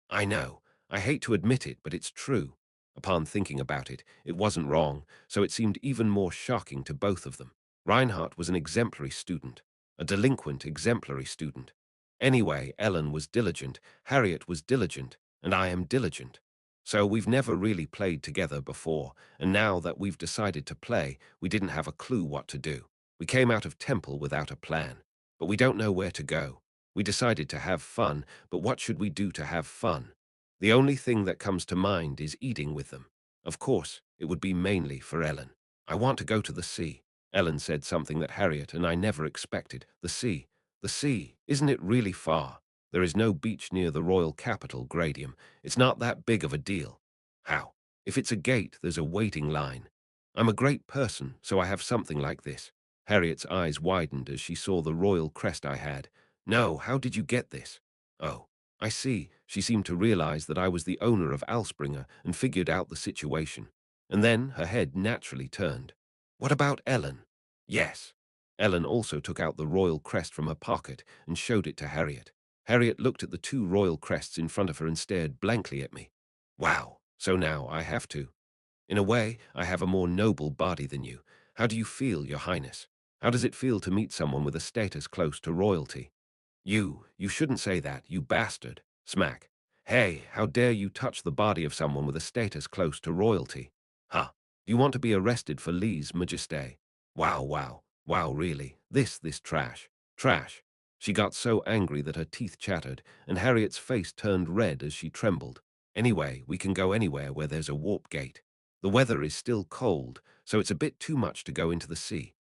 I know. I hate to admit it, but it's true. Upon thinking about it, it wasn't wrong, so it seemed even more shocking to both of them. Reinhardt was an exemplary student, a delinquent exemplary student. Anyway, Ellen was diligent, Harriet was diligent, and I am diligent. So we've never really played together before, and now that we've decided to play, we didn't have a clue what to do. We came out of temple without a plan, but we don't know where to go. We decided to have fun, but what should we do to have fun? The only thing that comes to mind is eating with them. Of course, it would be mainly for Ellen. I want to go to the sea. Ellen said something that Harriet and I never expected. The sea. The sea. Isn't it really far? There is no beach near the royal capital, Gradium. It's not that big of a deal. How? If it's a gate, there's a waiting line. I'm a great person, so I have something like this. Harriet's eyes widened as she saw the royal crest I had. No, how did you get this? Oh, I see. She seemed to realize that I was the owner of Alspringer and figured out the situation. And then her head naturally turned. What about Ellen? Yes. Ellen also took out the royal crest from her pocket and showed it to Harriet. Harriet looked at the two royal crests in front of her and stared blankly at me. Wow, so now I have to. In a way, I have a more noble body than you. How do you feel, Your Highness? How does it feel to meet someone with a status close to royalty? You shouldn't say that, you bastard. Smack. Hey, how dare you touch the body of someone with a status close to royalty? Huh. You want to be arrested for lèse majesté. Wow, really. This trash. Trash. She got so angry that her teeth chattered, and Harriet's face turned red as she trembled. Anyway, we can go anywhere where there's a warp gate. The weather is still cold, so it's a bit too much to go into the sea.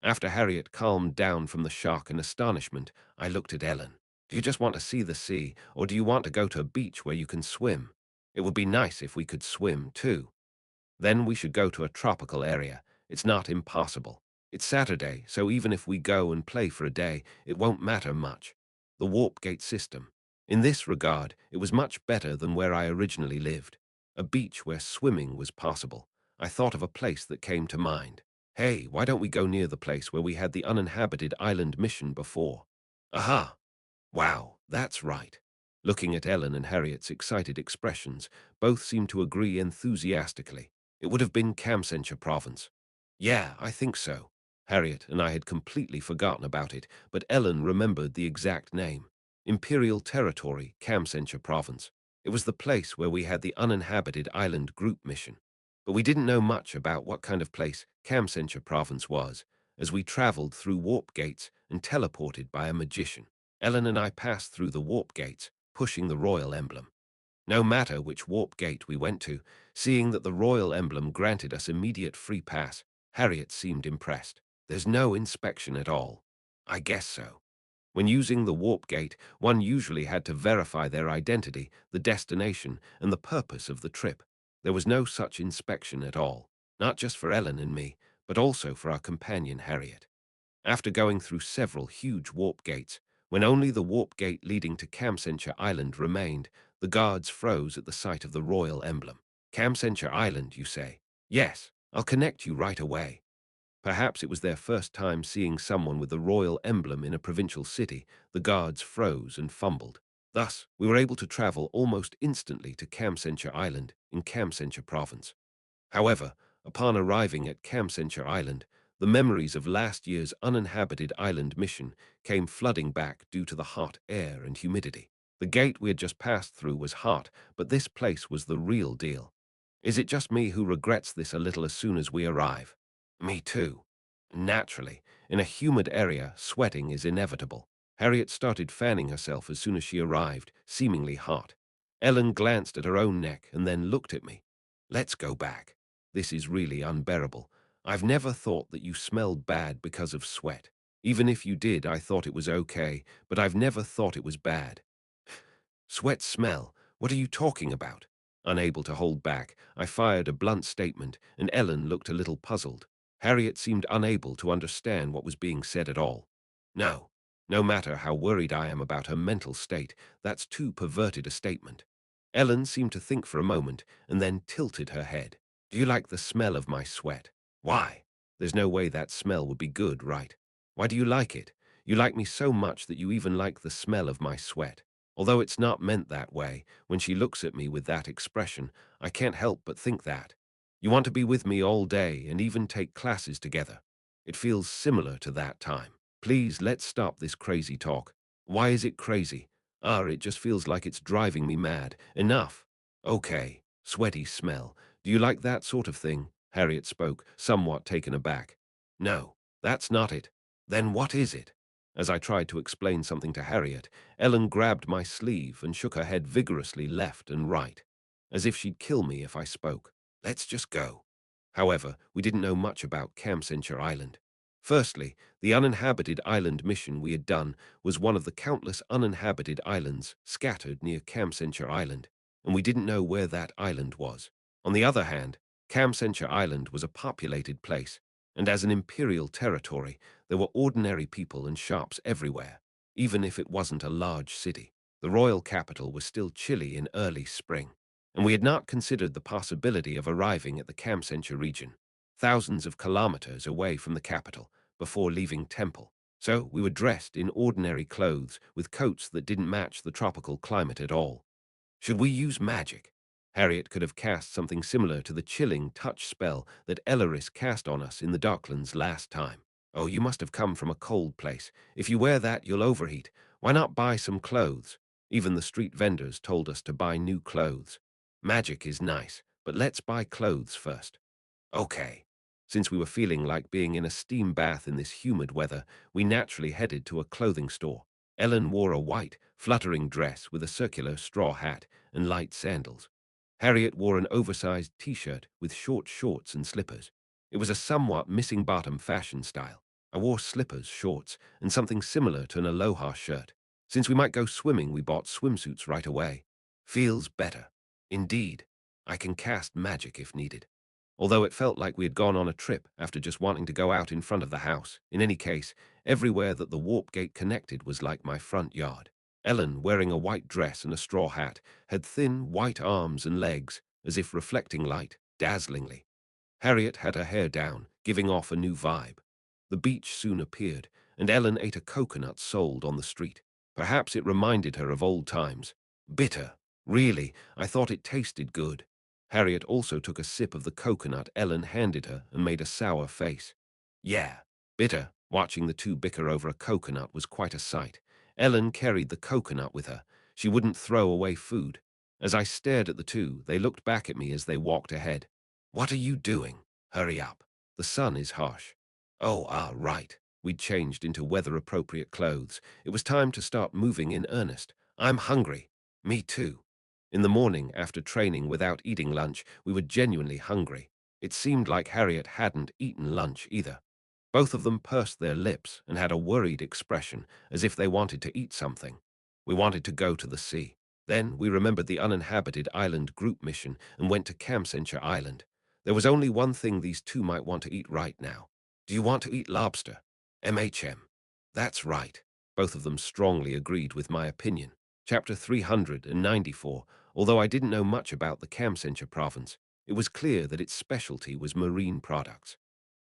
After Harriet calmed down from the shock and astonishment, I looked at Ellen. Do you just want to see the sea, or do you want to go to a beach where you can swim? It would be nice if we could swim, too. Then we should go to a tropical area. It's not impossible. It's Saturday, so even if we go and play for a day, it won't matter much. The warp gate system. In this regard, it was much better than where I originally lived. A beach where swimming was possible. I thought of a place that came to mind. Hey, why don't we go near the place where we had the uninhabited island mission before? Aha! Wow, that's right. Looking at Ellen and Harriet's excited expressions, both seemed to agree enthusiastically. It would have been Kamsencha province. Yeah, I think so. Harriet and I had completely forgotten about it, but Ellen remembered the exact name. Imperial Territory, Kamsencha province. It was the place where we had the uninhabited island group mission. But we didn't know much about what kind of place Kamsencha province was, as we traveled through warp gates and teleported by a magician. Ellen and I passed through the warp gates, pushing the royal emblem. No matter which warp gate we went to, seeing that the royal emblem granted us immediate free pass, Harriet seemed impressed. There's no inspection at all. I guess so. When using the warp gate, one usually had to verify their identity, the destination, and the purpose of the trip. There was no such inspection at all, not just for Ellen and me, but also for our companion Harriet. After going through several huge warp gates, when only the warp gate leading to Kamsencha Island remained, the guards froze at the sight of the royal emblem. Kamsencha Island, you say? Yes, I'll connect you right away. Perhaps it was their first time seeing someone with the royal emblem in a provincial city. The guards froze and fumbled. Thus, we were able to travel almost instantly to Kamsencha Island in Kamsencha province. However, upon arriving at Kamsencha Island, the memories of last year's uninhabited island mission came flooding back due to the hot air and humidity. The gate we had just passed through was hot, but this place was the real deal. Is it just me who regrets this a little as soon as we arrive? Me too. Naturally, in a humid area, sweating is inevitable. Harriet started fanning herself as soon as she arrived, seemingly hot. Ellen glanced at her own neck and then looked at me. Let's go back. This is really unbearable. I've never thought that you smelled bad because of sweat. Even if you did, I thought it was okay, but I've never thought it was bad. Sweat smell? What are you talking about? Unable to hold back, I fired a blunt statement, and Ellen looked a little puzzled. Harriet seemed unable to understand what was being said at all. No, no matter how worried I am about her mental state, that's too perverted a statement. Ellen seemed to think for a moment, and then tilted her head. Do you like the smell of my sweat? Why? There's no way that smell would be good, right? Why do you like it? You like me so much that you even like the smell of my sweat. Although it's not meant that way, when she looks at me with that expression, I can't help but think that. You want to be with me all day and even take classes together. It feels similar to that time. Please, let's stop this crazy talk. Why is it crazy? It just feels like it's driving me mad. Enough. Okay, sweaty smell. Do you like that sort of thing? Harriet spoke, somewhat taken aback. No, that's not it. Then what is it? As I tried to explain something to Harriet, Ellen grabbed my sleeve and shook her head vigorously left and right, as if she'd kill me if I spoke. Let's just go. However, we didn't know much about Camsenture Island. Firstly, the uninhabited island mission we had done was one of the countless uninhabited islands scattered near Camsenture Island, and we didn't know where that island was. On the other hand, Camsenture Island was a populated place, and as an imperial territory, there were ordinary people and shops everywhere, even if it wasn't a large city. The royal capital was still chilly in early spring, and we had not considered the possibility of arriving at the Camsenture region, thousands of kilometers away from the capital, before leaving Temple. So we were dressed in ordinary clothes with coats that didn't match the tropical climate at all. Should we use magic? Harriet could have cast something similar to the chilling touch spell that Elleris cast on us in the Docklands last time. Oh, you must have come from a cold place. If you wear that, you'll overheat. Why not buy some clothes? Even the street vendors told us to buy new clothes. Magic is nice, but let's buy clothes first. Okay. Since we were feeling like being in a steam bath in this humid weather, we naturally headed to a clothing store. Ellen wore a white, fluttering dress with a circular straw hat and light sandals. Harriet wore an oversized t-shirt with short shorts and slippers. It was a somewhat missing-bottom fashion style. I wore slippers, shorts, and something similar to an aloha shirt. Since we might go swimming, we bought swimsuits right away. Feels better. Indeed. I can cast magic if needed. Although it felt like we had gone on a trip after just wanting to go out in front of the house. In any case, everywhere that the warp gate connected was like my front yard. Ellen, wearing a white dress and a straw hat, had thin, white arms and legs, as if reflecting light, dazzlingly. Harriet had her hair down, giving off a new vibe. The beach soon appeared, and Ellen ate a coconut sold on the street. Perhaps it reminded her of old times. Bitter. Really, I thought it tasted good. Harriet also took a sip of the coconut Ellen handed her and made a sour face. Yeah, bitter. Watching the two bicker over a coconut was quite a sight. Ellen carried the coconut with her. She wouldn't throw away food. As I stared at the two, they looked back at me as they walked ahead. What are you doing? Hurry up. The sun is harsh. Oh, right. We'd changed into weather-appropriate clothes. It was time to start moving in earnest. I'm hungry. Me too. In the morning, after training without eating lunch, we were genuinely hungry. It seemed like Harriet hadn't eaten lunch either. Both of them pursed their lips and had a worried expression, as if they wanted to eat something. We wanted to go to the sea. Then we remembered the uninhabited island group mission and went to Camsenture Island. There was only one thing these two might want to eat right now. Do you want to eat lobster? MHM. That's right. Both of them strongly agreed with my opinion. Chapter 394. Although I didn't know much about the Camsenture province, it was clear that its specialty was marine products.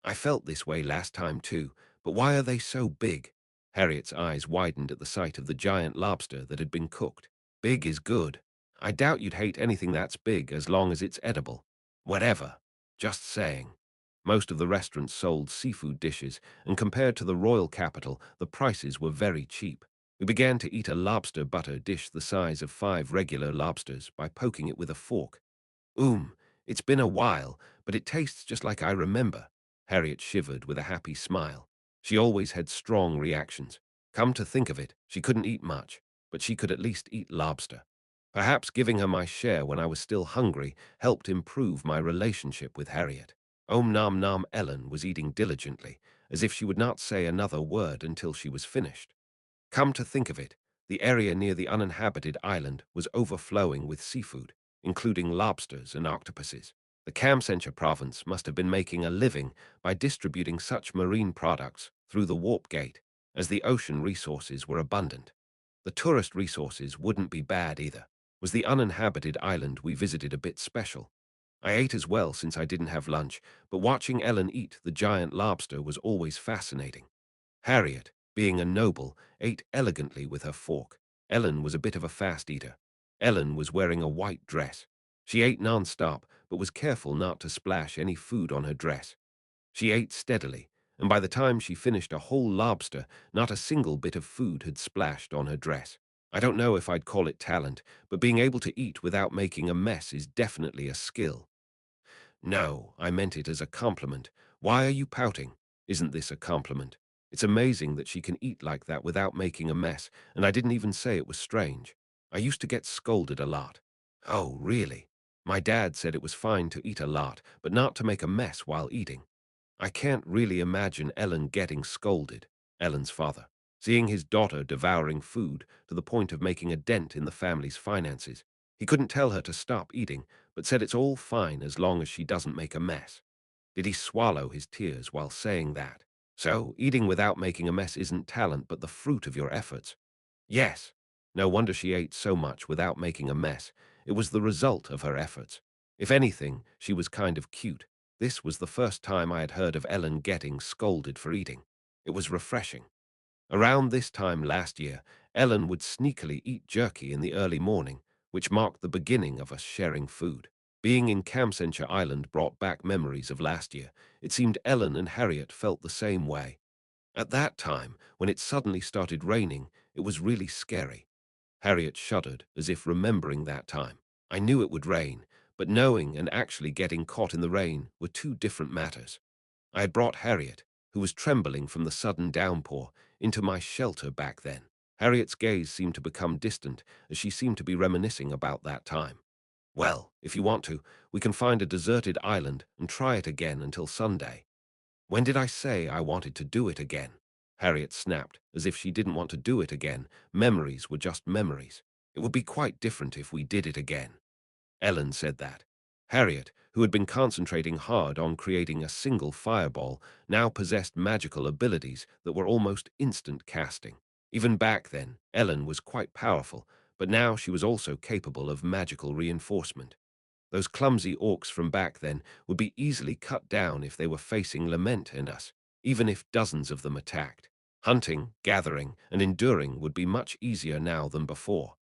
I felt this way last time too, but why are they so big? Harriet's eyes widened at the sight of the giant lobster that had been cooked. Big is good. I doubt you'd hate anything that's big as long as it's edible. Whatever. Just saying. Most of the restaurants sold seafood dishes, and compared to the royal capital, the prices were very cheap. We began to eat a lobster butter dish the size of 5 regular lobsters by poking it with a fork. It's been a while, but it tastes just like I remember. Harriet shivered with a happy smile. She always had strong reactions. Come to think of it, she couldn't eat much, but she could at least eat lobster. Perhaps giving her my share when I was still hungry helped improve my relationship with Harriet. Om Nom Nom Ellen was eating diligently, as if she would not say another word until she was finished. Come to think of it, the area near the uninhabited island was overflowing with seafood, including lobsters and octopuses. The Kamsencha province must have been making a living by distributing such marine products through the warp gate, as the ocean resources were abundant. The tourist resources wouldn't be bad either. Was the uninhabited island we visited a bit special? I ate as well since I didn't have lunch, but watching Ellen eat the giant lobster was always fascinating. Harriet, being a noble, ate elegantly with her fork. Ellen was a bit of a fast eater. Ellen was wearing a white dress. She ate non-stop, but was careful not to splash any food on her dress. She ate steadily, and by the time she finished a whole lobster, not a single bit of food had splashed on her dress. I don't know if I'd call it talent, but being able to eat without making a mess is definitely a skill. No, I meant it as a compliment. Why are you pouting? Isn't this a compliment? It's amazing that she can eat like that without making a mess, and I didn't even say it was strange. I used to get scolded a lot. Oh, really? My dad said it was fine to eat a lot, but not to make a mess while eating. I can't really imagine Ellen getting scolded, Ellen's father, seeing his daughter devouring food to the point of making a dent in the family's finances. He couldn't tell her to stop eating, but said it's all fine as long as she doesn't make a mess. Did he swallow his tears while saying that? So, eating without making a mess isn't talent but the fruit of your efforts. Yes. No wonder she ate so much without making a mess. It was the result of her efforts. If anything, she was kind of cute. This was the first time I had heard of Ellen getting scolded for eating. It was refreshing. Around this time last year, Ellen would sneakily eat jerky in the early morning, which marked the beginning of us sharing food. Being in Camsenture Island brought back memories of last year. It seemed Ellen and Harriet felt the same way. At that time, when it suddenly started raining, it was really scary. Harriet shuddered, as if remembering that time. I knew it would rain, but knowing and actually getting caught in the rain were two different matters. I had brought Harriet, who was trembling from the sudden downpour, into my shelter back then. Harriet's gaze seemed to become distant, as she seemed to be reminiscing about that time. Well, if you want to, we can find a deserted island and try it again until Sunday. When did I say I wanted to do it again? Harriet snapped, as if she didn't want to do it again. Memories were just memories. It would be quite different if we did it again. Ellen said that. Harriet, who had been concentrating hard on creating a single fireball, now possessed magical abilities that were almost instant casting. Even back then, Ellen was quite powerful, but now she was also capable of magical reinforcement. Those clumsy orcs from back then would be easily cut down if they were facing Lament and us, even if dozens of them attacked. Hunting, gathering, and enduring would be much easier now than before.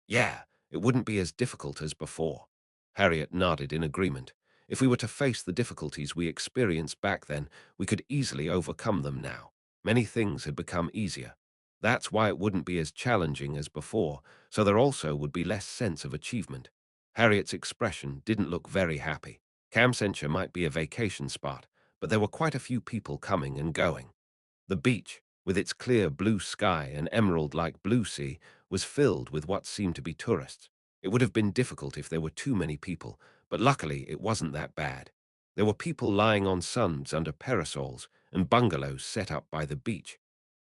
Yeah, it wouldn't be as difficult as before. Harriet nodded in agreement. If we were to face the difficulties we experienced back then, we could easily overcome them now. Many things had become easier. That's why it wouldn't be as challenging as before, so there also would be less sense of achievement. Harriet's expression didn't look very happy. Camsenture might be a vacation spot, but there were quite a few people coming and going. The beach, with its clear blue sky and emerald-like blue sea, was filled with what seemed to be tourists. It would have been difficult if there were too many people, but luckily it wasn't that bad. There were people lying on suns under parasols and bungalows set up by the beach.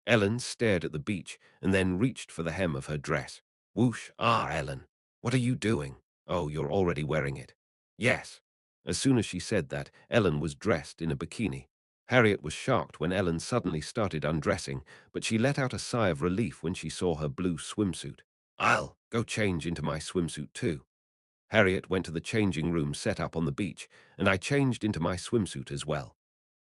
Ellen stared at the beach and then reached for the hem of her dress. Whoosh, ah, Ellen, what are you doing? Oh, you're already wearing it. Yes. As soon as she said that, Ellen was dressed in a bikini. Harriet was shocked when Ellen suddenly started undressing, but she let out a sigh of relief when she saw her blue swimsuit. I'll go change into my swimsuit too. Harriet went to the changing room set up on the beach, and I changed into my swimsuit as well.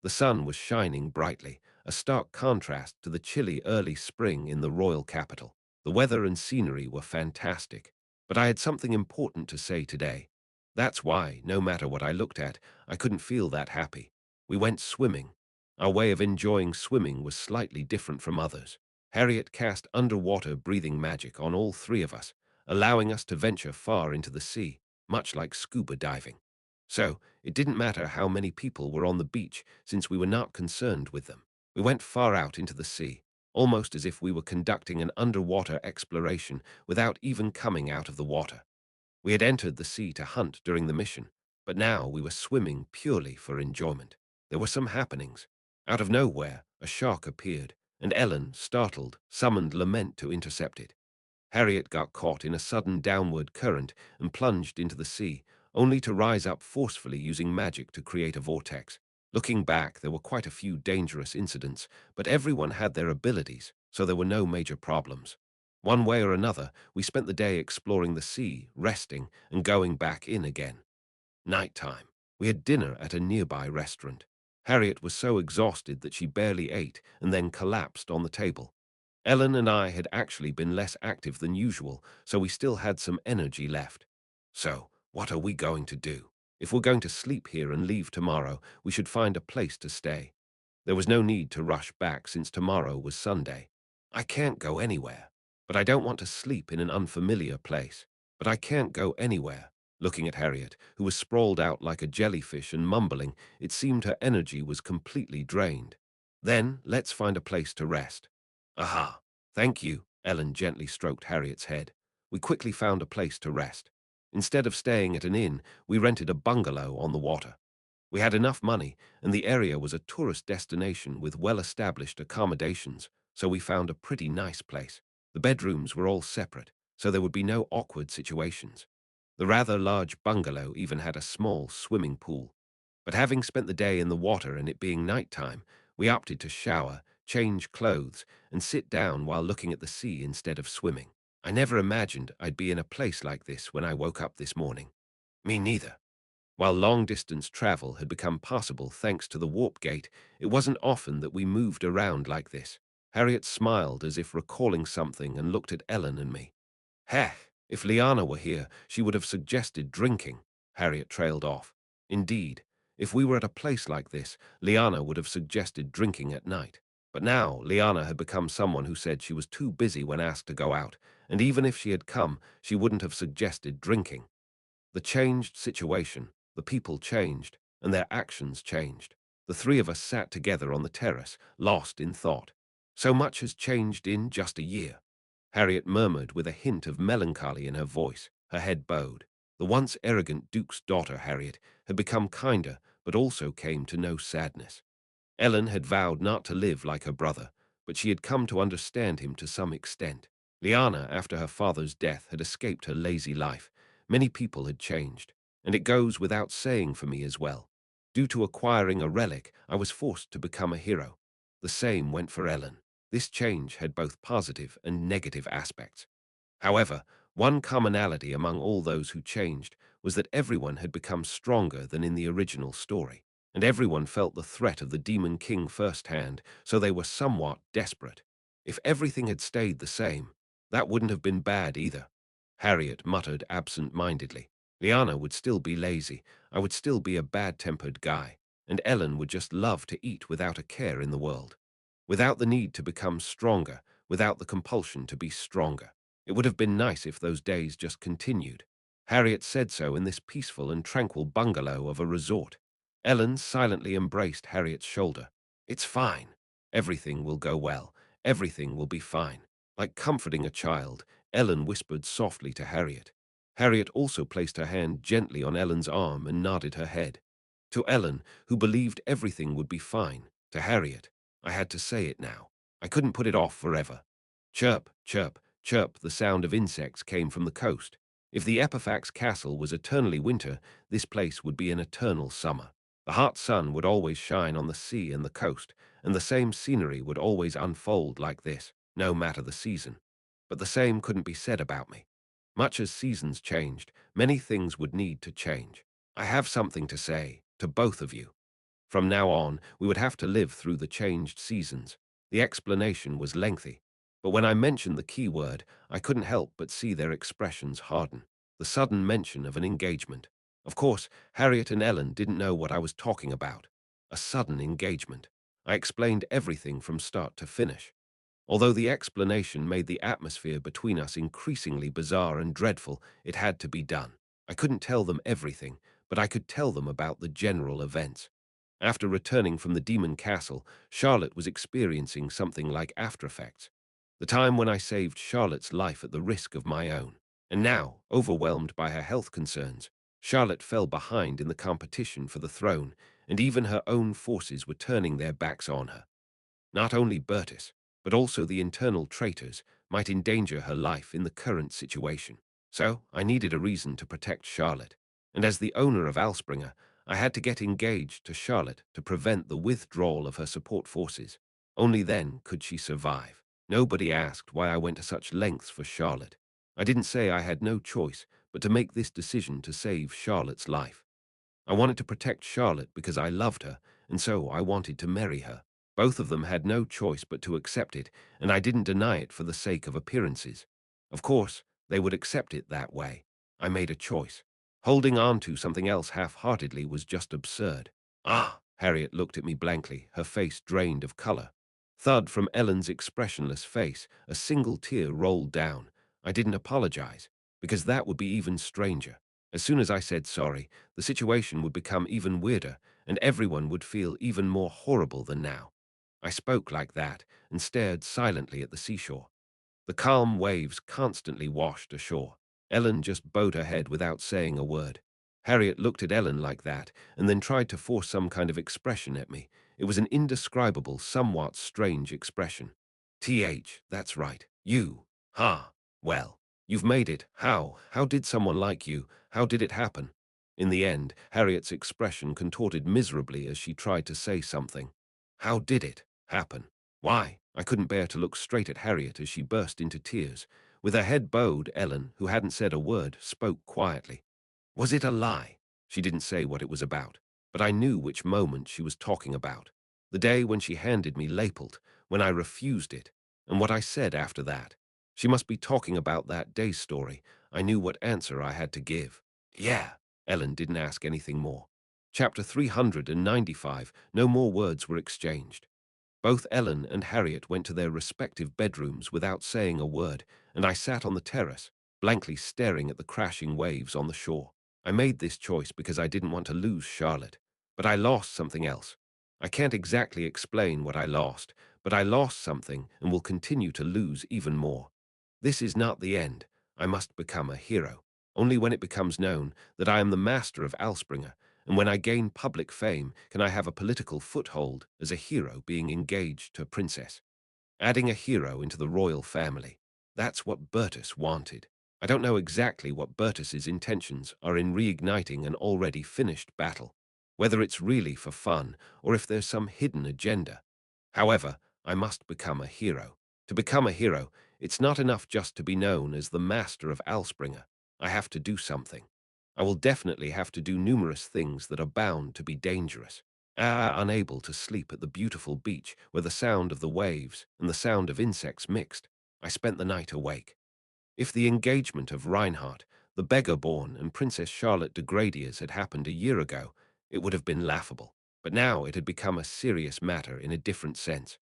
The sun was shining brightly, a stark contrast to the chilly early spring in the royal capital. The weather and scenery were fantastic, but I had something important to say today. That's why, no matter what I looked at, I couldn't feel that happy. We went swimming. Our way of enjoying swimming was slightly different from others. Harriet cast underwater breathing magic on all three of us, allowing us to venture far into the sea, much like scuba diving. So, it didn't matter how many people were on the beach, since we were not concerned with them. We went far out into the sea, almost as if we were conducting an underwater exploration without even coming out of the water. We had entered the sea to hunt during the mission, but now we were swimming purely for enjoyment. There were some happenings. Out of nowhere, a shark appeared, and Ellen, startled, summoned Lament to intercept it. Harriet got caught in a sudden downward current and plunged into the sea, only to rise up forcefully using magic to create a vortex. Looking back, there were quite a few dangerous incidents, but everyone had their abilities, so there were no major problems. One way or another, we spent the day exploring the sea, resting, and going back in again. Night time. We had dinner at a nearby restaurant. Harriet was so exhausted that she barely ate and then collapsed on the table. Ellen and I had actually been less active than usual, so we still had some energy left. So, what are we going to do? If we're going to sleep here and leave tomorrow, we should find a place to stay. There was no need to rush back since tomorrow was Sunday. I can't go anywhere, but I don't want to sleep in an unfamiliar place. But I can't go anywhere. Looking at Harriet, who was sprawled out like a jellyfish and mumbling, it seemed her energy was completely drained. Then, let's find a place to rest. Aha, thank you, Ellen gently stroked Harriet's head. We quickly found a place to rest. Instead of staying at an inn, we rented a bungalow on the water. We had enough money, and the area was a tourist destination with well-established accommodations, so we found a pretty nice place. The bedrooms were all separate, so there would be no awkward situations. The rather large bungalow even had a small swimming pool. But having spent the day in the water and it being night time, we opted to shower, change clothes, and sit down while looking at the sea instead of swimming. I never imagined I'd be in a place like this when I woke up this morning. Me neither. While long-distance travel had become possible thanks to the warp gate, it wasn't often that we moved around like this. Harriet smiled as if recalling something and looked at Ellen and me. Heck, if Liana were here, she would have suggested drinking. Harriet trailed off. Indeed, if we were at a place like this, Liana would have suggested drinking at night. But now, Liana had become someone who said she was too busy when asked to go out, and even if she had come, she wouldn't have suggested drinking. The changed situation, the people changed, and their actions changed. The three of us sat together on the terrace, lost in thought. So much has changed in just a year. Harriet murmured with a hint of melancholy in her voice, her head bowed. The once arrogant Duke's daughter, Harriet, had become kinder, but also came to know sadness. Ellen had vowed not to live like her brother, but she had come to understand him to some extent. Liana, after her father's death, had escaped her lazy life. Many people had changed, and it goes without saying for me as well. Due to acquiring a relic, I was forced to become a hero. The same went for Ellen. This change had both positive and negative aspects. However, one commonality among all those who changed was that everyone had become stronger than in the original story, and everyone felt the threat of the Demon King firsthand, so they were somewhat desperate. If everything had stayed the same, that wouldn't have been bad either. Harriet muttered absent-mindedly. Liana would still be lazy, I would still be a bad-tempered guy, and Ellen would just love to eat without a care in the world. Without the need to become stronger, without the compulsion to be stronger. It would have been nice if those days just continued. Harriet said so in this peaceful and tranquil bungalow of a resort. Ellen silently embraced Harriet's shoulder. It's fine. Everything will go well. Everything will be fine. Like comforting a child, Ellen whispered softly to Harriet. Harriet also placed her hand gently on Ellen's arm and nodded her head. To Ellen, who believed everything would be fine, to Harriet, I had to say it now. I couldn't put it off forever. Chirp, chirp, chirp, the sound of insects came from the coast. If the Epifax castle was eternally winter, this place would be an eternal summer. The hot sun would always shine on the sea and the coast, and the same scenery would always unfold like this, no matter the season. But the same couldn't be said about me. Much as seasons changed, many things would need to change. I have something to say, to both of you. From now on, we would have to live through the changed seasons. The explanation was lengthy, but when I mentioned the key word, I couldn't help but see their expressions harden. The sudden mention of an engagement. Of course, Harriet and Ellen didn't know what I was talking about. A sudden engagement. I explained everything from start to finish. Although the explanation made the atmosphere between us increasingly bizarre and dreadful, it had to be done. I couldn't tell them everything, but I could tell them about the general events. After returning from the demon castle, Charlotte was experiencing something like aftereffects. The time when I saved Charlotte's life at the risk of my own. And now, overwhelmed by her health concerns, Charlotte fell behind in the competition for the throne, and even her own forces were turning their backs on her. Not only Bertus, but also the internal traitors might endanger her life in the current situation. So I needed a reason to protect Charlotte, and as the owner of Alspringer, I had to get engaged to Charlotte to prevent the withdrawal of her support forces. Only then could she survive. Nobody asked why I went to such lengths for Charlotte. I didn't say I had no choice but to make this decision to save Charlotte's life. I wanted to protect Charlotte because I loved her, and so I wanted to marry her. Both of them had no choice but to accept it, and I didn't deny it for the sake of appearances. Of course, they would accept it that way. I made a choice. Holding on to something else half-heartedly was just absurd. Ah! Harriet looked at me blankly, her face drained of color. Thud from Ellen's expressionless face, a single tear rolled down. I didn't apologize, because that would be even stranger. As soon as I said sorry, the situation would become even weirder, and everyone would feel even more horrible than now. I spoke like that, and stared silently at the seashore. The calm waves constantly washed ashore. Ellen just bowed her head without saying a word. Harriet looked at Ellen like that, and then tried to force some kind of expression at me. It was an indescribable, somewhat strange expression. That's right. You. Ha. Well, you've made it. How? How did someone like you? How did it happen? In the end, Harriet's expression contorted miserably as she tried to say something. How did it happen? Why? I couldn't bear to look straight at Harriet as she burst into tears. With her head bowed, Ellen, who hadn't said a word, spoke quietly. Was it a lie? She didn't say what it was about, but I knew which moment she was talking about. The day when she handed me Lapelt, when I refused it, and what I said after that. She must be talking about that day's story. I knew what answer I had to give. Yeah. Ellen didn't ask anything more. Chapter 395, no more words were exchanged. Both Ellen and Harriet went to their respective bedrooms without saying a word, and I sat on the terrace, blankly staring at the crashing waves on the shore. I made this choice because I didn't want to lose Charlotte, but I lost something else. I can't exactly explain what I lost, but I lost something and will continue to lose even more. This is not the end. I must become a hero. Only when it becomes known that I am the master of Alspringer, and when I gain public fame, can I have a political foothold as a hero being engaged to a princess. Adding a hero into the royal family. That's what Bertus wanted. I don't know exactly what Bertus's intentions are in reigniting an already finished battle, whether it's really for fun or if there's some hidden agenda. However, I must become a hero. To become a hero, it's not enough just to be known as the master of Alspringer. I have to do something. I will definitely have to do numerous things that are bound to be dangerous. Unable to sleep at the beautiful beach where the sound of the waves and the sound of insects mixed, I spent the night awake. If the engagement of Reinhardt, the beggar-born, and Princess Charlotte de Gradius had happened a year ago, it would have been laughable. But now it had become a serious matter in a different sense.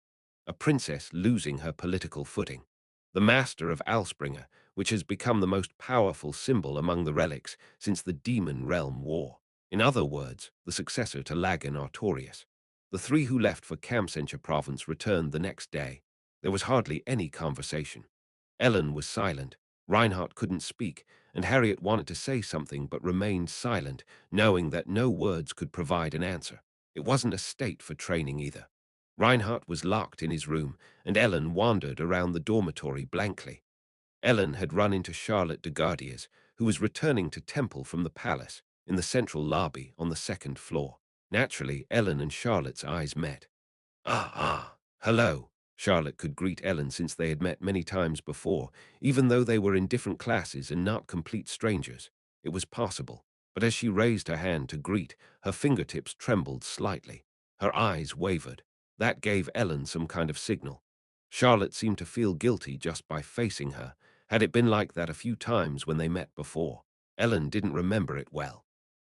A princess losing her political footing. The master of Alspringer, which has become the most powerful symbol among the relics since the Demon Realm War. In other words, the successor to Lagan Artorius. The three who left for Kamsencher province returned the next day. There was hardly any conversation. Ellen was silent, Reinhardt couldn't speak, and Harriet wanted to say something but remained silent, knowing that no words could provide an answer. It wasn't a state for training either. Reinhardt was locked in his room, and Ellen wandered around the dormitory blankly. Ellen had run into Charlotte de Gardiers, who was returning to Temple from the palace, in the central lobby on the second floor. Naturally, Ellen and Charlotte's eyes met. Hello. Charlotte could greet Ellen since they had met many times before, even though they were in different classes and not complete strangers. It was possible, but as she raised her hand to greet, her fingertips trembled slightly. Her eyes wavered. That gave Ellen some kind of signal. Charlotte seemed to feel guilty just by facing her. Had it been like that a few times when they met before? Ellen didn't remember it well.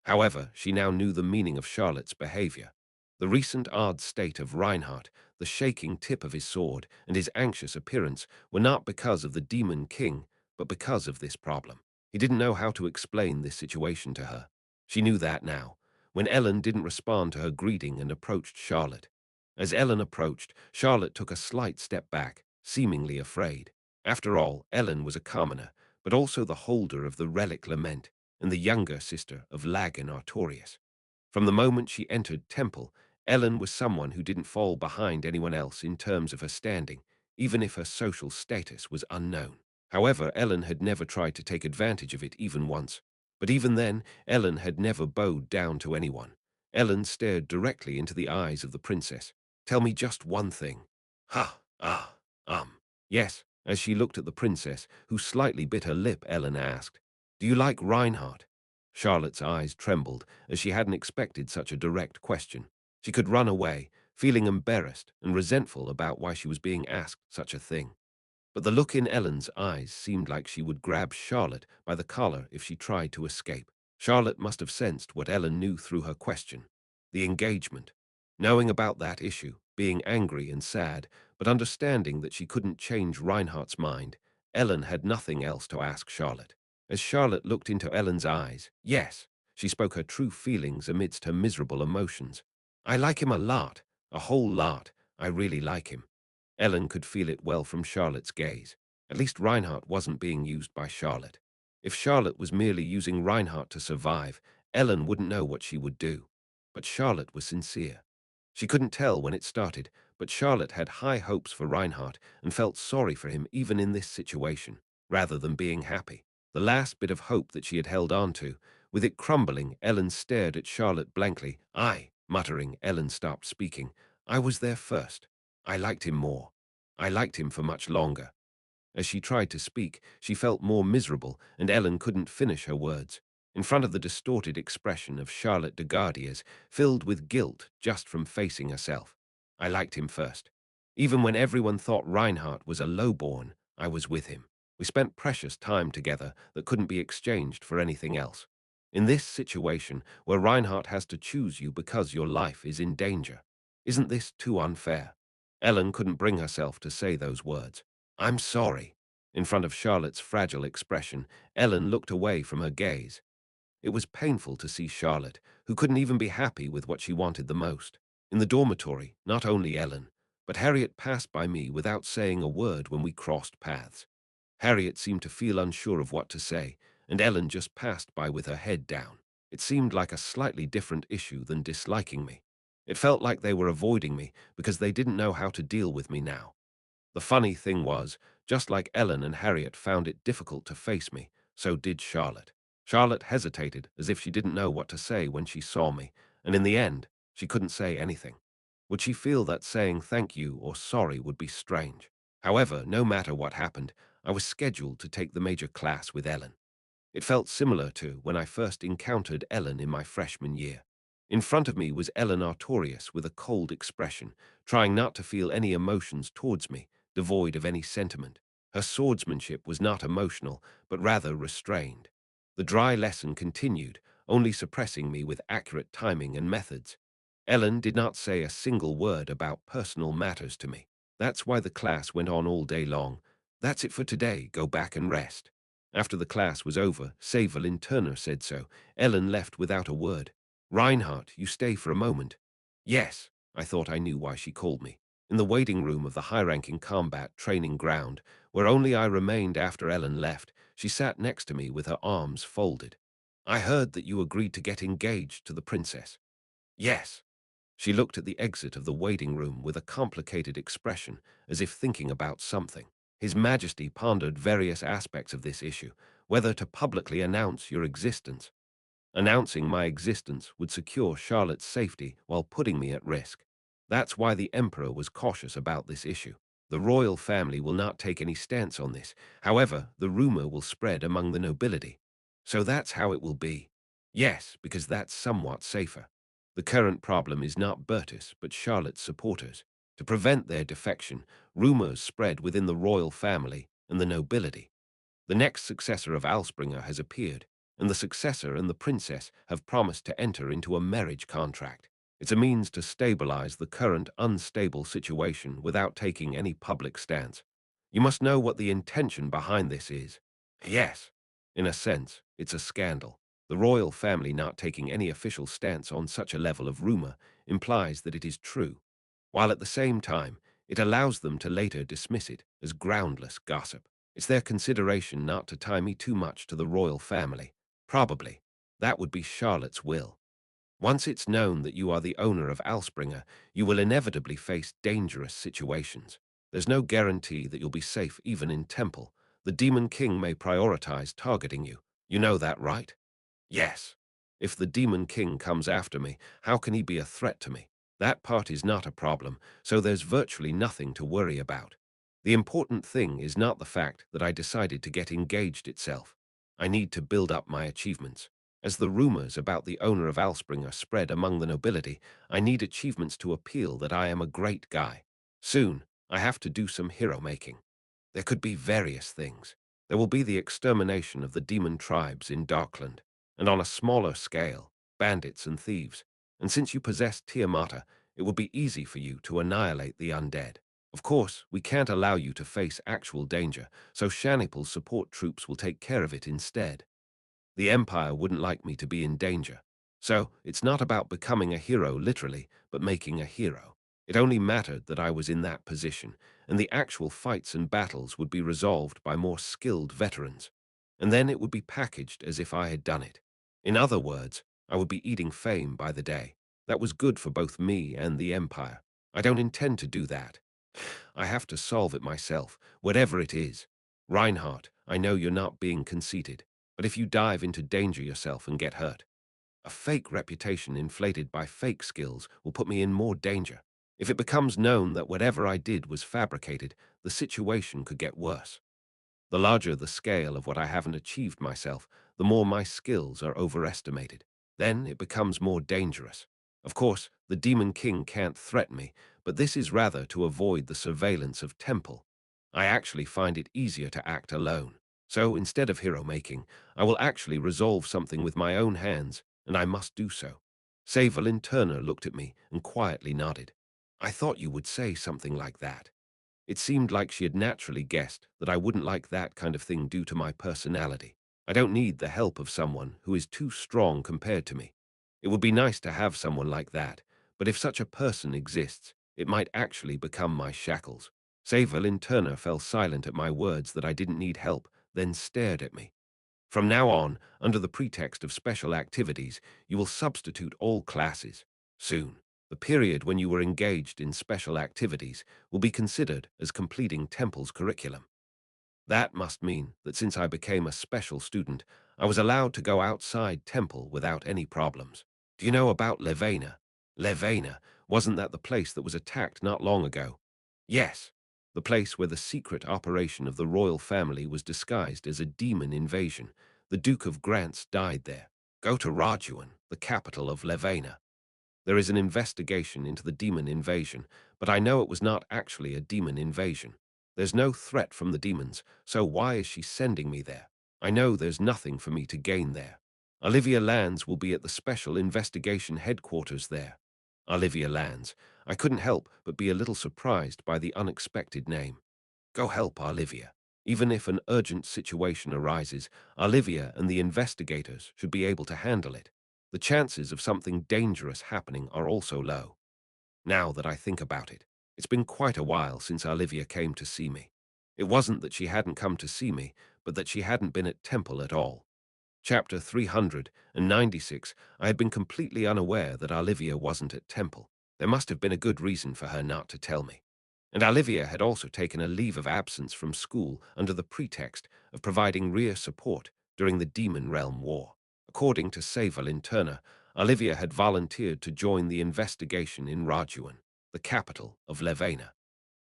However, she now knew the meaning of Charlotte's behavior. The recent odd state of Reinhardt, the shaking tip of his sword, and his anxious appearance were not because of the Demon King, but because of this problem. He didn't know how to explain this situation to her. She knew that now, when Ellen didn't respond to her greeting and approached Charlotte. As Ellen approached, Charlotte took a slight step back, seemingly afraid. After all, Ellen was a commoner, but also the holder of the relic lament, and the younger sister of Lagan Artorius. From the moment she entered Temple, Ellen was someone who didn't fall behind anyone else in terms of her standing, even if her social status was unknown. However, Ellen had never tried to take advantage of it even once. But even then, Ellen had never bowed down to anyone. Ellen stared directly into the eyes of the princess. Tell me just one thing. Ha, Yes, as she looked at the princess, who slightly bit her lip, Ellen asked, Do you like Reinhardt? Charlotte's eyes trembled, as she hadn't expected such a direct question. She could run away, feeling embarrassed and resentful about why she was being asked such a thing. But the look in Ellen's eyes seemed like she would grab Charlotte by the collar if she tried to escape. Charlotte must have sensed what Ellen knew through her question. The engagement. Knowing about that issue, being angry and sad, but understanding that she couldn't change Reinhardt's mind, Ellen had nothing else to ask Charlotte. As Charlotte looked into Ellen's eyes, yes, she spoke her true feelings amidst her miserable emotions. I like him a lot, a whole lot. I really like him. Ellen could feel it well from Charlotte's gaze. At least Reinhardt wasn't being used by Charlotte. If Charlotte was merely using Reinhardt to survive, Ellen wouldn't know what she would do. But Charlotte was sincere. She couldn't tell when it started, but Charlotte had high hopes for Reinhardt and felt sorry for him even in this situation, rather than being happy. The last bit of hope that she had held on to, with it crumbling, Ellen stared at Charlotte blankly. Muttering, Ellen stopped speaking. I was there first. I liked him more. I liked him for much longer. As she tried to speak, she felt more miserable, and Ellen couldn't finish her words. In front of the distorted expression of Charlotte de Gardiers, filled with guilt just from facing herself. I liked him first. Even when everyone thought Reinhardt was a lowborn, I was with him. We spent precious time together that couldn't be exchanged for anything else. In this situation, where Reinhardt has to choose you because your life is in danger, isn't this too unfair? Ellen couldn't bring herself to say those words. I'm sorry. In front of Charlotte's fragile expression, Ellen looked away from her gaze. It was painful to see Charlotte, who couldn't even be happy with what she wanted the most. In the dormitory, not only Ellen, but Harriet passed by me without saying a word when we crossed paths. Harriet seemed to feel unsure of what to say, and Ellen just passed by with her head down. It seemed like a slightly different issue than disliking me. It felt like they were avoiding me because they didn't know how to deal with me now. The funny thing was, just like Ellen and Harriet found it difficult to face me, so did Charlotte. Charlotte hesitated as if she didn't know what to say when she saw me, and in the end, she couldn't say anything. Would she feel that saying thank you or sorry would be strange? However, no matter what happened, I was scheduled to take the major class with Ellen. It felt similar to when I first encountered Ellen in my freshman year. In front of me was Ellen Artorius with a cold expression, trying not to feel any emotions towards me, devoid of any sentiment. Her swordsmanship was not emotional, but rather restrained. The dry lesson continued, only suppressing me with accurate timing and methods. Ellen did not say a single word about personal matters to me. That's why the class went on all day long. That's it for today, go back and rest. After the class was over, Savelin Turner said so. Ellen left without a word. Reinhardt, you stay for a moment. Yes, I thought I knew why she called me. In the waiting room of the high-ranking combat training ground, where only I remained after Ellen left, she sat next to me with her arms folded. I heard that you agreed to get engaged to the princess. Yes. She looked at the exit of the waiting room with a complicated expression, as if thinking about something. His Majesty pondered various aspects of this issue, whether to publicly announce your existence. Announcing my existence would secure Charlotte's safety while putting me at risk. That's why the Emperor was cautious about this issue. The royal family will not take any stance on this. However, the rumor will spread among the nobility. So that's how it will be. Yes, because that's somewhat safer. The current problem is not Bertus, but Charlotte's supporters. To prevent their defection, rumors spread within the royal family and the nobility. The next successor of Alspringer has appeared, and the successor and the princess have promised to enter into a marriage contract. It's a means to stabilize the current unstable situation without taking any public stance. You must know what the intention behind this is. Yes, in a sense, it's a scandal. The royal family not taking any official stance on such a level of rumor implies that it is true, while at the same time, it allows them to later dismiss it as groundless gossip. It's their consideration not to tie me too much to the royal family. Probably. That would be Charlotte's will. Once it's known that you are the owner of Alspringer, you will inevitably face dangerous situations. There's no guarantee that you'll be safe even in Temple. The Demon King may prioritize targeting you. You know that, right? Yes. If the Demon King comes after me, how can he be a threat to me? That part is not a problem, so there's virtually nothing to worry about. The important thing is not the fact that I decided to get engaged itself. I need to build up my achievements. As the rumors about the owner of Alspring are spread among the nobility, I need achievements to appeal that I am a great guy. Soon, I have to do some hero-making. There could be various things. There will be the extermination of the demon tribes in Darkland, and on a smaller scale, bandits and thieves. And since you possess Tiamata, it will be easy for you to annihilate the undead. Of course, we can't allow you to face actual danger, so Shanipal's support troops will take care of it instead. The Empire wouldn't like me to be in danger. So, it's not about becoming a hero literally, but making a hero. It only mattered that I was in that position, and the actual fights and battles would be resolved by more skilled veterans. And then it would be packaged as if I had done it. In other words, I would be eating fame by the day. That was good for both me and the Empire. I don't intend to do that. I have to solve it myself, whatever it is. Reinhardt, I know you're not being conceited, but if you dive into danger yourself and get hurt, a fake reputation inflated by fake skills will put me in more danger. If it becomes known that whatever I did was fabricated, the situation could get worse. The larger the scale of what I haven't achieved myself, the more my skills are overestimated. Then it becomes more dangerous. Of course, the Demon King can't threaten me, but this is rather to avoid the surveillance of Temple. I actually find it easier to act alone. So instead of hero-making, I will actually resolve something with my own hands, and I must do so. Savelin Turner looked at me and quietly nodded. I thought you would say something like that. It seemed like she had naturally guessed that I wouldn't like that kind of thing due to my personality. I don't need the help of someone who is too strong compared to me. It would be nice to have someone like that, but if such a person exists, it might actually become my shackles. Savelin Turner fell silent at my words that I didn't need help, then stared at me. From now on, under the pretext of special activities, you will substitute all classes. Soon, the period when you were engaged in special activities will be considered as completing Temple's curriculum. That must mean that since I became a special student, I was allowed to go outside Temple without any problems. Do you know about Levena? Levena, wasn't that the place that was attacked not long ago? Yes, the place where the secret operation of the royal family was disguised as a demon invasion. The Duke of Grants died there. Go to Rajuan, the capital of Levena. There is an investigation into the demon invasion, but I know it was not actually a demon invasion. There's no threat from the demons, so why is she sending me there? I know there's nothing for me to gain there. Olivia Lands will be at the Special Investigation Headquarters there. Olivia Lands. I couldn't help but be a little surprised by the unexpected name. Go help Olivia. Even if an urgent situation arises, Olivia and the investigators should be able to handle it. The chances of something dangerous happening are also low. Now that I think about it, it's been quite a while since Olivia came to see me. It wasn't that she hadn't come to see me, but that she hadn't been at Temple at all. Chapter 396. I had been completely unaware that Olivia wasn't at Temple. There must have been a good reason for her not to tell me. And Olivia had also taken a leave of absence from school under the pretext of providing rear support during the Demon Realm War. According to Savelin Turner, Olivia had volunteered to join the investigation in Rajuan, the capital of Levena.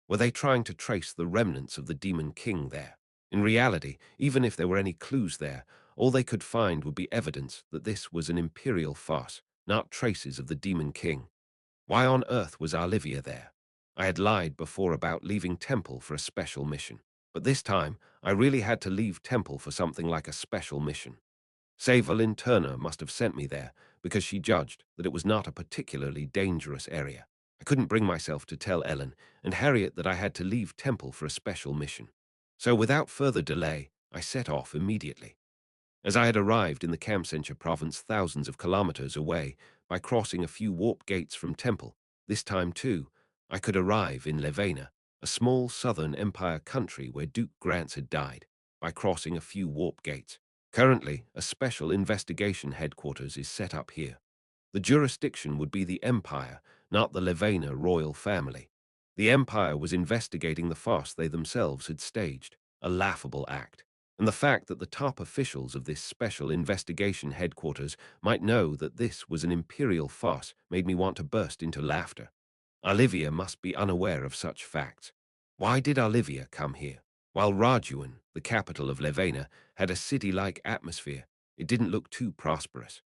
Were they trying to trace the remnants of the Demon King there? In reality, even if there were any clues there, all they could find would be evidence that this was an imperial farce, not traces of the Demon King. Why on earth was Olivia there? I had lied before about leaving Temple for a special mission, but this time I really had to leave Temple for something like a special mission. Savelin Turner must have sent me there because she judged that it was not a particularly dangerous area. I couldn't bring myself to tell Ellen and Harriet that I had to leave Temple for a special mission. So without further delay, I set off immediately. As I had arrived in the Kamsencha province thousands of kilometers away by crossing a few warp gates from Temple, this time too, I could arrive in Levena, a small southern empire country where Duke Grants had died, by crossing a few warp gates. Currently, a special investigation headquarters is set up here. The jurisdiction would be the Empire, not the Levena royal family. The Empire was investigating the farce they themselves had staged, a laughable act. And the fact that the top officials of this special investigation headquarters might know that this was an imperial farce made me want to burst into laughter. Olivia must be unaware of such facts. Why did Olivia come here? While Rajuan, the capital of Levena, had a city-like atmosphere, It didn't look too prosperous.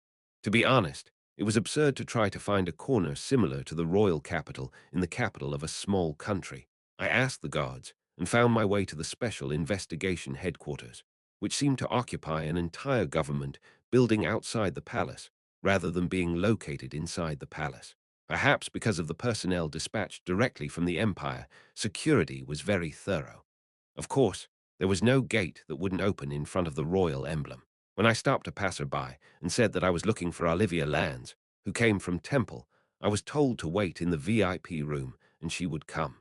To be honest, it was absurd to try to find a corner similar to the royal capital in the capital of a small country. I asked the guards and found my way to the Special Investigation Headquarters, which seemed to occupy an entire government building outside the palace rather than being located inside the palace. Perhaps because of the personnel dispatched directly from the Empire, security was very thorough. Of course, there was no gate that wouldn't open in front of the royal emblem. When I stopped a passerby and said that I was looking for Olivia Lands, who came from Temple, I was told to wait in the VIP room and she would come.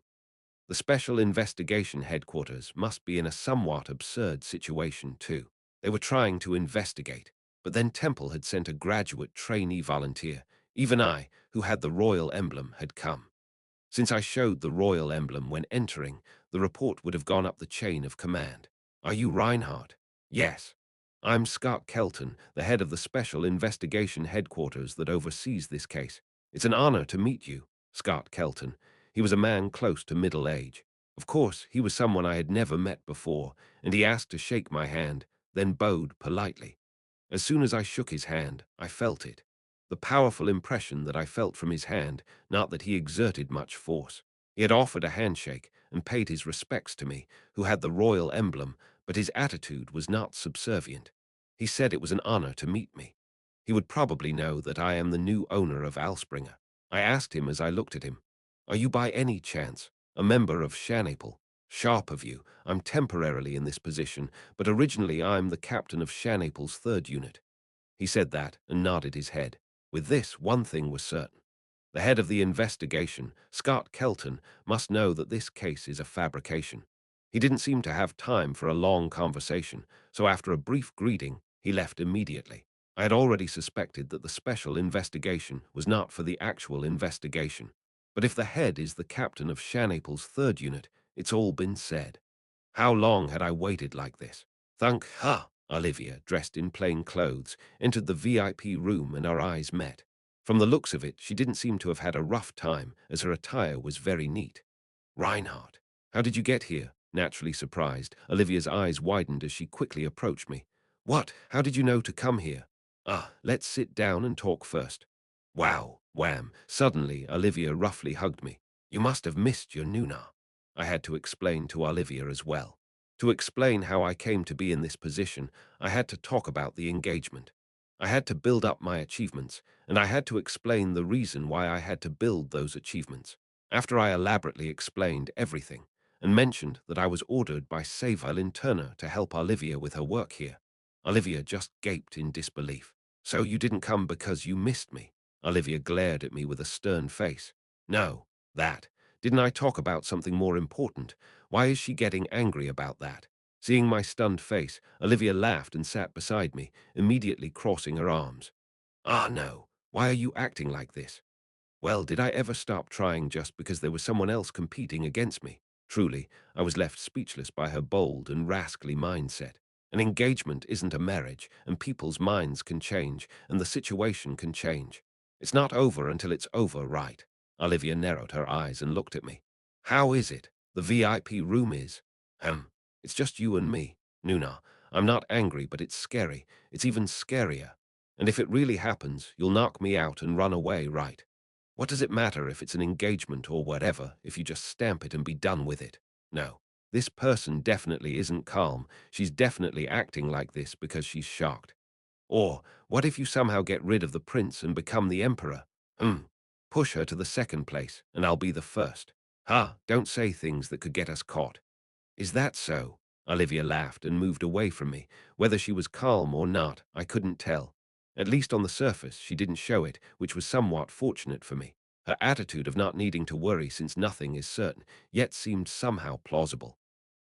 The Special Investigation Headquarters must be in a somewhat absurd situation, too. They were trying to investigate, but then Temple had sent a graduate trainee volunteer. Even I, who had the royal emblem, had come. Since I showed the royal emblem when entering, the report would have gone up the chain of command. Are you Reinhardt? Yes. I'm Scott Kelton, the head of the Special Investigation Headquarters that oversees this case. It's an honor to meet you, Scott Kelton. He was a man close to middle age. Of course, he was someone I had never met before, and he asked to shake my hand, then bowed politely. As soon as I shook his hand, I felt it. The powerful impression that I felt from his hand, not that he exerted much force. He had offered a handshake and paid his respects to me, who had the royal emblem, but his attitude was not subservient. He said it was an honor to meet me. He would probably know that I am the new owner of Alspringer. I asked him as I looked at him, "Are you by any chance a member of Shanaple? Sharp of you. I'm temporarily in this position, but originally I'm the captain of Shanaple's third unit." He said that and nodded his head. With this, one thing was certain. The head of the investigation, Scott Kelton, must know that this case is a fabrication. He didn't seem to have time for a long conversation, so after a brief greeting, he left immediately. I had already suspected that the special investigation was not for the actual investigation. But if the head is the captain of Shanaple's third unit, it's all been said. How long had I waited like this? Thunk, ha! Olivia, dressed in plain clothes, entered the VIP room and our eyes met. From the looks of it, she didn't seem to have had a rough time, as her attire was very neat. Reinhardt, how did you get here? Naturally surprised, Olivia's eyes widened as she quickly approached me. What? How did you know to come here? Ah, let's sit down and talk first. Wow, wham. Suddenly, Olivia roughly hugged me. You must have missed your Nuna. I had to explain to Olivia as well. To explain how I came to be in this position, I had to talk about the engagement. I had to build up my achievements, and I had to explain the reason why I had to build those achievements. After I elaborately explained everything, and mentioned that I was ordered by Seyval Turner to help Olivia with her work here, Olivia just gaped in disbelief. So you didn't come because you missed me? Olivia glared at me with a stern face. No, that. Didn't I talk about something more important? Why is she getting angry about that? Seeing my stunned face, Olivia laughed and sat beside me, immediately crossing her arms. Ah, no. Why are you acting like this? Well, did I ever stop trying just because there was someone else competing against me? Truly, I was left speechless by her bold and rascally mindset. An engagement isn't a marriage, and people's minds can change, and the situation can change. It's not over until it's over, right? Olivia narrowed her eyes and looked at me. How is it? The VIP room is. It's just you and me. Nuna, I'm not angry, but it's scary. It's even scarier. And if it really happens, you'll knock me out and run away, right? What does it matter if it's an engagement or whatever, if you just stamp it and be done with it? No. This person definitely isn't calm. She's definitely acting like this because she's shocked. Or, what if you somehow get rid of the prince and become the emperor? Push her to the second place, and I'll be the first. Don't say things that could get us caught. Is that so? Olivia laughed and moved away from me. Whether she was calm or not, I couldn't tell. At least on the surface, she didn't show it, which was somewhat fortunate for me. Her attitude of not needing to worry since nothing is certain, yet seemed somehow plausible.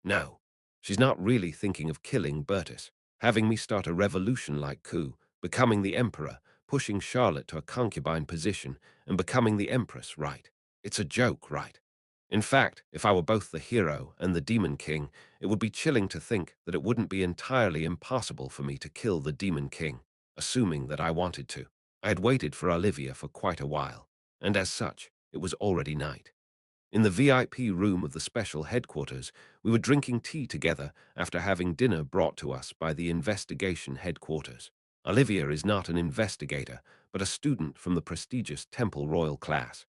No, she's not really thinking of killing Bertus, having me start a revolution-like coup, becoming the emperor, pushing Charlotte to a concubine position, and becoming the empress, right? It's a joke, right? In fact, if I were both the hero and the Demon King, it would be chilling to think that it wouldn't be entirely impossible for me to kill the Demon King, assuming that I wanted to. I had waited for Olivia for quite a while, and as such, it was already night. In the VIP room of the special headquarters, we were drinking tea together after having dinner brought to us by the investigation headquarters. Olivia is not an investigator, but a student from the prestigious Temple Royal class.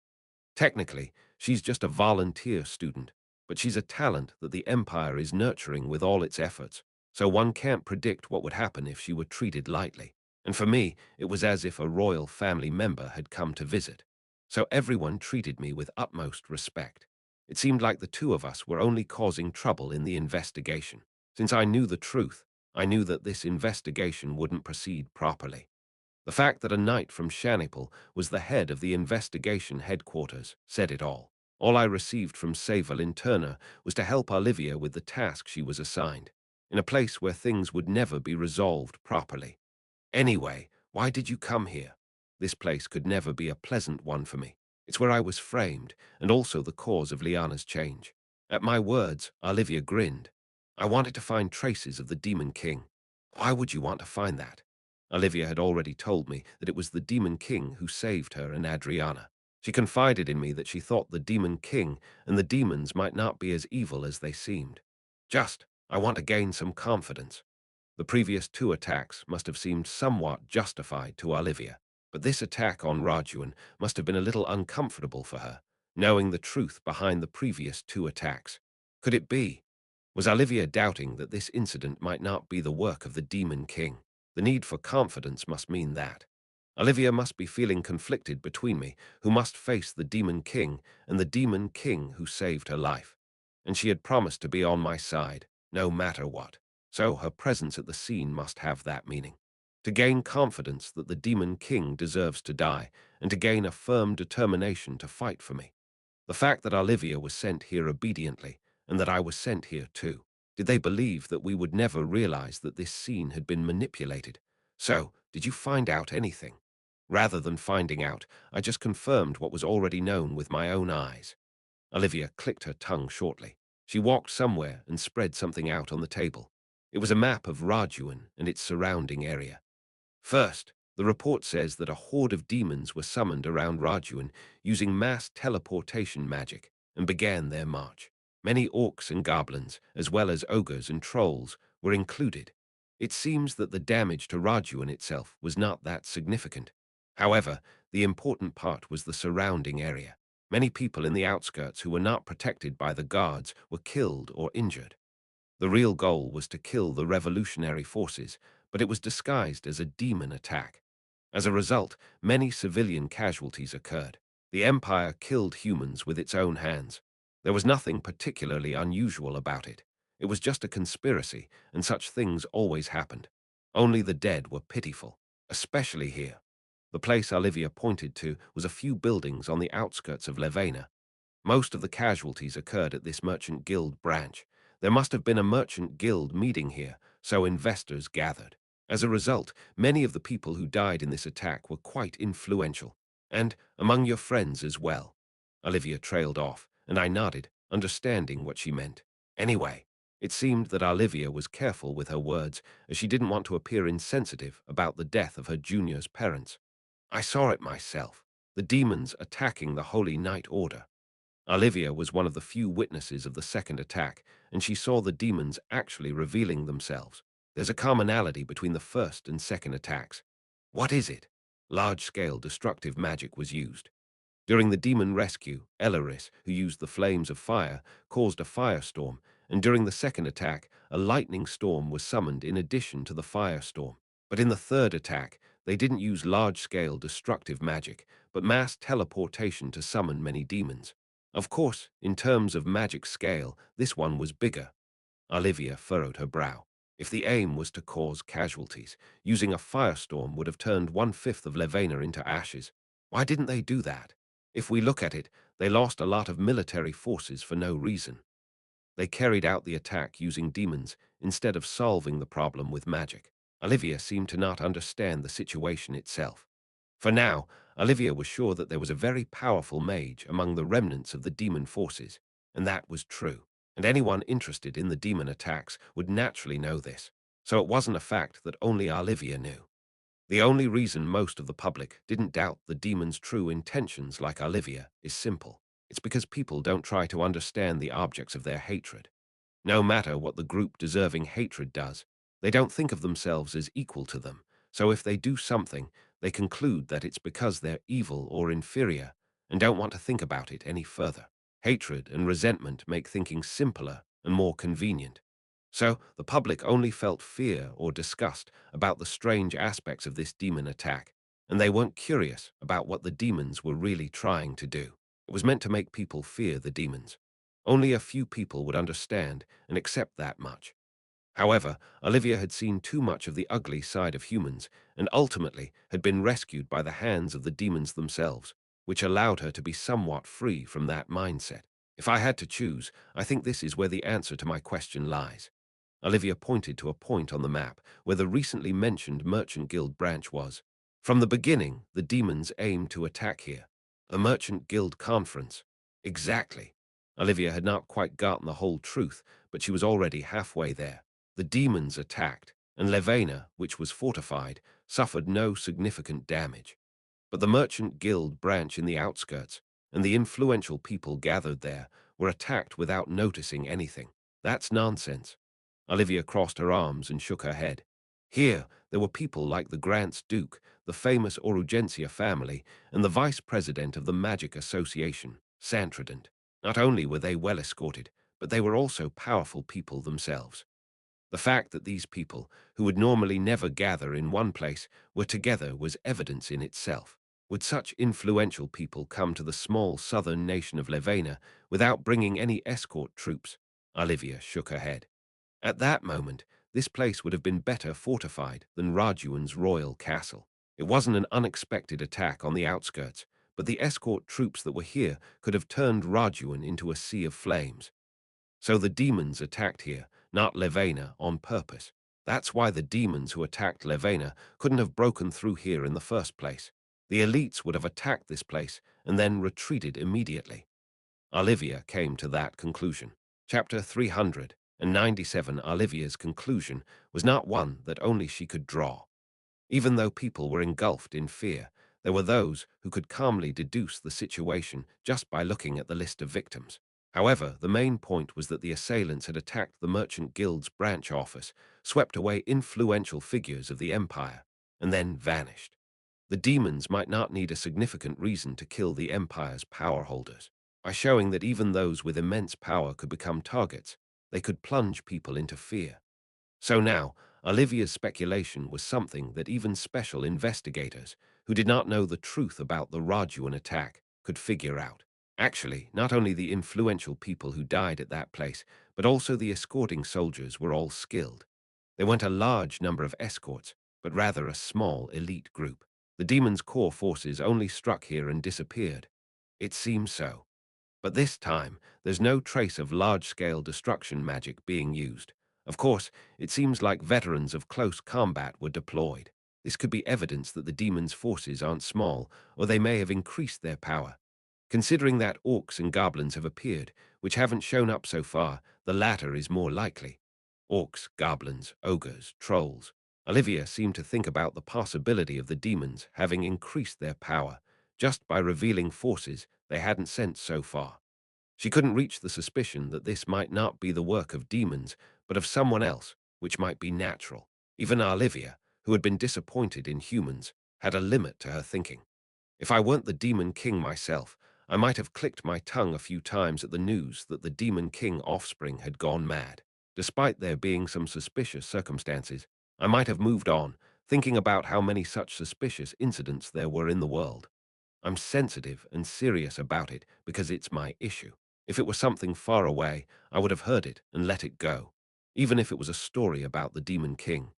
Technically, she's just a volunteer student, but she's a talent that the Empire is nurturing with all its efforts, so one can't predict what would happen if she were treated lightly. And for me, it was as if a royal family member had come to visit. So everyone treated me with utmost respect. It seemed like the two of us were only causing trouble in the investigation. Since I knew the truth, I knew that this investigation wouldn't proceed properly. The fact that a knight from Shanipal was the head of the investigation headquarters said it all. All I received from Savelin Turner was to help Olivia with the task she was assigned, in a place where things would never be resolved properly. Anyway, why did you come here? This place could never be a pleasant one for me. It's where I was framed, and also the cause of Liana's change. At my words, Olivia grinned. I wanted to find traces of the Demon King. Why would you want to find that? Olivia had already told me that it was the Demon King who saved her and Adriana. She confided in me that she thought the Demon King and the demons might not be as evil as they seemed. I want to gain some confidence. The previous two attacks must have seemed somewhat justified to Olivia, but this attack on Rajuan must have been a little uncomfortable for her, knowing the truth behind the previous two attacks. Could it be? Was Olivia doubting that this incident might not be the work of the Demon King? The need for confidence must mean that. Olivia must be feeling conflicted between me, who must face the Demon King, and the Demon King who saved her life. And she had promised to be on my side, no matter what. So her presence at the scene must have that meaning. To gain confidence that the Demon King deserves to die, and to gain a firm determination to fight for me. The fact that Olivia was sent here obediently, and that I was sent here too. Did they believe that we would never realize that this scene had been manipulated? So, did you find out anything? Rather than finding out, I just confirmed what was already known with my own eyes. Olivia clicked her tongue shortly. She walked somewhere and spread something out on the table. It was a map of Rajuan and its surrounding area. First, the report says that a horde of demons were summoned around Rajuan using mass teleportation magic and began their march. Many orcs and goblins, as well as ogres and trolls, were included. It seems that the damage to Rajuan itself was not that significant. However, the important part was the surrounding area. Many people in the outskirts who were not protected by the guards were killed or injured. The real goal was to kill the revolutionary forces, but it was disguised as a demon attack. As a result, many civilian casualties occurred. The Empire killed humans with its own hands. There was nothing particularly unusual about it. It was just a conspiracy, and such things always happened. Only the dead were pitiful, especially here. The place Olivia pointed to was a few buildings on the outskirts of Levena. Most of the casualties occurred at this merchant guild branch. There must have been a merchant guild meeting here, so investors gathered. As a result, many of the people who died in this attack were quite influential. And among your friends as well. Olivia trailed off, and I nodded, understanding what she meant. Anyway, it seemed that Olivia was careful with her words, as she didn't want to appear insensitive about the death of her junior's parents. I saw it myself, the demons attacking the Holy Knight Order. Olivia was one of the few witnesses of the second attack, and she saw the demons actually revealing themselves. There's a commonality between the first and second attacks. What is it? Large-scale destructive magic was used. During the demon rescue, Elaris, who used the flames of fire, caused a firestorm, and during the second attack, a lightning storm was summoned in addition to the firestorm. But in the third attack, they didn't use large-scale destructive magic, but mass teleportation to summon many demons. Of course, in terms of magic scale, this one was bigger. Olivia furrowed her brow. If the aim was to cause casualties, using a firestorm would have turned 1/5 of Levena into ashes. Why didn't they do that? If we look at it, they lost a lot of military forces for no reason. They carried out the attack using demons instead of solving the problem with magic. Olivia seemed to not understand the situation itself. For now, Olivia was sure that there was a very powerful mage among the remnants of the demon forces, and that was true. And anyone interested in the demon attacks would naturally know this, so it wasn't a fact that only Olivia knew. The only reason most of the public didn't doubt the demon's true intentions like Olivia is simple. It's because people don't try to understand the objects of their hatred. No matter what the group deserving hatred does, they don't think of themselves as equal to them, So if they do something, they conclude that it's because they're evil or inferior and don't want to think about it any further. Hatred and resentment make thinking simpler and more convenient. So the public only felt fear or disgust about the strange aspects of this demon attack, and they weren't curious about what the demons were really trying to do. It was meant to make people fear the demons. Only a few people would understand and accept that much. However, Olivia had seen too much of the ugly side of humans and ultimately had been rescued by the hands of the demons themselves, which allowed her to be somewhat free from that mindset. If I had to choose, I think this is where the answer to my question lies. Olivia pointed to a point on the map where the recently mentioned Merchant Guild branch was. From the beginning, the demons aimed to attack here. A Merchant Guild conference. Exactly. Olivia had not quite gotten the whole truth, but she was already halfway there. The demons attacked, and Levena, which was fortified, suffered no significant damage. But the Merchant Guild branch in the outskirts, and the influential people gathered there, were attacked without noticing anything. That's nonsense. Olivia crossed her arms and shook her head. Here, there were people like the Grants Duke, the famous Orugensia family, and the vice president of the Magic Association, Santrident. Not only were they well escorted, but they were also powerful people themselves. The fact that these people, who would normally never gather in one place, were together was evidence in itself. Would such influential people come to the small southern nation of Levena without bringing any escort troops? Olivia shook her head. At that moment, this place would have been better fortified than Rajuan's royal castle. It wasn't an unexpected attack on the outskirts, but the escort troops that were here could have turned Rajuan into a sea of flames. So the demons attacked here, not Levena, on purpose. That's why the demons who attacked Levena couldn't have broken through here in the first place. The elites would have attacked this place and then retreated immediately. Olivia came to that conclusion. Chapter 397. Olivia's conclusion was not one that only she could draw. Even though people were engulfed in fear, there were those who could calmly deduce the situation just by looking at the list of victims. However, the main point was that the assailants had attacked the Merchant Guild's branch office, swept away influential figures of the Empire, and then vanished. The demons might not need a significant reason to kill the Empire's power holders. By showing that even those with immense power could become targets, they could plunge people into fear. So now, Olivia's speculation was something that even special investigators, who did not know the truth about the Rajuan attack, could figure out. Actually, not only the influential people who died at that place, but also the escorting soldiers were all skilled. There weren't a large number of escorts, but rather a small elite group. The demon's core forces only struck here and disappeared. It seems so. But this time, there's no trace of large-scale destruction magic being used. Of course, it seems like veterans of close combat were deployed. This could be evidence that the demon's forces aren't small, or they may have increased their power. Considering that orcs and goblins have appeared, which haven't shown up so far, the latter is more likely. Orcs, goblins, ogres, trolls. Olivia seemed to think about the possibility of the demons having increased their power just by revealing forces they hadn't sent so far. She couldn't reach the suspicion that this might not be the work of demons, but of someone else, which might be natural. Even Olivia, who had been disappointed in humans, had a limit to her thinking. If I weren't the Demon King myself, I might have clicked my tongue a few times at the news that the Demon King offspring had gone mad. Despite there being some suspicious circumstances, I might have moved on, thinking about how many such suspicious incidents there were in the world. I'm sensitive and serious about it because it's my issue. If it were something far away, I would have heard it and let it go, even if it was a story about the Demon King.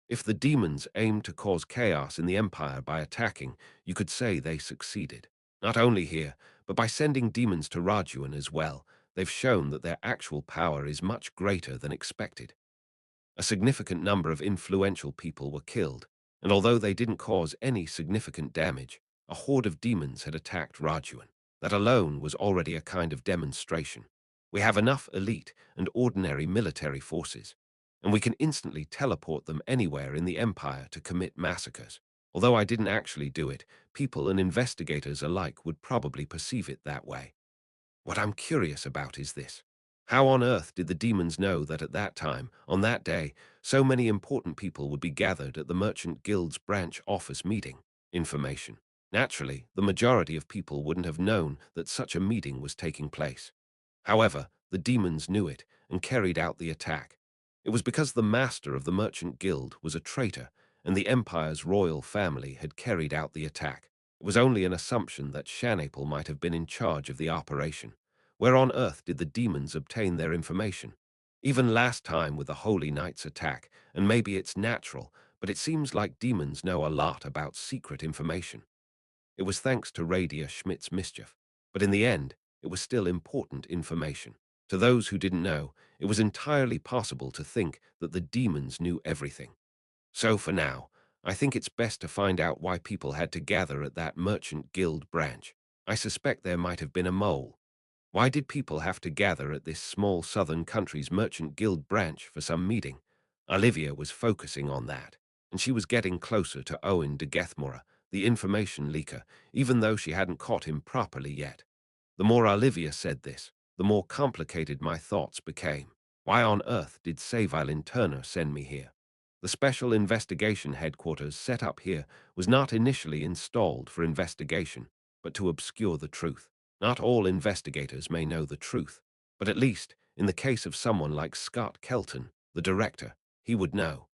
If the demons aimed to cause chaos in the Empire by attacking, you could say they succeeded. Not only here, but by sending demons to Rajuan as well, they've shown that their actual power is much greater than expected. A significant number of influential people were killed, and although they didn't cause any significant damage, a horde of demons had attacked Rajuan. That alone was already a kind of demonstration. We have enough elite and ordinary military forces, and we can instantly teleport them anywhere in the Empire to commit massacres. Although I didn't actually do it, people and investigators alike would probably perceive it that way. What I'm curious about is this. How on earth did the demons know that at that time, on that day, so many important people would be gathered at the Merchant Guild's branch office meeting? Information. Naturally, the majority of people wouldn't have known that such a meeting was taking place. However, the demons knew it and carried out the attack. It was because the master of the Merchant Guild was a traitor and the Empire's royal family had carried out the attack. It was only an assumption that Shanaple might have been in charge of the operation. Where on earth did the demons obtain their information? Even last time with the Holy Knight's attack, and maybe it's natural, but it seems like demons know a lot about secret information. It was thanks to Radia Schmidt's mischief, but in the end, it was still important information. To those who didn't know, it was entirely possible to think that the demons knew everything. So for now, I think it's best to find out why people had to gather at that Merchant Guild branch. I suspect there might have been a mole. Why did people have to gather at this small southern country's Merchant Guild branch for some meeting? Olivia was focusing on that, and she was getting closer to Owen de Gethmora, the information leaker, even though she hadn't caught him properly yet. The more Olivia said this, the more complicated my thoughts became. Why on earth did Savilin Turner send me here? The Special Investigation Headquarters set up here was not initially installed for investigation, but to obscure the truth. Not all investigators may know the truth, but at least, in the case of someone like Scott Kelton, the director, he would know.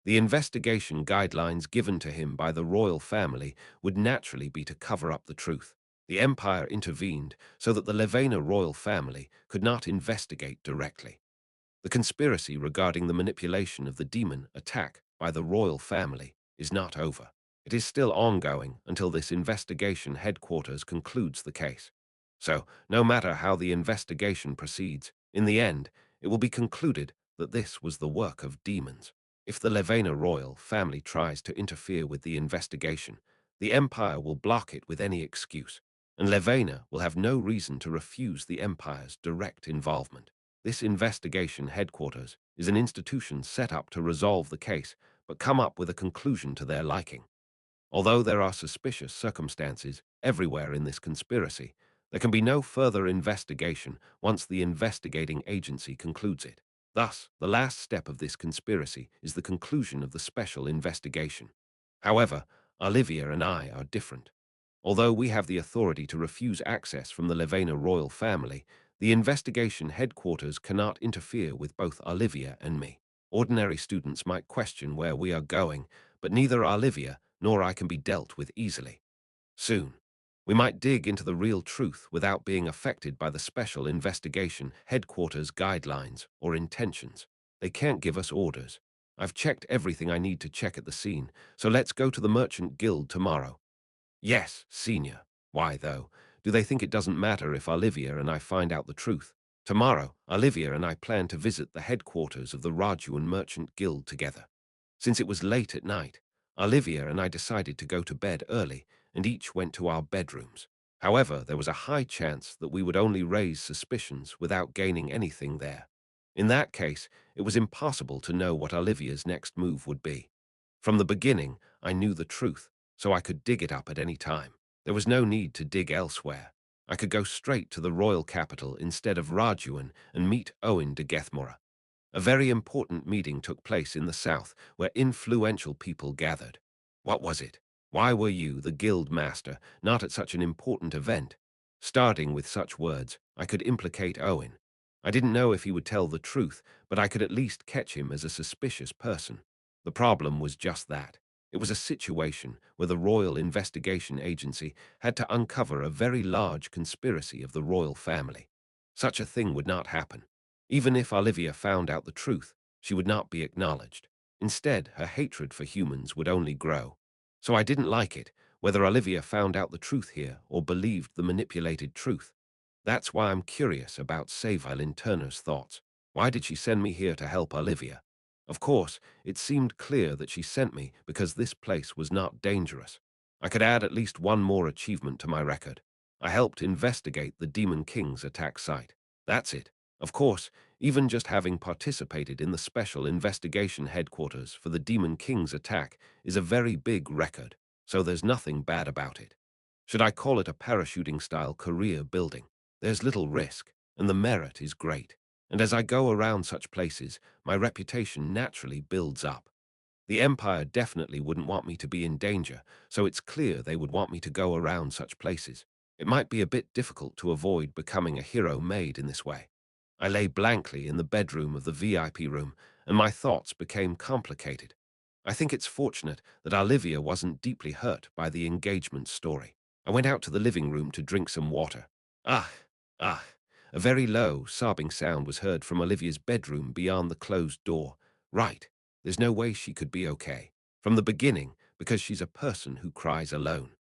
The investigation guidelines given to him by the royal family would naturally be to cover up the truth. The Empire intervened so that the Levena royal family could not investigate directly. The conspiracy regarding the manipulation of the demon attack by the royal family is not over. It is still ongoing until this investigation headquarters concludes the case. So, no matter how the investigation proceeds, in the end, it will be concluded that this was the work of demons. If the Levena royal family tries to interfere with the investigation, the Empire will block it with any excuse, and Levena will have no reason to refuse the Empire's direct involvement. This investigation headquarters is an institution set up to resolve the case, but come up with a conclusion to their liking. Although there are suspicious circumstances everywhere in this conspiracy, there can be no further investigation once the investigating agency concludes it. Thus, the last step of this conspiracy is the conclusion of the special investigation. However, Olivia and I are different. Although we have the authority to refuse access from the Levena royal family, the investigation headquarters cannot interfere with both Olivia and me. Ordinary students might question where we are going, but neither Olivia nor I can be dealt with easily. Soon, we might dig into the real truth without being affected by the special investigation headquarters guidelines or intentions. They can't give us orders. I've checked everything I need to check at the scene, so let's go to the Merchant Guild tomorrow. Yes, senior. Why, though? Do they think it doesn't matter if Olivia and I find out the truth? Tomorrow, Olivia and I plan to visit the headquarters of the Rajuan Merchant Guild together. Since it was late at night, Olivia and I decided to go to bed early and each went to our bedrooms. However, there was a high chance that we would only raise suspicions without gaining anything there. In that case, it was impossible to know what Olivia's next move would be. From the beginning, I knew the truth, so I could dig it up at any time. There was no need to dig elsewhere. I could go straight to the royal capital instead of Rajuan and meet Owen de Gethmora. A very important meeting took place in the south, where influential people gathered. What was it? Why were you, the guild master, not at such an important event? Starting with such words, I could implicate Owen. I didn't know if he would tell the truth, but I could at least catch him as a suspicious person. The problem was just that. It was a situation where the Royal Investigation Agency had to uncover a very large conspiracy of the royal family. Such a thing would not happen. Even if Olivia found out the truth, she would not be acknowledged. Instead, her hatred for humans would only grow. So I didn't like it, whether Olivia found out the truth here or believed the manipulated truth. That's why I'm curious about Savilin Turner's thoughts. Why did she send me here to help Olivia? Of course, it seemed clear that she sent me because this place was not dangerous. I could add at least one more achievement to my record. I helped investigate the Demon King's attack site. That's it. Of course, even just having participated in the special investigation headquarters for the Demon King's attack is a very big record, so there's nothing bad about it. Should I call it a parachuting-style career building? There's little risk, and the merit is great. And as I go around such places, my reputation naturally builds up. The Empire definitely wouldn't want me to be in danger, so it's clear they would want me to go around such places. It might be a bit difficult to avoid becoming a hero maid in this way. I lay blankly in the bedroom of the VIP room, and my thoughts became complicated. I think it's fortunate that Olivia wasn't deeply hurt by the engagement story. I went out to the living room to drink some water. Ah, ah. A very low, sobbing sound was heard from Olivia's bedroom beyond the closed door. Right. There's no way she could be okay. From the beginning, because she's a person who cries alone.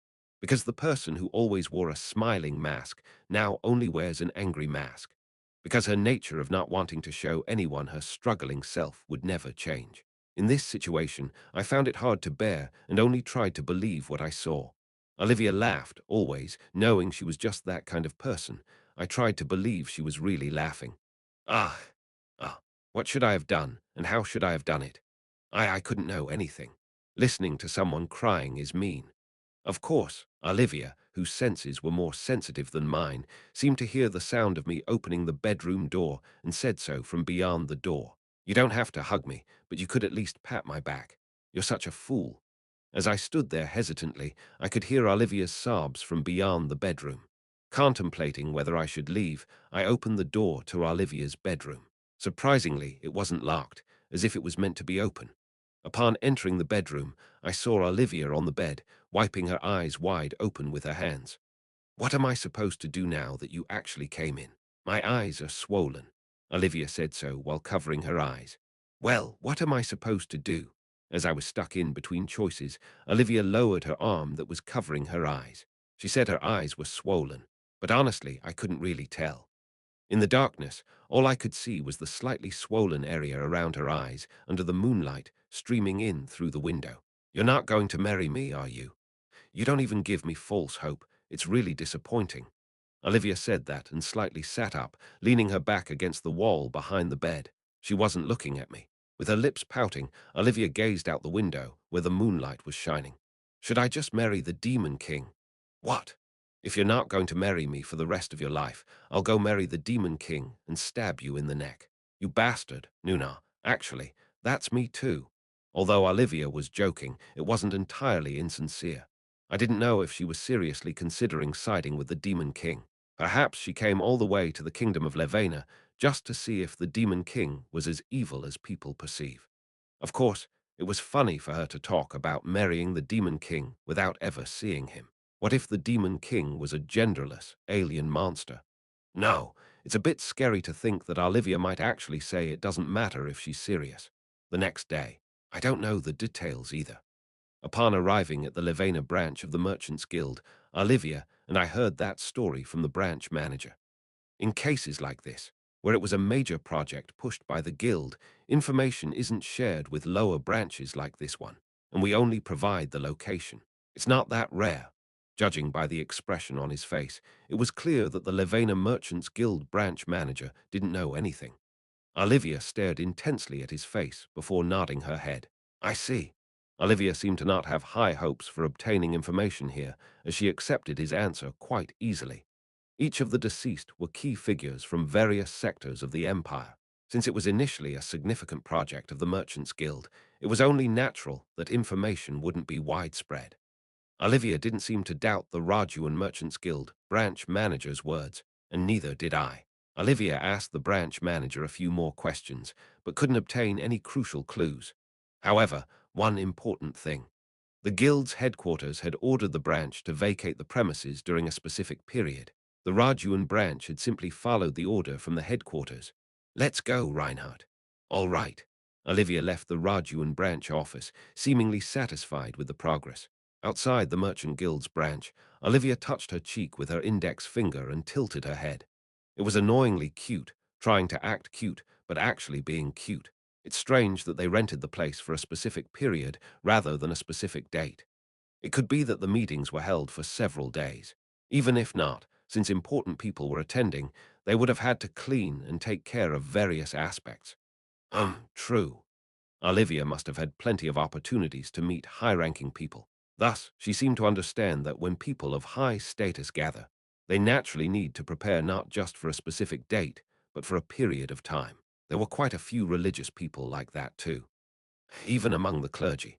Because the person who always wore a smiling mask now only wears an angry mask. Because her nature of not wanting to show anyone her struggling self would never change. In this situation, I found it hard to bear and only tried to believe what I saw. Olivia laughed, always, knowing she was just that kind of person. I tried to believe she was really laughing. Ah, ah, what should I have done, and how should I have done it? I couldn't know anything. Listening to someone crying is mean. Of course, Olivia, whose senses were more sensitive than mine, seemed to hear the sound of me opening the bedroom door and said so from beyond the door. You don't have to hug me, but you could at least pat my back. You're such a fool. As I stood there hesitantly, I could hear Olivia's sobs from beyond the bedroom. Contemplating whether I should leave, I opened the door to Olivia's bedroom. Surprisingly, it wasn't locked, as if it was meant to be open. Upon entering the bedroom, I saw Olivia on the bed, wiping her eyes wide open with her hands. What am I supposed to do now that you actually came in? My eyes are swollen. Olivia said so while covering her eyes. Well, what am I supposed to do? As I was stuck in between choices, Olivia lowered her arm that was covering her eyes. She said her eyes were swollen, but honestly, I couldn't really tell. In the darkness, all I could see was the slightly swollen area around her eyes under the moonlight streaming in through the window. You're not going to marry me, are you? You don't even give me false hope. It's really disappointing. Olivia said that and slightly sat up, leaning her back against the wall behind the bed. She wasn't looking at me. With her lips pouting, Olivia gazed out the window where the moonlight was shining. Should I just marry the Demon King? What? If you're not going to marry me for the rest of your life, I'll go marry the Demon King and stab you in the neck. You bastard, Nuna. Actually, that's me too. Although Olivia was joking, it wasn't entirely insincere. I didn't know if she was seriously considering siding with the Demon King. Perhaps she came all the way to the kingdom of Levena just to see if the Demon King was as evil as people perceive. Of course, it was funny for her to talk about marrying the Demon King without ever seeing him. What if the Demon King was a genderless, alien monster? No, it's a bit scary to think that Olivia might actually say it doesn't matter if she's serious. The next day, I don't know the details either. Upon arriving at the Levena branch of the Merchants Guild, Olivia and I heard that story from the branch manager. In cases like this, where it was a major project pushed by the guild, information isn't shared with lower branches like this one, and we only provide the location. It's not that rare. Judging by the expression on his face, it was clear that the Levena Merchants Guild branch manager didn't know anything. Olivia stared intensely at his face before nodding her head. I see. Olivia seemed to not have high hopes for obtaining information here, as she accepted his answer quite easily. Each of the deceased were key figures from various sectors of the empire. Since it was initially a significant project of the Merchants Guild, it was only natural that information wouldn't be widespread. Olivia didn't seem to doubt the Rajuan Merchants Guild branch manager's words, and neither did I. Olivia asked the branch manager a few more questions, but couldn't obtain any crucial clues. However, one important thing. The guild's headquarters had ordered the branch to vacate the premises during a specific period. The Rajuan branch had simply followed the order from the headquarters. Let's go, Reinhardt. All right. Olivia left the Rajuan branch office, seemingly satisfied with the progress. Outside the Merchant Guild's branch, Olivia touched her cheek with her index finger and tilted her head. It was annoyingly cute, trying to act cute, but actually being cute. It's strange that they rented the place for a specific period rather than a specific date. It could be that the meetings were held for several days. Even if not, since important people were attending, they would have had to clean and take care of various aspects. True. Olivia must have had plenty of opportunities to meet high-ranking people. Thus, she seemed to understand that when people of high status gather, they naturally need to prepare not just for a specific date, but for a period of time. There were quite a few religious people like that too, even among the clergy.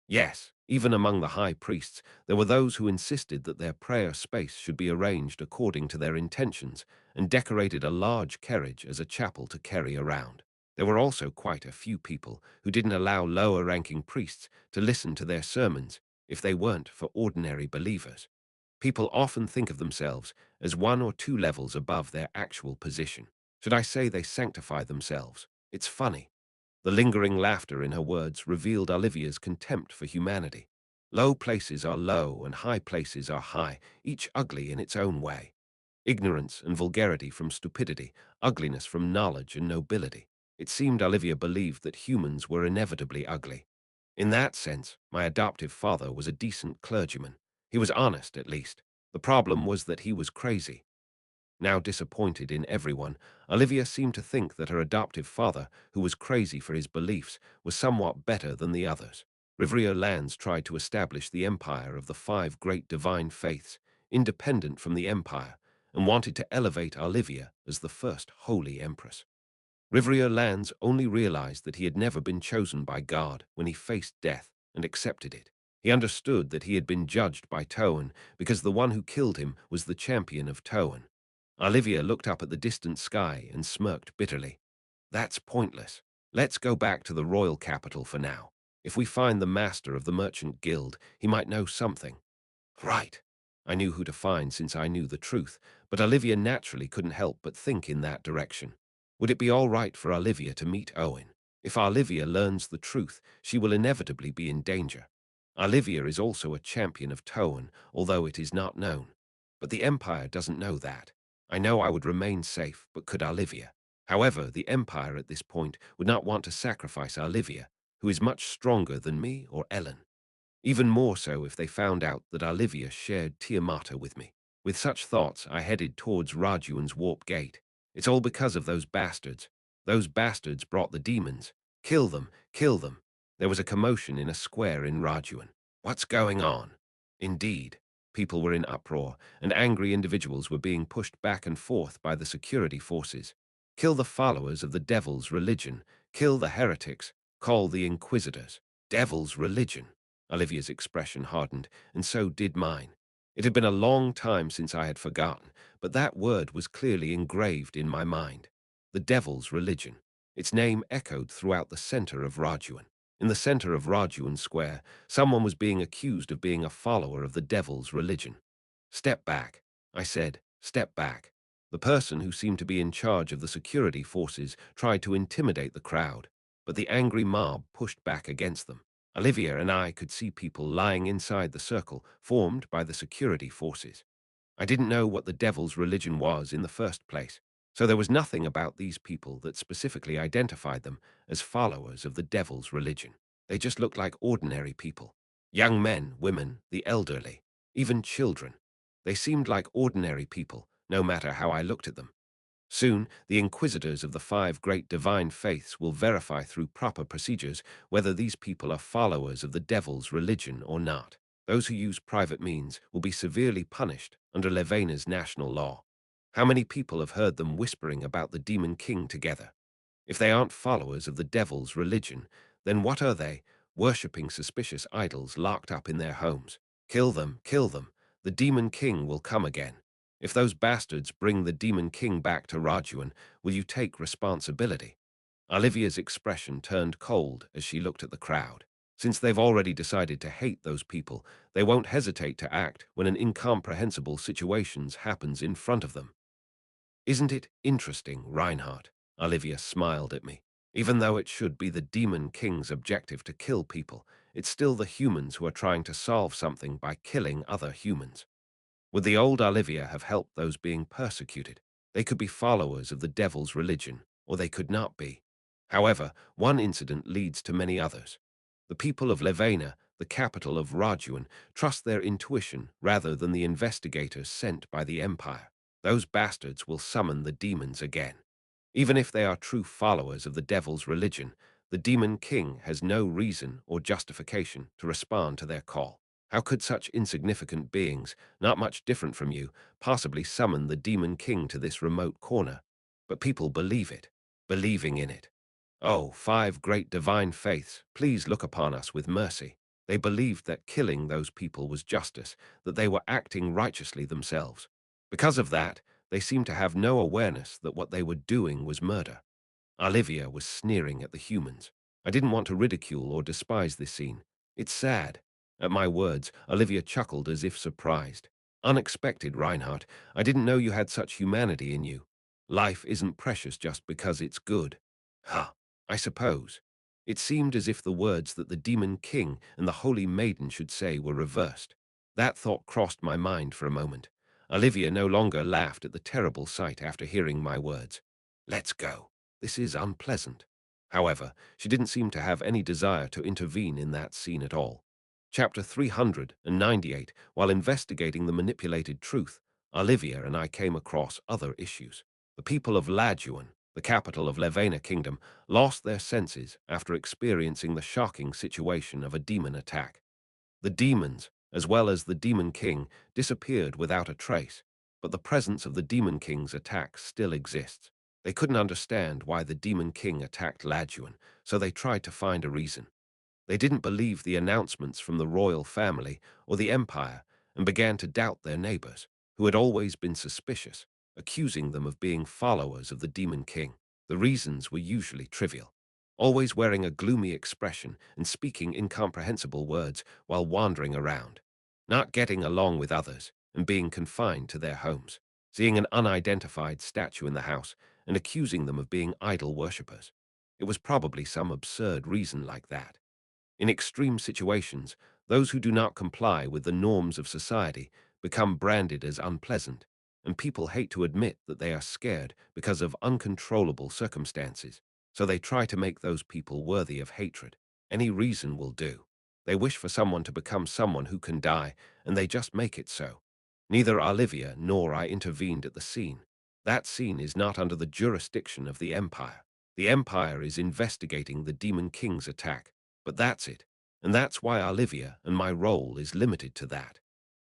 Yes, even among the high priests, there were those who insisted that their prayer space should be arranged according to their intentions and decorated a large carriage as a chapel to carry around. There were also quite a few people who didn't allow lower-ranking priests to listen to their sermons if they weren't for ordinary believers. People often think of themselves as one or two levels above their actual position. Should I say they sanctify themselves? It's funny. The lingering laughter in her words revealed Olivia's contempt for humanity. Low places are low and high places are high, each ugly in its own way. Ignorance and vulgarity from stupidity, ugliness from knowledge and nobility. It seemed Olivia believed that humans were inevitably ugly. In that sense, my adoptive father was a decent clergyman. He was honest, at least. The problem was that he was crazy. Now disappointed in everyone, Olivia seemed to think that her adoptive father, who was crazy for his beliefs, was somewhat better than the others. Rivrio Lands tried to establish the empire of the five great divine faiths, independent from the empire, and wanted to elevate Olivia as the first holy empress. Rivrio Lands only realized that he had never been chosen by God when he faced death and accepted it. He understood that he had been judged by Toan because the one who killed him was the champion of Toan. Olivia looked up at the distant sky and smirked bitterly. That's pointless. Let's go back to the royal capital for now. If we find the master of the merchant guild, he might know something. Right. I knew who to find since I knew the truth, but Olivia naturally couldn't help but think in that direction. Would it be all right for Olivia to meet Owen? If Olivia learns the truth, she will inevitably be in danger. Olivia is also a champion of Toan, although it is not known. But the Empire doesn't know that. I know I would remain safe, but could Olivia? However, the Empire at this point would not want to sacrifice Olivia, who is much stronger than me or Ellen. Even more so if they found out that Olivia shared Tiamata with me. With such thoughts, I headed towards Rajuan's warp gate. It's all because of those bastards. Those bastards brought the demons. Kill them, kill them. There was a commotion in a square in Rajuan. What's going on? Indeed, people were in uproar, and angry individuals were being pushed back and forth by the security forces. Kill the followers of the devil's religion. Kill the heretics. Call the inquisitors. Devil's religion. Olivia's expression hardened, and so did mine. It had been a long time since I had forgotten, but that word was clearly engraved in my mind. The devil's religion. Its name echoed throughout the center of Rajuan. In the center of Rajuan Square, someone was being accused of being a follower of the devil's religion. Step back, I said, step back. The person who seemed to be in charge of the security forces tried to intimidate the crowd, but the angry mob pushed back against them. Olivia and I could see people lying inside the circle formed by the security forces. I didn't know what the devil's religion was in the first place, so there was nothing about these people that specifically identified them as followers of the devil's religion. They just looked like ordinary people. Young men, women, the elderly, even children. They seemed like ordinary people, no matter how I looked at them. Soon, the inquisitors of the five great divine faiths will verify through proper procedures whether these people are followers of the devil's religion or not. Those who use private means will be severely punished under Levena's national law. How many people have heard them whispering about the demon king together? If they aren't followers of the devil's religion, then what are they? Worshipping suspicious idols locked up in their homes. Kill them, kill them. The demon king will come again. If those bastards bring the demon king back to Rajuan, will you take responsibility? Olivia's expression turned cold as she looked at the crowd. Since they've already decided to hate those people, they won't hesitate to act when an incomprehensible situation happens in front of them. Isn't it interesting, Reinhardt? Olivia smiled at me. Even though it should be the Demon King's objective to kill people, it's still the humans who are trying to solve something by killing other humans. Would the old Olivia have helped those being persecuted? They could be followers of the devil's religion, or they could not be. However, one incident leads to many others. The people of Levena, the capital of Rajuan, trust their intuition rather than the investigators sent by the Empire. Those bastards will summon the demons again. Even if they are true followers of the devil's religion, the demon king has no reason or justification to respond to their call. How could such insignificant beings, not much different from you, possibly summon the demon king to this remote corner? but people believe it, believing in it. Oh, five great divine faiths, please look upon us with mercy. They believed that killing those people was justice, that they were acting righteously themselves. Because of that, they seemed to have no awareness that what they were doing was murder. Olivia was sneering at the humans. I didn't want to ridicule or despise this scene. It's sad. At my words, Olivia chuckled as if surprised. Unexpected, Reinhardt. I didn't know you had such humanity in you. Life isn't precious just because it's good. Ha, I suppose. It seemed as if the words that the Demon King and the Holy Maiden should say were reversed. That thought crossed my mind for a moment. Olivia no longer laughed at the terrible sight after hearing my words. Let's go. This is unpleasant. However, she didn't seem to have any desire to intervene in that scene at all. Chapter 398. While investigating the manipulated truth, Olivia and I came across other issues. The people of Laduan, the capital of Levena Kingdom, lost their senses after experiencing the shocking situation of a demon attack. The demons, as well as the Demon King, disappeared without a trace, but the presence of the Demon King's attack still exists. They couldn't understand why the Demon King attacked Laduan, so they tried to find a reason. They didn't believe the announcements from the royal family or the empire and began to doubt their neighbors, who had always been suspicious, accusing them of being followers of the Demon King. The reasons were usually trivial. Always wearing a gloomy expression and speaking incomprehensible words while wandering around, not getting along with others and being confined to their homes, seeing an unidentified statue in the house and accusing them of being idol worshippers. It was probably some absurd reason like that. In extreme situations, those who do not comply with the norms of society become branded as unpleasant, and people hate to admit that they are scared because of uncontrollable circumstances, so they try to make those people worthy of hatred. Any reason will do. They wish for someone to become someone who can die, and they just make it so. Neither Olivia nor I intervened at the scene. That scene is not under the jurisdiction of the Empire. The Empire is investigating the Demon King's attack. But that's it, and that's why Olivia and my role is limited to that.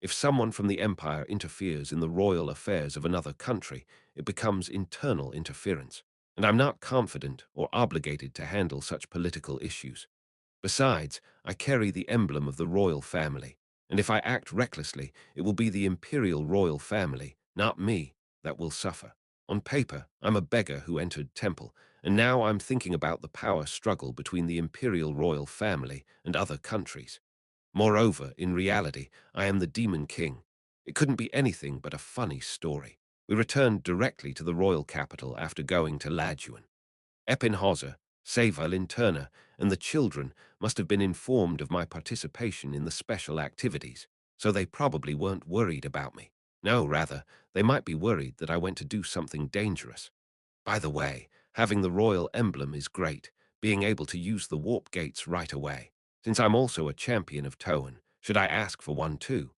If someone from the Empire interferes in the royal affairs of another country, it becomes internal interference, and I'm not confident or obligated to handle such political issues. Besides, I carry the emblem of the royal family, and if I act recklessly, it will be the imperial royal family, not me, that will suffer. On paper, I'm a beggar who entered temple, and now I'm thinking about the power struggle between the imperial royal family and other countries. Moreover, in reality, I am the Demon King. It couldn't be anything but a funny story. We returned directly to the royal capital after going to Laduan. Epinhauser, Seva Linterna, and the children must have been informed of my participation in the special activities, so they probably weren't worried about me. No, rather, they might be worried that I went to do something dangerous. By the way, having the royal emblem is great, being able to use the warp gates right away. Since I'm also a champion of Toan, should I ask for one too?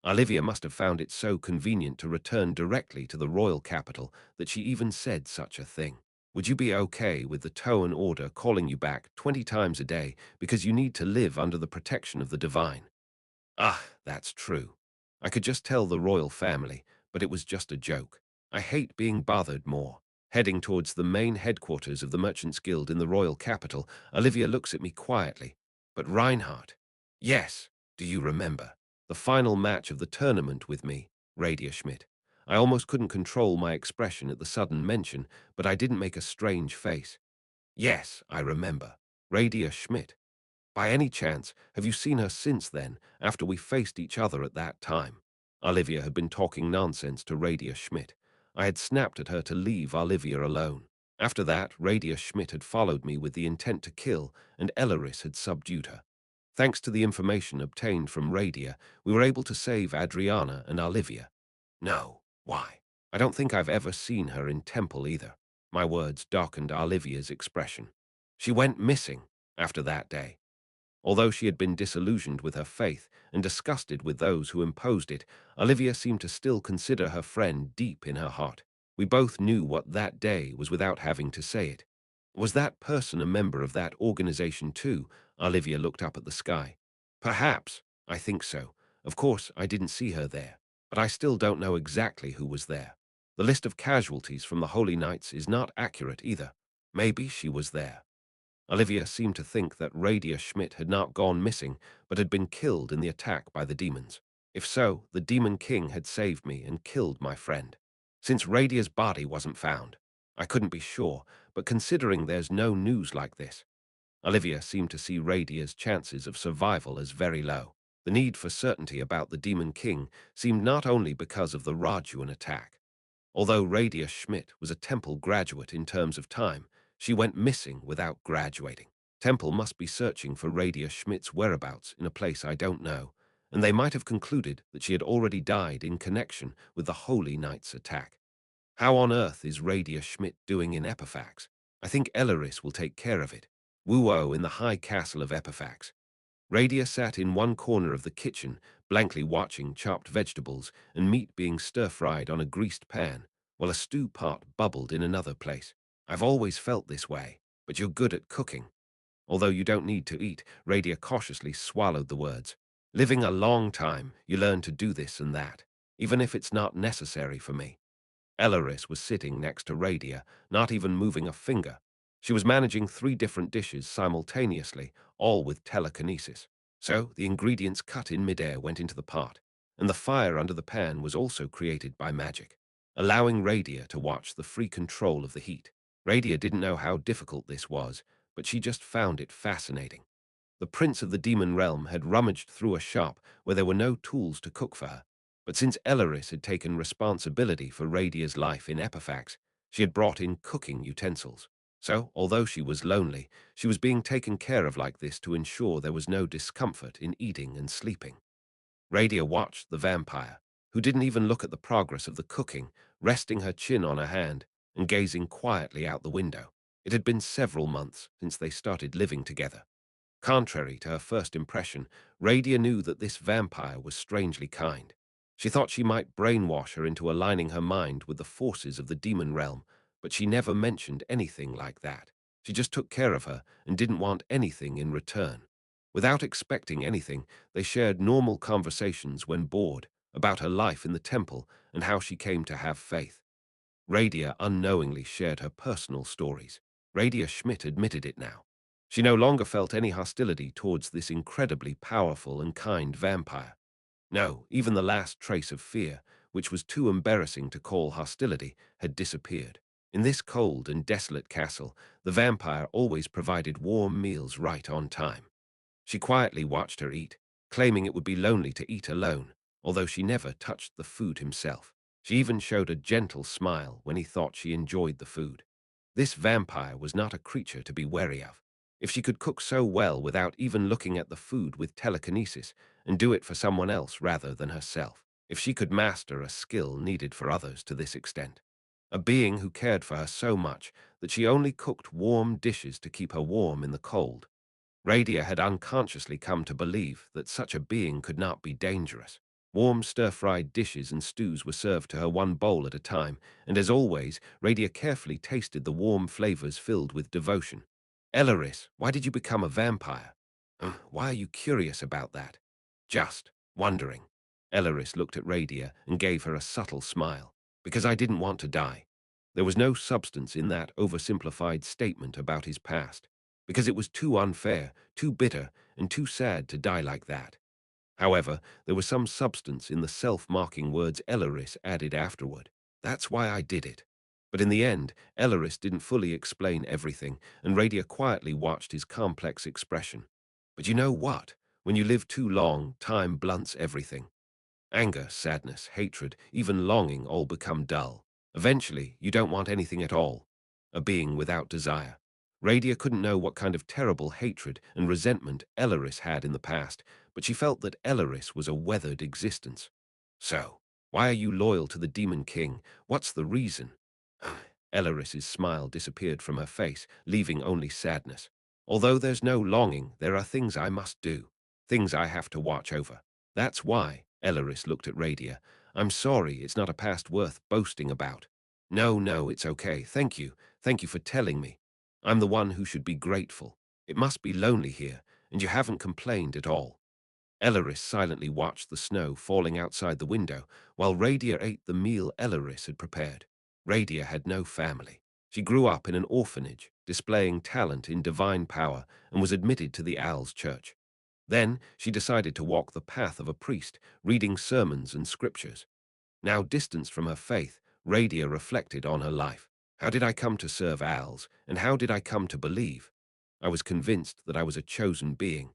Olivia must have found it so convenient to return directly to the royal capital that she even said such a thing. Would you be okay with the Toan Order calling you back 20 times a day because you need to live under the protection of the divine? Ah, that's true. I could just tell the royal family, but it was just a joke. I hate being bothered more. Heading towards the main headquarters of the Merchants Guild in the royal capital, Olivia looks at me quietly. But Reinhardt, yes, do you remember? The final match of the tournament with me, Radia Schmidt. I almost couldn't control my expression at the sudden mention, but I didn't make a strange face. Yes, I remember. Radia Schmidt. By any chance, have you seen her since then, after we faced each other at that time? Olivia had been talking nonsense to Radia Schmidt. I had snapped at her to leave Olivia alone. After that, Radia Schmidt had followed me with the intent to kill, and Elaris had subdued her. Thanks to the information obtained from Radia, we were able to save Adriana and Olivia. No, why? I don't think I've ever seen her in temple either. My words darkened Olivia's expression. She went missing after that day. Although she had been disillusioned with her faith and disgusted with those who imposed it, Olivia seemed to still consider her friend deep in her heart. We both knew what that day was without having to say it. Was that person a member of that organization too? Olivia looked up at the sky. Perhaps. I think so. Of course, I didn't see her there, but I still don't know exactly who was there. The list of casualties from the Holy Knights is not accurate either. Maybe she was there. Olivia seemed to think that Radia Schmidt had not gone missing, but had been killed in the attack by the demons. If so, the Demon King had saved me and killed my friend. Since Radia's body wasn't found, I couldn't be sure, but considering there's no news like this, Olivia seemed to see Radia's chances of survival as very low. The need for certainty about the Demon King seemed not only because of the Rajuan attack. Although Radia Schmidt was a Temple graduate in terms of time, she went missing without graduating. Temple must be searching for Radia Schmidt's whereabouts in a place I don't know, and they might have concluded that she had already died in connection with the Holy Knight's attack. How on earth is Radia Schmidt doing in Epifax? I think Elaris will take care of it. Wuo in the high castle of Epifax. Radia sat in one corner of the kitchen, blankly watching chopped vegetables and meat being stir-fried on a greased pan, while a stew pot bubbled in another place. I've always felt this way, but you're good at cooking. Although you don't need to eat, Radia cautiously swallowed the words. Living a long time, you learn to do this and that, even if it's not necessary for me. Elaris was sitting next to Radia, not even moving a finger. She was managing 3 different dishes simultaneously, all with telekinesis. So the ingredients cut in midair went into the pot, and the fire under the pan was also created by magic, allowing Radia to watch the free control of the heat. Radia didn't know how difficult this was, but she just found it fascinating. The prince of the demon realm had rummaged through a shop where there were no tools to cook for her. But since Elaris had taken responsibility for Radia's life in Epifax, she had brought in cooking utensils. So, although she was lonely, she was being taken care of like this to ensure there was no discomfort in eating and sleeping. Radia watched the vampire, who didn't even look at the progress of the cooking, resting her chin on her hand and gazing quietly out the window. It had been several months since they started living together. Contrary to her first impression, Radia knew that this vampire was strangely kind. She thought she might brainwash her into aligning her mind with the forces of the demon realm, but she never mentioned anything like that. She just took care of her and didn't want anything in return. Without expecting anything, they shared normal conversations when bored, about her life in the temple and how she came to have faith. Radia unknowingly shared her personal stories. Radia Schmidt admitted it now. She no longer felt any hostility towards this incredibly powerful and kind vampire. No, even the last trace of fear, which was too embarrassing to call hostility, had disappeared. In this cold and desolate castle, the vampire always provided warm meals right on time. She quietly watched her eat, claiming it would be lonely to eat alone, although she never touched the food himself. She even showed a gentle smile when he thought she enjoyed the food. This vampire was not a creature to be wary of. If she could cook so well without even looking at the food with telekinesis and do it for someone else rather than herself, if she could master a skill needed for others to this extent, a being who cared for her so much that she only cooked warm dishes to keep her warm in the cold, Radia had unconsciously come to believe that such a being could not be dangerous. Warm stir-fried dishes and stews were served to her one bowl at a time, and as always, Radia carefully tasted the warm flavors filled with devotion. Elaris, why did you become a vampire? Why are you curious about that? Just wondering. Elaris looked at Radia and gave her a subtle smile. Because I didn't want to die. There was no substance in that oversimplified statement about his past, because it was too unfair, too bitter, and too sad to die like that. However, there was some substance in the self-marking words Elaris added afterward. That's why I did it. But in the end, Elaris didn't fully explain everything, and Radia quietly watched his complex expression. But you know what? When you live too long, time blunts everything. Anger, sadness, hatred, even longing all become dull. Eventually, you don't want anything at all. A being without desire. Radia couldn't know what kind of terrible hatred and resentment Elaris had in the past, but she felt that Elaris was a weathered existence. So, why are you loyal to the Demon King? What's the reason? Elaris's smile disappeared from her face, leaving only sadness. Although there's no longing, there are things I must do. Things I have to watch over. That's why, Elaris looked at Radia. I'm sorry, it's not a past worth boasting about. No, it's okay. Thank you. Thank you for telling me. I'm the one who should be grateful. It must be lonely here, and you haven't complained at all. Elaris silently watched the snow falling outside the window, while Radia ate the meal Elaris had prepared. Radia had no family. She grew up in an orphanage, displaying talent in divine power, and was admitted to the Owl's Church. Then she decided to walk the path of a priest, reading sermons and scriptures. Now distanced from her faith, Radia reflected on her life. How did I come to serve owls, and how did I come to believe? I was convinced that I was a chosen being.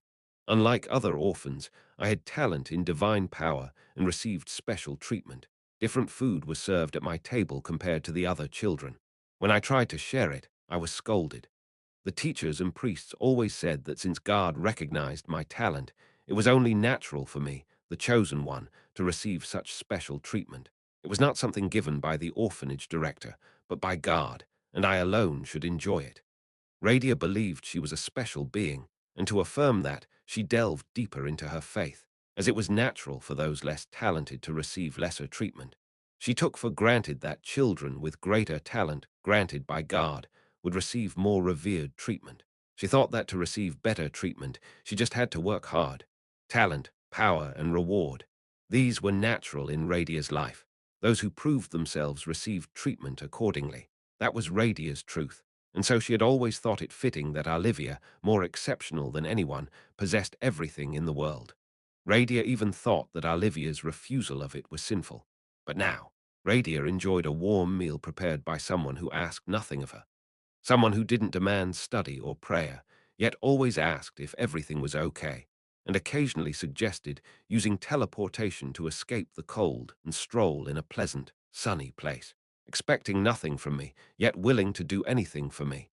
Unlike other orphans, I had talent in divine power and received special treatment. Different food was served at my table compared to the other children. When I tried to share it, I was scolded. The teachers and priests always said that since God recognized my talent, it was only natural for me, the chosen one, to receive such special treatment. It was not something given by the orphanage director, but by God, and I alone should enjoy it. Radia believed she was a special being, and to affirm that, she delved deeper into her faith, as it was natural for those less talented to receive lesser treatment. She took for granted that children with greater talent, granted by God, would receive more revered treatment. She thought that to receive better treatment, she just had to work hard. Talent, power, and reward. These were natural in Radia's life. Those who proved themselves received treatment accordingly. That was Radia's truth, and so she had always thought it fitting that Olivia, more exceptional than anyone, possessed everything in the world. Radia even thought that Olivia's refusal of it was sinful. But now, Radia enjoyed a warm meal prepared by someone who asked nothing of her. Someone who didn't demand study or prayer, yet always asked if everything was okay, and occasionally suggested using teleportation to escape the cold and stroll in a pleasant, sunny place, expecting nothing from me, yet willing to do anything for me.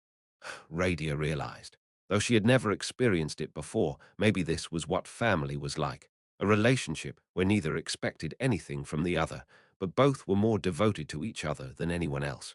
Radia realized. Though she had never experienced it before, maybe this was what family was like. A relationship where neither expected anything from the other, but both were more devoted to each other than anyone else.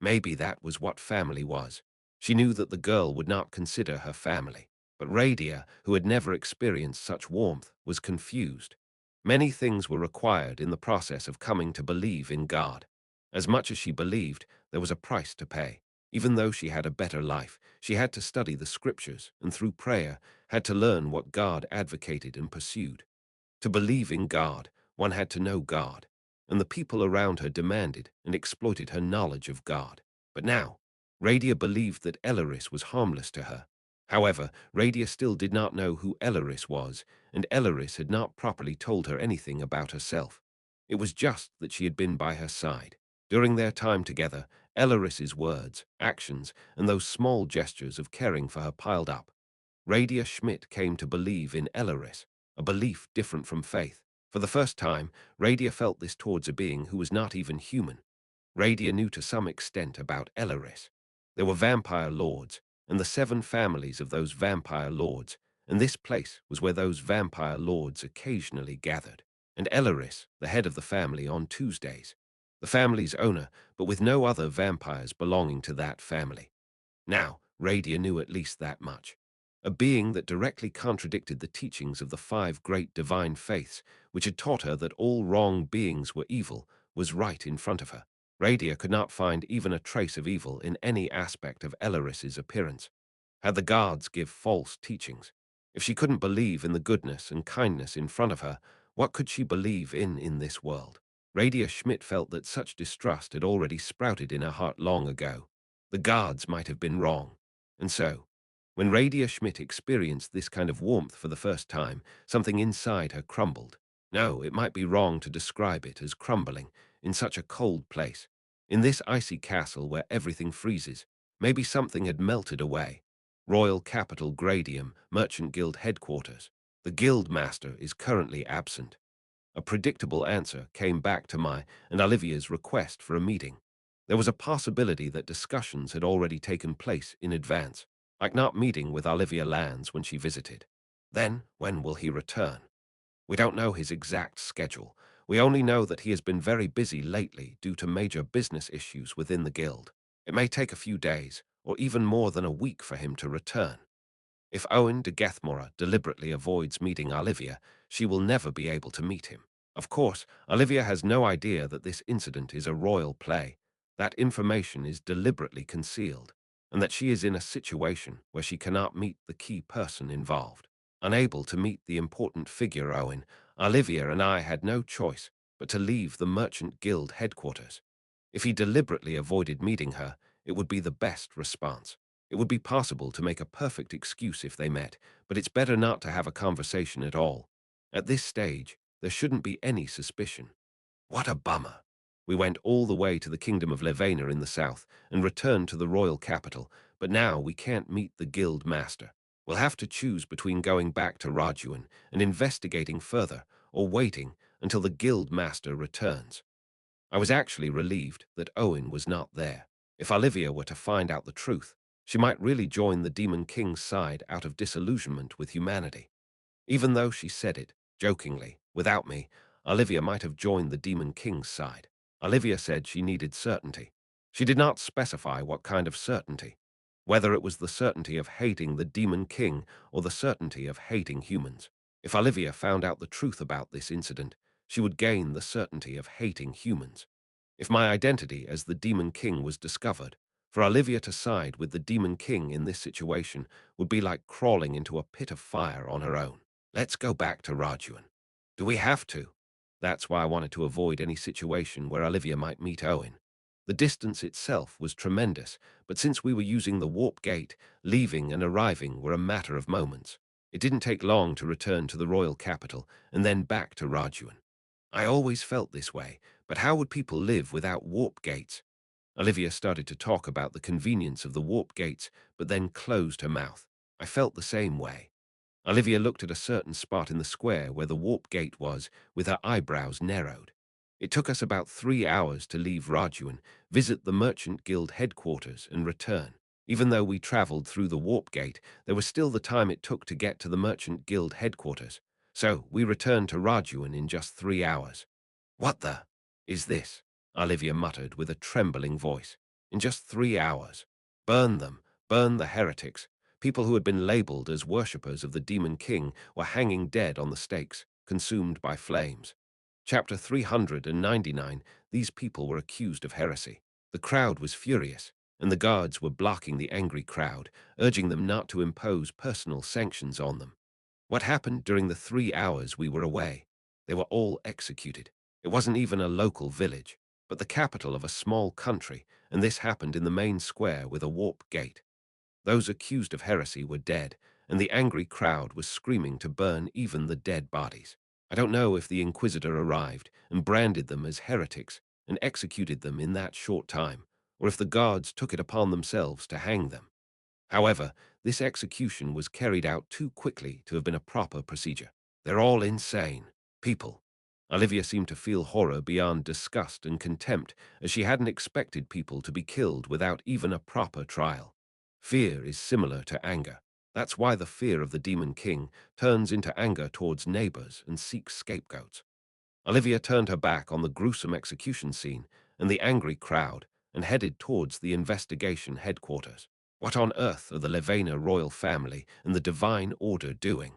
Maybe that was what family was. She knew that the girl would not consider her family. But Radia, who had never experienced such warmth, was confused. Many things were required in the process of coming to believe in God. As much as she believed, there was a price to pay. Even though she had a better life, she had to study the scriptures and through prayer had to learn what God advocated and pursued. To believe in God, one had to know God, and the people around her demanded and exploited her knowledge of God. But now, Radia believed that Elaris was harmless to her. However, Radia still did not know who Elaris was, and Elaris had not properly told her anything about herself. It was just that she had been by her side. During their time together, Elaris's words, actions, and those small gestures of caring for her piled up. Radia Schmidt came to believe in Elaris, a belief different from faith. For the first time, Radia felt this towards a being who was not even human. Radia knew to some extent about Elaris. There were vampire lords, and the 7 families of those vampire lords, and this place was where those vampire lords occasionally gathered. And Elaris, the head of the family, on Tuesdays. The family's owner, but with no other vampires belonging to that family. Now, Radia knew at least that much. A being that directly contradicted the teachings of the 5 great divine faiths, which had taught her that all wrong beings were evil, was right in front of her. Radia could not find even a trace of evil in any aspect of Elaris's appearance. Had the gods give false teachings? If she couldn't believe in the goodness and kindness in front of her, what could she believe in this world? Radia Schmidt felt that such distrust had already sprouted in her heart long ago. The gods might have been wrong. And so, when Radia Schmidt experienced this kind of warmth for the first time, something inside her crumbled. No, it might be wrong to describe it as crumbling, in such a cold place. In this icy castle where everything freezes, maybe something had melted away. Royal Capital Gradium, Merchant Guild Headquarters. The Guild Master is currently absent. A predictable answer came back to my and Olivia's request for a meeting. There was a possibility that discussions had already taken place in advance, like not meeting with Olivia Lands when she visited. Then, when will he return? We don't know his exact schedule. We only know that he has been very busy lately due to major business issues within the guild. It may take a few days, or even more than a week for him to return. If Owen de Gethmora deliberately avoids meeting Olivia, she will never be able to meet him. Of course, Olivia has no idea that this incident is a royal play, that information is deliberately concealed, and that she is in a situation where she cannot meet the key person involved. Unable to meet the important figure Owen, Olivia and I had no choice but to leave the Merchant Guild headquarters. If he deliberately avoided meeting her, it would be the best response. It would be possible to make a perfect excuse if they met, but it's better not to have a conversation at all. At this stage, there shouldn't be any suspicion. What a bummer. We went all the way to the kingdom of Levena in the south and returned to the royal capital, but now we can't meet the guild master. We'll have to choose between going back to Rajuan and investigating further, or waiting until the guild master returns. I was actually relieved that Owen was not there. If Olivia were to find out the truth, she might really join the Demon King's side out of disillusionment with humanity. Even though she said it, jokingly, without me, Olivia might have joined the Demon King's side. Olivia said she needed certainty. She did not specify what kind of certainty, whether it was the certainty of hating the Demon King or the certainty of hating humans. If Olivia found out the truth about this incident, she would gain the certainty of hating humans. If my identity as the Demon King was discovered, for Olivia to side with the Demon King in this situation would be like crawling into a pit of fire on her own. Let's go back to Rajuan. Do we have to? That's why I wanted to avoid any situation where Olivia might meet Owen. The distance itself was tremendous, but since we were using the warp gate, leaving and arriving were a matter of moments. It didn't take long to return to the royal capital and then back to Rajuan. I always felt this way, but how would people live without warp gates? Olivia started to talk about the convenience of the warp gates, but then closed her mouth. I felt the same way. Olivia looked at a certain spot in the square where the warp gate was, with her eyebrows narrowed. It took us about 3 hours to leave Rajuan, visit the Merchant Guild headquarters, and return. Even though we traveled through the warp gate, there was still the time it took to get to the Merchant Guild headquarters. So we returned to Rajuan in just 3 hours. What the is this? Olivia muttered with a trembling voice. In just 3 hours. Burn them, burn the heretics. People who had been labeled as worshippers of the Demon King were hanging dead on the stakes, consumed by flames. Chapter 399, these people were accused of heresy. The crowd was furious, and the guards were blocking the angry crowd, urging them not to impose personal sanctions on them. What happened during the 3 hours we were away? They were all executed. It wasn't even a local village, but the capital of a small country, and this happened in the main square with a warp gate. Those accused of heresy were dead, and the angry crowd was screaming to burn even the dead bodies. I don't know if the Inquisitor arrived and branded them as heretics and executed them in that short time, or if the guards took it upon themselves to hang them. However, this execution was carried out too quickly to have been a proper procedure. They're all insane. People. Olivia seemed to feel horror beyond disgust and contempt, as she hadn't expected people to be killed without even a proper trial. Fear is similar to anger. That's why the fear of the Demon King turns into anger towards neighbors and seeks scapegoats. Olivia turned her back on the gruesome execution scene and the angry crowd and headed towards the investigation headquarters. What on earth are the Levena royal family and the Divine Order doing?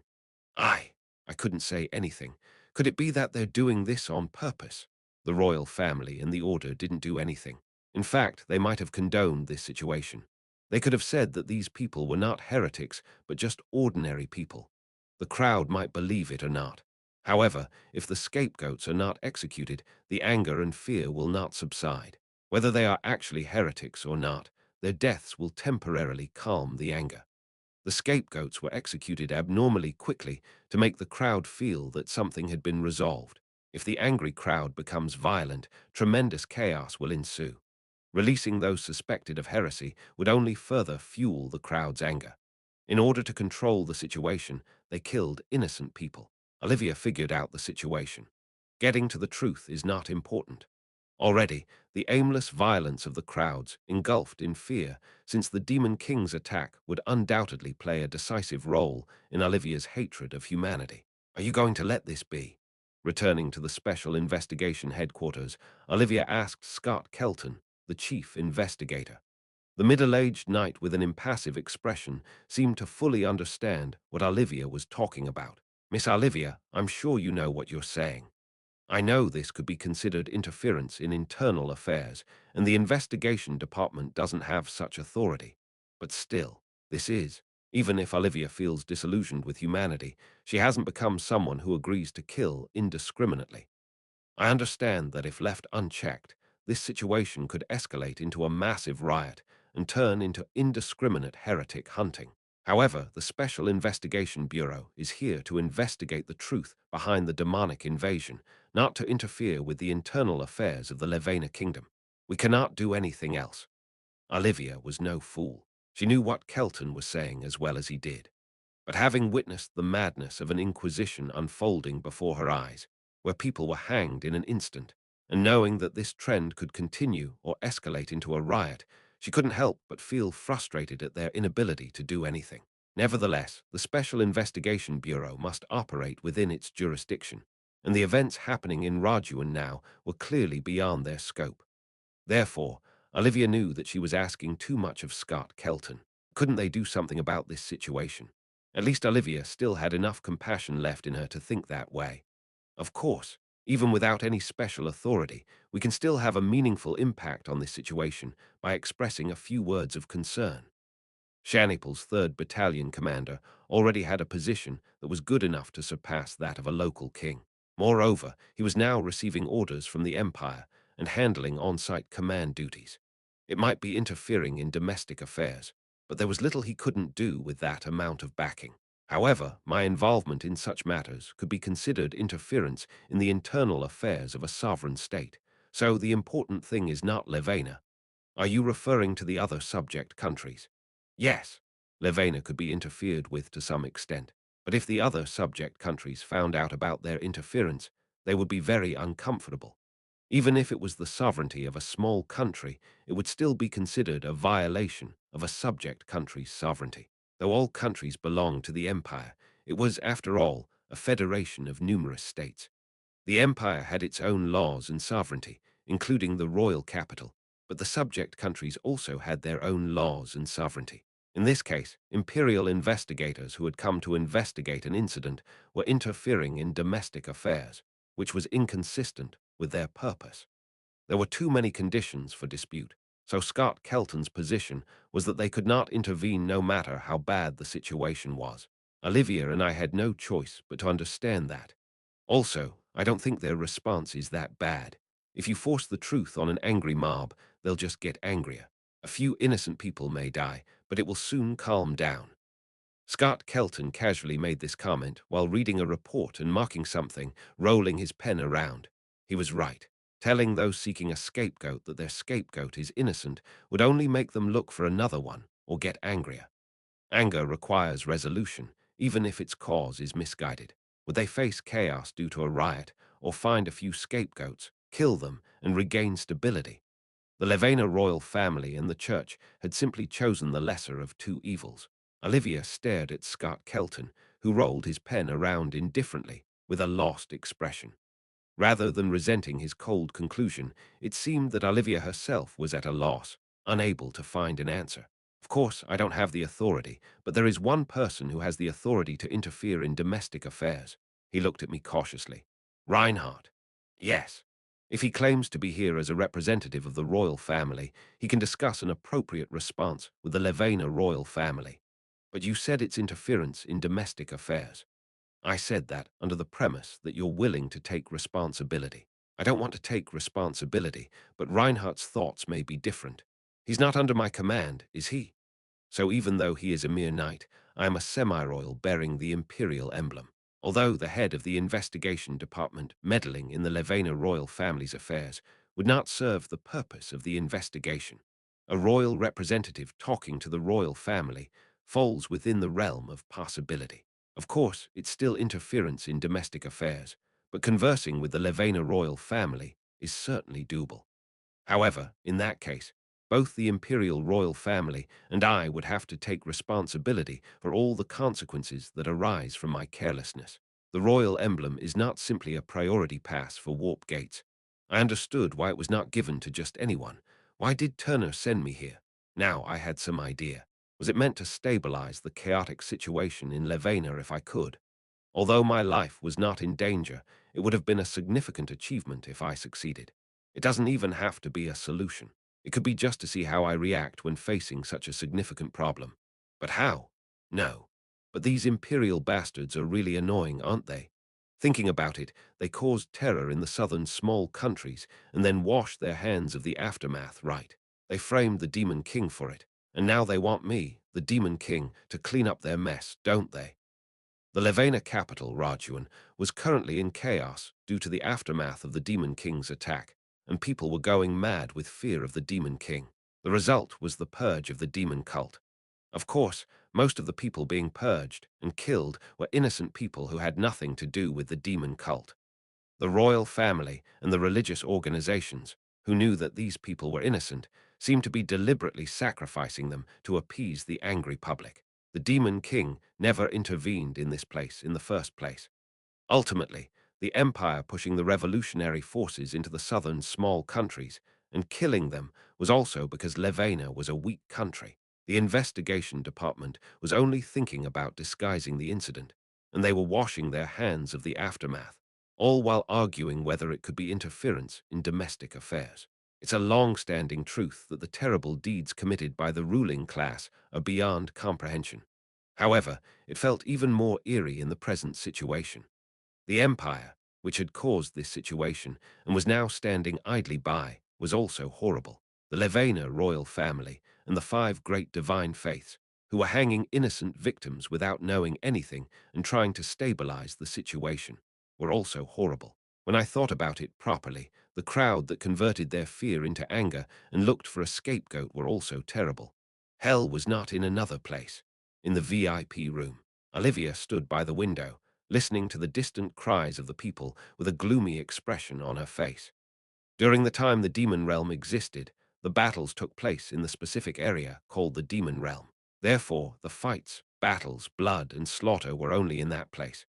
I couldn't say anything. Could it be that they're doing this on purpose? The royal family and the Order didn't do anything. In fact, they might have condoned this situation. They could have said that these people were not heretics, but just ordinary people. The crowd might believe it or not. However, if the scapegoats are not executed, the anger and fear will not subside. Whether they are actually heretics or not, their deaths will temporarily calm the anger. The scapegoats were executed abnormally quickly to make the crowd feel that something had been resolved. If the angry crowd becomes violent, tremendous chaos will ensue. Releasing those suspected of heresy would only further fuel the crowd's anger. In order to control the situation, they killed innocent people. Olivia figured out the situation. Getting to the truth is not important. Already, the aimless violence of the crowds, engulfed in fear, since the Demon King's attack would undoubtedly play a decisive role in Olivia's hatred of humanity. Are you going to let this be? Returning to the Special Investigation Headquarters, Olivia asked Scott Kelton, the chief investigator. The middle-aged knight with an impassive expression seemed to fully understand what Olivia was talking about. Miss Olivia, I'm sure you know what you're saying. I know this could be considered interference in internal affairs, and the investigation department doesn't have such authority. But still, this is. Even if Olivia feels disillusioned with humanity, she hasn't become someone who agrees to kill indiscriminately. I understand that if left unchecked, this situation could escalate into a massive riot and turn into indiscriminate heretic hunting. However, the Special Investigation Bureau is here to investigate the truth behind the demonic invasion, not to interfere with the internal affairs of the Levena kingdom. We cannot do anything else. Olivia was no fool. She knew what Kelton was saying as well as he did. But having witnessed the madness of an inquisition unfolding before her eyes, where people were hanged in an instant, and knowing that this trend could continue or escalate into a riot, she couldn't help but feel frustrated at their inability to do anything. Nevertheless, the Special Investigation Bureau must operate within its jurisdiction, and the events happening in Rajuan now were clearly beyond their scope. Therefore, Olivia knew that she was asking too much of Scott Kelton. Couldn't they do something about this situation? At least Olivia still had enough compassion left in her to think that way. Of course, even without any special authority, we can still have a meaningful impact on this situation by expressing a few words of concern. Shaniple's 3rd Battalion commander already had a position that was good enough to surpass that of a local king. Moreover, he was now receiving orders from the Empire and handling on-site command duties. It might be interfering in domestic affairs, but there was little he couldn't do with that amount of backing. However, my involvement in such matters could be considered interference in the internal affairs of a sovereign state, so the important thing is not Levena. Are you referring to the other subject countries? Yes, Levena could be interfered with to some extent, but if the other subject countries found out about their interference, they would be very uncomfortable. Even if it was the sovereignty of a small country, it would still be considered a violation of a subject country's sovereignty. Though all countries belonged to the empire, it was, after all, a federation of numerous states. The empire had its own laws and sovereignty, including the royal capital, but the subject countries also had their own laws and sovereignty. In this case, imperial investigators who had come to investigate an incident were interfering in domestic affairs, which was inconsistent with their purpose. There were too many conditions for dispute, so Scott Kelton's position was that they could not intervene no matter how bad the situation was. Olivia and I had no choice but to understand that. Also, I don't think their response is that bad. If you force the truth on an angry mob, they'll just get angrier. A few innocent people may die, but it will soon calm down. Scott Kelton casually made this comment while reading a report and marking something, rolling his pen around. He was right. Telling those seeking a scapegoat that their scapegoat is innocent would only make them look for another one or get angrier. Anger requires resolution, even if its cause is misguided. Would they face chaos due to a riot, or find a few scapegoats, kill them, and regain stability? The Levena royal family and the church had simply chosen the lesser of two evils. Olivia stared at Scott Kelton, who rolled his pen around indifferently, with a lost expression. Rather than resenting his cold conclusion, it seemed that Olivia herself was at a loss, unable to find an answer. Of course, I don't have the authority, but there is one person who has the authority to interfere in domestic affairs. He looked at me cautiously. Reinhardt. Yes. If he claims to be here as a representative of the royal family, he can discuss an appropriate response with the Levena royal family. But you said it's interference in domestic affairs. I said that under the premise that you're willing to take responsibility. I don't want to take responsibility, but Reinhardt's thoughts may be different. He's not under my command, is he? So even though he is a mere knight, I am a semi-royal bearing the imperial emblem. Although the head of the investigation department meddling in the Levena royal family's affairs would not serve the purpose of the investigation. A royal representative talking to the royal family falls within the realm of possibility. Of course, it's still interference in domestic affairs, but conversing with the Levena royal family is certainly doable. However, in that case, both the imperial royal family and I would have to take responsibility for all the consequences that arise from my carelessness. The royal emblem is not simply a priority pass for warp gates. I understood why it was not given to just anyone. Why did Turner send me here? Now I had some idea. Was it meant to stabilize the chaotic situation in Levena if I could? Although my life was not in danger, it would have been a significant achievement if I succeeded. It doesn't even have to be a solution. It could be just to see how I react when facing such a significant problem. But how? No. But these imperial bastards are really annoying, aren't they? Thinking about it, they caused terror in the southern small countries and then washed their hands of the aftermath right. They framed the Demon King for it, and now they want me, the Demon King, to clean up their mess, don't they? The Levena capital, Rajuan, was currently in chaos due to the aftermath of the Demon King's attack, and people were going mad with fear of the Demon King. The result was the purge of the demon cult. Of course, most of the people being purged and killed were innocent people who had nothing to do with the demon cult. The royal family and the religious organizations, who knew that these people were innocent, seemed to be deliberately sacrificing them to appease the angry public. The Demon King never intervened in this place in the first place. Ultimately, the empire pushing the revolutionary forces into the southern small countries and killing them was also because Levena was a weak country. The investigation department was only thinking about disguising the incident, and they were washing their hands of the aftermath, all while arguing whether it could be interference in domestic affairs. It's a long-standing truth that the terrible deeds committed by the ruling class are beyond comprehension. However, it felt even more eerie in the present situation. The empire, which had caused this situation and was now standing idly by, was also horrible. The Levena royal family and the five great divine faiths, who were hanging innocent victims without knowing anything and trying to stabilize the situation, were also horrible. When I thought about it properly, the crowd that converted their fear into anger and looked for a scapegoat were also terrible. Hell was not in another place. In the VIP room, Olivia stood by the window, listening to the distant cries of the people with a gloomy expression on her face. During the time the demon realm existed, the battles took place in the specific area called the demon realm. Therefore, the fights, battles, blood, and slaughter were only in that place.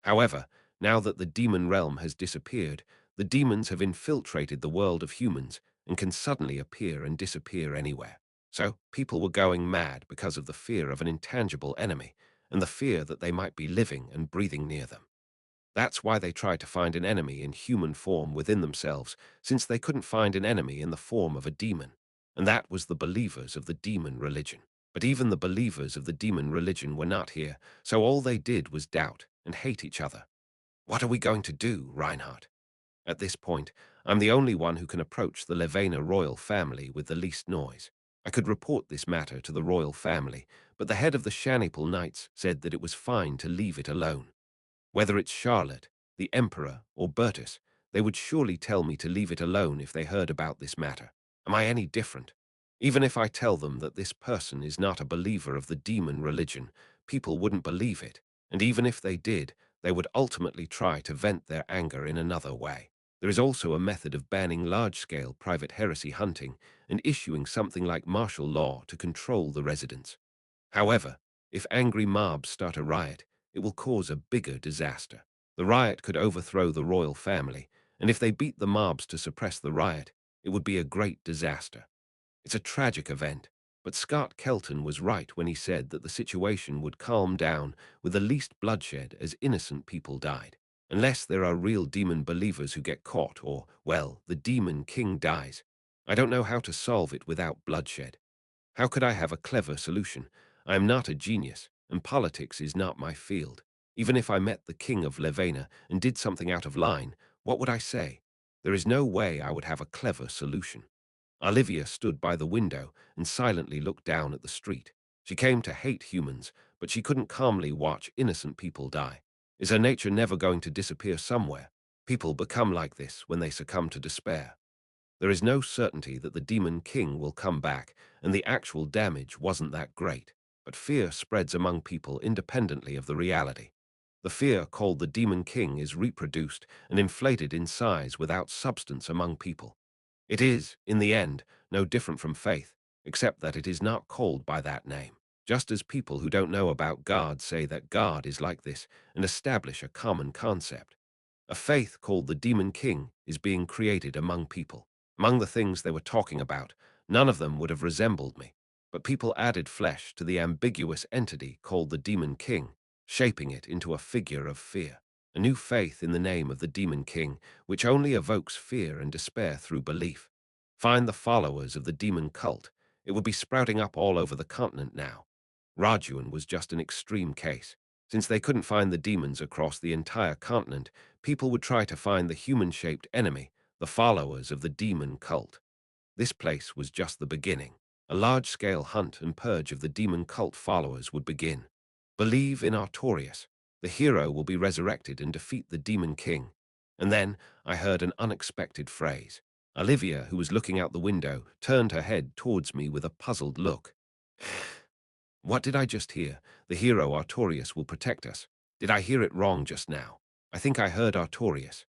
However, now that the demon realm has disappeared, the demons have infiltrated the world of humans and can suddenly appear and disappear anywhere. So, people were going mad because of the fear of an intangible enemy and the fear that they might be living and breathing near them. That's why they tried to find an enemy in human form within themselves, since they couldn't find an enemy in the form of a demon. And that was the believers of the demon religion. But even the believers of the demon religion were not here, so all they did was doubt and hate each other. What are we going to do, Reinhardt? At this point, I'm the only one who can approach the Levena royal family with the least noise. I could report this matter to the royal family, but the head of the Shanipal Knights said that it was fine to leave it alone. Whether it's Charlotte, the Emperor, or Bertus, they would surely tell me to leave it alone if they heard about this matter. Am I any different? Even if I tell them that this person is not a believer of the demon religion, people wouldn't believe it, and even if they did, they would ultimately try to vent their anger in another way. There is also a method of banning large-scale private heresy hunting and issuing something like martial law to control the residents. However, if angry mobs start a riot, it will cause a bigger disaster. The riot could overthrow the royal family, and if they beat the mobs to suppress the riot, it would be a great disaster. It's a tragic event, but Scott Kelton was right when he said that the situation would calm down with the least bloodshed as innocent people died. Unless there are real demon believers who get caught or, well, the demon king dies. I don't know how to solve it without bloodshed. How could I have a clever solution? I am not a genius, and politics is not my field. Even if I met the king of Levena and did something out of line, what would I say? There is no way I would have a clever solution. Olivia stood by the window and silently looked down at the street. She came to hate humans, but she couldn't calmly watch innocent people die. Is her nature never going to disappear somewhere? People become like this when they succumb to despair. There is no certainty that the Demon King will come back, and the actual damage wasn't that great, but fear spreads among people independently of the reality. The fear called the Demon King is reproduced and inflated in size without substance among people. It is, in the end, no different from faith, except that it is not called by that name. Just as people who don't know about God say that God is like this and establish a common concept. A faith called the Demon King is being created among people. Among the things they were talking about, none of them would have resembled me, but people added flesh to the ambiguous entity called the Demon King, shaping it into a figure of fear. A new faith in the name of the Demon King, which only evokes fear and despair through belief. Find the followers of the demon cult. It would be sprouting up all over the continent now. Rajuan was just an extreme case. Since they couldn't find the demons across the entire continent, people would try to find the human-shaped enemy, the followers of the demon cult. This place was just the beginning. A large-scale hunt and purge of the demon cult followers would begin. Believe in Artorias. The hero will be resurrected and defeat the demon king. And then I heard an unexpected phrase. Olivia, who was looking out the window, turned her head towards me with a puzzled look. What did I just hear? The hero Artorias will protect us. Did I hear it wrong just now? I think I heard Artorias.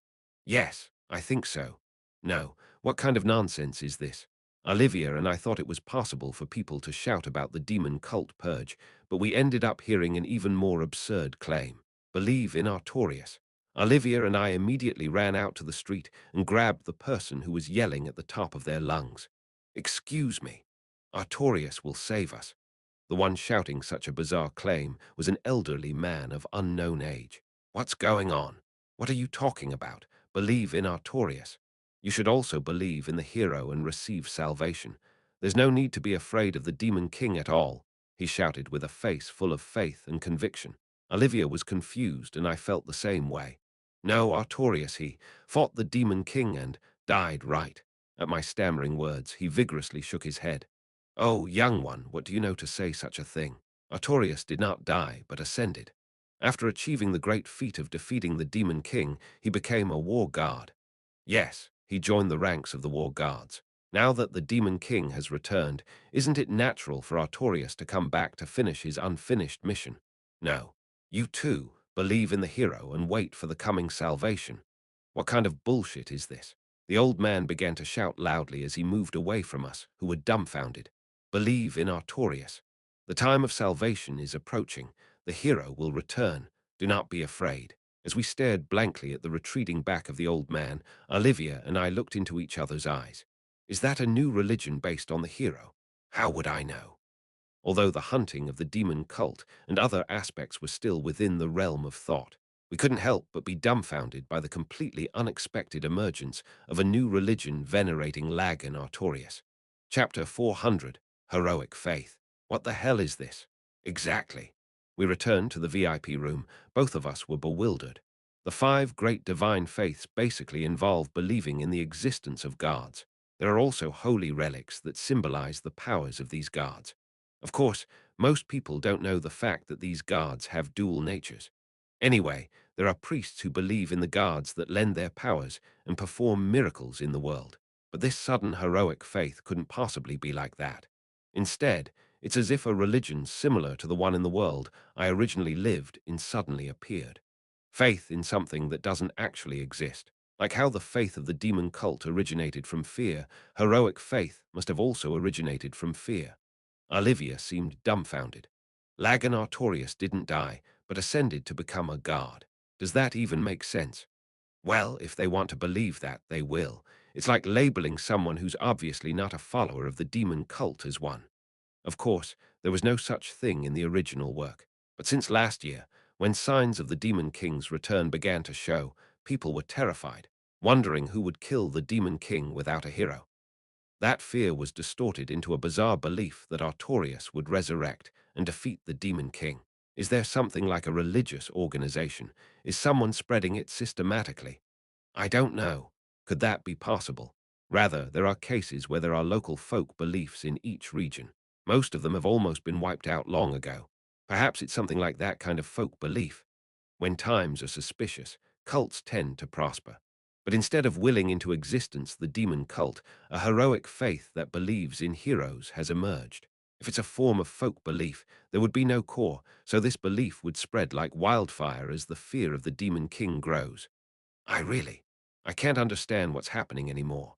Yes, I think so. No, what kind of nonsense is this? Olivia and I thought it was possible for people to shout about the demon cult purge, but we ended up hearing an even more absurd claim. Believe in Artorias. Olivia and I immediately ran out to the street and grabbed the person who was yelling at the top of their lungs. Excuse me. Artorias will save us. The one shouting such a bizarre claim was an elderly man of unknown age. What's going on? What are you talking about? Believe in Artorias. You should also believe in the hero and receive salvation. There's no need to be afraid of the demon king at all, he shouted with a face full of faith and conviction. Olivia was confused, and I felt the same way. No, Artorias, he fought the demon king and died, right? At my stammering words, he vigorously shook his head. Oh, young one, what do you know to say such a thing? Artorias did not die, but ascended. After achieving the great feat of defeating the demon king, he became a war god. Yes, he joined the ranks of the war gods. Now that the demon king has returned, isn't it natural for Artorias to come back to finish his unfinished mission? No. You too believe in the hero and wait for the coming salvation. What kind of bullshit is this? The old man began to shout loudly as he moved away from us, who were dumbfounded. Believe in Artorias. The time of salvation is approaching. The hero will return. Do not be afraid. As we stared blankly at the retreating back of the old man, Olivia and I looked into each other's eyes. Is that a new religion based on the hero? How would I know? Although the hunting of the demon cult and other aspects were still within the realm of thought, we couldn't help but be dumbfounded by the completely unexpected emergence of a new religion venerating Lagan Artorias. Chapter 400, Heroic Faith. What the hell is this? Exactly. We returned to the VIP room. Both of us were bewildered. The 5 great divine faiths basically involve believing in the existence of gods. There are also holy relics that symbolize the powers of these gods. Of course, most people don't know the fact that these gods have dual natures. Anyway, there are priests who believe in the gods that lend their powers and perform miracles in the world. But this sudden heroic faith couldn't possibly be like that. Instead, it's as if a religion similar to the one in the world I originally lived in suddenly appeared. Faith in something that doesn't actually exist. Like how the faith of the demon cult originated from fear, heroic faith must have also originated from fear. Olivia seemed dumbfounded. Lagan Artorias didn't die, but ascended to become a god. Does that even make sense? Well, if they want to believe that, they will. It's like labeling someone who's obviously not a follower of the demon cult as one. Of course, there was no such thing in the original work. But since last year, when signs of the Demon King's return began to show, people were terrified, wondering who would kill the Demon King without a hero. That fear was distorted into a bizarre belief that Artorias would resurrect and defeat the Demon King. Is there something like a religious organization? Is someone spreading it systematically? I don't know. Could that be possible? Rather, there are cases where there are local folk beliefs in each region. Most of them have almost been wiped out long ago. Perhaps it's something like that kind of folk belief. When times are suspicious, cults tend to prosper. But instead of willing into existence the demon cult, a heroic faith that believes in heroes has emerged. If it's a form of folk belief, there would be no core, so this belief would spread like wildfire as the fear of the demon king grows. I can't understand what's happening anymore.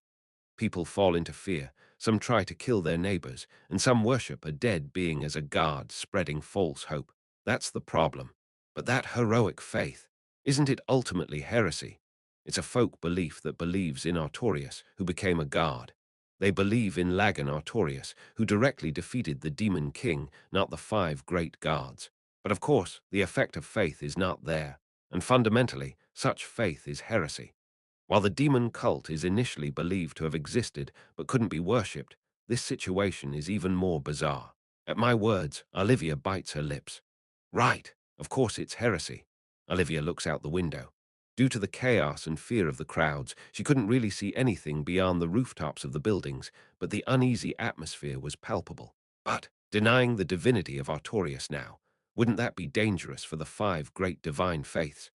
People fall into fear, some try to kill their neighbors, and some worship a dead being as a god, spreading false hope. That's the problem. But that heroic faith, isn't it ultimately heresy? It's a folk belief that believes in Artorias, who became a god. They believe in Lagan Artorias, who directly defeated the demon king, not the 5 great gods. But of course, the effect of faith is not there, and fundamentally, such faith is heresy. While the demon cult is initially believed to have existed but couldn't be worshipped, this situation is even more bizarre. At my words, Olivia bites her lips. Right. Of course it's heresy. Olivia looks out the window. Due to the chaos and fear of the crowds, she couldn't really see anything beyond the rooftops of the buildings, but the uneasy atmosphere was palpable. But denying the divinity of Artorius now, wouldn't that be dangerous for the five great divine faiths?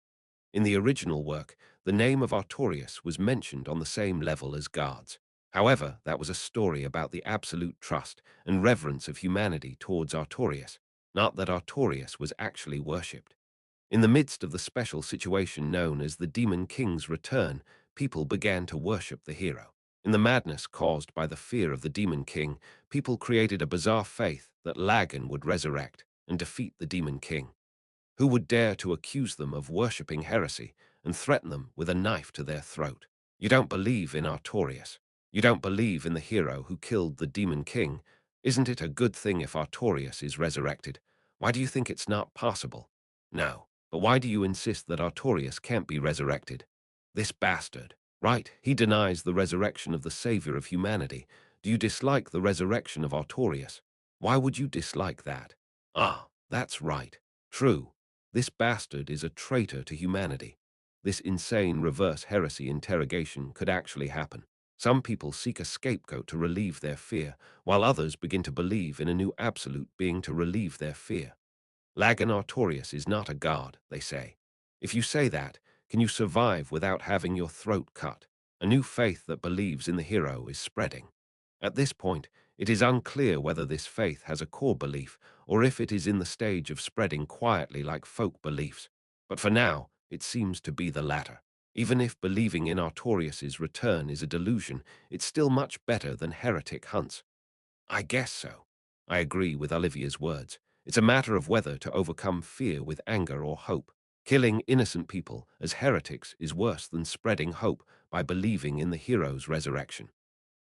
In the original work, the name of Artorius was mentioned on the same level as God's. However, that was a story about the absolute trust and reverence of humanity towards Artorius, not that Artorius was actually worshipped. In the midst of the special situation known as the Demon King's return, people began to worship the hero. In the madness caused by the fear of the Demon King, people created a bizarre faith that Lagan would resurrect and defeat the Demon King. Who would dare to accuse them of worshipping heresy and threaten them with a knife to their throat? You don't believe in Artorius. You don't believe in the hero who killed the Demon King. Isn't it a good thing if Artorius is resurrected? Why do you think it's not possible? No, but why do you insist that Artorius can't be resurrected? This bastard. Right, he denies the resurrection of the savior of humanity. Do you dislike the resurrection of Artorius? Why would you dislike that? Ah, that's right. True. This bastard is a traitor to humanity. This insane reverse heresy interrogation could actually happen. Some people seek a scapegoat to relieve their fear, while others begin to believe in a new absolute being to relieve their fear. Lagan Artorius is not a god, they say. If you say that, can you survive without having your throat cut? A new faith that believes in the hero is spreading. At this point, it is unclear whether this faith has a core belief or if it is in the stage of spreading quietly like folk beliefs. But for now, it seems to be the latter. Even if believing in Artorius's return is a delusion, it's still much better than heretic hunts. I guess so. I agree with Olivia's words. It's a matter of whether to overcome fear with anger or hope. Killing innocent people as heretics is worse than spreading hope by believing in the hero's resurrection.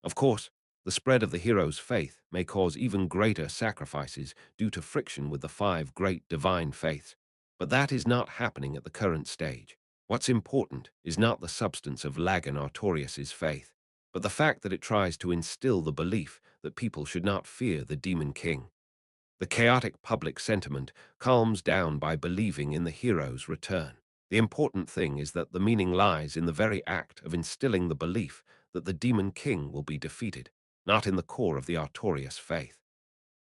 Of course, the spread of the hero's faith may cause even greater sacrifices due to friction with the five great divine faiths, but that is not happening at the current stage. What's important is not the substance of Lagan Artorius's faith, but the fact that it tries to instill the belief that people should not fear the Demon King. The chaotic public sentiment calms down by believing in the hero's return. The important thing is that the meaning lies in the very act of instilling the belief that the Demon King will be defeated, not in the core of the Artorius faith.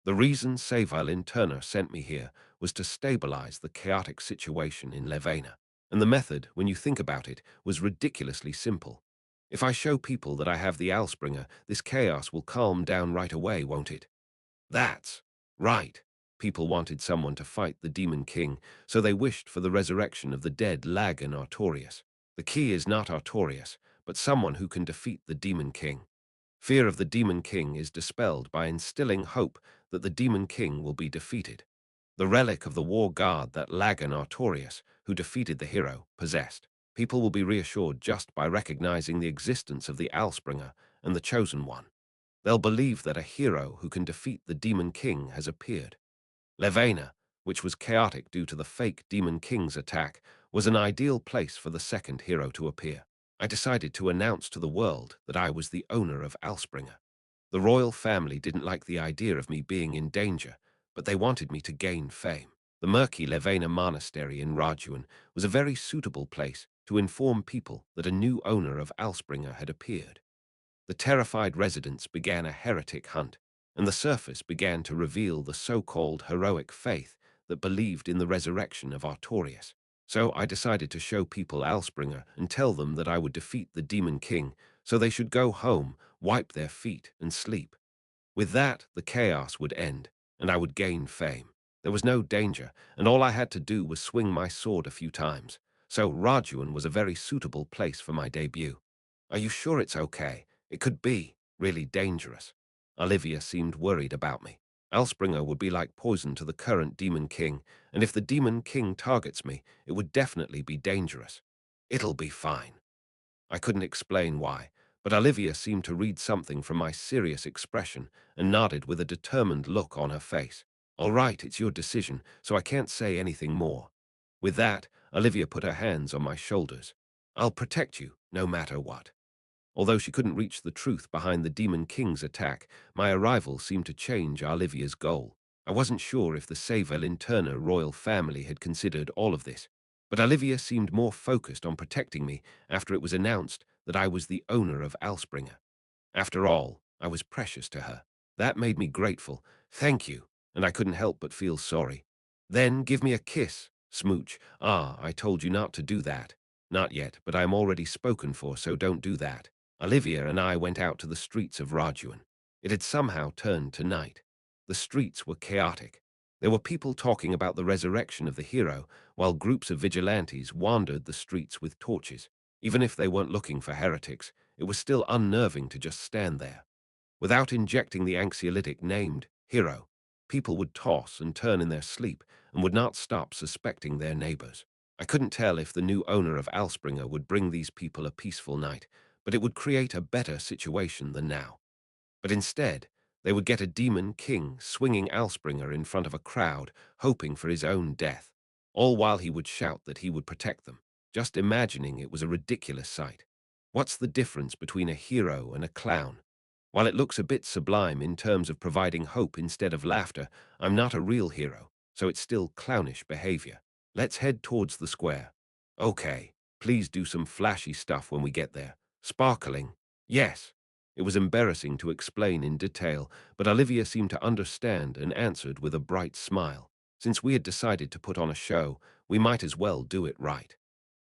The reason Savalin Turner sent me here was to stabilize the chaotic situation in Levena. And the method, when you think about it, was ridiculously simple. If I show people that I have the Allspringer, this chaos will calm down right away, won't it? That's right. People wanted someone to fight the Demon King, so they wished for the resurrection of the dead Lagan Artorius. The key is not Artorius, but someone who can defeat the Demon King. Fear of the Demon King is dispelled by instilling hope that the Demon King will be defeated. The relic of the war god that Lagan Artorius, who defeated the hero, possessed. People will be reassured just by recognizing the existence of the Allspringer and the Chosen One. They'll believe that a hero who can defeat the Demon King has appeared. Levena, which was chaotic due to the fake Demon King's attack, was an ideal place for the second hero to appear. I decided to announce to the world that I was the owner of Allspringer. The royal family didn't like the idea of me being in danger, but they wanted me to gain fame. The murky Levena Monastery in Rajuan was a very suitable place to inform people that a new owner of Allspringer had appeared. The terrified residents began a heretic hunt, and the surface began to reveal the so-called heroic faith that believed in the resurrection of Artorius. So I decided to show people Allspringer and tell them that I would defeat the Demon King, so they should go home, wipe their feet, and sleep. With that, the chaos would end, and I would gain fame. There was no danger, and all I had to do was swing my sword a few times. So Rajuan was a very suitable place for my debut. Are you sure it's okay? It could be really dangerous. Olivia seemed worried about me. Allspringer would be like poison to the current Demon King, and if the Demon King targets me, it would definitely be dangerous. It'll be fine. I couldn't explain why, but Olivia seemed to read something from my serious expression and nodded with a determined look on her face. All right, it's your decision, so I can't say anything more. With that, Olivia put her hands on my shoulders. I'll protect you, no matter what. Although she couldn't reach the truth behind the Demon King's attack, my arrival seemed to change Olivia's goal. I wasn't sure if the Seyvel-Interna royal family had considered all of this, but Olivia seemed more focused on protecting me after it was announced that I was the owner of Alspringer. After all, I was precious to her. That made me grateful. Thank you, and I couldn't help but feel sorry. Then give me a kiss, smooch. Ah, I told you not to do that. Not yet, but I am already spoken for, so don't do that. Olivia and I went out to the streets of Rajuan. It had somehow turned to night. The streets were chaotic. There were people talking about the resurrection of the hero, while groups of vigilantes wandered the streets with torches. Even if they weren't looking for heretics, it was still unnerving to just stand there. Without injecting the anxiolytic named hero, people would toss and turn in their sleep and would not stop suspecting their neighbors. I couldn't tell if the new owner of Alspringer would bring these people a peaceful night, but it would create a better situation than now. But instead, they would get a demon king swinging Alspringer in front of a crowd, hoping for his own death, all while he would shout that he would protect them. Just imagining it was a ridiculous sight. What's the difference between a hero and a clown? While it looks a bit sublime in terms of providing hope instead of laughter, I'm not a real hero, so it's still clownish behavior. Let's head towards the square. Okay, please do some flashy stuff when we get there. Sparkling. Yes. It was embarrassing to explain in detail, but Olivia seemed to understand and answered with a bright smile. Since we had decided to put on a show, we might as well do it right.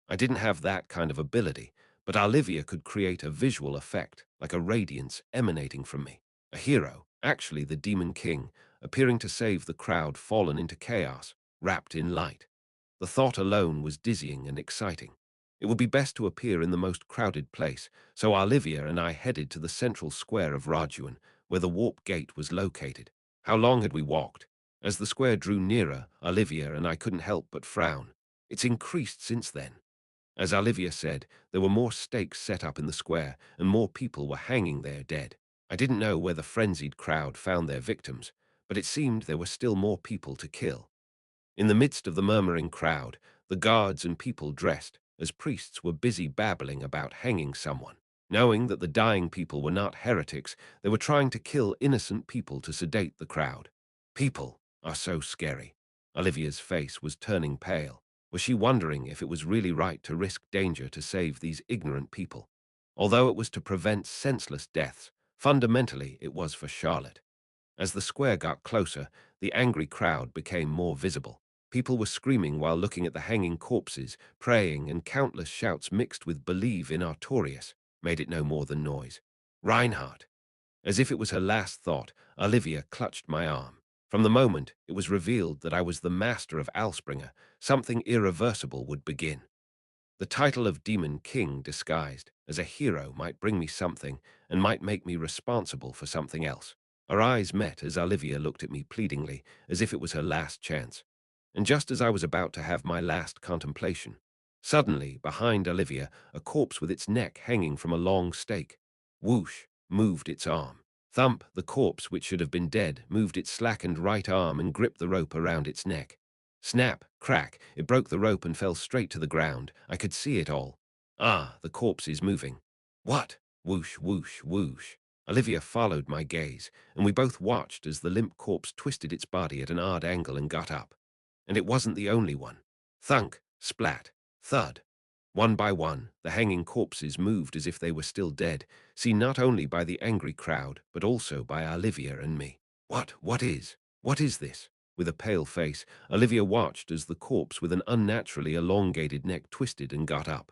I didn't have that kind of ability, but Olivia could create a visual effect, like a radiance emanating from me. A hero, actually the Demon King, appearing to save the crowd fallen into chaos, wrapped in light. The thought alone was dizzying and exciting. It would be best to appear in the most crowded place, so Olivia and I headed to the central square of Rajuan, where the warp gate was located. How long had we walked? As the square drew nearer, Olivia and I couldn't help but frown. It's increased since then. As Olivia said, there were more stakes set up in the square, and more people were hanging there dead. I didn't know where the frenzied crowd found their victims, but it seemed there were still more people to kill. In the midst of the murmuring crowd, the guards and people dressed as priests were busy babbling about hanging someone. Knowing that the dying people were not heretics, they were trying to kill innocent people to sedate the crowd. People are so scary. Olivia's face was turning pale. Was she wondering if it was really right to risk danger to save these ignorant people? Although it was to prevent senseless deaths, fundamentally it was for Charlotte. As the square got closer, the angry crowd became more visible. People were screaming while looking at the hanging corpses, praying, and countless shouts mixed with "Believe in Artorias" made it no more than noise. Reinhardt. As if it was her last thought, Olivia clutched my arm. From the moment it was revealed that I was the master of Alspringer, something irreversible would begin. The title of Demon King disguised as a hero might bring me something and might make me responsible for something else. Our eyes met as Olivia looked at me pleadingly, as if it was her last chance. And just as I was about to have my last contemplation, suddenly, behind Olivia, a corpse with its neck hanging from a long stake. Whoosh, moved its arm. Thump, the corpse, which should have been dead, moved its slackened right arm and gripped the rope around its neck. Snap, crack, it broke the rope and fell straight to the ground. I could see it all. Ah, the corpse is moving. What? Whoosh, whoosh, whoosh. Olivia followed my gaze, and we both watched as the limp corpse twisted its body at an odd angle and got up. And it wasn't the only one. Thunk, splat, thud. One by one, the hanging corpses moved as if they were still dead, seen not only by the angry crowd, but also by Olivia and me. What is this? With a pale face, Olivia watched as the corpse with an unnaturally elongated neck twisted and got up.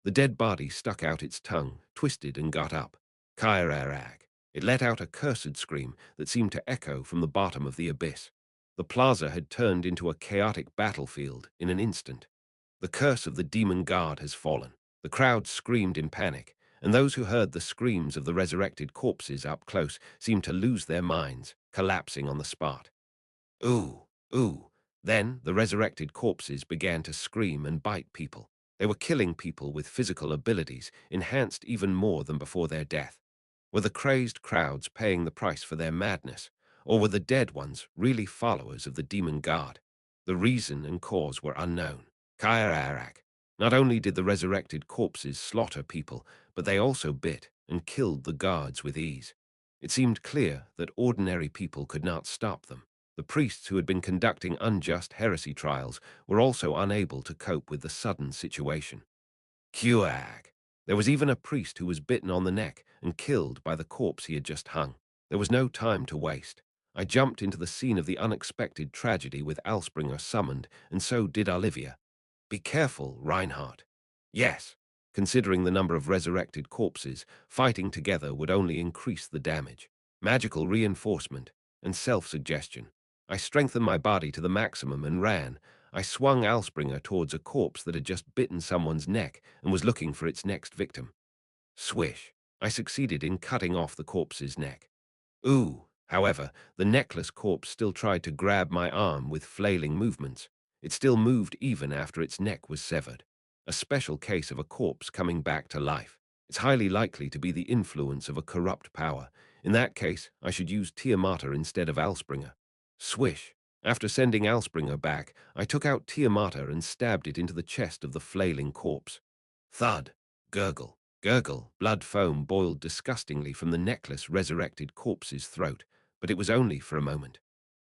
The dead body stuck out its tongue, twisted and got up. Kairarag. It let out a cursed scream that seemed to echo from the bottom of the abyss. The plaza had turned into a chaotic battlefield in an instant. The curse of the demon god has fallen. The crowd screamed in panic, and those who heard the screams of the resurrected corpses up close seemed to lose their minds, collapsing on the spot. Ooh, ooh. Then the resurrected corpses began to scream and bite people. They were killing people with physical abilities, enhanced even more than before their death. Were the crazed crowds paying the price for their madness, or were the dead ones really followers of the demon god? The reason and cause were unknown. Kairarak. Not only did the resurrected corpses slaughter people, but they also bit and killed the guards with ease. It seemed clear that ordinary people could not stop them. The priests who had been conducting unjust heresy trials were also unable to cope with the sudden situation. Kuag! There was even a priest who was bitten on the neck and killed by the corpse he had just hung. There was no time to waste. I jumped into the scene of the unexpected tragedy with Alspringer summoned, and so did Olivia. Be careful, Reinhardt. Yes, considering the number of resurrected corpses, fighting together would only increase the damage. Magical reinforcement and self-suggestion. I strengthened my body to the maximum and ran. I swung Alspringer towards a corpse that had just bitten someone's neck and was looking for its next victim. Swish! I succeeded in cutting off the corpse's neck. Ooh! However, the necklace corpse still tried to grab my arm with flailing movements. It still moved even after its neck was severed. A special case of a corpse coming back to life. It's highly likely to be the influence of a corrupt power. In that case, I should use Tiamata instead of Alspringer. Swish! After sending Alspringer back, I took out Tiamata and stabbed it into the chest of the flailing corpse. Thud! Gurgle! Gurgle! Blood foam boiled disgustingly from the necklace resurrected corpse's throat, but it was only for a moment.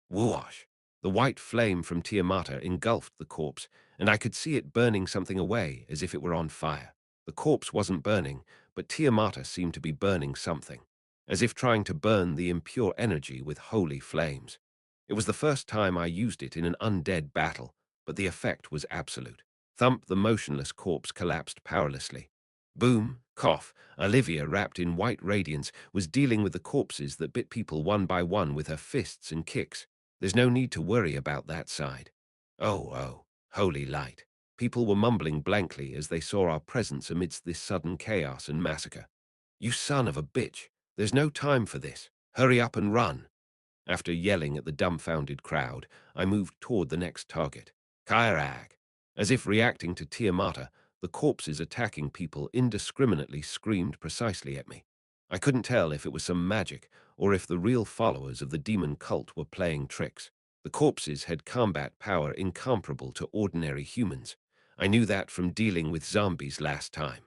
Whoosh! The white flame from Tiamata engulfed the corpse, and I could see it burning something away as if it were on fire. The corpse wasn't burning, but Tiamata seemed to be burning something, as if trying to burn the impure energy with holy flames. It was the first time I used it in an undead battle, but the effect was absolute. Thump! The motionless corpse collapsed powerlessly. Boom! Cough! Olivia, wrapped in white radiance, was dealing with the corpses that bit people one by one with her fists and kicks. There's no need to worry about that side. Oh, holy light. People were mumbling blankly as they saw our presence amidst this sudden chaos and massacre. You son of a bitch! There's no time for this. Hurry up and run! After yelling at the dumbfounded crowd, I moved toward the next target. Kairag! As if reacting to Tiamata, the corpses attacking people indiscriminately screamed precisely at me. I couldn't tell if it was some magic or if the real followers of the demon cult were playing tricks. The corpses had combat power incomparable to ordinary humans. I knew that from dealing with zombies last time.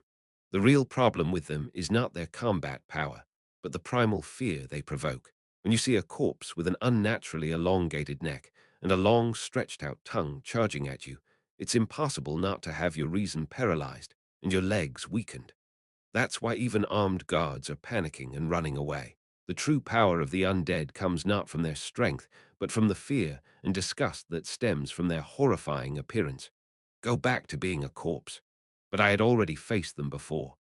The real problem with them is not their combat power, but the primal fear they provoke. When you see a corpse with an unnaturally elongated neck and a long, stretched-out tongue charging at you, it's impossible not to have your reason paralyzed and your legs weakened. That's why even armed guards are panicking and running away. The true power of the undead comes not from their strength, but from the fear and disgust that stems from their horrifying appearance. Go back to being a corpse. But I had already faced them before.